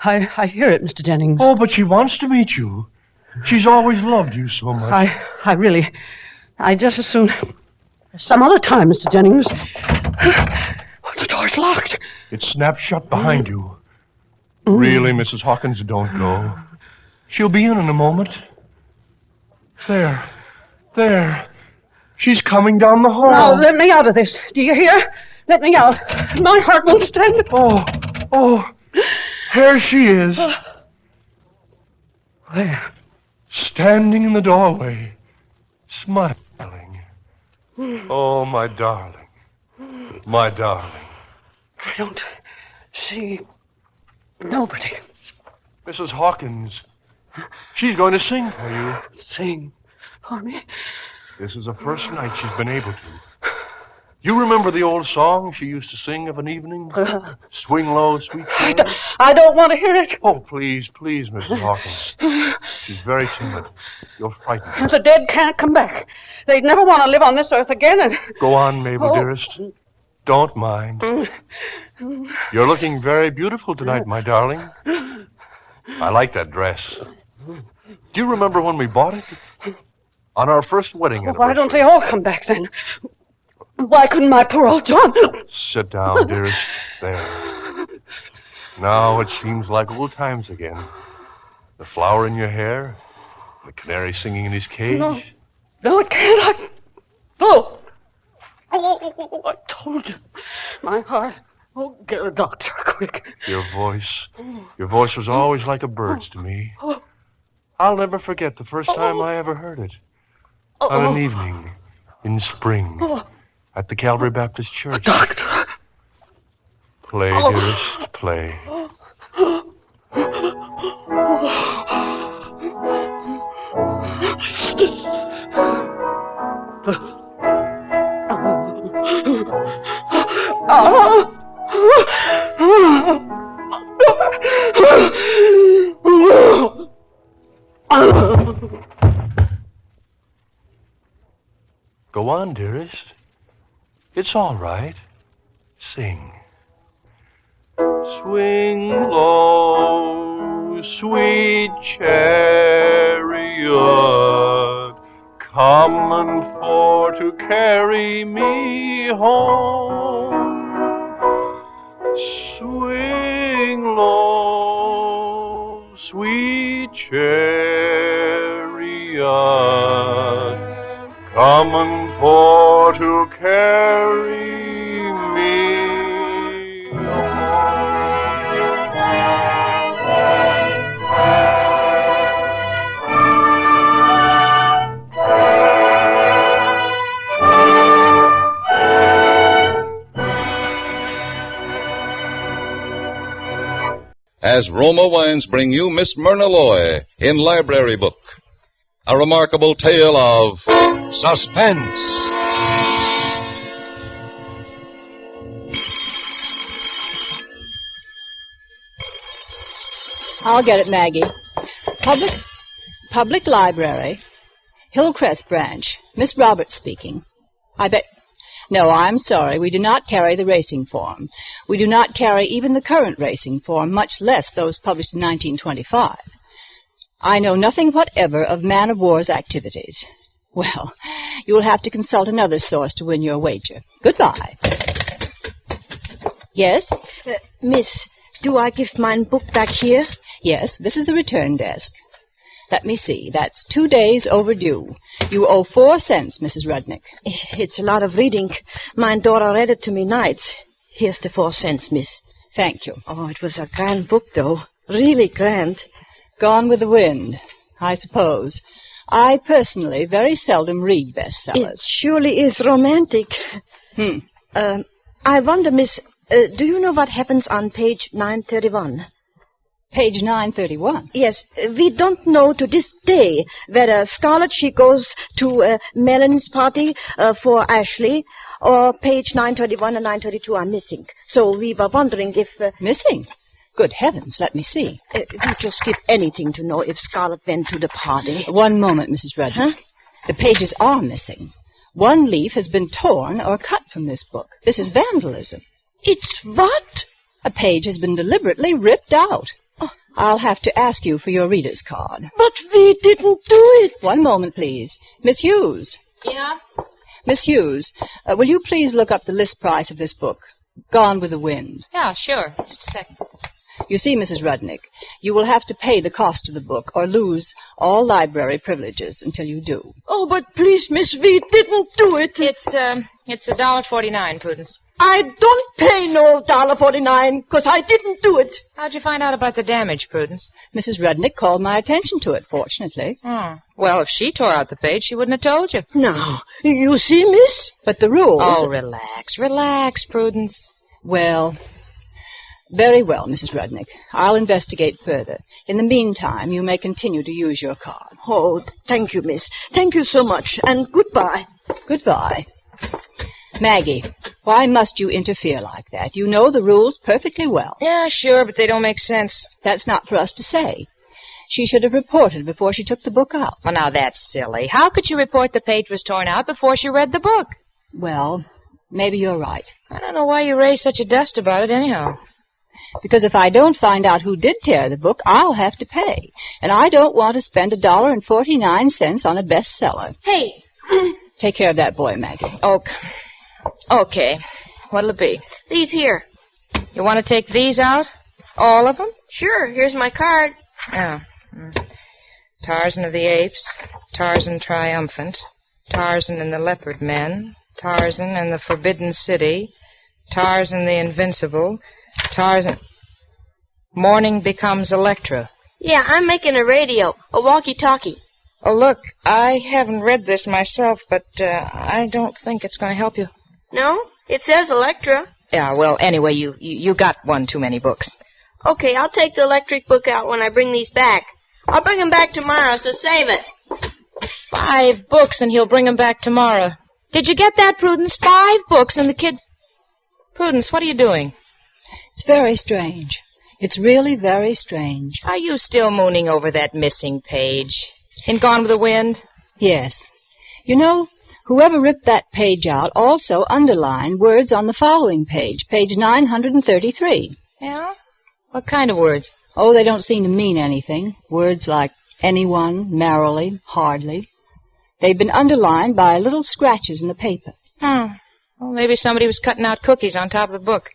I hear it, Mr. Jennings. Oh, but she wants to meet you. She's always loved you so much. I just as soon... Some other time, Mr. Jennings. The door's locked. It's snapped shut behind you. Really, Mrs. Hawkins, don't go. She'll be in a moment. There. She's coming down the hall. Now, let me out of this. Do you hear? Let me out. My heart won't stand it. Oh, here she is. Where? Standing in the doorway, smiling. Oh, my darling. My darling. I don't see nobody. Mrs. Hawkins, she's going to sing for you. Sing for me? This is the first night she's been able to. You remember the old song she used to sing of an evening? Swing low, sweet child? I don't want to hear it. Oh, please, Mrs. Hawkins. She's very timid. You'll frighten her. The dead can't come back. They'd never want to live on this earth again. And... Go on, Mabel, dearest. Don't mind. You're looking very beautiful tonight, my darling. I like that dress. Do you remember when we bought it? On our first wedding anniversary. Why don't they all come back then? Why couldn't my poor old John... Sit down, dearest. There. Now it seems like old times again. The flower in your hair, the canary singing in his cage. No, it can't. Oh, I told you. My heart. Oh, get a doctor, quick. Your voice was always like a bird's to me. I'll never forget the first time I ever heard it. On an evening in spring at the Calvary Baptist Church. Doctor. Play, dearest, play. Go on, dearest. It's all right. Sing. Swing low, sweet chariot, coming for to carry me home. Swing low, sweet chariot, coming for to carry me As Roma Wines bring you Miss Myrna Loy in Library Book, a remarkable tale of suspense. I'll get it, Maggie. Public Library, Hillcrest Branch. Miss Roberts speaking. No, I'm sorry. We do not carry the racing form. We do not carry even the current racing form, much less those published in 1925. I know nothing whatever of man-of-war's activities. Well, you'll have to consult another source to win your wager. Goodbye. Yes? Miss, do I give mine book back here? Yes, this is the return desk. Let me see. That's 2 days overdue. You owe 4 cents, Mrs. Rudnick. It's a lot of reading. My daughter read it to me nights. Here's the 4 cents, miss. Thank you. Oh, it was a grand book, though. Really grand. Gone with the Wind, I suppose. I personally very seldom read bestsellers. It surely is romantic. I wonder, miss, do you know what happens on page 931? Page 931? Yes, we don't know to this day whether Scarlett, she goes to Melon's party for Ashley, or page 931 and 932 are missing. So we were wondering if... Missing? Good heavens, let me see. We just give anything to know if Scarlett went to the party. One moment, Mrs. Rudnick. Huh? The pages are missing. One leaf has been torn or cut from this book. This is vandalism. It's what? A page has been deliberately ripped out. I'll have to ask you for your reader's card. But we didn't do it. One moment, please. Miss Hughes. Yeah? Miss Hughes, will you please look up the list price of this book, Gone with the Wind? Yeah, sure. Just a second. You see, Mrs. Rudnick, you will have to pay the cost of the book or lose all library privileges until you do. Oh, but please, miss, we didn't do it. It's $1.49, Prudence. I don't pay no $1.49, 'cause I didn't do it. How'd you find out about the damage, Prudence? Mrs. Rudnick called my attention to it, fortunately. Oh. Well, if she tore out the page, she wouldn't have told you. No. You see, miss? But the rules... Oh, relax, Prudence. Well, very well, Mrs. Rudnick. I'll investigate further. In the meantime, you may continue to use your card. Oh, thank you, miss. Thank you so much, and goodbye. Goodbye. Maggie, why must you interfere like that? You know the rules perfectly well. Yeah, sure, but they don't make sense. That's not for us to say. She should have reported before she took the book out. Well, now that's silly. How could you report the page was torn out before she read the book? Well, maybe you're right. I don't know why you raised such a dust about it anyhow. Because if I don't find out who did tear the book, I'll have to pay. And I don't want to spend $1.49 on a bestseller. Hey! Take care of that boy, Maggie. Okay. What'll it be? These here. You want to take these out? All of them? Sure, here's my card. Oh. Tarzan of the Apes, Tarzan Triumphant, Tarzan and the Leopard Men, Tarzan and the Forbidden City, Tarzan the Invincible, Tarzan... Morning Becomes Electra. Yeah, I'm making a radio, a walkie-talkie. Oh, look, I haven't read this myself, but I don't think it's going to help you. No? It says Electra. Yeah, well, anyway, you got one too many books. Okay, I'll take the electric book out when I bring these back. I'll bring them back tomorrow, so save it. 5 books, and he'll bring them back tomorrow. Did you get that, Prudence? 5 books, and the kids... Prudence, what are you doing? It's very strange. It's really very strange. Are you still mooning over that missing page? In Gone with the Wind? Yes. You know, whoever ripped that page out also underlined words on the following page, page 933. Yeah? What kind of words? Oh, they don't seem to mean anything. Words like anyone, merrily, hardly. They've been underlined by little scratches in the paper. Well, maybe somebody was cutting out cookies on top of the book.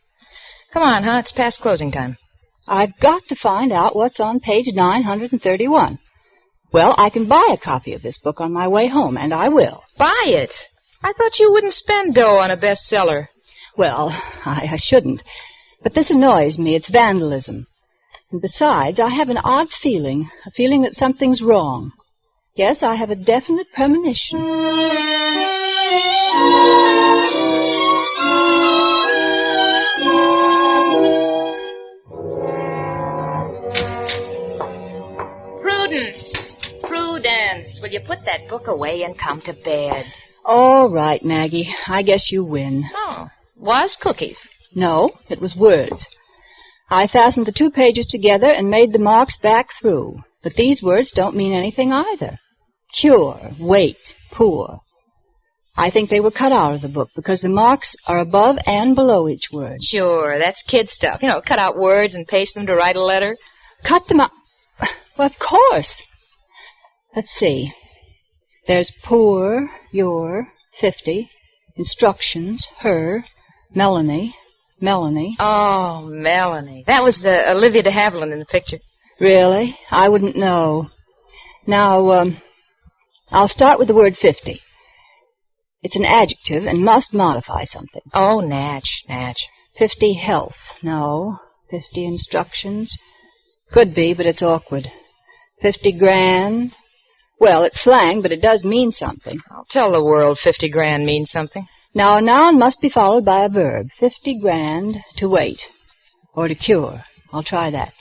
Come on, huh? It's past closing time. I've got to find out what's on page 931. Well, I can buy a copy of this book on my way home, and I will. Buy it? I thought you wouldn't spend dough on a bestseller. Well, I shouldn't. But this annoys me. It's vandalism. And besides, I have an odd feeling, a feeling that something's wrong. Yes, I have a definite premonition. Prudence, will you put that book away and come to bed? All right, Maggie. I guess you win. Oh, was cookies? No, it was words. I fastened the 2 pages together and made the marks back through. But these words don't mean anything either. Cure, wait, poor. I think they were cut out of the book because the marks are above and below each word. Sure, that's kid stuff. You know, cut out words and paste them to write a letter. Cut them out. Well, of course. Let's see. There's poor, your, 50, instructions, her, Melanie. Oh, Melanie. That was Olivia de Havilland in the picture. Really? I wouldn't know. Now, I'll start with the word 50. It's an adjective and must modify something. Oh, Natch. 50 health. No. 50 instructions. Could be, but it's awkward. 50 grand. Well, it's slang, but it does mean something. I'll tell the world 50 grand means something. Now, a noun must be followed by a verb. 50 grand to wait. Or to cure. I'll try that.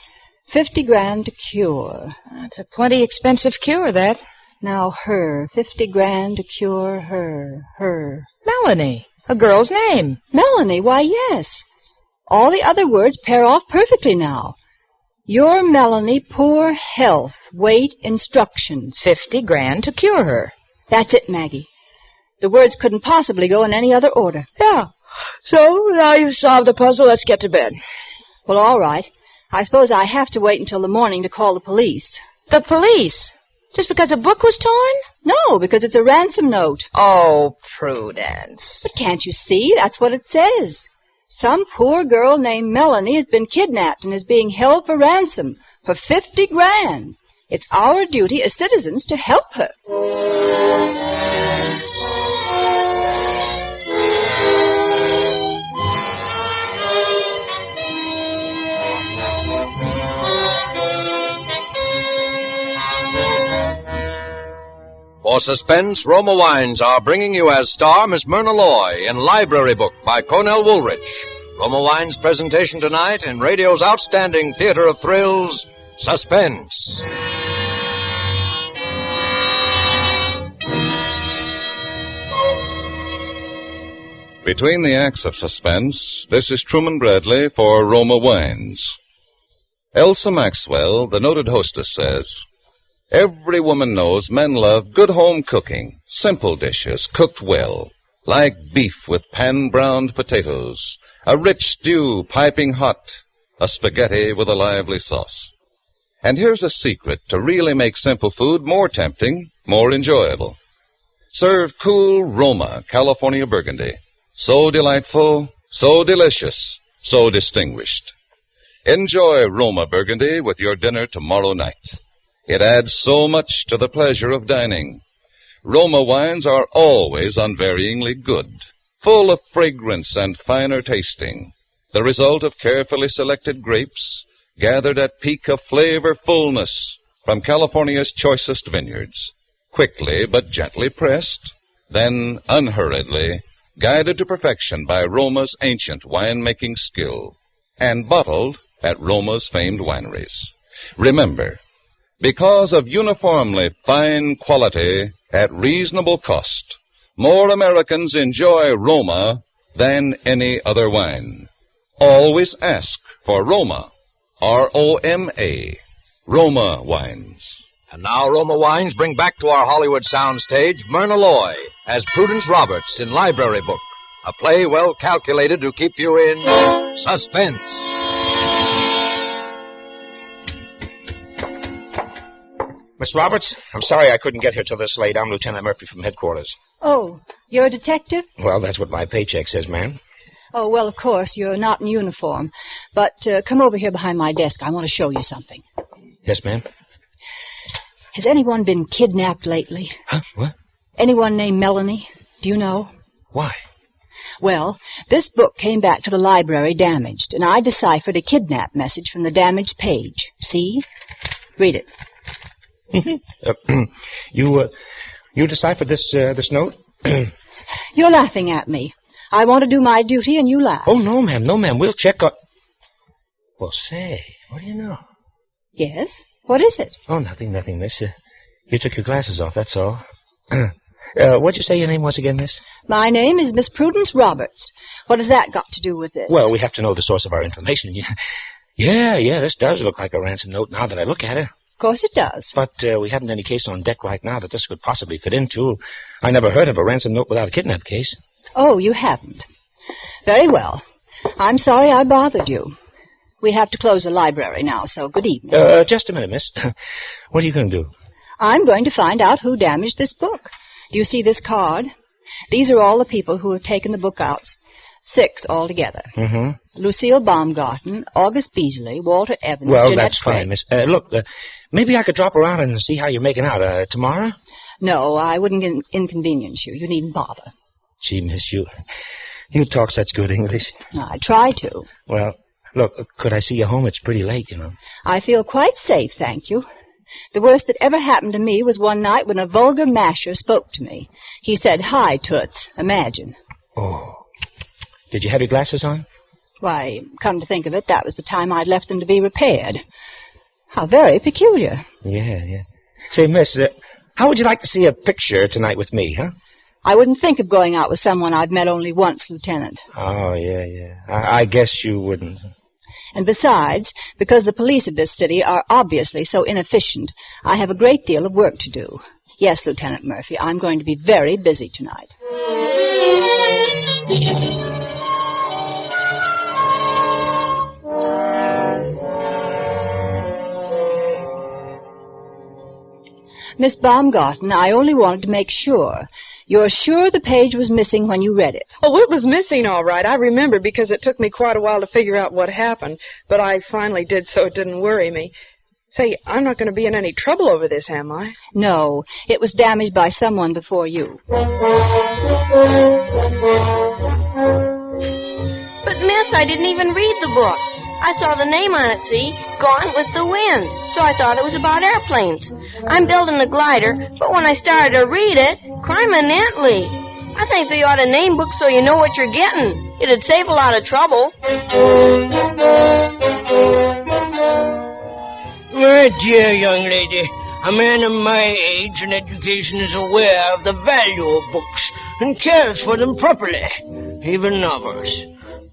50 grand to cure. That's a plenty expensive cure, that. Now, her. 50 grand to cure her. Melanie. A girl's name. Melanie, why, yes. All the other words pair off perfectly now. Your Melanie, poor health, weight, instructions. 50 grand to cure her. That's it, Maggie. The words couldn't possibly go in any other order. Yeah. So, now you've solved the puzzle, let's get to bed. Well, all right. I suppose I have to wait until the morning to call the police. The police? Just because a book was torn? No, because it's a ransom note. Oh, Prudence. But can't you see? That's what it says. Some poor girl named Melanie has been kidnapped and is being held for ransom for 50 grand. It's our duty as citizens to help her. For Suspense, Roma Wines are bringing you as star Miss Myrna Loy in Library Book by Cornell Woolrich. Roma Wines' presentation tonight in radio's outstanding theater of thrills, Suspense. Between the acts of Suspense, this is Truman Bradley for Roma Wines. Elsa Maxwell, the noted hostess, says, "Every woman knows men love good home cooking, simple dishes cooked well, like beef with pan-browned potatoes, a rich stew piping hot, a spaghetti with a lively sauce. And here's a secret to really make simple food more tempting, more enjoyable. Serve cool Roma California Burgundy. So delightful, so delicious, so distinguished. Enjoy Roma Burgundy with your dinner tomorrow night. It adds so much to the pleasure of dining. Roma wines are always unvaryingly good, full of fragrance and finer tasting, the result of carefully selected grapes, gathered at peak of flavor fullness from California's choicest vineyards, quickly but gently pressed, then unhurriedly, guided to perfection by Roma's ancient winemaking skill, and bottled at Roma's famed wineries. Remember, because of uniformly fine quality at reasonable cost, more Americans enjoy Roma than any other wine. Always ask for Roma, R-O-M-A, Roma wines." And now Roma Wines bring back to our Hollywood soundstage Myrna Loy as Prudence Roberts in Library Book, a play well calculated to keep you in suspense. Miss Roberts, I'm sorry I couldn't get here till this late. I'm Lieutenant Murphy from headquarters. Oh, you're a detective? Well, that's what my paycheck says, ma'am. Oh, well, of course, you're not in uniform. But come over here behind my desk. I want to show you something. Yes, ma'am. Has anyone been kidnapped lately? Huh? What? Anyone named Melanie? Do you know? Why? Well, this book came back to the library damaged, and I deciphered a kidnap message from the damaged page. See? Read it. You deciphered this note? You're laughing at me. I want to do my duty, and you laugh. Oh, no, ma'am. No, ma'am. We'll check on... Well, say, what do you know? Yes? What is it? Oh, nothing, miss. You took your glasses off, that's all. What'd you say your name was again, miss? My name is Miss Prudence Roberts. What has that got to do with this? Well, we have to know the source of our information. Yeah, this does look like a ransom note now that I look at it. Of course it does. But we haven't any case on deck right now that this could possibly fit into. I never heard of a ransom note without a kidnap case. Oh, you haven't. Very well. I'm sorry I bothered you. We have to close the library now, so good evening. Just a minute, miss. What are you going to do? I'm going to find out who damaged this book. Do you see this card? These are all the people who have taken the book out. 6 altogether. Mm-hmm. Lucille Baumgarten, August Beasley, Walter Evans, Well, Jeanette that's Craig. fine, miss. Look, maybe I could drop around and see how you're making out tomorrow? No, I wouldn't inconvenience you. You needn't bother. Gee, miss, you talk such good English. I try to. Well, look, could I see you home? It's pretty late, you know. I feel quite safe, thank you. The worst that ever happened to me was one night when a vulgar masher spoke to me. He said, "Hi, Toots." Imagine. Oh. Did you have your glasses on? Why, come to think of it, that was the time I'd left them to be repaired. How very peculiar. Yeah. Say, miss, how would you like to see a picture tonight with me, huh? I wouldn't think of going out with someone I've met only once, Lieutenant. Oh, yeah. I guess you wouldn't. And besides, because the police of this city are obviously so inefficient, I have a great deal of work to do. Yes, Lieutenant Murphy, I'm going to be very busy tonight. Miss Baumgarten, I only wanted to make sure. You're sure the page was missing when you read it? Oh, it was missing, all right. I remember because it took me quite a while to figure out what happened, but I finally did, so it didn't worry me. Say, I'm not going to be in any trouble over this, am I? No, it was damaged by someone before you. But, miss, I didn't even read the book. I saw the name on it, see? Gone with the Wind. So I thought it was about airplanes. I'm building a glider, but when I started to read it, criminally. I think they ought to name books so you know what you're getting. It'd save a lot of trouble. My dear young lady, a man of my age and education is aware of the value of books and cares for them properly, even novels.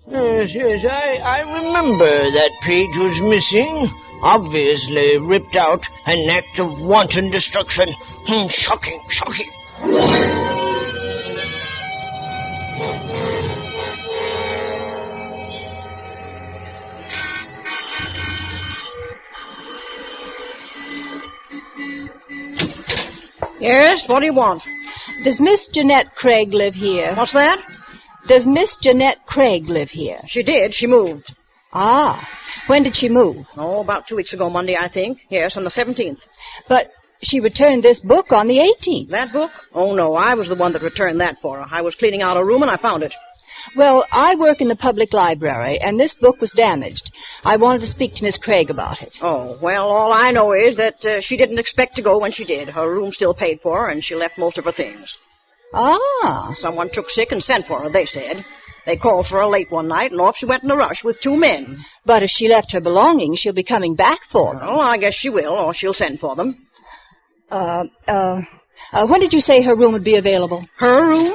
Yes, I remember that page was missing. Obviously ripped out, an act of wanton destruction. Shocking. Yes, what do you want? Does Miss Jeanette Craig live here? What's that? Does Miss Jeanette Craig live here? She did. She moved. Ah. When did she move? Oh, about 2 weeks ago Monday, I think. Yes, on the 17th. But she returned this book on the 18th. That book? Oh, no, I was the one that returned that for her. I was cleaning out a room and I found it. Well, I work in the public library, and this book was damaged. I wanted to speak to Miss Craig about it. Oh, well, all I know is that she didn't expect to go when she did. Her room still paid for her, and she left most of her things. Ah. Someone took sick and sent for her, they said. They called for her late one night, and off she went in a rush with 2 men. But if she left her belongings, she'll be coming back for them. Well, I guess she will, or she'll send for them. When did you say her room would be available? Her room?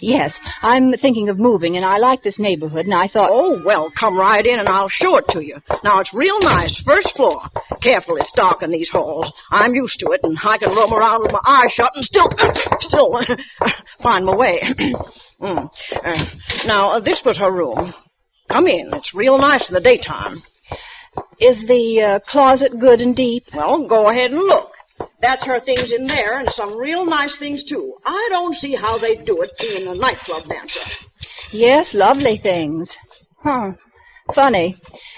Yes, I'm thinking of moving, and I like this neighborhood, and I thought... Oh, well, come right in, and I'll show it to you. Now, it's real nice, first floor. Careful, it's dark in these halls. I'm used to it, and I can roam around with my eyes shut and still find my way. Now, this was her room. Come in. It's real nice in the daytime. Is the closet good and deep? Well, go ahead and look. That's her things in there, and some real nice things, too. I don't see how they do it, being a nightclub dancer. Yes, lovely things. Funny.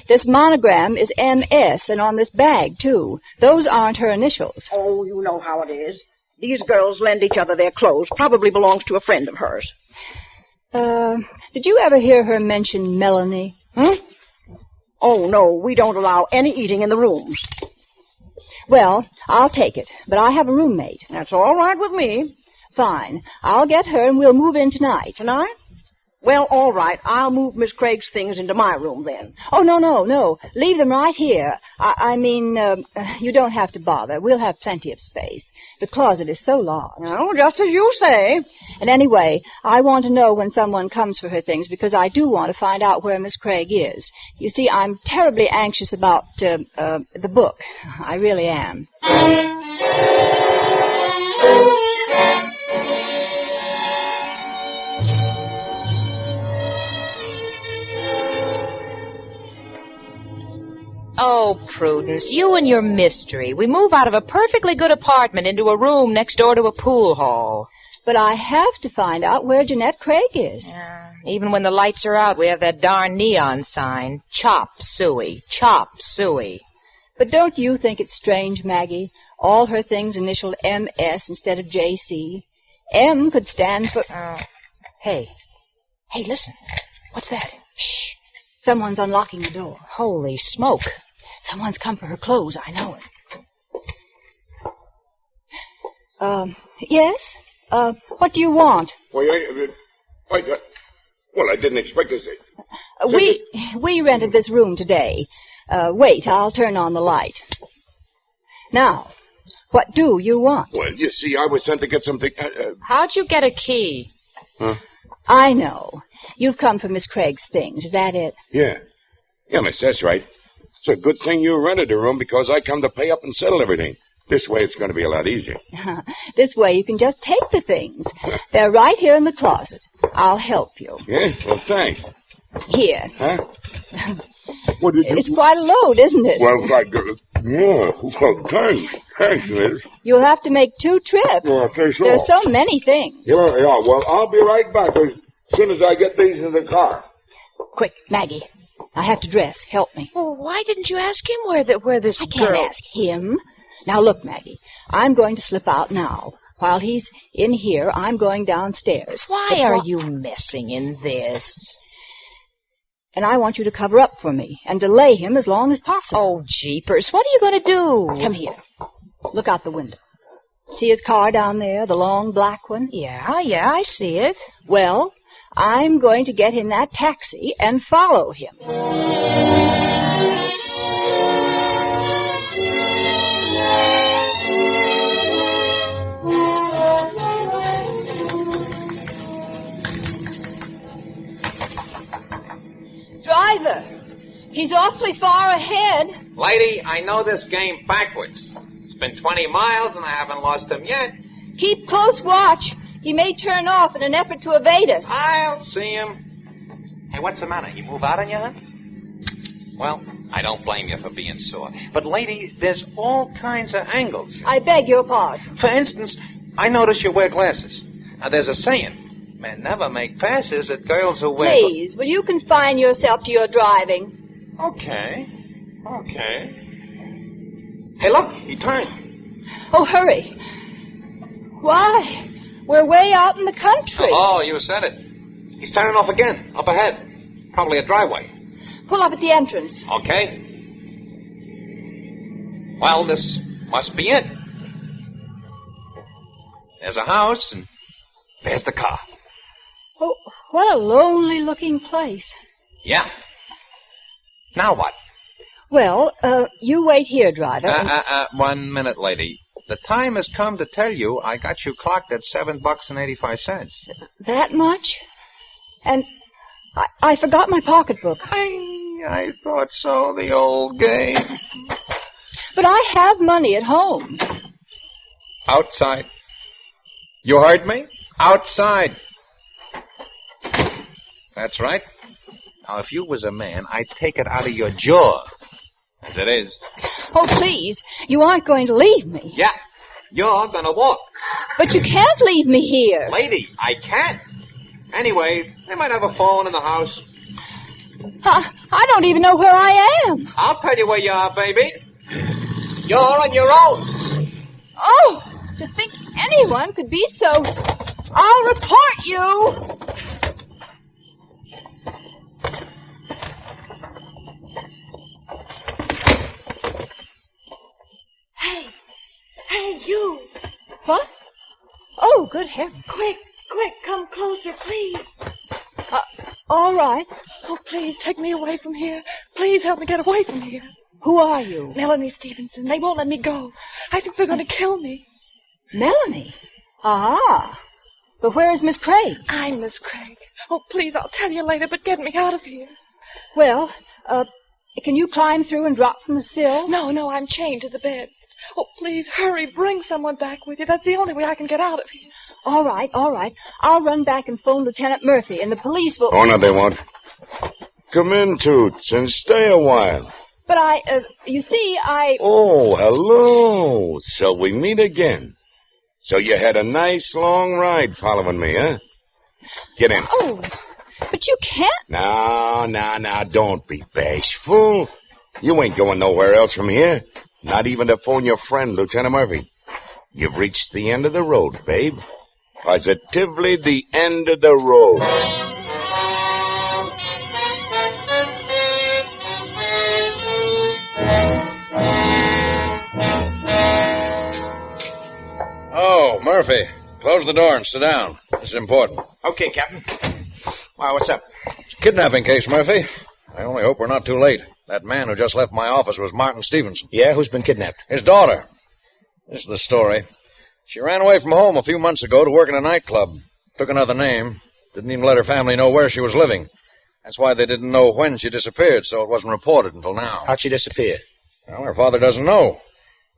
This monogram is M.S., and on this bag, too. Those aren't her initials. Oh, you know how it is. These girls lend each other their clothes. Probably belongs to a friend of hers. Did you ever hear her mention Melanie? Oh, no, we don't allow any eating in the rooms. Well, I'll take it, but I have a roommate. That's all right with me. Fine. I'll get her, and we'll move in tonight. Tonight? Well, all right. I'll move Miss Craig's things into my room, then. Oh, no. Leave them right here. I mean, you don't have to bother. We'll have plenty of space. The closet is so large. Oh, just as you say. And anyway, I want to know when someone comes for her things, because I do want to find out where Miss Craig is. You see, I'm terribly anxious about the book. I really am. Oh, Prudence, you and your mystery. We move out of a perfectly good apartment into a room next door to a pool hall. But I have to find out where Jeanette Craig is. Even when the lights are out, we have that darn neon sign. Chop suey. Chop suey. But don't you think it's strange, Maggie? All her things initialed M.S. instead of J.C. M could stand for... Hey, listen. What's that? Shh. Someone's unlocking the door. Holy smoke. Someone's come for her clothes. I know it. Yes? What do you want? Well, I didn't expect to see. We rented this room today. Wait, I'll turn on the light. Now, what do you want? Well, you see, I was sent to get something... How'd you get a key? Huh? I know. You've come for Miss Craig's things. Is that it? Yeah. Yeah, miss, that's right. It's a good thing you rented the room because I come to pay up and settle everything. This way it's going to be a lot easier. This way you can just take the things. They're right here in the closet. I'll help you. Yeah? Well, thanks. Here. Huh? What did you... It's quite a load, isn't it? Well, yeah. Well, thanks. Thanks, miss. You'll have to make 2 trips. Well, okay, so. There's so many things. Yeah, well, I'll be right back as soon as I get these in the car. Quick, Maggie. I have to dress. Help me. Well, why didn't you ask him where this I can't girl... ask him. Now, look, Maggie. I'm going to slip out now. While he's in here, I'm going downstairs. Why are you messing in this? And I want you to cover up for me and delay him as long as possible. Oh, jeepers. What are you going to do? Come here. Look out the window. See his car down there, the long black one? Yeah, I see it. Well, I'm going to get in that taxi and follow him. Driver, he's awfully far ahead. Lady, I know this game backwards. It's been 20 miles and I haven't lost him yet. Keep close watch. He may turn off in an effort to evade us. I'll see him. Hey, what's the matter? You move out on you, huh? Well, I don't blame you for being sore. But, lady, there's all kinds of angles. I beg your pardon. For instance, I notice you wear glasses. Now, there's a saying. Men never make passes at girls who wear... Please, will you confine yourself to your driving? Okay. Hey, look, he turned. Oh, hurry. Why? We're way out in the country. Oh, you said it. He's turning off again, up ahead. Probably a driveway. Pull up at the entrance. Okay. Well, this must be it. There's a house, and there's the car. Oh, what a lonely-looking place. Yeah. Now what? Well, you wait here, driver. 1 minute, lady. The time has come to tell you I got you clocked at $7.85. That much? And I forgot my pocketbook. I thought so, the old game. But I have money at home. Outside. You heard me? Outside. That's right. Now, if you was a man, I'd take it out of your jaw. As it is. Oh, please. You aren't going to leave me. Yeah. You're gonna walk. But you can't leave me here. Lady, I can't. Anyway, they might have a phone in the house. I don't even know where I am. I'll tell you where you are, baby. You're on your own. Oh, to think anyone could be so... I'll report you. Hey, you! What? Oh, good heavens. Quick, come closer, please. All right. Oh, please, take me away from here. Please help me get away from here. Who are you? Melanie Stevenson. They won't let me go. I think they're going to kill me. Melanie? Ah. But where is Miss Craig? I'm Miss Craig. Oh, please, I'll tell you later, but get me out of here. Well, can you climb through and drop from the sill? No, I'm chained to the bed. Oh, please, hurry, bring someone back with you. That's the only way I can get out of here. All right. I'll run back and phone Lieutenant Murphy, and the police will... Oh, no, they won't. Come in, Toots, and stay a while. But you see, Oh, hello. Shall we meet again? So you had a nice long ride following me, huh? Get in. Oh, but you can't. No, don't be bashful. You ain't going nowhere else from here. Not even to phone your friend, Lieutenant Murphy. You've reached the end of the road, babe. Positively the end of the road. Oh, Murphy. Close the door and sit down. This is important. Okay, Captain. Why, what's up? It's a kidnapping case, Murphy. I only hope we're not too late. That man who just left my office was Martin Stevenson. Yeah, who's been kidnapped? His daughter. This is the story. She ran away from home a few months ago to work in a nightclub. Took another name. Didn't even let her family know where she was living. That's why they didn't know when she disappeared, so it wasn't reported until now. How'd she disappear? Well, her father doesn't know.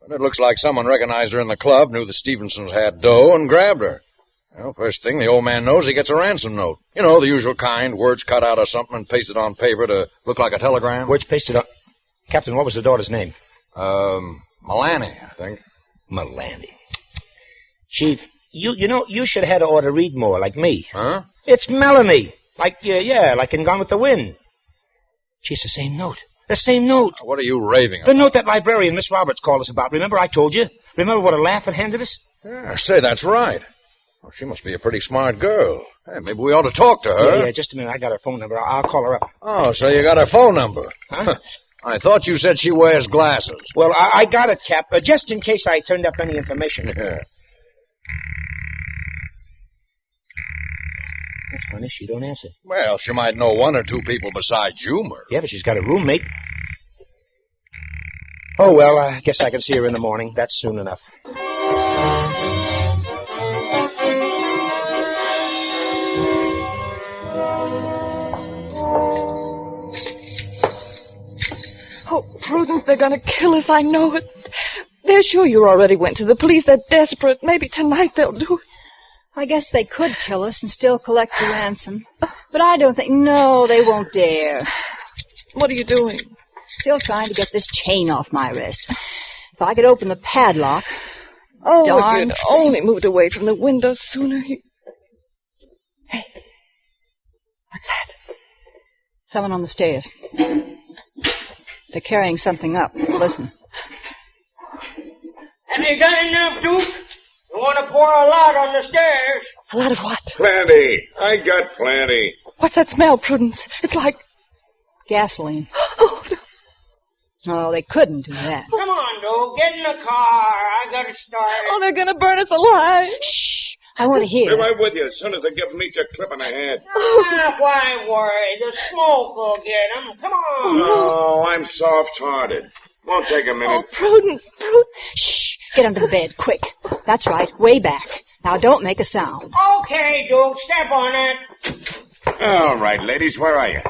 But it looks like someone recognized her in the club, knew the Stevensons had dough, and grabbed her. Well, first thing the old man knows, he gets a ransom note. You know, the usual kind, words cut out of something and pasted on paper to look like a telegram. Words pasted on... Captain, what was the daughter's name? Melanie, I think. Melanie. Chief, you know, you should have had her to read more, like me. Huh? It's Melanie. Like, like in Gone with the Wind. She's the same note. The same note. What are you raving about? The note that librarian Miss Roberts called us about. Remember I told you? Remember what a laugh it handed us? Yeah, say, that's right. Well, she must be a pretty smart girl. Hey, maybe we ought to talk to her. Yeah, just a minute. I got her phone number. I'll call her up. Oh, so you got her phone number. Huh? I thought you said she wears glasses. Well, I got it, Cap, just in case I turned up any information. Yeah. That's funny. She don't answer. Well, she might know one or two people besides you, Murphy. Yeah, but she's got a roommate. Oh, well, I guess I can see her in the morning. That's soon enough. Oh, Prudence, they're going to kill us. I know it. They're sure you already went to the police. They're desperate. Maybe tonight they'll do it. I guess they could kill us and still collect the ransom. But I don't think... No, they won't dare. What are you doing? Still trying to get this chain off my wrist. If I could open the padlock... Oh, darn if you'd only moved away from the window sooner. Hey. What's that? Someone on the stairs. They're carrying something up. Listen. Have you got enough, Duke? You want to pour a lot on the stairs? A lot of what? Plenty. I got plenty. What's that smell, Prudence? It's like... Gasoline. Oh, No, they couldn't do that. Come on, Duke. Get in the car. I got to start it. oh, they're going to burn us alive. Shh. I want to hear. Be right with you as soon as I give Meech a clip in the head. Why worry? The smoke will get them. Come on. No, I'm soft-hearted. Won't take a minute. Oh, Prudence. Shh. Get under the bed, quick. That's right, way back. Now, don't make a sound. Okay, Duke. Step on it. All right, ladies, where are you?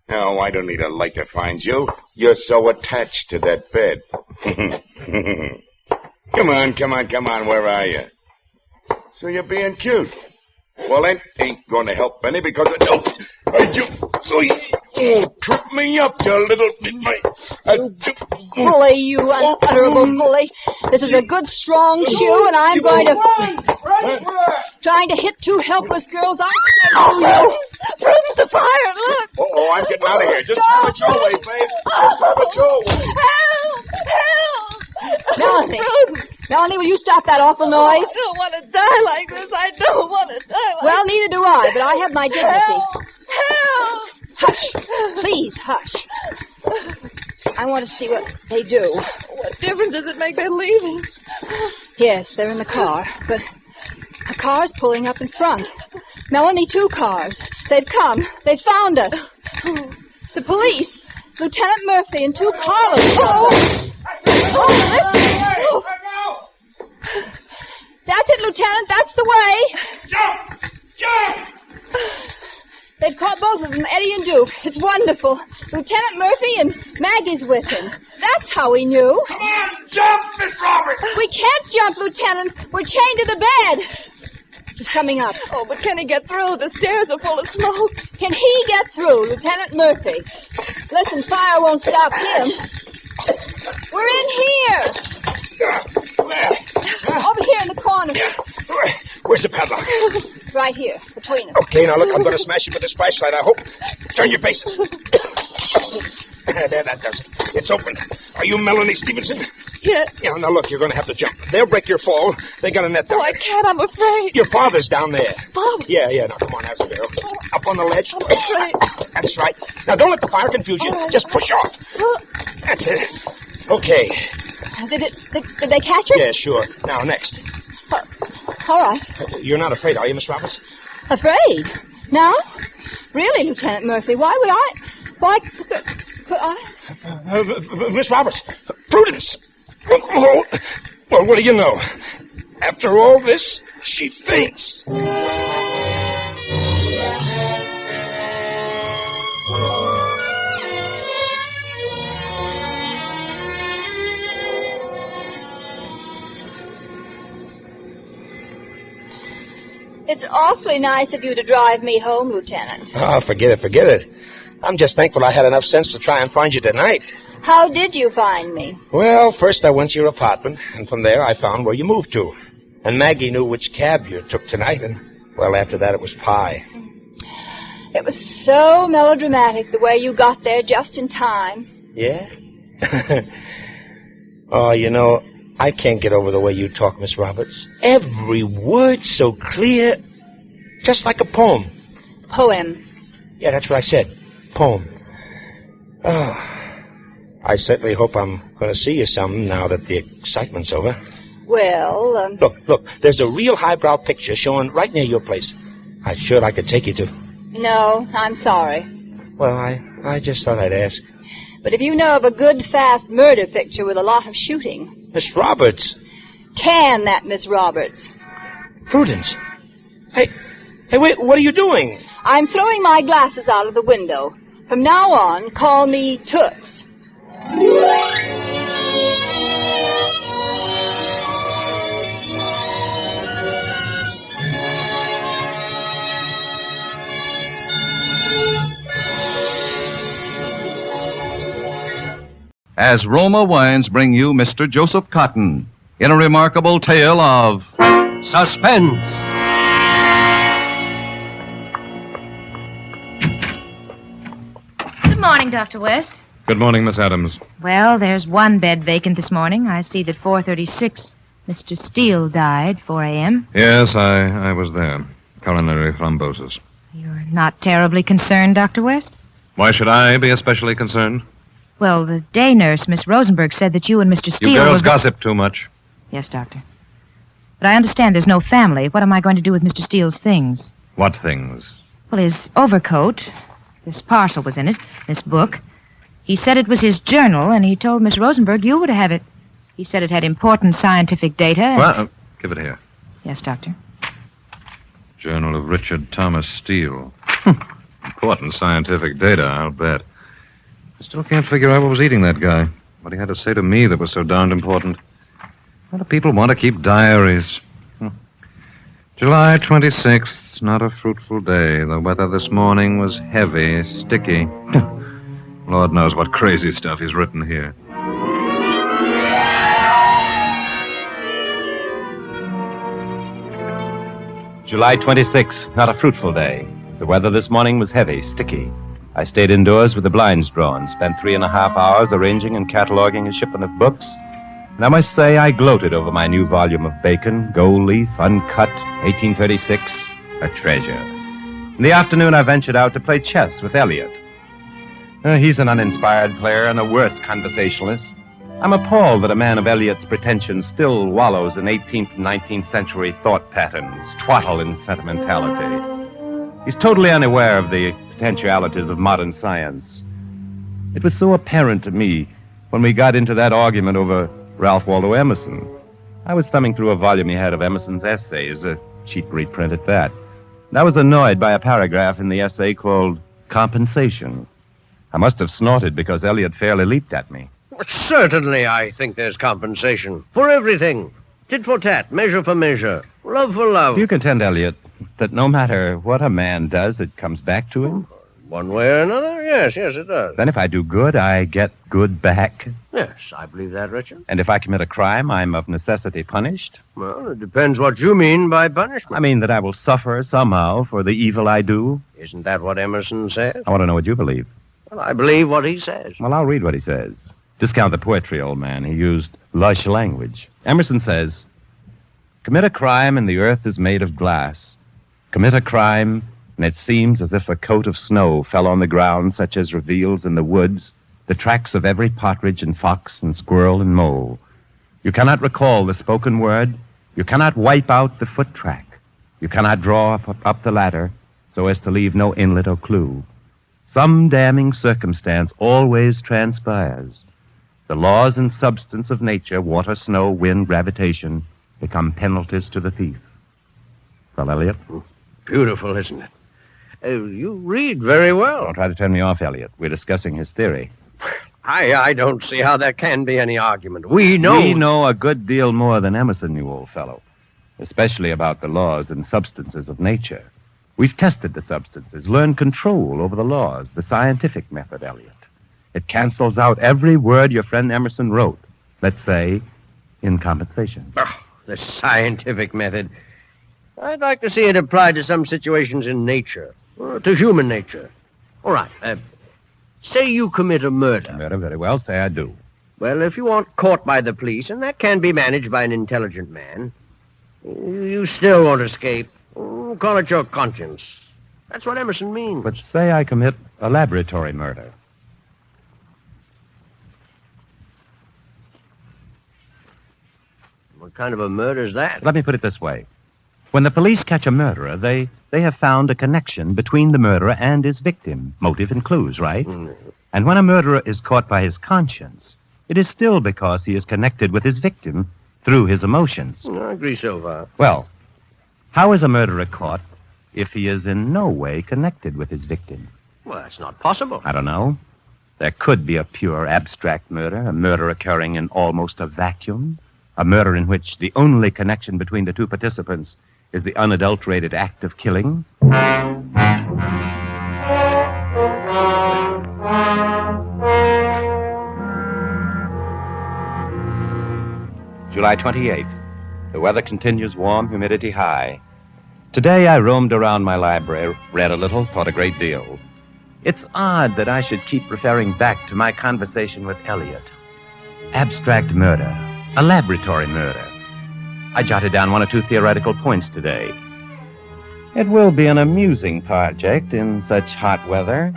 Oh, I don't need a light to find you. You're so attached to that bed. Come on. Where are you? So you're being cute. Well, that ain't going to help any because you trip me up, you little... Bully, you unutterable bully. This is a good, strong shoe, and I'm going to... Trying to hit two helpless girls. Prudence, the fire, look. Oh, I'm getting out of here. Just have it your way, babe. Just have it your way. Melanie. Melanie, will you stop that awful noise? I don't want to die like this. I don't want to die like this. Well, neither do I, but I have my dignity. Help! Hush. Please, hush. I want to see what they do. What difference does it make they're leaving? Yes, they're in the car, but a car's pulling up in front. Melanie, two cars. They've come. They've found us. The police. Lieutenant Murphy and two cars. Listen. Oh. That's it, Lieutenant. That's the way. Jump! They've caught both of them, Eddie and Duke. It's wonderful. Lieutenant Murphy and Maggie's with him. That's how we knew. Come on, jump, Miss Roberts! We can't jump, Lieutenant. We're chained to the bed. He's coming up. Oh, but can he get through? The stairs are full of smoke. Can he get through, Lieutenant Murphy? Listen, fire won't stop him. We're in here. Over here in the corner. Where's the padlock? Right here, between us. Okay, now look, I'm going to smash you with this flashlight, I hope. Turn your faces. There, that does it. It's open. Are you Melanie Stevenson? Yeah. Yeah, now look, you're going to have to jump. They'll break your fall. They got a net down Oh, I can't. I'm afraid. Your father's down there. Father? Yeah, now come on, that's the girl. Up on the ledge. I'm afraid. That's right. Now don't let the fire confuse you. Right. Just push off. That's it. Okay. Did they catch her? Yeah, sure. Now, next. All right. You're not afraid, are you, Miss Roberts? Afraid? No? Really, Lieutenant Murphy? Why would I? Why could I? Miss Roberts. Prudence. Oh, well, what do you know? After all this, she faints. It's awfully nice of you to drive me home, Lieutenant. Oh, forget it. I'm just thankful I had enough sense to try and find you tonight. How did you find me? Well, first I went to your apartment, and from there I found where you moved to. And Maggie knew which cab you took tonight, and, well, after that it was pie. It was so melodramatic the way you got there just in time. Yeah? Oh, you know, I can't get over the way you talk, Miss Roberts. Every word so clear, just like a poem. Poem. Yeah, that's what I said. Poem. Oh, I certainly hope I'm going to see you some now that the excitement's over. Well, Look, there's a real highbrow picture showing right near your place. I'd sure like to take you to. no, I'm sorry. Well, I just thought I'd ask. But if you know of a good, fast murder picture with a lot of shooting. Miss Roberts. Can that, Miss Roberts? Prudence. Hey, wait, what are you doing? I'm throwing my glasses out of the window. From now on, call me Toots. As Roma Wines bring you Mr. Joseph Cotton in a remarkable tale of Suspense. Good morning, Dr. West. Good morning, Miss Adams. Well, there's one bed vacant this morning. I see that 436 Mr. Steele died, 4 a.m. Yes, I was there. Coronary thrombosis. You're not terribly concerned, Dr. West? Why should I be especially concerned? Well, the day nurse, Miss Rosenberg, said that you and Mr. Steele You girls were... gossip too much. Yes, Doctor. But I understand there's no family. What am I going to do with Mr. Steele's things? What things? Well, his overcoat. This parcel was in it. This book. He said it was his journal, and he told Miss Rosenberg you were to have it. He said it had important scientific data. And... Well, give it here. Yes, Doctor. Journal of Richard Thomas Steele. Important scientific data, I'll bet. I still can't figure out what was eating that guy. What he had to say to me that was so darned important. Why do people want to keep diaries? July 26th, not a fruitful day. The weather this morning was heavy, sticky. Lord knows what crazy stuff he's written here. July 26, not a fruitful day. The weather this morning was heavy, sticky. I stayed indoors with the blinds drawn, spent 3.5 hours arranging and cataloging a shipment of books. And I must say I gloated over my new volume of Bacon, Gold Leaf, Uncut, 1836, a treasure. In the afternoon, I ventured out to play chess with Eliot. He's an uninspired player and a worse conversationalist. I'm appalled that a man of Eliot's pretensions still wallows in 18th and 19th century thought patterns, twaddle in sentimentality. He's totally unaware of the potentialities of modern science. It was so apparent to me when we got into that argument over Ralph Waldo Emerson. I was thumbing through a volume he had of Emerson's essays, a cheap reprint at that. And I was annoyed by a paragraph in the essay called Compensation. I must have snorted because Eliot fairly leaped at me. Certainly, I think there's compensation for everything. Tit for tat, measure for measure, love for love. Do you contend, Eliot, that no matter what a man does, it comes back to him? One way or another, yes, it does. Then if I do good, I get good back. Yes, I believe that, Richard. And if I commit a crime, I'm of necessity punished. Well, it depends what you mean by punishment. I mean that I will suffer somehow for the evil I do. Isn't that what Emerson says? I want to know what you believe. Well, I believe what he says. Well, I'll read what he says. Discount the poetry, old man. He used lush language. Emerson says, commit a crime and the earth is made of glass. Commit a crime and it seems as if a coat of snow fell on the ground such as reveals in the woods the tracks of every partridge and fox and squirrel and mole. You cannot recall the spoken word. You cannot wipe out the foot track. You cannot draw up the ladder so as to leave no inlet or clue. Some damning circumstance always transpires. The laws and substance of nature, water, snow, wind, gravitation, become penalties to the thief. Well, Elliot? Beautiful, isn't it? You read very well. Don't try to turn me off, Elliot. We're discussing his theory. I don't see how there can be any argument. We know... We know a good deal more than Emerson knew, old fellow. Especially about the laws and substances of nature. We've tested the substances, learned control over the laws, the scientific method, Elliot. It cancels out every word your friend Emerson wrote. Let's say, in compensation. Oh, the scientific method. I'd like to see it applied to some situations in nature, to human nature. All right, say you commit a murder. Murder, very well. Say I do. Well, if you aren't caught by the police, and that can be managed by an intelligent man, you still won't escape. Call it your conscience. That's what Emerson means. But say I commit a laboratory murder. What kind of a murder is that? Let me put it this way. When the police catch a murderer, they have found a connection between the murderer and his victim. Motive and clues, right? Mm. And when a murderer is caught by his conscience, it is still because he is connected with his victim through his emotions. I agree so far. Well, how is a murderer caught if he is in no way connected with his victim? Well, that's not possible. I don't know. There could be a pure abstract murder, a murder occurring in almost a vacuum, a murder in which the only connection between the two participants is the unadulterated act of killing. July 28th. The weather continues warm, humidity high. Today I roamed around my library, read a little, thought a great deal. It's odd that I should keep referring back to my conversation with Elliot. Abstract murder, a laboratory murder. I jotted down one or two theoretical points today. It will be an amusing project in such hot weather.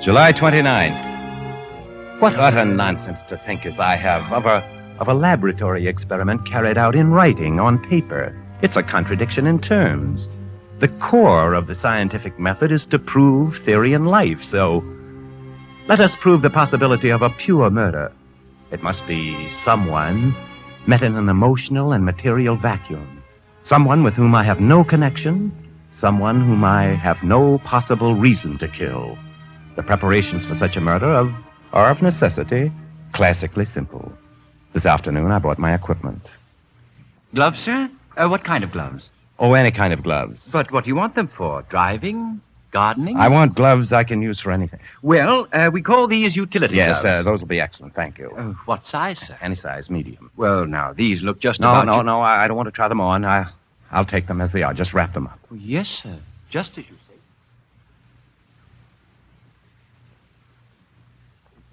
July 29th. What utter nonsense to think as I have of a laboratory experiment carried out in writing on paper. It's a contradiction in terms. The core of the scientific method is to prove theory in life, so let us prove the possibility of a pure murder. It must be someone met in an emotional and material vacuum. Someone with whom I have no connection, someone whom I have no possible reason to kill. The preparations for such a murder are of necessity classically simple. This afternoon I brought my equipment. Gloves, sir? What kind of gloves? Oh, any kind of gloves. But what do you want them for? Driving? Gardening? I want gloves I can use for anything. Well, we call these utility gloves. Yes, those will be excellent. Thank you. What size, sir? Any size, medium. Well, now, these look just about... No, I don't want to try them on. I'll take them as they are. Just wrap them up. Oh, yes, sir. Just as you say.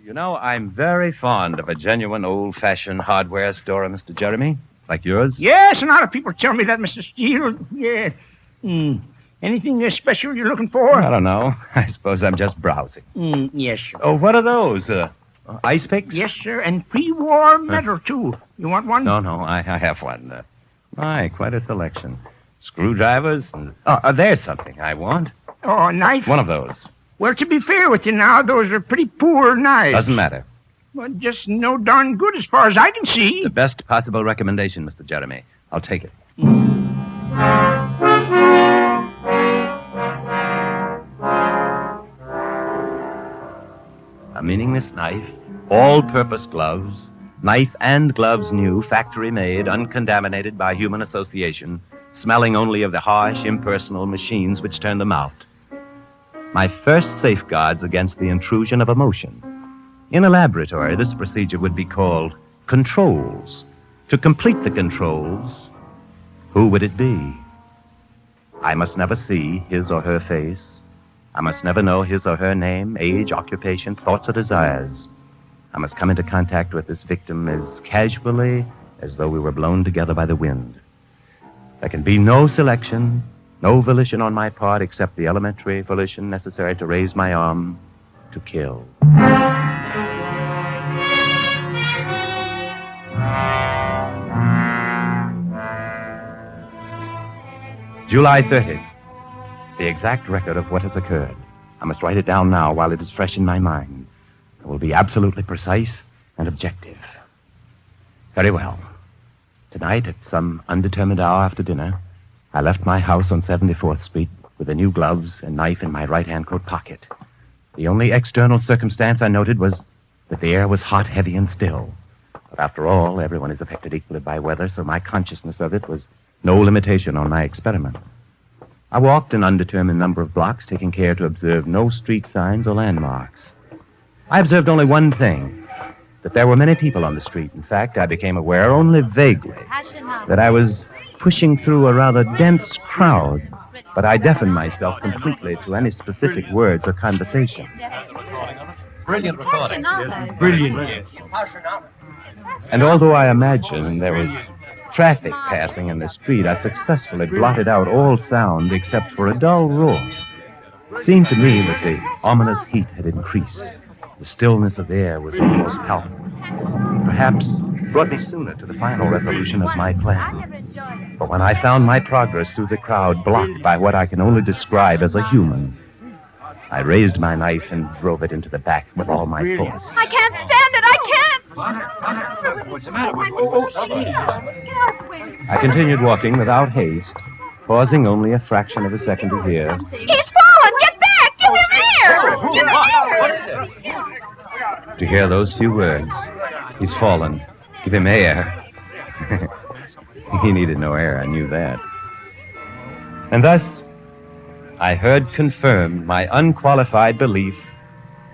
You know, I'm very fond of a genuine old-fashioned hardware store, Mr. Jeremy. Like yours? Yes, a lot of people tell me that, Mr. Steele. Yeah. Anything special you're looking for? I don't know. I suppose I'm just browsing. Yes, sir. Oh, what are those? Ice picks? Yes, sir, and pre-war metal, too. You want one? No, I have one. My, quite a selection. Screwdrivers. There's something I want. Oh, a knife? One of those. Well, to be fair with you now, those are pretty poor knives. Doesn't matter. Well, just no darn good as far as I can see. The best possible recommendation, Mr. Jeremy. I'll take it. A meaningless knife, all-purpose gloves, Knife and gloves new, factory-made, uncontaminated by human association, smelling only of the harsh, impersonal machines which turn them out. My first safeguards against the intrusion of emotion. In a laboratory, this procedure would be called controls. To complete the controls, who would it be? I must never see his or her face. I must never know his or her name, age, occupation, thoughts, or desires. I must come into contact with this victim as casually as though we were blown together by the wind. There can be no selection, no volition on my part except the elementary volition necessary to raise my arm to kill. July 30th. The exact record of what has occurred. I must write it down now while it is fresh in my mind. It will be absolutely precise and objective. Very well. Tonight, at some undetermined hour after dinner, I left my house on 74th Street with the new gloves and knife in my right-hand coat pocket. The only external circumstance I noted was that the air was hot, heavy, and still. But after all, everyone is affected equally by weather, so my consciousness of it was no limitation on my experiment. I walked an undetermined number of blocks, taking care to observe no street signs or landmarks. I observed only one thing, that there were many people on the street. In fact, I became aware only vaguely that I was pushing through a rather dense crowd, but I deafened myself completely to any specific words or conversation. Brilliant recording. Brilliant. And although I imagined there was traffic passing in the street, I successfully blotted out all sound except for a dull roar. It seemed to me that the ominous heat had increased. The stillness of the air was almost palpable. Perhaps brought me sooner to the final resolution of my plan. But when I found my progress through the crowd blocked by what I can only describe as a human, I raised my knife and drove it into the back with all my force. I can't stand it. I can't. What's the matter? I continued walking without haste, pausing only a fraction of a second to hear. He's fallen. Get back. Give him air. Give him air. To hear those few words. He's fallen. Give him air. He needed no air, I knew that. And thus, I heard confirmed my unqualified belief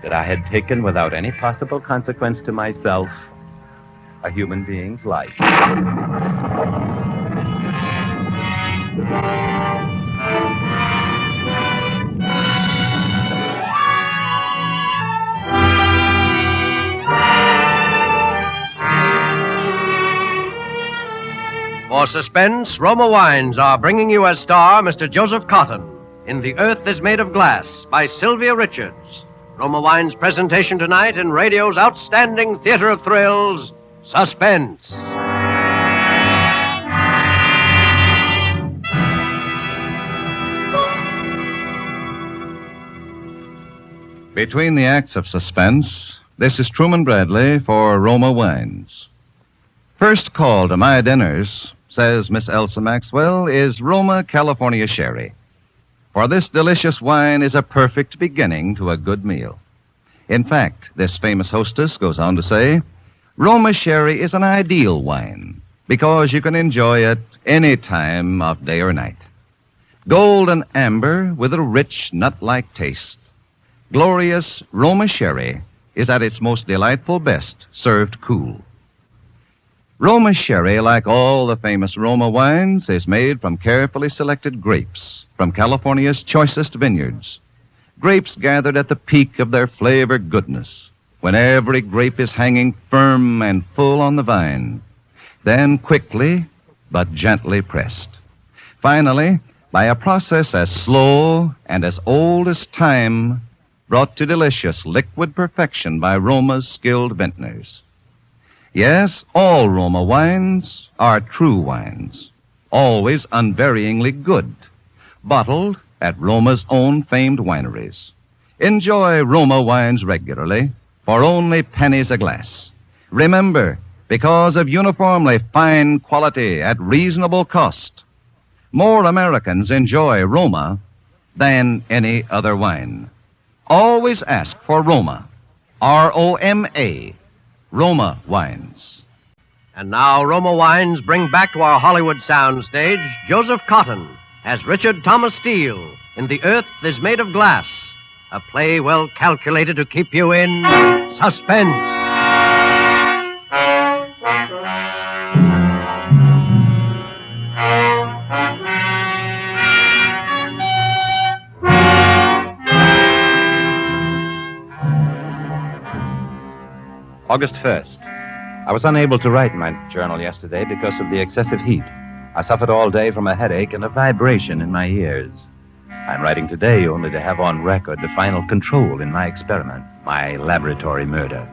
that I had taken without any possible consequence to myself a human being's life. For Suspense, Roma Wines are bringing you as star Mr. Joseph Cotton in The Earth is Made of Glass by Sylvia Richards. Roma Wines' presentation tonight in radio's outstanding theater of thrills, Suspense. Between the acts of Suspense, this is Truman Bradley for Roma Wines. First call to my dinners, says Miss Elsa Maxwell, is Roma California Sherry. For this delicious wine is a perfect beginning to a good meal. In fact, this famous hostess goes on to say, Roma Sherry is an ideal wine because you can enjoy it any time of day or night. Golden amber with a rich nut-like taste. Glorious Roma Sherry is at its most delightful best served cool. Roma Sherry, like all the famous Roma wines, is made from carefully selected grapes from California's choicest vineyards. Grapes gathered at the peak of their flavor goodness, when every grape is hanging firm and full on the vine. Then quickly but gently pressed. Finally, by a process as slow and as old as time, brought to delicious liquid perfection by Roma's skilled vintners. Yes, all Roma wines are true wines, always unvaryingly good, bottled at Roma's own famed wineries. Enjoy Roma wines regularly for only pennies a glass. Remember, because of uniformly fine quality at reasonable cost, more Americans enjoy Roma than any other wine. Always ask for Roma, R-O-M-A. Roma Wines. And now Roma Wines bring back to our Hollywood soundstage Joseph Cotton as Richard Thomas Steele in The Earth is Made of Glass, a play well calculated to keep you in suspense. August 1st. I was unable to write in my journal yesterday because of the excessive heat. I suffered all day from a headache and a vibration in my ears. I'm writing today only to have on record the final control in my experiment, my laboratory murder.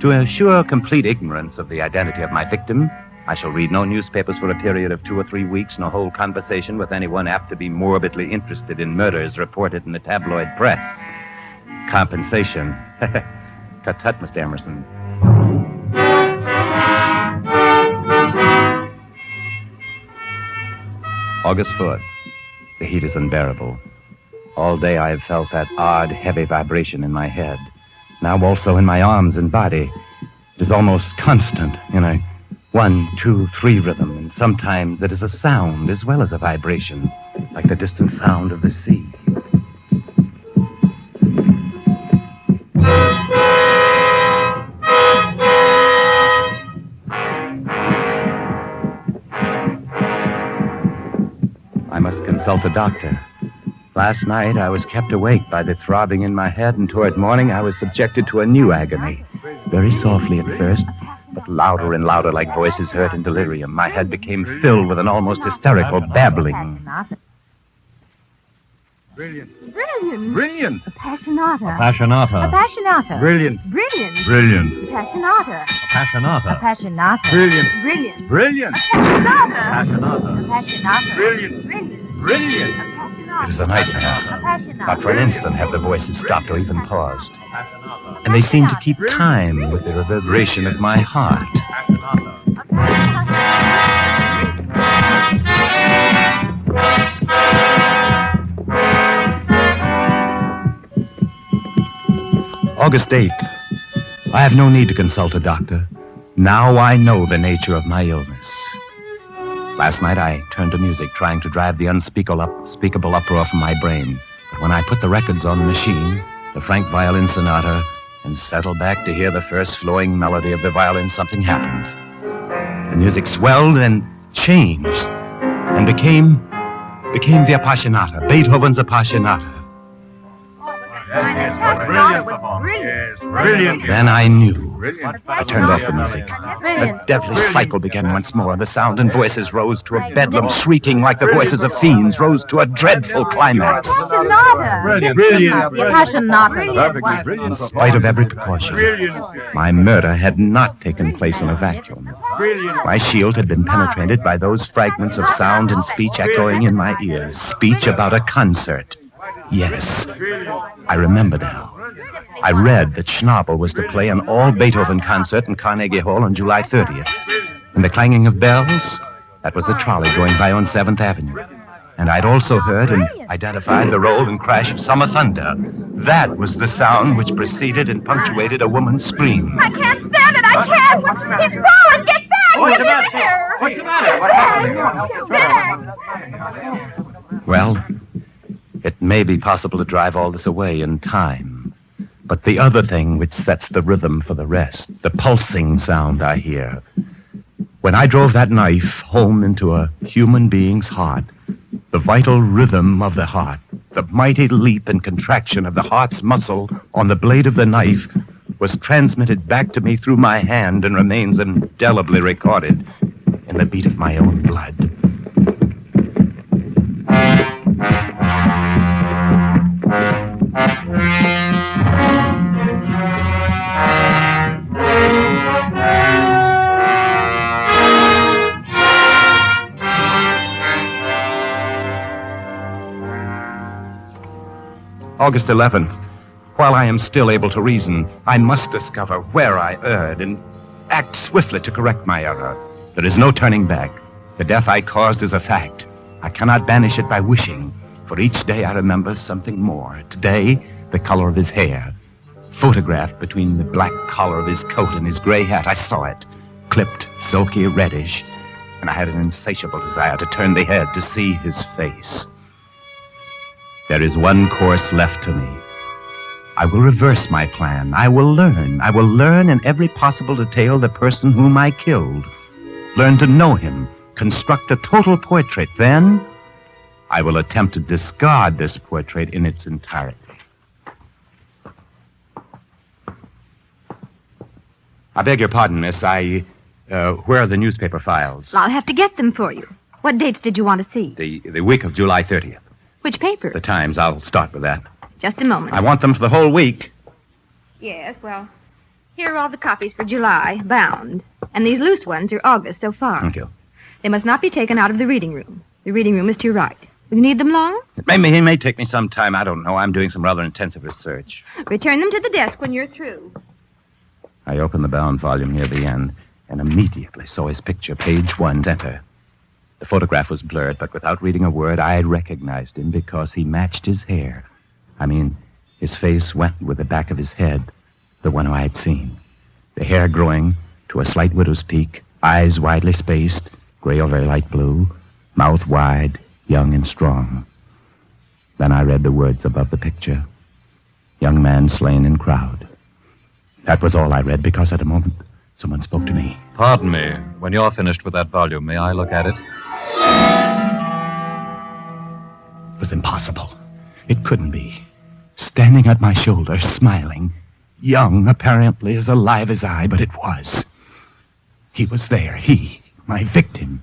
To assure complete ignorance of the identity of my victim, I shall read no newspapers for a period of 2 or 3 weeks, nor hold conversation with anyone apt to be morbidly interested in murders reported in the tabloid press. Compensation. Tut-tut, Mr. Emerson. August 4th. The heat is unbearable. All day I have felt that odd, heavy vibration in my head. Now also in my arms and body. It is almost constant in a 1, 2, 3 rhythm, and sometimes it is a sound as well as a vibration, like the distant sound of the sea. I must consult a doctor. Last night I was kept awake by the throbbing in my head, and toward morning I was subjected to a new agony. Very softly at first, but louder and louder, like voices heard in delirium. My head became filled with an almost hysterical babbling. Brilliant. Brilliant. Brilliant. Appassionata. Appassionata. Appassionata. Brilliant. Brilliant. Brilliant. Appassionata. Appassionata. Appassionata. Brilliant. Brilliant. Brilliant. Appassionata. Appassionata. Appassionata. Brilliant. Brilliant. Brilliant. It is a nightmare. Not for an instant have the voices stopped or even paused. And they seemed to keep time with the reverberation of my heart. August 8th. I have no need to consult a doctor. Now I know the nature of my illness. Last night I turned to music, trying to drive the unspeakable uproar from my brain. But when I put the records on the machine, the Frank violin sonata, and settled back to hear the first flowing melody of the violin, something happened. The music swelled and changed and became the Appassionata, Beethoven's Appassionata. Brilliant. Then I knew. Brilliant. I turned off the music. The devilish cycle began once more. The sound and voices rose to a bedlam, shrieking like the voices of fiends, rose to a dreadful climax. Appassionata. Brilliant. Appassionata. In spite of every precaution, my murder had not taken place in a vacuum. My shield had been penetrated by those fragments of sound and speech echoing in my ears. Speech about a concert. Yes, I remember now. I read that Schnabel was to play an all-Beethoven concert in Carnegie Hall on July 30th. And the clanging of bells, that was a trolley going by on 7th Avenue. And I'd also heard and identified the roll and crash of summer thunder. That was the sound which preceded and punctuated a woman's scream. I can't stand it. I can't. He's falling. Get back. Get in here. What's the matter? Get back. Well, it may be possible to drive all this away in time. But the other thing which sets the rhythm for the rest, the pulsing sound I hear. When I drove that knife home into a human being's heart, the vital rhythm of the heart, the mighty leap and contraction of the heart's muscle on the blade of the knife was transmitted back to me through my hand and remains indelibly recorded in the beat of my own blood. August 11th. While I am still able to reason, I must discover where I erred and act swiftly to correct my error. There is no turning back. The death I caused is a fact. I cannot banish it by wishing, for each day I remember something more. Today, the color of his hair. photographed between the black collar of his coat and his gray hat. I saw it, clipped, silky, reddish, and I had an insatiable desire to turn the head to see his face. There is one course left to me. I will reverse my plan. I will learn. I will learn in every possible detail the person whom I killed. Learn to know him, construct a total portrait. Then I will attempt to discard this portrait in its entirety. I beg your pardon, miss. Where are the newspaper files? I'll have to get them for you. What dates did you want to see? The week of July 30th. Which paper? The Times. I'll start with that. Just a moment. I want them for the whole week. Yes, well, here are all the copies for July, bound. And these loose ones are August so far. Thank you. They must not be taken out of the reading room. The reading room is to your right. Will you need them long? It may take me some time. I don't know. I'm doing some rather intensive research. Return them to the desk when you're through. I opened the bound volume near the end and immediately saw his picture, page 1, center. The photograph was blurred, but without reading a word, I recognized him because he matched his hair. I mean, his face went with the back of his head, the one I had seen. The hair growing to a slight widow's peak, eyes widely spaced, gray or very light blue, mouth wide, young and strong. Then I read the words above the picture. Young man slain in crowd. That was all I read because at a moment someone spoke to me. Pardon me. When you're finished with that volume, may I look at it? It was impossible. It couldn't be. Standing at my shoulder, smiling, young, apparently as alive as I, but it was. He was there, he, my victim.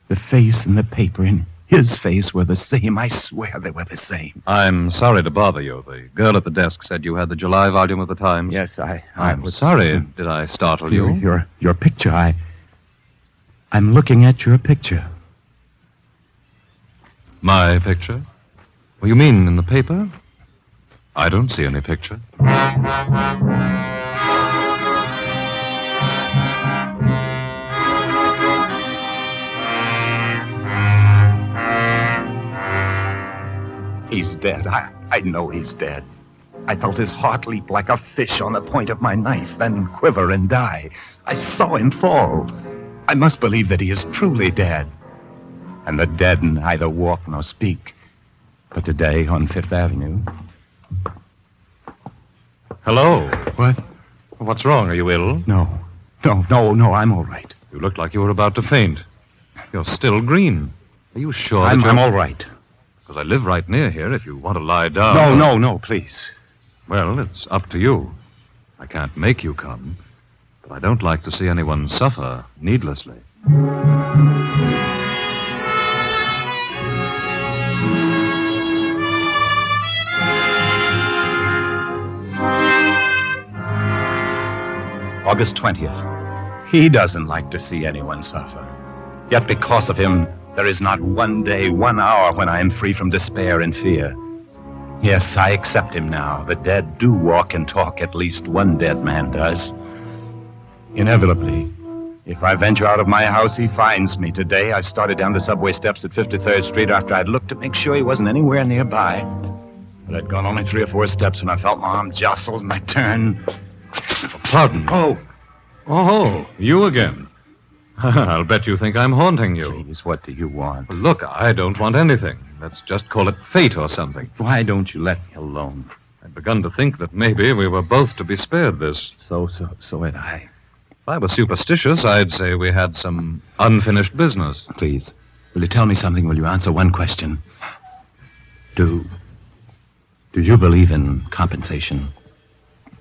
The face and the paper in his face were the same. I swear they were the same. I'm sorry to bother you. The girl at the desk said you had the July volume of the Times. Yes, I'm sorry. Did I startle you? Your picture, I'm looking at your picture. My picture? Well, you mean in the paper? I don't see any picture. He's dead. I know he's dead. I felt his heart leap like a fish on the point of my knife, then quiver and die. I saw him fall. I must believe that he is truly dead. And the dead neither walk nor speak. But today on Fifth Avenue... Hello. What? What's wrong? Are you ill? No, I'm all right. You looked like you were about to faint. You're still green. Are you sure that I'm all right. Because I live right near here if you want to lie down. No, please. Well, it's up to you. I can't make you come, but I don't like to see anyone suffer needlessly. August 20th. He doesn't like to see anyone suffer. Yet because of him, there is not one day, 1 hour when I am free from despair and fear. Yes, I accept him now. The dead do walk and talk. At least one dead man does. Inevitably, if I venture out of my house, he finds me. Today, I started down the subway steps at 53rd Street after I'd looked to make sure he wasn't anywhere nearby. But I'd gone only 3 or 4 steps when I felt my arm jostled and I turned. Pardon. Oh, you again. I'll bet you think I'm haunting you. Please, what do you want? Well, look, I don't want anything. Let's just call it fate or something. Why don't you let me alone? I'd begun to think that maybe we were both to be spared this. So had I. If I were superstitious, I'd say we had some unfinished business. Please, will you tell me something? Will you answer one question? Do you believe in compensation?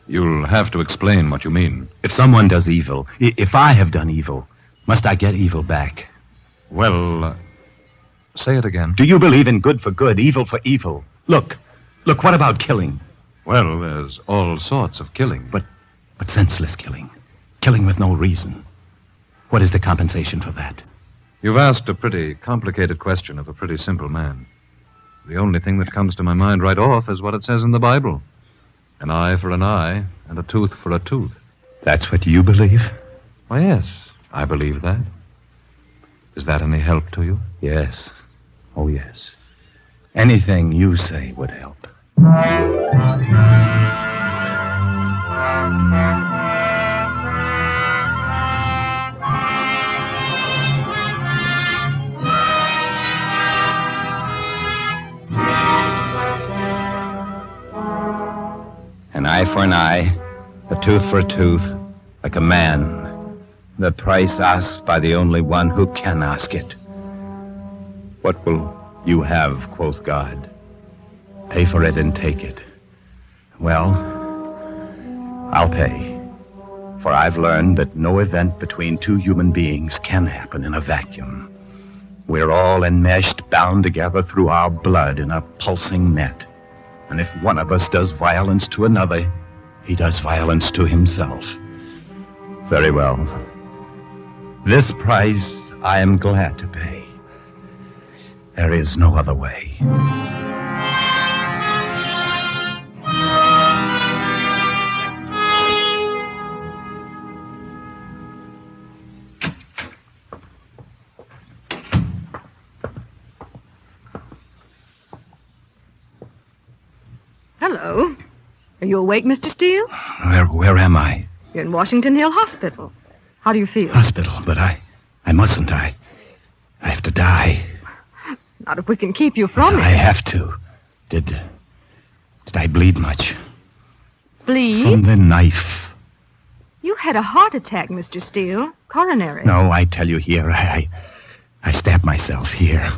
You'll have to explain what you mean. If someone does evil, if I have done evil, must I get evil back? Well, say it again. Do you believe in good for good, evil for evil? Look, what about killing? Well, there's all sorts of killing. But senseless killing. Killing with no reason. What is the compensation for that? You've asked a pretty complicated question of a pretty simple man. The only thing that comes to my mind right off is what it says in the Bible. An eye for an eye, and a tooth for a tooth. That's what you believe? Why, yes, I believe that. Is that any help to you? Yes. Oh, yes. Anything you say would help. eye for an eye, a tooth for a tooth, like a man. The price asked by the only one who can ask it. What will you have, quoth God? Pay for it and take it. Well, I'll pay. For I've learned that no event between two human beings can happen in a vacuum. We're all enmeshed, bound together through our blood in a pulsing net. And if one of us does violence to another, he does violence to himself. Very well. This price I am glad to pay. There is no other way. Hello. Are you awake, Mr. Steele? Where am I? You're in Washington Hill Hospital. How do you feel? Hospital, but I mustn't. I have to die. Not if we can keep you from it. I have to. Did I bleed much? Bleed? From the knife. You had a heart attack, Mr. Steele. Coronary. No, I tell you here, I stabbed myself here.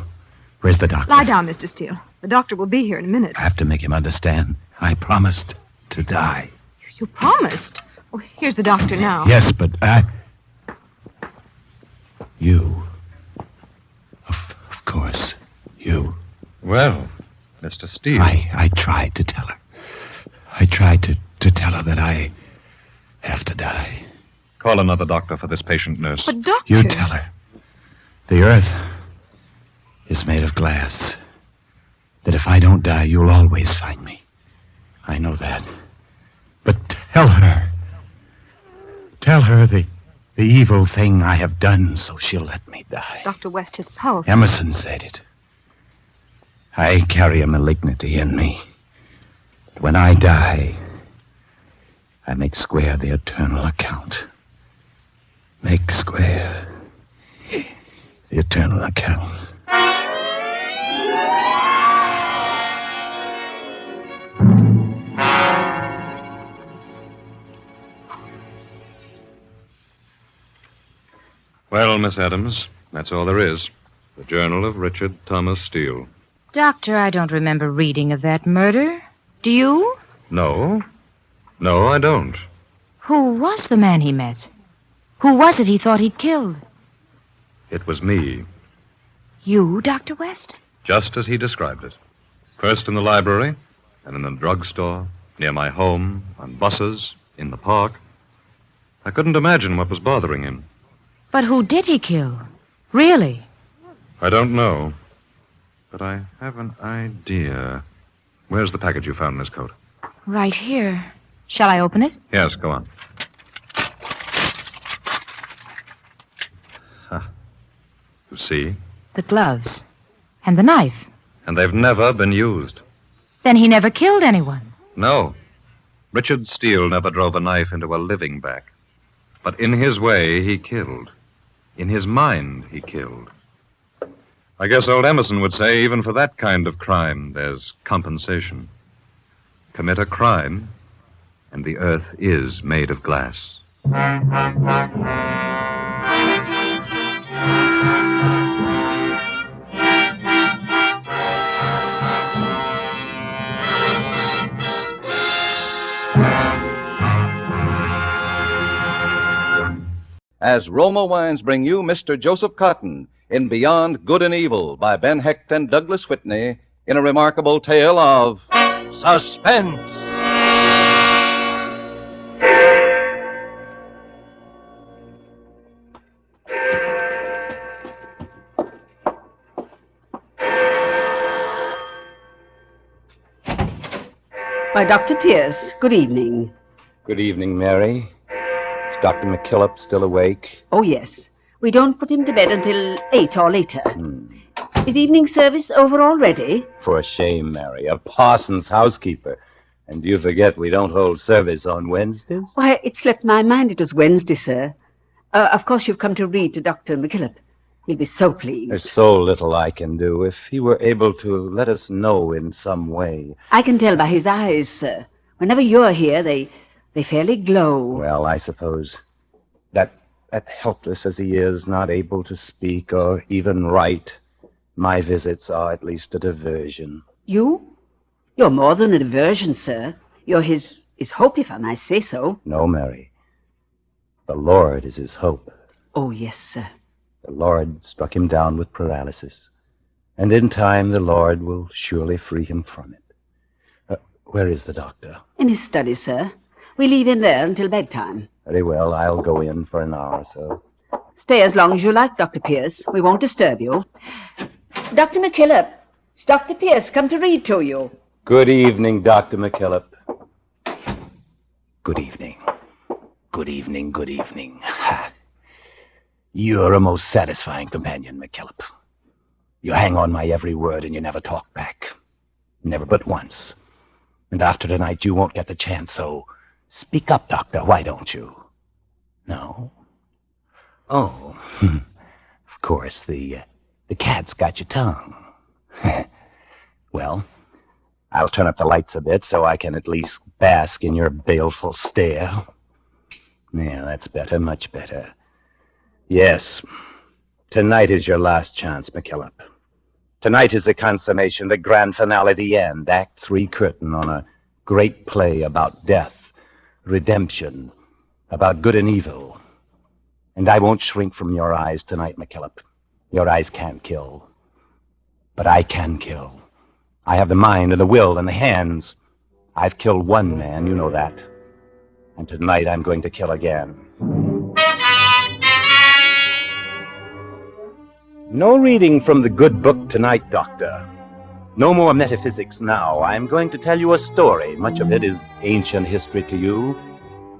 Where's the doctor? Lie down, Mr. Steele. The doctor will be here in a minute. I have to make him understand. I promised to die. You promised? Oh, here's the doctor now. Yes, but you. Of course, you. Well, Mr. Steele. I tried to tell her. I tried to tell her that I have to die. Call another doctor for this patient, nurse. But, doctor... You tell her. The earth is made of glass. That if I don't die, you'll always find me. I know that. But tell her. Tell her the evil thing I have done, so she'll let me die. Dr. West, his pulse. Emerson said it. I carry a malignity in me. When I die, I make square the eternal account. Make square the eternal account. Well, Miss Adams, that's all there is. The Journal of Richard Thomas Steele. Doctor, I don't remember reading of that murder. Do you? No. No, I don't. Who was the man he met? Who was it he thought he'd killed? It was me, You, Dr. West? just as he described it. First in the library, and in the drugstore, near my home, on buses, in the park. I couldn't imagine what was bothering him. But who did he kill? Really? I don't know. But I have an idea. Where's the package you found in his coat? Right here. Shall I open it? Yes, go on. You see? The gloves. And the knife. And they've never been used. Then he never killed anyone. No. Richard Steele never drove a knife into a living back. But in his way, he killed. In his mind, he killed. I guess old Emerson would say even for that kind of crime, there's compensation. Commit a crime, and the earth is made of glass. As Roma Wines bring you Mr. Joseph Cotton in Beyond Good and Evil by Ben Hecht and Douglas Whitney in a remarkable tale of suspense. By Dr. Pierce. Good evening. Good evening, Mary. Is Dr. McKillop still awake? Oh, yes. We don't put him to bed until 8 or later. Is evening service over already? For shame, Mary. A parson's housekeeper. And you forget we don't hold service on Wednesdays? Why, it slipped my mind it was Wednesday, sir. Of course you've come to read to Dr. McKillop. He'll be so pleased. There's so little I can do. If he were able to let us know in some way. I can tell by his eyes, sir. Whenever you're here, they fairly glow. Well, I suppose that helpless as he is, not able to speak or even write, my visits are at least a diversion. You? You're more than a diversion, sir. You're his hope, if I may say so. No, Mary. The Lord is his hope. Oh, yes, sir. The Lord struck him down with paralysis, and in time the Lord will surely free him from it. Where is the doctor? In his study, sir. We leave him there until bedtime. Very well, I'll go in for an hour or so. Stay as long as you like, Dr. Pierce. We won't disturb you. Dr. McKillop, it's Dr. Pierce come to read to you. Good evening, Dr. McKillop. Good evening. Good evening, good evening. You're a most satisfying companion, McKillop. You hang on my every word and you never talk back. Never but once. And after tonight you won't get the chance, so speak up, Doctor, why don't you? No? Oh, of course, the cat's got your tongue. Well, I'll turn up the lights a bit so I can at least bask in your baleful stare. Yeah, that's better, much better. Yes, tonight is your last chance, McKillop. Tonight is the consummation, the grand finale, the end, Act 3 curtain on a great play about death, redemption, about good and evil. And I won't shrink from your eyes tonight, McKillop. Your eyes can't kill. But I can kill. I have the mind and the will and the hands. I've killed one man, you know that. And tonight I'm going to kill again. No reading from the good book tonight, Doctor. No more metaphysics now. I'm going to tell you a story. Much of it is ancient history to you,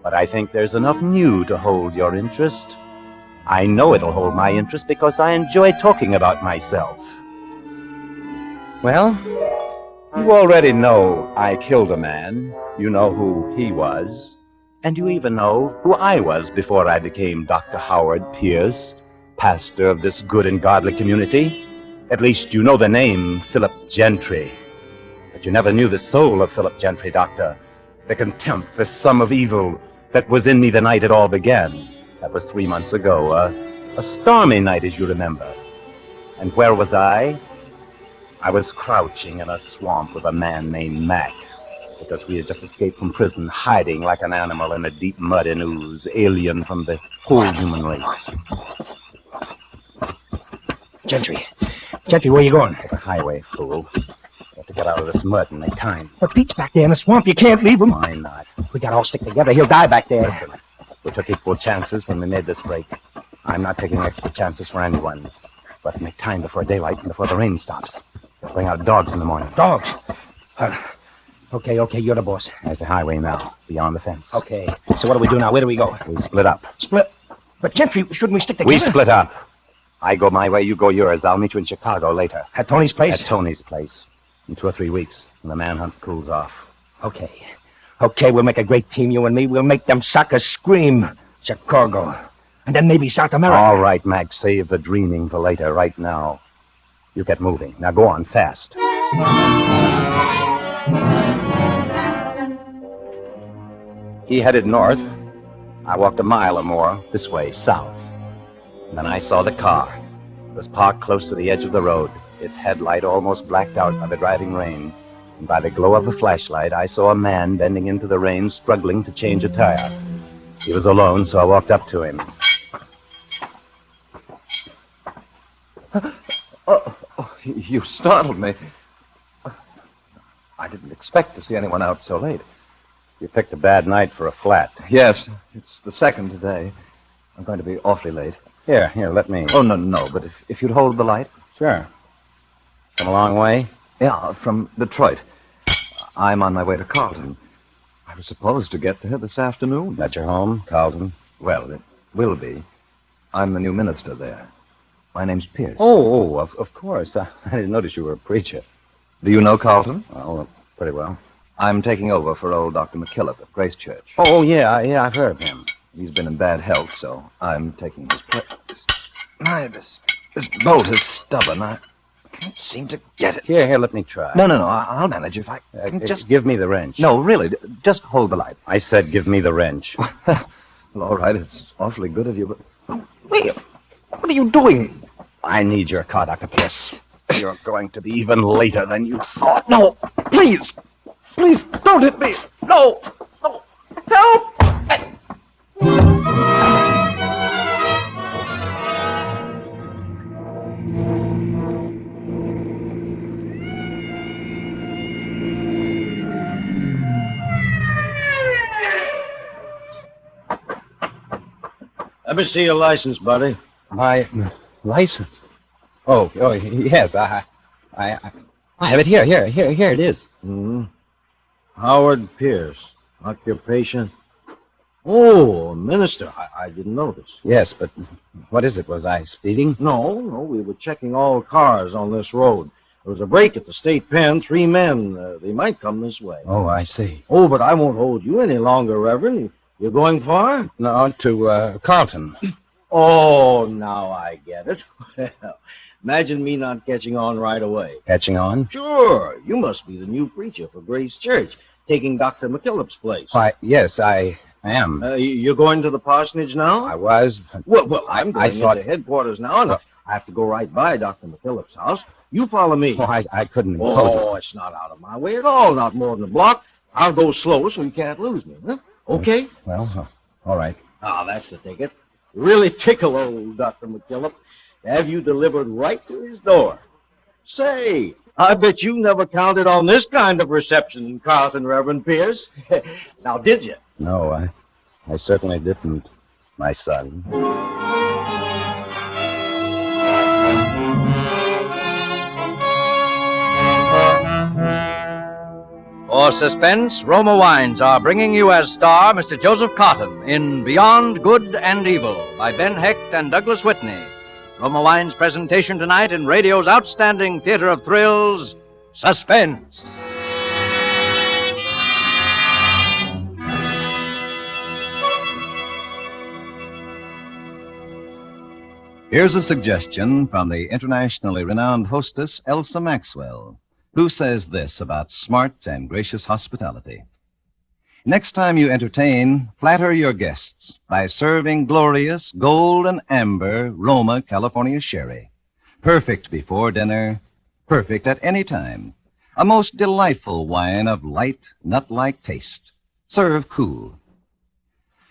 but I think there's enough new to hold your interest. I know it'll hold my interest because I enjoy talking about myself. Well, you already know I killed a man. You know who he was. And you even know who I was before I became Dr. Howard Pierce, pastor of this good and godly community. At least you know the name Philip Gentry. But you never knew the soul of Philip Gentry, Doctor. The contempt for some of evil that was in me the night it all began. That was 3 months ago, a stormy night, as you remember. And where was I? I was crouching in a swamp with a man named Mac, because we had just escaped from prison, hiding like an animal in the deep mud and ooze, alien from the whole human race. Gentry, where are you going? Take a highway, fool. You have to get out of this mud and make time. But Pete's back there in the swamp. You can't leave him. Why not? We gotta all stick together. He'll die back there. Listen, we took equal chances when we made this break. I'm not taking extra chances for anyone. But make time before daylight and before the rain stops. We'll bring out dogs in the morning. Dogs? Okay, you're the boss. There's a highway now, beyond the fence. Okay, so what do we do now? Where do we go? We split up. Split? But Gentry, shouldn't we stick together? We split up. I go my way, you go yours. I'll meet you in Chicago later. At Tony's place? At Tony's place. In 2 or 3 weeks, when the manhunt cools off. Okay, we'll make a great team, you and me. We'll make them suckers scream. Chicago. And then maybe South America. All right, Mac, save the dreaming for later. Right now, you get moving. Now go on, fast. He headed north. I walked a mile or more, this way, south. And then I saw the car. It was parked close to the edge of the road, its headlight almost blacked out by the driving rain. And by the glow of the flashlight, I saw a man bending into the rain, struggling to change a tire. He was alone, so I walked up to him. Oh, you startled me. I didn't expect to see anyone out so late. You picked a bad night for a flat. Yes, it's the second today. I'm going to be awfully late. Here, let me... Oh, no, but if you'd hold the light. Sure. Come a long way? Yeah, from Detroit. I'm on my way to Carlton. I was supposed to get there this afternoon. That's your home, Carlton? Well, it will be. I'm the new minister there. My name's Pierce. Oh, of course. I didn't notice you were a preacher. Do you know Carlton? Well, pretty well. I'm taking over for old Dr. McKillop at Grace Church. Oh, yeah, I've heard of him. He's been in bad health, so I'm taking his place. My, this bolt is stubborn. can't seem to get it. Here, let me try. No, I'll manage if I can just... Give me the wrench. No, really, just hold the light. I said give me the wrench. Well, all right, it's awfully good of you, but... Oh, wait, what are you doing? I need your car, Dr. Pierce. You're going to be even later than you thought. No, please! Please, don't hit me! No! Help! Let me see your license, buddy. My license? Oh, yes, I have it here. Here it is. Mm-hmm. Howard Pierce, occupation. Oh, a minister. I didn't notice. Yes, but what is it? Was I speeding? No, we were checking all cars on this road. There was a break at the state pen. 3 men. They might come this way. Oh, I see. Oh, but I won't hold you any longer, Reverend. You're going far? No, to Carlton. Oh, now I get it. Well, imagine me not catching on right away. Catching on? Sure. You must be the new preacher for Grace Church, taking Dr. McKillop's place. Why, yes, I am. You're going to the parsonage now? I was. Well, I'm going thought... into headquarters now, and I have to go right by Dr. McKillop's house. You follow me. Oh, I couldn't impose it. Oh, it's not out of my way at all, not more than a block. I'll go slow so you can't lose me, huh? Okay? Well, all right. Ah, that's the ticket. Really tickle old Dr. McKillop to have you delivered right to his door. Say, I bet you never counted on this kind of reception in Carlton, Reverend Pierce. Now, did you? No, I certainly didn't, my son. For Suspense, Roma Wines are bringing you as star Mr. Joseph Cotton in Beyond Good and Evil by Ben Hecht and Douglas Whitney. Roma Wines' presentation tonight in radio's outstanding theater of thrills, Suspense. Here's a suggestion from the internationally renowned hostess Elsa Maxwell, who says this about smart and gracious hospitality. Next time you entertain, flatter your guests by serving glorious gold and amber Roma California sherry. Perfect before dinner, perfect at any time. A most delightful wine of light, nut-like taste. Serve cool.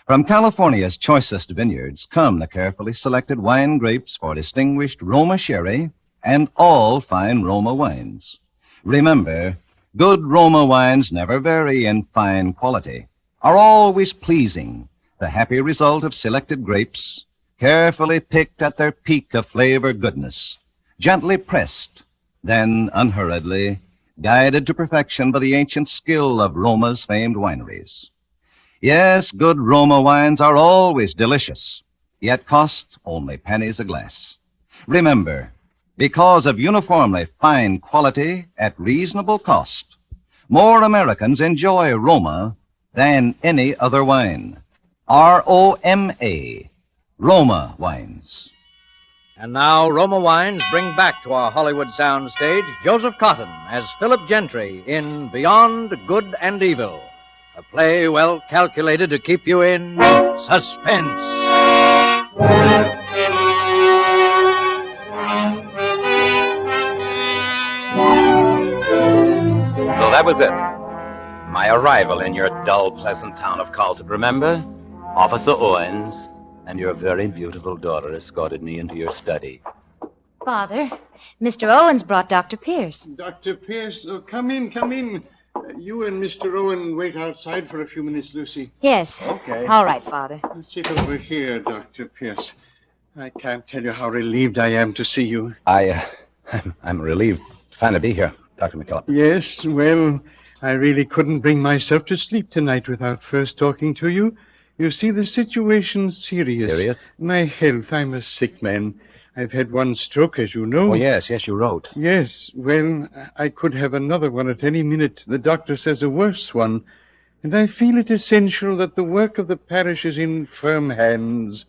From California's choicest vineyards come the carefully selected wine grapes for distinguished Roma sherry and all fine Roma wines. Remember, good Roma wines never vary in fine quality, are always pleasing, the happy result of selected grapes, carefully picked at their peak of flavor goodness, gently pressed, then unhurriedly, guided to perfection by the ancient skill of Roma's famed wineries. Yes, good Roma wines are always delicious, yet cost only pennies a glass. Remember, because of uniformly fine quality at reasonable cost, more Americans enjoy Roma than any other wine. R-O-M-A, Roma wines. And now Roma Wines bring back to our Hollywood soundstage Joseph Cotton as Philip Gentry in Beyond Good and Evil, a play well calculated to keep you in suspense. So that was it. My arrival in your dull, pleasant town of Carlton, remember? Officer Owens and your very beautiful daughter escorted me into your study. Father, Mr. Owens brought Dr. Pierce. Dr. Pierce, come in. You and Mr. Owen wait outside for a few minutes, Lucy. Yes. Okay. All right, Father. Sit over here, Dr. Pierce. I can't tell you how relieved I am to see you. I'm relieved to finally be here, Dr. McKillop. Yes, well, I really couldn't bring myself to sleep tonight without first talking to you. You see, the situation's serious. Serious? My health, I'm a sick man. I've had one stroke, as you know. Oh, yes, you wrote. Yes, well, I could have another one at any minute. The doctor says a worse one. And I feel it essential that the work of the parish is in firm hands.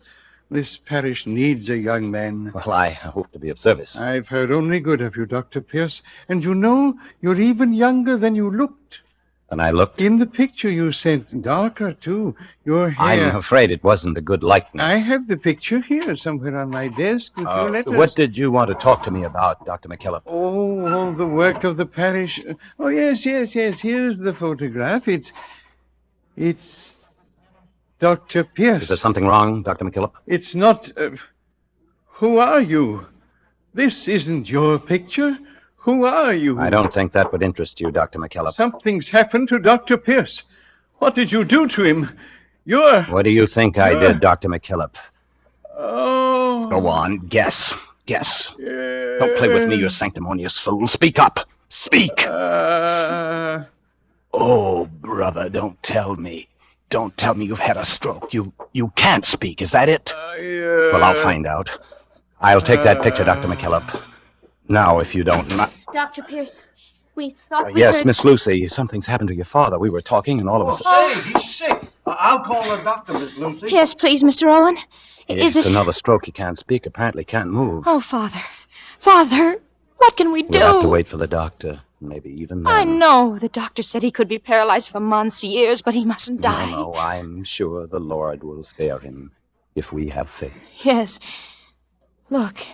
This parish needs a young man. Well, I hope to be of service. I've heard only good of you, Dr. Pierce. And you know, you're even younger than you looked. And I looked? In the picture you sent, darker, too. Your hair... I'm afraid it wasn't a good likeness. I have the picture here somewhere on my desk with your letters. What did you want to talk to me about, Dr. McKillop? Oh, the work of the parish. Oh, yes. Here's the photograph. It's Dr. Pierce. Is there something wrong, Dr. McKillop? It's not... who are you? This isn't your picture. Who are you? I don't think that would interest you, Dr. McKillop. Something's happened to Dr. Pierce. What did you do to him? What do you think I did, Dr. McKillop? Oh... Go on, guess. Don't play with me, you sanctimonious fool. Speak up. Speak! Oh, brother, don't tell me. Don't tell me you've had a stroke. You can't speak, is that it? Well, I'll find out. I'll take that picture, Dr. McKillop. Now, if you don't... Dr. Pierce, we thought we Yes, heard... Miss Lucy, something's happened to your father. We were talking, and all of a sudden... Say, he's sick. I'll call the doctor, Miss Lucy. Yes, please, Mr. Owen. It's another stroke. He can't speak, apparently can't move. Oh, Father. Father, what can we do? We'll have to wait for the doctor. Maybe even then. I know. The doctor said he could be paralyzed for months, years, but he mustn't die. No, I'm sure the Lord will spare him if we have faith. Yes. Look,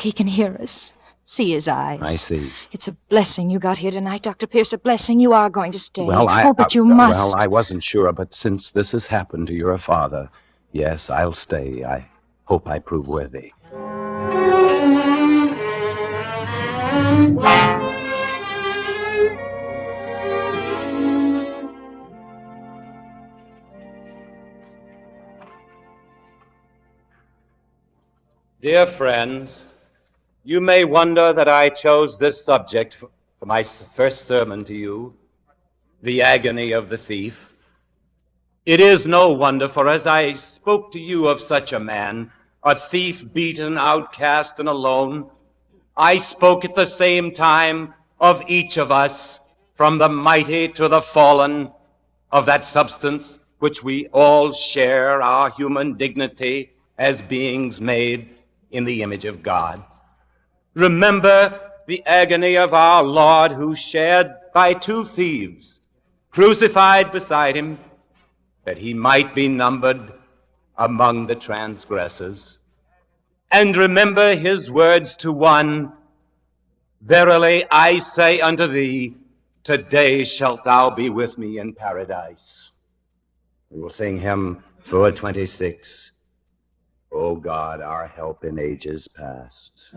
he can hear us. See his eyes. I see. It's a blessing you got here tonight, Dr. Pierce. A blessing. You are going to stay. Well, but you must. Well, I wasn't sure, but since this has happened to your father, yes, I'll stay. I hope I prove worthy. Dear friends, you may wonder that I chose this subject for my first sermon to you, the agony of the thief. It is no wonder, for as I spoke to you of such a man, a thief beaten, outcast, and alone, I spoke at the same time of each of us, from the mighty to the fallen, of that substance which we all share, our human dignity as beings made in the image of God. Remember the agony of our Lord, who shared by two thieves, crucified beside him, that he might be numbered among the transgressors. And remember his words to one, "Verily I say unto thee, today shalt thou be with me in paradise." We will sing hymn 426, O God, our help in ages past.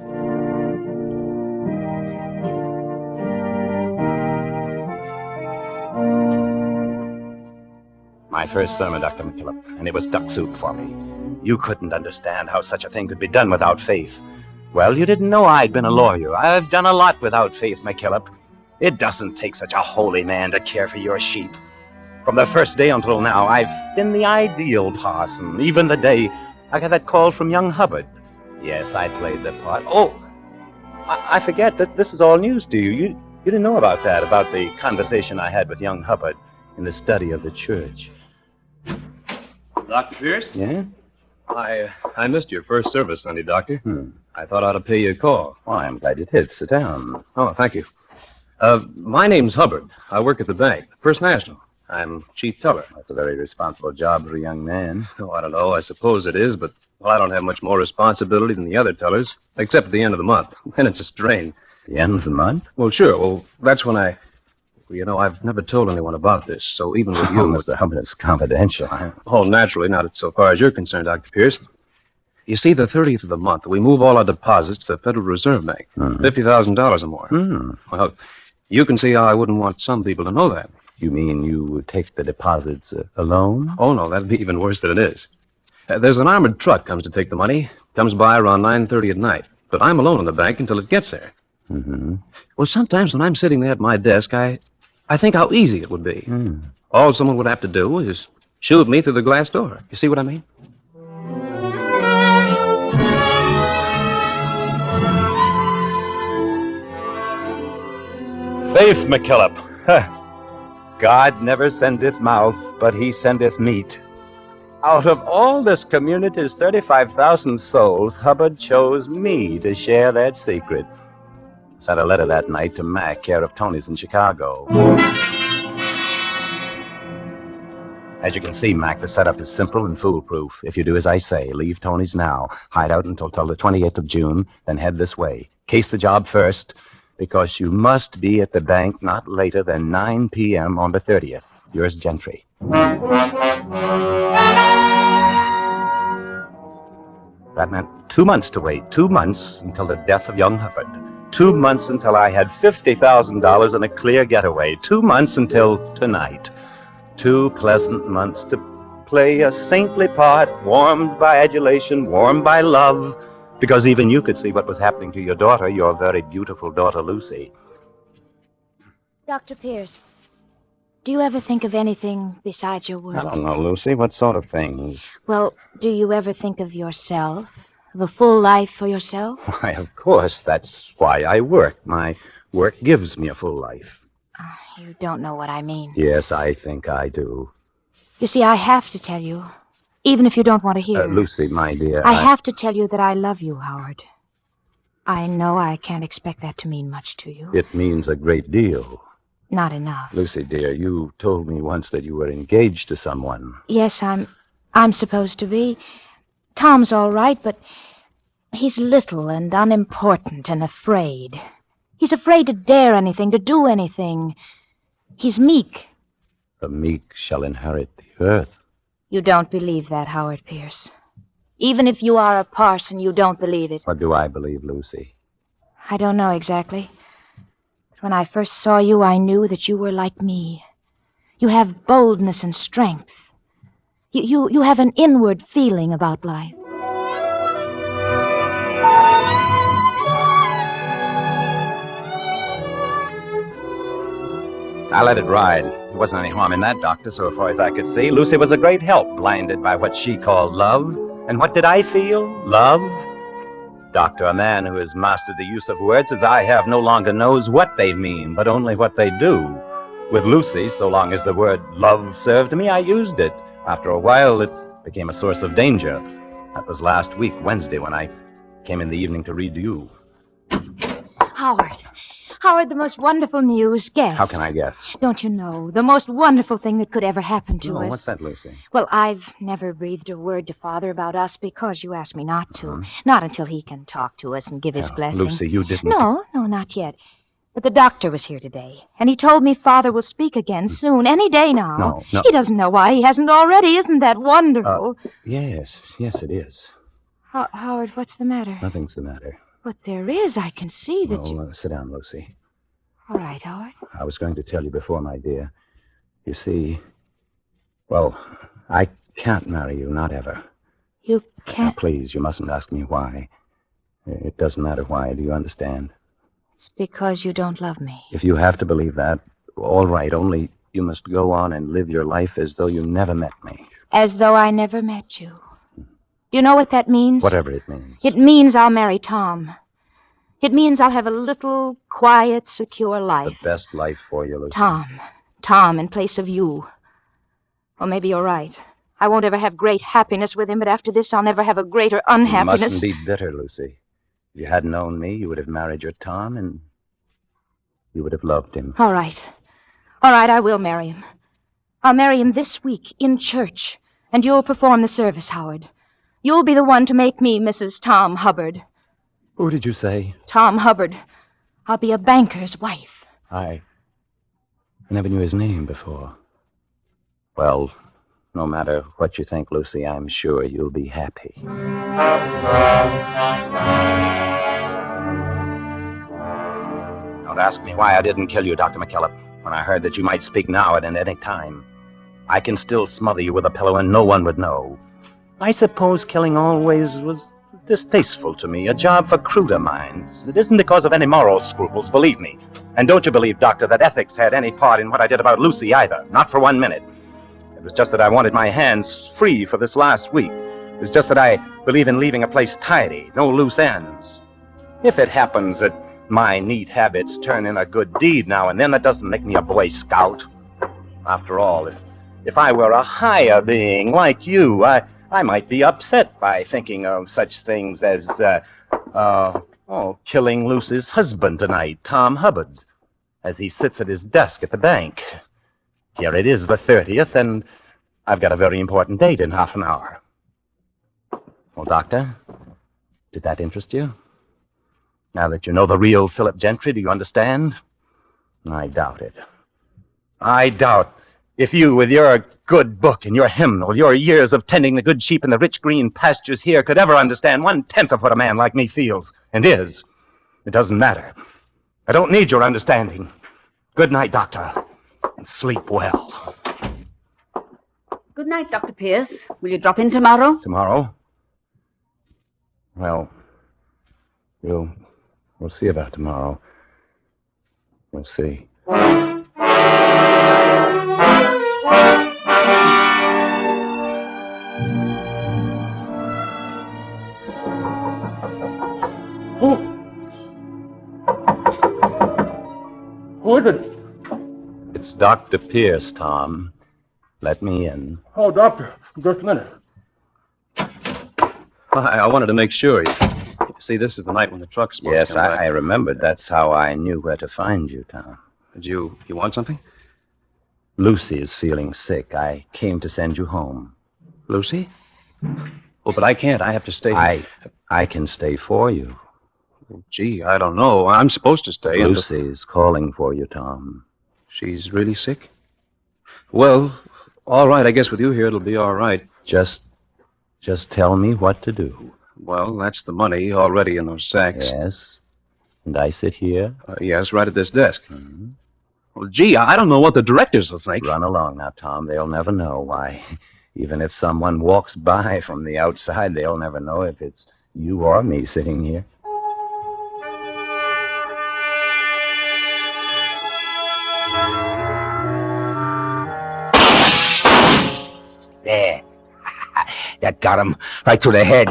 My first sermon, Dr. McKillop, and it was duck soup for me. You couldn't understand how such a thing could be done without faith. Well, you didn't know I'd been a lawyer. I've done a lot without faith, McKillop. It doesn't take such a holy man to care for your sheep. From the first day until now, I've been the ideal parson, even the day I got that call from young Hubbard. Yes, I played the part. Oh, I forget that this is all news to you. You didn't know about that, about the conversation I had with young Hubbard in the study of the church. Dr. Pierce? Yeah? I missed your first service Sunday, Doctor. I thought I ought to pay you a call. Oh, I'm glad you did. Sit down. Oh, thank you. My name's Hubbard. I work at the bank, First National. I'm chief teller. That's a very responsible job for a young man. Oh, I don't know. I suppose it is, but I don't have much more responsibility than the other tellers, except at the end of the month. Then it's a strain. The end of the month? Well, sure. Well, that's when I've never told anyone about this, so even with you... Mr. Hubbard, it's confidential. Oh, naturally, not so far as you're concerned, Dr. Pierce. You see, the 30th of the month, we move all our deposits to the Federal Reserve Bank. $50,000 or more. Well, you can see how I wouldn't want some people to know that. You mean you would take the deposits alone? Oh, no, that'd be even worse than it is. There's an armored truck comes to take the money, comes by around 9:30 at night. But I'm alone in the bank until it gets there. Well, sometimes when I'm sitting there at my desk, I think how easy it would be. All someone would have to do is shoot me through the glass door. You see what I mean? Faith, McKillop. God never sendeth mouth, but he sendeth meat. Out of all this community's 35,000 souls, Hubbard chose me to share that secret. Sent a letter that night to Mac, care of Tony's in Chicago. As you can see, Mac, the setup is simple and foolproof. If you do as I say, leave Tony's now, hide out until the 28th of June, then head this way. Case the job first, because you must be at the bank not later than 9 p.m. on the 30th. Yours, Gentry. That meant 2 months to wait. 2 months until the death of young Hubbard. 2 months until I had $50,000 and a clear getaway. 2 months until tonight. 2 pleasant months to play a saintly part, warmed by adulation, warmed by love, because even you could see what was happening to your daughter, your very beautiful daughter, Lucy. Dr. Pierce, do you ever think of anything besides your work? I don't know, Lucy. What sort of things? Well, do you ever think of yourself? Of a full life for yourself? Why, of course. That's why I work. My work gives me a full life. You don't know what I mean. Yes, I think I do. You see, I have to tell you, even if you don't want to hear. Lucy, my dear. I have to tell you that I love you, Howard. I know I can't expect that to mean much to you. It means a great deal. Not enough. Lucy, dear, you told me once that you were engaged to someone. Yes, I'm supposed to be. Tom's all right, but he's little and unimportant and afraid. He's afraid to dare anything, to do anything. He's meek. The meek shall inherit the earth. You don't believe that, Howard Pierce. Even if you are a parson, you don't believe it. What do I believe, Lucy? I don't know exactly. But when I first saw you, I knew that you were like me. You have boldness and strength. You have an inward feeling about life. I let it ride. There wasn't any harm in that, Doctor, so far as I could see. Lucy was a great help, blinded by what she called love. And what did I feel? Love? Doctor, a man who has mastered the use of words as I have no longer knows what they mean, but only what they do. With Lucy, so long as the word love served me, I used it. After a while, it became a source of danger. That was last week, Wednesday, when I came in the evening to read to you. Howard, the most wonderful news. Guess. How can I guess? Don't you know? The most wonderful thing that could ever happen to us. What's that, Lucy? Well, I've never breathed a word to Father about us because you asked me not to. Not until he can talk to us and give his blessing. Lucy, you didn't... No, not yet. But the doctor was here today, and he told me Father will speak again soon, any day now. No. He doesn't know why he hasn't already. Isn't that wonderful? Yes, it is. Howard, what's the matter? Nothing's the matter. But there is. I can see that you... Sit down, Lucy. All right, Howard. I was going to tell you before, my dear. You see, well, I can't marry you, not ever. You can't? Now, please, you mustn't ask me why. It doesn't matter why. Do you understand? It's because you don't love me. If you have to believe that, all right, only you must go on and live your life as though you never met me. As though I never met you. Do you know what that means? Whatever it means. It means I'll marry Tom. It means I'll have a little, quiet, secure life. The best life for you, Lucy. Tom in place of you. Well, maybe you're right. I won't ever have great happiness with him, but after this I'll never have a greater unhappiness. You mustn't be bitter, Lucy. If you hadn't known me, you would have married your Tom, and you would have loved him. All right, I will marry him. I'll marry him this week, in church, and you'll perform the service, Howard. You'll be the one to make me Mrs. Tom Hubbard. Who did you say? Tom Hubbard. I'll be a banker's wife. I never knew his name before. Well, no matter what you think, Lucy, I'm sure you'll be happy. Don't ask me why I didn't kill you, Dr. McKillop, when I heard that you might speak now and at any time. I can still smother you with a pillow and no one would know. I suppose killing always was distasteful to me, a job for cruder minds. It isn't because of any moral scruples, believe me. And don't you believe, Doctor, that ethics had any part in what I did about Lucy either, not for 1 minute. It was just that I wanted my hands free for this last week. It was just that I believe in leaving a place tidy, no loose ends. If it happens that my neat habits turn in a good deed now and then, that doesn't make me a Boy Scout. After all, if If I were a higher being like you, I might be upset by thinking of such things as, killing Lucy's husband tonight, Tom Hubbard, as he sits at his desk at the bank. Here it is, the 30th, and I've got a very important date in half an hour. Well, Doctor, did that interest you? Now that you know the real Philip Gentry, do you understand? I doubt it. I doubt if you, with your good book and your hymnal, your years of tending the good sheep in the rich green pastures here, could ever understand 1/10 of what a man like me feels and is. It doesn't matter. I don't need your understanding. Good night, Doctor, and sleep well. Good night, Dr. Pierce. Will you drop in tomorrow? Tomorrow? Well, we'll see about tomorrow. We'll see. Who is it? It's Dr. Pierce, Tom. Let me in. Oh, Doctor, just a minute. I wanted to make sure. You see, this is the night when the truck's supposed Yes, to come back. I remembered. That's how I knew where to find you, Tom. Did you want something? Lucy is feeling sick. I came to send you home. Lucy? Well, but I can't. I have to stay. I can stay for you. Gee, I don't know. I'm supposed to stay. Lucy is calling for you, Tom. She's really sick? Well, all right. I guess with you here, it'll be all right. Just tell me what to do. Well, that's the money already in those sacks. Yes. And I sit here? Yes, right at this desk. Mm-hmm. Well, gee, I don't know what the directors will think. Run along now, Tom. They'll never know. Why, even if someone walks by from the outside, they'll never know if it's you or me sitting here. There. That got him right through the head.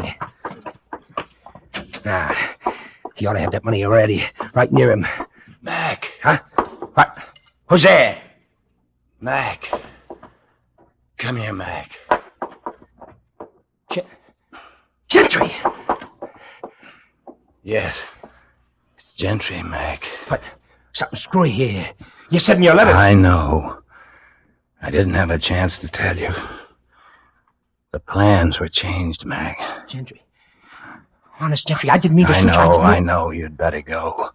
Now, he ought to have that money already, right near him. Mac. Huh? What? Who's there? Mac. Come here, Mac. Gentry. Yes. It's Gentry, Mac. But something screwy here. You sent me a letter. I know. I didn't have a chance to tell you. The plans were changed, Mac. Gentry. Honest, Gentry, I didn't mean to switch I know. You'd better go.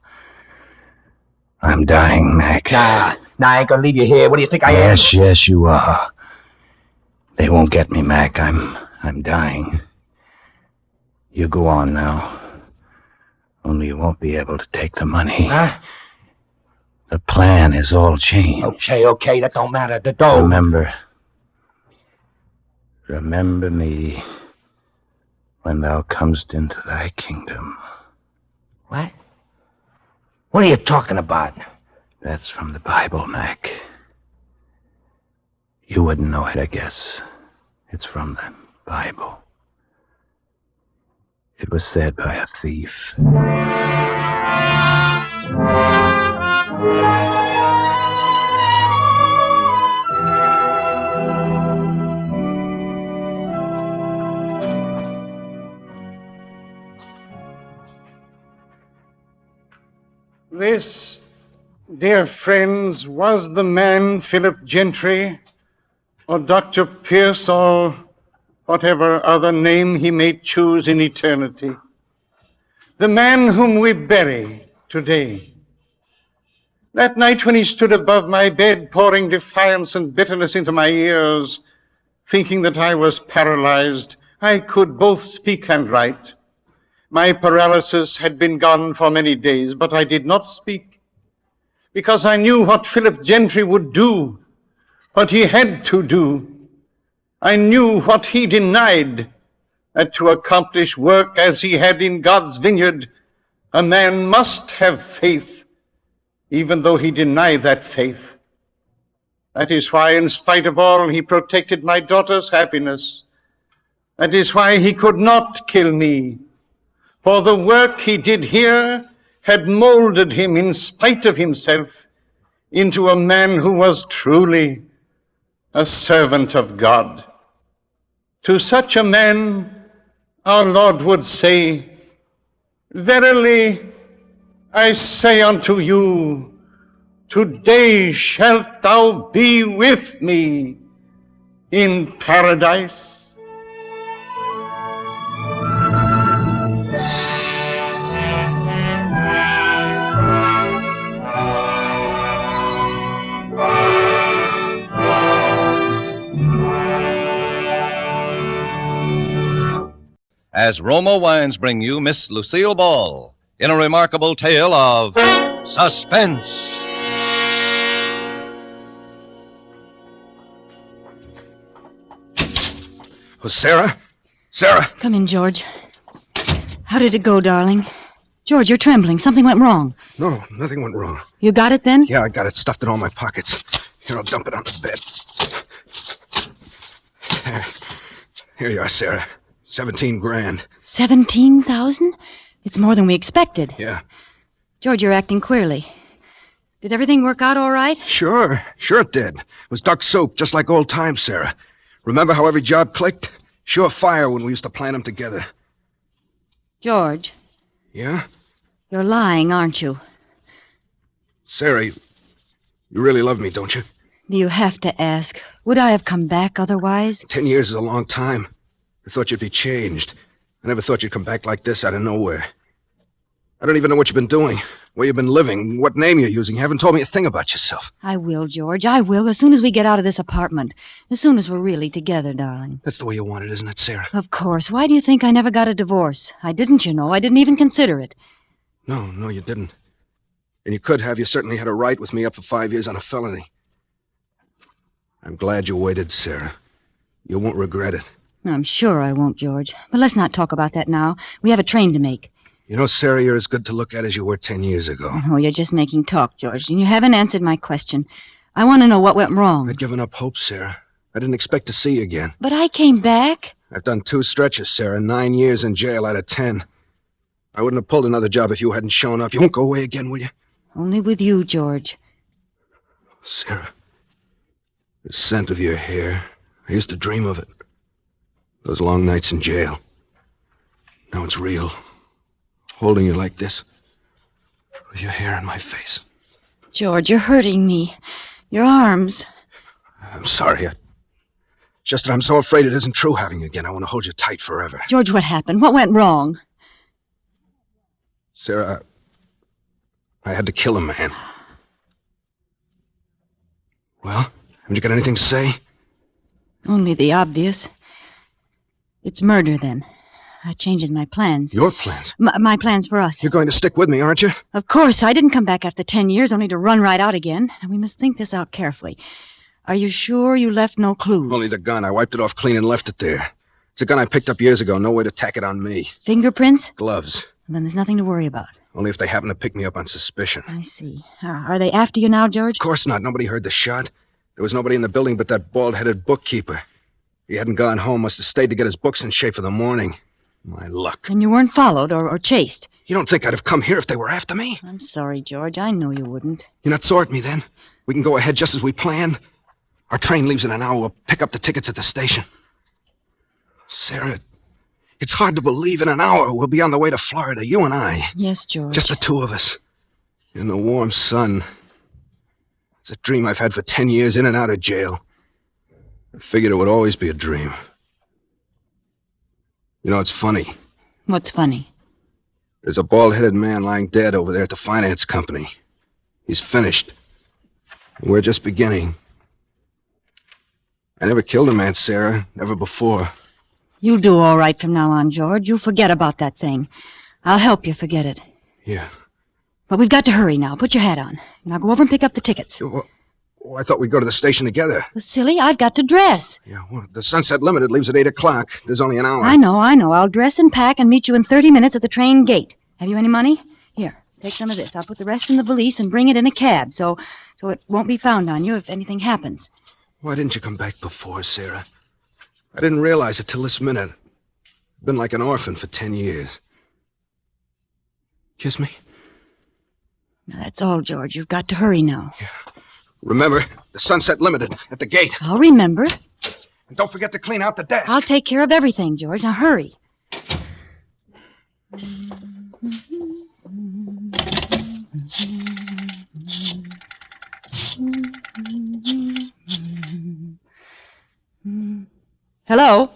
I'm dying, Mac. Nah, I ain't gonna leave you here. What do you think I am? Yes, you are. They won't get me, Mac. I'm dying. You go on now. Only you won't be able to take the money. Huh? The plan is all changed. Okay, that don't matter. The dough. Remember me when thou comest into thy kingdom. What? What are you talking about? That's from the Bible, Mac. You wouldn't know it, I guess. It's from the Bible. It was said by a thief. This, dear friends, was the man Philip Gentry, or Dr. Pierce, or whatever other name he may choose in eternity. The man whom we bury today. That night when he stood above my bed, pouring defiance and bitterness into my ears, thinking that I was paralyzed, I could both speak and write. My paralysis had been gone for many days, but I did not speak, because I knew what Philip Gentry would do, what he had to do. I knew what he denied, that to accomplish work as he had in God's vineyard, a man must have faith, even though he denied that faith. That is why, in spite of all, he protected my daughter's happiness. That is why he could not kill me. For the work he did here had molded him, in spite of himself, into a man who was truly a servant of God. To such a man, our Lord would say, Verily, I say unto you, today shalt thou be with me in paradise. As Roma Wines bring you Miss Lucille Ball in a remarkable tale of suspense. Oh, Sarah? Sarah! Come in, George. How did it go, darling? George, you're trembling. Something went wrong. No, nothing went wrong. You got it then? Yeah, I got it stuffed in all my pockets. Here, I'll dump it on the bed. Here you are, Sarah. 17 grand. 17,000? It's more than we expected. Yeah. George, you're acting queerly. Did everything work out all right? Sure it did. It was duck soup, just like old times, Sarah. Remember how every job clicked? Sure fire when we used to plan them together. George. Yeah? You're lying, aren't you? Sarah, you really love me, don't you? Do you have to ask? Would I have come back otherwise? 10 years is a long time. I thought you'd be changed. I never thought you'd come back like this out of nowhere. I don't even know what you've been doing, where you've been living, what name you're using. You haven't told me a thing about yourself. I will, George. I will, as soon as we get out of this apartment. As soon as we're really together, darling. That's the way you want it, isn't it, Sarah? Of course. Why do you think I never got a divorce? I didn't, you know. I didn't even consider it. No, you didn't. And you could have. You certainly had a right with me up for 5 years on a felony. I'm glad you waited, Sarah. You won't regret it. I'm sure I won't, George. But let's not talk about that now. We have a train to make. You know, Sarah, you're as good to look at as you were 10 years ago. Oh, you're just making talk, George. And you haven't answered my question. I want to know what went wrong. I'd given up hope, Sarah. I didn't expect to see you again. But I came back. I've done 2 stretches, Sarah. 9 years in jail out of 10. I wouldn't have pulled another job if you hadn't shown up. You won't go away again, will you? Only with you, George. Sarah, the scent of your hair. I used to dream of it. Those long nights in jail. Now it's real. Holding you like this. With your hair in my face. George, you're hurting me. Your arms. I'm sorry. It's just that I'm so afraid it isn't true having you again. I want to hold you tight forever. George, what happened? What went wrong? Sarah, I had to kill a man. Well, haven't you got anything to say? Only the obvious. It's murder, then. That changes my plans. Your plans? My plans for us. You're going to stick with me, aren't you? Of course. I didn't come back after 10 years only to run right out again. And we must think this out carefully. Are you sure you left no clues? Only the gun. I wiped it off clean and left it there. It's a gun I picked up years ago. No way to tack it on me. Fingerprints? Gloves. Then there's nothing to worry about. Only if they happen to pick me up on suspicion. I see. Are they after you now, George? Of course not. Nobody heard the shot. There was nobody in the building but that bald-headed bookkeeper. He hadn't gone home. Must have stayed to get his books in shape for the morning. My luck. And you weren't followed or chased? You don't think I'd have come here if they were after me? I'm sorry, George. I know you wouldn't. You're not sore at me, then? We can go ahead just as we planned? Our train leaves in an hour. We'll pick up the tickets at the station. Sarah, it's hard to believe in an hour we'll be on the way to Florida, you and I. Yes, George. Just the 2 of us. In the warm sun. It's a dream I've had for 10 years in and out of jail. I figured it would always be a dream. You know, it's funny. What's funny? There's a bald-headed man lying dead over there at the finance company. He's finished. We're just beginning. I never killed a man, Sarah. Never before. You'll do all right from now on, George. You'll forget about that thing. I'll help you forget it. Yeah. But we've got to hurry now. Put your hat on. Now go over and pick up the tickets. Well, I thought we'd go to the station together. Well, silly, I've got to dress. Yeah, well, the Sunset Limited leaves at 8 o'clock. There's only an hour. I know. I'll dress and pack and meet you in 30 minutes at the train gate. Have you any money? Here, take some of this. I'll put the rest in the valise and bring it in a cab so it won't be found on you if anything happens. Why didn't you come back before, Sarah? I didn't realize it till this minute. I've been like an orphan for 10 years. Kiss me? Now, that's all, George. You've got to hurry now. Yeah. Remember, the Sunset Limited at the gate. I'll remember. And don't forget to clean out the desk. I'll take care of everything, George. Now hurry. Hello?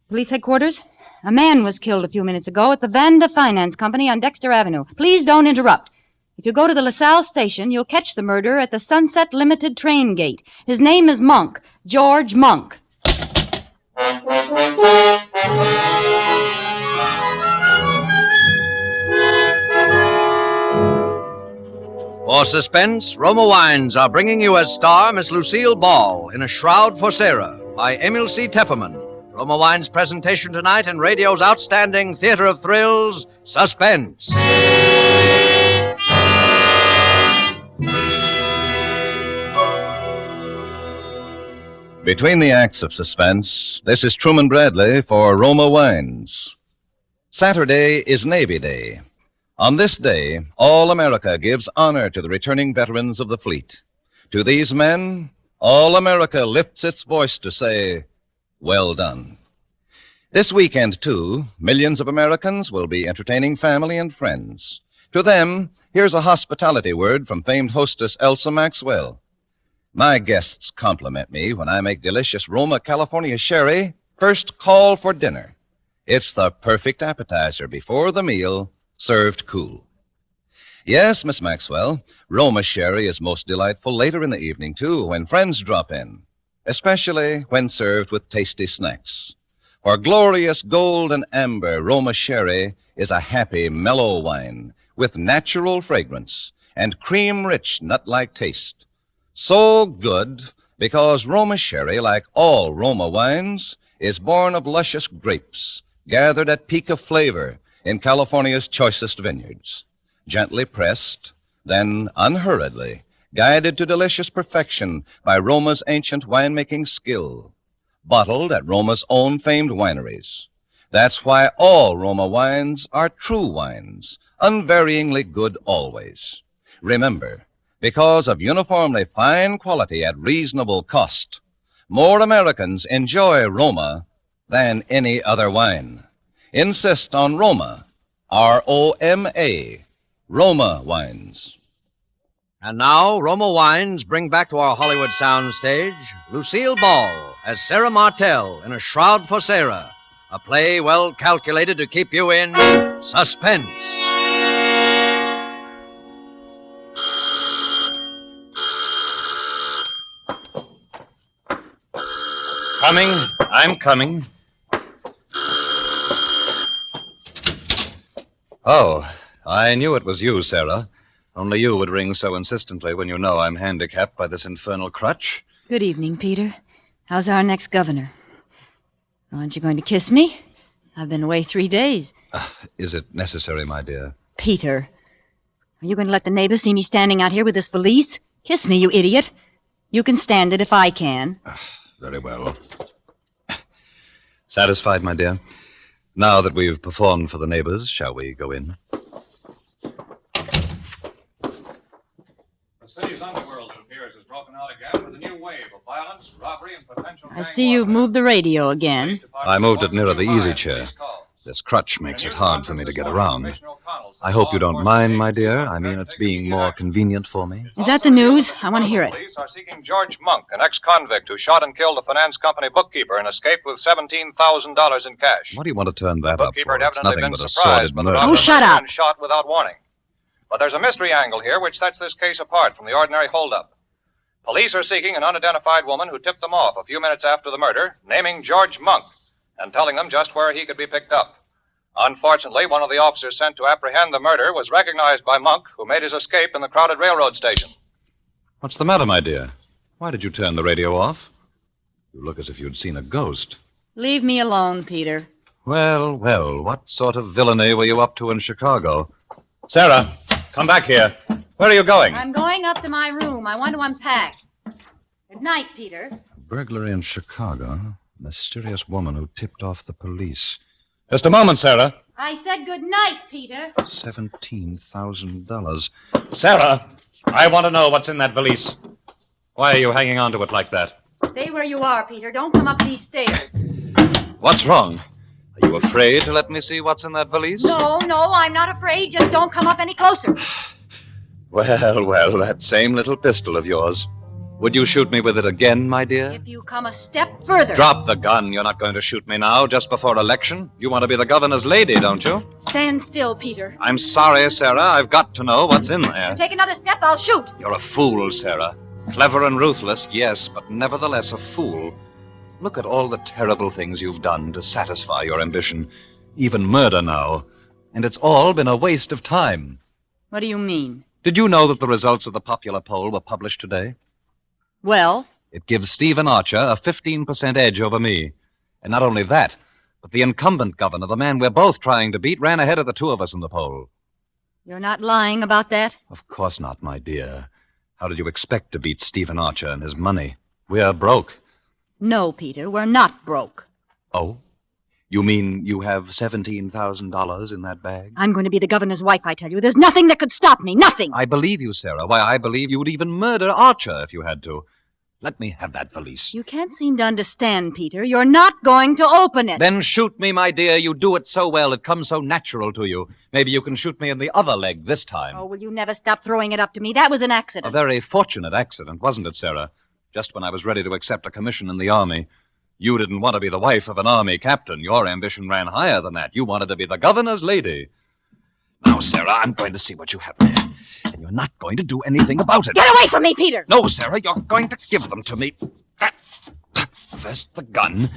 Police headquarters? A man was killed a few minutes ago at the Vanda Finance Company on Dexter Avenue. Please don't interrupt. If you go to the LaSalle station, you'll catch the murderer at the Sunset Limited train gate. His name is Monk, George Monk. For Suspense, Roma Wines are bringing you as star Miss Lucille Ball in A Shroud for Sarah by Emil C. Tepperman. Roma Wines' presentation tonight in radio's outstanding theater of thrills, Suspense. Between the acts of Suspense, this is Truman Bradley for Roma Wines. Saturday is Navy Day. On this day, all America gives honor to the returning veterans of the fleet. To these men, all America lifts its voice to say, well done. This weekend, too, millions of Americans will be entertaining family and friends. To them, here's a hospitality word from famed hostess Elsa Maxwell. My guests compliment me when I make delicious Roma California sherry first call for dinner. It's the perfect appetizer before the meal, served cool. Yes, Miss Maxwell, Roma sherry is most delightful later in the evening, too, when friends drop in, especially when served with tasty snacks. For glorious gold and amber, Roma sherry is a happy, mellow wine with natural fragrance and cream-rich, nut-like taste. So good because Roma sherry, like all Roma wines, is born of luscious grapes gathered at peak of flavor in California's choicest vineyards. Gently pressed, then unhurriedly, guided to delicious perfection by Roma's ancient winemaking skill. Bottled at Roma's own famed wineries. That's why all Roma wines are true wines, unvaryingly good always. Remember, because of uniformly fine quality at reasonable cost, more Americans enjoy Roma than any other wine. Insist on Roma, R-O-M-A, Roma wines. And now, Roma Wines bring back to our Hollywood soundstage Lucille Ball as Sarah Martell in A Shroud for Sarah, a play well calculated to keep you in suspense. Coming. I'm coming. Oh, I knew it was you, Sarah. Only you would ring so insistently when you know I'm handicapped by this infernal crutch. Good evening, Peter. How's our next governor? Aren't you going to kiss me? I've been away 3 days. Is it necessary, my dear? Peter, are you going to let the neighbors see me standing out here with this valise? Kiss me, you idiot. You can stand it if I can. Very well. Satisfied, my dear? Now that we've performed for the neighbors, shall we go in? The city's underworld, it appears, has broken out again with a new wave of violence, robbery, and potential I see you've moved the radio again. I moved it nearer the easy chair. This crutch makes it hard for me to get around. I hope you don't mind, my dear. I mean, it's being more convenient for me. Is that the news? I want to hear it. Police are seeking George Monk, an ex-convict who shot and killed a finance company bookkeeper and escaped with $17,000 in cash. What do you want to turn that up Bookkeeper for? had It's evidently nothing been but a surprised sordid by the murder. robber Oh, shut who had up. been shot without warning. But there's a mystery angle here which sets this case apart from the ordinary holdup. Police are seeking an unidentified woman who tipped them off a few minutes after the murder, naming George Monk and telling them just where he could be picked up. Unfortunately, one of the officers sent to apprehend the murder was recognized by Monk, who made his escape in the crowded railroad station. What's the matter, my dear? Why did you turn the radio off? You look as if you'd seen a ghost. Leave me alone, Peter. Well, well, what sort of villainy were you up to in Chicago? Sarah, come back here. Where are you going? I'm going up to my room. I want to unpack. Good night, Peter. Burglary in Chicago. Mysterious woman who tipped off the police. Just a moment, Sarah. I said good night, Peter. $17,000. Sarah, I want to know what's in that valise. Why are you hanging on to it like that? Stay where you are, Peter. Don't come up these stairs. What's wrong? Are you afraid to let me see what's in that valise? No, I'm not afraid. Just don't come up any closer. Well, that same little pistol of yours. Would you shoot me with it again, my dear? If you come a step further. Drop the gun. You're not going to shoot me now, just before election. You want to be the governor's lady, don't you? Stand still, Peter. I'm sorry, Sarah. I've got to know what's in there. Take another step, I'll shoot. You're a fool, Sarah. Clever and ruthless, yes, but nevertheless a fool. Look at all the terrible things you've done to satisfy your ambition. Even murder now. And it's all been a waste of time. What do you mean? Did you know that the results of the popular poll were published today? Well? It gives Stephen Archer a 15% edge over me. And not only that, but the incumbent governor, the man we're both trying to beat, ran ahead of the two of us in the poll. You're not lying about that? Of course not, my dear. How did you expect to beat Stephen Archer and his money? We're broke. No, Peter, we're not broke. Oh? You mean you have $17,000 in that bag? I'm going to be the governor's wife, I tell you. There's nothing that could stop me. Nothing. I believe you, Sarah. Why, I believe you would even murder Archer if you had to. Let me have that valise. You can't seem to understand, Peter. You're not going to open it. Then shoot me, my dear. You do it so well. It comes so natural to you. Maybe you can shoot me in the other leg this time. Oh, will you never stop throwing it up to me? That was an accident. A very fortunate accident, wasn't it, Sarah? Just when I was ready to accept a commission in the army. You didn't want to be the wife of an army captain. Your ambition ran higher than that. You wanted to be the governor's lady. Now, Sarah, I'm going to see what you have there. And you're not going to do anything about it. Get away from me, Peter! No, Sarah, you're going to give them to me. First the gun.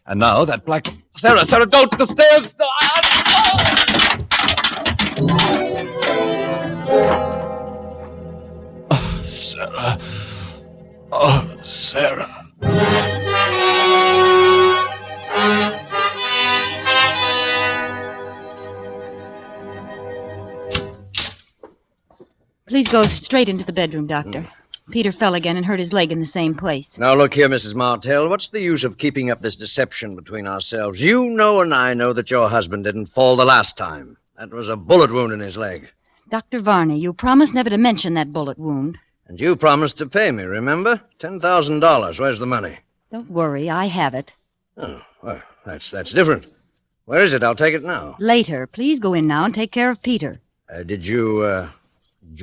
And now that black... Sarah, don't! The stairs! Oh, Sarah. Oh, Sarah. Please go straight into the bedroom, Doctor. Peter fell again and hurt his leg in the same place. Now, look here, Mrs. Martell. What's the use of keeping up this deception between ourselves? You know and I know that your husband didn't fall the last time. That was a bullet wound in his leg. Dr. Varney, you promised never to mention that bullet wound. And you promised to pay me, remember? $10,000. Where's the money? Don't worry, I have it. Oh, well, that's different. Where is it? I'll take it now. Later. Please go in now and take care of Peter. Did you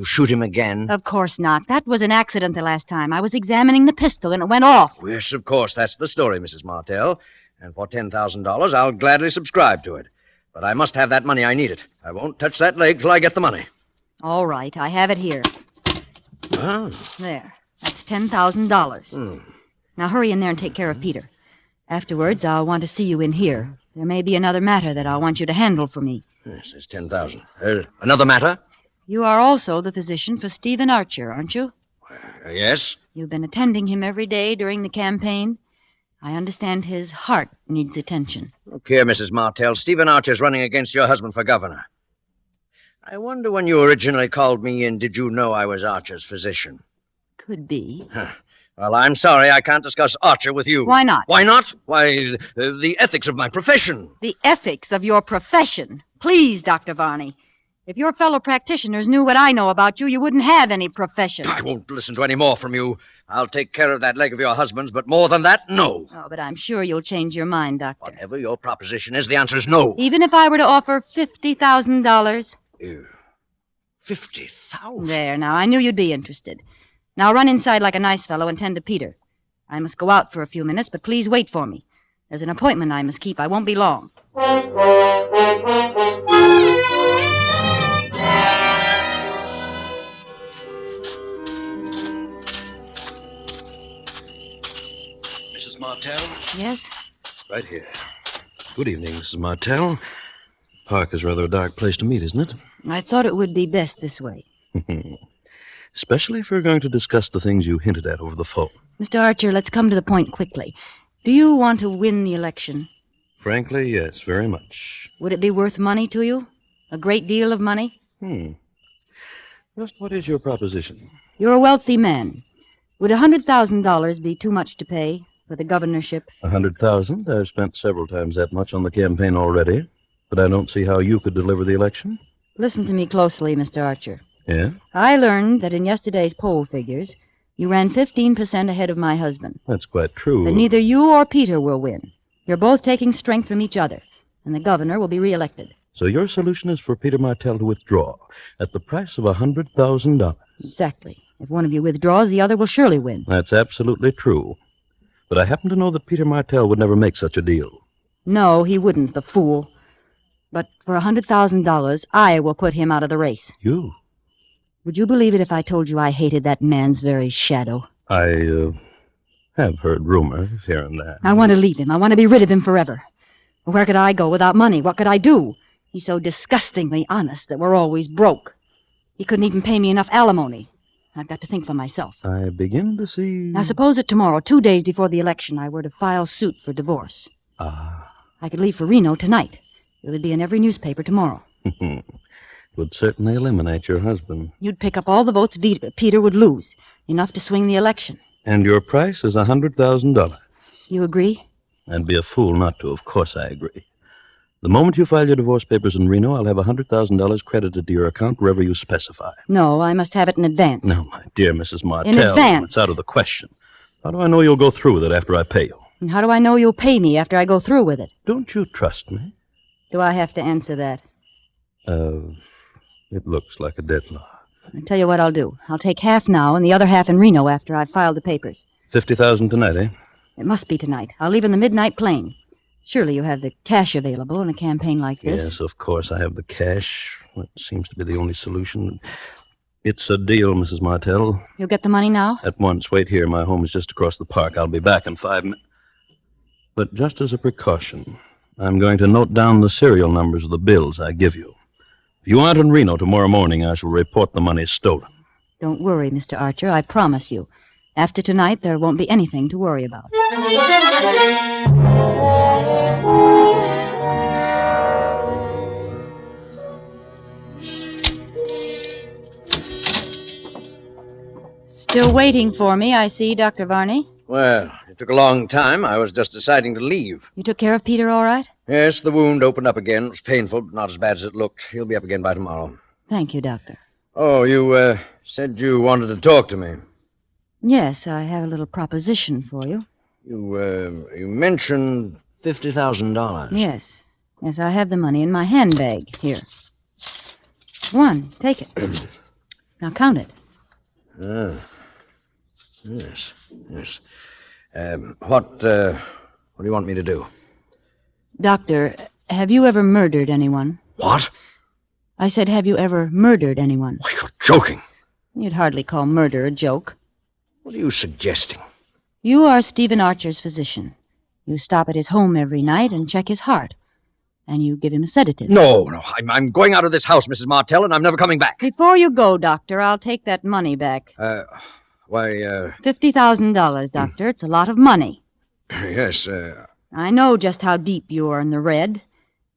shoot him again? Of course not. That was an accident the last time. I was examining the pistol and it went off. Yes, of course. That's the story, Mrs. Martell. And for $10,000, I'll gladly subscribe to it. But I must have that money. I need it. I won't touch that leg till I get the money. All right. I have it here. Oh. There. That's $10,000. Now hurry in there and take care of Peter. Afterwards, I'll want to see you in here. There may be another matter that I'll want you to handle for me. Yes, it's $10,000. Another matter? You are also the physician for Stephen Archer, aren't you? Yes. You've been attending him every day during the campaign. I understand his heart needs attention. Look here, Mrs. Martell. Stephen Archer's running against your husband for governor. I wonder when you originally called me in, did you know I was Archer's physician? Could be. Well, I'm sorry I can't discuss Archer with you. Why not? Why not? Why, the ethics of my profession. The ethics of your profession. Please, Dr. Varney. If your fellow practitioners knew what I know about you, you wouldn't have any profession. I won't listen to any more from you. I'll take care of that leg of your husband's, but more than that, no. Oh, but I'm sure you'll change your mind, Doctor. Whatever your proposition is, the answer is no. Even if I were to offer $50,000? $50,000? There, now, I knew you'd be interested. Now run inside like a nice fellow and tend to Peter. I must go out for a few minutes, but please wait for me. There's an appointment I must keep. I won't be long. Mrs. Martell? Yes? Right here. Good evening, Mrs. Martell. Park is rather a dark place to meet, isn't it? I thought it would be best this way. Especially if we're going to discuss the things you hinted at over the phone. Mr. Archer, let's come to the point quickly. Do you want to win the election? Frankly, yes, very much. Would it be worth money to you? A great deal of money? Just what is your proposition? You're a wealthy man. Would $100,000 be too much to pay for the governorship? 100,000? I've spent several times that much on the campaign already. But I don't see how you could deliver the election. Listen to me closely, Mr. Archer. Yeah? I learned that in yesterday's poll figures, You ran 15% ahead of my husband. That's quite true. But neither you or Peter will win. You're both taking strength from each other, and the governor will be reelected. So your solution is for Peter Martell to withdraw at the price of $100,000. Exactly. If one of you withdraws, the other will surely win. That's absolutely true. But I happen to know that Peter Martell would never make such a deal. No, he wouldn't, the fool. But for $100,000, I will put him out of the race. You? Would you believe it if I told you I hated that man's very shadow? I have heard rumors here and there. I want to leave him. I want to be rid of him forever. Where could I go without money? What could I do? He's so disgustingly honest that we're always broke. He couldn't even pay me enough alimony. I've got to think for myself. I begin to see... Now, suppose that tomorrow, 2 days before the election, I were to file suit for divorce. Ah. I could leave for Reno tonight. It would be in every newspaper tomorrow. It would certainly eliminate your husband. You'd pick up all the votes Peter would lose, enough to swing the election. And your price is $100,000. You agree? I'd be a fool not to. Of course I agree. The moment you file your divorce papers in Reno, I'll have $100,000 credited to your account wherever you specify. No, I must have it in advance. No, my dear Mrs. Martell. In advance. It's out of the question. How do I know you'll go through with it after I pay you? And how do I know you'll pay me after I go through with it? Don't you trust me? Do I have to answer that? It looks like a deadlock. I'll tell you what I'll do. I'll take half now and the other half in Reno after I've filed the papers. $50,000 tonight, eh? It must be tonight. I'll leave in the midnight plane. Surely you have the cash available in a campaign like this. Yes, of course I have the cash. That seems to be the only solution. It's a deal, Mrs. Martell. You'll get the money now? At once. Wait here. My home is just across the park. I'll be back in 5 minutes. But just as a precaution, I'm going to note down the serial numbers of the bills I give you. If you aren't in Reno tomorrow morning, I shall report the money stolen. Don't worry, Mr. Archer. I promise you. After tonight, there won't be anything to worry about. Still waiting for me, I see, Dr. Varney. Well, it took a long time. I was just deciding to leave. You took care of Peter all right? Yes, the wound opened up again. It was painful, but not as bad as it looked. He'll be up again by tomorrow. Thank you, Doctor. Oh, you said you wanted to talk to me. Yes, I have a little proposition for you. You mentioned $50,000. Yes. Yes, I have the money in my handbag. Here. One. Take it. Now count it. Yes. What do you want me to do? Doctor, have you ever murdered anyone? What? I said, have you ever murdered anyone? Oh, you're joking. You'd hardly call murder a joke. What are you suggesting? You are Stephen Archer's physician. You stop at his home every night and check his heart. And you give him a sedative. No. I'm going out of this house, Mrs. Martell, and I'm never coming back. Before you go, Doctor, I'll take that money back. $50,000, Doctor. It's a lot of money. Yes, I know just how deep you are in the red.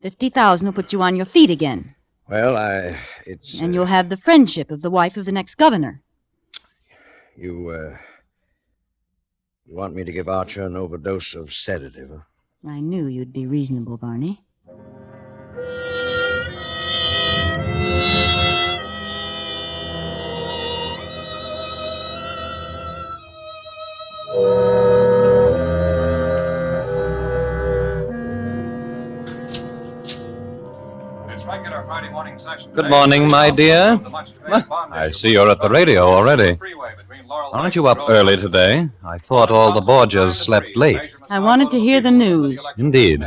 $50,000 will put you on your feet again. Well, it's... And you'll have the friendship of the wife of the next governor. You want me to give Archer an overdose of sedative, huh? I knew you'd be reasonable, Barney. Good morning, my dear. I see you're at the radio already. Aren't you up early today? I thought all the Borgias slept late. I wanted to hear the news. Indeed.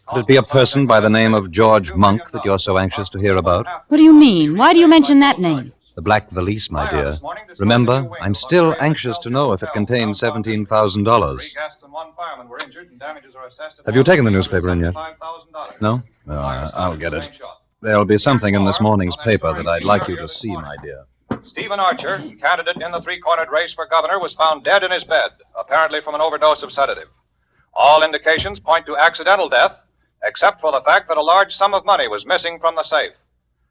Could it be a person by the name of George Monk that you're so anxious to hear about? What do you mean? Why do you mention that name? The black valise, my dear. Remember, I'm still anxious to know if it contains $17,000. Have you taken the newspaper in yet? No? Oh, I'll get it. There'll be something in this morning's paper that I'd like you to see, my dear. Stephen Archer, candidate in the three-cornered race for governor, was found dead in his bed, apparently from an overdose of sedative. All indications point to accidental death, except for the fact that a large sum of money was missing from the safe.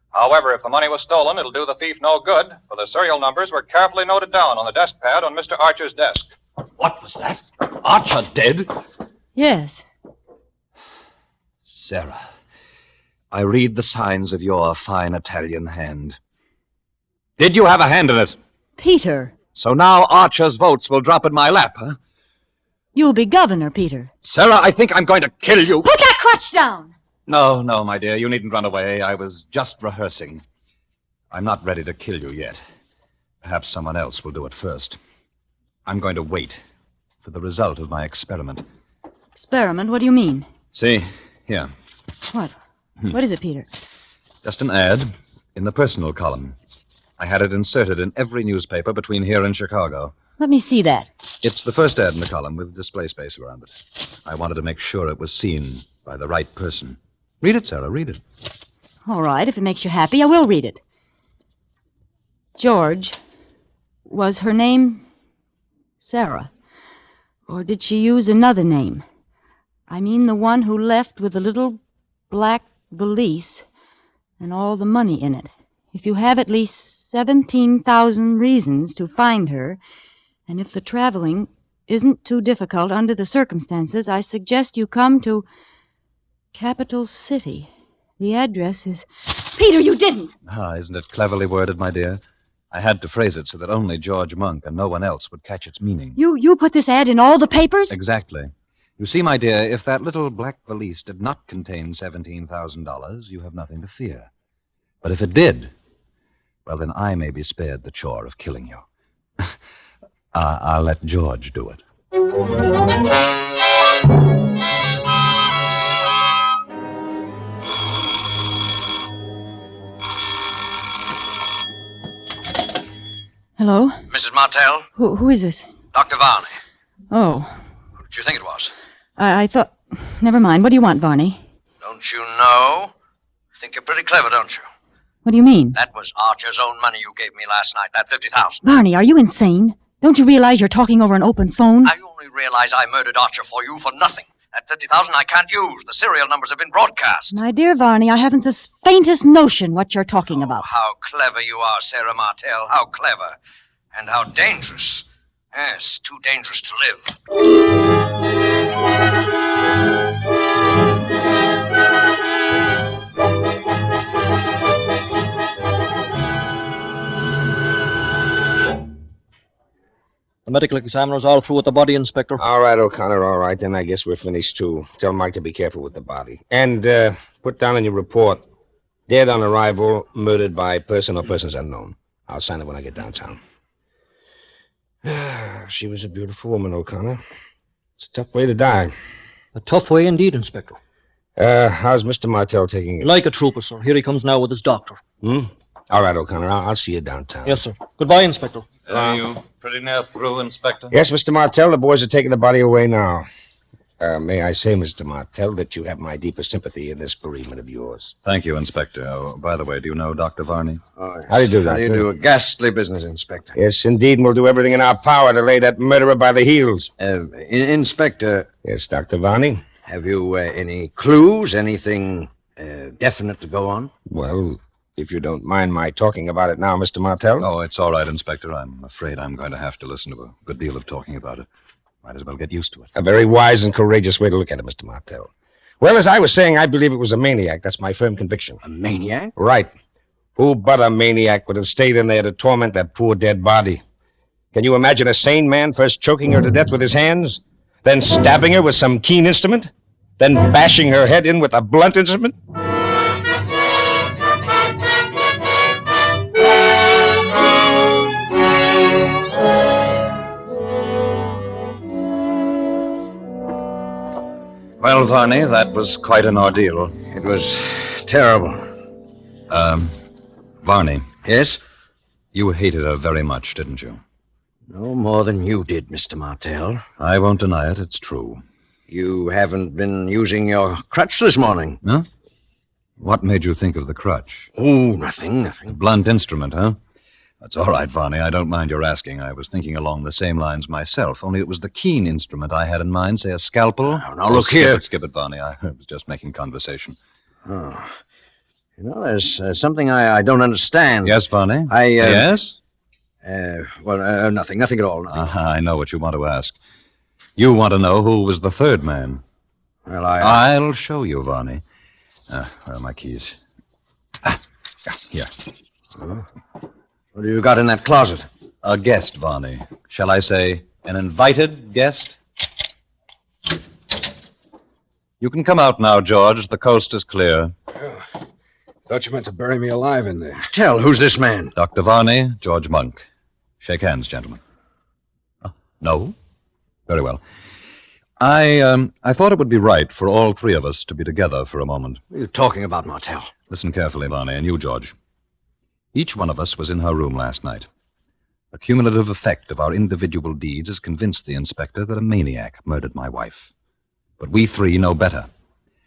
However, if the money was stolen, it'll do the thief no good, for the serial numbers were carefully noted down on the desk pad on Mr. Archer's desk. What was that? Archer dead? Yes. Sarah, I read the signs of your fine Italian hand. Did you have a hand in it? Peter. So now Archer's votes will drop in my lap, huh? You'll be governor, Peter. Sarah, I think I'm going to kill you. Put that crutch down! No, my dear. You needn't run away. I was just rehearsing. I'm not ready to kill you yet. Perhaps someone else will do it first. I'm going to wait for the result of my experiment. Experiment? What do you mean? See, here. What? What is it, Peter? Just an ad in the personal column. I had it inserted in every newspaper between here and Chicago. Let me see that. It's the first ad in the column with display space around it. I wanted to make sure it was seen by the right person. Read it, Sarah, read it. All right, if it makes you happy, I will read it. George, was her name Sarah? Or did she use another name? I mean the one who left with the little black valise and all the money in it. If you have at least 17,000 reasons to find her, and if the traveling isn't too difficult under the circumstances, I suggest you come to Capital City. The address is... Peter, you didn't! Isn't it cleverly worded, my dear? I had to phrase it so that only George Monk and no one else would catch its meaning. You put this ad in all the papers? Exactly. You see, my dear, if that little black valise did not contain $17,000, you have nothing to fear. But if it did, well, then I may be spared the chore of killing you. I'll let George do it. Hello? Mrs. Martell? Who is this? Dr. Varney. Oh, Who did you think it was? I thought... Never mind. What do you want, Varney? Don't you know? Think you're pretty clever, don't you? What do you mean? That was Archer's own money you gave me last night, that $50,000. Varney, are you insane? Don't you realize you're talking over an open phone? I only realize I murdered Archer for you for nothing. That $50,000 I can't use. The serial numbers have been broadcast. My dear Varney, I haven't the faintest notion what you're talking about. How clever you are, Sarah Martell. How clever. And how dangerous. Yes, too dangerous to live. The medical examiner's all through with the body, Inspector. All right, O'Connor, all right. Then I guess we're finished, too. Tell Mike to be careful with the body. And put down in your report, dead on arrival, murdered by person or persons unknown. I'll sign it when I get downtown. She was a beautiful woman, O'Connor. It's a tough way to die. A tough way indeed, Inspector. How's Mr. Martell taking it? Like a trooper, sir. Here he comes now with his doctor. All right, O'Connor, I'll see you downtown. Yes, sir. Goodbye, Inspector. Are you pretty near through, Inspector? Yes, Mr. Martell, the boys are taking the body away now. May I say, Mr. Martell, that you have my deepest sympathy in this bereavement of yours. Thank you, Inspector. Oh, by the way, do you know Dr. Varney? Oh, yes. How do you do, Doctor? How do you do? A ghastly business, Inspector. Yes, indeed, and we'll do everything in our power to lay that murderer by the heels. Inspector. Yes, Dr. Varney? Have you any clues, anything definite to go on? Well, if you don't mind my talking about it now, Mr. Martell. Oh, it's all right, Inspector. I'm afraid I'm going to have to listen to a good deal of talking about it. Might as well get used to it. A very wise and courageous way to look at it, Mr. Martell. Well, as I was saying, I believe it was a maniac. That's my firm conviction. A maniac? Right. Who but a maniac would have stayed in there to torment that poor dead body? Can you imagine a sane man first choking her to death with his hands, then stabbing her with some keen instrument, then bashing her head in with a blunt instrument? Well, Varney, that was quite an ordeal. It was terrible. Varney. Yes? You hated her very much, didn't you? No more than you did, Mr. Martell. I won't deny it. It's true. You haven't been using your crutch this morning. Huh? What made you think of the crutch? Oh, nothing. A blunt instrument, huh? That's all right, Varney. I don't mind your asking. I was thinking along the same lines myself, only it was the keen instrument I had in mind, say a scalpel. Now look here. Skip it, Varney. I was just making conversation. Oh. You know, there's something I don't understand. Yes, Varney? Yes? Nothing at all. Nothing. I know what you want to ask. You want to know who was the third man. Well, I'll show you, Varney. Where are my keys? Here. What have you got in that closet? A guest, Varney. Shall I say, an invited guest? You can come out now, George. The coast is clear. Thought you meant to bury me alive in there. Tell, who's this man? Dr. Varney, George Monk. Shake hands, gentlemen. No? Very well. I thought it would be right for all three of us to be together for a moment. What are you talking about, Martel? Listen carefully, Varney, and you, George. Each one of us was in her room last night. The cumulative effect of our individual deeds has convinced the inspector that a maniac murdered my wife. But we three know better.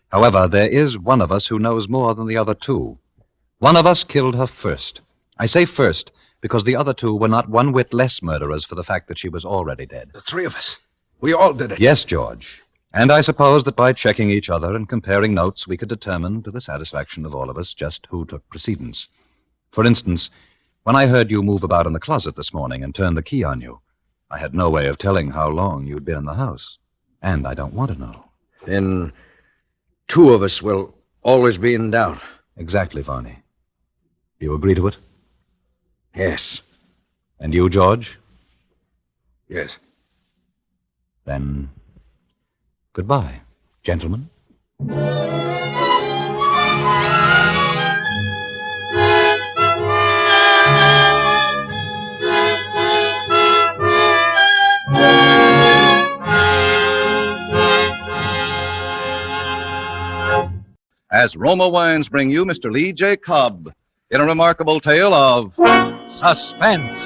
However, there is one of us who knows more than the other two. One of us killed her first. I say first because the other two were not one whit less murderers for the fact that she was already dead. The three of us. We all did it. Yes, George. And I suppose that by checking each other and comparing notes, we could determine, to the satisfaction of all of us, just who took precedence. For instance, when I heard you move about in the closet this morning and turn the key on you, I had no way of telling how long you'd been in the house. And I don't want to know. Then two of us will always be in doubt. Exactly, Varney. Do you agree to it? Yes. And you, George? Yes. Then, goodbye, gentlemen. As Roma Wines bring you Mr. Lee J. Cobb in a remarkable tale of suspense.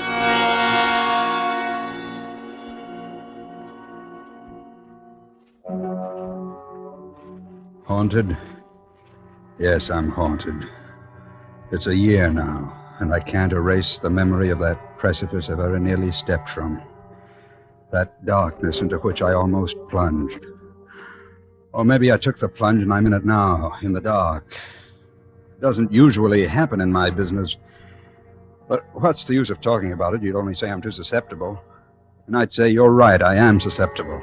Haunted? Yes, I'm haunted. It's a year now, and I can't erase the memory of that precipice I very nearly stepped from. That darkness into which I almost plunged. Or maybe I took the plunge and I'm in it now, in the dark. It doesn't usually happen in my business. But what's the use of talking about it? You'd only say I'm too susceptible. And I'd say you're right, I am susceptible.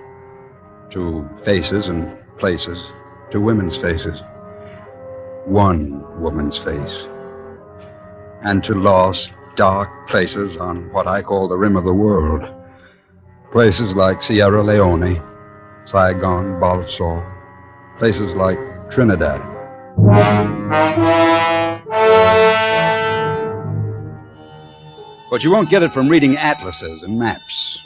To faces and places. To women's faces. One woman's face. And to lost, dark places on what I call the rim of the world. Places like Sierra Leone, Saigon, Balsall. Places like Trinidad. But you won't get it from reading atlases and maps.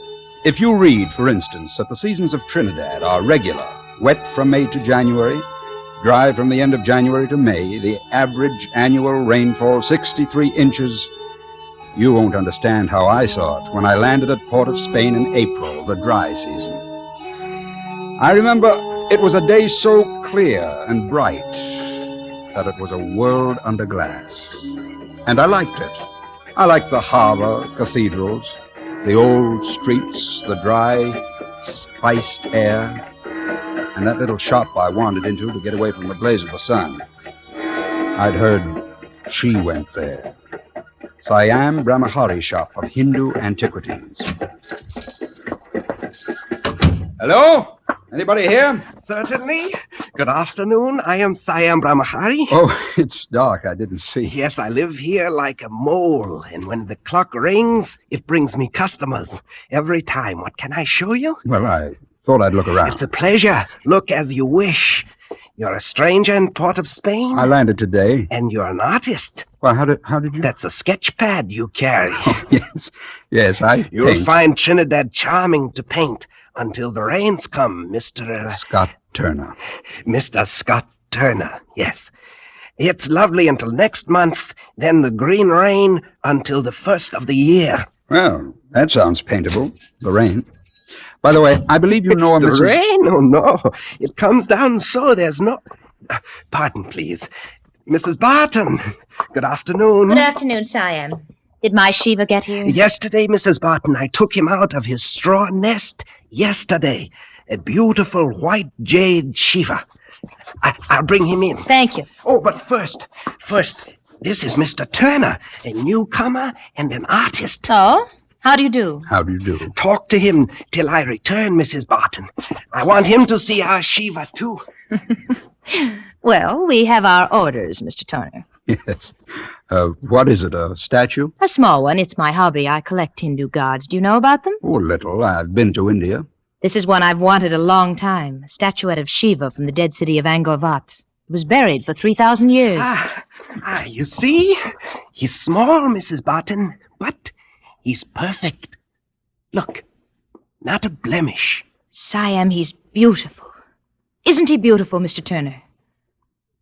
If you read, for instance, that the seasons of Trinidad are regular, wet from May to January, dry from the end of January to May, the average annual rainfall 63 inches, you won't understand how I saw it when I landed at Port of Spain in April, the dry season. I remember it was a day so clear and bright that it was a world under glass. And I liked it. I liked the harbor, cathedrals, the old streets, the dry, spiced air, and that little shop I wandered into to get away from the blaze of the sun. I'd heard she went there. Siam Brahmahari shop of Hindu antiquities. Hello? Anybody here? Certainly. Good afternoon. I am Siam Brahmahari. Oh, it's dark. I didn't see. Yes, I live here like a mole, and when the clock rings, it brings me customers every time. What can I show you? Well, I thought I'd look around. It's a pleasure. Look as you wish. You're a stranger in Port of Spain? I landed today. And you're an artist? Well, how did you... That's a sketch pad you carry. Oh, yes, I You'll paint. find Trinidad charming to paint until the rains come, Mr. Scott Turner. Mr. Scott Turner, yes. It's lovely until next month, then the green rain until the first of the year. Well, that sounds paintable, the rain. By the way, I believe you know a The Mrs. rain? Oh, no. It comes down so there's no... Pardon, please. Mrs. Barton, good afternoon. Good afternoon, Siam. Did my Shiva get here? Yesterday, Mrs. Barton, I took him out of his straw nest. Yesterday. A beautiful white jade Shiva. I'll bring him in. Thank you. Oh, but first, this is Mr. Turner, a newcomer and an artist. Oh? How do you do? How do you do? Talk to him till I return, Mrs. Barton. I want him to see our Shiva, too. Well, we have our orders, Mr. Turner. Yes. What is it, a statue? A small one. It's my hobby. I collect Hindu gods. Do you know about them? Oh, little. I've been to India. This is one I've wanted a long time. A statuette of Shiva from the dead city of Angkor-Wat. It was buried for 3,000 years. You see? He's small, Mrs. Barton, but he's perfect. Look, not a blemish. Siam, he's beautiful. Isn't he beautiful, Mr. Turner?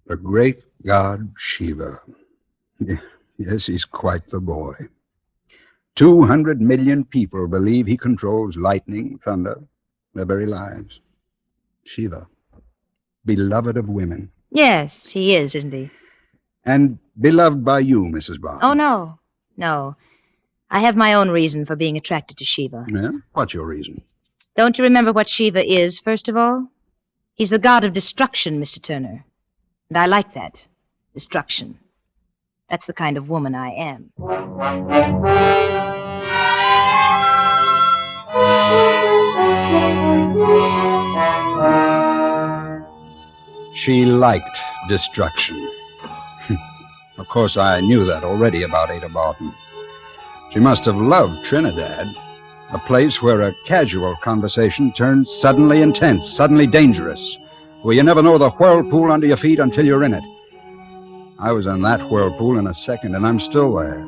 The great god Shiva. Yes, he's quite the boy. 200 million people believe he controls lightning, thunder, their very lives. Shiva, beloved of women. Yes, he is, isn't he? And beloved by you, Mrs. Barton. Oh, no. No. I have my own reason for being attracted to Shiva. Yeah? What's your reason? Don't you remember what Shiva is, first of all? He's the god of destruction, Mr. Turner. And I like that. Destruction. That's the kind of woman I am. She liked destruction. Of course, I knew that already about Ada Barton. She must have loved Trinidad, a place where a casual conversation turns suddenly intense, suddenly dangerous, where you never know the whirlpool under your feet until you're in it. I was in that whirlpool in a second, and I'm still there.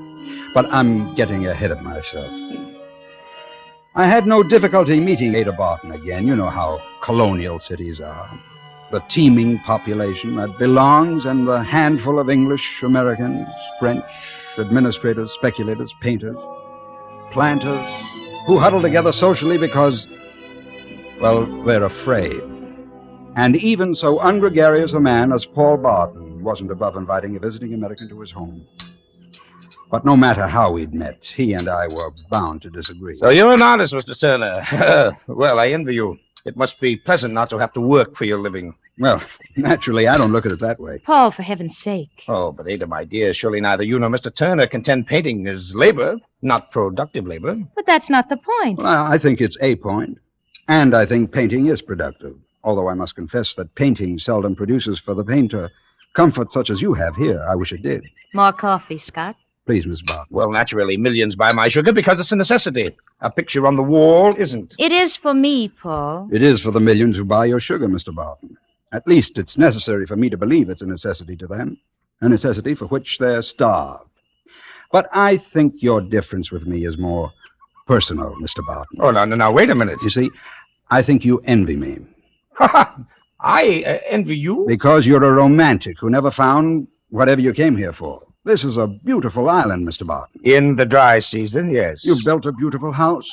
But I'm getting ahead of myself. I had no difficulty meeting Ada Barton again. You know how colonial cities are. The teeming population that belongs, and the handful of English, Americans, French, administrators, speculators, painters, planters, who huddle together socially because, well, they're afraid. And even so ungregarious a man as Paul Barton wasn't above inviting a visiting American to his home. But no matter how we'd met, he and I were bound to disagree. So you're an artist, Mr. Turner. Well, I envy you. It must be pleasant not to have to work for your living. Well, naturally, I don't look at it that way. Paul, for heaven's sake. Oh, but Ada, my dear, surely neither you nor Mr. Turner contend painting is labor, not productive labor. But that's not the point. Well, I think it's a point. And I think painting is productive. Although I must confess that painting seldom produces for the painter comfort such as you have here. I wish it did. More coffee, Scott. Please, Miss Barton. Well, naturally, millions buy my sugar because it's a necessity. A picture on the wall isn't. It is for me, Paul. It is for the millions who buy your sugar, Mr. Barton. At least it's necessary for me to believe it's a necessity to them. A necessity for which they're starved. But I think your difference with me is more personal, Mr. Barton. Oh, no, wait a minute. You see, I think you envy me. I envy you? Because you're a romantic who never found whatever you came here for. This is a beautiful island, Mr. Barton. In the dry season, yes. You've built a beautiful house,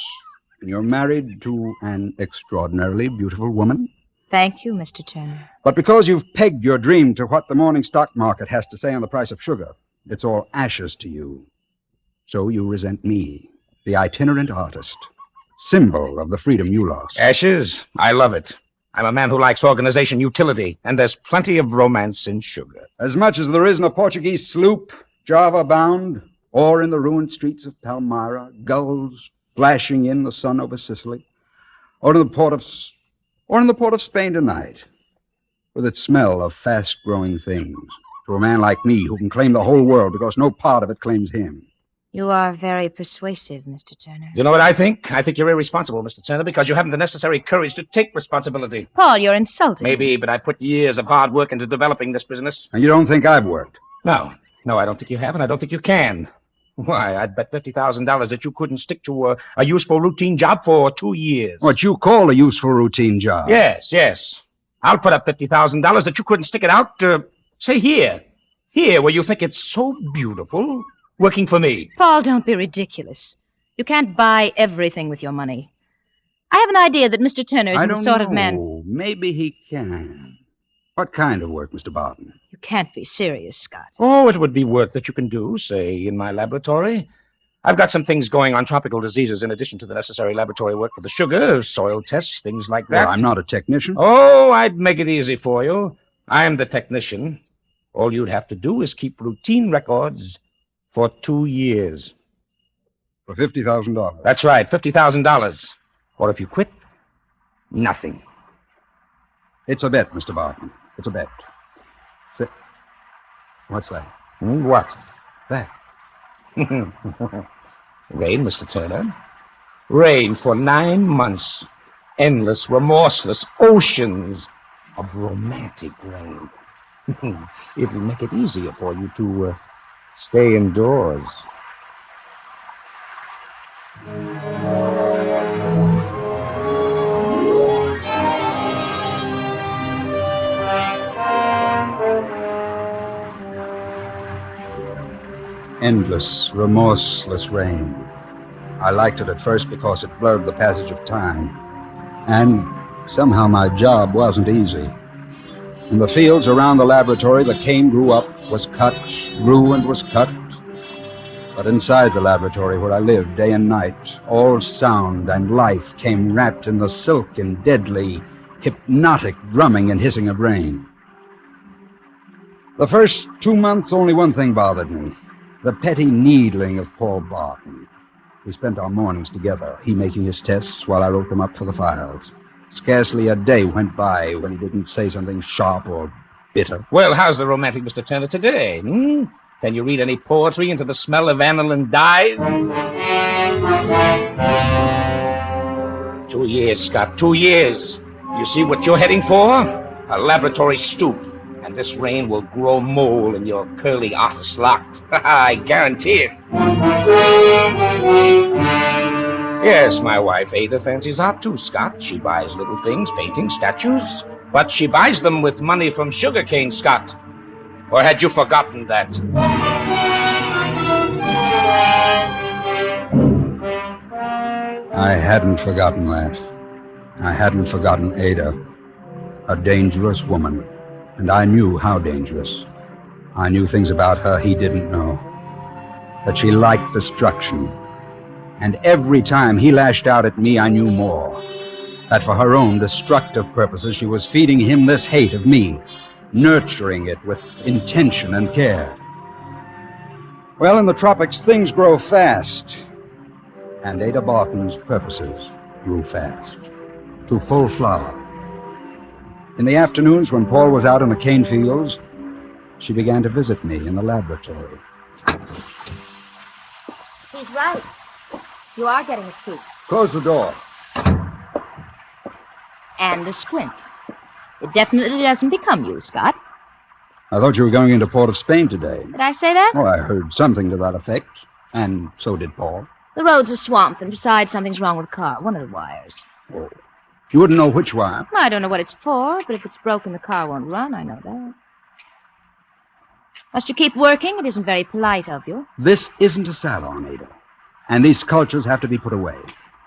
and you're married to an extraordinarily beautiful woman. Thank you, Mr. Turner. But because you've pegged your dream to what the morning stock market has to say on the price of sugar, it's all ashes to you. So you resent me, the itinerant artist, symbol of the freedom you lost. Ashes? I love it. I'm a man who likes organization, utility, and there's plenty of romance in sugar. As much as there is in a Portuguese sloop, Java-bound, or in the ruined streets of Palmyra, gulls flashing in the sun over Sicily, or in the port of Spain tonight, with its smell of fast-growing things, to a man like me who can claim the whole world because no part of it claims him. You are very persuasive, Mr. Turner. You know what I think? I think you're irresponsible, Mr. Turner, because you haven't the necessary courage to take responsibility. Paul, you're insulting. Maybe, but I put years of hard work into developing this business. And you don't think I've worked? No, I don't think you have, and I don't think you can. Why, I'd bet $50,000 that you couldn't stick to a useful routine job for 2 years. What you call a useful routine job? Yes. I'll put up $50,000 that you couldn't stick it out, say here, where you think it's so beautiful, working for me. Paul, don't be ridiculous. You can't buy everything with your money. I have an idea that Mr. Turner is the sort of man... Maybe he can. What kind of work, Mr. Barton? You can't be serious, Scott. Oh, it would be work that you can do, say, in my laboratory. I've got some things going on tropical diseases in addition to the necessary laboratory work for the sugar, soil tests, things like that. Well, I'm not a technician. Oh, I'd make it easy for you. I'm the technician. All you'd have to do is keep routine records for 2 years. For $50,000? That's right, $50,000. Or if you quit, nothing. It's a bet, Mr. Barton. It's a bet. What's that? What? That. Rain, Mr. Turner. Rain for 9 months. Endless, remorseless oceans of romantic rain. It'll make it easier for you to stay indoors. Endless, remorseless rain. I liked it at first because it blurred the passage of time. And somehow my job wasn't easy. In the fields around the laboratory, the cane grew up, was cut, grew and was cut. But inside the laboratory where I lived day and night, all sound and life came wrapped in the silken, deadly, hypnotic drumming and hissing of rain. The first 2 months, only one thing bothered me. The petty needling of Paul Barton. We spent our mornings together, he making his tests while I wrote them up for the files. Scarcely a day went by when he didn't say something sharp or bitter. Well, how's the romantic Mr. Turner today? Can you read any poetry into the smell of aniline dyes? 2 years, Scott, 2 years. You see what you're heading for? A laboratory stoop. And this rain will grow mole in your curly artist locks. I guarantee it. Yes, my wife Ada fancies art too, Scott. She buys little things, paintings, statues. But she buys them with money from sugarcane, Scott. Or had you forgotten that? I hadn't forgotten that. I hadn't forgotten Ada. A dangerous woman. And I knew how dangerous. I knew things about her he didn't know. That she liked destruction. And every time he lashed out at me, I knew more. That for her own destructive purposes, she was feeding him this hate of me, nurturing it with intention and care. Well, in the tropics, things grow fast. And Ada Barton's purposes grew fast. To full flower. In the afternoons, when Paul was out in the cane fields, she began to visit me in the laboratory. He's right. You are getting a scoop. Close the door. And a squint. It definitely doesn't become you, Scott. I thought you were going into Port of Spain today. Did I say that? Oh, I heard something to that effect. And so did Paul. The road's a swamp, and besides, something's wrong with the car. One of the wires. Oh. You wouldn't know which wire. I don't know what it's for, but if it's broken, the car won't run. I know that. Must you keep working? It isn't very polite of you. This isn't a salon, Ada. And these sculptures have to be put away.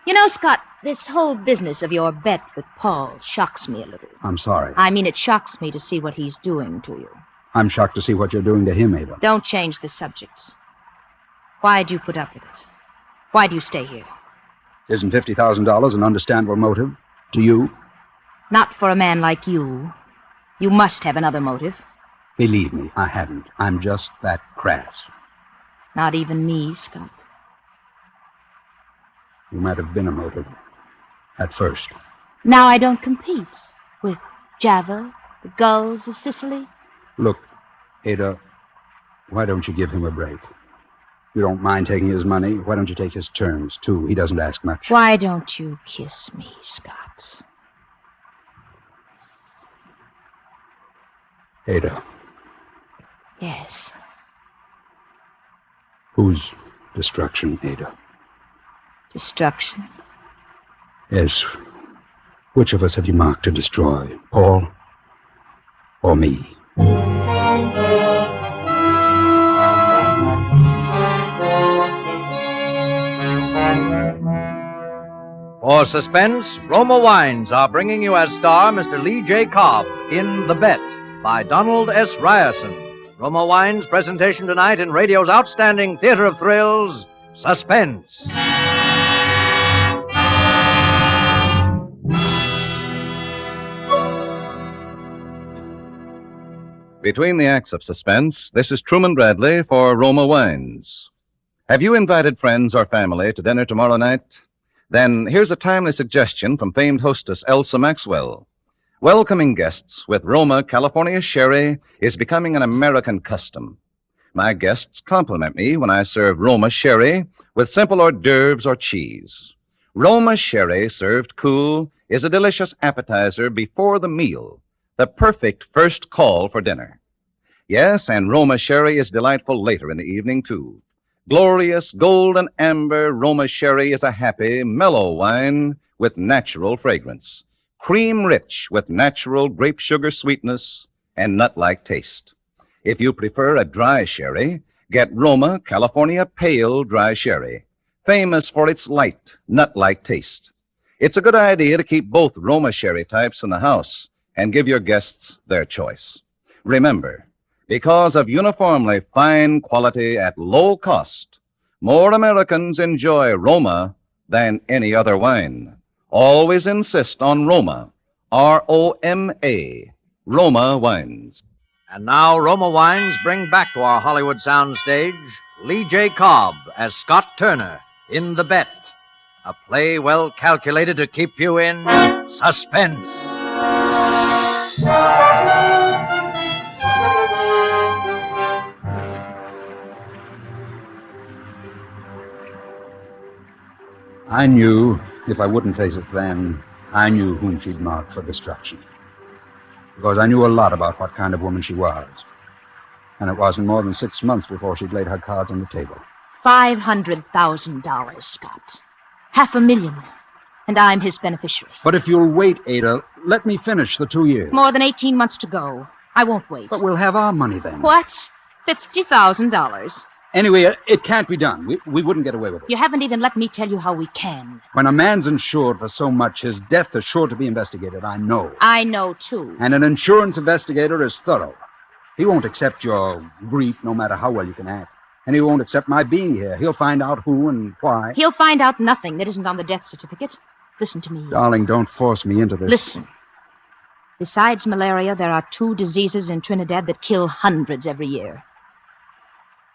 You know, Scott, this whole business of your bet with Paul shocks me a little. I'm sorry. I mean, it shocks me to see what he's doing to you. I'm shocked to see what you're doing to him, Ada. Don't change the subject. Why do you put up with it? Why do you stay here? Isn't $50,000 an understandable motive? To you? Not for a man like you. You must have another motive. Believe me, I haven't. I'm just that crass. Not even me, Scott. You might have been a motive. At first. Now I don't compete with Java, the gulls of Sicily. Look, Ada, why don't you give him a break? You don't mind taking his money. Why don't you take his terms, too? He doesn't ask much. Why don't you kiss me, Scott? Ada. Yes. Whose destruction, Ada? Destruction? Yes. Which of us have you marked to destroy? Paul or me? For Suspense, Roma Wines are bringing you as star Mr. Lee J. Cobb in The Bet by Donald S. Ryerson. Roma Wines' presentation tonight in radio's outstanding theater of thrills, Suspense. Between the acts of Suspense, this is Truman Bradley for Roma Wines. Have you invited friends or family to dinner tomorrow night? Then here's a timely suggestion from famed hostess Elsa Maxwell. Welcoming guests with Roma California sherry is becoming an American custom. My guests compliment me when I serve Roma sherry with simple hors d'oeuvres or cheese. Roma sherry served cool is a delicious appetizer before the meal, the perfect first call for dinner. Yes, and Roma sherry is delightful later in the evening, too. Glorious golden amber Roma sherry is a happy, mellow wine with natural fragrance, cream rich with natural grape sugar sweetness and nut-like taste. If you prefer a dry sherry, get Roma California Pale Dry Sherry, famous for its light, nut-like taste. It's a good idea to keep both Roma sherry types in the house and give your guests their choice. Remember, because of uniformly fine quality at low cost, more Americans enjoy Roma than any other wine. Always insist on Roma, R-O-M-A, Roma wines. And now Roma Wines bring back to our Hollywood soundstage Lee J. Cobb as Scott Turner in The Bet, a play well calculated to keep you in suspense. I knew, if I wouldn't face it then, I knew whom she'd marked for destruction. Because I knew a lot about what kind of woman she was. And it wasn't more than 6 months before she'd laid her cards on the table. $500,000, Scott. $500,000. And I'm his beneficiary. But if you'll wait, Ada, let me finish the 2 years. More than 18 months to go. I won't wait. But we'll have our money then. What? $50,000. Anyway, it can't be done. We wouldn't get away with it. You haven't even let me tell you how we can. When a man's insured for so much, his death is sure to be investigated. I know. I know, too. And an insurance investigator is thorough. He won't accept your grief no matter how well you can act. And he won't accept my being here. He'll find out who and why. He'll find out nothing that isn't on the death certificate. Listen to me. Darling, don't force me into this. Listen. Besides malaria, there are 2 diseases in Trinidad that kill hundreds every year.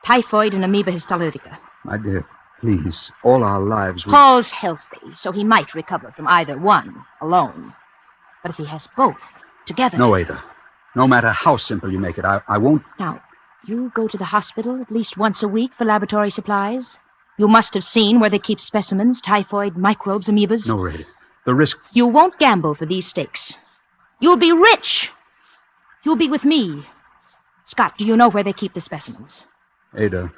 Typhoid and amoeba histolytica. My dear, please, all our lives... Paul's healthy, so he might recover from either one alone. But if he has both together... No, Ada. No matter how simple you make it, I won't... Now, you go to the hospital at least once a week for laboratory supplies. You must have seen where they keep specimens, typhoid, microbes, amoebas. No, Ada. The risk... You won't gamble for these stakes. You'll be rich. You'll be with me. Scott, do you know where they keep the specimens? Ada,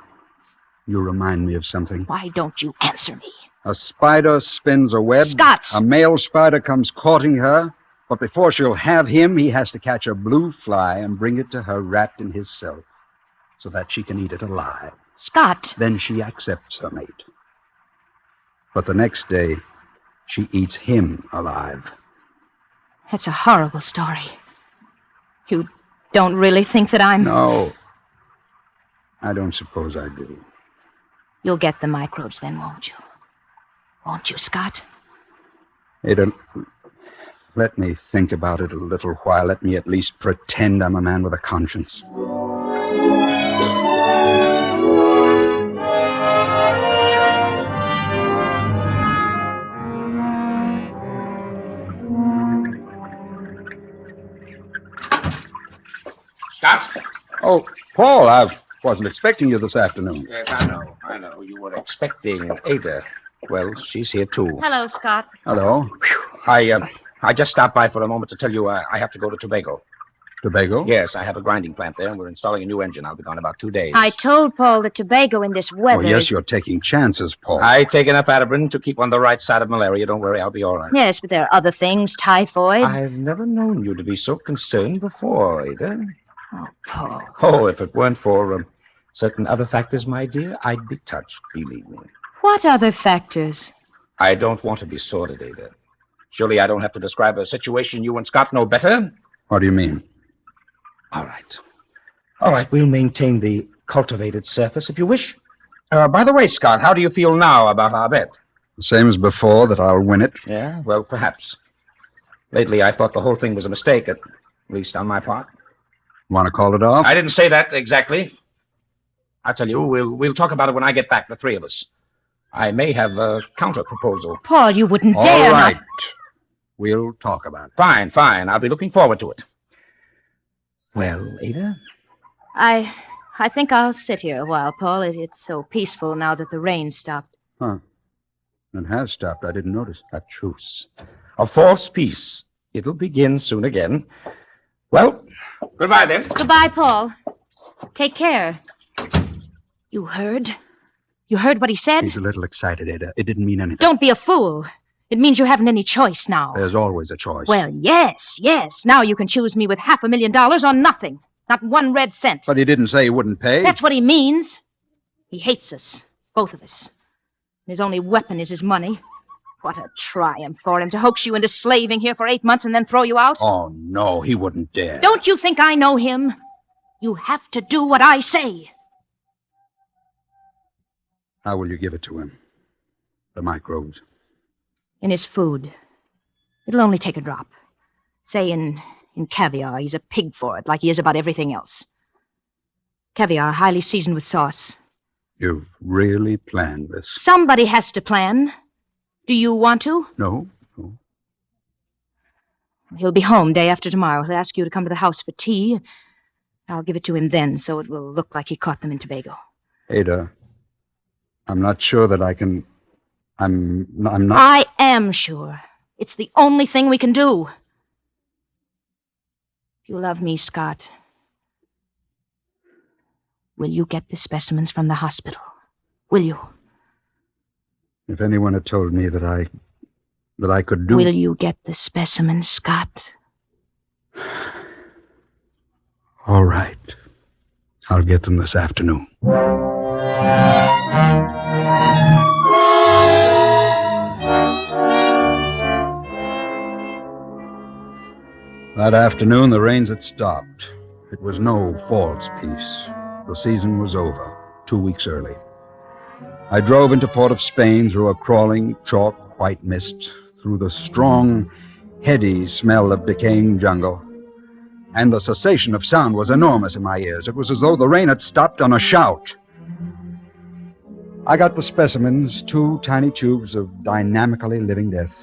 you remind me of something. Why don't you answer me? A spider spins a web. Scott! A male spider comes courting her, but before she'll have him, he has to catch a blue fly and bring it to her wrapped in his silk so that she can eat it alive. Scott! Then she accepts her mate. But the next day, she eats him alive. That's a horrible story. You don't really think that I'm... No. I don't suppose I do. You'll get the microbes then, won't you? Won't you, Scott? Ada, let me think about it a little while. Let me at least pretend I'm a man with a conscience. Scott? Oh, Paul, I wasn't expecting you this afternoon. Yes, I know. You were expecting Ada. Well, she's here, too. Hello, Scott. Hello. I just stopped by for a moment to tell you I have to go to Tobago. Tobago? Yes, I have a grinding plant there, and we're installing a new engine. I'll be gone about 2 days. I told Paul that Tobago in this weather... Oh, yes, you're taking chances, Paul. I take enough Atabrin to keep on the right side of malaria. Don't worry, I'll be all right. Yes, but there are other things, typhoid. I've never known you to be so concerned before, Ada. Oh, Paul. Oh, if it weren't for certain other factors, my dear, I'd be touched, believe me. What other factors? I don't want to be sordid, Ada. Surely I don't have to describe a situation you and Scott know better. What do you mean? All right, we'll maintain the cultivated surface if you wish. By the way, Scott, how do you feel now about our bet? The same as before, that I'll win it. Yeah, well, perhaps. Lately, I thought the whole thing was a mistake, at least on my part. Want to call it off? I didn't say that exactly. I'll tell you, we'll talk about it when I get back, the 3 of us. I may have a counter-proposal. Paul, you wouldn't dare... All right. We'll talk about it. Fine. I'll be looking forward to it. Well, Ada? I I think I'll sit here a while, Paul. It's so peaceful now that the rain stopped. Huh. It has stopped. I didn't notice. A truce. A false peace. It'll begin soon again. Well, goodbye then. Goodbye, Paul. Take care. You heard? You heard what he said? He's a little excited, Ada. It didn't mean anything. Don't be a fool. It means you haven't any choice now. There's always a choice. Well, yes. Now you can choose me with $500,000 or nothing. Not 1 red cent. But he didn't say he wouldn't pay. That's what he means. He hates us. Both of us. His only weapon is his money. What a triumph for him to hoax you into slaving here for 8 months and then throw you out. Oh, no, he wouldn't dare. Don't you think I know him? You have to do what I say. How will you give it to him? The microbes. In his food. It'll only take a drop. Say in caviar. He's a pig for it, like he is about everything else. Caviar, highly seasoned with sauce. You've really planned this. Somebody has to plan. Do you want to? No. He'll be home day after tomorrow. He'll ask you to come to the house for tea. I'll give it to him then, so it will look like he caught them in Tobago. Ada, I'm not sure that I can... I'm not... I am sure. It's the only thing we can do. If you love me, Scott, will you get the specimens from the hospital? Will you? If anyone had told me that I could do... Will you get the specimens, Scott? All right. I'll get them this afternoon. That afternoon, the rains had stopped. It was no false peace. The season was over, 2 weeks early. I drove into Port of Spain through a crawling, chalk white mist, through the strong, heady smell of decaying jungle. And the cessation of sound was enormous in my ears. It was as though the rain had stopped on a shout. I got the specimens, 2 tiny tubes of dynamically living death.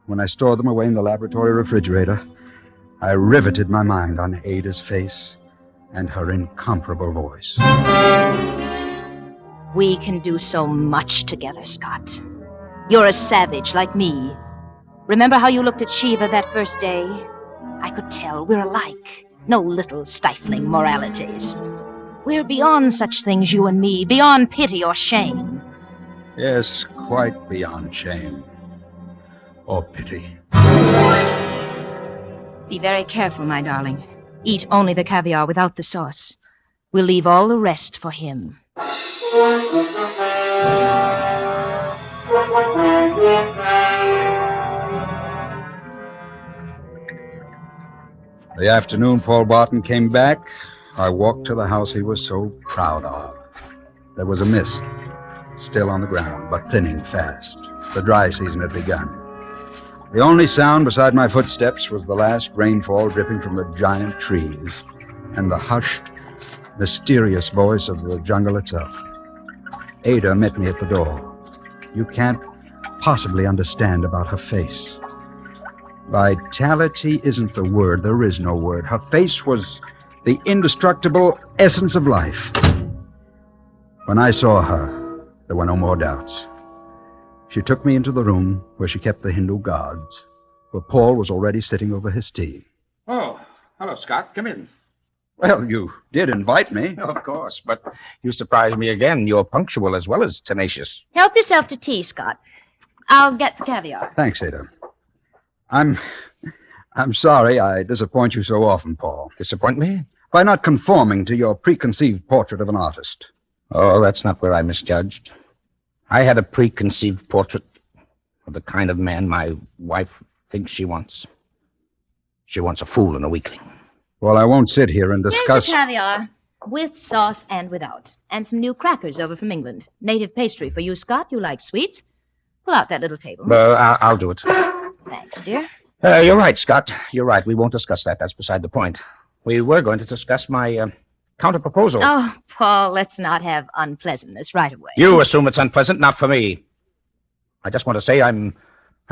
When I stored them away in the laboratory refrigerator, I riveted my mind on Ada's face and her incomparable voice. We can do so much together, Scott. You're a savage like me. Remember how you looked at Shiva that first day? I could tell we're alike. No little stifling moralities. We're beyond such things, you and me, beyond pity or shame. Yes, quite beyond shame. Or pity. Be very careful, my darling. Eat only the caviar without the sauce. We'll leave all the rest for him. The afternoon Paul Barton came back, I walked to the house he was so proud of. There was a mist, still on the ground, but thinning fast. The dry season had begun. The only sound beside my footsteps was the last rainfall dripping from the giant trees and the hushed, mysterious voice of the jungle itself. Ada met me at the door. You can't possibly understand about her face. Vitality isn't the word. There is no word. Her face was the indestructible essence of life. When I saw her, there were no more doubts. She took me into the room where she kept the Hindu gods, where Paul was already sitting over his tea. Oh, hello, Scott. Come in. Well, you did invite me. Of course, but you surprised me again. You're punctual as well as tenacious. Help yourself to tea, Scott. I'll get the caviar. Thanks, Ada. I'm sorry I disappoint you so often, Paul. Disappoint me? By not conforming to your preconceived portrait of an artist. Oh, that's not where I misjudged. I had a preconceived portrait of the kind of man my wife thinks she wants. She wants a fool and a weakling. Well, I won't sit here and discuss... Here's the caviar, with sauce and without. And some new crackers over from England. Native pastry for you, Scott. You like sweets. Pull out that little table. I'll do it. Thanks, dear. You're right, Scott. You're right. We won't discuss that. That's beside the point. We were going to discuss my counter-proposal. Oh, Paul, let's not have unpleasantness right away. You assume it's unpleasant, not for me. I just want to say I'm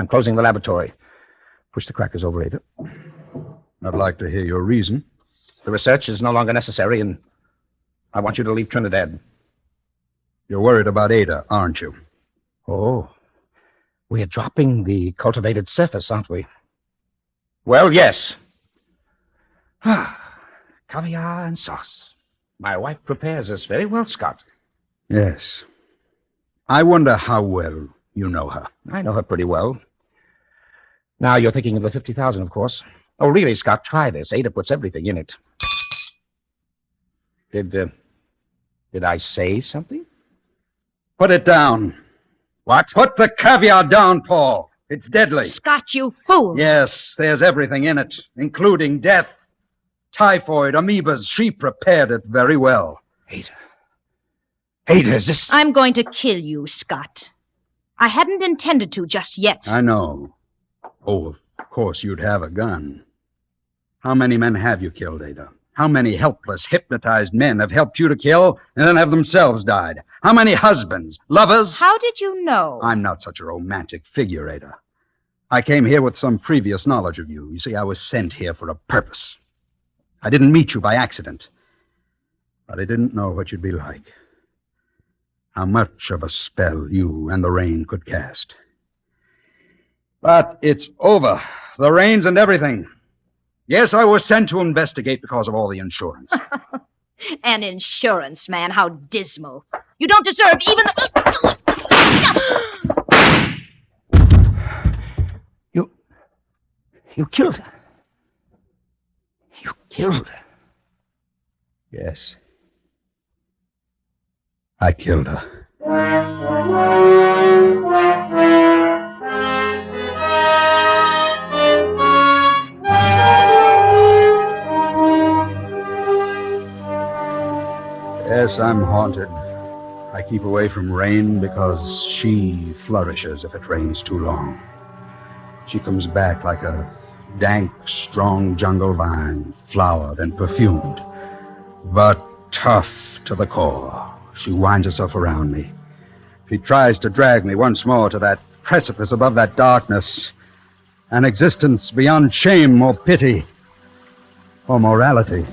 closing the laboratory. Push the crackers over, Ada. I'd like to hear your reason. The research is no longer necessary, and I want you to leave Trinidad. You're worried about Ada, aren't you? Oh, we're dropping the cultivated surface, aren't we? Well, yes. Caviar and sauce. My wife prepares this very well, Scott. Yes. I wonder how well you know her. I know her pretty well. Now, you're thinking of the 50,000, of course. Oh, really, Scott, try this. Ada puts everything in it. Did I say something? Put it down. What? Put the caviar down, Paul. It's deadly. Scott, you fool! Yes, there's everything in it, including death. Typhoid, amoebas. She prepared it very well. Ada, is this... I'm going to kill you, Scott. I hadn't intended to just yet. I know. Oh, of course you'd have a gun. How many men have you killed, Ada? How many helpless, hypnotized men have helped you to kill and then have themselves died? How many husbands, lovers? How did you know? I'm not such a romantic figure, Ada. I came here with some previous knowledge of you. You see, I was sent here for a purpose. I didn't meet you by accident. But I didn't know what you'd be like. How much of a spell you and the rain could cast. But it's over. The rains and everything. Yes, I was sent to investigate because of all the insurance. An insurance man, how dismal. You don't deserve even the... You killed her. You killed her. Yes. I killed her. Yes, I'm haunted. I keep away from rain because she flourishes if it rains too long. She comes back like a dank, strong jungle vine, flowered and perfumed, but tough to the core. She winds herself around me. She tries to drag me once more to that precipice above that darkness, an existence beyond shame or pity or morality.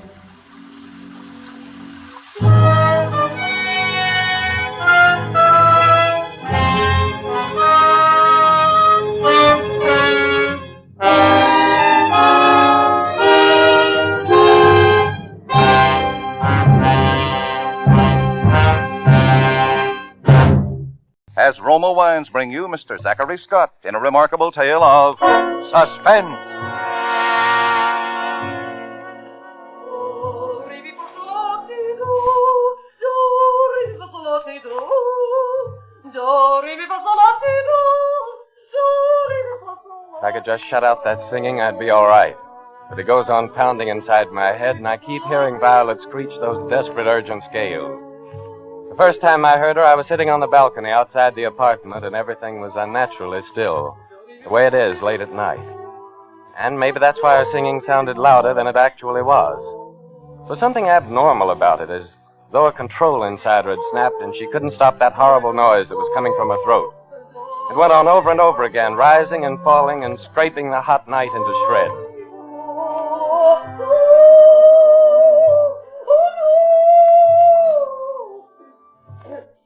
As Roma Wines bring you Mr. Zachary Scott in a remarkable tale of suspense. If I could just shut out that singing, I'd be all right. But it goes on pounding inside my head, and I keep hearing Violet screech those desperate, urgent scales. The first time I heard her, I was sitting on the balcony outside the apartment, and everything was unnaturally still, the way it is late at night. And maybe that's why her singing sounded louder than it actually was. There was something abnormal about it, as though a control inside her had snapped, and she couldn't stop that horrible noise that was coming from her throat. It went on over and over again, rising and falling and scraping the hot night into shreds.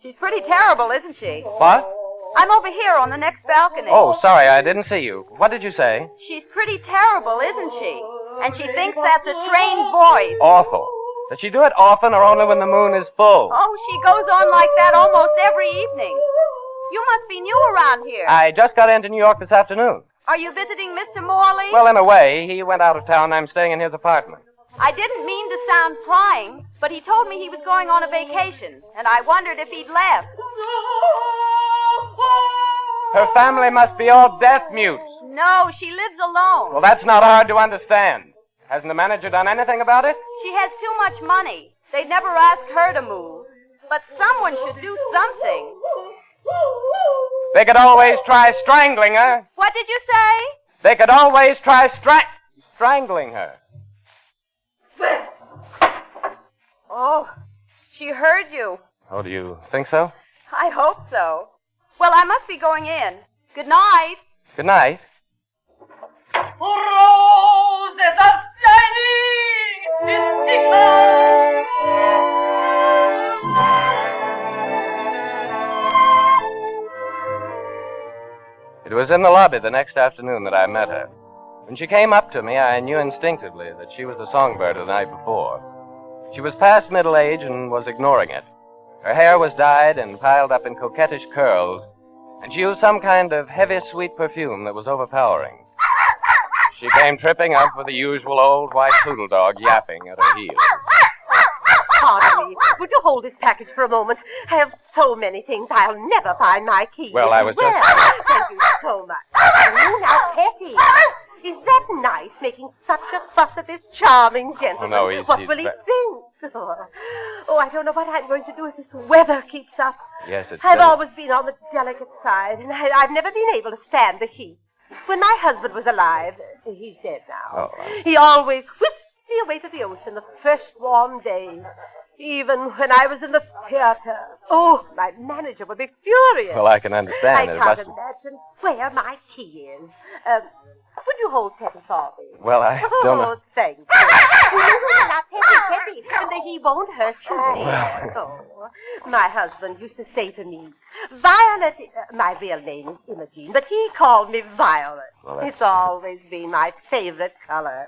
She's pretty terrible, isn't she? What? I'm over here on the next balcony. Oh, sorry, I didn't see you. What did you say? She's pretty terrible, isn't she? And she thinks that's a trained voice. Awful. Does she do it often or only when the moon is full? Oh, she goes on like that almost every evening. You must be new around here. I just got into New York this afternoon. Are you visiting Mr. Morley? Well, in a way. He went out of town and I'm staying in his apartment. I didn't mean to sound prying, but he told me he was going on a vacation, and I wondered if he'd left. Her family must be all deaf mutes. No, she lives alone. Well, that's not hard to understand. Hasn't the manager done anything about it? She has too much money. They'd never ask her to move. But someone should do something. They could always try strangling her. What did you say? They could always try strangling her. Oh, she heard you. Oh, do you think so? I hope so. Well, I must be going in. Good night. Good night. Roses are shining in the clouds. It was in the lobby the next afternoon that I met her. When she came up to me, I knew instinctively that she was the songbird of the night before. She was past middle age and was ignoring it. Her hair was dyed and piled up in coquettish curls, and she used some kind of heavy, sweet perfume that was overpowering. She came tripping up with the usual old white poodle dog yapping at her heels. Pardon me. Would you hold this package for a moment? I have so many things I'll never find my key. Well, I was just... Thank you so much. Oh, now, Petty. Is that nice, making such a fuss at this charming gentleman? Oh, no, what will he think? Oh, I don't know what I'm going to do if this weather keeps up. Yes, it's... I've always been on the delicate side, and I've never been able to stand the heat. When my husband was alive, he's dead now, he always whisked me away to the ocean the first warm day. Even when I was in the theater. Oh, my manager would be furious. Well, I can understand. I can't imagine where my key is. Would you hold Peppy for me? Well, I don't know. Oh, thank you. Now, Peppy, and he won't hurt you. Oh, my husband used to say to me, Violet, my real name is Imogene, but he called me Violet. Well, it's always been my favorite color.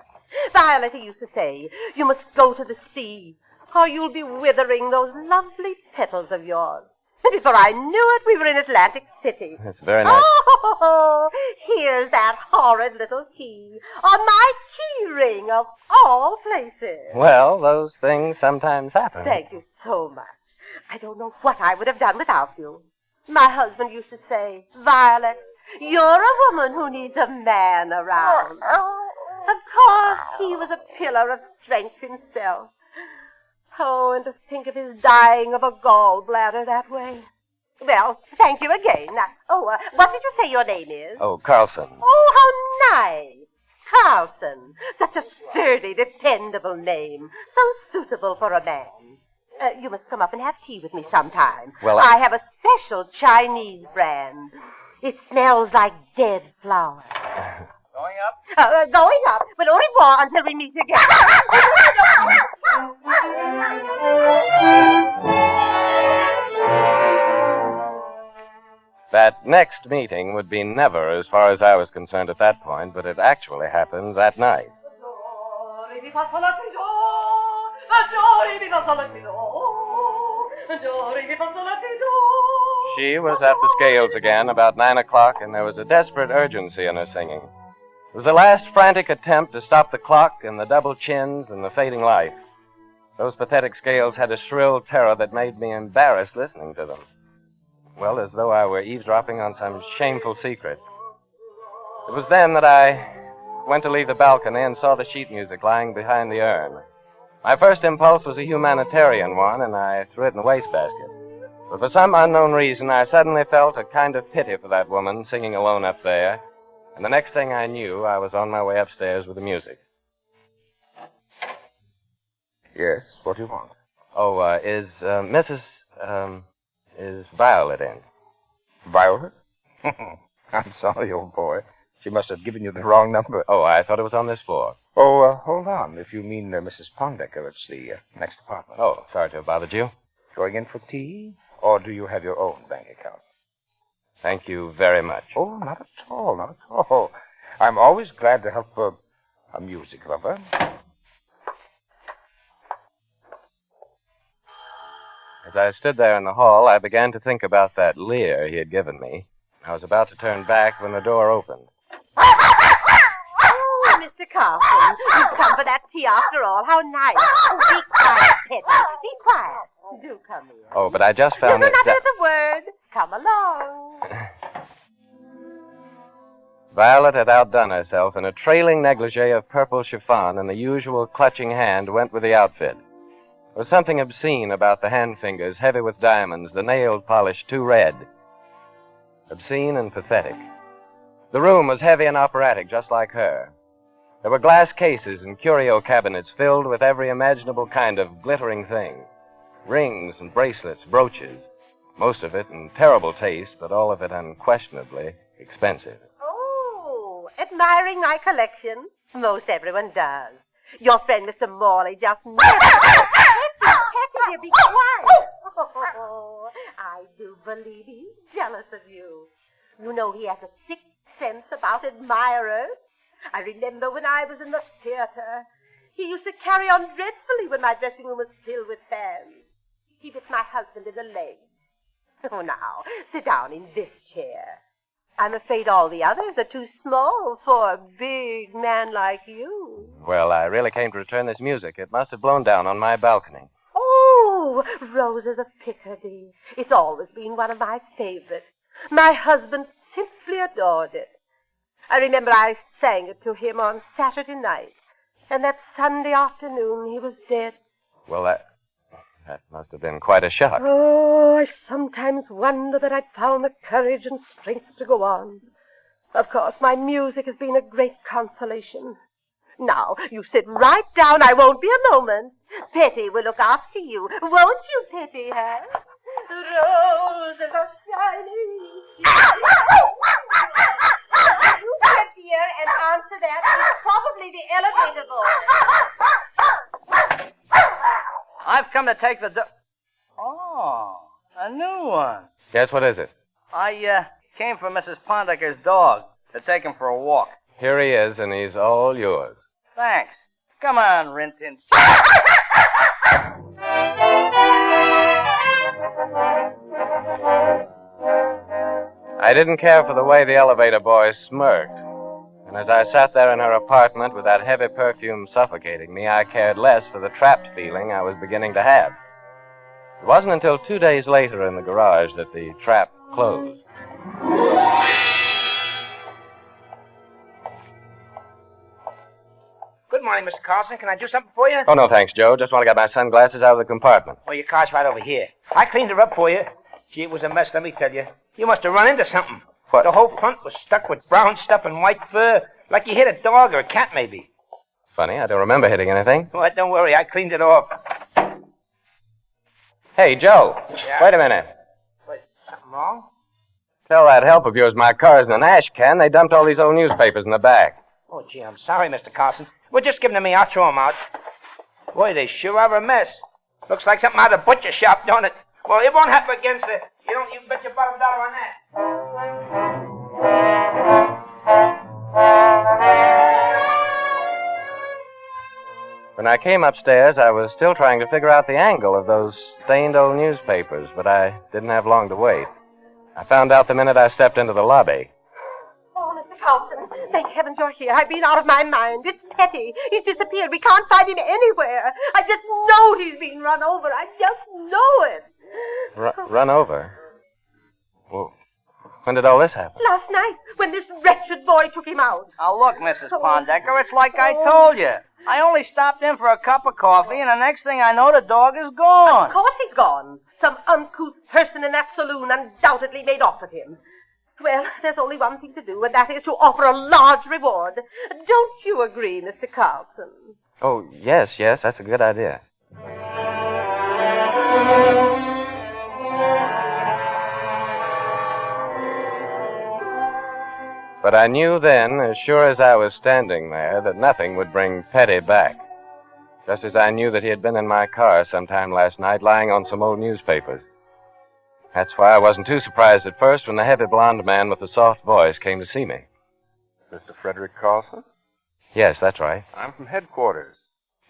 Violet, he used to say, you must go to the sea, or you'll be withering those lovely petals of yours. Before I knew it, we were in Atlantic City. That's very nice. Oh, here's that horrid little key on my key ring of all places. Well, those things sometimes happen. Thank you so much. I don't know what I would have done without you. My husband used to say, Violet, you're a woman who needs a man around. Of course, he was a pillar of strength himself. Oh, and to think of his dying of a gallbladder that way. Well, thank you again. Now, what did you say your name is? Oh, Carlson. Oh, how nice. Carlson. Such a sturdy, dependable name. So suitable for a man. You must come up and have tea with me sometime. Well, I have a special Chinese brand. It smells like dead flowers. Going up? Going up. But au revoir until we meet again. That next meeting would be never, as far as I was concerned at that point, but it actually happened that night. She was at the scales again about 9 o'clock, and there was a desperate urgency in her singing. It was the last frantic attempt to stop the clock and the double chins and the fading light. Those pathetic scales had a shrill terror that made me embarrassed listening to them. Well, as though I were eavesdropping on some shameful secret. It was then that I went to leave the balcony and saw the sheet music lying behind the urn. My first impulse was a humanitarian one, and I threw it in the wastebasket. But for some unknown reason, I suddenly felt a kind of pity for that woman singing alone up there. And the next thing I knew, I was on my way upstairs with the music. Yes, what do you want? Oh, is Violet in? Violet? I'm sorry, old boy. She must have given you the wrong number. Oh, I thought it was on this floor. Oh, hold on. If you mean Mrs. Pondecker, it's the next apartment. Oh, sorry to have bothered you. Going in for tea? Or do you have your own bank account? Thank you very much. Oh, not at all, not at all. I'm always glad to help a music lover. As I stood there in the hall, I began to think about that leer he had given me. I was about to turn back when the door opened. Oh, Mr. Carlson, you've come for that tea after all. How nice. Oh, be quiet, Petty. Be quiet. Do come here. Oh, but I just found No, it... not a word. Come along. Violet had outdone herself, and a trailing negligee of purple chiffon and the usual clutching hand went with the outfit. There was something obscene about the hand fingers, heavy with diamonds, the nail polish too red. Obscene and pathetic. The room was heavy and operatic, just like her. There were glass cases and curio cabinets filled with every imaginable kind of glittering thing. Rings and bracelets, brooches. Most of it in terrible taste, but all of it unquestionably expensive. Oh, admiring my collection? Most everyone does. Your friend Mr. Morley just never... Petty, dear, be quiet. Oh, I do believe he's jealous of you. You know he has a sixth sense about admirers. I remember when I was in the theater, he used to carry on dreadfully when my dressing room was filled with fans. He bit my husband in the leg. Oh, now, sit down in this chair. I'm afraid all the others are too small for a big man like you. Well, I really came to return this music. It must have blown down on my balcony. Oh, Roses of Picardy. It's always been one of my favorites. My husband simply adored it. I remember I sang it to him on Saturday night, and that Sunday afternoon he was dead. Well, that must have been quite a shock. Oh, I sometimes wonder that I'd found the courage and strength to go on. Of course, my music has been a great consolation. Now, you sit right down. I won't be a moment. Petty will look after you. Won't you, Petty, huh? Roses are shining. You get here and answer that. It's probably the elevator boy. I've come to take the... Oh, a new one. Yes, what is it? I came for Mrs. Pondecker's dog to take him for a walk. Here he is, and he's all yours. Thanks. Come on, Rintin. I didn't care for the way the elevator boy smirked. And as I sat there in her apartment with that heavy perfume suffocating me, I cared less for the trapped feeling I was beginning to have. It wasn't until 2 days later in the garage that the trap closed. Good morning, Mr. Carlson. Can I do something for you? Oh, no, thanks, Joe. Just want to get my sunglasses out of the compartment. Well, your car's right over here. I cleaned her up for you. Gee, it was a mess, let me tell you. You must have run into something. What? The whole front was stuck with brown stuff and white fur, like you hit a dog or a cat, maybe. Funny, I don't remember hitting anything. Well, don't worry, I cleaned it off. Hey, Joe. Yeah? Wait a minute. What, something wrong? Tell that help of yours my car's in an ash can. They dumped all these old newspapers in the back. Oh, gee, I'm sorry, Mr. Carlson. Well, just give them to me. I'll throw them out. Boy, they sure are a mess. Looks like something out of the butcher shop, don't it? Well, it won't happen again, sir. You bet your bottom dollar on that. When I came upstairs, I was still trying to figure out the angle of those stained old newspapers, but I didn't have long to wait. I found out the minute I stepped into the lobby. Oh, Mr. Carlson, thank heavens you're here. I've been out of my mind. It's Petty. He's disappeared. We can't find him anywhere. I just know he's been run over. I just know it. Run over? Well, when did all this happen? Last night, when this wretched boy took him out. Now, look, Mrs. Pondecker, it's like I told you. I only stopped in for a cup of coffee, and the next thing I know, the dog is gone. Of course he's gone. Some uncouth person in that saloon undoubtedly made off with him. Well, there's only one thing to do, and that is to offer a large reward. Don't you agree, Mr. Carlson? Oh, yes, that's a good idea. But I knew then, as sure as I was standing there, that nothing would bring Petty back. Just as I knew that he had been in my car sometime last night, lying on some old newspapers. That's why I wasn't too surprised at first when the heavy blonde man with the soft voice came to see me. Mr. Frederick Carlson? Yes, that's right. I'm from headquarters.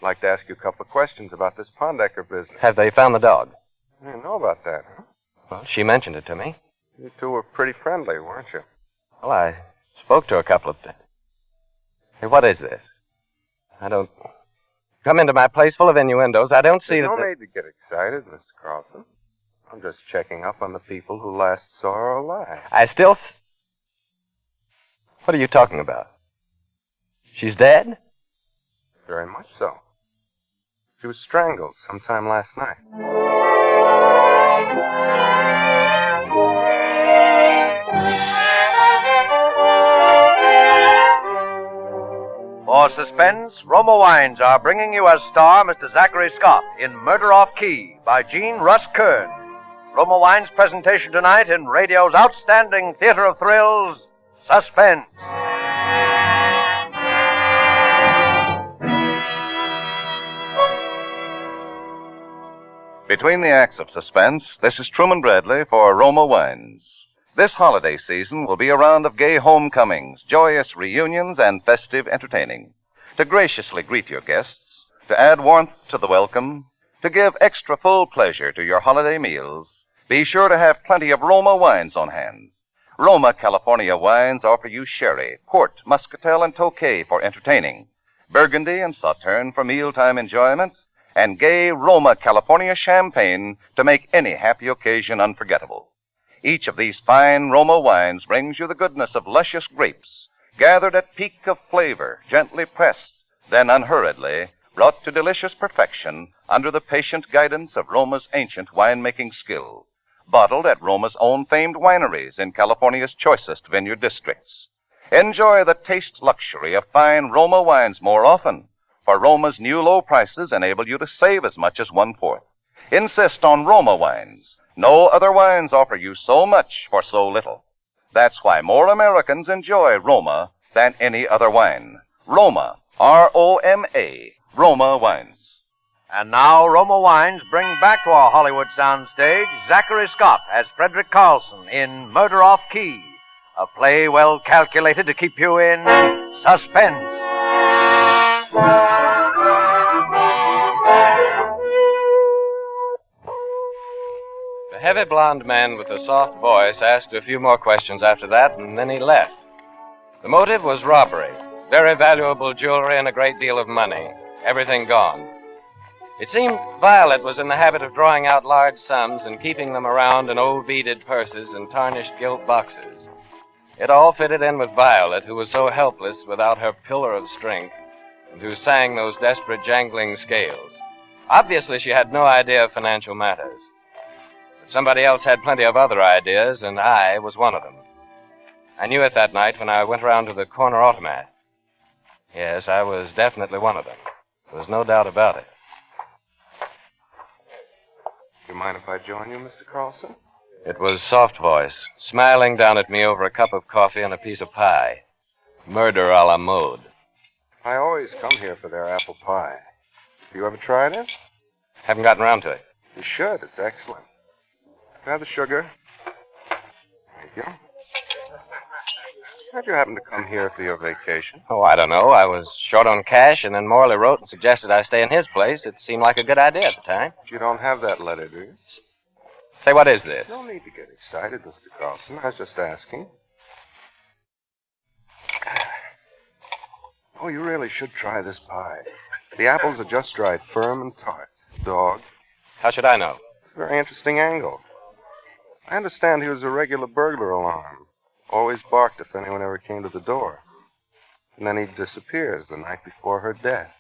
I'd like to ask you a couple of questions about this Pondecker business. Have they found the dog? I didn't know about that, huh? Well, she mentioned it to me. You two were pretty friendly, weren't you? Well, I spoke to her a couple of times. Hey, what is this? I don't... Come into my place full of innuendos. I don't see There's that... no need to get excited, Mr. Carlson. I'm just checking up on the people who last saw her alive. I still... What are you talking about? She's dead? Very much so. She was strangled sometime last night. For Suspense, Roma Wines are bringing you as star Mr. Zachary Scott in Murder Off Key by Gene Russ Kern. Roma Wines' presentation tonight in radio's outstanding theater of thrills, Suspense. Between the acts of Suspense, this is Truman Bradley for Roma Wines. This holiday season will be a round of gay homecomings, joyous reunions, and festive entertaining. To graciously greet your guests, to add warmth to the welcome, to give extra full pleasure to your holiday meals, be sure to have plenty of Roma wines on hand. Roma California wines offer you sherry, port, muscatel, and tokay for entertaining, Burgundy and Sauterne for mealtime enjoyment, and gay Roma California champagne to make any happy occasion unforgettable. Each of these fine Roma wines brings you the goodness of luscious grapes, gathered at peak of flavor, gently pressed, then unhurriedly brought to delicious perfection under the patient guidance of Roma's ancient winemaking skill, bottled at Roma's own famed wineries in California's choicest vineyard districts. Enjoy the taste luxury of fine Roma wines more often, for Roma's new low prices enable you to save as much as 1/4. Insist on Roma wines. No other wines offer you so much for so little. That's why more Americans enjoy Roma than any other wine. Roma, R-O-M-A, Roma wines. And now Roma Wines bring back to our Hollywood soundstage Zachary Scott as Frederick Carlson in Murder Off Key, a play well calculated to keep you in suspense. The heavy blonde man with the soft voice asked a few more questions after that, and then he left. The motive was robbery. Very valuable jewelry and a great deal of money. Everything gone. It seemed Violet was in the habit of drawing out large sums and keeping them around in old beaded purses and tarnished gilt boxes. It all fitted in with Violet, who was so helpless without her pillar of strength, and who sang those desperate jangling scales. Obviously, she had no idea of financial matters. But somebody else had plenty of other ideas, and I was one of them. I knew it that night when I went around to the corner automat. Yes, I was definitely one of them. There was no doubt about it. Do you mind if I join you, Mr. Carlson? It was Soft Voice, smiling down at me over a cup of coffee and a piece of pie. Murder a la mode. I always come here for their apple pie. Have you ever tried it? Haven't gotten around to it. You should. It's excellent. Have the sugar. Thank you. How'd you happen to come here for your vacation? Oh, I don't know. I was short on cash, and then Morley wrote and suggested I stay in his place. It seemed like a good idea at the time. But you don't have that letter, do you? Say, what is this? No need to get excited, Mr. Carlson. I was just asking. Oh, you really should try this pie. The apples are just right, firm and tart. Dog. How should I know? It's a very interesting angle. I understand he was a regular burglar alarm. Always barked if anyone ever came to the door. And then he disappears the night before her death.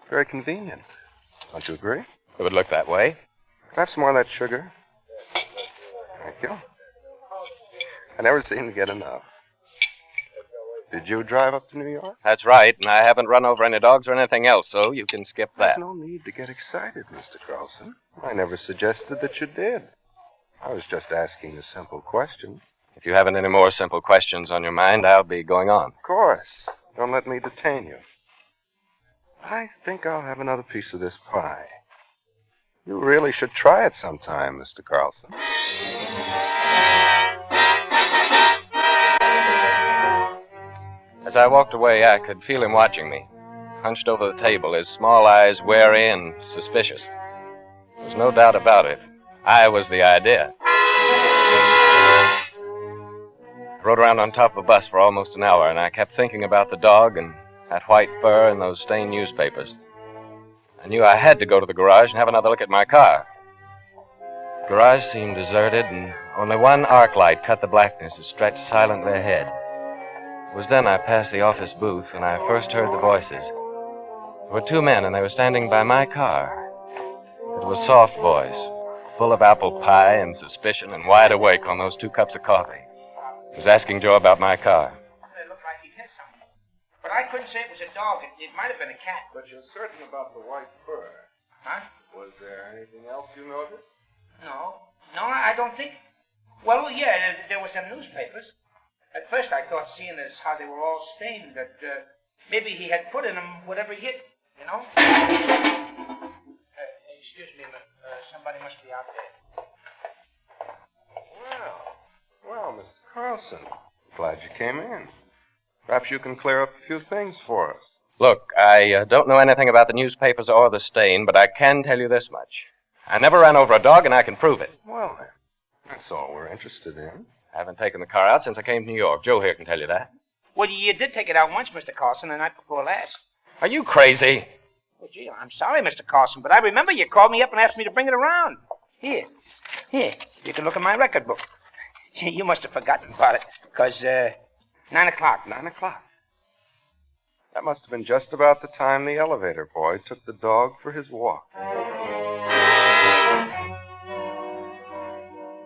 Very convenient. Don't you agree? It would look that way. Perhaps more of that sugar. Thank you. I never seem to get enough. Did you drive up to New York? That's right, and I haven't run over any dogs or anything else, so you can skip that. There's no need to get excited, Mr. Carlson. I never suggested that you did. I was just asking a simple question. If you haven't any more simple questions on your mind, I'll be going on. Of course. Don't let me detain you. I think I'll have another piece of this pie. You really should try it sometime, Mr. Carlson. As I walked away, I could feel him watching me, hunched over the table, his small eyes wary and suspicious. There was no doubt about it. I was the idea. I rode around on top of a bus for almost an hour, and I kept thinking about the dog and that white fur and those stained newspapers. I knew I had to go to the garage and have another look at my car. The garage seemed deserted, and only one arc light cut the blackness that stretched silently ahead. It was then I passed the office booth, and I first heard the voices. There were two men, and they were standing by my car. It was Soft Voice, full of apple pie and suspicion and wide awake on those 2 cups of coffee. He was asking Joe about my car. It looked like he'd hit something. But I couldn't say it was a dog. It might have been a cat. But you're certain about the white fur. Huh? Was there anything else you noticed? No, I don't think. Well, yeah, there were some newspapers. At first I thought, seeing as how they were all stained, that maybe he had put in them whatever he hit, you know? Excuse me, somebody Somebody must be out there. Well, Mr. Carlson, glad you came in. Perhaps you can clear up a few things for us. Look, I don't know anything about the newspapers or the stain, but I can tell you this much. I never ran over a dog, and I can prove it. Well, then, that's all we're interested in. I haven't taken the car out since I came to New York. Joe here can tell you that. Well, you did take it out once, Mr. Carlson, the night before last. Are you crazy? Oh, gee, I'm sorry, Mr. Carlson, but I remember you called me up and asked me to bring it around. Here, you can look at my record book. Gee, you must have forgotten about it, because, 9 o'clock. 9 o'clock. That must have been just about the time the elevator boy took the dog for his walk.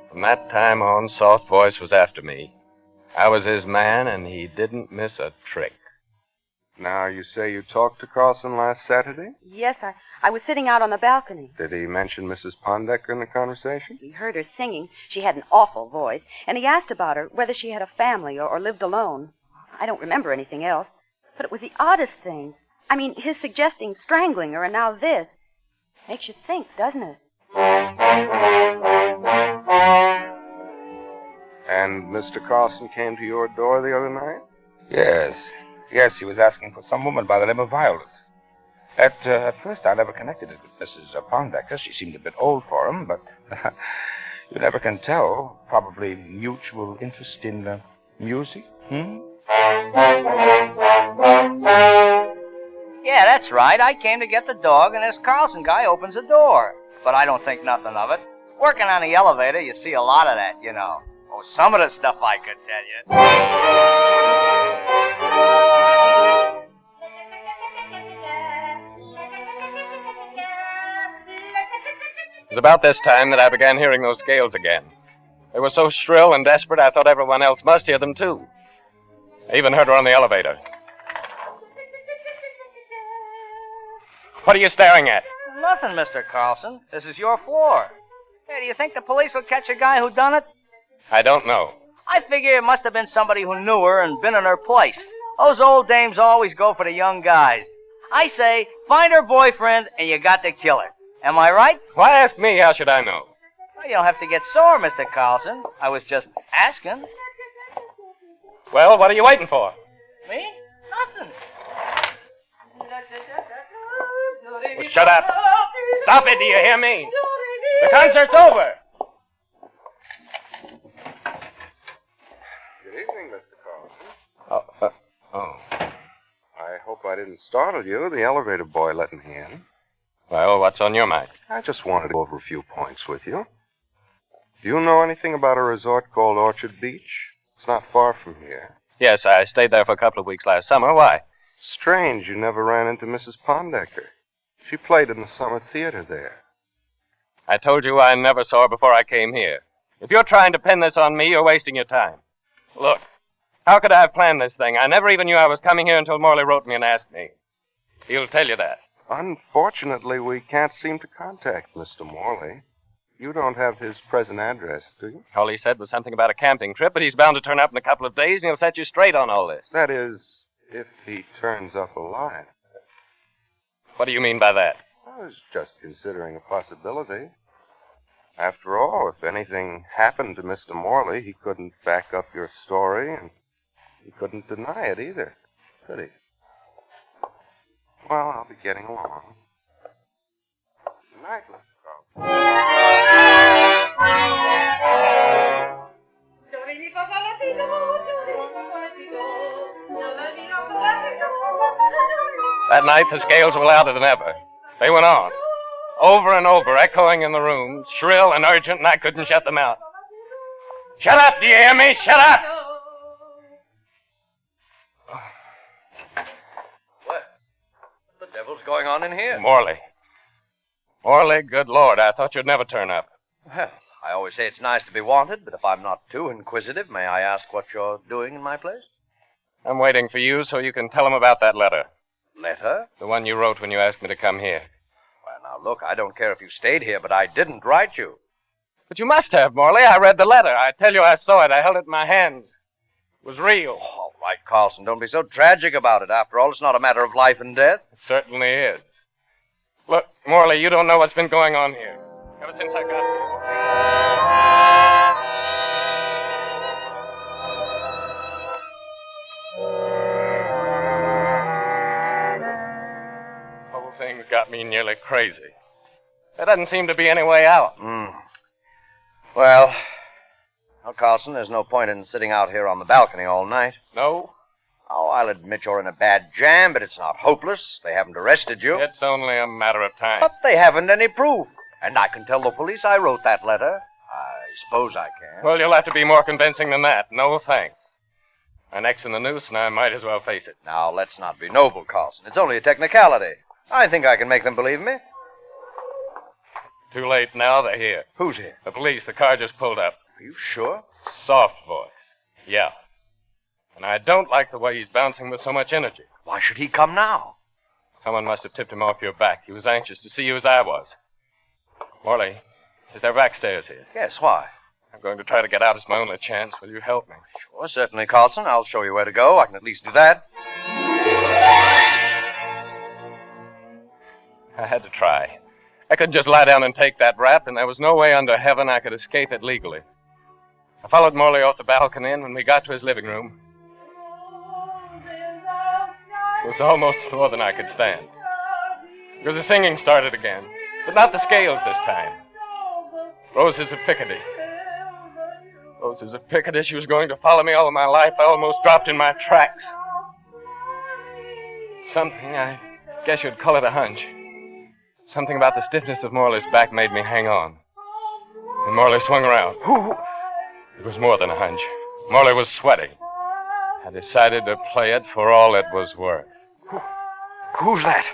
From that time on, Soft Voice was after me. I was his man, and he didn't miss a trick. Now, you say you talked to Carlson last Saturday? Yes, I was sitting out on the balcony. Did he mention Mrs. Pondecker in the conversation? He heard her singing. She had an awful voice. And he asked about her, whether she had a family or lived alone. I don't remember anything else. But it was the oddest thing. I mean, his suggesting strangling her and now this. Makes you think, doesn't it? And Mr. Carlson came to your door the other night? Yes, he was asking for some woman by the name of Violet. At first, I never connected it with Mrs. Pondecker. She seemed a bit old for him, but you never can tell. Probably mutual interest in music, Yeah, that's right. I came to get the dog, and this Carlson guy opens the door. But I don't think nothing of it. Working on the elevator, you see a lot of that, you know. Oh, some of the stuff I could tell you. It was about this time that I began hearing those scales again. They were so shrill and desperate, I thought everyone else must hear them, too. I even heard her on the elevator. What are you staring at? Nothing, Mr. Carlson. This is your floor. Hey, do you think the police will catch a guy who done it? I don't know. I figure it must have been somebody who knew her and been in her place. Those old dames always go for the young guys. I say, find her boyfriend and you got to kill her. Am I right? Why ask me? How should I know? Well, you don't have to get sore, Mr. Carlson. I was just asking. Well, what are you waiting for? Me? Nothing. Well, shut up. Stop it, do you hear me? The concert's over. Good evening, Mr. Carlson. I hope I didn't startle you. The elevator boy let me in. Well, what's on your mind? I just wanted to go over a few points with you. Do you know anything about a resort called Orchard Beach? It's not far from here. Yes, I stayed there for a couple of weeks last summer. Why? Strange you never ran into Mrs. Pondecker. She played in the summer theater there. I told you I never saw her before I came here. If you're trying to pin this on me, you're wasting your time. Look, how could I have planned this thing? I never even knew I was coming here until Morley wrote me and asked me. He'll tell you that. Unfortunately, we can't seem to contact Mr. Morley. You don't have his present address, do you? All he said was something about a camping trip, but he's bound to turn up in a couple of days, and he'll set you straight on all this. That is, if he turns up alive. What do you mean by that? I was just considering a possibility. After all, if anything happened to Mr. Morley, he couldn't back up your story, and he couldn't deny it either, could he? Well, I'll be getting along. Good night, Mr. Carlson. That night, the scales were louder than ever. They went on, over and over, echoing in the room, shrill and urgent, and I couldn't shut them out. Shut up, do you hear me? Shut up! What the devil's going on in here? Morley. Morley, good Lord, I thought you'd never turn up. Well, I always say it's nice to be wanted, but if I'm not too inquisitive, may I ask what you're doing in my place? I'm waiting for you so you can tell him about that letter. Letter? The one you wrote when you asked me to come here. Well, now, look, I don't care if you stayed here, but I didn't write you. But you must have, Morley. I read the letter. I tell you, I saw it. I held it in my hands. It was real. All right, Carlson, don't be so tragic about it. After all, it's not a matter of life and death. It certainly is. Look, Morley, you don't know what's been going on here. Ever since I got here. The whole thing's got me nearly crazy. There doesn't seem to be any way out. Well, Carlson, there's no point in sitting out here on the balcony all night. No? Oh, I'll admit you're in a bad jam, but it's not hopeless. They haven't arrested you. It's only a matter of time. But they haven't any proof. And I can tell the police I wrote that letter. I suppose I can. Well, you'll have to be more convincing than that. No thanks. My neck's in the noose, and I might as well face it. Now, let's not be noble, Carlson. It's only a technicality. I think I can make them believe me. Too late now. They're here. Who's here? The police. The car just pulled up. Are you sure? Soft voice. Yeah. And I don't like the way he's bouncing with so much energy. Why should he come now? Someone must have tipped him off your back. He was anxious to see you as I was. Morley, is there backstairs here? Yes, why? I'm going to try to get out. It's my only chance. Will you help me? Sure, certainly, Carlson. I'll show you where to go. I can at least do that. I had to try. I couldn't just lie down and take that rap, and there was no way under heaven I could escape it legally. I followed Morley off the balcony, and when we got to his living room, it was almost more than I could stand. Because the singing started again, but not the scales this time. Roses of Picardy. Roses of Picardy. She was going to follow me all of my life. I almost dropped in my tracks. Something, I guess you'd call it a hunch. Something about the stiffness of Morley's back made me hang on. And Morley swung around. It was more than a hunch. Morley was sweating. I decided to play it for all it was worth. Who's that?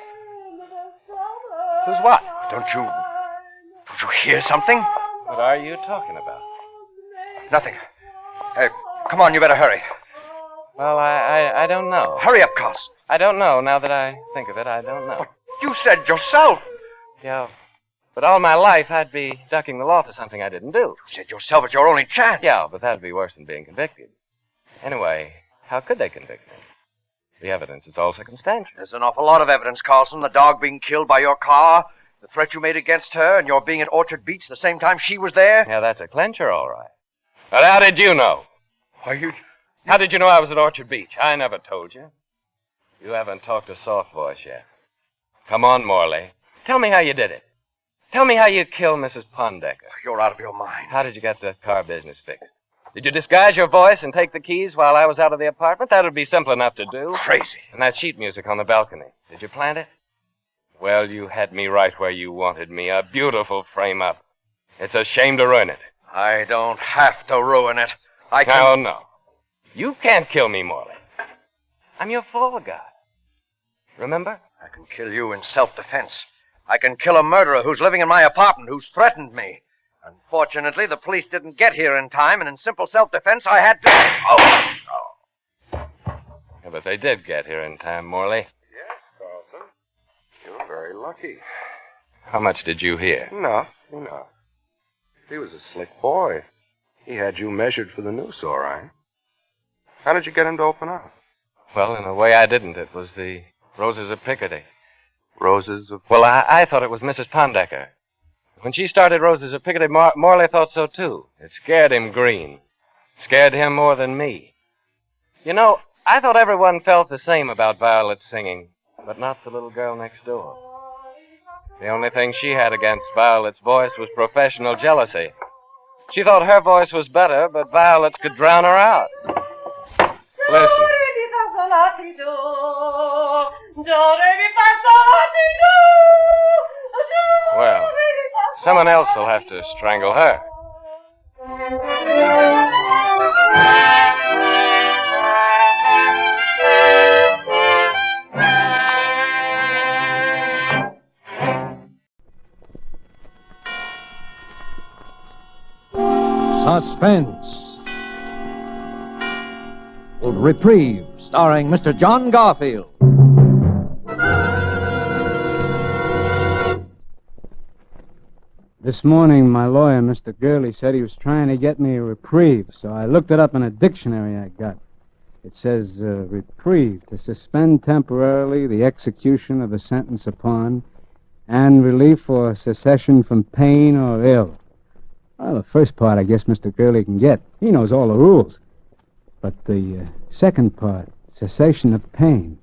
Who's what? Don't you hear something? What are you talking about? Nothing. Come on, you better hurry. Well, I don't know. Hurry up, Carlson. I don't know. Now that I think of it, I don't know. But you said yourself. Yeah, but all my life I'd be ducking the law for something I didn't do. You said yourself it's your only chance. Yeah, but that'd be worse than being convicted. Anyway, how could they convict me? The evidence is all circumstantial. There's an awful lot of evidence, Carlson. The dog being killed by your car, the threat you made against her, and your being at Orchard Beach the same time she was there. Yeah, that's a clincher, all right. But how did you know? How did you know I was at Orchard Beach? I never told you. You haven't talked to Soft Voice yet. Come on, Morley. Tell me how you did it. Tell me how you killed Mrs. Pondecker. You're out of your mind. How did you get the car business fixed? Did you disguise your voice and take the keys while I was out of the apartment? That would be simple enough to do. Crazy. And that sheet music on the balcony. Did you plant it? Well, you had me right where you wanted me. A beautiful frame-up. It's a shame to ruin it. I don't have to ruin it. I can... No, no. You can't kill me, Morley. I'm your fall guy. Remember? I can kill you in self-defense. I can kill a murderer who's living in my apartment, who's threatened me. Unfortunately, the police didn't get here in time, and in simple self-defense, I had to... Yeah, but they did get here in time, Morley. Yes, Carlson. You're very lucky. How much did you hear? Enough. He was a slick boy. He had you measured for the noose, all right. How did you get him to open up? Well, in a way I didn't. It was the Roses of Picardy. Roses of... Well, I thought it was Mrs. Pondecker. When she started Roses of Picardy, Morley thought so, too. It scared him green. Scared him more than me. You know, I thought everyone felt the same about Violet's singing, but not the little girl next door. The only thing she had against Violet's voice was professional jealousy. She thought her voice was better, but Violet's could drown her out. Listen. Well, someone else will have to strangle her. Suspense. Reprieve, starring Mr. John Garfield. This morning, my lawyer, Mr. Gurley, said he was trying to get me a reprieve, so I looked it up in a dictionary I got. It says, reprieve, to suspend temporarily the execution of a sentence upon, And relief for secession from pain or ill. Well, the first part, I guess Mr. Gurley can get. He knows all the rules. But the second part, cessation of pain,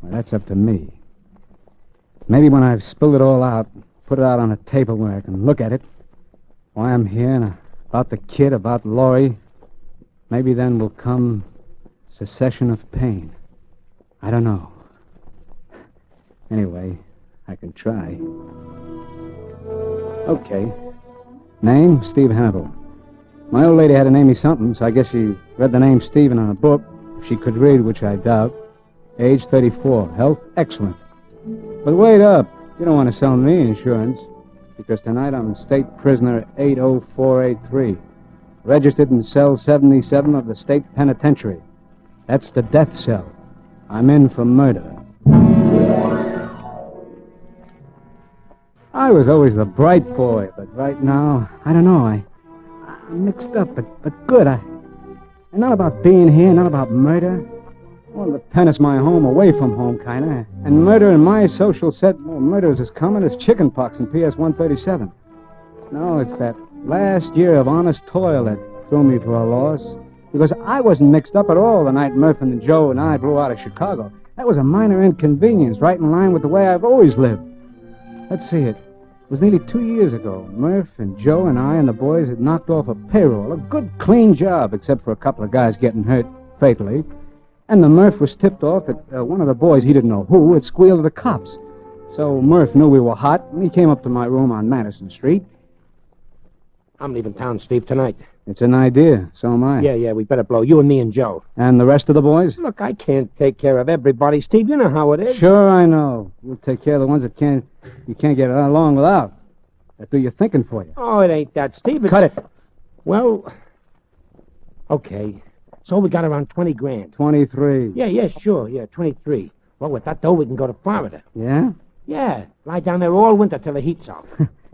well, that's up to me. Maybe when I've spilled it all out, put it out on a table where I can look at it, why I'm here, and about the kid, about Laurie, maybe then will come cessation of pain. I don't know. Anyway, I can try. Okay. Name, Steve Hannibal. My old lady had to name me something, so I guess she read the name Stephen on a book. If she could read, which I doubt. Age 34. Health, excellent. But wait up. You don't want to sell me insurance, because tonight I'm state prisoner 80483. Registered in cell 77 of the state penitentiary. That's the death cell. I'm in for murder. I was always the bright boy, but right now, I don't know, I'm mixed up, but good. And not about being here, not about murder. Well, the pen is my home, away from home, kinda. And murder in my social set, well, murder is as common as chickenpox in PS 137. No, it's that last year of honest toil that threw me for a loss. Because I wasn't mixed up at all the night Murph and Joe and I blew out of Chicago. That was a minor inconvenience, right in line with the way I've always lived. Let's see it. It was nearly 2 years ago. Murph and Joe and I and the boys had knocked off a payroll. A good, clean job, except for a couple of guys getting hurt fatally. And the Murph was tipped off that one of the boys, he didn't know who, had squealed to the cops. So Murph knew we were hot, and he came up to my room on Madison Street. I'm leaving town, Steve, tonight. It's an idea. So am I. Yeah, we better blow. You and me and Joe. And the rest of the boys? Look, I can't take care of everybody, Steve. You know how it is. Sure, I know. We'll take care of the ones that you can't get along without. That do your thinking for you. Oh, it ain't that, Steve. Cut it. Well, okay. So we got around 20 grand. 23. Yeah, sure. Yeah, 23. Well, with that dough, we can go to Florida. Yeah? Yeah. Lie down there all winter till the heat's off.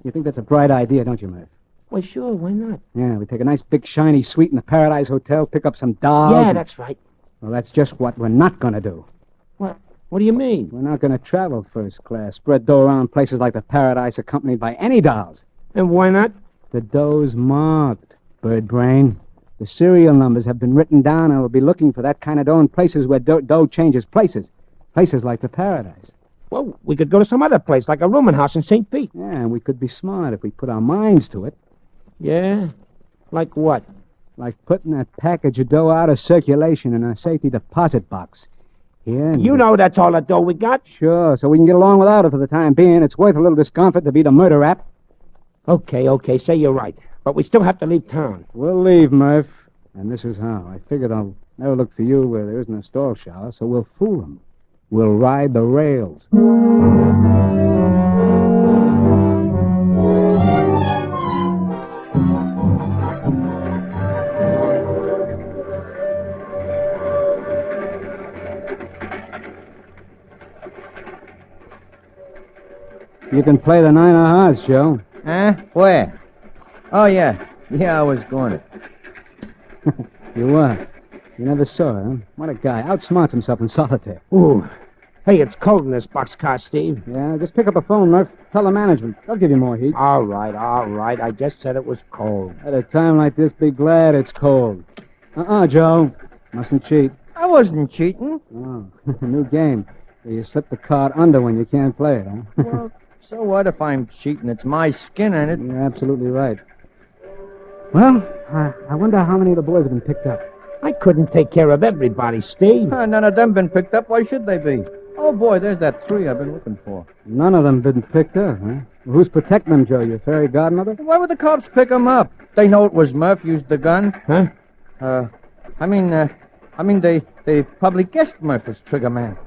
You think that's a bright idea, don't you, Murph? Well, sure. Why not? Yeah, we take a nice big shiny suite in the Paradise Hotel, pick up some dolls. Yeah, that's right. Well, that's just what we're not going to do. What do you mean? We're not going to travel first class, spread dough around places like the Paradise accompanied by any dolls. And why not? The dough's marked, bird brain. The serial numbers have been written down, and we'll be looking for that kind of dough in places where dough changes places. Places like the Paradise. Well, we could go to some other place, like a rooming house in St. Pete. Yeah, and we could be smart if we put our minds to it. Yeah? Like what? Like putting that package of dough out of circulation in a safety deposit box. Here. You know that's all the dough we got. Sure, so we can get along without it for the time being. It's worth a little discomfort to beat a murder rap. Okay, say you're right. But we still have to leave town. We'll leave, Murph. And this is how. I figured I'll never look for you where there isn't a stall shower, so we'll fool them. We'll ride the rails. You can play the 9 of hearts, Joe. Huh? Where? Oh, yeah. Yeah, I was going to. You were. You never saw her, huh? What a guy. Outsmarts himself in solitaire. Ooh. Hey, it's cold in this boxcar, Steve. Yeah, just pick up a phone, Murph. Tell the management. They'll give you more heat. All right. I just said it was cold. At a time like this, be glad it's cold. Joe. Mustn't cheat. I wasn't cheating. Oh, new game. You slip the card under when you can't play it, huh? Well, so what if I'm cheating? It's my skin in it. You're absolutely right. Well, I wonder how many of the boys have been picked up. I couldn't take care of everybody, Steve. None of them been picked up. Why should they be? Oh, boy, there's that 3 I've been looking for. None of them been picked up, huh? Well, who's protecting them, Joe? Your fairy godmother? Why would the cops pick them up? They know it was Murph used the gun. Huh? I mean, they probably guessed Murph was trigger man.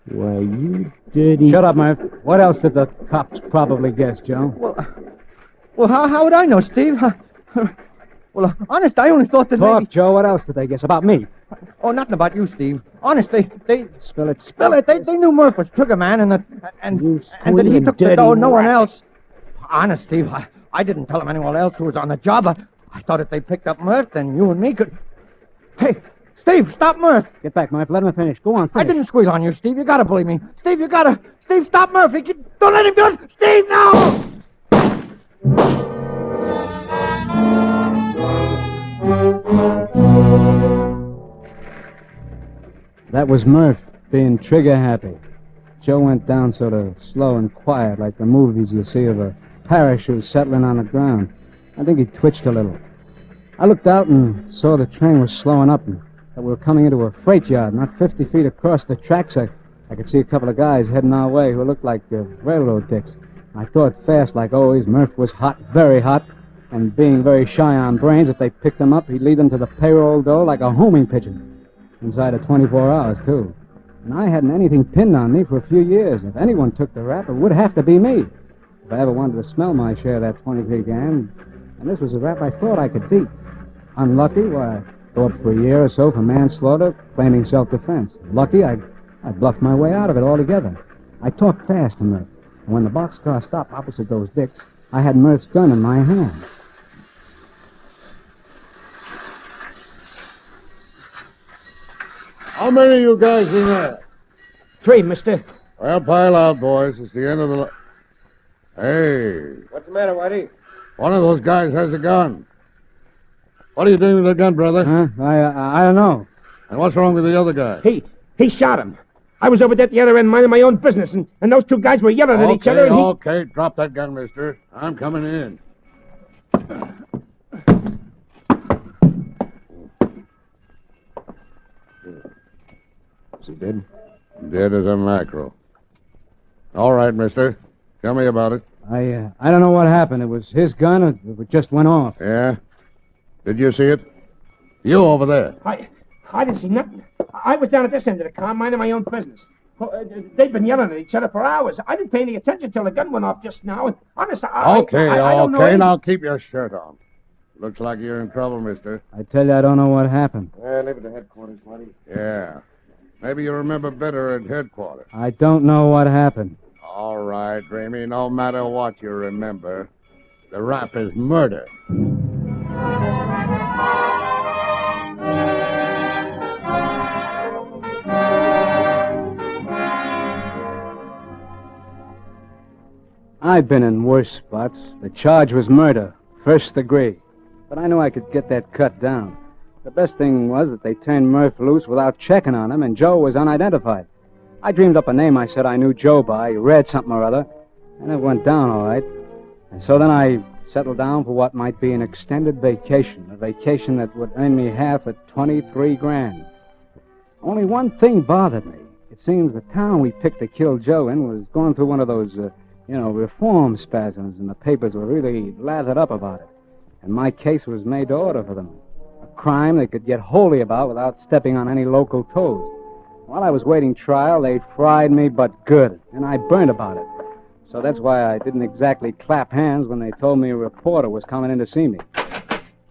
Why, you dirty... Shut up, Murph. What else did the cops probably guess, Joe? Well, how would I know, Steve? Well, honest, I only thought that Talk, Joe. What else did they guess? About me? Oh, nothing about you, Steve. Honest, they... Spill it. They knew Murph was trigger man and that he took the dough, no one else. Honest, Steve, I didn't tell them anyone else who was on the job. I thought if they picked up Murph, then you and me could... Hey, Steve, stop Murph. Get back, Murph. Let him finish. Go on, finish. I didn't squeal on you, Steve. You gotta believe me. Steve, you gotta... Steve, stop Murphy. Don't let him do it. Steve, no! That was Murph being trigger happy. Joe went down sort of slow and quiet, like the movies you see of a parachute settling on the ground. I think he twitched a little. I looked out and saw the train was slowing up and that we were coming into a freight yard, not 50 feet across the tracks. I could see a couple of guys heading our way who looked like railroad dicks. I thought fast, like always. Murph was hot, very hot, and being very shy on brains, if they picked him up, he'd lead them to the payroll door like a homing pigeon. Inside of 24 hours, too. And I hadn't anything pinned on me for a few years. If anyone took the rap, it would have to be me. If I ever wanted to smell my share of that 23 gang, and this was a rap I thought I could beat. Unlucky, why, I'd go up for a year or so for manslaughter, claiming self-defense. Lucky, I bluffed my way out of it altogether. I talked fast to Murph, and when the boxcar stopped opposite those dicks, I had Murph's gun in my hand. How many of you guys in there? 3, mister. Well, pile out, boys. It's the end of the... Hey, What's the matter, Whitey? one of those guys has a gun. What are you doing with the gun, brother? Huh? I don't know. And what's wrong with the other guy? He shot him. I was over there at the other end minding my own business, and those 2 guys were yelling at each other, and he... Okay, drop that gun, mister. I'm coming in. Is he dead? Dead as a mackerel. All right, mister. Tell me about it. I don't know what happened. It was his gun, or it just went off. Yeah? Did you see it? You over there. I didn't see nothing. I was down at this end of the car minding my own business. They've been yelling at each other for hours. I didn't pay any attention till the gun went off just now. And honest, I don't know anything. Now keep your shirt on. Looks like you're in trouble, mister. I tell you, I don't know what happened. Leave it to headquarters, Whitey. Yeah. Maybe you remember better at headquarters. I don't know what happened. All right, Ramey, no matter what you remember, the rap is murder. I've been in worse spots. The charge was murder, first degree. But I knew I could get that cut down. The best thing was that they turned Murph loose without checking on him, and Joe was unidentified. I dreamed up a name I said I knew Joe by, read something or other, and it went down all right. And so then I settled down for what might be an extended vacation, a vacation that would earn me half at 23 grand. Only one thing bothered me. It seems the town we picked to kill Joe in was going through one of those, reform spasms, and the papers were really lathered up about it. And my case was made to order for them. A crime they could get holy about without stepping on any local toes. While I was waiting trial, they fried me but good, and I burned about it. So that's why I didn't exactly clap hands when they told me a reporter was coming in to see me.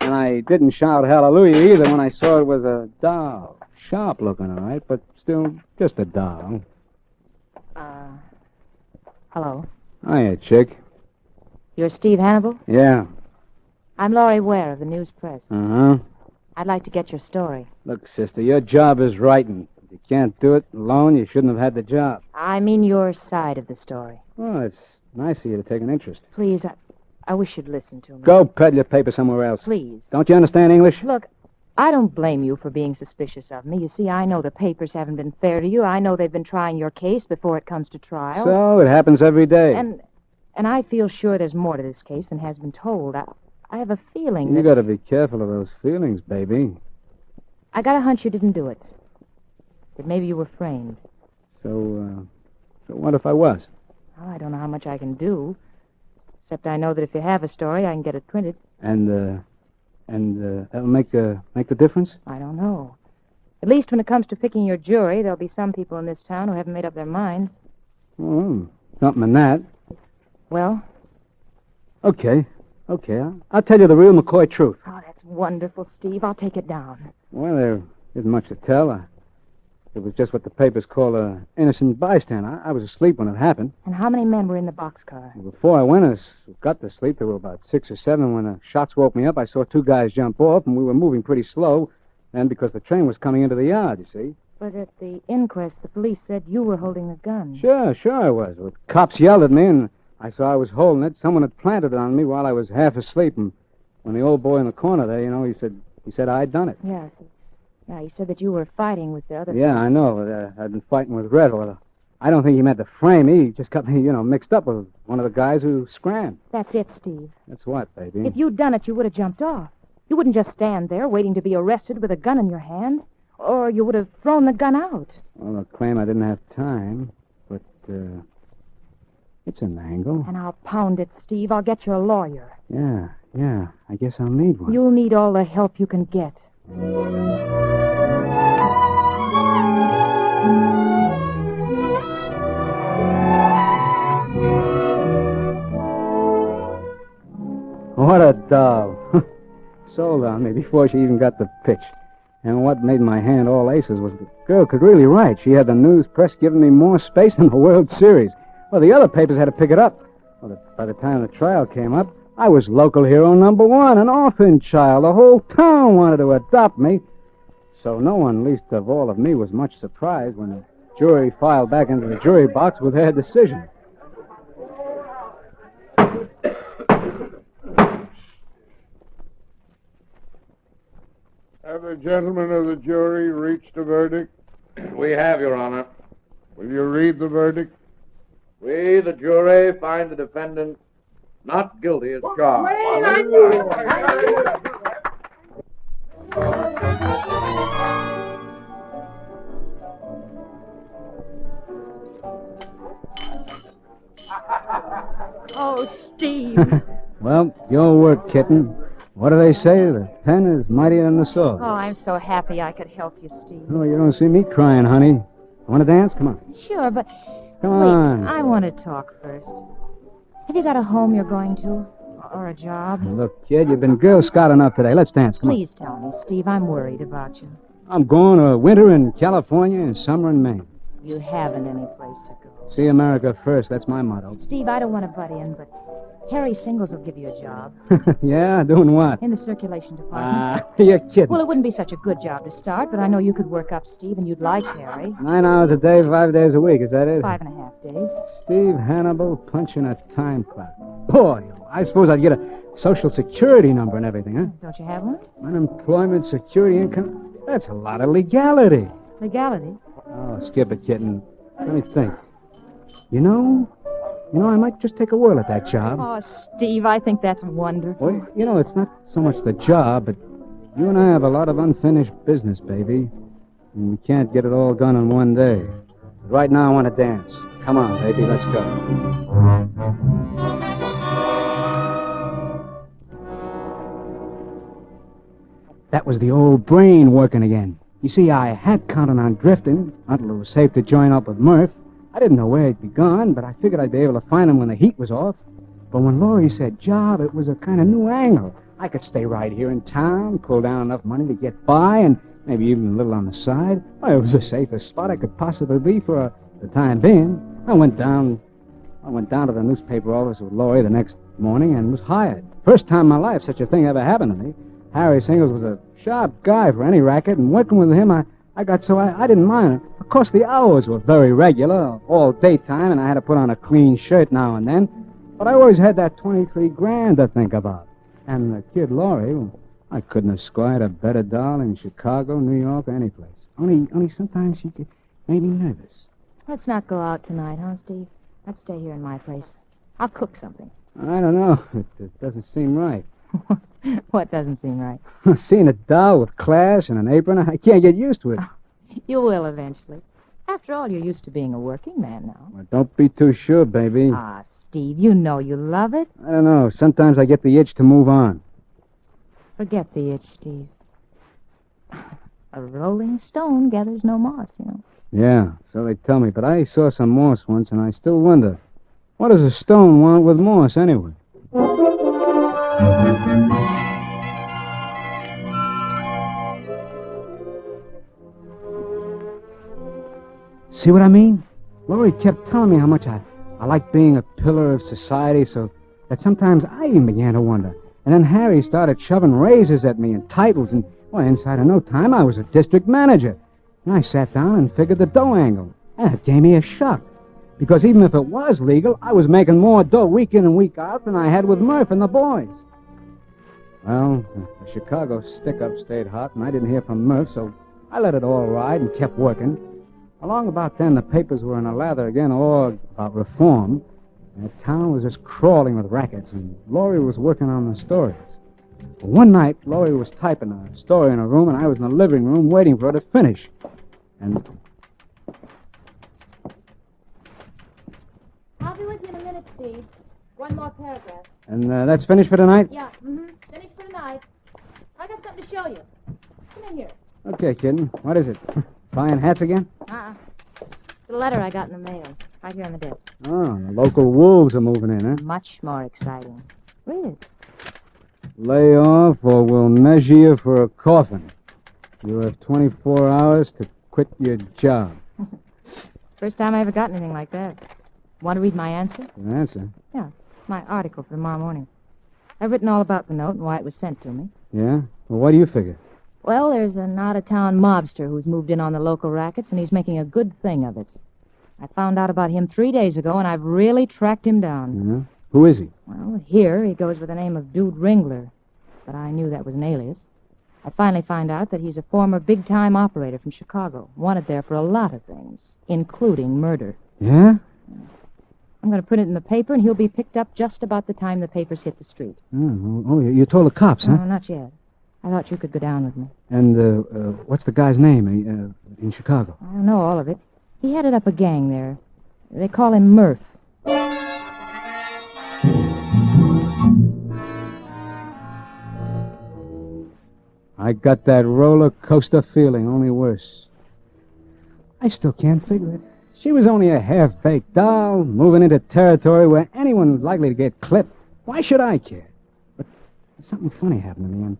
And I didn't shout hallelujah either when I saw it was a doll. Sharp looking, all right, but still just a doll. Hello. Hiya, chick. You're Steve Hannibal? Yeah. I'm Laurie Ware of the News Press. Uh-huh. I'd like to get your story. Look, sister, your job is writing. If you can't do it alone, you shouldn't have had the job. I mean your side of the story. Oh, it's nice of you to take an interest. Please, I wish you'd listen to me. Go peddle your paper somewhere else. Please. Don't you understand English? Look, I don't blame you for being suspicious of me. You see, I know the papers haven't been fair to you. I know they've been trying your case before it comes to trial. So, it happens every day. And I feel sure there's more to this case than has been told. I have a feeling that... You gotta be careful of those feelings, baby. I got a hunch you didn't do it. That maybe you were framed. So what if I was? Oh, I don't know how much I can do. Except I know that if you have a story, I can get it printed. And that'll make the difference? I don't know. At least when it comes to picking your jury, there'll be some people in this town who haven't made up their minds. Oh, something in that. Well? Okay. I'll tell you the real McCoy truth. Oh, that's wonderful, Steve. I'll take it down. Well, there isn't much to tell. It was just what the papers call an innocent bystander. I was asleep when it happened. And how many men were in the boxcar? Before I got to sleep, there were about 6 or 7. When the shots woke me up, I saw 2 guys jump off, and we were moving pretty slow. And because the train was coming into the yard, you see. But at the inquest, the police said you were holding a gun. Sure I was. The cops yelled at me, and I saw I was holding it. Someone had planted it on me while I was half asleep, and when the old boy in the corner there, he said I'd done it. Yes. Yeah, he said that you were fighting with the other... Yeah, I know. I'd been fighting with Red. Well, I don't think he meant to frame me. He just got me, mixed up with one of the guys who scrammed. That's it, Steve. That's what, baby? If you'd done it, you would have jumped off. You wouldn't just stand there waiting to be arrested with a gun in your hand. Or you would have thrown the gun out. Well, they'll claim I didn't have time, but, it's an angle. And I'll pound it, Steve. I'll get you a lawyer. Yeah. I guess I'll need one. You'll need all the help you can get. What a doll. Sold on me before she even got the pitch. And what made my hand all aces was the girl could really write. She had the news press giving me more space than the World Series. Well, the other papers had to pick it up. Well, by the time the trial came up, I was local hero #1, an orphan child. The whole town wanted to adopt me. So no one, least of all of me, was much surprised when the jury filed back into the jury box with their decision. Have the gentlemen of the jury reached a verdict? We have, Your Honor. Will you read the verdict? We, the jury, find the defendant not guilty as charged. Oh, Steve. Well, your work, kitten. What do they say? The pen is mightier than the sword. Oh, I'm so happy I could help you, Steve. Oh, you don't see me crying, honey. Want to dance? Come on. Sure, but... Come on. Wait, I want to talk first. Have you got a home you're going to? Or a job? Look, kid, you've been Girl Scout enough today. Let's dance. Come Please tell me, Steve. I'm worried about you. on. I'm going to winter in California and summer in Maine. You haven't any place to go. See America first. That's my motto. Steve, I don't want to butt in, but Harry Singles will give you a job. Yeah? Doing what? In the circulation department. You're kidding. Well, it wouldn't be such a good job to start, but I know you could work up, Steve, and you'd like Harry. 9 hours a day, 5 days a week. Is that it? 5.5 days. Steve Hannibal punching a time clock. Boy, I suppose I'd get a Social Security number and everything, huh? Don't you have one? Unemployment, security, income. That's a lot of legality. Legality? Oh, skip it, kitten. Let me think. You know, I might just take a whirl at that job. Oh, Steve, I think that's wonderful. Well, it's not so much the job, but you and I have a lot of unfinished business, baby. And we can't get it all done in one day. But right now, I want to dance. Come on, baby, let's go. That was the old brain working again. You see, I had counted on drifting until it was safe to join up with Murph. I didn't know where he'd be gone, but I figured I'd be able to find him when the heat was off. But when Laurie said job, it was a kind of new angle. I could stay right here in town, pull down enough money to get by, and maybe even a little on the side. Well, it was the safest spot I could possibly be for the time being. I went down to the newspaper office with Laurie the next morning and was hired. First time in my life such a thing ever happened to me. Harry Singles was a sharp guy for any racket, and working with him, I got so I didn't mind it. Of course, the hours were very regular, all daytime, and I had to put on a clean shirt now and then. But I always had that 23 grand to think about. And the kid Laurie, well, I couldn't have squired a better doll in Chicago, New York, or any place. Only sometimes she made me nervous. Let's not go out tonight, huh, Steve? Let's stay here in my place. I'll cook something. I don't know. It doesn't seem right. What doesn't seem right? Seeing a doll with class and an apron, I can't get used to it. You will eventually. After all, you're used to being a working man now. Well, don't be too sure, baby. Ah, Steve, you know you love it. I don't know. Sometimes I get the itch to move on. Forget the itch, Steve. A rolling stone gathers no moss, you know. Yeah, so they tell me. But I saw some moss once, and I still wonder, what does a stone want with moss anyway? See what I mean? Laurie kept telling me how much I like being a pillar of society, so that sometimes I even began to wonder. And then Harry started shoving raises at me and titles, and Well, inside of no time, I was a district manager. And I sat down and figured the dough angle. And it gave me a shock. Because even if it was legal, I was making more dough week in and week out than I had with Murph and the boys. Well, the Chicago stick-up stayed hot, and I didn't hear from Murph, so I let it all ride and kept working. Along about then, the papers were in a lather again, all about reform. And the town was just crawling with rackets, and Laurie was working on the stories. But one night, Laurie was typing a story in her room, and I was in the living room waiting for her to finish. And... I'll be with you in a minute, Steve. One more paragraph. And that's finished for tonight? Yeah, finished for tonight. I got something to show you. Come in here. Okay, kitten. What is it? Buying hats again? It's a letter I got in the mail. Right here on the desk. Oh, the local wolves are moving in, huh? Much more exciting. Read it. Lay off or we'll measure you for a coffin. You have 24 hours to quit your job. First time I ever got anything like that. Want to read my answer? Your answer? Yeah, my article for tomorrow morning. I've written all about the note and why it was sent to me. Yeah? Well, what do you figure? Well, there's an out-of-town mobster who's moved in on the local rackets, and he's making a good thing of it. I found out about him 3 days ago, and I've really tracked him down. Yeah? Who is he? Well, here he goes with the name of Dude Ringler, but I knew that was an alias. I finally find out that he's a former big-time operator from Chicago, wanted there for a lot of things, including murder. Yeah? I'm going to print it in the paper, and he'll be picked up just about the time the papers hit the street. Oh, you told the cops, huh? No, not yet. I thought you could go down with me. And what's the guy's name in Chicago? I don't know all of it. He headed up a gang there. They call him Murph. I got that roller coaster feeling, only worse. I still can't figure it. She was only a half-baked doll, moving into territory where anyone was likely to get clipped. Why should I care? But something funny happened to me,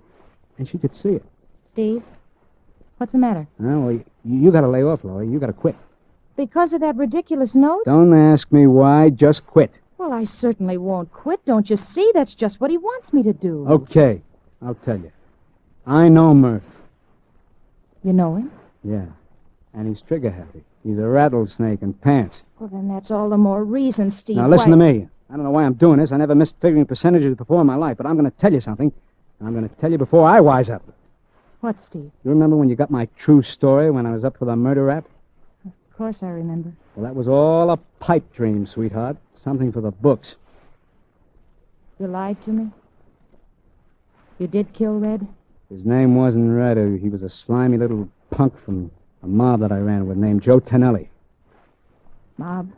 and she could see it. Steve, what's the matter? Well, you got to lay off, Laurie. You got to quit. Because of that ridiculous note? Don't ask me why. Just quit. Well, I certainly won't quit. Don't you see? That's just what he wants me to do. Okay, I'll tell you. I know Murph. You know him? Yeah, and he's trigger-happy. He's a rattlesnake in pants. Well, then that's all the more reason, Steve. Now, listen to me. I don't know why I'm doing this. I never missed figuring percentages before in my life, but I'm going to tell you something. And I'm going to tell you before I wise up. What, Steve? You remember when you got my true story when I was up for the murder rap? Of course I remember. Well, that was all a pipe dream, sweetheart. Something for the books. You lied to me? You did kill Red? His name wasn't Red. He was a slimy little punk from a mob that I ran with named Joe Tonelli. Mob?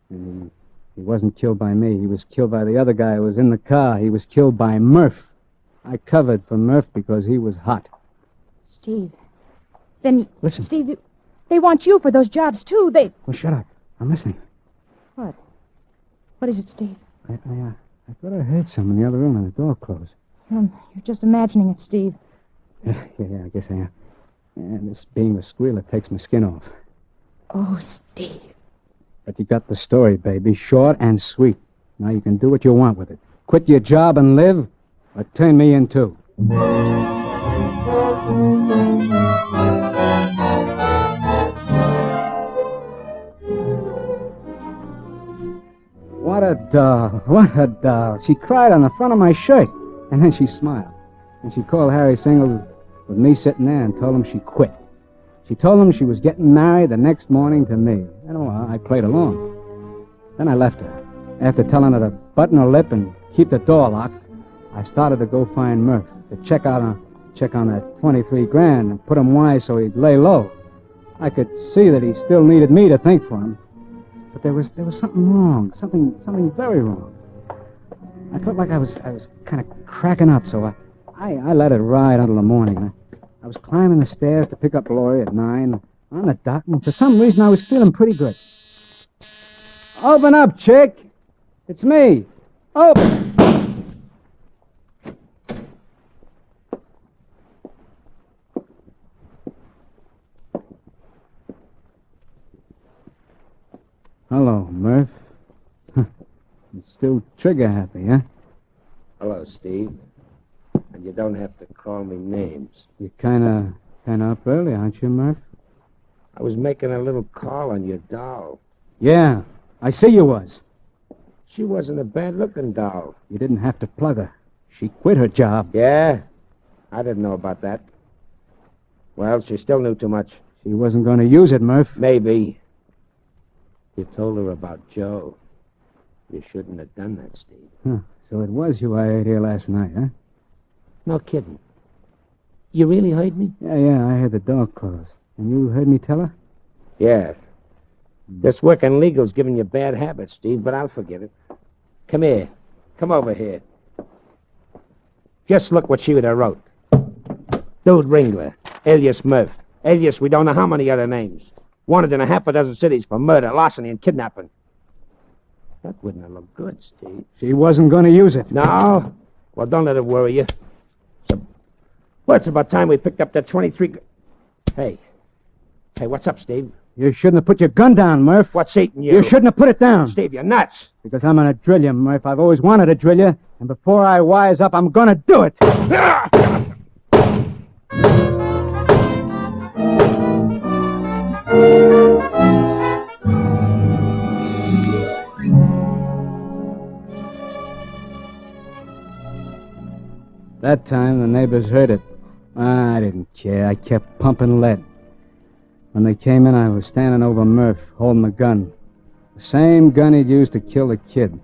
And he wasn't killed by me. He was killed by the other guy who was in the car. He was killed by Murph. I covered for Murph because he was hot. Steve. Then, Listen. Steve, they want you for those jobs, too. They... Well, shut up. I'm listening. What? What is it, Steve? I thought I heard someone in the other room and the door closed. You're just imagining it, Steve. Yeah, I guess I am. And this being a squealer takes my skin off. Oh, Steve. But you got the story, baby. Short and sweet. Now you can do what you want with it. Quit your job and live, or turn me in too. What a doll. What a doll. She cried on the front of my shirt, and then she smiled. And she called Harry Singles with me sitting there and told him she quit. She told him she was getting married the next morning to me. And well, I played along. Then I left her. After telling her to button her lip and keep the door locked, I started to go find Murph to check on that 23 grand and put him wise so he'd lay low. I could see that he still needed me to think for him. But there was something wrong, something very wrong. I felt like I was kind of cracking up, so I let it ride until the morning. I was climbing the stairs to pick up Laurie at 9 on the dot, and for some reason I was feeling pretty good. Open up, chick! It's me! Open! Hello, Murph. You're still trigger happy, huh? Hello, Steve. You don't have to call me names. You're kind of up early, aren't you, Murph? I was making a little call on your doll. Yeah, I see you was. She wasn't a bad-looking doll. You didn't have to plug her. She quit her job. Yeah? I didn't know about that. Well, she still knew too much. She wasn't going to use it, Murph. Maybe. You told her about Joe. You shouldn't have done that, Steve. Huh. So it was you I heard here last night, huh? No kidding. You really heard me? Yeah, I heard the door close. And you heard me tell her? Yeah. This working legal's giving you bad habits, Steve, but I'll forgive it. Come here. Come over here. Just look what she would have wrote. Dude Ringler, alias Murph. Alias, we don't know how many other names. Wanted in a half a dozen cities for murder, larceny, and kidnapping. That wouldn't have looked good, Steve. She wasn't going to use it. No? Well, don't let it worry you. Well, it's about time we picked up that 23... Hey, what's up, Steve? You shouldn't have put your gun down, Murph. What's eating you? You shouldn't have put it down. Steve, you're nuts. Because I'm going to drill you, Murph. I've always wanted to drill you. And before I wise up, I'm going to do it. That time, the neighbors heard it. I didn't care. I kept pumping lead. When they came in, I was standing over Murph, holding the gun. The same gun he'd used to kill the kid.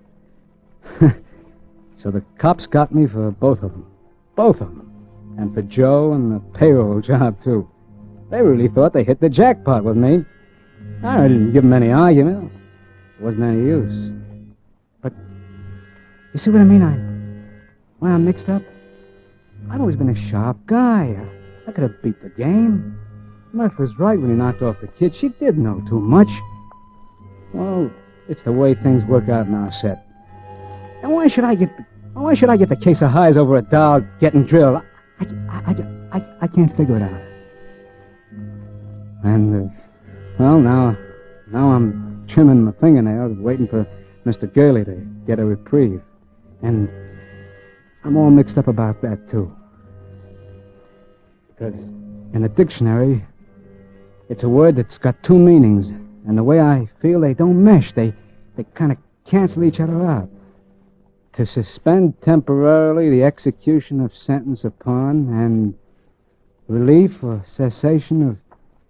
So the cops got me for both of them. Both of them. And for Joe and the payroll job, too. They really thought they hit the jackpot with me. I didn't give them any argument. It wasn't any use. But, you see what I mean? I'm mixed up. I've always been a sharp guy. I could have beat the game. Murph was right when he knocked off the kid. She did know too much. Well, it's the way things work out in our set. And why should I get the case of highs over a doll getting drilled? I can't figure it out. And, well, now I'm trimming my fingernails, waiting for Mr. Gurley to get a reprieve. And I'm all mixed up about that, too. Because in a dictionary, it's a word that's got two meanings. And the way I feel, they don't mesh. They kind of cancel each other out. To suspend temporarily the execution of sentence upon, and relief or cessation of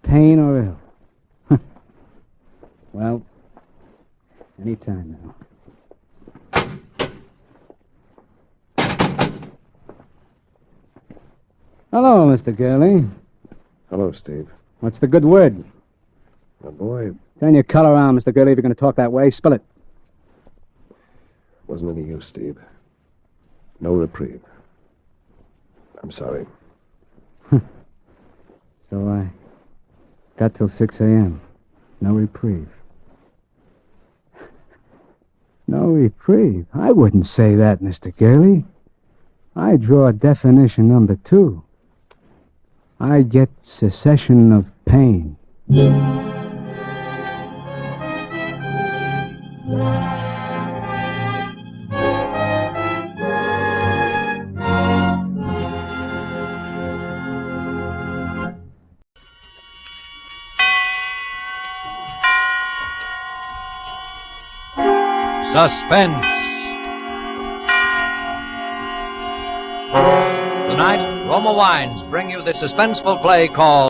pain or ill. Well, any time now. Hello, Mr. Gurley. Hello, Steve. What's the good word? My boy. Turn your collar around, Mr. Gurley, if you're going to talk that way. Spill it. Wasn't any use, Steve. No reprieve. I'm sorry. So I got till 6 a.m. No reprieve. No reprieve? I wouldn't say that, Mr. Gurley. I draw definition number 2. I get cessation of pain. Suspense. Tonight, Roma Wines bring you the suspenseful play called